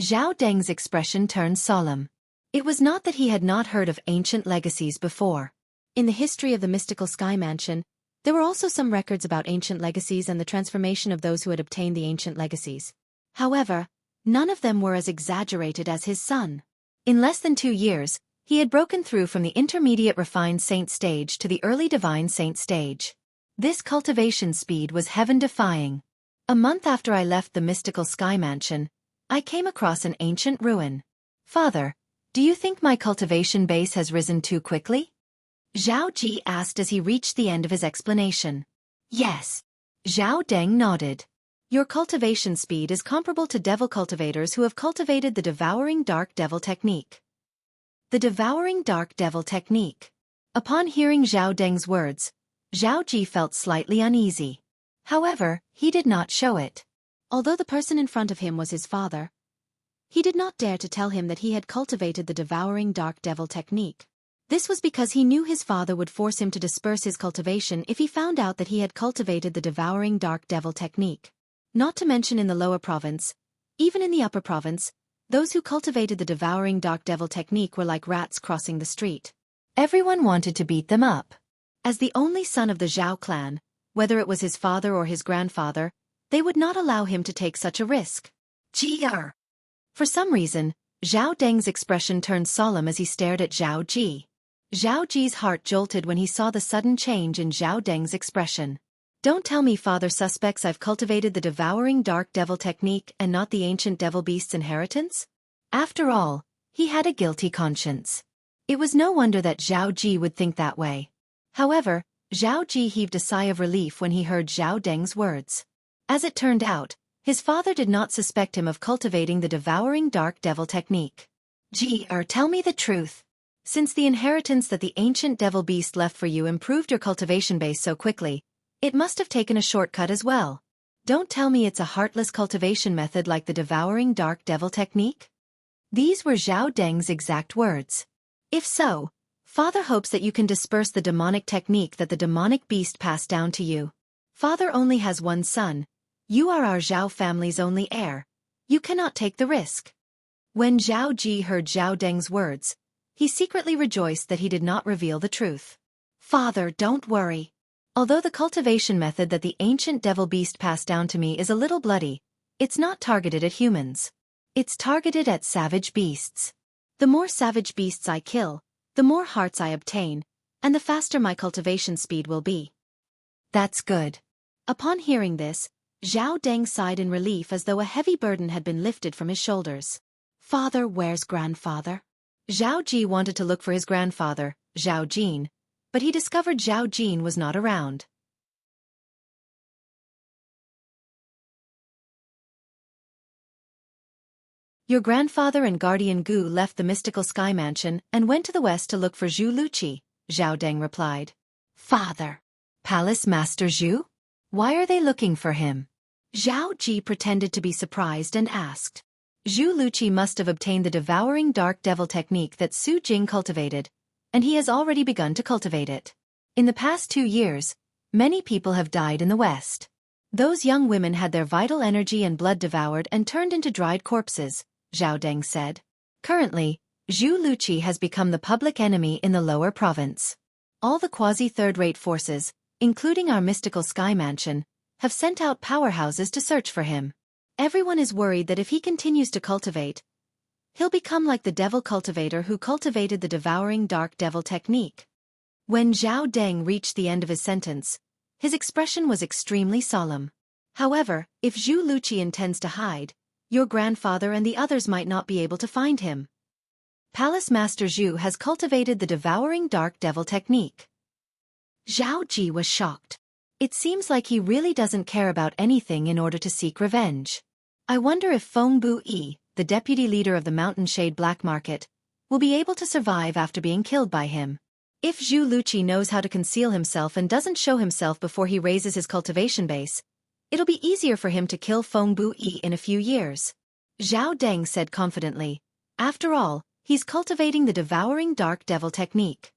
Zhao Deng's expression turned solemn. It was not that he had not heard of ancient legacies before. In the history of the mystical sky mansion, there were also some records about ancient legacies and the transformation of those who had obtained the ancient legacies. However, none of them were as exaggerated as his son. In less than 2 years, he had broken through from the intermediate refined saint stage to the early divine saint stage. This cultivation speed was heaven-defying. A month after I left the mystical sky mansion, I came across an ancient ruin. Father, do you think my cultivation base has risen too quickly? Zhao Ji asked as he reached the end of his explanation. Yes. Zhao Deng nodded. Your cultivation speed is comparable to devil cultivators who have cultivated the devouring dark devil technique. The devouring dark devil technique. Upon hearing Zhao Deng's words, Zhao Ji felt slightly uneasy. However, he did not show it. Although the person in front of him was his father, he did not dare to tell him that he had cultivated the devouring dark devil technique. This was because he knew his father would force him to disperse his cultivation if he found out that he had cultivated the devouring dark devil technique. Not to mention in the lower province, even in the upper province, those who cultivated the devouring dark devil technique were like rats crossing the street. Everyone wanted to beat them up. As the only son of the Zhao clan, whether it was his father or his grandfather, they would not allow him to take such a risk. "Gr." For some reason, Zhao Deng's expression turned solemn as he stared at Zhao Ji. Zhao Ji's heart jolted when he saw the sudden change in Zhao Deng's expression. "Don't tell me, father suspects I've cultivated the devouring dark devil technique and not the ancient devil beast's inheritance?" After all, he had a guilty conscience. It was no wonder that Zhao Ji would think that way. However, Zhao Ji heaved a sigh of relief when he heard Zhao Deng's words. As it turned out, his father did not suspect him of cultivating the devouring dark devil technique. "Gr, tell me the truth. Since the inheritance that the ancient devil beast left for you improved your cultivation base so quickly, it must have taken a shortcut as well. Don't tell me it's a heartless cultivation method like the devouring dark devil technique?" These were Zhao Deng's exact words. "If so, father hopes that you can disperse the demonic technique that the demonic beast passed down to you. Father only has one son. You are our Zhao family's only heir. You cannot take the risk." When Zhao Ji heard Zhao Deng's words, he secretly rejoiced that he did not reveal the truth. "Father, don't worry. Although the cultivation method that the ancient devil beast passed down to me is a little bloody, it's not targeted at humans. It's targeted at savage beasts. The more savage beasts I kill, the more hearts I obtain, and the faster my cultivation speed will be." "That's good." Upon hearing this, Zhao Deng sighed in relief as though a heavy burden had been lifted from his shoulders. "Father, where's grandfather?" Zhao Ji wanted to look for his grandfather, Zhao Jin, but he discovered Zhao Jin was not around. "Your grandfather and guardian Gu left the mystical sky mansion and went to the west to look for Zhu Luqi," Zhao Deng replied. "Father, Palace Master Zhu? Why are they looking for him?" Zhao Ji pretended to be surprised and asked. "Zhu Luqi must have obtained the devouring dark devil technique that Su Jing cultivated, and he has already begun to cultivate it. In the past 2 years, many people have died in the West. Those young women had their vital energy and blood devoured and turned into dried corpses," Zhao Deng said. "Currently, Zhu Luqi has become the public enemy in the lower province. All the quasi-third-rate forces, including our mystical sky mansion, have sent out powerhouses to search for him. Everyone is worried that if he continues to cultivate, he'll become like the devil cultivator who cultivated the devouring dark devil technique." When Zhao Deng reached the end of his sentence, his expression was extremely solemn. "However, if Zhu Luqi intends to hide, your grandfather and the others might not be able to find him. Palace Master Zhu has cultivated the devouring dark devil technique." Zhao Ji was shocked. It seems like he really doesn't care about anything in order to seek revenge. I wonder if Feng Bu Yi, the deputy leader of the Mountain Shade Black Market, will be able to survive after being killed by him. If Zhu Luqi knows how to conceal himself and doesn't show himself before he raises his cultivation base, it'll be easier for him to kill Feng Bu Yi in a few years. Zhao Deng said confidently. After all, he's cultivating the devouring dark devil technique.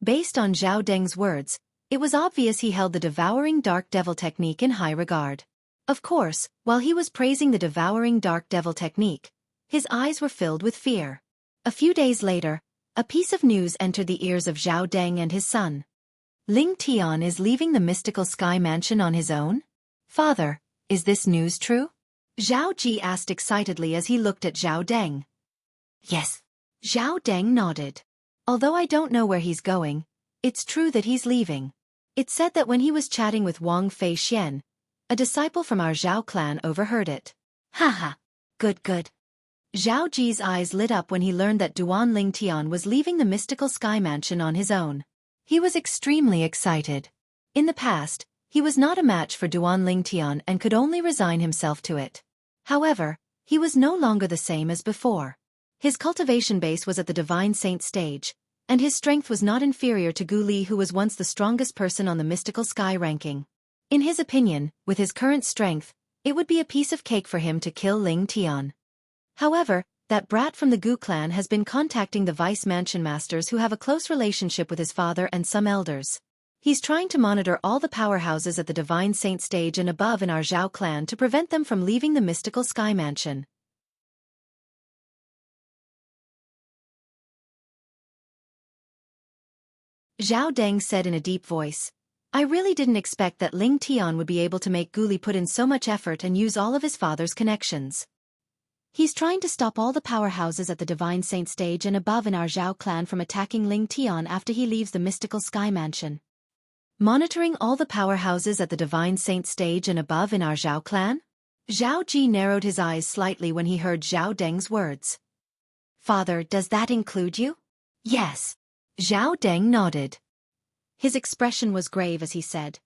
Based on Zhao Deng's words, it was obvious he held the devouring dark devil technique in high regard. Of course, while he was praising the devouring dark devil technique, his eyes were filled with fear. A few days later, a piece of news entered the ears of Zhao Deng and his son. Ling Tian is leaving the mystical sky mansion on his own? Father, is this news true? Zhao Ji asked excitedly as he looked at Zhao Deng. Yes. Zhao Deng nodded. Although I don't know where he's going, it's true that he's leaving. It's said that when he was chatting with Wang Fei Xian, a disciple from our Zhao clan overheard it. Haha. Good. Zhao Ji's eyes lit up when he learned that Duan Ling Tian was leaving the mystical sky mansion on his own. He was extremely excited. In the past, he was not a match for Duan Ling Tian and could only resign himself to it. However, he was no longer the same as before. His cultivation base was at the Divine Saint stage, and his strength was not inferior to Gu Li, who was once the strongest person on the mystical sky ranking. In his opinion, with his current strength, it would be a piece of cake for him to kill Ling Tian. However, that brat from the Gu clan has been contacting the vice mansion masters who have a close relationship with his father and some elders. He's trying to monitor all the powerhouses at the Divine Saint stage and above in our Zhao clan to prevent them from leaving the mystical sky mansion. Zhao Deng said in a deep voice. I really didn't expect that Ling Tian would be able to make Gu Li put in so much effort and use all of his father's connections. He's trying to stop all the powerhouses at the Divine Saint stage and above in our Zhao clan from attacking Ling Tian after he leaves the mystical sky mansion. Monitoring all the powerhouses at the Divine Saint stage and above in our Zhao clan? Zhao Ji narrowed his eyes slightly when he heard Zhao Deng's words. Father, does that include you? Yes. Zhao Deng nodded. His expression was grave as he said.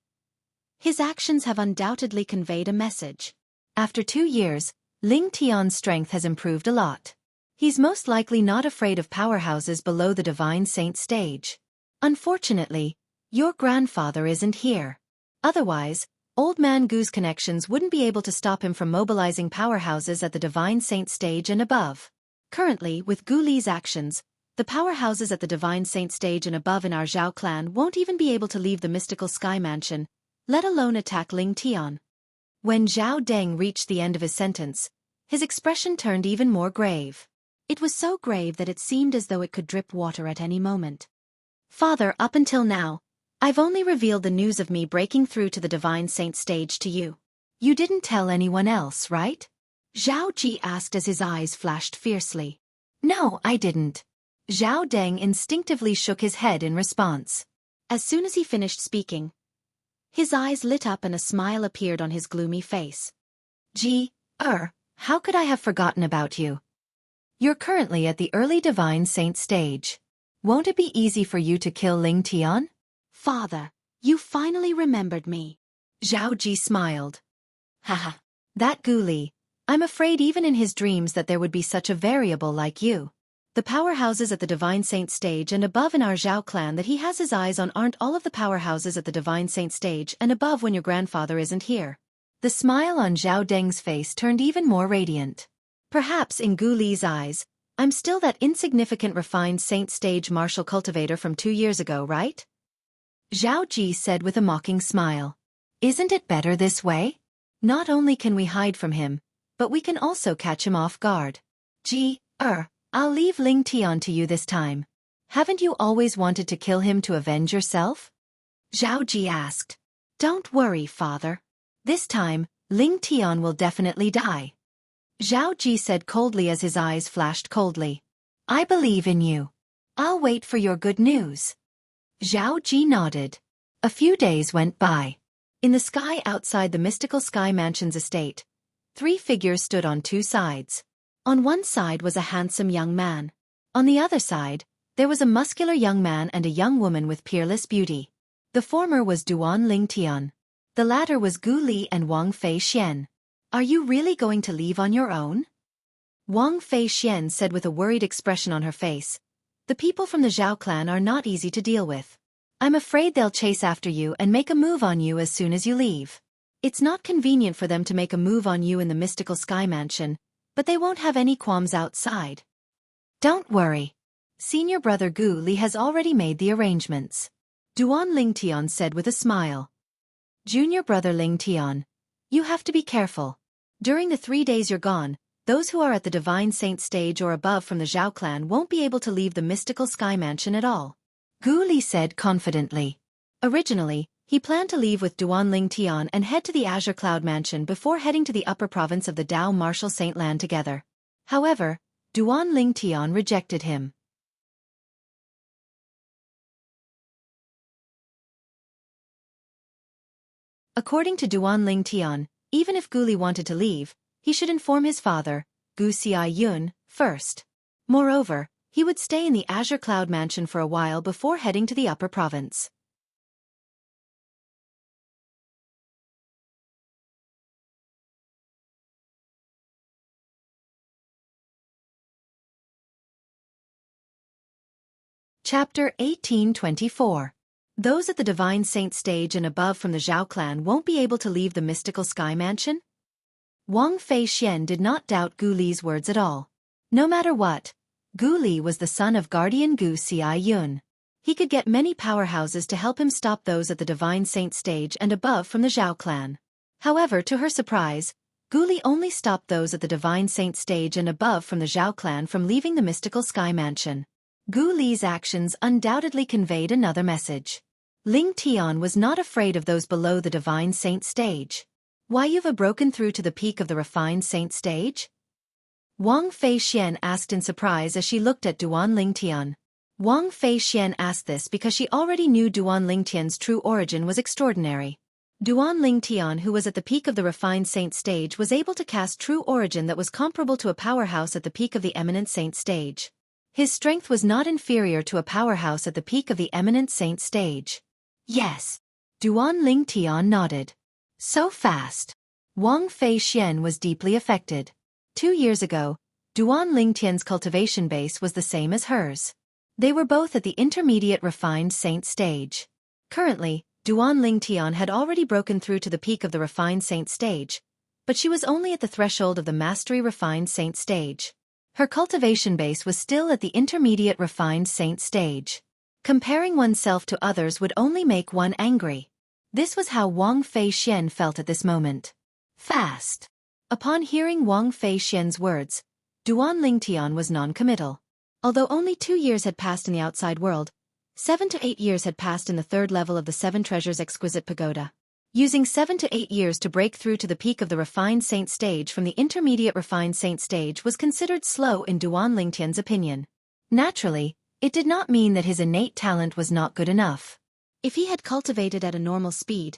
His actions have undoubtedly conveyed a message. After 2 years, Ling Tian's strength has improved a lot. He's most likely not afraid of powerhouses below the Divine Saint stage. Unfortunately, your grandfather isn't here. Otherwise, Old Man Gu's connections wouldn't be able to stop him from mobilizing powerhouses at the Divine Saint stage and above. Currently, with Gu Li's actions, the powerhouses at the Divine Saint stage and above in our Zhao clan won't even be able to leave the mystical sky mansion, let alone attack Ling Tian. When Zhao Deng reached the end of his sentence, his expression turned even more grave. It was so grave that it seemed as though it could drip water at any moment. Father, up until now, I've only revealed the news of me breaking through to the Divine Saint stage to you. You didn't tell anyone else, right? Zhao Ji asked as his eyes flashed fiercely. No, I didn't. Zhao Deng instinctively shook his head in response. As soon as he finished speaking, his eyes lit up and a smile appeared on his gloomy face. How could I have forgotten about you? You're currently at the early Divine Saint stage. Won't it be easy for you to kill Ling Tian? Father, you finally remembered me. Zhao Ji smiled. Haha, that Gu Li. I'm afraid even in his dreams that there would be such a variable like you. The powerhouses at the Divine Saint stage and above in our Zhao clan that he has his eyes on aren't all of the powerhouses at the Divine Saint stage and above when your grandfather isn't here. The smile on Zhao Deng's face turned even more radiant. Perhaps in Gu Li's eyes, I'm still that insignificant refined saint stage martial cultivator from 2 years ago, right? Zhao Ji said with a mocking smile. Isn't it better this way? Not only can we hide from him, but we can also catch him off guard. I'll leave Ling Tian to you this time. Haven't you always wanted to kill him to avenge yourself? Zhao Ji asked. Don't worry, father. This time, Ling Tian will definitely die. Zhao Ji said coldly as his eyes flashed coldly. I believe in you. I'll wait for your good news. Zhao Ji nodded. A few days went by. In the sky outside the mystical sky mansion's estate, 3 figures stood on 2 sides. On one side was a handsome young man. On the other side, there was a muscular young man and a young woman with peerless beauty. The former was Duan Ling Tian. The latter was Gu Li and Wang Fei Xian. Are you really going to leave on your own? Wang Fei Xian said with a worried expression on her face. The people from the Zhao clan are not easy to deal with. I'm afraid they'll chase after you and make a move on you as soon as you leave. It's not convenient for them to make a move on you in the mystical sky mansion, but they won't have any qualms outside. Don't worry. Senior brother Gu Li has already made the arrangements. Duan Ling Tian said with a smile. Junior brother Ling Tian, you have to be careful. During the 3 days you're gone, those who are at the Divine Saint stage or above from the Zhao clan won't be able to leave the mystical sky mansion at all. Gu Li said confidently. Originally, he planned to leave with Duan Ling Tian and head to the Azure Cloud Mansion before heading to the upper province of the Dao Martial Saint Land together. However, Duan Ling Tian rejected him. According to Duan Ling Tian, even if Gu Li wanted to leave, he should inform his father, Gu Xiayun, first. Moreover, he would stay in the Azure Cloud Mansion for a while before heading to the upper province. Chapter 1824. Those at the Divine Saint stage and above from the Zhao clan won't be able to leave the mystical sky mansion? Wang Fei Xian did not doubt Gu Li's words at all. No matter what, Gu Li was the son of Guardian Gu Xiayun. He could get many powerhouses to help him stop those at the Divine Saint stage and above from the Zhao clan. However, to her surprise, Gu Li only stopped those at the Divine Saint stage and above from the Zhao clan from leaving the mystical sky mansion. Gu Li's actions undoubtedly conveyed another message. Ling Tian was not afraid of those below the divine saint stage. Why you've broken through to the peak of the refined saint stage? Wang Fei Xian asked in surprise as she looked at Duan Lingtian. Wang Fei Xian asked this because she already knew Duan Lingtian's true origin was extraordinary. Duan Lingtian, who was at the peak of the refined saint stage, was able to cast true origin that was comparable to a powerhouse at the peak of the eminent saint stage. His strength was not inferior to a powerhouse at the peak of the eminent saint stage. Yes. Duan Lingtian nodded. So fast. Wang Fei Xian was deeply affected. 2 years ago, Duan Lingtian's cultivation base was the same as hers. They were both at the intermediate refined saint stage. Currently, Duan Lingtian had already broken through to the peak of the refined saint stage, but she was only at the threshold of the mastery refined saint stage. Her cultivation base was still at the intermediate refined saint stage. Comparing oneself to others would only make one angry. This was how Wang Fei Xian felt at this moment. Fast. Upon hearing Wang Fei Xian's words, Duan Lingtian was non-committal. Although only 2 years had passed in the outside world, 7 to 8 years had passed in the third level of the Seven Treasures Exquisite Pagoda. Using 7 to 8 years to break through to the peak of the refined saint stage from the intermediate refined saint stage was considered slow in Duan Lingtian's opinion. Naturally, it did not mean that his innate talent was not good enough. If he had cultivated at a normal speed,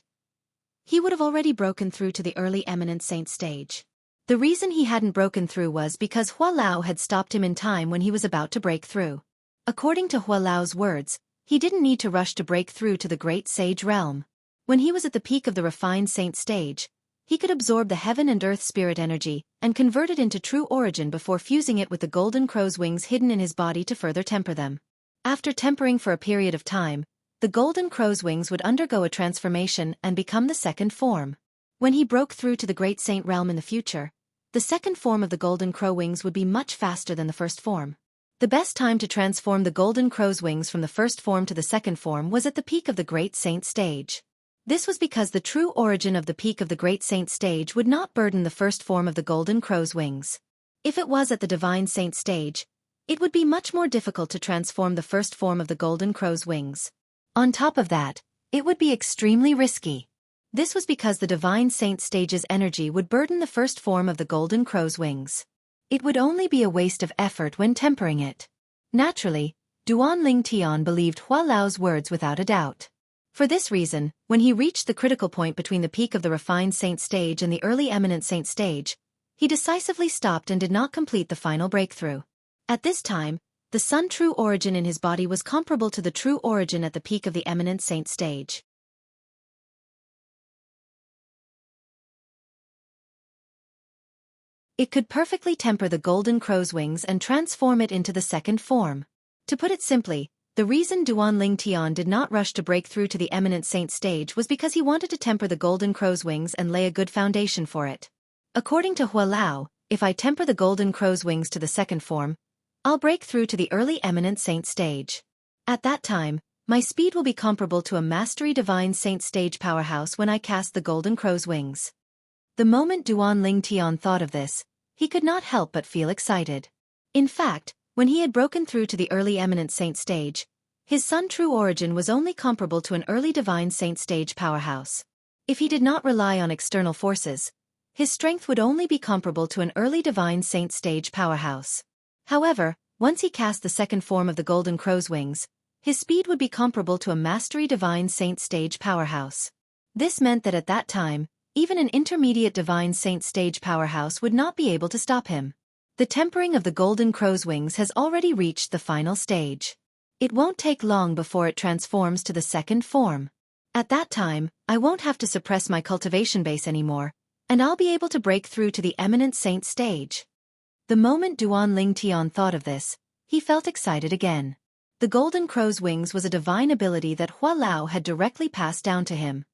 he would have already broken through to the early eminent saint stage. The reason he hadn't broken through was because Hua Lao had stopped him in time when he was about to break through. According to Hua Lao's words, he didn't need to rush to break through to the great sage realm. When he was at the peak of the refined saint stage, he could absorb the heaven and earth spirit energy and convert it into true origin before fusing it with the golden crow's wings hidden in his body to further temper them. After tempering for a period of time, the golden crow's wings would undergo a transformation and become the second form. When he broke through to the great saint realm in the future, the second form of the golden crow wings would be much faster than the first form. The best time to transform the golden crow's wings from the first form to the second form was at the peak of the great saint stage. This was because the true origin of the peak of the great saint stage would not burden the first form of the golden crow's wings. If it was at the divine saint stage, it would be much more difficult to transform the first form of the golden crow's wings. On top of that, it would be extremely risky. This was because the divine saint stage's energy would burden the first form of the golden crow's wings. It would only be a waste of effort when tempering it. Naturally, Duan Lingtian believed Hua Lao's words without a doubt. For this reason, when he reached the critical point between the peak of the refined saint stage and the early eminent saint stage, he decisively stopped and did not complete the final breakthrough. At this time, the sun true origin in his body was comparable to the true origin at the peak of the eminent saint stage. It could perfectly temper the golden crow's wings and transform it into the second form. To put it simply, the reason Duan Lingtian did not rush to break through to the eminent saint stage was because he wanted to temper the golden crow's wings and lay a good foundation for it. According to Hua Lao, if I temper the golden crow's wings to the second form, I'll break through to the early eminent saint stage. At that time, my speed will be comparable to a mastery divine saint stage powerhouse when I cast the golden crow's wings. The moment Duan Lingtian thought of this, he could not help but feel excited. In fact, when he had broken through to the early eminent saint stage, his sun true origin was only comparable to an early divine saint stage powerhouse. If he did not rely on external forces, his strength would only be comparable to an early divine saint stage powerhouse. However, once he cast the second form of the golden crow's wings, his speed would be comparable to a mastery divine saint stage powerhouse. This meant that at that time, even an intermediate divine saint stage powerhouse would not be able to stop him. The tempering of the golden crow's wings has already reached the final stage. It won't take long before it transforms to the second form. At that time, I won't have to suppress my cultivation base anymore, and I'll be able to break through to the eminent saint stage. The moment Duan Lingtian thought of this, he felt excited again. The golden crow's wings was a divine ability that Hua Lao had directly passed down to him.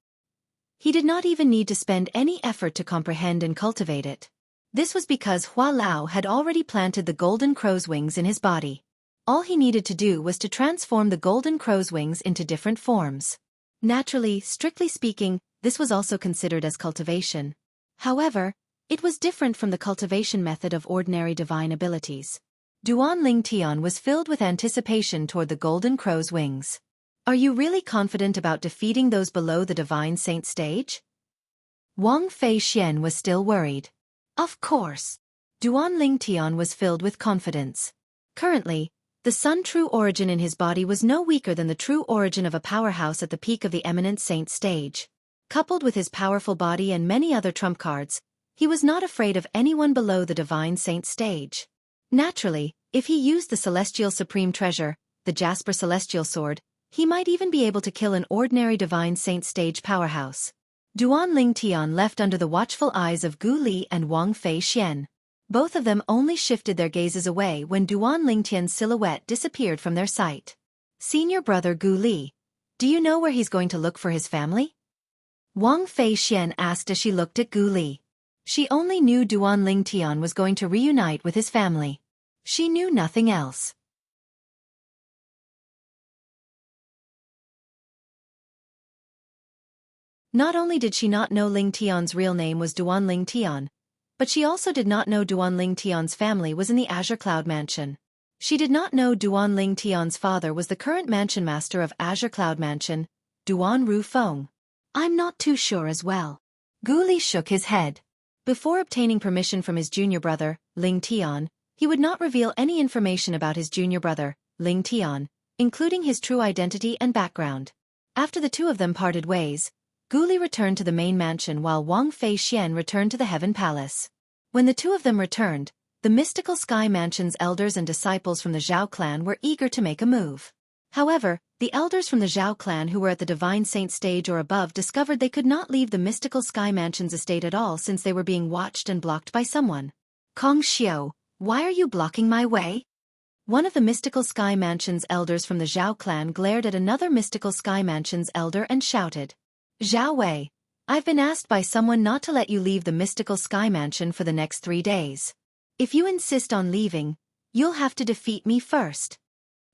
He did not even need to spend any effort to comprehend and cultivate it. This was because Hua Lao had already planted the golden crow's wings in his body. All he needed to do was to transform the golden crow's wings into different forms. Naturally, strictly speaking, this was also considered as cultivation. However, it was different from the cultivation method of ordinary divine abilities. Duan Lingtian was filled with anticipation toward the Golden Crow's wings. Are you really confident about defeating those below the Divine Saint stage? Wang Fei Xian was still worried. Of course. Duan Lingtian was filled with confidence. Currently, the Sun true origin in his body was no weaker than the true origin of a powerhouse at the peak of the eminent saint stage. Coupled with his powerful body and many other trump cards, he was not afraid of anyone below the Divine Saint stage. Naturally, if he used the Celestial Supreme Treasure, the Jasper Celestial Sword, he might even be able to kill an ordinary Divine Saint stage powerhouse. Duan Lingtian left under the watchful eyes of Gu Li and Wang Fei Xian. Both of them only shifted their gazes away when Duan Lingtian's silhouette disappeared from their sight. Senior brother Gu Li, do you know where he's going to look for his family? Wang Fei Xian asked as she looked at Gu Li. She only knew Duan Lingtian was going to reunite with his family. She knew nothing else. Not only did she not know Lingtian's real name was Duan Lingtian, but she also did not know Duan Lingtian's family was in the Azure Cloud Mansion. She did not know Duan Lingtian's father was the current mansion master of Azure Cloud Mansion, Duan Rufeng. I'm not too sure as well. Gu Li shook his head. Before obtaining permission from his junior brother, Lingtian, he would not reveal any information about his junior brother, Lingtian, including his true identity and background. After the two of them parted ways, Gu Li returned to the main mansion while Wang Fei Xian returned to the Heaven Palace. When the two of them returned, the mystical Sky Mansion's elders and disciples from the Zhao clan were eager to make a move. However, the elders from the Zhao clan who were at the Divine Saint stage or above discovered they could not leave the mystical Sky Mansion's estate at all since they were being watched and blocked by someone. Kong Xiao, why are you blocking my way? One of the mystical Sky Mansion's elders from the Zhao clan glared at another mystical Sky Mansion's elder and shouted. Zhao Wei, I've been asked by someone not to let you leave the mystical Sky Mansion for the next 3 days. If you insist on leaving, you'll have to defeat me first.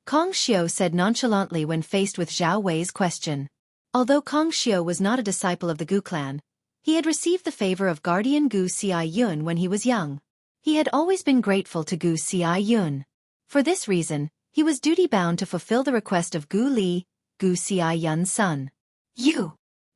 Kong Xiao said nonchalantly when faced with Zhao Wei's question. Although Kong Xiao was not a disciple of the Gu clan, he had received the favor of guardian Gu Xiaiyun when he was young. He had always been grateful to Gu Xiaiyun. For this reason, he was duty-bound to fulfill the request of Gu Li, Gu Xiaiyun's son. You!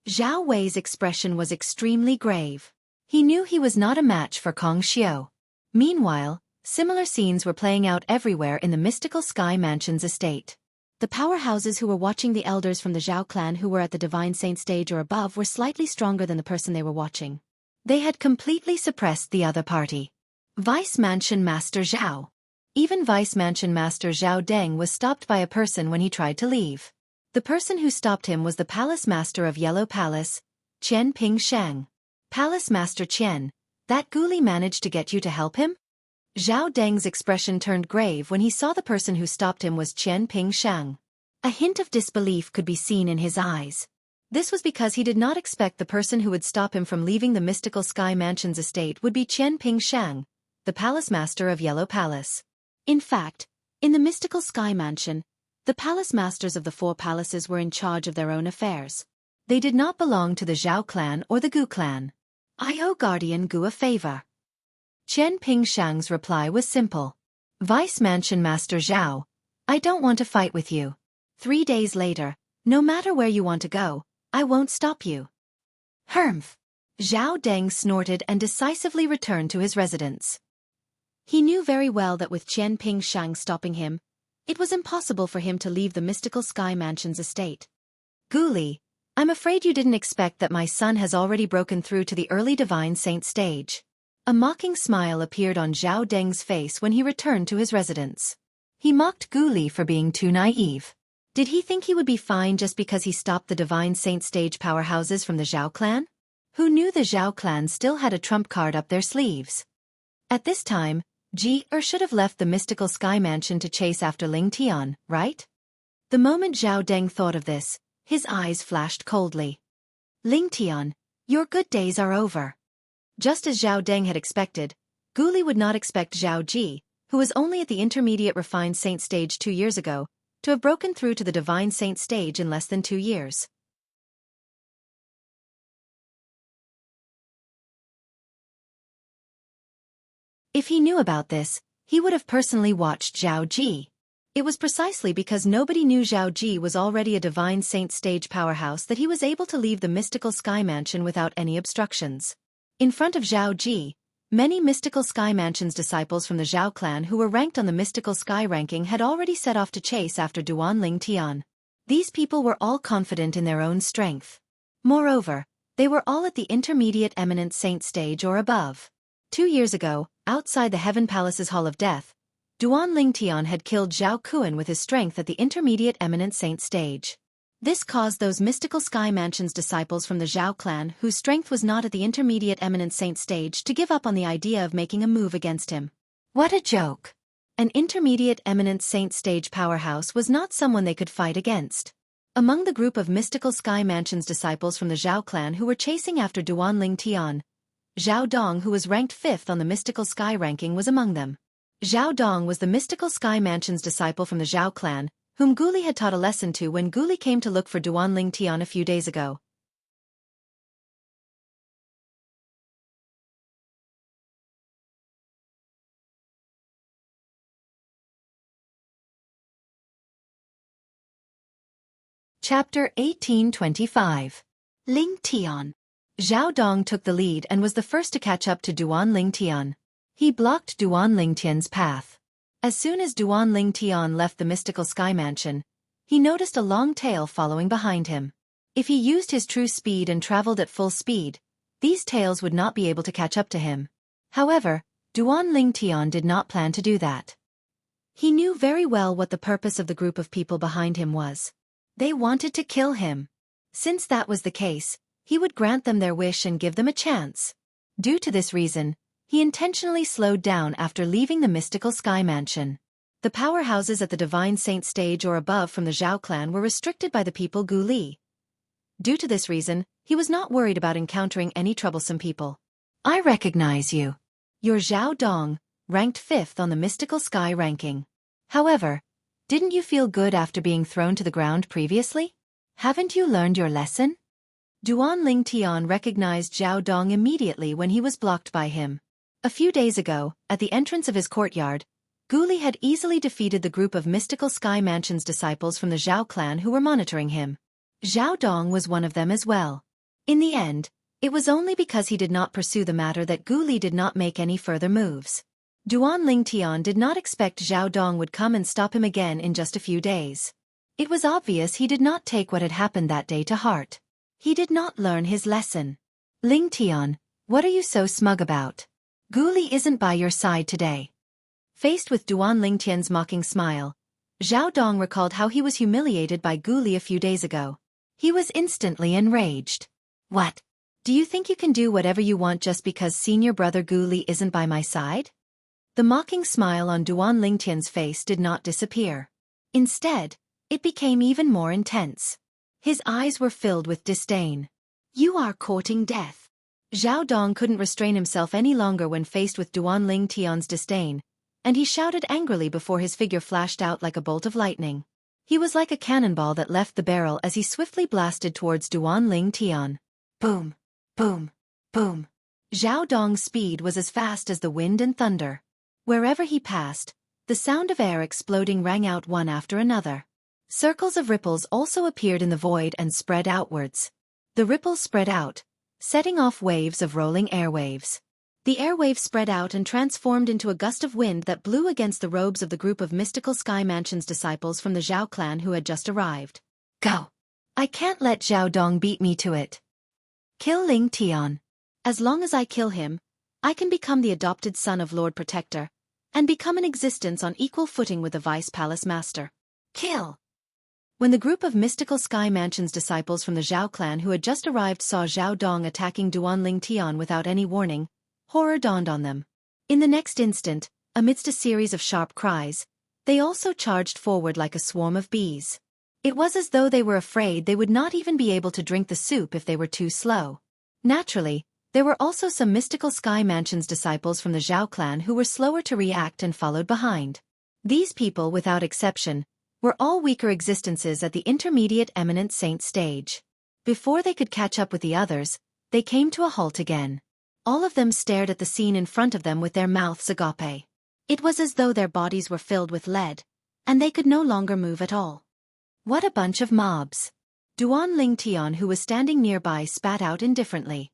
Zhao Wei's expression was extremely grave. He knew he was not a match for Kong Xiao. Meanwhile, similar scenes were playing out everywhere in the mystical Sky Mansion's estate. The powerhouses who were watching the elders from the Zhao clan who were at the Divine Saint stage or above were slightly stronger than the person they were watching. They had completely suppressed the other party. Vice Mansion Master Zhao. Even Vice Mansion Master Zhao Deng was stopped by a person when he tried to leave. The person who stopped him was the Palace Master of Yellow Palace, Qian Ping Shang. Palace Master Qian, that Gu Li managed to get you to help him? Zhao Deng's expression turned grave when he saw the person who stopped him was Qian Ping Shang. A hint of disbelief could be seen in his eyes. This was because he did not expect the person who would stop him from leaving the mystical Sky Mansion's estate would be Qian Ping Shang, the Palace Master of Yellow Palace. In fact, in the mystical Sky Mansion, the palace masters of the 4 palaces were in charge of their own affairs. They did not belong to the Zhao clan or the Gu clan. I owe Guardian Gu a favor. Qian Ping Shang's reply was simple. Vice Mansion Master Zhao, I don't want to fight with you. 3 days later, no matter where you want to go, I won't stop you. Humph! Zhao Deng snorted and decisively returned to his residence. He knew very well that with Qian Ping Shang stopping him, it was impossible for him to leave the mystical Sky Mansion's estate. Gu Li, I'm afraid you didn't expect that my son has already broken through to the early Divine Saint stage. A mocking smile appeared on Zhao Deng's face when he returned to his residence. He mocked Gu Li for being too naive. Did he think he would be fine just because he stopped the Divine Saint stage powerhouses from the Zhao clan? Who knew the Zhao clan still had a trump card up their sleeves? At this time, should have left the mystical Sky Mansion to chase after Lingtian, right? The moment Zhao Deng thought of this, his eyes flashed coldly. Lingtian, your good days are over. Just as Zhao Deng had expected, Gu Li would not expect Zhao Ji, who was only at the intermediate refined saint stage 2 years ago, to have broken through to the Divine Saint stage in less than 2 years. If he knew about this, he would have personally watched Zhao Ji. It was precisely because nobody knew Zhao Ji was already a divine saint stage powerhouse that he was able to leave the mystical sky mansion without any obstructions. In front of Zhao Ji, many mystical sky mansion's disciples from the Zhao clan who were ranked on the mystical sky ranking had already set off to chase after Duan Ling Tian. These people were all confident in their own strength. Moreover, they were all at the intermediate eminent saint stage or above. 2 years ago, outside the Heaven Palace's Hall of Death, Duan Ling Tian had killed Zhao Kuan with his strength at the intermediate eminent saint stage. This caused those mystical sky mansion's disciples from the Zhao clan whose strength was not at the intermediate eminent saint stage to give up on the idea of making a move against him. What a joke! An intermediate eminent saint stage powerhouse was not someone they could fight against. Among the group of mystical sky mansion's disciples from the Zhao clan who were chasing after Duan Ling Tian, Zhao Dong, who was ranked 5th on the mystical sky ranking, was among them. Zhao Dong was the mystical sky mansion's disciple from the Zhao clan, whom Gu Li had taught a lesson to when Gu Li came to look for Duan Ling Tian a few days ago. Chapter 1825. Ling Tian. Zhao Dong took the lead and was the first to catch up to Duan Ling Tian. He blocked Duan Ling Tian's path. As soon as Duan Ling Tian left the mystical sky mansion, he noticed a long tail following behind him. If he used his true speed and traveled at full speed, these tails would not be able to catch up to him. However, Duan Ling Tian did not plan to do that. He knew very well what the purpose of the group of people behind him was. They wanted to kill him. Since that was the case, he would grant them their wish and give them a chance. Due to this reason, he intentionally slowed down after leaving the mystical sky mansion. The powerhouses at the divine saint stage or above from the Zhao clan were restricted by the people Gu Li. Due to this reason, he was not worried about encountering any troublesome people. I recognize you. You're Zhao Dong, ranked 5th on the mystical sky ranking. However, didn't you feel good after being thrown to the ground previously? Haven't you learned your lesson? Duan Ling Tian recognized Zhao Dong immediately when he was blocked by him. A few days ago, at the entrance of his courtyard, Gu Li had easily defeated the group of mystical sky mansion's disciples from the Zhao clan who were monitoring him. Zhao Dong was one of them as well. In the end, it was only because he did not pursue the matter that Gu Li did not make any further moves. Duan Ling Tian did not expect Zhao Dong would come and stop him again in just a few days. It was obvious he did not take what had happened that day to heart. He did not learn his lesson. Ling Tian, what are you so smug about? Gu Li isn't by your side today. Faced with Duan Ling Tian's mocking smile, Zhao Dong recalled how he was humiliated by Gu Li a few days ago. He was instantly enraged. What? Do you think you can do whatever you want just because senior brother Gu Li isn't by my side? The mocking smile on Duan Ling Tian's face did not disappear. Instead, it became even more intense. His eyes were filled with disdain. You are courting death. Zhao Dong couldn't restrain himself any longer when faced with Duan Ling Tian's disdain, and he shouted angrily before his figure flashed out like a bolt of lightning. He was like a cannonball that left the barrel as he swiftly blasted towards Duan Ling Tian. Boom! Boom! Boom! Zhao Dong's speed was as fast as the wind and thunder. Wherever he passed, the sound of air exploding rang out one after another. Circles of ripples also appeared in the void and spread outwards. The ripples spread out, setting off waves of rolling airwaves. The airwaves spread out and transformed into a gust of wind that blew against the robes of the group of mystical sky mansion's disciples from the Zhao clan who had just arrived. Go! I can't let Zhao Dong beat me to it. Kill Ling Tian. As long as I kill him, I can become the adopted son of Lord Protector, and become an existence on equal footing with the Vice Palace Master. Kill! When the group of mystical sky mansion's disciples from the Zhao clan who had just arrived saw Zhao Dong attacking Duan Ling Tian without any warning, horror dawned on them. In the next instant, amidst a series of sharp cries, they also charged forward like a swarm of bees. It was as though they were afraid they would not even be able to drink the soup if they were too slow. Naturally, there were also some mystical sky mansion's disciples from the Zhao clan who were slower to react and followed behind. These people, without exception, were all weaker existences at the intermediate eminent saint stage. Before they could catch up with the others, they came to a halt again. All of them stared at the scene in front of them with their mouths agape. It was as though their bodies were filled with lead, and they could no longer move at all. What a bunch of mobs. Duan Lingtian, who was standing nearby, spat out indifferently.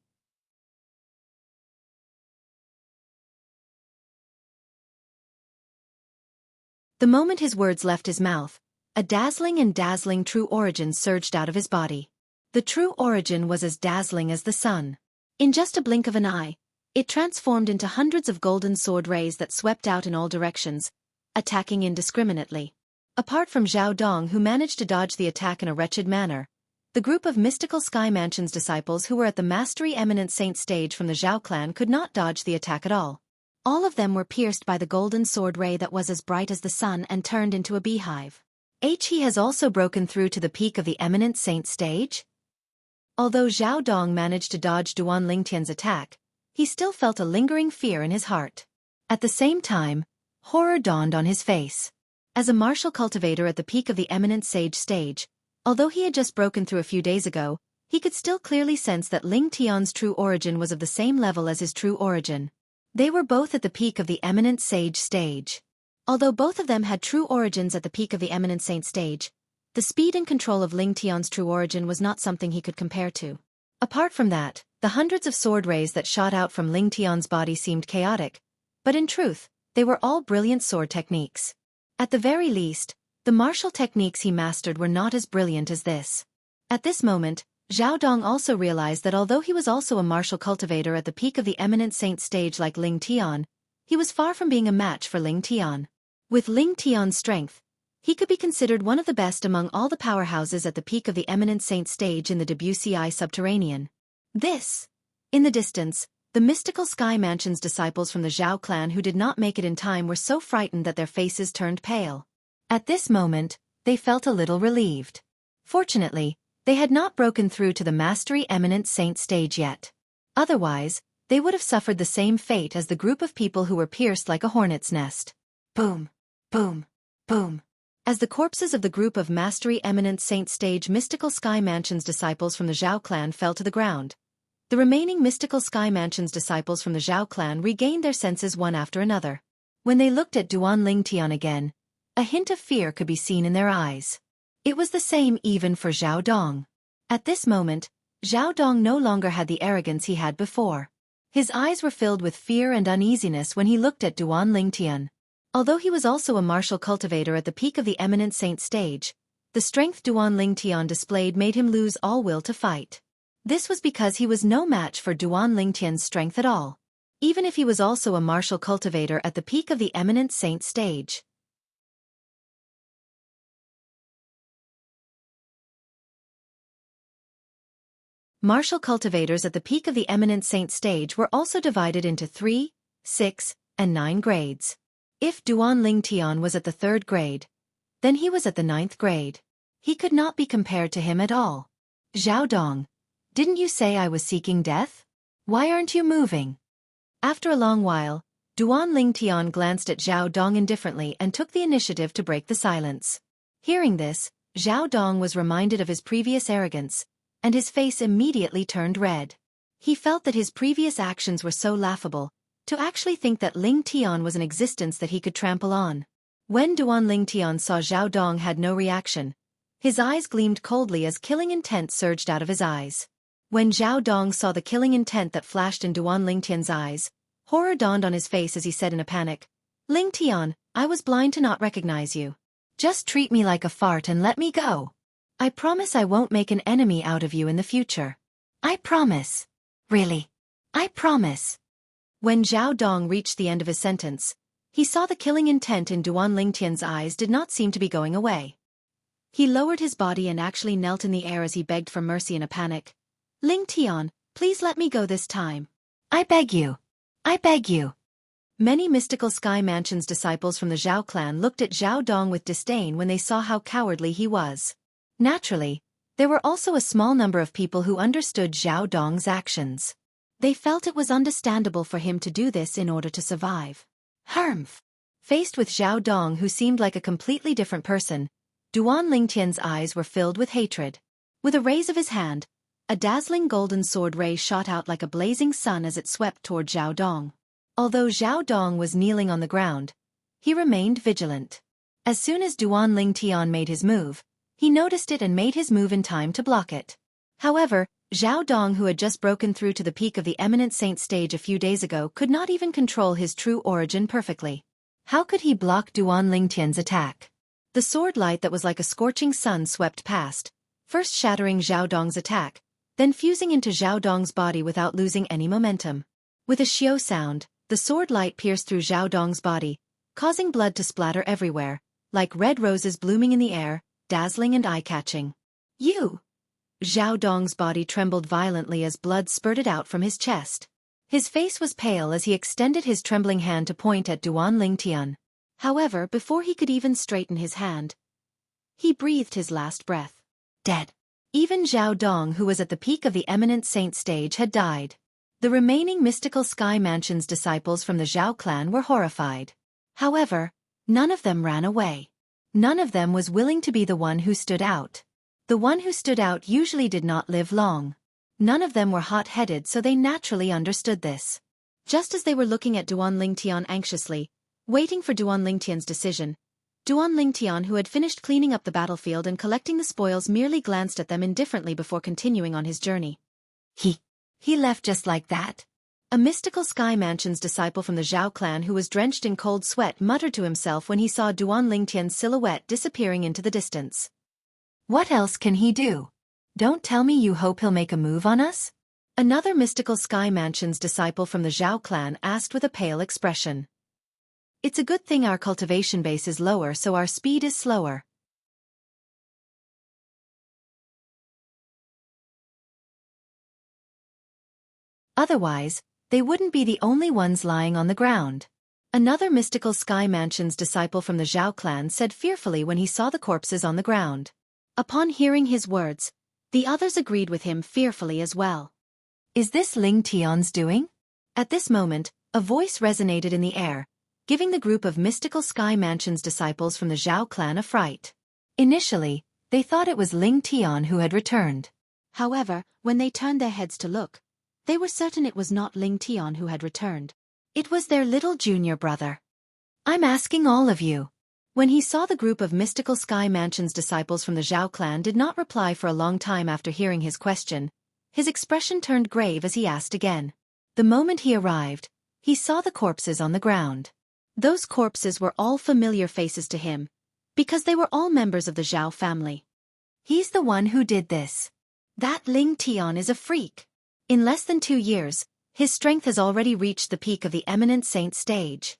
The moment his words left his mouth, a dazzling true origin surged out of his body. The true origin was as dazzling as the sun. In just a blink of an eye, it transformed into hundreds of golden sword rays that swept out in all directions, attacking indiscriminately. Apart from Zhao Dong, who managed to dodge the attack in a wretched manner, the group of mystical Sky Mansion's disciples who were at the Mastery Eminent Saint stage from the Zhao clan could not dodge the attack at all. All of them were pierced by the golden sword ray that was as bright as the sun and turned into a beehive. He has also broken through to the peak of the Eminent Saint stage? Although Zhao Dong managed to dodge Duan Lingtian's attack, he still felt a lingering fear in his heart. At the same time, horror dawned on his face. As a martial cultivator at the peak of the Eminent Sage stage, although he had just broken through a few days ago, he could still clearly sense that Ling Tian's true origin was of the same level as his true origin. They were both at the peak of the Eminent Sage stage. Although both of them had true origins at the peak of the Eminent Saint stage, the speed and control of Ling Tian's true origin was not something he could compare to. Apart from that, the hundreds of sword rays that shot out from Ling Tian's body seemed chaotic, but in truth, they were all brilliant sword techniques. At the very least, the martial techniques he mastered were not as brilliant as this. At this moment, Zhao Dong also realized that although he was also a martial cultivator at the peak of the Eminent Saint stage like Ling Tian, he was far from being a match for Ling Tian. With Ling Tian's strength, he could be considered one of the best among all the powerhouses at the peak of the Eminent Saint stage in the Debussy subterranean. In the distance, the mystical Sky Mansion's disciples from the Zhao clan who did not make it in time were so frightened that their faces turned pale. At this moment, they felt a little relieved. Fortunately, they had not broken through to the Mastery Eminent Saint stage yet. Otherwise, they would have suffered the same fate as the group of people who were pierced like a hornet's nest. Boom, boom, boom. As the corpses of the group of Mastery Eminent Saint stage mystical Sky Mansion's disciples from the Zhao clan fell to the ground, the remaining mystical Sky Mansion's disciples from the Zhao clan regained their senses one after another. When they looked at Duan Lingtian again, a hint of fear could be seen in their eyes. It was the same even for Zhao Dong. At this moment, Zhao Dong no longer had the arrogance he had before. His eyes were filled with fear and uneasiness when he looked at Duan Lingtian. Although he was also a martial cultivator at the peak of the Eminent Saint stage, the strength Duan Lingtian displayed made him lose all will to fight. This was because he was no match for Duan Lingtian's strength at all, even if he was also a martial cultivator at the peak of the Eminent Saint stage. Martial cultivators at the peak of the Eminent Saint stage were also divided into 3, 6, and 9 grades. If Duan Lingtian was at the 3rd grade, then he was at the 9th grade. He could not be compared to him at all. Zhao Dong, didn't you say I was seeking death? Why aren't you moving? After a long while, Duan Lingtian glanced at Zhao Dong indifferently and took the initiative to break the silence. Hearing this, Zhao Dong was reminded of his previous arrogance, and his face immediately turned red. He felt that his previous actions were so laughable, to actually think that Ling Tian was an existence that he could trample on. When Duan Lingtian saw Zhao Dong had no reaction, his eyes gleamed coldly as killing intent surged out of his eyes. When Zhao Dong saw the killing intent that flashed in Duan Lingtian's eyes, horror dawned on his face as he said in a panic, "Ling Tian, I was blind to not recognize you. Just treat me like a fart and let me go. I promise I won't make an enemy out of you in the future. I promise. Really. I promise." When Zhao Dong reached the end of his sentence, he saw the killing intent in Duan Lingtian's eyes did not seem to be going away. He lowered his body and actually knelt in the air as he begged for mercy in a panic. "Ling Tian, please let me go this time. I beg you. I beg you." Many mystical Sky Mansion's disciples from the Zhao clan looked at Zhao Dong with disdain when they saw how cowardly he was. Naturally, there were also a small number of people who understood Zhao Dong's actions. They felt it was understandable for him to do this in order to survive. Humph! Faced with Zhao Dong, who seemed like a completely different person, Duan Lingtian's eyes were filled with hatred. With a raise of his hand, a dazzling golden sword ray shot out like a blazing sun as it swept toward Zhao Dong. Although Zhao Dong was kneeling on the ground, he remained vigilant. As soon as Duan Lingtian made his move, he noticed it and made his move in time to block it. However, Zhao Dong, who had just broken through to the peak of the eminent saint stage a few days ago, could not even control his true origin perfectly. How could he block Duan Lingtian's attack? The sword light that was like a scorching sun swept past, first shattering Zhao Dong's attack, then fusing into Zhao Dong's body without losing any momentum. With a xiao sound, the sword light pierced through Zhao Dong's body, causing blood to splatter everywhere, like red roses blooming in the air, dazzling and eye-catching. You! Zhao Dong's body trembled violently as blood spurted out from his chest. His face was pale as he extended his trembling hand to point at Duan Lingtian. However, before he could even straighten his hand, he breathed his last breath. Dead. Even Zhao Dong, who was at the peak of the eminent saint stage, had died. The remaining mystical Sky Mansion's disciples from the Zhao clan were horrified. However, none of them ran away. None of them was willing to be the one who stood out. The one who stood out usually did not live long. None of them were hot-headed, so they naturally understood this. Just as they were looking at Duan Lingtian anxiously, waiting for Duan Lingtian's decision, Duan Lingtian, who had finished cleaning up the battlefield and collecting the spoils, merely glanced at them indifferently before continuing on his journey. He left just like that? A mystical Sky Mansion's disciple from the Zhao clan who was drenched in cold sweat muttered to himself when he saw Duan Lingtian's silhouette disappearing into the distance. What else can he do? Don't tell me you hope he'll make a move on us? Another mystical Sky Mansion's disciple from the Zhao clan asked with a pale expression. It's a good thing our cultivation base is lower, so our speed is slower. Otherwise, they wouldn't be the only ones lying on the ground. Another mystical Sky Mansion's disciple from the Zhao clan said fearfully when he saw the corpses on the ground. Upon hearing his words, the others agreed with him fearfully as well. Is this Ling Tian's doing? At this moment, a voice resonated in the air, giving the group of mystical Sky Mansion's disciples from the Zhao clan a fright. Initially, they thought it was Ling Tian who had returned. However, when they turned their heads to look, they were certain it was not Ling Tian who had returned. It was their little junior brother. I'm asking all of you. When he saw the group of mystical Sky Mansion's disciples from the Zhao clan did not reply for a long time after hearing his question, his expression turned grave as he asked again. The moment he arrived, he saw the corpses on the ground. Those corpses were all familiar faces to him, because they were all members of the Zhao family. He's the one who did this. That Ling Tian is a freak. In less than 2 years, his strength has already reached the peak of the eminent saint stage.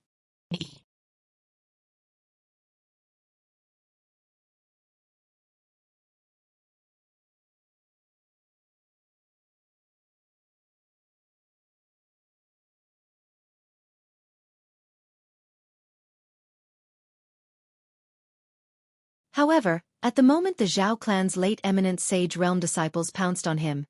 However, at the moment the Zhao clan's late eminent sage realm disciples pounced on him,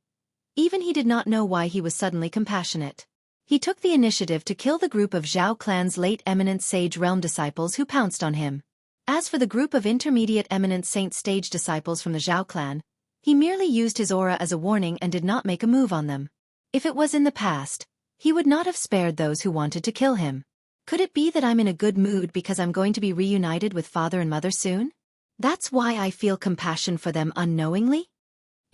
even he did not know why he was suddenly compassionate. He took the initiative to kill the group of Zhao clan's late eminent sage realm disciples who pounced on him. As for the group of intermediate eminent saint stage disciples from the Zhao clan, he merely used his aura as a warning and did not make a move on them. If it was in the past, he would not have spared those who wanted to kill him. Could it be that I'm in a good mood because I'm going to be reunited with father and mother soon? That's why I feel compassion for them unknowingly?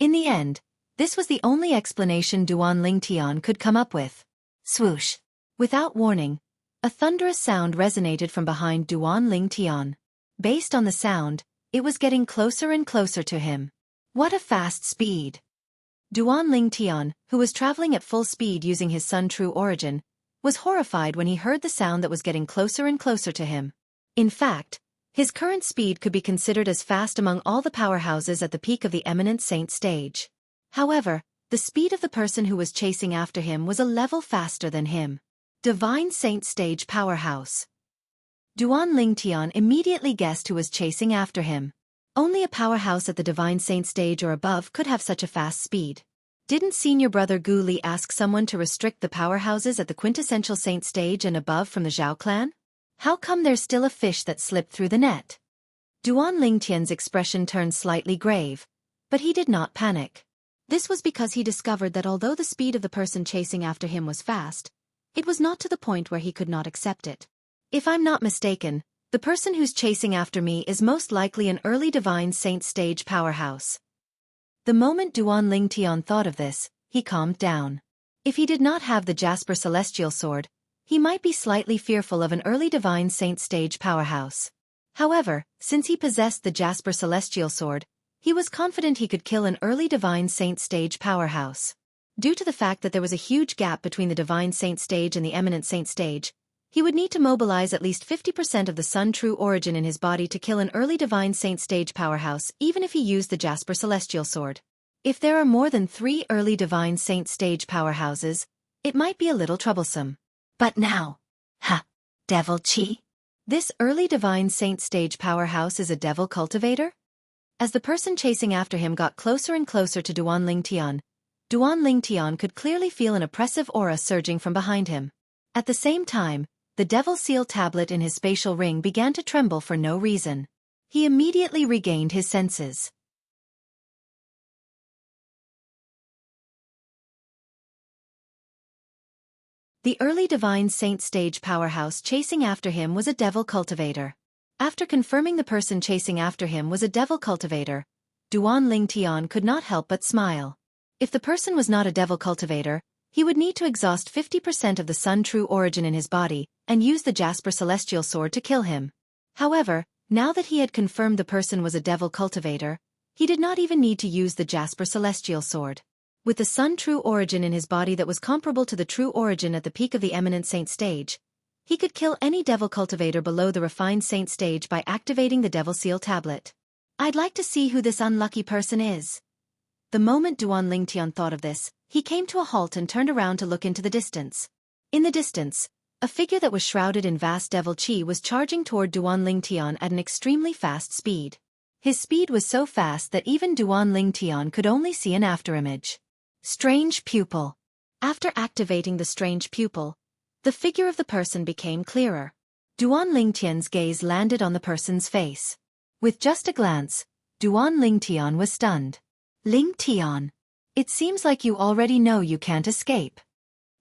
In the end, this was the only explanation Duan Lingtian could come up with. Swoosh! Without warning, a thunderous sound resonated from behind Duan Lingtian. Based on the sound, it was getting closer and closer to him. What a fast speed! Duan Lingtian, who was traveling at full speed using his Sun True Origin, was horrified when he heard the sound that was getting closer and closer to him. In fact, his current speed could be considered as fast among all the powerhouses at the peak of the eminent saint stage. However, the speed of the person who was chasing after him was a level faster than him. Divine Saint Stage Powerhouse. Duan Lingtian immediately guessed who was chasing after him. Only a powerhouse at the Divine Saint Stage or above could have such a fast speed. Didn't senior brother Gu Li ask someone to restrict the powerhouses at the quintessential Saint Stage and above from the Zhao clan? How come there's still a fish that slipped through the net? Duan Lingtian's expression turned slightly grave, but he did not panic. This was because he discovered that although the speed of the person chasing after him was fast, it was not to the point where he could not accept it. If I'm not mistaken, the person who's chasing after me is most likely an early divine saint stage powerhouse. The moment Duan Lingtian thought of this, he calmed down. If he did not have the Jasper Celestial Sword, he might be slightly fearful of an early divine saint stage powerhouse. However, since he possessed the Jasper Celestial Sword, he was confident he could kill an early divine saint stage powerhouse. Due to the fact that there was a huge gap between the divine saint stage and the eminent saint stage, he would need to mobilize at least 50% of the Sun True Origin in his body to kill an early divine saint stage powerhouse, even if he used the Jasper Celestial Sword. If there are more than 3 early divine saint stage powerhouses, it might be a little troublesome. But now, Devil Chi? This early divine saint stage powerhouse is a devil cultivator? As the person chasing after him got closer and closer to Duan Lingtian could clearly feel an oppressive aura surging from behind him. At the same time, the devil seal tablet in his spatial ring began to tremble for no reason. He immediately regained his senses. The early divine saint stage powerhouse chasing after him was a devil cultivator. After confirming the person chasing after him was a devil cultivator, Duan Lingtian could not help but smile. If the person was not a devil cultivator, he would need to exhaust 50% of the Sun True Origin in his body and use the Jasper Celestial Sword to kill him. However, now that he had confirmed the person was a devil cultivator, he did not even need to use the Jasper Celestial Sword. With the Sun True Origin in his body that was comparable to the True Origin at the peak of the Eminent Saint stage, he could kill any devil cultivator below the Refined Saint stage by activating the Devil Seal tablet. I'd like to see who this unlucky person is. The moment Duan Lingtian thought of this, he came to a halt and turned around to look into the distance. In the distance, a figure that was shrouded in vast devil chi was charging toward Duan Lingtian at an extremely fast speed. His speed was so fast that even Duan Lingtian could only see an afterimage. Strange pupil. After activating the strange pupil, the figure of the person became clearer. Duan Lingtian's gaze landed on the person's face. With just a glance, Duan Lingtian was stunned. Lingtian. It seems like you already know you can't escape.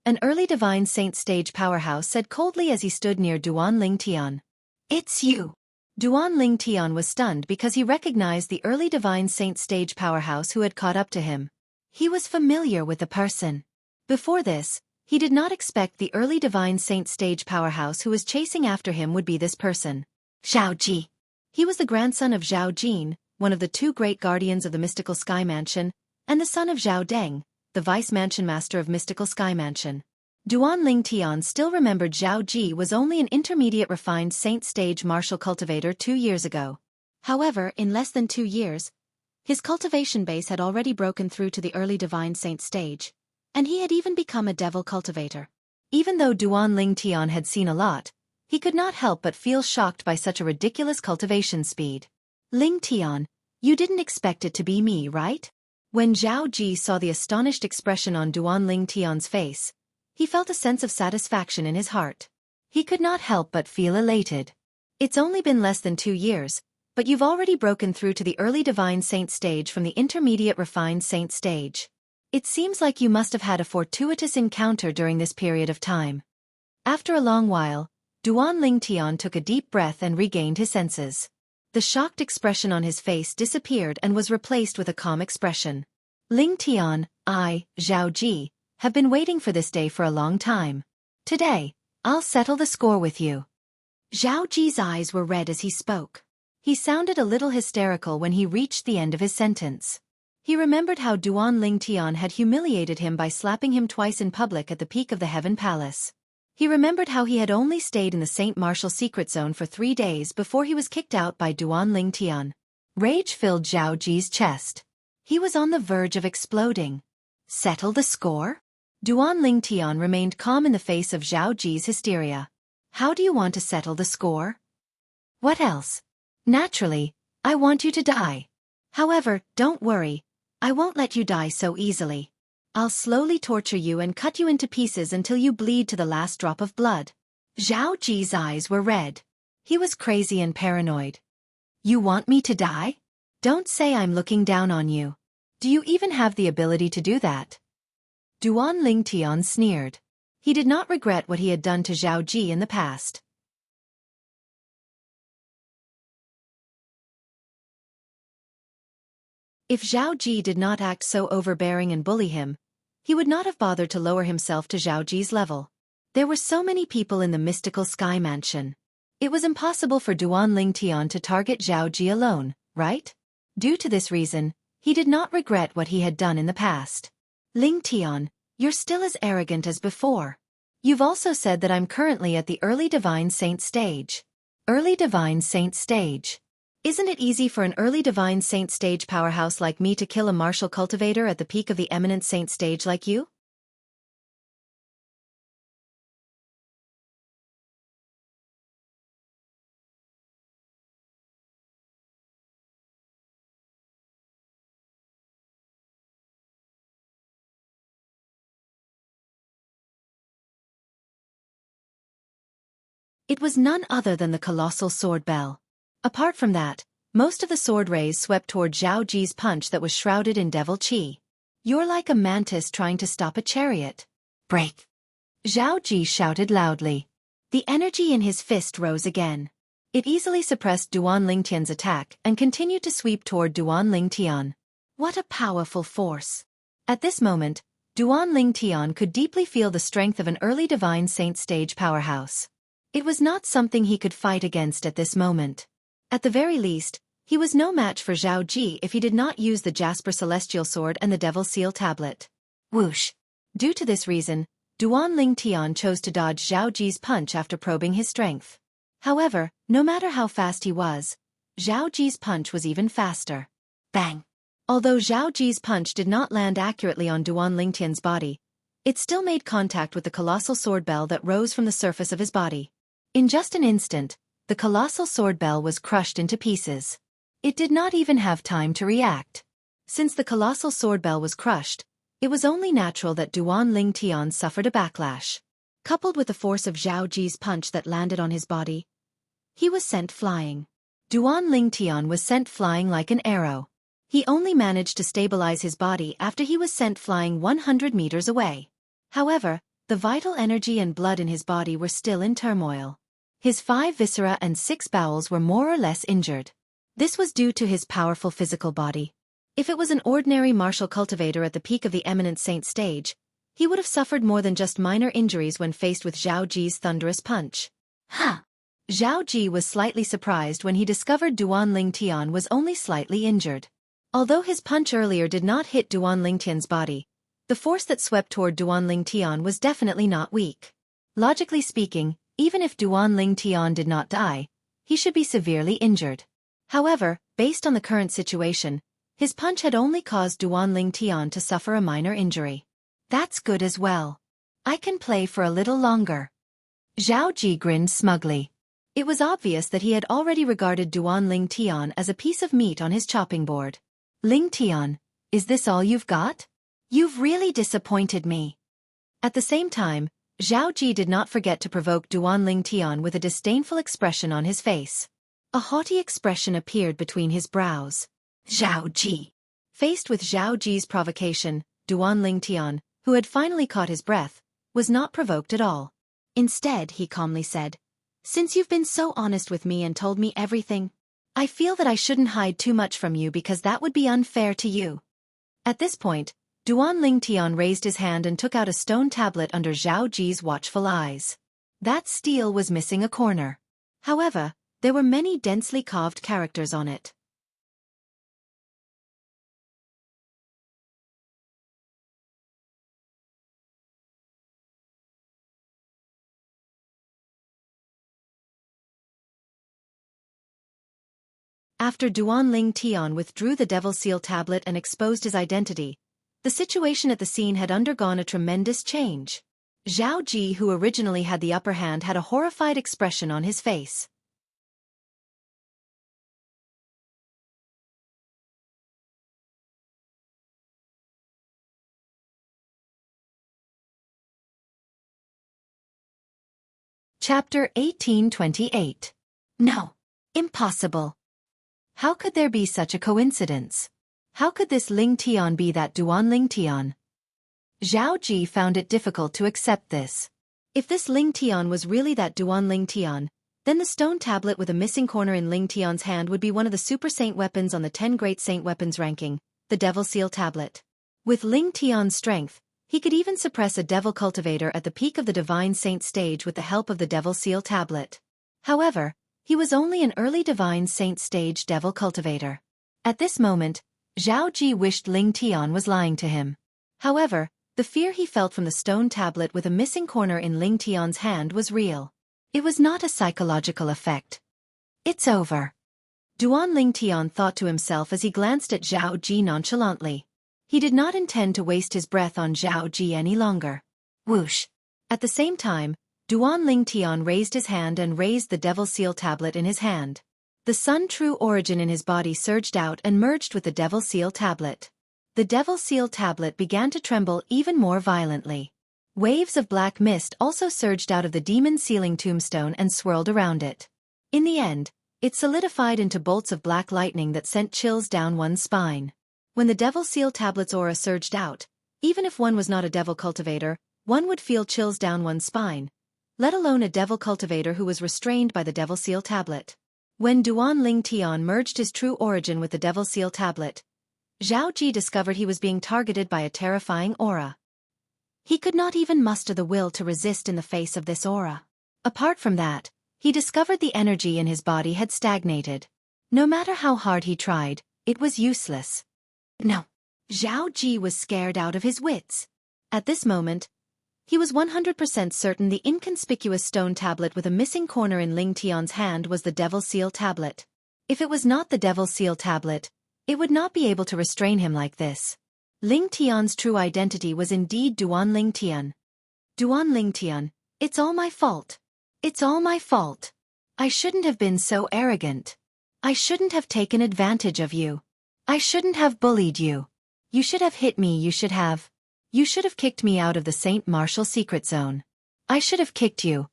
An early divine saint stage powerhouse said coldly as he stood near Duan Lingtian. It's you. Duan Lingtian was stunned because he recognized the early divine saint stage powerhouse who had caught up to him. He was familiar with the person. Before this, he did not expect the early divine saint stage powerhouse who was chasing after him would be this person. Zhao Ji. He was the grandson of Zhao Jin, one of the 2 great guardians of the mystical sky mansion, and the son of Zhao Deng, the vice mansion master of mystical sky mansion. Duan Lingtian still remembered Zhao Ji was only an intermediate refined saint stage martial cultivator 2 years ago. However, in less than 2 years, his cultivation base had already broken through to the early divine saint stage, and he had even become a devil cultivator. Even though Duan Lingtian had seen a lot, he could not help but feel shocked by such a ridiculous cultivation speed. Lingtian, you didn't expect it to be me, right? When Zhao Ji saw the astonished expression on Duan Lingtian's face, he felt a sense of satisfaction in his heart. He could not help but feel elated. It's only been less than 2 years, but you've already broken through to the early divine saint stage from the intermediate refined saint stage. It seems like you must have had a fortuitous encounter during this period of time. After a long while, Duan Lingtian took a deep breath and regained his senses. The shocked expression on his face disappeared and was replaced with a calm expression. Lingtian, I, Zhao Ji, have been waiting for this day for a long time. Today, I'll settle the score with you. Zhao Ji's eyes were red as he spoke. He sounded a little hysterical when he reached the end of his sentence. He remembered how Duan Lingtian had humiliated him by slapping him twice in public at the peak of the Heaven Palace. He remembered how he had only stayed in the Saint Martial secret zone for 3 days before he was kicked out by Duan Lingtian. Rage filled Zhao Ji's chest. He was on the verge of exploding. Settle the score? Duan Lingtian remained calm in the face of Zhao Ji's hysteria. How do you want to settle the score? What else? Naturally, I want you to die. However, don't worry, I won't let you die so easily. I'll slowly torture you and cut you into pieces until you bleed to the last drop of blood. Zhao Ji's eyes were red. He was crazy and paranoid. You want me to die? Don't say I'm looking down on you. Do you even have the ability to do that? Duan Lingtian sneered. He did not regret what he had done to Zhao Ji in the past. If Zhao Ji did not act so overbearing and bully him, he would not have bothered to lower himself to Zhao Ji's level. There were so many people in the mystical sky mansion. It was impossible for Duan Lingtian to target Zhao Ji alone, right? Due to this reason, he did not regret what he had done in the past. Lingtian, you're still as arrogant as before. You've also said that I'm currently at the early Divine Saint stage. Early Divine Saint stage. Isn't it easy for an early Divine Saint stage powerhouse like me to kill a martial cultivator at the peak of the eminent saint stage like you? It was none other than the colossal sword bell. Apart from that, most of the sword rays swept toward Zhao Ji's punch that was shrouded in devil chi. You're like a mantis trying to stop a chariot. Break! Zhao Ji shouted loudly. The energy in his fist rose again. It easily suppressed Duan Lingtian's attack and continued to sweep toward Duan Lingtian. What a powerful force! At this moment, Duan Lingtian could deeply feel the strength of an early Divine Saint stage powerhouse. It was not something he could fight against at this moment. At the very least, he was no match for Zhao Ji if he did not use the Jasper Celestial Sword and the Devil Seal Tablet. Whoosh! Due to this reason, Duan Lingtian chose to dodge Zhao Ji's punch after probing his strength. However, no matter how fast he was, Zhao Ji's punch was even faster. Bang! Although Zhao Ji's punch did not land accurately on Duan Lingtian's body, it still made contact with the colossal sword bell that rose from the surface of his body. In just an instant, the colossal sword bell was crushed into pieces. It did not even have time to react. Since the colossal sword bell was crushed, it was only natural that Duan Lingtian suffered a backlash. Coupled with the force of Zhao Ji's punch that landed on his body, he was sent flying. Duan Lingtian was sent flying like an arrow. He only managed to stabilize his body after he was sent flying 100 meters away. However, the vital energy and blood in his body were still in turmoil. His 5 viscera and 6 bowels were more or less injured. This was due to his powerful physical body. If it was an ordinary martial cultivator at the peak of the eminent saint stage, he would have suffered more than just minor injuries when faced with Zhao Ji's thunderous punch. Ha! Zhao Ji was slightly surprised when he discovered Duan Lingtian was only slightly injured. Although his punch earlier did not hit Duan Lingtian's body, the force that swept toward Duan Lingtian was definitely not weak. Logically speaking, even if Duan Lingtian did not die, he should be severely injured. However, based on the current situation, his punch had only caused Duan Lingtian to suffer a minor injury. That's good as well. I can play for a little longer. Zhao Ji grinned smugly. It was obvious that he had already regarded Duan Lingtian as a piece of meat on his chopping board. Lingtian, is this all you've got? You've really disappointed me. At the same time, Zhao Ji did not forget to provoke Duan Lingtian with a disdainful expression on his face. A haughty expression appeared between his brows. Zhao Ji. Faced with Zhao Ji's provocation, Duan Lingtian, who had finally caught his breath, was not provoked at all. Instead, he calmly said, "Since you've been so honest with me and told me everything, I feel that I shouldn't hide too much from you because that would be unfair to you." At this point, Duan Lingtian raised his hand and took out a stone tablet under Zhao Ji's watchful eyes. That stele was missing a corner. However, there were many densely carved characters on it. After Duan Lingtian withdrew the Devil Seal tablet and exposed his identity, the situation at the scene had undergone a tremendous change. Zhao Ji, who originally had the upper hand, had a horrified expression on his face. Chapter 1828. No. Impossible. How could there be such a coincidence? How could this Lingtian be that Duan Lingtian? Zhao Ji found it difficult to accept this. If this Lingtian was really that Duan Lingtian, then the stone tablet with a missing corner in Lingtian's hand would be one of the super saint weapons on the 10 great saint weapons ranking, the Devil Seal Tablet. With Ling Tian's strength, he could even suppress a Devil Cultivator at the peak of the Divine Saint stage with the help of the Devil Seal Tablet. However, he was only an early Divine Saint stage Devil Cultivator. At this moment, Zhao Ji wished Ling Tian was lying to him. However, the fear he felt from the stone tablet with a missing corner in Ling Tian's hand was real. It was not a psychological effect. It's over. Duan Ling Tian thought to himself as he glanced at Zhao Ji nonchalantly. He did not intend to waste his breath on Zhao Ji any longer. Whoosh! At the same time, Duan Ling Tian raised his hand and raised the Devil Seal Tablet in his hand. The Sun True Origin in his body surged out and merged with the Devil Seal Tablet. The Devil Seal Tablet began to tremble even more violently. Waves of black mist also surged out of the Demon Sealing Tombstone and swirled around it. In the end, it solidified into bolts of black lightning that sent chills down one's spine. When the Devil Seal Tablet's aura surged out, even if one was not a Devil Cultivator, one would feel chills down one's spine, let alone a Devil Cultivator who was restrained by the Devil Seal Tablet. When Duan Ling Tian merged his true origin with the Devil Seal Tablet, Zhao Ji discovered he was being targeted by a terrifying aura. He could not even muster the will to resist in the face of this aura. Apart from that, he discovered the energy in his body had stagnated. No matter how hard he tried, it was useless. No. Zhao Ji was scared out of his wits. At this moment, he was 100% certain the inconspicuous stone tablet with a missing corner in Ling Tian's hand was the Devil Seal Tablet. If it was not the Devil Seal Tablet, it would not be able to restrain him like this. Ling Tian's true identity was indeed Duan Ling Tian. Duan Ling Tian, it's all my fault. It's all my fault. I shouldn't have been so arrogant. I shouldn't have taken advantage of you. I shouldn't have bullied you. You should have hit me, you should have kicked me out of the Saint Martial Secret Zone. I should have kicked you.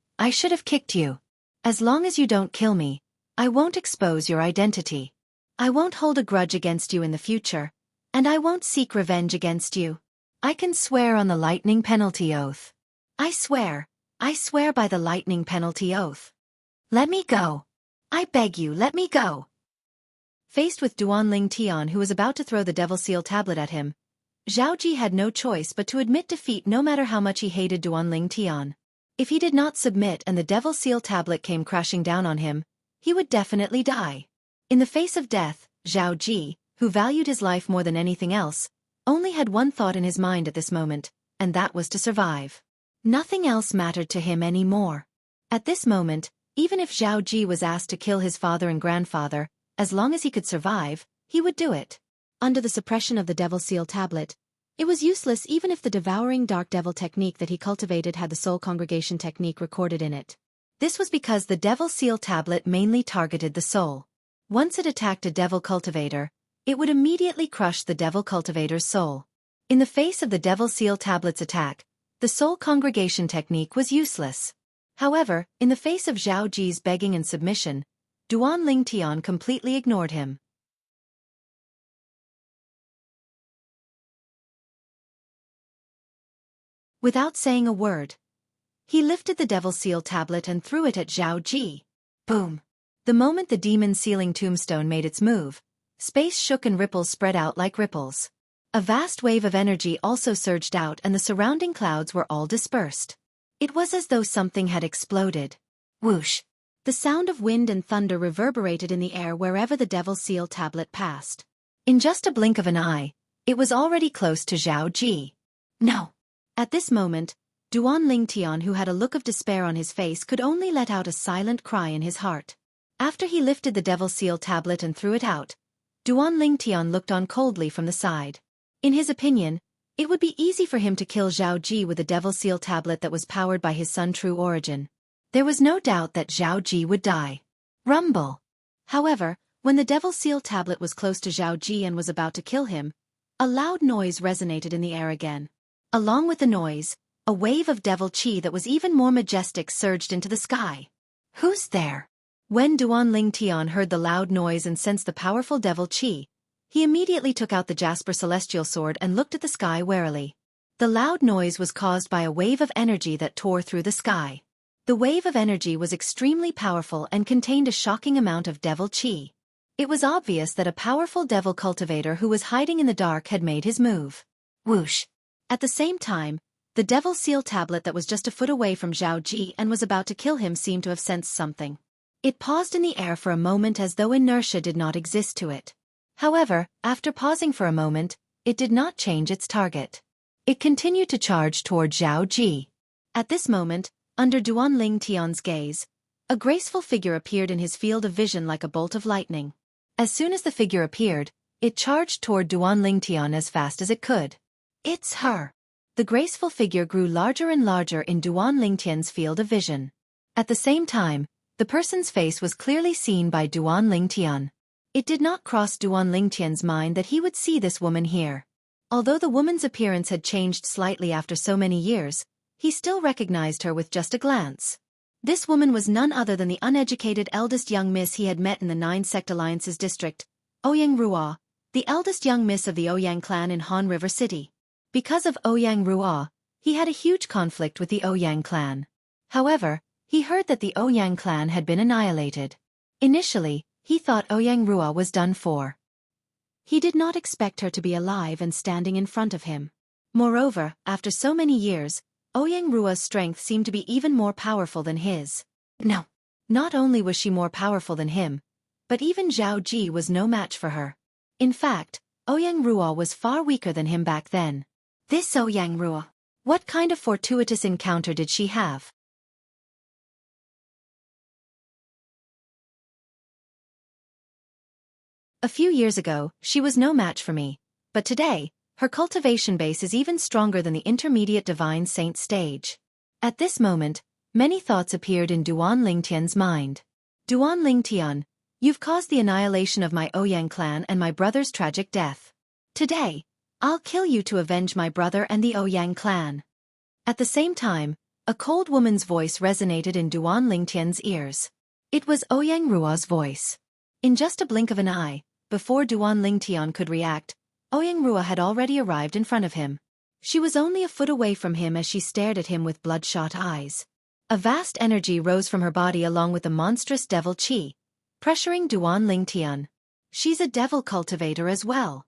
As long as you don't kill me, I won't expose your identity. I won't hold a grudge against you in the future, and I won't seek revenge against you. I can swear on the lightning penalty oath. I swear by the lightning penalty oath. Let me go. I beg you, let me go. Faced with Duan Ling Tian who was about to throw the Devil Seal Tablet at him, Zhao Ji had no choice but to admit defeat no matter how much he hated Duan Ling Tian. If he did not submit and the Devil Seal Tablet came crashing down on him, he would definitely die. In the face of death, Zhao Ji, who valued his life more than anything else, only had one thought in his mind at this moment, and that was to survive. Nothing else mattered to him anymore. At this moment, even if Zhao Ji was asked to kill his father and grandfather, as long as he could survive, he would do it. Under the suppression of the Devil Seal Tablet, it was useless even if the devouring dark devil technique that he cultivated had the soul congregation technique recorded in it. This was because the Devil Seal Tablet mainly targeted the soul. Once it attacked a Devil Cultivator, it would immediately crush the Devil Cultivator's soul. In the face of the Devil Seal Tablet's attack, the soul congregation technique was useless. However, in the face of Zhao Ji's begging and submission, Duan Ling Tian completely ignored him. Without saying a word, he lifted the Devil Seal Tablet and threw it at Zhao Ji. Boom! The moment the Demon Sealing Tombstone made its move, space shook and ripples spread out like ripples. A vast wave of energy also surged out and the surrounding clouds were all dispersed. It was as though something had exploded. Whoosh! The sound of wind and thunder reverberated in the air wherever the Devil Seal Tablet passed. In just a blink of an eye, it was already close to Zhao Ji. No! At this moment, Duan Ling Tian, who had a look of despair on his face, could only let out a silent cry in his heart. After he lifted the Devil Seal Tablet and threw it out, Duan Ling Tian looked on coldly from the side. In his opinion, it would be easy for him to kill Zhao Ji with a Devil Seal Tablet that was powered by his Sun True Origin. There was no doubt that Zhao Ji would die. Rumble! However, when the Devil Seal Tablet was close to Zhao Ji and was about to kill him, a loud noise resonated in the air again. Along with the noise, a wave of devil chi that was even more majestic surged into the sky. Who's there? When Duan Ling Tian heard the loud noise and sensed the powerful devil chi, he immediately took out the Jasper Celestial Sword and looked at the sky warily. The loud noise was caused by a wave of energy that tore through the sky. The wave of energy was extremely powerful and contained a shocking amount of devil chi. It was obvious that a powerful devil cultivator who was hiding in the dark had made his move. Whoosh! At the same time, the devil seal tablet that was just a foot away from Zhao Ji and was about to kill him seemed to have sensed something. It paused in the air for a moment as though inertia did not exist to it. However, after pausing for a moment, it did not change its target. It continued to charge toward Zhao Ji. At this moment, under Duanling Tian's gaze, a graceful figure appeared in his field of vision like a bolt of lightning. As soon as the figure appeared, it charged toward Duanling Tian as fast as it could. It's her! The graceful figure grew larger and larger in Duanling Tian's field of vision. At the same time, the person's face was clearly seen by Duanling Tian. It did not cross Duanling Tian's mind that he would see this woman here. Although the woman's appearance had changed slightly after so many years, he still recognized her with just a glance. This woman was none other than the uneducated eldest young miss he had met in the 9 Sect Alliance's district, Ouyang Ruo, the eldest young miss of the Ouyang clan in Han River City. Because of Ouyang Ruo, he had a huge conflict with the Ouyang clan. However, he heard that the Ouyang clan had been annihilated. Initially, he thought Ouyang Ruo was done for. He did not expect her to be alive and standing in front of him. Moreover, after so many years, Ouyang Ruo's strength seemed to be even more powerful than his. No. Not only was she more powerful than him, but even Zhao Ji was no match for her. In fact, Ouyang Ruo was far weaker than him back then. This Ouyang Ruo. What kind of fortuitous encounter did she have? A few years ago, she was no match for me, but today, her cultivation base is even stronger than the intermediate divine saint stage. At this moment, many thoughts appeared in Duanling Tian's mind. Duanling Tian, you've caused the annihilation of my Ouyang clan and my brother's tragic death. Today, I'll kill you to avenge my brother and the Ouyang clan. At the same time, a cold woman's voice resonated in Duanling Tian's ears. It was Ouyang Ruo's voice. In just a blink of an eye, before Duanling Tian could react, Ouyang Ruo had already arrived in front of him. She was only a foot away from him as she stared at him with bloodshot eyes. A vast energy rose from her body along with the monstrous devil qi, pressuring Duanling Tian. She's a devil cultivator as well.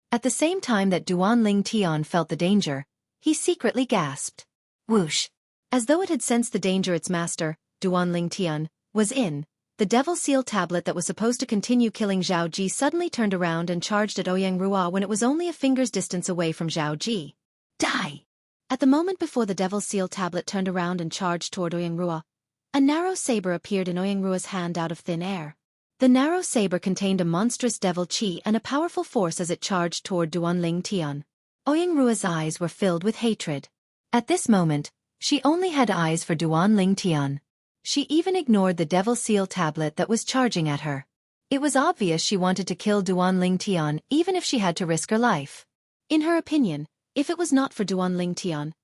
At the same time that Duanling Tian felt the danger, he secretly gasped. Whoosh! As though it had sensed the danger its master, Duanling Tian, was in, the devil seal tablet that was supposed to continue killing Zhao Ji suddenly turned around and charged at Ouyang Ruo when it was only a finger's distance away from Zhao Ji. Die! At the moment before the devil seal tablet turned around and charged toward Ouyang Ruo, a narrow saber appeared in Ouyang Ruo's hand out of thin air. The narrow saber contained a monstrous devil qi and a powerful force as it charged toward Duanling Tian. Ouyang Ruo's eyes were filled with hatred. At this moment, she only had eyes for Duanling Tian. She even ignored the devil seal tablet that was charging at her. It was obvious she wanted to kill Duanling Tian even if she had to risk her life. In her opinion, if it was not for Duanling Tian,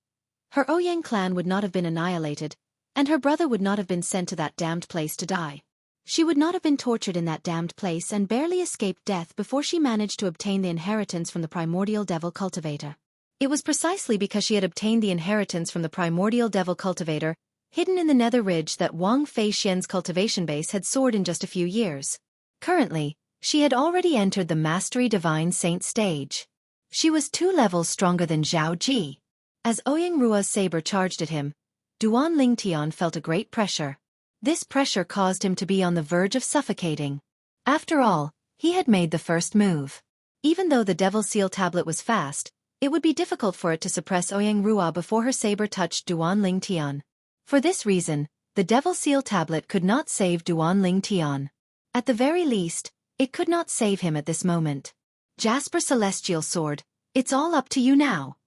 her Ouyang clan would not have been annihilated, and her brother would not have been sent to that damned place to die. She would not have been tortured in that damned place and barely escaped death before she managed to obtain the inheritance from the primordial devil cultivator. It was precisely because she had obtained the inheritance from the primordial devil cultivator, hidden in the nether ridge, that Wang Fei Xian's cultivation base had soared in just a few years. Currently, she had already entered the Mastery Divine Saint stage. She was 2 levels stronger than Zhao Ji. As Ouyang Ruo's saber charged at him, Duanling Tian felt a great pressure. This pressure caused him to be on the verge of suffocating. After all, he had made the first move. Even though the devil seal tablet was fast, it would be difficult for it to suppress Ouyang Ruo before her saber touched Duanling Tian. For this reason, the devil seal tablet could not save Duanling Tian. At the very least, it could not save him at this moment. Jasper Celestial Sword, it's all up to you now.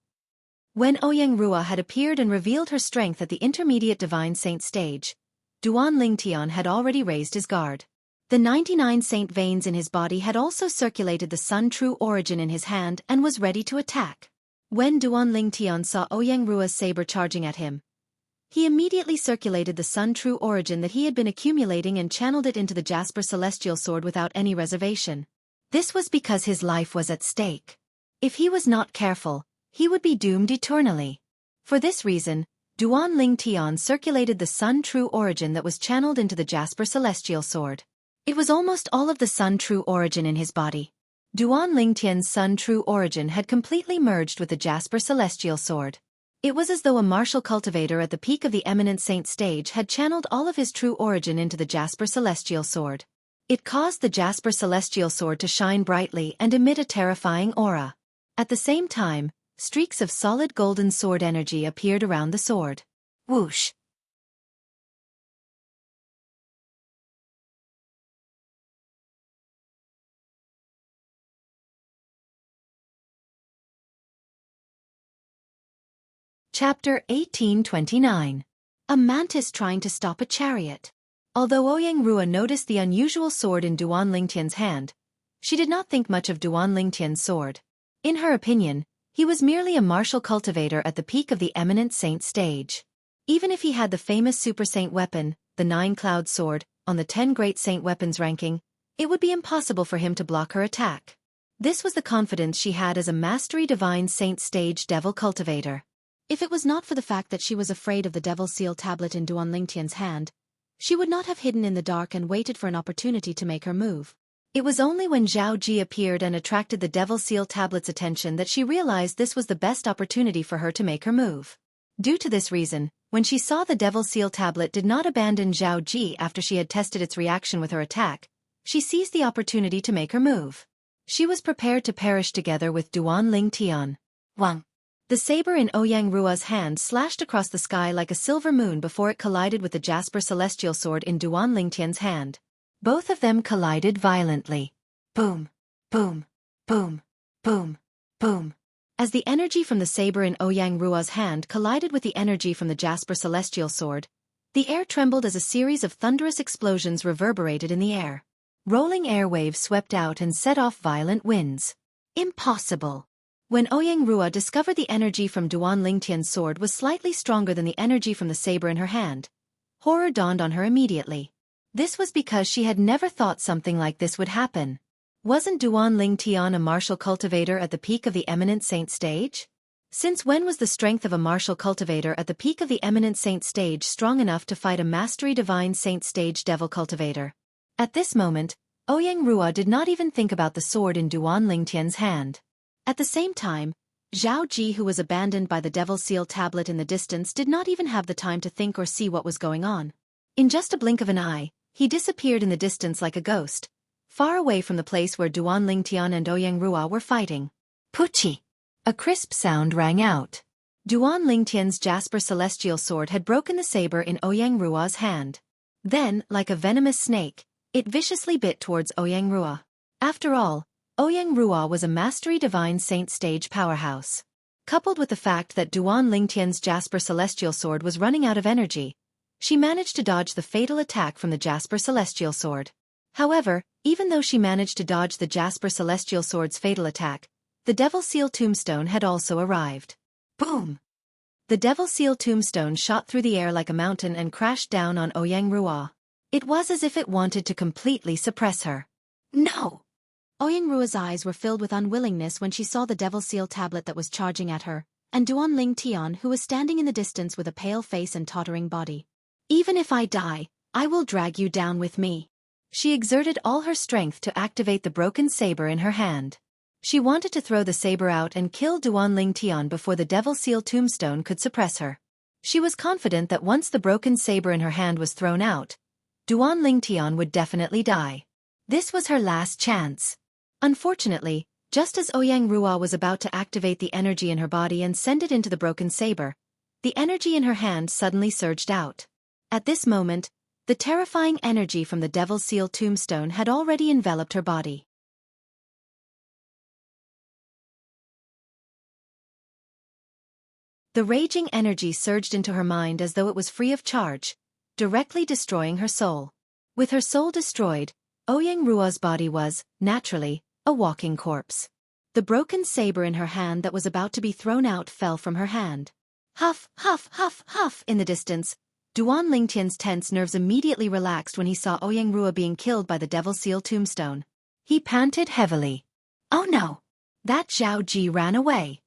When Ouyang Ruo had appeared and revealed her strength at the intermediate divine saint stage, Duanling Tian had already raised his guard. The 99 saint veins in his body had also circulated the Sun True Origin in his hand and was ready to attack. When Duanling Tian saw Ouyang Ruo's saber charging at him, he immediately circulated the Sun True Origin that he had been accumulating and channeled it into the Jasper Celestial Sword without any reservation. This was because his life was at stake. If he was not careful, he would be doomed eternally. For this reason, Duanling Tian circulated the Sun True Origin that was channeled into the Jasper Celestial Sword. It was almost all of the Sun True Origin in his body. Duan Lingtian's Sun True Origin had completely merged with the Jasper Celestial Sword. It was as though a martial cultivator at the peak of the Eminent Saint stage had channeled all of his true origin into the Jasper Celestial Sword. It caused the Jasper Celestial Sword to shine brightly and emit a terrifying aura. At the same time, streaks of solid golden sword energy appeared around the sword. Whoosh! Chapter 1829. A Mantis Trying to Stop a Chariot. Although Ouyang Rua noticed the unusual sword in Duan Lingtian's hand, she did not think much of Duan Lingtian's sword. In her opinion, he was merely a martial cultivator at the peak of the Eminent Saint stage. Even if he had the famous Super Saint weapon, the Nine-Cloud Sword, on the 10 Great Saint Weapons ranking, it would be impossible for him to block her attack. This was the confidence she had as a Mastery Divine Saint stage devil cultivator. If it was not for the fact that she was afraid of the Devil Seal tablet in Duan Lingtian's hand, she would not have hidden in the dark and waited for an opportunity to make her move. It was only when Zhao Ji appeared and attracted the Devil Seal tablet's attention that she realized this was the best opportunity for her to make her move. Due to this reason, when she saw the Devil Seal tablet did not abandon Zhao Ji after she had tested its reaction with her attack, she seized the opportunity to make her move. She was prepared to perish together with Duan Lingtian. Wang. The saber in Ouyang Rua's hand slashed across the sky like a silver moon before it collided with the Jasper Celestial Sword in Duan Lingtian's hand. Both of them collided violently. Boom, boom, boom, boom, boom. As the energy from the saber in Ouyang Rua's hand collided with the energy from the Jasper Celestial Sword, the air trembled as a series of thunderous explosions reverberated in the air. Rolling airwaves swept out and set off violent winds. Impossible! When Ouyang Rua discovered the energy from Duan Lingtian's sword was slightly stronger than the energy from the saber in her hand, horror dawned on her immediately. This was because she had never thought something like this would happen. Wasn't Duan Lingtian a martial cultivator at the peak of the Eminent Saint stage? Since when was the strength of a martial cultivator at the peak of the Eminent Saint stage strong enough to fight a Mastery Divine Saint stage devil cultivator? At this moment, Ouyang Rua did not even think about the sword in Duan Lingtian's hand. At the same time, Zhao Ji, who was abandoned by the Devil Seal tablet in the distance, did not even have the time to think or see what was going on. In just a blink of an eye, he disappeared in the distance like a ghost, far away from the place where Duan Lingtian and Ouyang Rua were fighting. Puchi! A crisp sound rang out. Duan Lingtian's Jasper Celestial Sword had broken the saber in Ouyang Rua's hand. Then, like a venomous snake, it viciously bit towards Ouyang Rua. After all, Ouyang Rua was a Mastery Divine Saint stage powerhouse. Coupled with the fact that Duan Lingtian's Jasper Celestial Sword was running out of energy, she managed to dodge the fatal attack from the Jasper Celestial Sword. However, even though she managed to dodge the Jasper Celestial Sword's fatal attack, the Devil Seal Tombstone had also arrived. Boom! The Devil Seal Tombstone shot through the air like a mountain and crashed down on Ouyang Rua. It was as if it wanted to completely suppress her. No! Ouyang Rua's eyes were filled with unwillingness when she saw the Devil Seal tablet that was charging at her, and Duan Lingtian, who was standing in the distance with a pale face and tottering body. Even if I die, I will drag you down with me. She exerted all her strength to activate the broken saber in her hand. She wanted to throw the saber out and kill Duan Lingtian before the Devil Seal Tombstone could suppress her. She was confident that once the broken saber in her hand was thrown out, Duan Lingtian would definitely die. This was her last chance. Unfortunately, just as Ouyang Rua was about to activate the energy in her body and send it into the broken saber, the energy in her hand suddenly surged out. At this moment, the terrifying energy from the Devil Seal Tombstone had already enveloped her body. The raging energy surged into her mind as though it was free of charge, directly destroying her soul. With her soul destroyed, Ouyang Rua's body was, naturally, a walking corpse. The broken saber in her hand that was about to be thrown out fell from her hand. Huff, huff, huff, huff in the distance. Duan Lingtian's tense nerves immediately relaxed when he saw Ouyang Rua being killed by the Devil Seal Tombstone. He panted heavily. Oh no! That Zhao Ji ran away.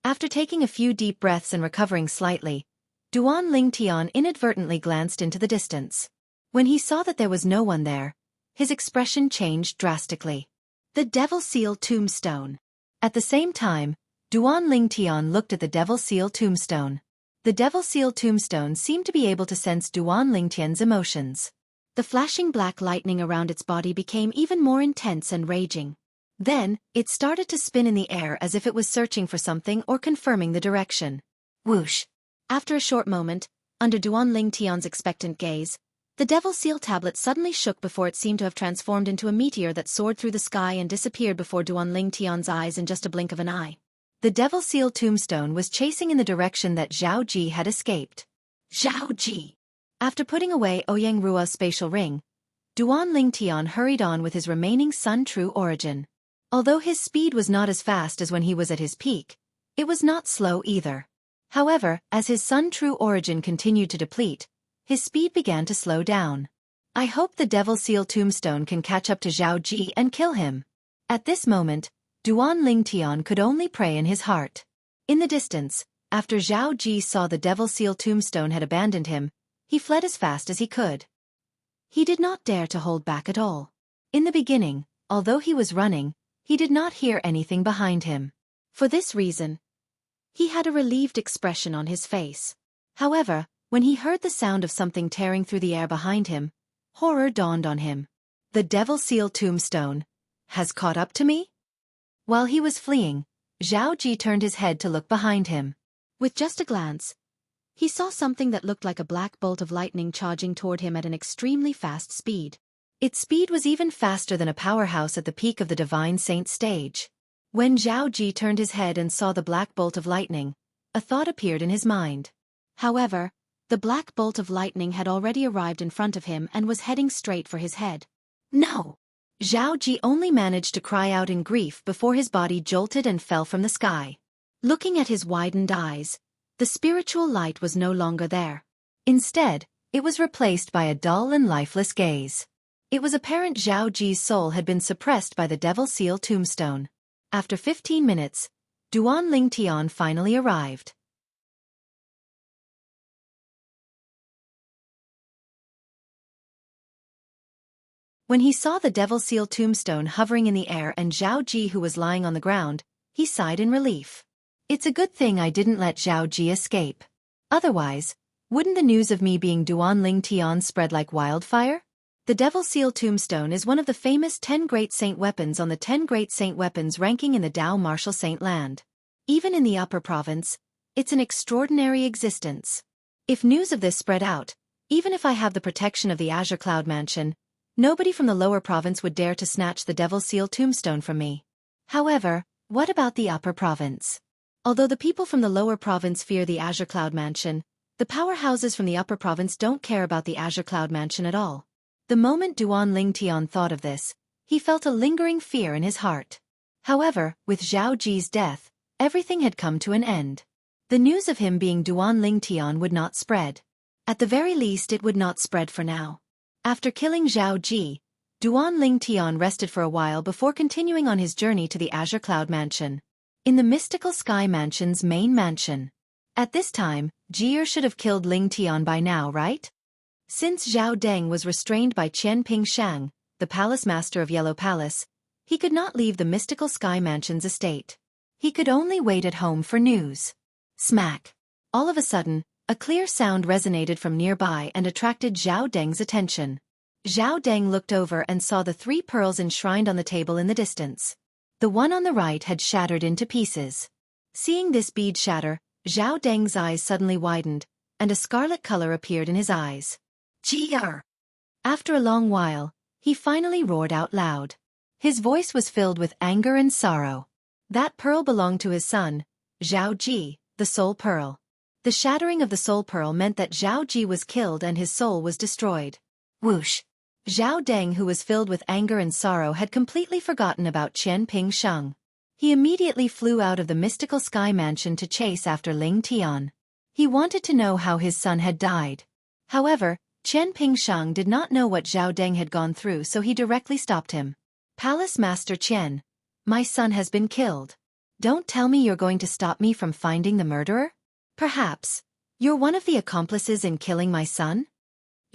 After taking a few deep breaths and recovering slightly, Duan Lingtian inadvertently glanced into the distance. When he saw that there was no one there, his expression changed drastically. The Devil Seal Tombstone. At the same time, Duan Lingtian looked at the Devil Seal Tombstone. The Devil Seal Tombstone seemed to be able to sense Duan Lingtian's emotions. The flashing black lightning around its body became even more intense and raging. Then, it started to spin in the air as if it was searching for something or confirming the direction. Whoosh! After a short moment, under Duan Lingtian's expectant gaze, the Devil Seal tablet suddenly shook before it seemed to have transformed into a meteor that soared through the sky and disappeared before Duan Lingtian's eyes in just a blink of an eye. The Devil Seal Tombstone was chasing in the direction that Zhao Ji had escaped. Zhao Ji! After putting away Ouyang Rua's spatial ring, Duan Lingtian hurried on with his remaining Sun True Origin. Although his speed was not as fast as when he was at his peak, it was not slow either. However, as his Sun True Origin continued to deplete, his speed began to slow down. I hope the Devil Seal Tombstone can catch up to Zhao Ji and kill him. At this moment, Duan Lingtian could only pray in his heart. In the distance, after Zhao Ji saw the Devil Seal Tombstone had abandoned him, he fled as fast as he could. He did not dare to hold back at all. In the beginning, although he was running, he did not hear anything behind him. For this reason, he had a relieved expression on his face. However, when he heard the sound of something tearing through the air behind him, horror dawned on him. The Devil Seal Tombstone has caught up to me? While he was fleeing, Zhao Ji turned his head to look behind him. With just a glance, he saw something that looked like a black bolt of lightning charging toward him at an extremely fast speed. Its speed was even faster than a powerhouse at the peak of the Divine Saint stage. When Zhao Ji turned his head and saw the black bolt of lightning, a thought appeared in his mind. However, the black bolt of lightning had already arrived in front of him and was heading straight for his head. No! Zhao Ji only managed to cry out in grief before his body jolted and fell from the sky. Looking at his widened eyes, the spiritual light was no longer there. Instead, it was replaced by a dull and lifeless gaze. It was apparent Zhao Ji's soul had been suppressed by the Devil Seal Tombstone. After 15 minutes, Duan Lingtian finally arrived. When he saw the Devil Seal Tombstone hovering in the air and Zhao Ji who was lying on the ground, he sighed in relief. It's a good thing I didn't let Zhao Ji escape. Otherwise, wouldn't the news of me being Duan Lingtian spread like wildfire? The Devil Seal Tombstone is one of the famous 10 Great Saint Weapons on the 10 Great Saint Weapons ranking in the Dao Martial Saint Land. Even in the upper province, it's an extraordinary existence. If news of this spread out, even if I have the protection of the Azure Cloud Mansion, nobody from the lower province would dare to snatch the Devil Seal Tombstone from me. However, what about the upper province? Although the people from the lower province fear the Azure Cloud Mansion, the powerhouses from the upper province don't care about the Azure Cloud Mansion at all. The moment Duan Lingtian thought of this, he felt a lingering fear in his heart. However, with Zhao Ji's death, everything had come to an end. The news of him being Duan Lingtian would not spread. At the very least it would not spread for now. After killing Zhao Ji, Duan Lingtian rested for a while before continuing on his journey to the Azure Cloud Mansion. In the Mystical Sky Mansion's main mansion. At this time, Jie should have killed Lingtian by now, right? Since Zhao Deng was restrained by Qian Pingshang, the palace master of Yellow Palace, he could not leave the Mystical Sky Mansion's estate. He could only wait at home for news. Smack! All of a sudden, a clear sound resonated from nearby and attracted Zhao Deng's attention. Zhao Deng looked over and saw the 3 pearls enshrined on the table in the distance. The one on the right had shattered into pieces. Seeing this bead shatter, Zhao Deng's eyes suddenly widened, and a scarlet color appeared in his eyes. Jie! After a long while, he finally roared out loud. His voice was filled with anger and sorrow. That pearl belonged to his son, Zhao Ji, the Soul Pearl. The shattering of the Soul Pearl meant that Zhao Ji was killed and his soul was destroyed. Whoosh! Zhao Deng, who was filled with anger and sorrow, had completely forgotten about Qian Pingsheng. He immediately flew out of the Mystical Sky Mansion to chase after Ling Tian. He wanted to know how his son had died. However, Qian Pingsheng did not know what Zhao Deng had gone through, so he directly stopped him. Palace Master Qian, my son has been killed. Don't tell me you're going to stop me from finding the murderer? Perhaps you're one of the accomplices in killing my son?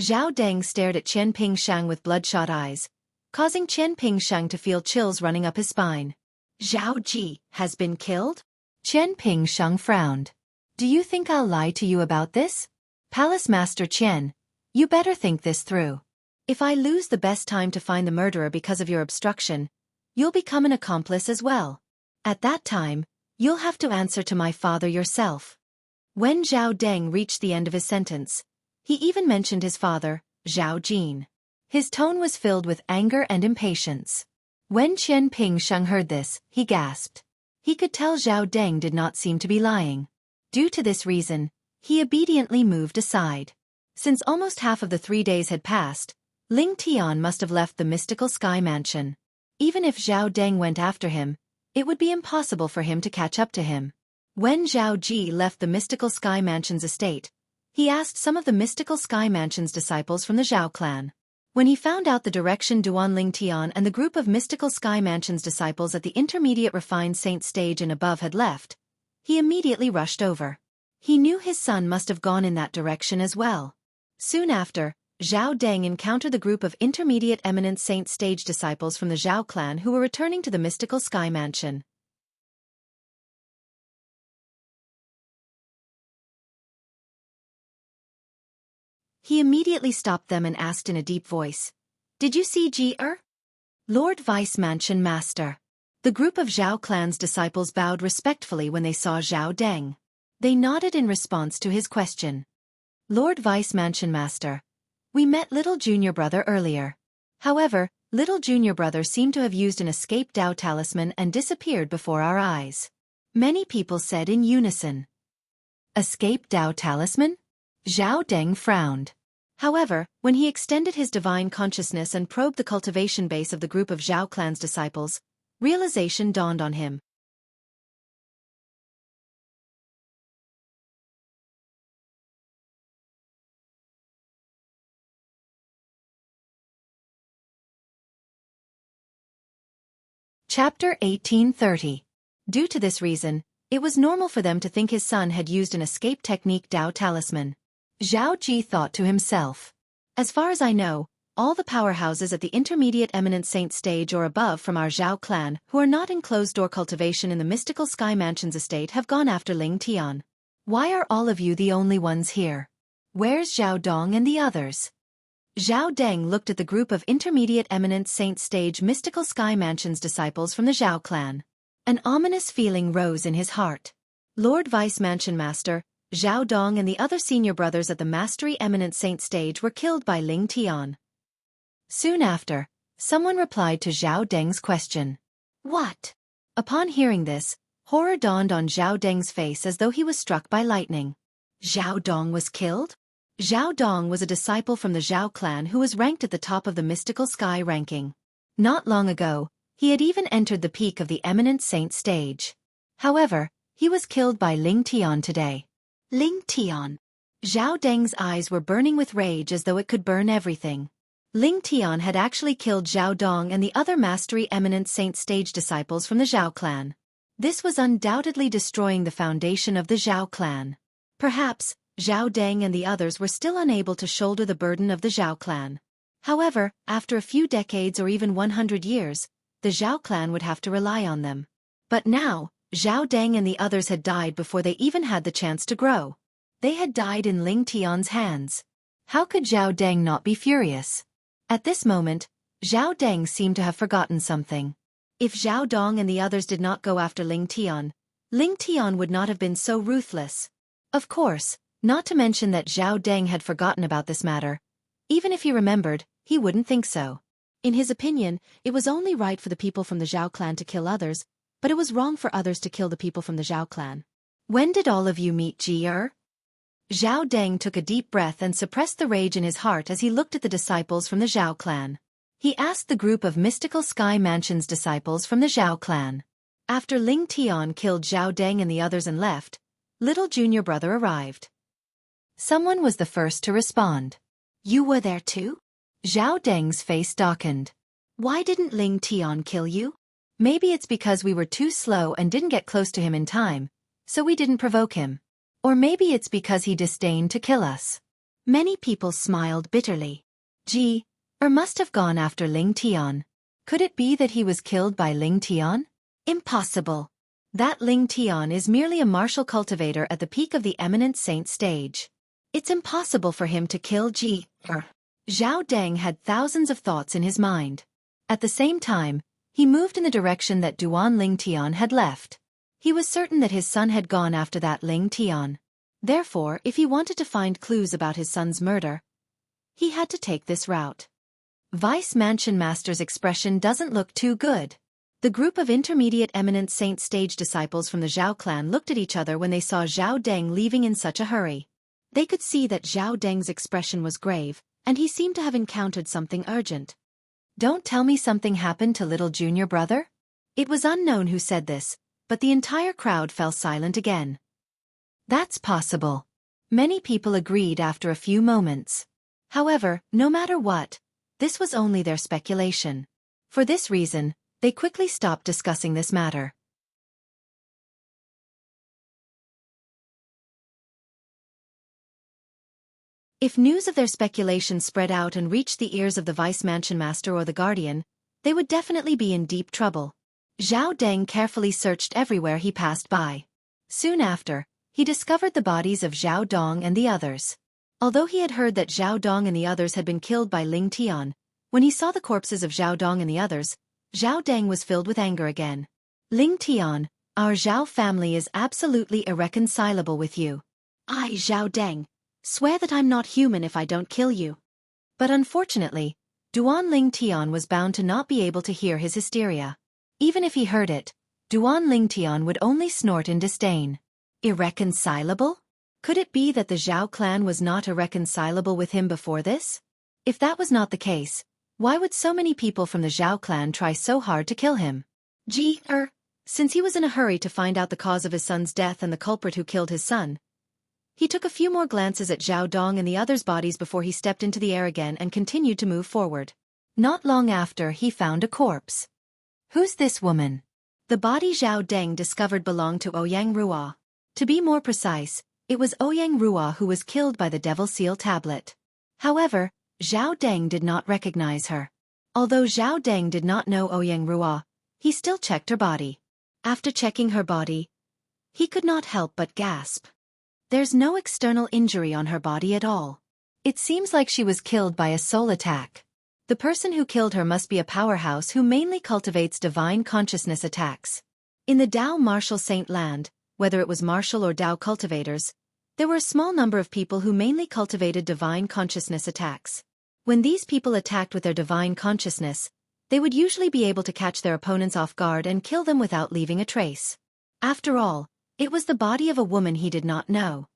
Zhao Deng stared at Qian Pingsheng with bloodshot eyes, causing Qian Pingsheng to feel chills running up his spine. Zhao Ji has been killed? Qian Pingsheng frowned. Do you think I'll lie to you about this? Palace Master Qian, you better think this through. If I lose the best time to find the murderer because of your obstruction, you'll become an accomplice as well. At that time, you'll have to answer to my father yourself. When Zhao Deng reached the end of his sentence, he even mentioned his father, Zhao Jin. His tone was filled with anger and impatience. When Qian Pingsheng heard this, he gasped. He could tell Zhao Deng did not seem to be lying. Due to this reason, he obediently moved aside. Since almost half of the 3 days had passed, Ling Tian must have left the mystical sky mansion. Even if Zhao Deng went after him, it would be impossible for him to catch up to him. When Zhao Ji left the mystical sky mansion's estate, he asked some of the mystical sky mansion's disciples from the Zhao clan. When he found out the direction Duan Ling Tian and the group of mystical sky mansion's disciples at the intermediate refined saint stage and above had left, he immediately rushed over. He knew his son must have gone in that direction as well. Soon after, Zhao Deng encountered the group of intermediate eminent saint stage disciples from the Zhao clan who were returning to the mystical sky mansion. He immediately stopped them and asked in a deep voice, "Did you see Ji Er?" Lord Vice Mansion Master. The group of Zhao clan's disciples bowed respectfully when they saw Zhao Deng. They nodded in response to his question. Lord Vice Mansion Master, we met little junior brother earlier. However, little junior brother seemed to have used an escape Dao talisman and disappeared before our eyes. Many people said in unison. Escape Dao talisman? Zhao Deng frowned. However, when he extended his divine consciousness and probed the cultivation base of the group of Zhao clan's disciples, realization dawned on him. Chapter 1830. Due to this reason, it was normal for them to think his son had used an escape technique Dao talisman. Zhao Ji thought to himself. As far as I know, all the powerhouses at the intermediate eminent saint stage or above from our Zhao clan who are not in closed-door cultivation in the mystical sky mansion's estate have gone after Ling Tian. Why are all of you the only ones here? Where's Zhao Dong and the others? Zhao Deng looked at the group of intermediate eminent saint stage mystical sky mansion's disciples from the Zhao clan. An ominous feeling rose in his heart. Lord Vice Mansion Master, Zhao Dong and the other senior brothers at the Mastery Eminent Saint stage were killed by Ling Tian. Soon after, someone replied to Zhao Deng's question. What? Upon hearing this, horror dawned on Zhao Deng's face as though he was struck by lightning. Zhao Dong was killed? Zhao Dong was a disciple from the Zhao clan who was ranked at the top of the mystical sky ranking. Not long ago, he had even entered the peak of the Eminent Saint stage. However, he was killed by Ling Tian today. Ling Tian. Zhao Deng's eyes were burning with rage as though it could burn everything. Ling Tian had actually killed Zhao Dong and the other Mastery Eminent Saint stage disciples from the Zhao clan. This was undoubtedly destroying the foundation of the Zhao clan. Perhaps, Zhao Deng and the others were still unable to shoulder the burden of the Zhao clan. However, after a few decades or even 100 years, the Zhao clan would have to rely on them. But now, Zhao Deng and the others had died before they even had the chance to grow. They had died in Ling Tian's hands. How could Zhao Deng not be furious? At this moment, Zhao Deng seemed to have forgotten something. If Zhao Dong and the others did not go after Ling Tian would not have been so ruthless. Of course, not to mention that Zhao Deng had forgotten about this matter. Even if he remembered, he wouldn't think so. In his opinion, it was only right for the people from the Zhao clan to kill others, but it was wrong for others to kill the people from the Zhao clan. When did all of you meet Ji Er? Zhao Deng took a deep breath and suppressed the rage in his heart as he looked at the disciples from the Zhao clan. He asked the group of mystical sky mansion's disciples from the Zhao clan. After Ling Tian killed Zhao Deng and the others and left, little junior brother arrived. Someone was the first to respond. You were there too? Zhao Deng's face darkened. Why didn't Ling Tian kill you? Maybe it's because we were too slow and didn't get close to him in time, so we didn't provoke him. Or maybe it's because he disdained to kill us. Many people smiled bitterly. Gee, Or must have gone after Ling Tian. Could it be that he was killed by Ling Tian? Impossible. That Ling Tian is merely a martial cultivator at the peak of the eminent saint stage. It's impossible for him to kill Ji-er. Zhao Deng had thousands of thoughts in his mind. At the same time, he moved in the direction that Duan Ling Tian had left. He was certain that his son had gone after that Ling Tian. Therefore, if he wanted to find clues about his son's murder, he had to take this route. Vice Mansion Master's expression doesn't look too good. The group of intermediate eminent saint stage disciples from the Zhao clan looked at each other when they saw Zhao Deng leaving in such a hurry. They could see that Zhao Deng's expression was grave, and he seemed to have encountered something urgent. Don't tell me something happened to little junior brother? It was unknown who said this, but the entire crowd fell silent again. That's possible. Many people agreed after a few moments. However, no matter what, this was only their speculation. For this reason, they quickly stopped discussing this matter. If news of their speculation spread out and reached the ears of the Vice Mansion Master or the Guardian, they would definitely be in deep trouble. Zhao Deng carefully searched everywhere he passed by. Soon after, he discovered the bodies of Zhao Dong and the others. Although he had heard that Zhao Dong and the others had been killed by Ling Tian, when he saw the corpses of Zhao Dong and the others, Zhao Deng was filled with anger again. Ling Tian, our Zhao family is absolutely irreconcilable with you. I, Zhao Deng, swear that I'm not human if I don't kill you. But unfortunately, Duan Ling Tian was bound to not be able to hear his hysteria. Even if he heard it, Duan Ling Tian would only snort in disdain. Irreconcilable? Could it be that the Zhao clan was not irreconcilable with him before this? If that was not the case, why would so many people from the Zhao clan try so hard to kill him? Since he was in a hurry to find out the cause of his son's death and the culprit who killed his son, he took a few more glances at Zhao Dong and the others' bodies before he stepped into the air again and continued to move forward. Not long after, he found a corpse. Who's this woman? The body Zhao Deng discovered belonged to Ouyang Ruo. To be more precise, it was Ouyang Ruo who was killed by the Devil Seal tablet. However, Zhao Deng did not recognize her. Although Zhao Deng did not know Ouyang Ruo, he still checked her body. After checking her body, he could not help but gasp. There's no external injury on her body at all. It seems like she was killed by a soul attack. The person who killed her must be a powerhouse who mainly cultivates divine consciousness attacks. In the Dao martial saint land, whether it was martial or Dao cultivators, there were a small number of people who mainly cultivated divine consciousness attacks. When these people attacked with their divine consciousness, they would usually be able to catch their opponents off guard and kill them without leaving a trace. After all, it was the body of a woman he did not know.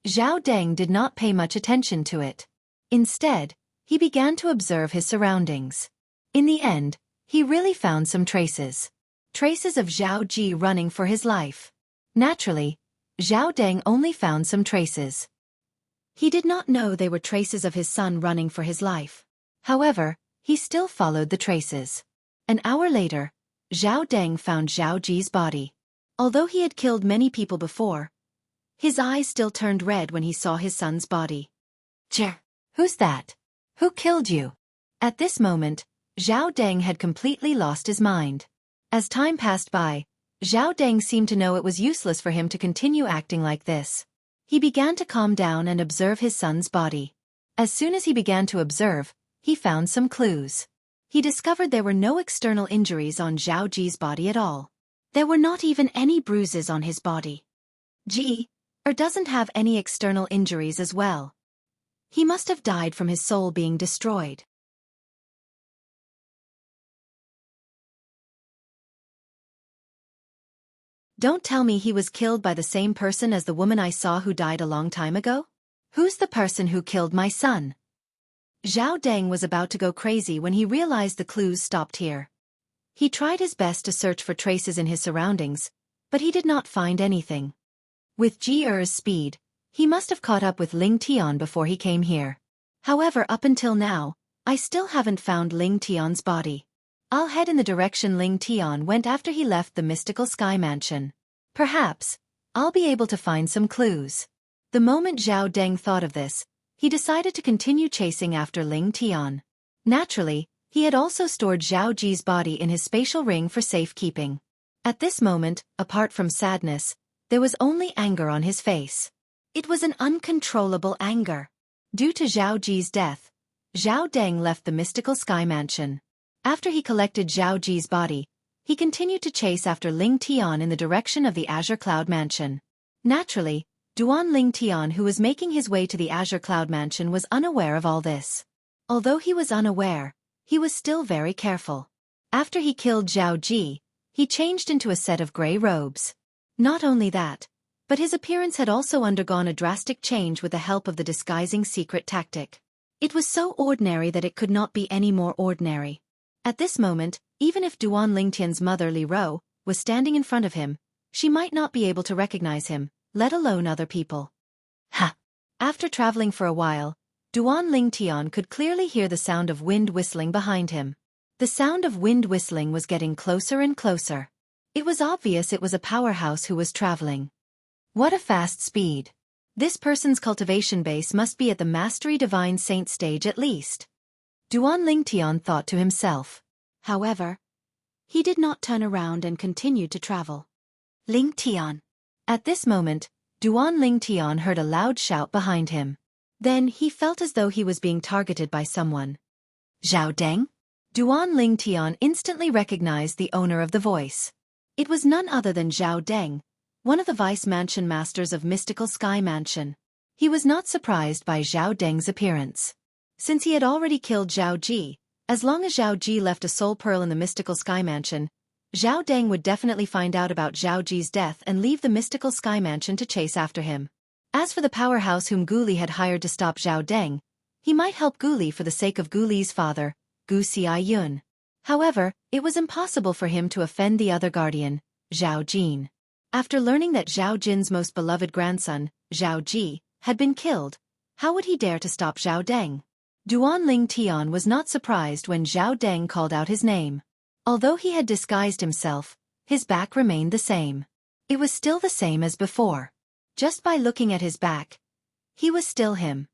Zhao Deng did not pay much attention to it. Instead, he began to observe his surroundings. In the end, he really found some traces. Traces of Zhao Ji running for his life. Naturally, Zhao Deng only found some traces. He did not know they were traces of his son running for his life. However, he still followed the traces. An hour later, Zhao Deng found Zhao Ji's body. Although he had killed many people before, his eyes still turned red when he saw his son's body. Who's that? Who killed you? At this moment, Zhao Deng had completely lost his mind. As time passed by, Zhao Deng seemed to know it was useless for him to continue acting like this. He began to calm down and observe his son's body. As soon as he began to observe, he found some clues. He discovered there were no external injuries on Zhao Ji's body at all. There were not even any bruises on his body. Doesn't have any external injuries as well. He must have died from his soul being destroyed. Don't tell me he was killed by the same person as the woman I saw who died a long time ago? Who's the person who killed my son? Zhao Deng was about to go crazy when he realized the clues stopped here. He tried his best to search for traces in his surroundings, but he did not find anything. With Ji-er's speed, he must have caught up with Ling Tian before he came here. However, up until now, I still haven't found Ling Tian's body. I'll head in the direction Ling Tian went after he left the mystical sky mansion. Perhaps, I'll be able to find some clues. The moment Zhao Deng thought of this, he decided to continue chasing after Ling Tian. Naturally, he had also stored Zhao Ji's body in his spatial ring for safekeeping. At this moment, apart from sadness, there was only anger on his face. It was an uncontrollable anger. Due to Zhao Ji's death, Zhao Deng left the mystical sky mansion. After he collected Zhao Ji's body, he continued to chase after Ling Tian in the direction of the Azure Cloud Mansion. Naturally, Duan Ling Tian, who was making his way to the Azure Cloud Mansion, was unaware of all this. Although he was unaware, he was still very careful. After he killed Zhao Ji, he changed into a set of grey robes. Not only that, but his appearance had also undergone a drastic change with the help of the disguising secret tactic. It was so ordinary that it could not be any more ordinary. At this moment, even if Duan Lingtian's mother Li Ro was standing in front of him, she might not be able to recognize him, let alone other people. Ha! After traveling for a while, Duan Lingtian could clearly hear the sound of wind whistling behind him. The sound of wind whistling was getting closer and closer. It was obvious it was a powerhouse who was traveling. What a fast speed! This person's cultivation base must be at the Mastery Divine Saint stage at least. Duan Lingtian thought to himself. However, he did not turn around and continued to travel. Lingtian. At this moment, Duan Lingtian heard a loud shout behind him. Then he felt as though he was being targeted by someone. Zhao Deng? Duan Lingtian instantly recognized the owner of the voice. It was none other than Zhao Deng, one of the vice mansion masters of Mystical Sky Mansion. He was not surprised by Zhao Deng's appearance. Since he had already killed Zhao Ji, as long as Zhao Ji left a soul pearl in the Mystical Sky Mansion, Zhao Deng would definitely find out about Zhao Ji's death and leave the Mystical Sky Mansion to chase after him. As for the powerhouse whom Gu Li had hired to stop Zhao Deng, he might help Gu Li for the sake of Gu Li's father, Gu Xiayun. However, it was impossible for him to offend the other guardian, Zhao Jin. After learning that Zhao Jin's most beloved grandson, Zhao Ji, had been killed, how would he dare to stop Zhao Deng? Duan Ling Tian was not surprised when Zhao Deng called out his name. Although he had disguised himself, his back remained the same. It was still the same as before. Just by looking at his back, he was still him.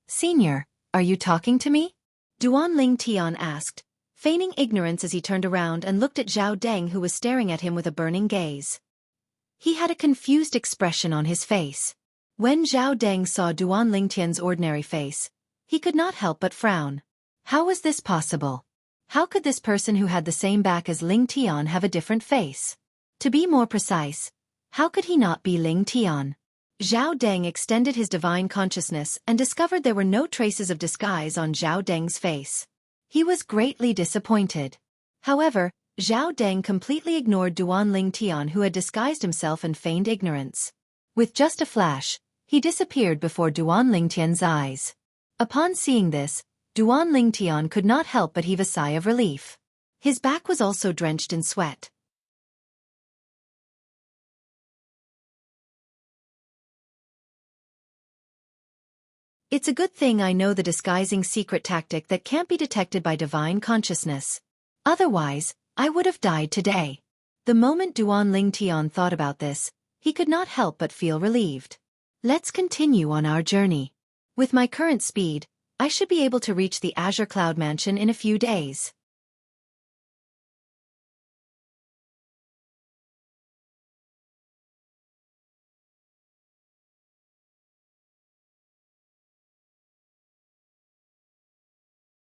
Senior, are you talking to me? Duan Ling Tian asked, feigning ignorance as he turned around and looked at Zhao Deng, who was staring at him with a burning gaze. He had a confused expression on his face. When Zhao Deng saw Duan Lingtian's ordinary face, he could not help but frown. How was this possible? How could this person who had the same back as Ling Tian have a different face? To be more precise, how could he not be Ling Tian? Zhao Deng extended his divine consciousness and discovered there were no traces of disguise on Zhao Deng's face. He was greatly disappointed. However, Zhao Deng completely ignored Duan Ling Tian, who had disguised himself and feigned ignorance. With just a flash, he disappeared before Duan Ling Tian's eyes. Upon seeing this, Duan Ling Tian could not help but heave a sigh of relief. His back was also drenched in sweat. It's a good thing I know the disguising secret tactic that can't be detected by divine consciousness. Otherwise, I would have died today. The moment Duan Ling Tian thought about this, he could not help but feel relieved. Let's continue on our journey. With my current speed, I should be able to reach the Azure Cloud Mansion in a few days.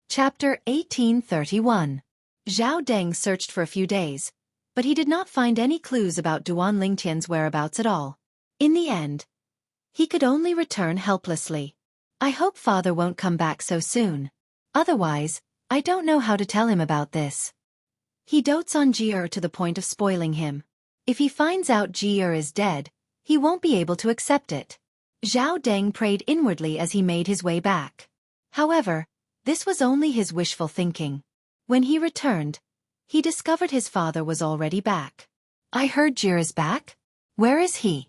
Chapter 1831. Zhao Deng searched for a few days, but he did not find any clues about Duan Lingtian's whereabouts at all. In the end, he could only return helplessly. I hope father won't come back so soon. Otherwise, I don't know how to tell him about this. He dotes on Ji to the point of spoiling him. If he finds out Ji is dead, he won't be able to accept it. Zhao Deng prayed inwardly as he made his way back. However, this was only his wishful thinking. When he returned, he discovered his father was already back. I heard Ji is back? Where is he?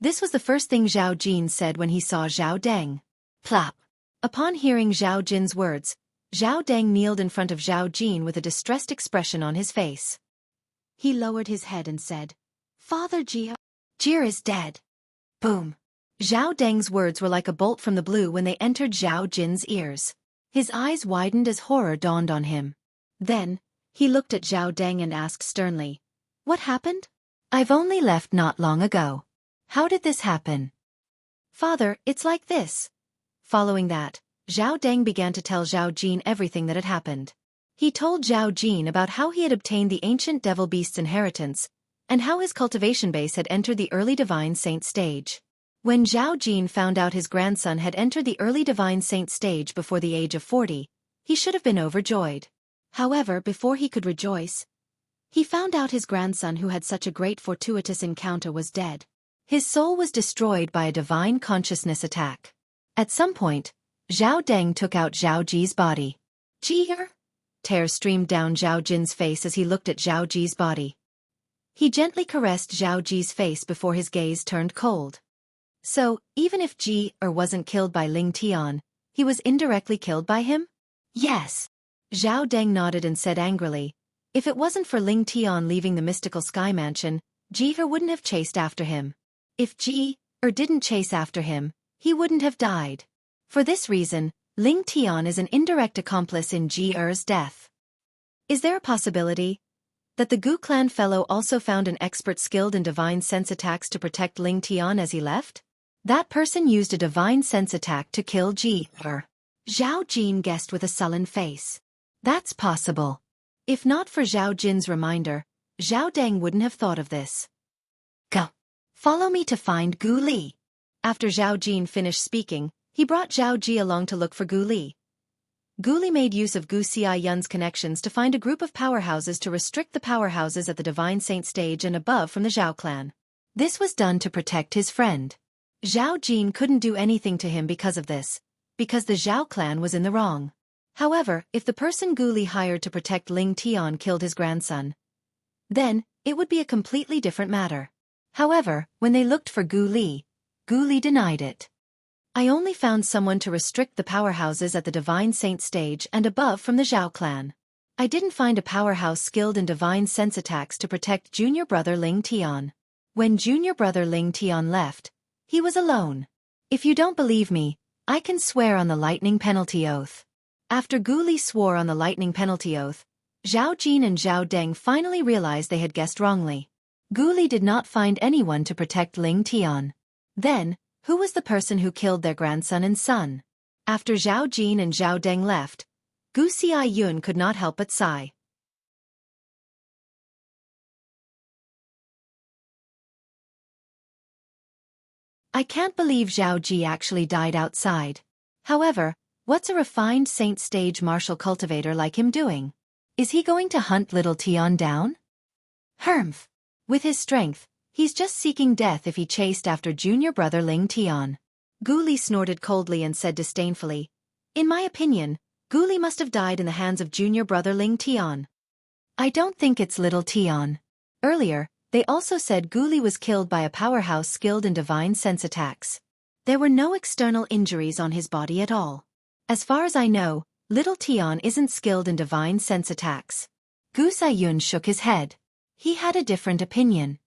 This was the first thing Zhao Jin said when he saw Zhao Deng. Plop. Upon hearing Zhao Jin's words, Zhao Deng kneeled in front of Zhao Jin with a distressed expression on his face. He lowered his head and said, Father Ji is dead. Boom. Zhao Deng's words were like a bolt from the blue when they entered Zhao Jin's ears. His eyes widened as horror dawned on him. Then, he looked at Zhao Deng and asked sternly, "What happened? I've only left not long ago. How did this happen?" "Father, it's like this." Following that, Zhao Deng began to tell Zhao Jin everything that had happened. He told Zhao Jin about how he had obtained the ancient devil beast's inheritance, and how his cultivation base had entered the early divine saint stage. When Zhao Jin found out his grandson had entered the early divine saint stage before the age of 40, he should have been overjoyed. However, before he could rejoice, he found out his grandson who had such a great fortuitous encounter was dead. His soul was destroyed by a divine consciousness attack. At some point, Zhao Deng took out Zhao Ji's body. "Jier?" Tears streamed down Zhao Jin's face as he looked at Zhao Ji's body. He gently caressed Zhao Ji's face before his gaze turned cold. So, even if Ji wasn't killed by Ling Tian, he was indirectly killed by him? Yes. Zhao Deng nodded and said angrily, if it wasn't for Ling Tian leaving the mystical sky mansion, Ji wouldn't have chased after him. If Ji didn't chase after him, he wouldn't have died. For this reason, Ling Tian is an indirect accomplice in Ji's death. Is there a possibility that the Gu clan fellow also found an expert skilled in divine sense attacks to protect Ling Tian as he left? That person used a divine sense attack to kill Ji. Zhao Jin guessed with a sullen face. That's possible. If not for Zhao Jin's reminder, Zhao Deng wouldn't have thought of this. Go. Follow me to find Gu Li. After Zhao Jin finished speaking, he brought Zhao Ji along to look for Gu Li. Gu Li made use of Gu Xianxia's connections to find a group of powerhouses to restrict the powerhouses at the Divine Saint stage and above from the Zhao clan. This was done to protect his friend. Zhao Jin couldn't do anything to him because of this, because the Zhao clan was in the wrong. However, if the person Gu Li hired to protect Ling Tian killed his grandson, then it would be a completely different matter. However, when they looked for Gu Li denied it. I only found someone to restrict the powerhouses at the Divine Saint stage and above from the Zhao clan. I didn't find a powerhouse skilled in divine sense attacks to protect junior brother Ling Tian. When junior brother Ling Tian left, he was alone. If you don't believe me, I can swear on the lightning penalty oath. After Gu Li swore on the lightning penalty oath, Zhao Jin and Zhao Deng finally realized they had guessed wrongly. Gu Li did not find anyone to protect Ling Tian. Then, who was the person who killed their grandson and son? After Zhao Jin and Zhao Deng left, Gu Xiaoyun could not help but sigh. I can't believe Zhao Ji actually died outside. However, what's a refined saint stage martial cultivator like him doing? Is he going to hunt little Tian down? Humph. With his strength, he's just seeking death if he chased after junior brother Ling Tian. Gu Li snorted coldly and said disdainfully, in my opinion, Gu Li must have died in the hands of junior brother Ling Tian. I don't think it's little Tian. Earlier, they also said Gu Li was killed by a powerhouse skilled in divine sense attacks. There were no external injuries on his body at all. As far as I know, little Tian isn't skilled in divine sense attacks. Gu Xiaoyun shook his head. He had a different opinion.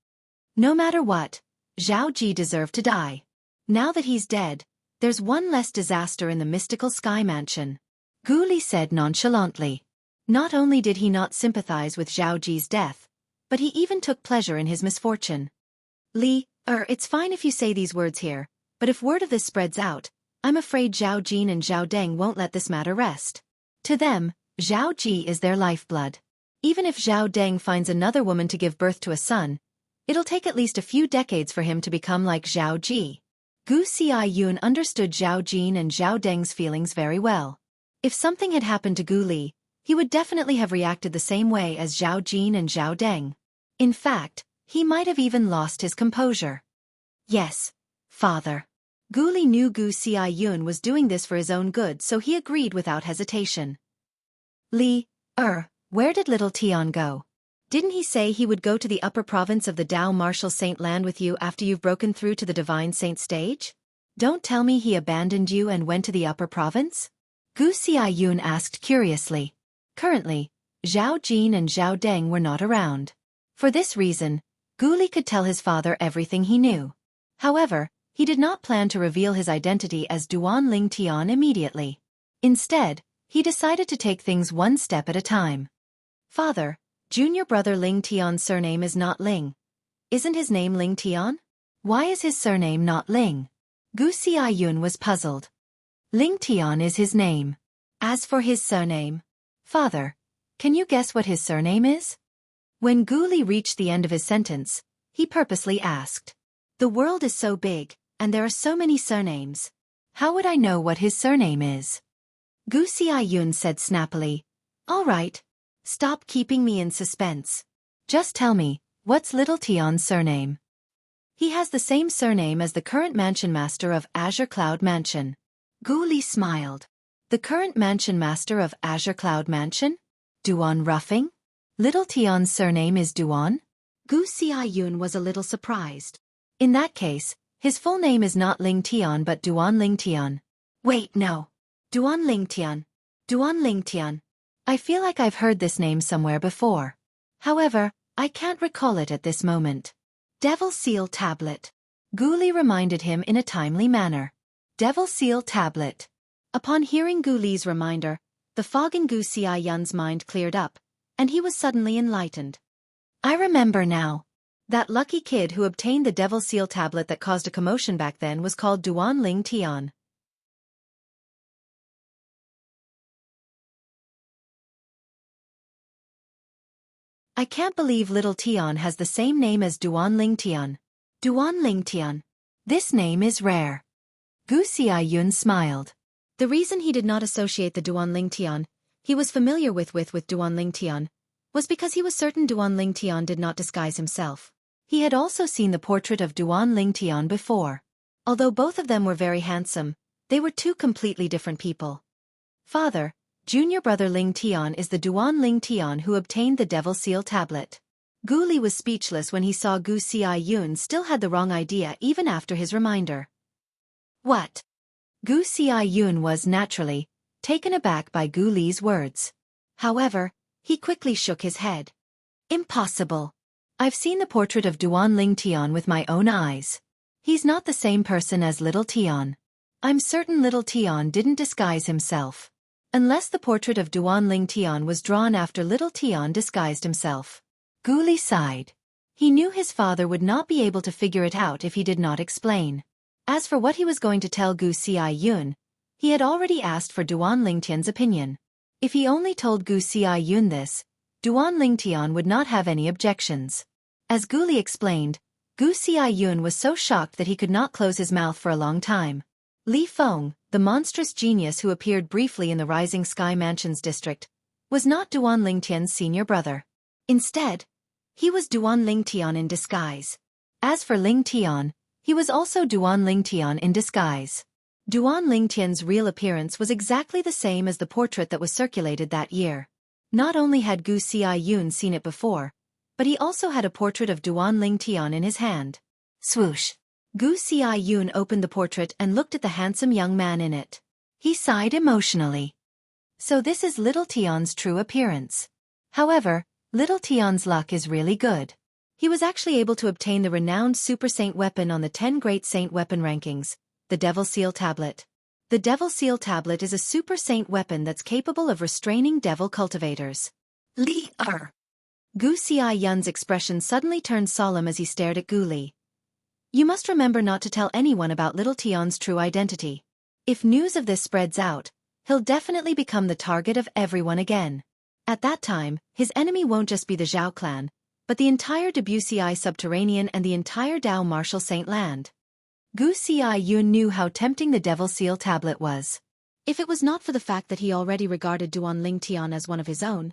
No matter what, Zhao Ji deserved to die. Now that he's dead, there's one less disaster in the mystical sky mansion. Gu Li said nonchalantly. Not only did he not sympathize with Zhao Ji's death, but he even took pleasure in his misfortune. It's fine if you say these words here, but if word of this spreads out, I'm afraid Zhao Jin and Zhao Deng won't let this matter rest. To them, Zhao Ji is their lifeblood. Even if Zhao Deng finds another woman to give birth to a son, it'll take at least a few decades for him to become like Zhao Ji. Gu Xiaoyun understood Zhao Jin and Zhao Deng's feelings very well. If something had happened to Gu Li, he would definitely have reacted the same way as Zhao Jin and Zhao Deng. In fact, he might have even lost his composure. Yes, father. Gu Li knew Gu Xiaoyun was doing this for his own good, so he agreed without hesitation. Where did little Tian go? Didn't he say he would go to the upper province of the Dao Martial Saint land with you after you've broken through to the Divine Saint stage? Don't tell me he abandoned you and went to the upper province? Gu Xiaoyun asked curiously. Currently, Zhao Jin and Zhao Deng were not around. For this reason, Gu Li could tell his father everything he knew. However, he did not plan to reveal his identity as Duan Ling Tian immediately. Instead, He decided to take things one step at a time. Father, junior brother Ling Tian's surname is not Ling. Isn't his name Ling Tian? Why is his surname not Ling? Gu Xiaoyun was puzzled. Ling Tian is his name. As for his surname, Father, can you guess what his surname is? When Gu Li reached the end of his sentence, he purposely asked. The world is so big, and there are so many surnames. How would I know what his surname is? Gu Xiaoyun said snappily. All right. Stop keeping me in suspense. Just tell me, what's little Tian's surname? He has the same surname as the current mansion master of Azure Cloud Mansion. Gu Li smiled. The current mansion master of Azure Cloud Mansion? Duan Ruffing? Little Tian's surname is Duan? Gu Xiaoyun was a little surprised. In that case, his full name is not Ling Tian but Duan Ling Tian. Wait, no. Duan Ling Tian. Duan Ling Tian. I feel like I've heard this name somewhere before. However, I can't recall it at this moment. Devil Seal Tablet. Gu Li reminded him in a timely manner. Devil Seal Tablet. Upon hearing Gu Li's reminder, the fog in Gu Xiaoyun's mind cleared up, and he was suddenly enlightened. I remember now. That lucky kid who obtained the Devil Seal Tablet that caused a commotion back then was called Duan Ling Tian. I can't believe little Tian has the same name as Duan Ling Tian. Duan Ling Tian. This name is rare. Gu Xiaoyun smiled. The reason he did not associate the Duan Ling Tian he was familiar with Duan Ling Tian was because he was certain Duan Ling Tian did not disguise himself. He had also seen the portrait of Duan Ling Tian before. Although both of them were very handsome, they were two completely different people. Father, junior brother Ling Tian is the Duan Ling Tian who obtained the Devil Seal Tablet. Gu Li was speechless when he saw Gu Xiaoyun still had the wrong idea even after his reminder. What? Gu Xiaoyun was, naturally, taken aback by Gu Li's words. However, he quickly shook his head. Impossible. I've seen the portrait of Duan Ling Tian with my own eyes. He's not the same person as little Tian. I'm certain little Tian didn't disguise himself. Unless the portrait of Duan Ling Tian was drawn after little Tian disguised himself. Gu Li sighed. He knew his father would not be able to figure it out if he did not explain. As for what he was going to tell Gu Xiaoyun, he had already asked for Duan Ling Tian's opinion. If he only told Gu Xiaoyun this, Duan Ling Tian would not have any objections. As Gu Li explained, Gu Xiaoyun was so shocked that he could not close his mouth for a long time. Li Feng, the monstrous genius who appeared briefly in the Rising Sky Mansions district, was not Duan Ling Tian's senior brother. Instead, he was Duan Ling Tian in disguise. As for Ling Tian, he was also Duan Ling Tian in disguise. Duan Ling Tian's real appearance was exactly the same as the portrait that was circulated that year. Not only had Gu Xiaoyun seen it before, but he also had a portrait of Duan Ling Tian in his hand. Swoosh! Gu Xiaoyun opened the portrait and looked at the handsome young man in it. He sighed emotionally. So this is little Tian's true appearance. However, little Tian's luck is really good. He was actually able to obtain the renowned Super Saint weapon on the 10 Great Saint weapon rankings, the Devil Seal Tablet. The Devil Seal Tablet is a Super Saint weapon that's capable of restraining devil cultivators. Li-er. Gu Xiaoyun's expression suddenly turned solemn as he stared at Gu Li. You must remember not to tell anyone about little Tian's true identity. If news of this spreads out, he'll definitely become the target of everyone again. At that time, his enemy won't just be the Zhao clan, but the entire Debussy subterranean and the entire Dao Martial Saint land. Gu Xiaoyun knew how tempting the Devil Seal Tablet was. If it was not for the fact that he already regarded Duan Ling Tian as one of his own,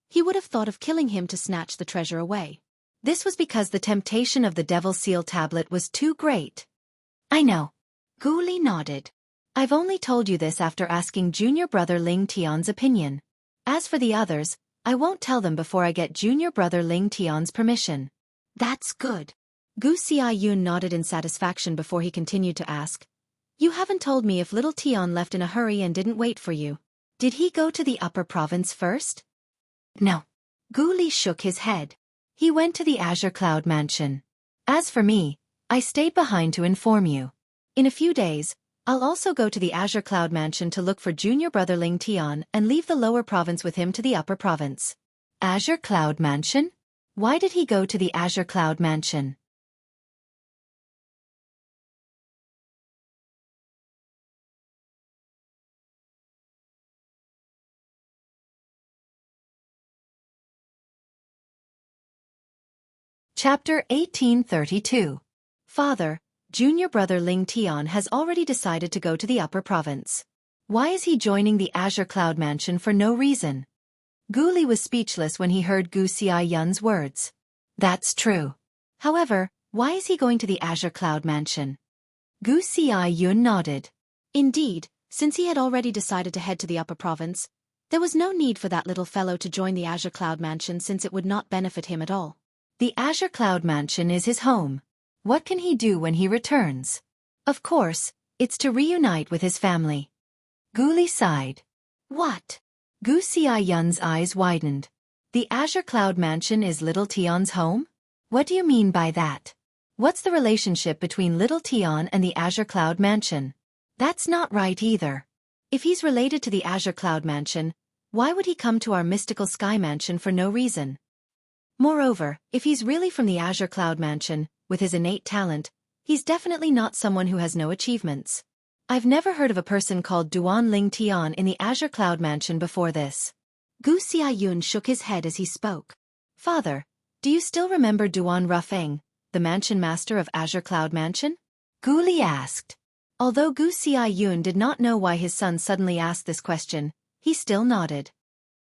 he would have thought of killing him to snatch the treasure away. This was because the temptation of the Devil Seal Tablet was too great. I know. Gu Li nodded. I've only told you this after asking junior brother Ling Tian's opinion. As for the others, I won't tell them before I get junior brother Ling Tian's permission. That's good. Gu Xiaoyun nodded in satisfaction before he continued to ask. You haven't told me if little Tian left in a hurry and didn't wait for you. Did he go to the upper province first? No. Gu Li shook his head. He went to the Azure Cloud Mansion. As for me, I stayed behind to inform you. In a few days, I'll also go to the Azure Cloud Mansion to look for junior brother Ling Tian and leave the lower province with him to the upper province. Azure Cloud Mansion? Why did he go to the Azure Cloud Mansion? Chapter 1832. Father, junior brother Ling Tian has already decided to go to the upper province. Why is he joining the Azure Cloud Mansion for no reason? Gu Li was speechless when he heard Gu Xiaoyun's words. That's true. However, why is he going to the Azure Cloud Mansion? Gu Xiaoyun nodded. Indeed, since he had already decided to head to the upper province, there was no need for that little fellow to join the Azure Cloud Mansion since it would not benefit him at all. The Azure Cloud Mansion is his home. What can he do when he returns? Of course, it's to reunite with his family. Gu Li sighed. What? Gu Xiaoyun's eyes widened. The Azure Cloud Mansion is Little Tian's home? What do you mean by that? What's the relationship between Little Tian and the Azure Cloud Mansion? That's not right either. If he's related to the Azure Cloud Mansion, why would he come to our mystical sky mansion for no reason? Moreover, if he's really from the Azure Cloud Mansion, with his innate talent, he's definitely not someone who has no achievements. I've never heard of a person called Duan Ling Tian in the Azure Cloud Mansion before this. Gu Xiaoyun shook his head as he spoke. Father, do you still remember Duan Rufeng, the mansion master of Azure Cloud Mansion? Gu Li asked. Although Gu Xiaoyun did not know why his son suddenly asked this question, he still nodded.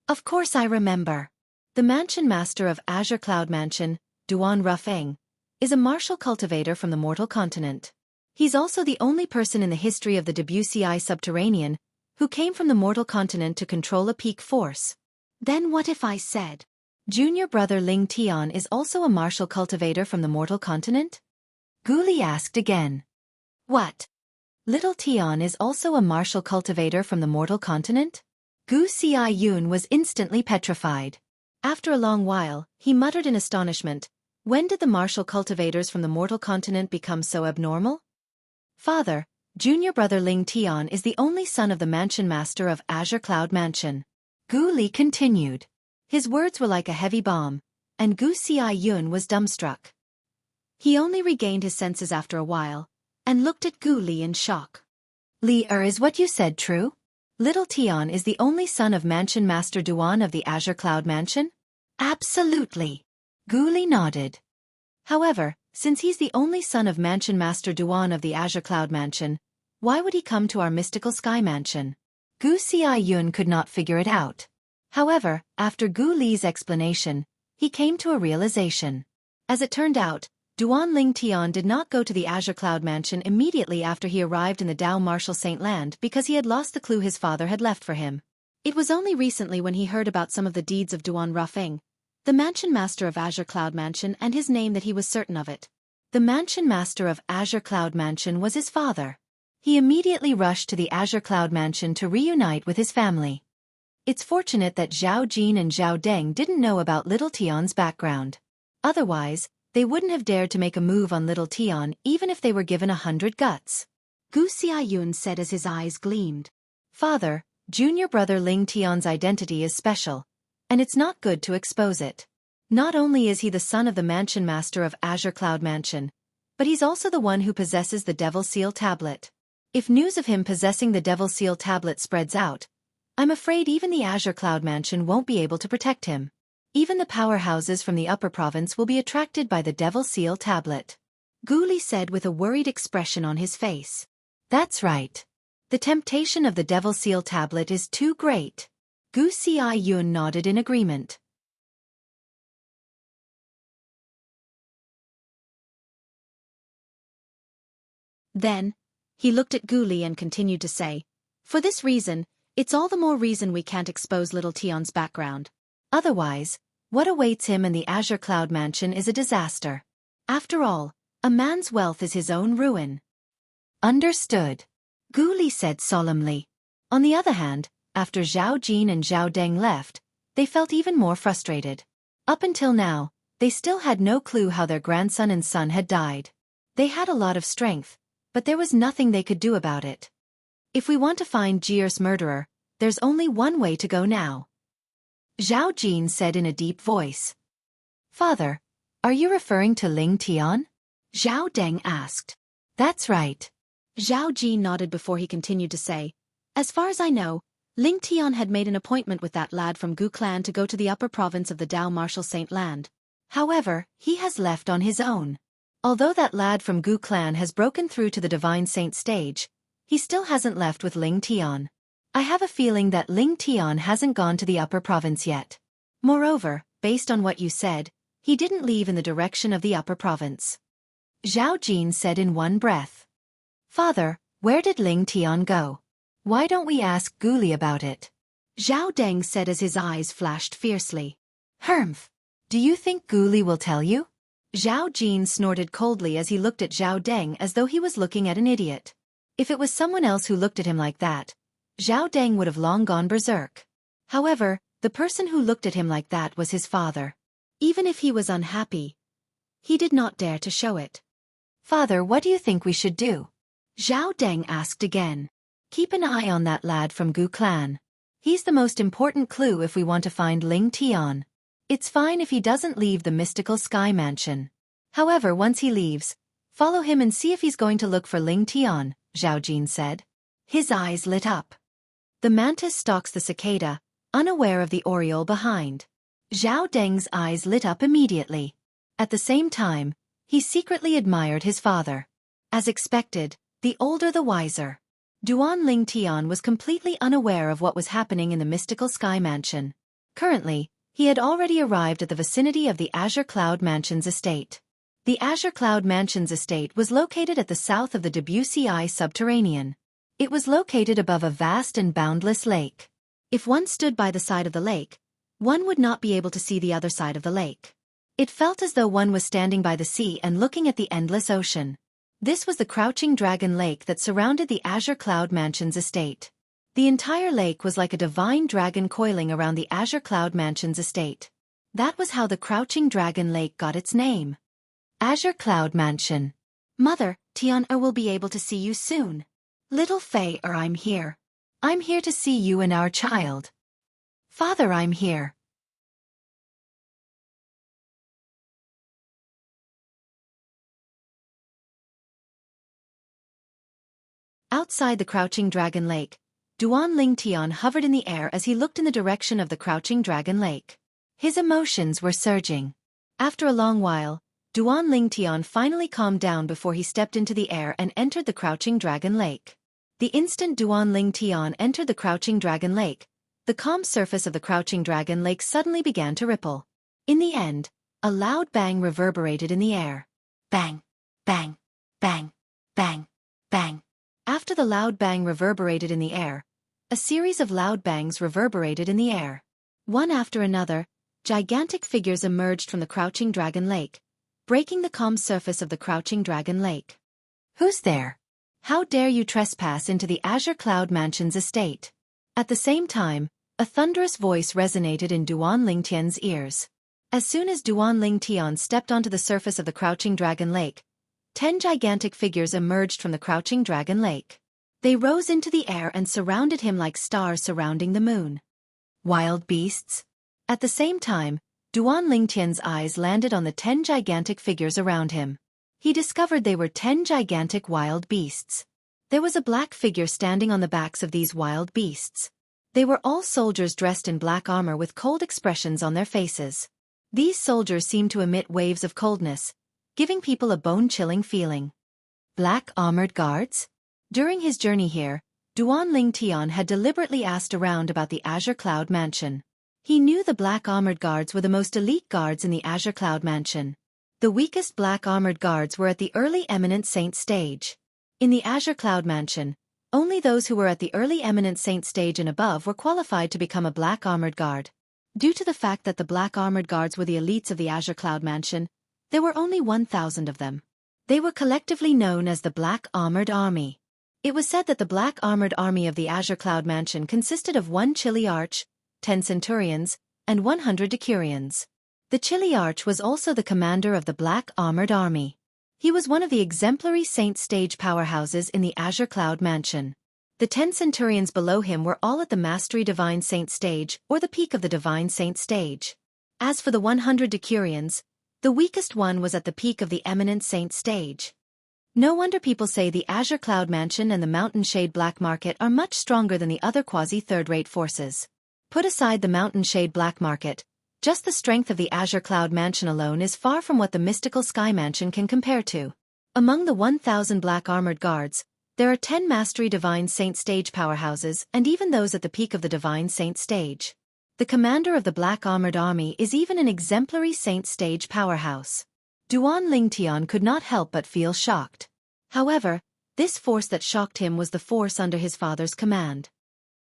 Of course I remember. The mansion master of Azure Cloud Mansion, Duan Rufeng, is a martial cultivator from the mortal continent. He's also the only person in the history of the Debussy subterranean who came from the mortal continent to control a peak force. Then what if I said, junior brother Ling Tian is also a martial cultivator from the mortal continent? Gu Li asked again. What? Little Tian is also a martial cultivator from the mortal continent? Gu Xiaoyun was instantly petrified. After a long while, he muttered in astonishment, when did the martial cultivators from the mortal continent become so abnormal? Father, junior brother Ling Tian is the only son of the mansion master of Azure Cloud Mansion. Gu Li continued. His words were like a heavy bomb, and Gu Xiaoyun was dumbstruck. He only regained his senses after a while, and looked at Gu Li in shock. Li is what you said true? Little Tian is the only son of Mansion Master Duan of the Azure Cloud Mansion? Absolutely. Gu Li nodded. However, since he's the only son of Mansion Master Duan of the Azure Cloud Mansion, why would he come to our mystical sky mansion? Gu Xiaoyun could not figure it out. However, after Gu Li's explanation, he came to a realization. As it turned out, Duan Ling Tian did not go to the Azure Cloud Mansion immediately after he arrived in the Dao Martial Saint Land because he had lost the clue his father had left for him. It was only recently when he heard about some of the deeds of Duan Rufeng, the mansion master of Azure Cloud Mansion, and his name that he was certain of it. The mansion master of Azure Cloud Mansion was his father. He immediately rushed to the Azure Cloud Mansion to reunite with his family. It's fortunate that Zhao Jin and Zhao Deng didn't know about Little Tian's background. Otherwise, they wouldn't have dared to make a move on Little Tian even if they were given 100 guts. Gu Xiaoyun said as his eyes gleamed. Father, junior brother Ling Tian's identity is special, and it's not good to expose it. Not only is he the son of the mansion master of Azure Cloud Mansion, but he's also the one who possesses the Devil Seal Tablet. If news of him possessing the Devil Seal Tablet spreads out, I'm afraid even the Azure Cloud Mansion won't be able to protect him. Even the powerhouses from the upper province will be attracted by the Devil Seal Tablet. Gu Li said with a worried expression on his face. That's right. The temptation of the Devil Seal Tablet is too great. Gu Xiaoyun nodded in agreement. Then, he looked at Gu Li and continued to say, for this reason, it's all the more reason we can't expose Little Tian's background. Otherwise, what awaits him in the Azure Cloud Mansion is a disaster. After all, a man's wealth is his own ruin. Understood. Gu Li said solemnly. On the other hand, after Zhao Jin and Zhao Deng left, they felt even more frustrated. Up until now, they still had no clue how their grandson and son had died. They had a lot of strength, but there was nothing they could do about it. If we want to find Jier's murderer, there's only one way to go now. Zhao Jin said in a deep voice. Father, are you referring to Ling Tian? Zhao Deng asked. That's right. Zhao Jin nodded before he continued to say, as far as I know, Ling Tian had made an appointment with that lad from Gu clan to go to the upper province of the Dao Martial Saint Land. However, he has left on his own. Although that lad from Gu clan has broken through to the Divine Saint stage, he still hasn't left with Ling Tian. I have a feeling that Ling Tian hasn't gone to the upper province yet. Moreover, based on what you said, he didn't leave in the direction of the upper province. Zhao Jin said in one breath. Father, where did Ling Tian go? Why don't we ask Guli about it? Zhao Deng said as his eyes flashed fiercely. Humph. Do you think Guli will tell you? Zhao Jin snorted coldly as he looked at Zhao Deng as though he was looking at an idiot. If it was someone else who looked at him like that, Zhao Deng would have long gone berserk. However, the person who looked at him like that was his father. Even if he was unhappy, he did not dare to show it. Father, what do you think we should do? Zhao Deng asked again. Keep an eye on that lad from Gu clan. He's the most important clue if we want to find Ling Tian. It's fine if he doesn't leave the mystical sky mansion. However, once he leaves, follow him and see if he's going to look for Ling Tian, Zhao Jin said. His eyes lit up. The mantis stalks the cicada, unaware of the oriole behind. Zhao Deng's eyes lit up immediately. At the same time, he secretly admired his father. As expected, the older the wiser. Duan Ling Tian was completely unaware of what was happening in the mystical sky mansion. Currently, he had already arrived at the vicinity of the Azure Cloud Mansion's estate. The Azure Cloud Mansion's estate was located at the south of the Debussy subterranean. It was located above a vast and boundless lake. If one stood by the side of the lake, one would not be able to see the other side of the lake. It felt as though one was standing by the sea and looking at the endless ocean. This was the Crouching Dragon Lake that surrounded the Azure Cloud Mansion's estate. The entire lake was like a divine dragon coiling around the Azure Cloud Mansion's estate. That was how the Crouching Dragon Lake got its name. Azure Cloud Mansion. Mother, Tian-er will be able to see you soon. Little Fei-er, I'm here. I'm here to see you and our child. Father, I'm here. Outside the Crouching Dragon Lake, Duan Ling Tian hovered in the air as he looked in the direction of the Crouching Dragon Lake. His emotions were surging. After a long while, Duan Ling Tian finally calmed down before he stepped into the air and entered the Crouching Dragon Lake. The instant Duan Ling Tian entered the Crouching Dragon Lake, the calm surface of the Crouching Dragon Lake suddenly began to ripple. In the end, a loud bang reverberated in the air. Bang, bang, bang, bang, bang. After the loud bang reverberated in the air, a series of loud bangs reverberated in the air. One after another, gigantic figures emerged from the Crouching Dragon Lake, breaking the calm surface of the Crouching Dragon Lake. Who's there? How dare you trespass into the Azure Cloud Mansion's estate? At the same time, a thunderous voice resonated in Duan Ling Tian's ears. As soon as Duan Ling Tian stepped onto the surface of the Crouching Dragon Lake, 10 gigantic figures emerged from the Crouching Dragon Lake. They rose into the air and surrounded him like stars surrounding the moon. Wild beasts? At the same time, Duan Ling Tian's eyes landed on the 10 gigantic figures around him. He discovered they were 10 gigantic wild beasts. There was a black figure standing on the backs of these wild beasts. They were all soldiers dressed in black armor with cold expressions on their faces. These soldiers seemed to emit waves of coldness, giving people a bone-chilling feeling. Black armored guards? During his journey here, Duan Ling Tian had deliberately asked around about the Azure Cloud Mansion. He knew the black armored guards were the most elite guards in the Azure Cloud Mansion. The weakest black armored guards were at the early eminent saint stage. In the Azure Cloud Mansion, only those who were at the early eminent saint stage and above were qualified to become a black armored guard. Due to the fact that the black armored guards were the elites of the Azure Cloud Mansion, there were only 1,000 of them. They were collectively known as the Black Armored Army. It was said that the Black Armored Army of the Azure Cloud Mansion consisted of 1 Chili Arch, 10 Centurions, and 100 Decurions. The Chili Arch was also the commander of the Black Armored Army. He was one of the exemplary Saint Stage powerhouses in the Azure Cloud Mansion. The 10 centurions below him were all at the Mastery Divine Saint Stage, or the peak of the Divine Saint Stage. As for the 100 decurions, the weakest one was at the peak of the Eminent Saint Stage. No wonder people say the Azure Cloud Mansion and the Mountain Shade Black Market are much stronger than the other quasi-third-rate forces. Put aside the Mountain Shade Black Market, just the strength of the Azure Cloud Mansion alone is far from what the mystical Sky Mansion can compare to. Among the 1,000 black armored guards, there are 10 Mastery Divine Saint Stage powerhouses and even those at the peak of the Divine Saint Stage. The commander of the Black Armored Army is even an exemplary Saint Stage powerhouse. Duan Lingtian could not help but feel shocked. However, this force that shocked him was the force under his father's command.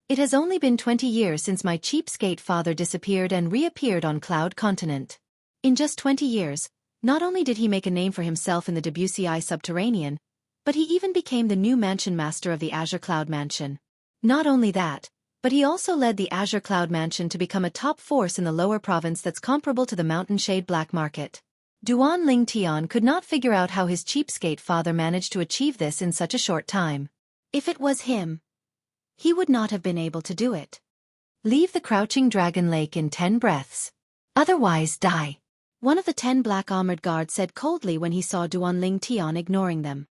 It has only been 20 years since my cheapskate father disappeared and reappeared on Cloud Continent. In just 20 years, not only did he make a name for himself in the Debussy Subterranean, but he even became the new mansion master of the Azure Cloud Mansion. Not only that, but he also led the Azure Cloud Mansion to become a top force in the lower province that's comparable to the Mountain Shade Black Market. Duan Lingtian could not figure out how his cheapskate father managed to achieve this in such a short time. If it was him, he would not have been able to do it. Leave the Crouching Dragon Lake in 10 breaths. Otherwise die. One of the 10 black armored guards said coldly when he saw Duan Lingtian ignoring them.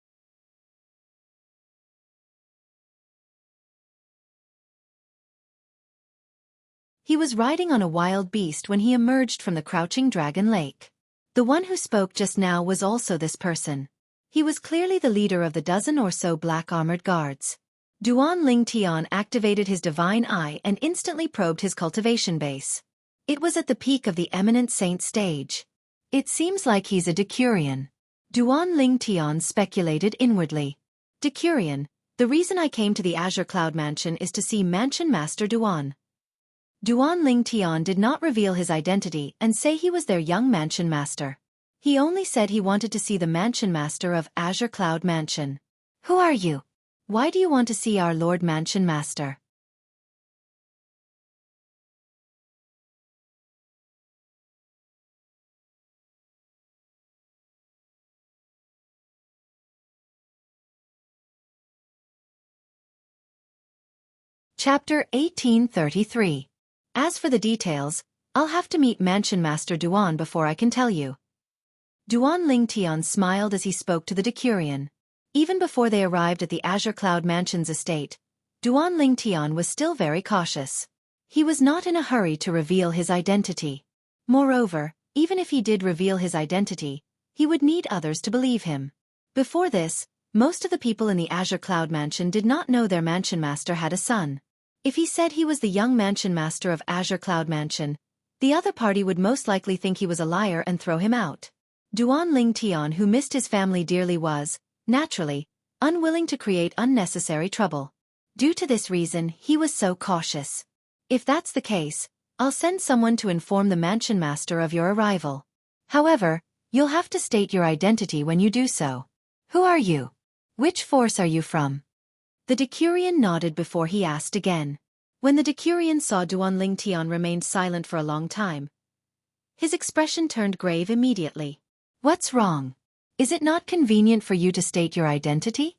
He was riding on a wild beast when he emerged from the Crouching Dragon Lake. The one who spoke just now was also this person. He was clearly the leader of the dozen or so black armored guards. Duan Lingtian activated his divine eye and instantly probed his cultivation base. It was at the peak of the Eminent Saint Stage. It seems like he's a decurion. Duan Lingtian speculated inwardly. Decurion, the reason I came to the Azure Cloud Mansion is to see Mansion Master Duan. Duan Lingtian did not reveal his identity and say he was their young Mansion Master. He only said he wanted to see the Mansion Master of Azure Cloud Mansion. Who are you? Why do you want to see our Lord Mansion Master? Chapter 1833. As for the details, I'll have to meet Mansion Master Duan before I can tell you. Duan Lingtian smiled as he spoke to the decurion. Even before they arrived at the Azure Cloud Mansion's estate, Duan Lingtian was still very cautious. He was not in a hurry to reveal his identity. Moreover, even if he did reveal his identity, he would need others to believe him. Before this, most of the people in the Azure Cloud Mansion did not know their Mansion Master had a son. If he said he was the young Mansion Master of Azure Cloud Mansion, the other party would most likely think he was a liar and throw him out. Duan Lingtian, who missed his family dearly, was, naturally, unwilling to create unnecessary trouble. Due to this reason, he was so cautious. If that's the case, I'll send someone to inform the Mansion Master of your arrival. However, you'll have to state your identity when you do so. Who are you? Which force are you from? The decurion nodded before he asked again. When the decurion saw Duan Lingtian remained silent for a long time, his expression turned grave immediately. What's wrong? Is it not convenient for you to state your identity?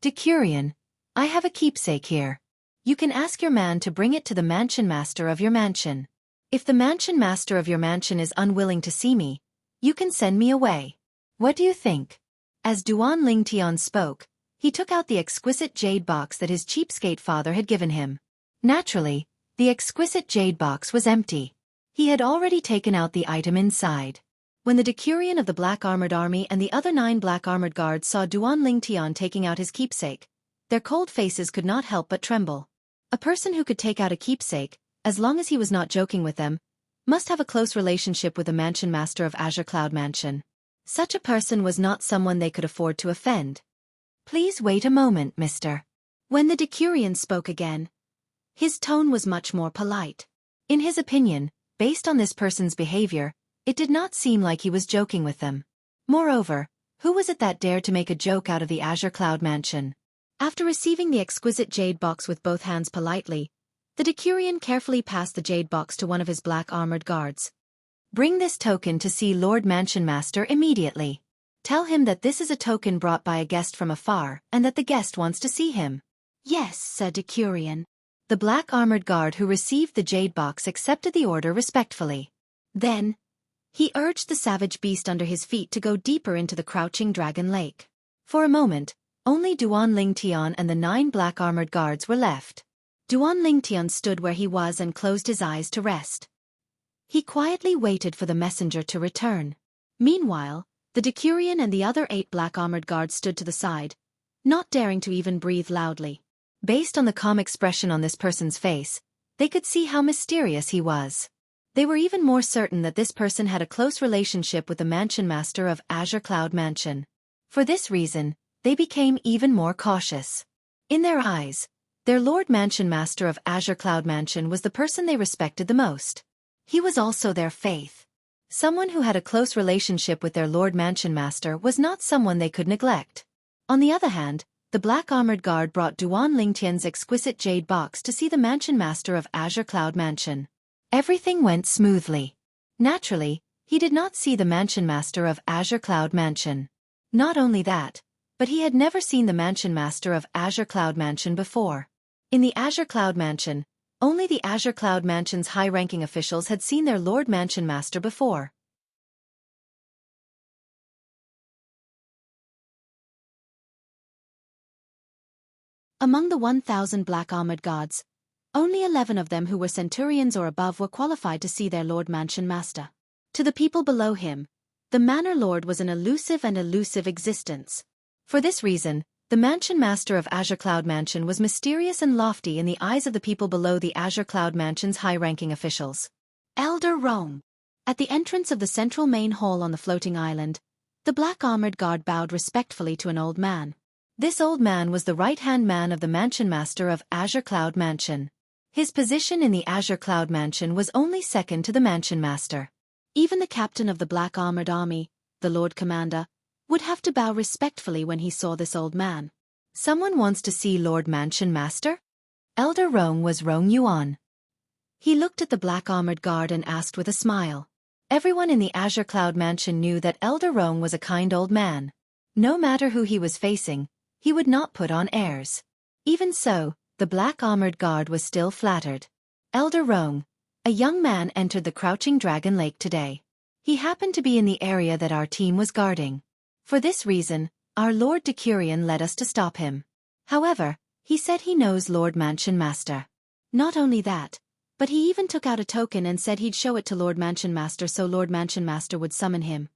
Decurion, I have a keepsake here. You can ask your man to bring it to the Mansion Master of your mansion. If the Mansion Master of your mansion is unwilling to see me, you can send me away. What do you think? As Duan Lingtian spoke, he took out the exquisite jade box that his cheapskate father had given him. Naturally, the exquisite jade box was empty. He had already taken out the item inside. When the decurion of the Black Armored Army and the other 9 Black Armored Guards saw Duan Lingtian taking out his keepsake, their cold faces could not help but tremble. A person who could take out a keepsake, as long as he was not joking with them, must have a close relationship with the Mansion Master of Azure Cloud Mansion. Such a person was not someone they could afford to offend. Please wait a moment, mister. When the decurion spoke again, his tone was much more polite. In his opinion, based on this person's behavior, it did not seem like he was joking with them. Moreover, who was it that dared to make a joke out of the Azure Cloud Mansion? After receiving the exquisite jade box with both hands politely, the decurion carefully passed the jade box to one of his black armored guards. Bring this token to see Lord Mansion Master immediately. Tell him that this is a token brought by a guest from afar and that the guest wants to see him." "Yes, Sir Decurion." The black armored guard who received the jade box accepted the order respectfully. Then, he urged the savage beast under his feet to go deeper into the crouching dragon lake. For a moment, only Duan Lingtian and the 9 black armored guards were left. Duan Lingtian stood where he was and closed his eyes to rest. He quietly waited for the messenger to return. Meanwhile, the Decurion and the other 8 black armored guards stood to the side, not daring to even breathe loudly. Based on the calm expression on this person's face, they could see how mysterious he was. They were even more certain that this person had a close relationship with the mansion master of Azure Cloud Mansion. For this reason, they became even more cautious. In their eyes, their Lord Mansion Master of Azure Cloud Mansion was the person they respected the most. He was also their faith. Someone who had a close relationship with their Lord Mansion Master was not someone they could neglect. On the other hand, the black armored guard brought Duan Lingtian's exquisite jade box to see the Mansion Master of Azure Cloud Mansion. Everything went smoothly. Naturally, he did not see the Mansion Master of Azure Cloud Mansion. Not only that, but he had never seen the Mansion Master of Azure Cloud Mansion before. In the Azure Cloud Mansion, only the Azure Cloud Mansion's high-ranking officials had seen their Lord Mansion Master before. Among the 1,000 black-armored guards, only 11 of them who were centurions or above were qualified to see their Lord Mansion Master. To the people below him, the Manor Lord was an elusive and elusive existence. For this reason, the Mansion Master of Azure Cloud Mansion was mysterious and lofty in the eyes of the people below the Azure Cloud Mansion's high-ranking officials. Elder Rome. At the entrance of the central main hall on the floating island, the black-armored guard bowed respectfully to an old man. This old man was the right-hand man of the Mansion Master of Azure Cloud Mansion. His position in the Azure Cloud Mansion was only second to the Mansion Master. Even the captain of the black-armored army, the Lord Commander, would have to bow respectfully when he saw this old man. "Someone wants to see Lord Mansion Master?" Elder Rong was Rong Yuan. He looked at the black-armored guard and asked with a smile. Everyone in the Azure Cloud Mansion knew that Elder Rong was a kind old man. No matter who he was facing, he would not put on airs. Even so, the black-armored guard was still flattered. Elder Rong, a young man, entered the Crouching Dragon Lake today. He happened to be in the area that our team was guarding. For this reason, our Lord Decurion led us to stop him. However, he said he knows Lord Mansion Master. Not only that, but he even took out a token and said he'd show it to Lord Mansion Master so Lord Mansion Master would summon him.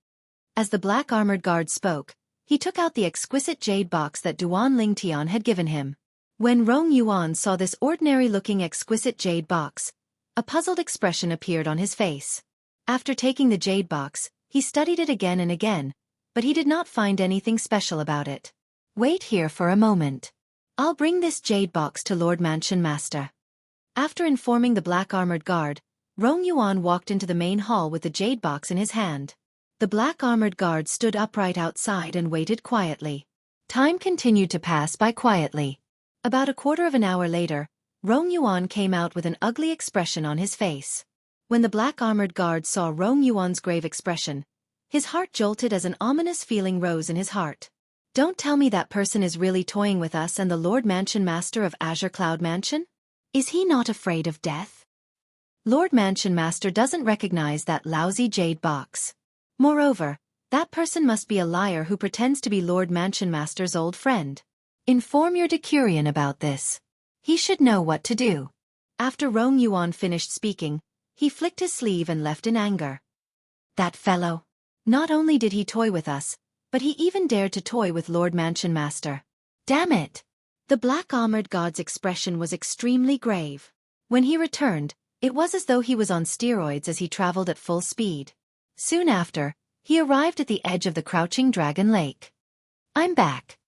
As the black-armored guard spoke, he took out the exquisite jade box that Duan Lingtian had given him. When Rong Yuan saw this ordinary-looking exquisite jade box, a puzzled expression appeared on his face. After taking the jade box, he studied it again and again, but he did not find anything special about it. "Wait here for a moment. I'll bring this jade box to Lord Mansion Master." After informing the black-armored guard, Rong Yuan walked into the main hall with the jade box in his hand. The black-armored guard stood upright outside and waited quietly. Time continued to pass by quietly. About a quarter of an hour later, Rong Yuan came out with an ugly expression on his face. When the black-armored guard saw Rong Yuan's grave expression, his heart jolted as an ominous feeling rose in his heart. "Don't tell me that person is really toying with us and the Lord Mansion Master of Azure Cloud Mansion? Is he not afraid of death? Lord Mansion Master doesn't recognize that lousy jade box. Moreover, that person must be a liar who pretends to be Lord Mansion Master's old friend. Inform your Decurion about this. He should know what to do." After Rong Yuan finished speaking, he flicked his sleeve and left in anger. "That fellow. Not only did he toy with us, but he even dared to toy with Lord Mansion Master. Damn it!" The black-armored guard's expression was extremely grave. When he returned, it was as though he was on steroids as he traveled at full speed. Soon after, he arrived at the edge of the Crouching Dragon Lake. "I'm back."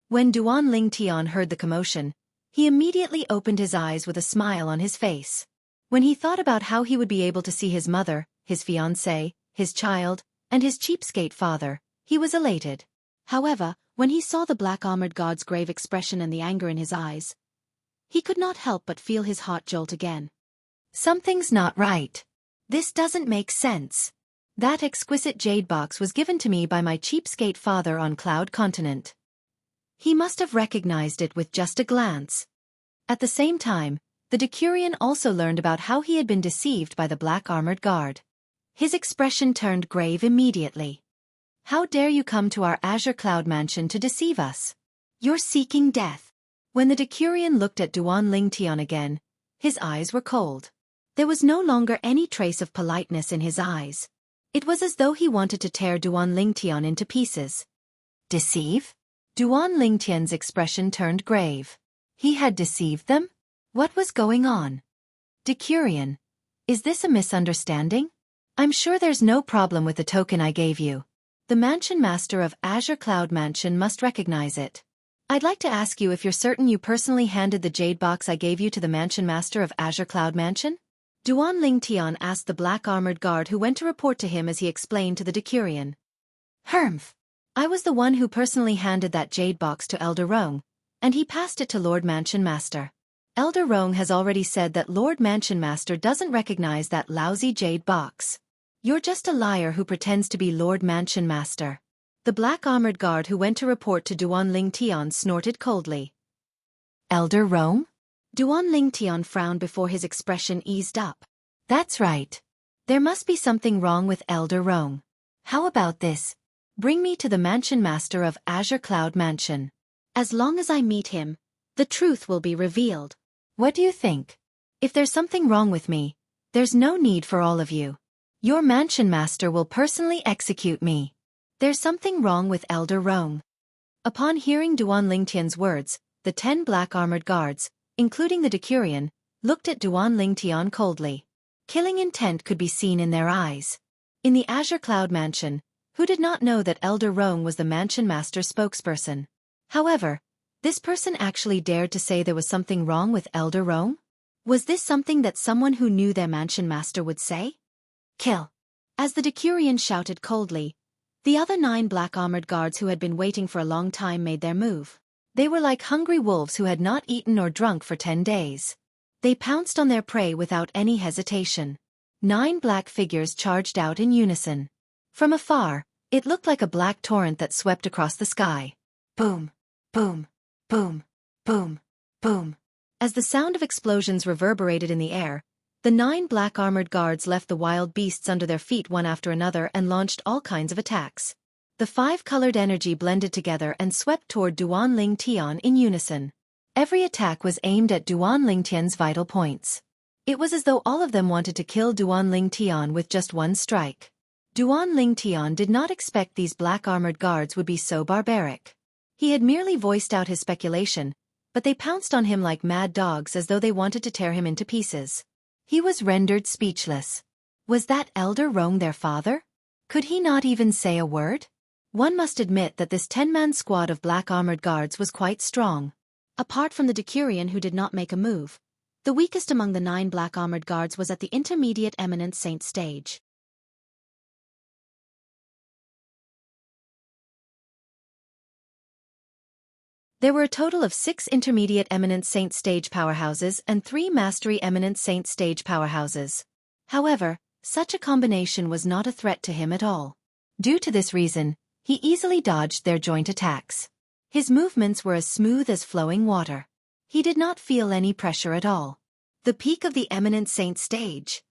When Duan Lingtian heard the commotion, he immediately opened his eyes with a smile on his face. When he thought about how he would be able to see his mother, his fiancée, his child, and his cheapskate father, he was elated. However, when he saw the black-armored guard's grave expression and the anger in his eyes, he could not help but feel his heart jolt again. Something's not right. This doesn't make sense. That exquisite jade box was given to me by my cheapskate father on Cloud Continent. He must have recognized it with just a glance. At the same time, the Decurion also learned about how he had been deceived by the black armored guard. His expression turned grave immediately. How dare you come to our Azure Cloud Mansion to deceive us? You're seeking death. When the Decurion looked at Duan Lingtian again, his eyes were cold. There was no longer any trace of politeness in his eyes. It was as though he wanted to tear Duan Lingtian into pieces. Deceive? Duan Lingtian's expression turned grave. He had deceived them? What was going on? Decurion, is this a misunderstanding? I'm sure there's no problem with the token I gave you. The Mansion Master of Azure Cloud Mansion must recognize it. I'd like to ask you if you're certain you personally handed the jade box I gave you to the Mansion Master of Azure Cloud Mansion? Duan Lingtian asked the black-armored guard who went to report to him as he explained to the Decurion. Hermf. I was the one who personally handed that jade box to Elder Rong, and he passed it to Lord Mansion Master. Elder Rong has already said that Lord Mansion Master doesn't recognize that lousy jade box. You're just a liar who pretends to be Lord Mansion Master. The black-armored guard who went to report to Duan Lingtian snorted coldly. Elder Rong? Duan Lingtian frowned before his expression eased up. That's right. There must be something wrong with Elder Rong. How about this? Bring me to the Mansion Master of Azure Cloud Mansion. As long as I meet him, the truth will be revealed. What do you think? If there's something wrong with me, there's no need for all of you. Your Mansion Master will personally execute me. There's something wrong with Elder Rong. Upon hearing Duan Lingtian's words, the 10 black-armored guards, including the Decurion, looked at Duan Lingtian coldly. Killing intent could be seen in their eyes. In the Azure Cloud Mansion, who did not know that Elder Rong was the Mansion Master's spokesperson? However, this person actually dared to say there was something wrong with Elder Rong? Was this something that someone who knew their Mansion Master would say? Kill. As the Decurion shouted coldly, the other 9 black-armored guards who had been waiting for a long time made their move. They were like hungry wolves who had not eaten or drunk for 10 days. They pounced on their prey without any hesitation. 9 black figures charged out in unison. From afar, it looked like a black torrent that swept across the sky. Boom, boom, boom, boom, boom. As the sound of explosions reverberated in the air, the 9 black-armored guards left the wild beasts under their feet one after another and launched all kinds of attacks. The 5-colored energy blended together and swept toward Duan Lingtian in unison. Every attack was aimed at Duan Lingtian's vital points. It was as though all of them wanted to kill Duan Lingtian with just one strike. Duan Lingtian did not expect these black-armored guards would be so barbaric. He had merely voiced out his speculation, but they pounced on him like mad dogs as though they wanted to tear him into pieces. He was rendered speechless. Was that Elder Rong their father? Could he not even say a word? One must admit that this 10-man squad of black-armored guards was quite strong. Apart from the Decurion who did not make a move, the weakest among the 9 black-armored guards was at the intermediate eminent saint stage. There were a total of 6 intermediate eminent saint stage powerhouses and 3 mastery eminent saint stage powerhouses. However, such a combination was not a threat to him at all. Due to this reason, he easily dodged their joint attacks. His movements were as smooth as flowing water. He did not feel any pressure at all. The peak of the eminent saint stage.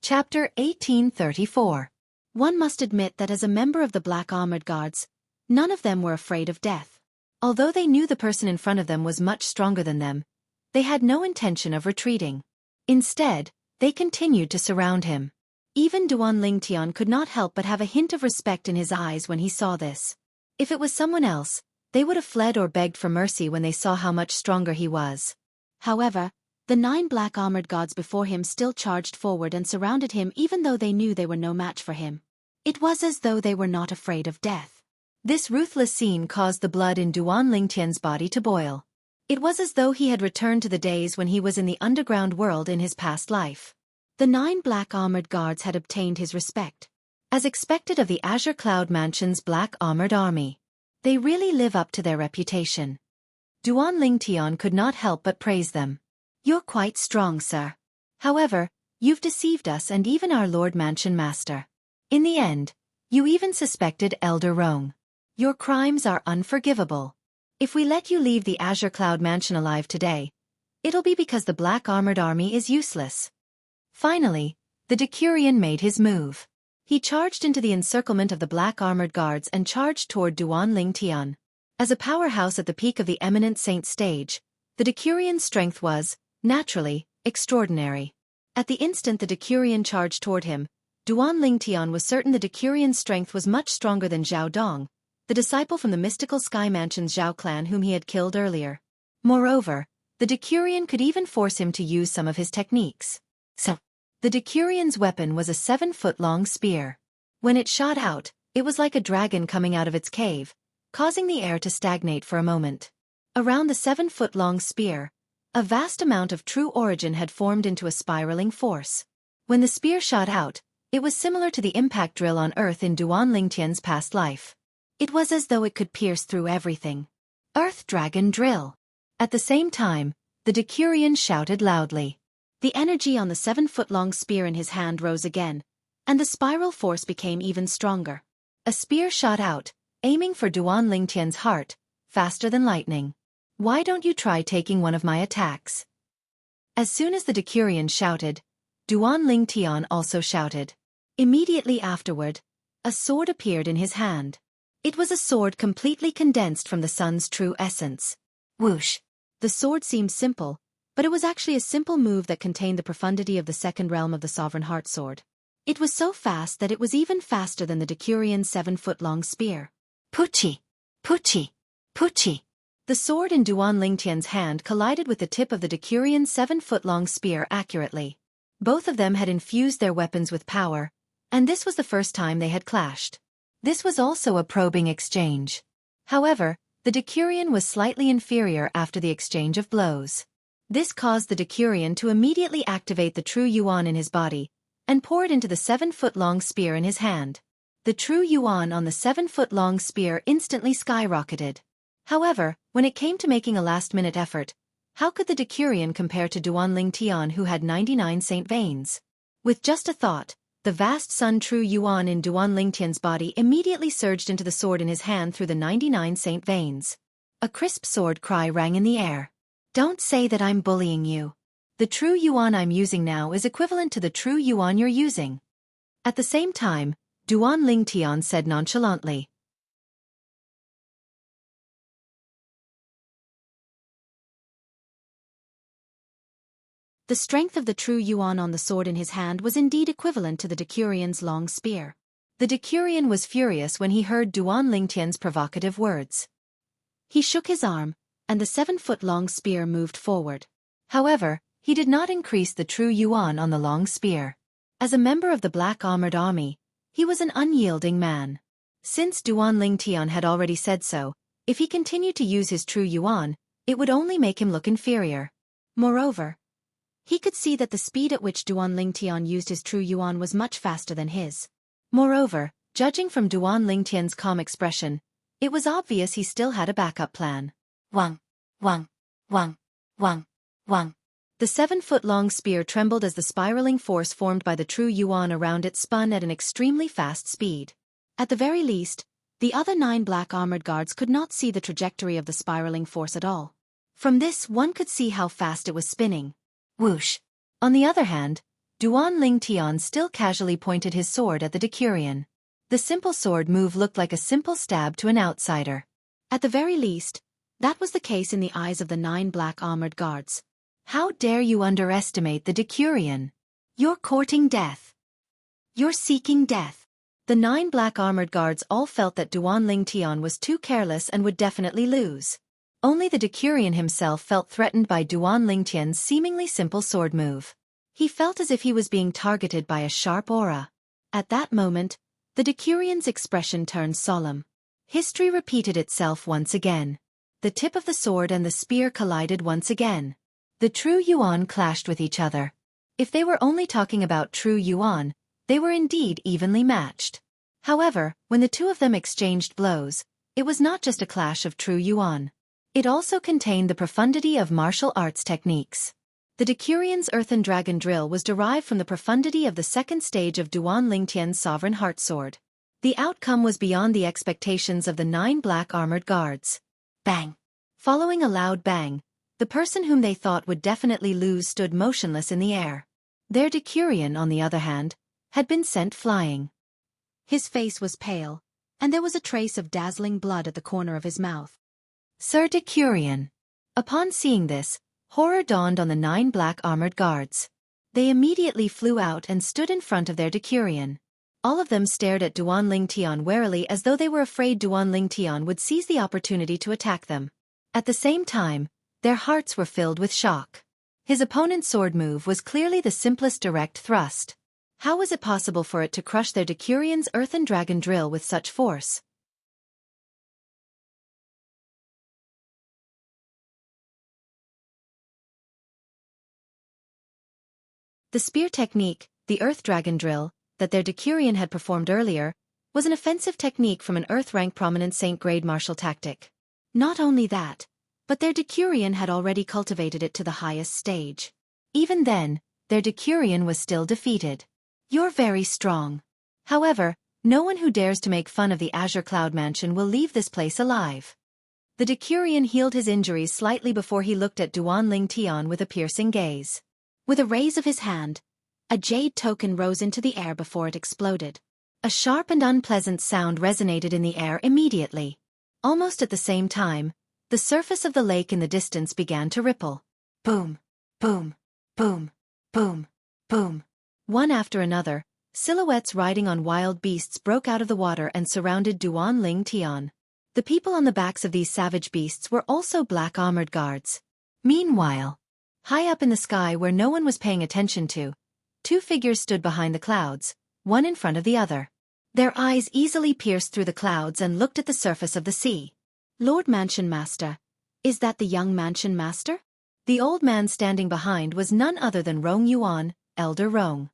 Chapter 1834. One must admit that as a member of the Black Armored Guards, none of them were afraid of death. Although they knew the person in front of them was much stronger than them, they had no intention of retreating. Instead, they continued to surround him. Even Duan Lingtian could not help but have a hint of respect in his eyes when he saw this. If it was someone else, they would have fled or begged for mercy when they saw how much stronger he was. However, the 9 black-armored guards before him still charged forward and surrounded him even though they knew they were no match for him. It was as though they were not afraid of death. This ruthless scene caused the blood in Duan Lingtian's body to boil. It was as though he had returned to the days when he was in the underground world in his past life. The 9 black armored guards had obtained his respect. As expected of the Azure Cloud Mansion's black armored army. They really live up to their reputation. Duan Lingtian could not help but praise them. You're quite strong, sir. However, you've deceived us and even our Lord Mansion Master. In the end, you even suspected Elder Rong. Your crimes are unforgivable. If we let you leave the Azure Cloud Mansion alive today, it'll be because the black armored army is useless. Finally, the Decurion made his move. He charged into the encirclement of the black armored guards and charged toward Duan Lingtian. As a powerhouse at the peak of the eminent saint stage, the Decurion's strength was, naturally, extraordinary. At the instant the Decurion charged toward him, Duan Lingtian was certain the Decurion's strength was much stronger than Zhao Dong, the disciple from the mystical Sky Mansion's Zhao clan whom he had killed earlier. Moreover, the Decurion could even force him to use some of his techniques. So, the Decurion's weapon was a 7-foot-long spear. When it shot out, it was like a dragon coming out of its cave, causing the air to stagnate for a moment. Around the 7-foot-long spear, a vast amount of true origin had formed into a spiraling force. When the spear shot out, it was similar to the impact drill on Earth in Duan Lingtian's past life. It was as though it could pierce through everything. Earth Dragon Drill. At the same time, the Decurion shouted loudly. The energy on the 7-foot-long spear in his hand rose again, and the spiral force became even stronger. A spear shot out, aiming for Duan Lingtian's heart, faster than lightning. Why don't you try taking one of my attacks? As soon as the Decurion shouted, Duan Lingtian also shouted. Immediately afterward, a sword appeared in his hand. It was a sword completely condensed from the sun's true essence. Whoosh! The sword seemed simple, but it was actually a simple move that contained the profundity of the second realm of the Sovereign Heart Sword. It was so fast that it was even faster than the Decurion's 7-foot-long spear. Puchi! Puchi! Puchi! The sword in Duan Lingtian's hand collided with the tip of the Decurion's 7-foot-long spear accurately. Both of them had infused their weapons with power, and this was the first time they had clashed. This was also a probing exchange. However, the Decurion was slightly inferior after the exchange of blows. This caused the Decurion to immediately activate the true Yuan in his body, and pour it into the 7-foot-long spear in his hand. The true Yuan on the 7-foot-long spear instantly skyrocketed. However, when it came to making a last-minute effort, how could the Decurion compare to Duan Lingtian who had 99 saint veins? With just a thought, the vast sun true Yuan in Duan Lingtian's body immediately surged into the sword in his hand through the 99 saint veins. A crisp sword cry rang in the air. Don't say that I'm bullying you. The true Yuan I'm using now is equivalent to the true Yuan you're using. At the same time, Duan Lingtian said nonchalantly. The strength of the true Yuan on the sword in his hand was indeed equivalent to the Decurion's long spear. The Decurion was furious when he heard Duan Lingtian's provocative words. He shook his arm, and the 7-foot-long spear moved forward. However, he did not increase the true Yuan on the long spear. As a member of the Black Armored Army, he was an unyielding man. Since Duan Lingtian had already said so, if he continued to use his true Yuan, it would only make him look inferior. Moreover, he could see that the speed at which Duan Lingtian used his true Yuan was much faster than his. Moreover, judging from Duan Lingtian's calm expression, it was obvious he still had a backup plan. Wang, wang, wang, wang, wang. The 7-foot-long spear trembled as the spiraling force formed by the true Yuan around it spun at an extremely fast speed. At the very least, the other 9 black armored guards could not see the trajectory of the spiraling force at all. From this one could see how fast it was spinning. Whoosh! On the other hand, Duan Lingtian still casually pointed his sword at the Decurion. The simple sword move looked like a simple stab to an outsider. At the very least, that was the case in the eyes of the 9 black armored guards. How dare you underestimate the Decurion? You're courting death. You're seeking death. The 9 black armored guards all felt that Duan Lingtian was too careless and would definitely lose. Only the Decurion himself felt threatened by Duan Lingtian's seemingly simple sword move. He felt as if he was being targeted by a sharp aura. At that moment, the Decurion's expression turned solemn. History repeated itself once again. The tip of the sword and the spear collided once again. The true Yuan clashed with each other. If they were only talking about true yuan, they were indeed evenly matched. However, when the two of them exchanged blows, it was not just a clash of true yuan. It also contained the profundity of martial arts techniques. The Decurian's earthen dragon drill was derived from the profundity of the second stage of Duan Lingtian's sovereign heart sword. The outcome was beyond the expectations of the 9 black armored guards. Bang! Following a loud bang, the person whom they thought would definitely lose stood motionless in the air. Their Decurian, on the other hand, had been sent flying. His face was pale, and there was a trace of dazzling blood at the corner of his mouth. Sir Decurian. Upon seeing this, horror dawned on the 9 black armored guards. They immediately flew out and stood in front of their Decurian. All of them stared at Duan Lingtian warily as though they were afraid Duan Lingtian would seize the opportunity to attack them. At the same time, their hearts were filled with shock. His opponent's sword move was clearly the simplest direct thrust. How was it possible for it to crush their Decurian's earthen dragon drill with such force? The spear technique, the earth dragon drill, that their Decurian had performed earlier, was an offensive technique from an earth-rank prominent Saint-grade martial tactic. Not only that, but their Decurian had already cultivated it to the highest stage. Even then, their Decurian was still defeated. You're very strong. However, no one who dares to make fun of the Azure Cloud Mansion will leave this place alive. The Decurian healed his injuries slightly before he looked at Duan Lingtian with a piercing gaze. With a raise of his hand, a jade token rose into the air before it exploded. A sharp and unpleasant sound resonated in the air immediately. Almost at the same time, the surface of the lake in the distance began to ripple. Boom, boom, boom, boom, boom. One after another, silhouettes riding on wild beasts broke out of the water and surrounded Duan Lingtian. The people on the backs of these savage beasts were also black armored guards. Meanwhile, high up in the sky where no one was paying attention to, 2 figures stood behind the clouds, one in front of the other. Their eyes easily pierced through the clouds and looked at the surface of the sea. Lord Mansion Master. Is that the young Mansion Master? The old man standing behind was none other than Rong Yuan, Elder Rong.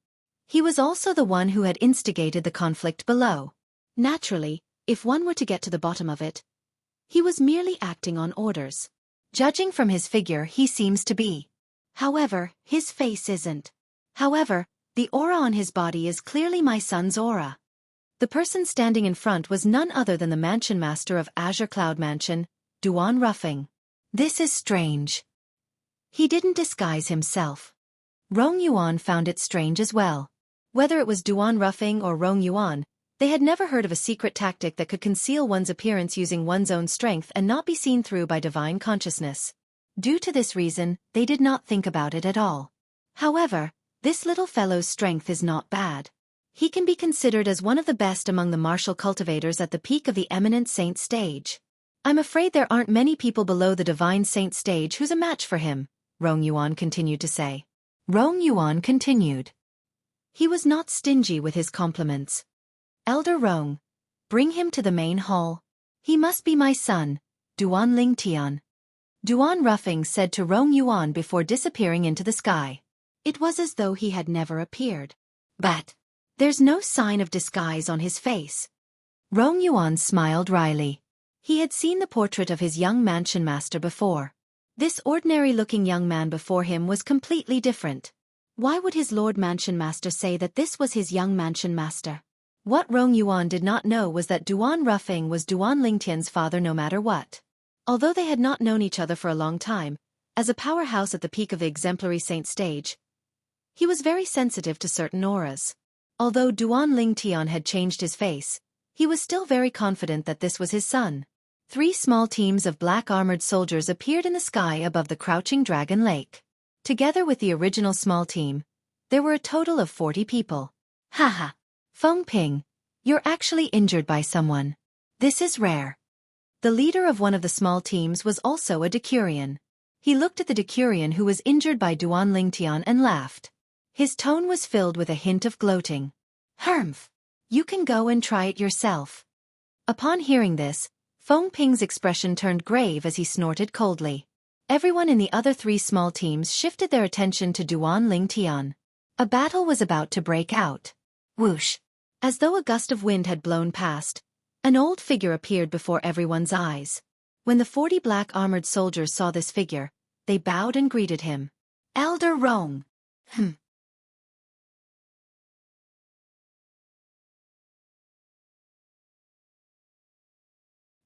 He was also the one who had instigated the conflict below. Naturally, if one were to get to the bottom of it, he was merely acting on orders. Judging from his figure, he seems to be. However, his face isn't. However, the aura on his body is clearly my son's aura. The person standing in front was none other than the Mansion Master of Azure Cloud Mansion, Duan Ruffing. This is strange. He didn't disguise himself. Rong Yuan found it strange as well. Whether it was Duan Ruffing or Rong Yuan, they had never heard of a secret tactic that could conceal one's appearance using one's own strength and not be seen through by divine consciousness. Due to this reason, they did not think about it at all. However, this little fellow's strength is not bad. He can be considered as one of the best among the martial cultivators at the peak of the eminent saint stage. I'm afraid there aren't many people below the divine saint stage who's a match for him, Rong Yuan continued to say. Rong Yuan continued. He was not stingy with his compliments. Elder Rong, bring him to the main hall. He must be my son, Duan Lingtian. Duan Ruffing said to Rong Yuan before disappearing into the sky. It was as though he had never appeared. But there's no sign of disguise on his face. Rong Yuan smiled wryly. He had seen the portrait of his young mansion master before. This ordinary-looking young man before him was completely different. Why would his Lord Mansion Master say that this was his young mansion master? What Rong Yuan did not know was that Duan Ruffing was Duan Lingtian's father no matter what. Although they had not known each other for a long time, as a powerhouse at the peak of the exemplary saint stage, he was very sensitive to certain auras. Although Duan Lingtian had changed his face, he was still very confident that this was his son. 3 small teams of black-armored soldiers appeared in the sky above the crouching dragon lake. Together with the original small team, there were a total of 40 people. Haha. Feng Ping, you're actually injured by someone. This is rare. The leader of one of the small teams was also a Decurian. He looked at the Decurian who was injured by Duan Lingtian and laughed. His tone was filled with a hint of gloating. Humph! You can go and try it yourself. Upon hearing this, Feng Ping's expression turned grave as he snorted coldly. Everyone in the other 3 small teams shifted their attention to Duan Lingtian. A battle was about to break out. Whoosh! As though a gust of wind had blown past, an old figure appeared before everyone's eyes. When the 40 black-armored soldiers saw this figure, they bowed and greeted him. Elder Rong.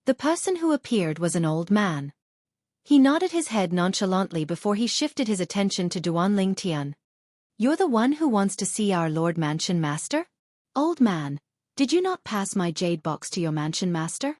The person who appeared was an old man. He nodded his head nonchalantly before he shifted his attention to Duanling Tian. "You're the one who wants to see our Lord Mansion Master? Old man, did you not pass my jade box to your Mansion Master?"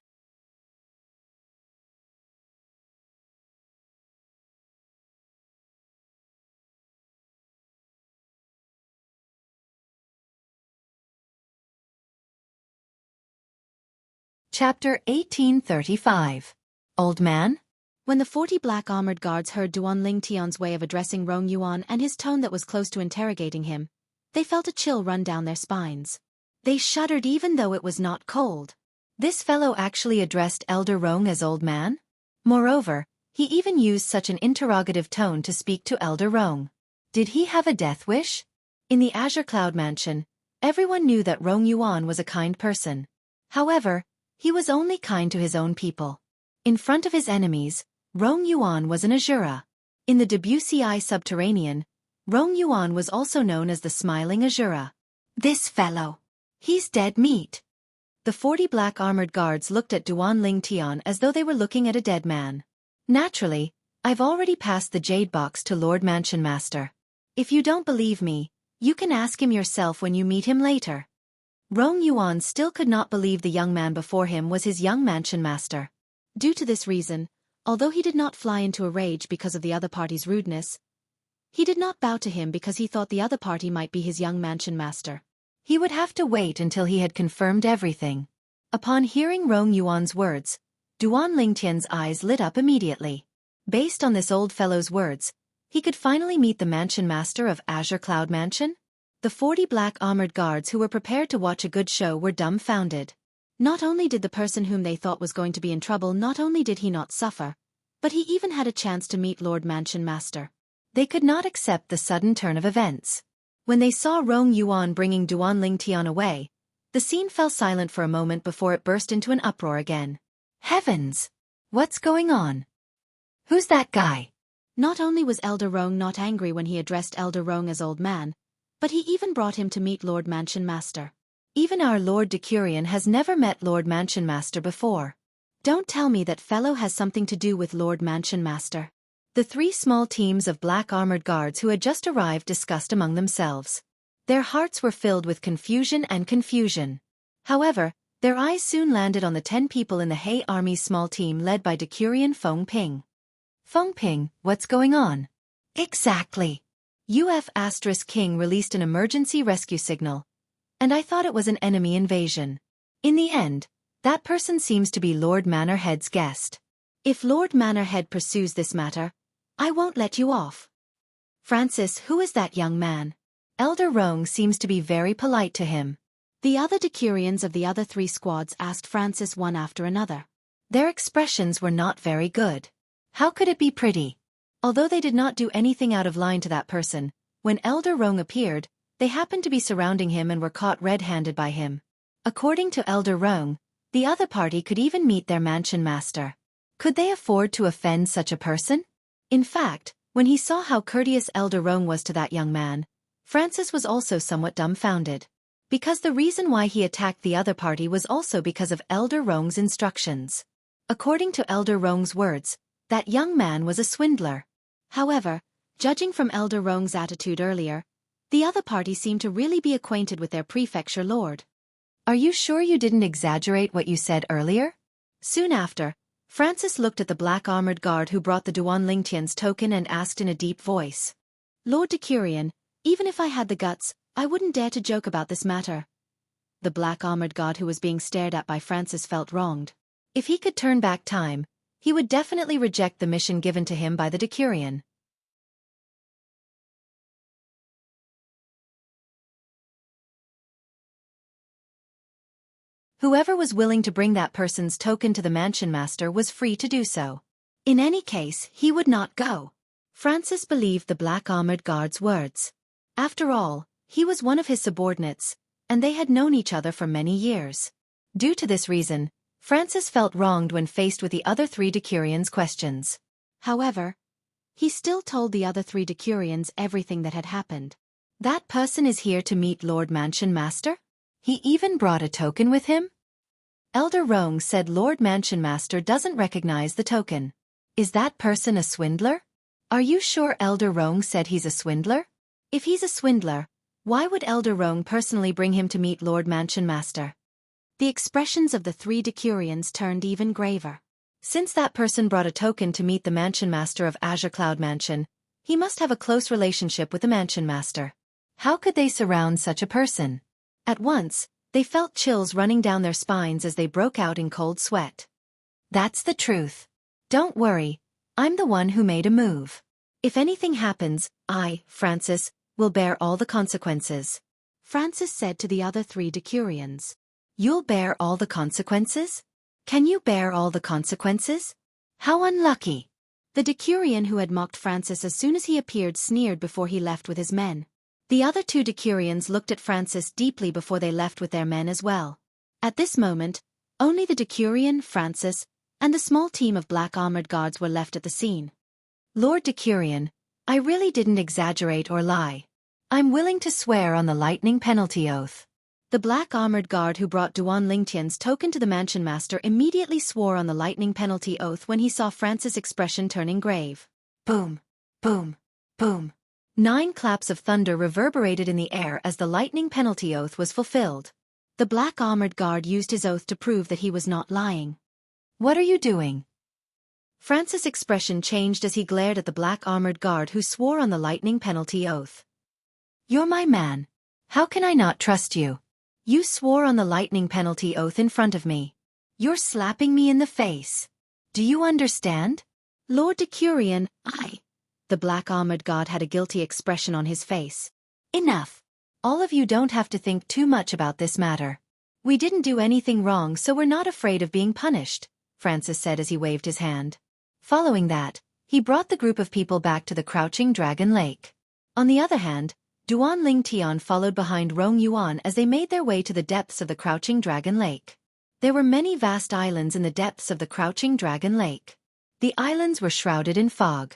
Chapter 1835. Old Man? When the 40 black-armored guards heard Duanling Tian's way of addressing Rong Yuan and his tone that was close to interrogating him, they felt a chill run down their spines. They shuddered even though it was not cold. This fellow actually addressed Elder Rong as Old Man? Moreover, he even used such an interrogative tone to speak to Elder Rong. Did he have a death wish? In the Azure Cloud Mansion, everyone knew that Rong Yuan was a kind person. However, he was only kind to his own people. In front of his enemies, Rong Yuan was an Azura. In the Debussy subterranean, Rong Yuan was also known as the Smiling Azura. This fellow. He's dead meat. The 40 black-armored guards looked at Duanling Tian as though they were looking at a dead man. Naturally, I've already passed the jade box to Lord Mansion Master. If you don't believe me, you can ask him yourself when you meet him later. Rong Yuan still could not believe the young man before him was his young Mansion Master. Due to this reason, although he did not fly into a rage because of the other party's rudeness, he did not bow to him because he thought the other party might be his young Mansion Master. He would have to wait until he had confirmed everything. Upon hearing Rong Yuan's words, Duanling Tian's eyes lit up immediately. Based on this old fellow's words, he could finally meet the Mansion Master of Azure Cloud Mansion? The 40 black-armored guards who were prepared to watch a good show were dumbfounded. Not only did the person whom they thought was going to be in trouble not only did he not suffer, but he even had a chance to meet Lord Mansion Master. They could not accept the sudden turn of events. When they saw Rong Yuan bringing Duanling Tian away, the scene fell silent for a moment before it burst into an uproar again. Heavens! What's going on? Who's that guy? Not only was Elder Rong not angry when he addressed Elder Rong as Old Man, but he even brought him to meet Lord Mansion Master. Even our Lord Decurion has never met Lord Mansion Master before. Don't tell me that fellow has something to do with Lord Mansion Master. The 3 small teams of black-armored guards who had just arrived discussed among themselves. Their hearts were filled with confusion and confusion. However, their eyes soon landed on the 10 people in the Hei Army's small team led by Decurion Feng Ping. Feng Ping, what's going on? Exactly. King released an emergency rescue signal, and I thought it was an enemy invasion. In the end, that person seems to be Lord Manorhead's guest. If Lord Manorhead pursues this matter, I won't let you off. Francis, who is that young man? Elder Rong seems to be very polite to him. The other Decurions of the other 3 squads asked Francis one after another. Their expressions were not very good. How could it be pretty? Although they did not do anything out of line to that person, when Elder Rong appeared, they happened to be surrounding him and were caught red-handed by him. According to Elder Rong, the other party could even meet their Mansion Master. Could they afford to offend such a person? In fact, when he saw how courteous Elder Rong was to that young man, Francis was also somewhat dumbfounded. Because the reason why he attacked the other party was also because of Elder Rong's instructions. According to Elder Rong's words, that young man was a swindler. However, judging from Elder Rong's attitude earlier, the other party seemed to really be acquainted with their prefecture lord. Are you sure you didn't exaggerate what you said earlier? Soon after, Francis looked at the black-armored guard who brought the Duanling Tian's token and asked in a deep voice. Lord Decurion, even if I had the guts, I wouldn't dare to joke about this matter. The black-armored guard who was being stared at by Francis felt wronged. If he could turn back time, he would definitely reject the mission given to him by the Decurion. Whoever was willing to bring that person's token to the Mansion Master was free to do so. In any case, he would not go. Francis believed the black-armored guard's words. After all, he was one of his subordinates, and they had known each other for many years. Due to this reason, Francis felt wronged when faced with the other three Decurions' questions. However, he still told the other three Decurions everything that had happened. That person is here to meet Lord Mansion Master? He even brought a token with him? Elder Rong said Lord Mansion Master doesn't recognize the token. Is that person a swindler? Are you sure Elder Rong said he's a swindler? If he's a swindler, why would Elder Rong personally bring him to meet Lord Mansion Master? The expressions of the three Decurions turned even graver. Since that person brought a token to meet the Mansion Master of Azure Cloud Mansion, he must have a close relationship with the Mansion Master. How could they surround such a person? At once, they felt chills running down their spines as they broke out in cold sweat. That's the truth. Don't worry, I'm the one who made a move. If anything happens, I, Francis, will bear all the consequences. Francis said to the other three Decurions. You'll bear all the consequences? Can you bear all the consequences? How unlucky. The Decurion who had mocked Francis as soon as he appeared sneered before he left with his men. The other two Decurions looked at Francis deeply before they left with their men as well. At this moment, only the Decurion, Francis, and the small team of black armored guards were left at the scene. Lord Decurion, I really didn't exaggerate or lie. I'm willing to swear on the lightning penalty oath. The black armored guard who brought Duan Lingtian's token to the Mansion Master immediately swore on the lightning penalty oath when he saw Francis' expression turning grave. Boom, boom, boom. 9 claps of thunder reverberated in the air as the lightning penalty oath was fulfilled. The black armored guard used his oath to prove that he was not lying. What are you doing? Francis' expression changed as he glared at the black armored guard who swore on the lightning penalty oath. You're my man. How can I not trust you? You swore on the lightning penalty oath in front of me. You're slapping me in the face. Do you understand? Lord Decurion, The black armored guard had a guilty expression on his face. Enough. All of you don't have to think too much about this matter. We didn't do anything wrong, so we're not afraid of being punished, Francis said as he waved his hand. Following that, he brought the group of people back to the Crouching Dragon Lake. On the other hand, Duan Lingtian followed behind Rong Yuan as they made their way to the depths of the Crouching Dragon Lake. There were many vast islands in the depths of the Crouching Dragon Lake. The islands were shrouded in fog.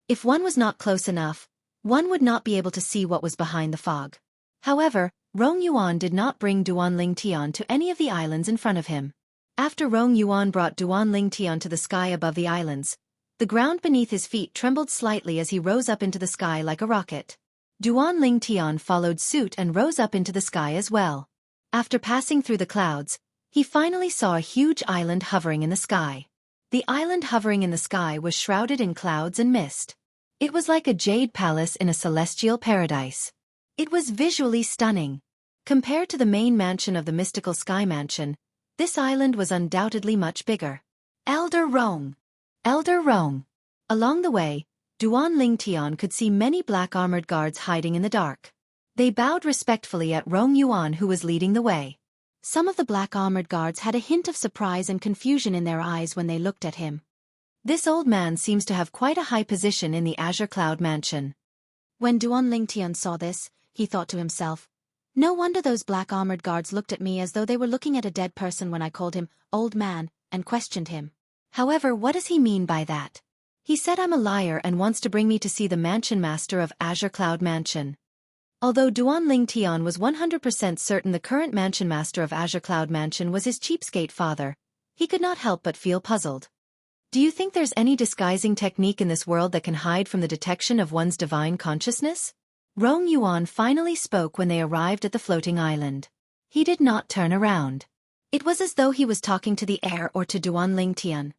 If one was not close enough, one would not be able to see what was behind the fog. However, Rong Yuan did not bring Duan Lingtian to any of the islands in front of him. After Rong Yuan brought Duan Lingtian to the sky above the islands, the ground beneath his feet trembled slightly as he rose up into the sky like a rocket. Duan Lingtian followed suit and rose up into the sky as well. After passing through the clouds, he finally saw a huge island hovering in the sky. The island hovering in the sky was shrouded in clouds and mist. It was like a jade palace in a celestial paradise. It was visually stunning. Compared to the main mansion of the mystical Sky Mansion, this island was undoubtedly much bigger. Elder Rong! Elder Rong! Along the way, Duan Lingtian could see many black armored guards hiding in the dark. They bowed respectfully at Rong Yuan who was leading the way. Some of the black armored guards had a hint of surprise and confusion in their eyes when they looked at him. This old man seems to have quite a high position in the Azure Cloud Mansion. When Duan Lingtian saw this, he thought to himself, no wonder those black armored guards looked at me as though they were looking at a dead person when I called him old man and questioned him. However, what does he mean by that? He said I'm a liar and wants to bring me to see the Mansion Master of Azure Cloud Mansion. Although Duan Lingtian was 100% certain the current Mansion Master of Azure Cloud Mansion was his cheapskate father, he could not help but feel puzzled. Do you think there's any disguising technique in this world that can hide from the detection of one's divine consciousness? Rong Yuan finally spoke when they arrived at the floating island. He did not turn around. It was as though he was talking to the air or to Duan Lingtian.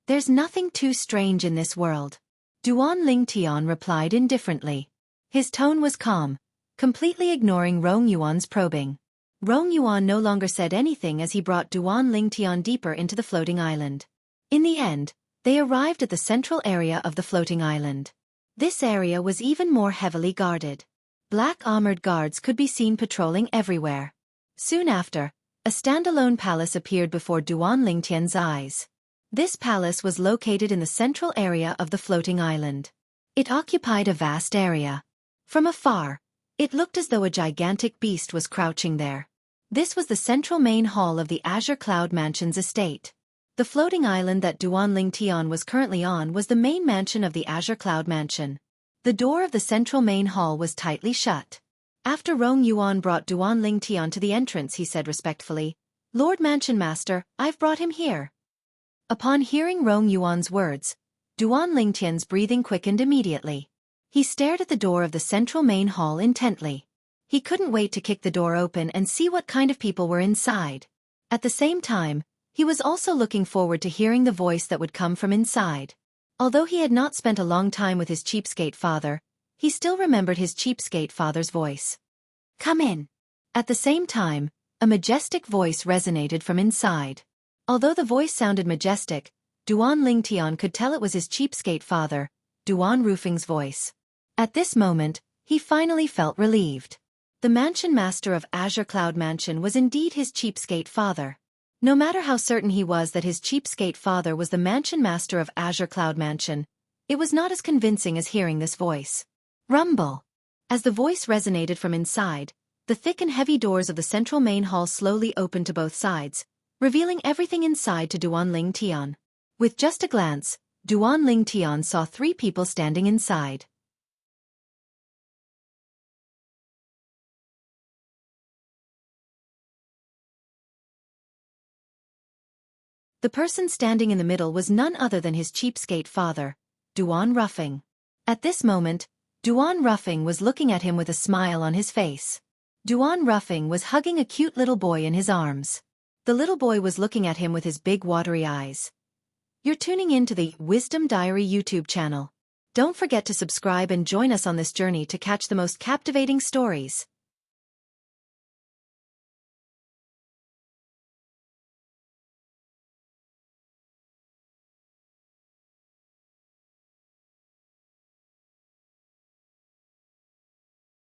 There's nothing too strange in this world. Duan Lingtian replied indifferently. His tone was calm, completely ignoring Rong Yuan's probing. Rong Yuan no longer said anything as he brought Duan Lingtian deeper into the floating island. In the end, they arrived at the central area of the floating island. This area was even more heavily guarded. Black armored guards could be seen patrolling everywhere. Soon after, a standalone palace appeared before Duan Lingtian's eyes. This palace was located in the central area of the floating island. It occupied a vast area. From afar, it looked as though a gigantic beast was crouching there. This was the central main hall of the Azure Cloud Mansion's estate. The floating island that Duan Lingtian was currently on was the main mansion of the Azure Cloud Mansion. The door of the central main hall was tightly shut. After Rong Yuan brought Duan Lingtian to the entrance, he said respectfully, "Lord Mansion Master, I've brought him here." Upon hearing Rong Yuan's words, Duan Lingtian's breathing quickened immediately. He stared at the door of the central main hall intently. He couldn't wait to kick the door open and see what kind of people were inside. At the same time, he was also looking forward to hearing the voice that would come from inside. Although he had not spent a long time with his cheapskate father, he still remembered his cheapskate father's voice. "Come in." At the same time, a majestic voice resonated from inside. Although the voice sounded majestic, Duan Lingtian could tell it was his cheapskate father, Duan Rufing's voice. At this moment, he finally felt relieved. The mansion master of Azure Cloud Mansion was indeed his cheapskate father. No matter how certain he was that his cheapskate father was the mansion master of Azure Cloud Mansion, it was not as convincing as hearing this voice. Rumble. As the voice resonated from inside, the thick and heavy doors of the central main hall slowly opened to both sides, revealing everything inside to Duan Lingtian. With just a glance, Duan Lingtian saw 3 people standing inside. The person standing in the middle was none other than his cheapskate father, Duan Rufing. At this moment, Duan Rufing was looking at him with a smile on his face. Duan Rufing was hugging a cute little boy in his arms. The little boy was looking at him with his big watery eyes. You're tuning in to the Wisdom Diary YouTube channel. Don't forget to subscribe and join us on this journey to catch the most captivating stories.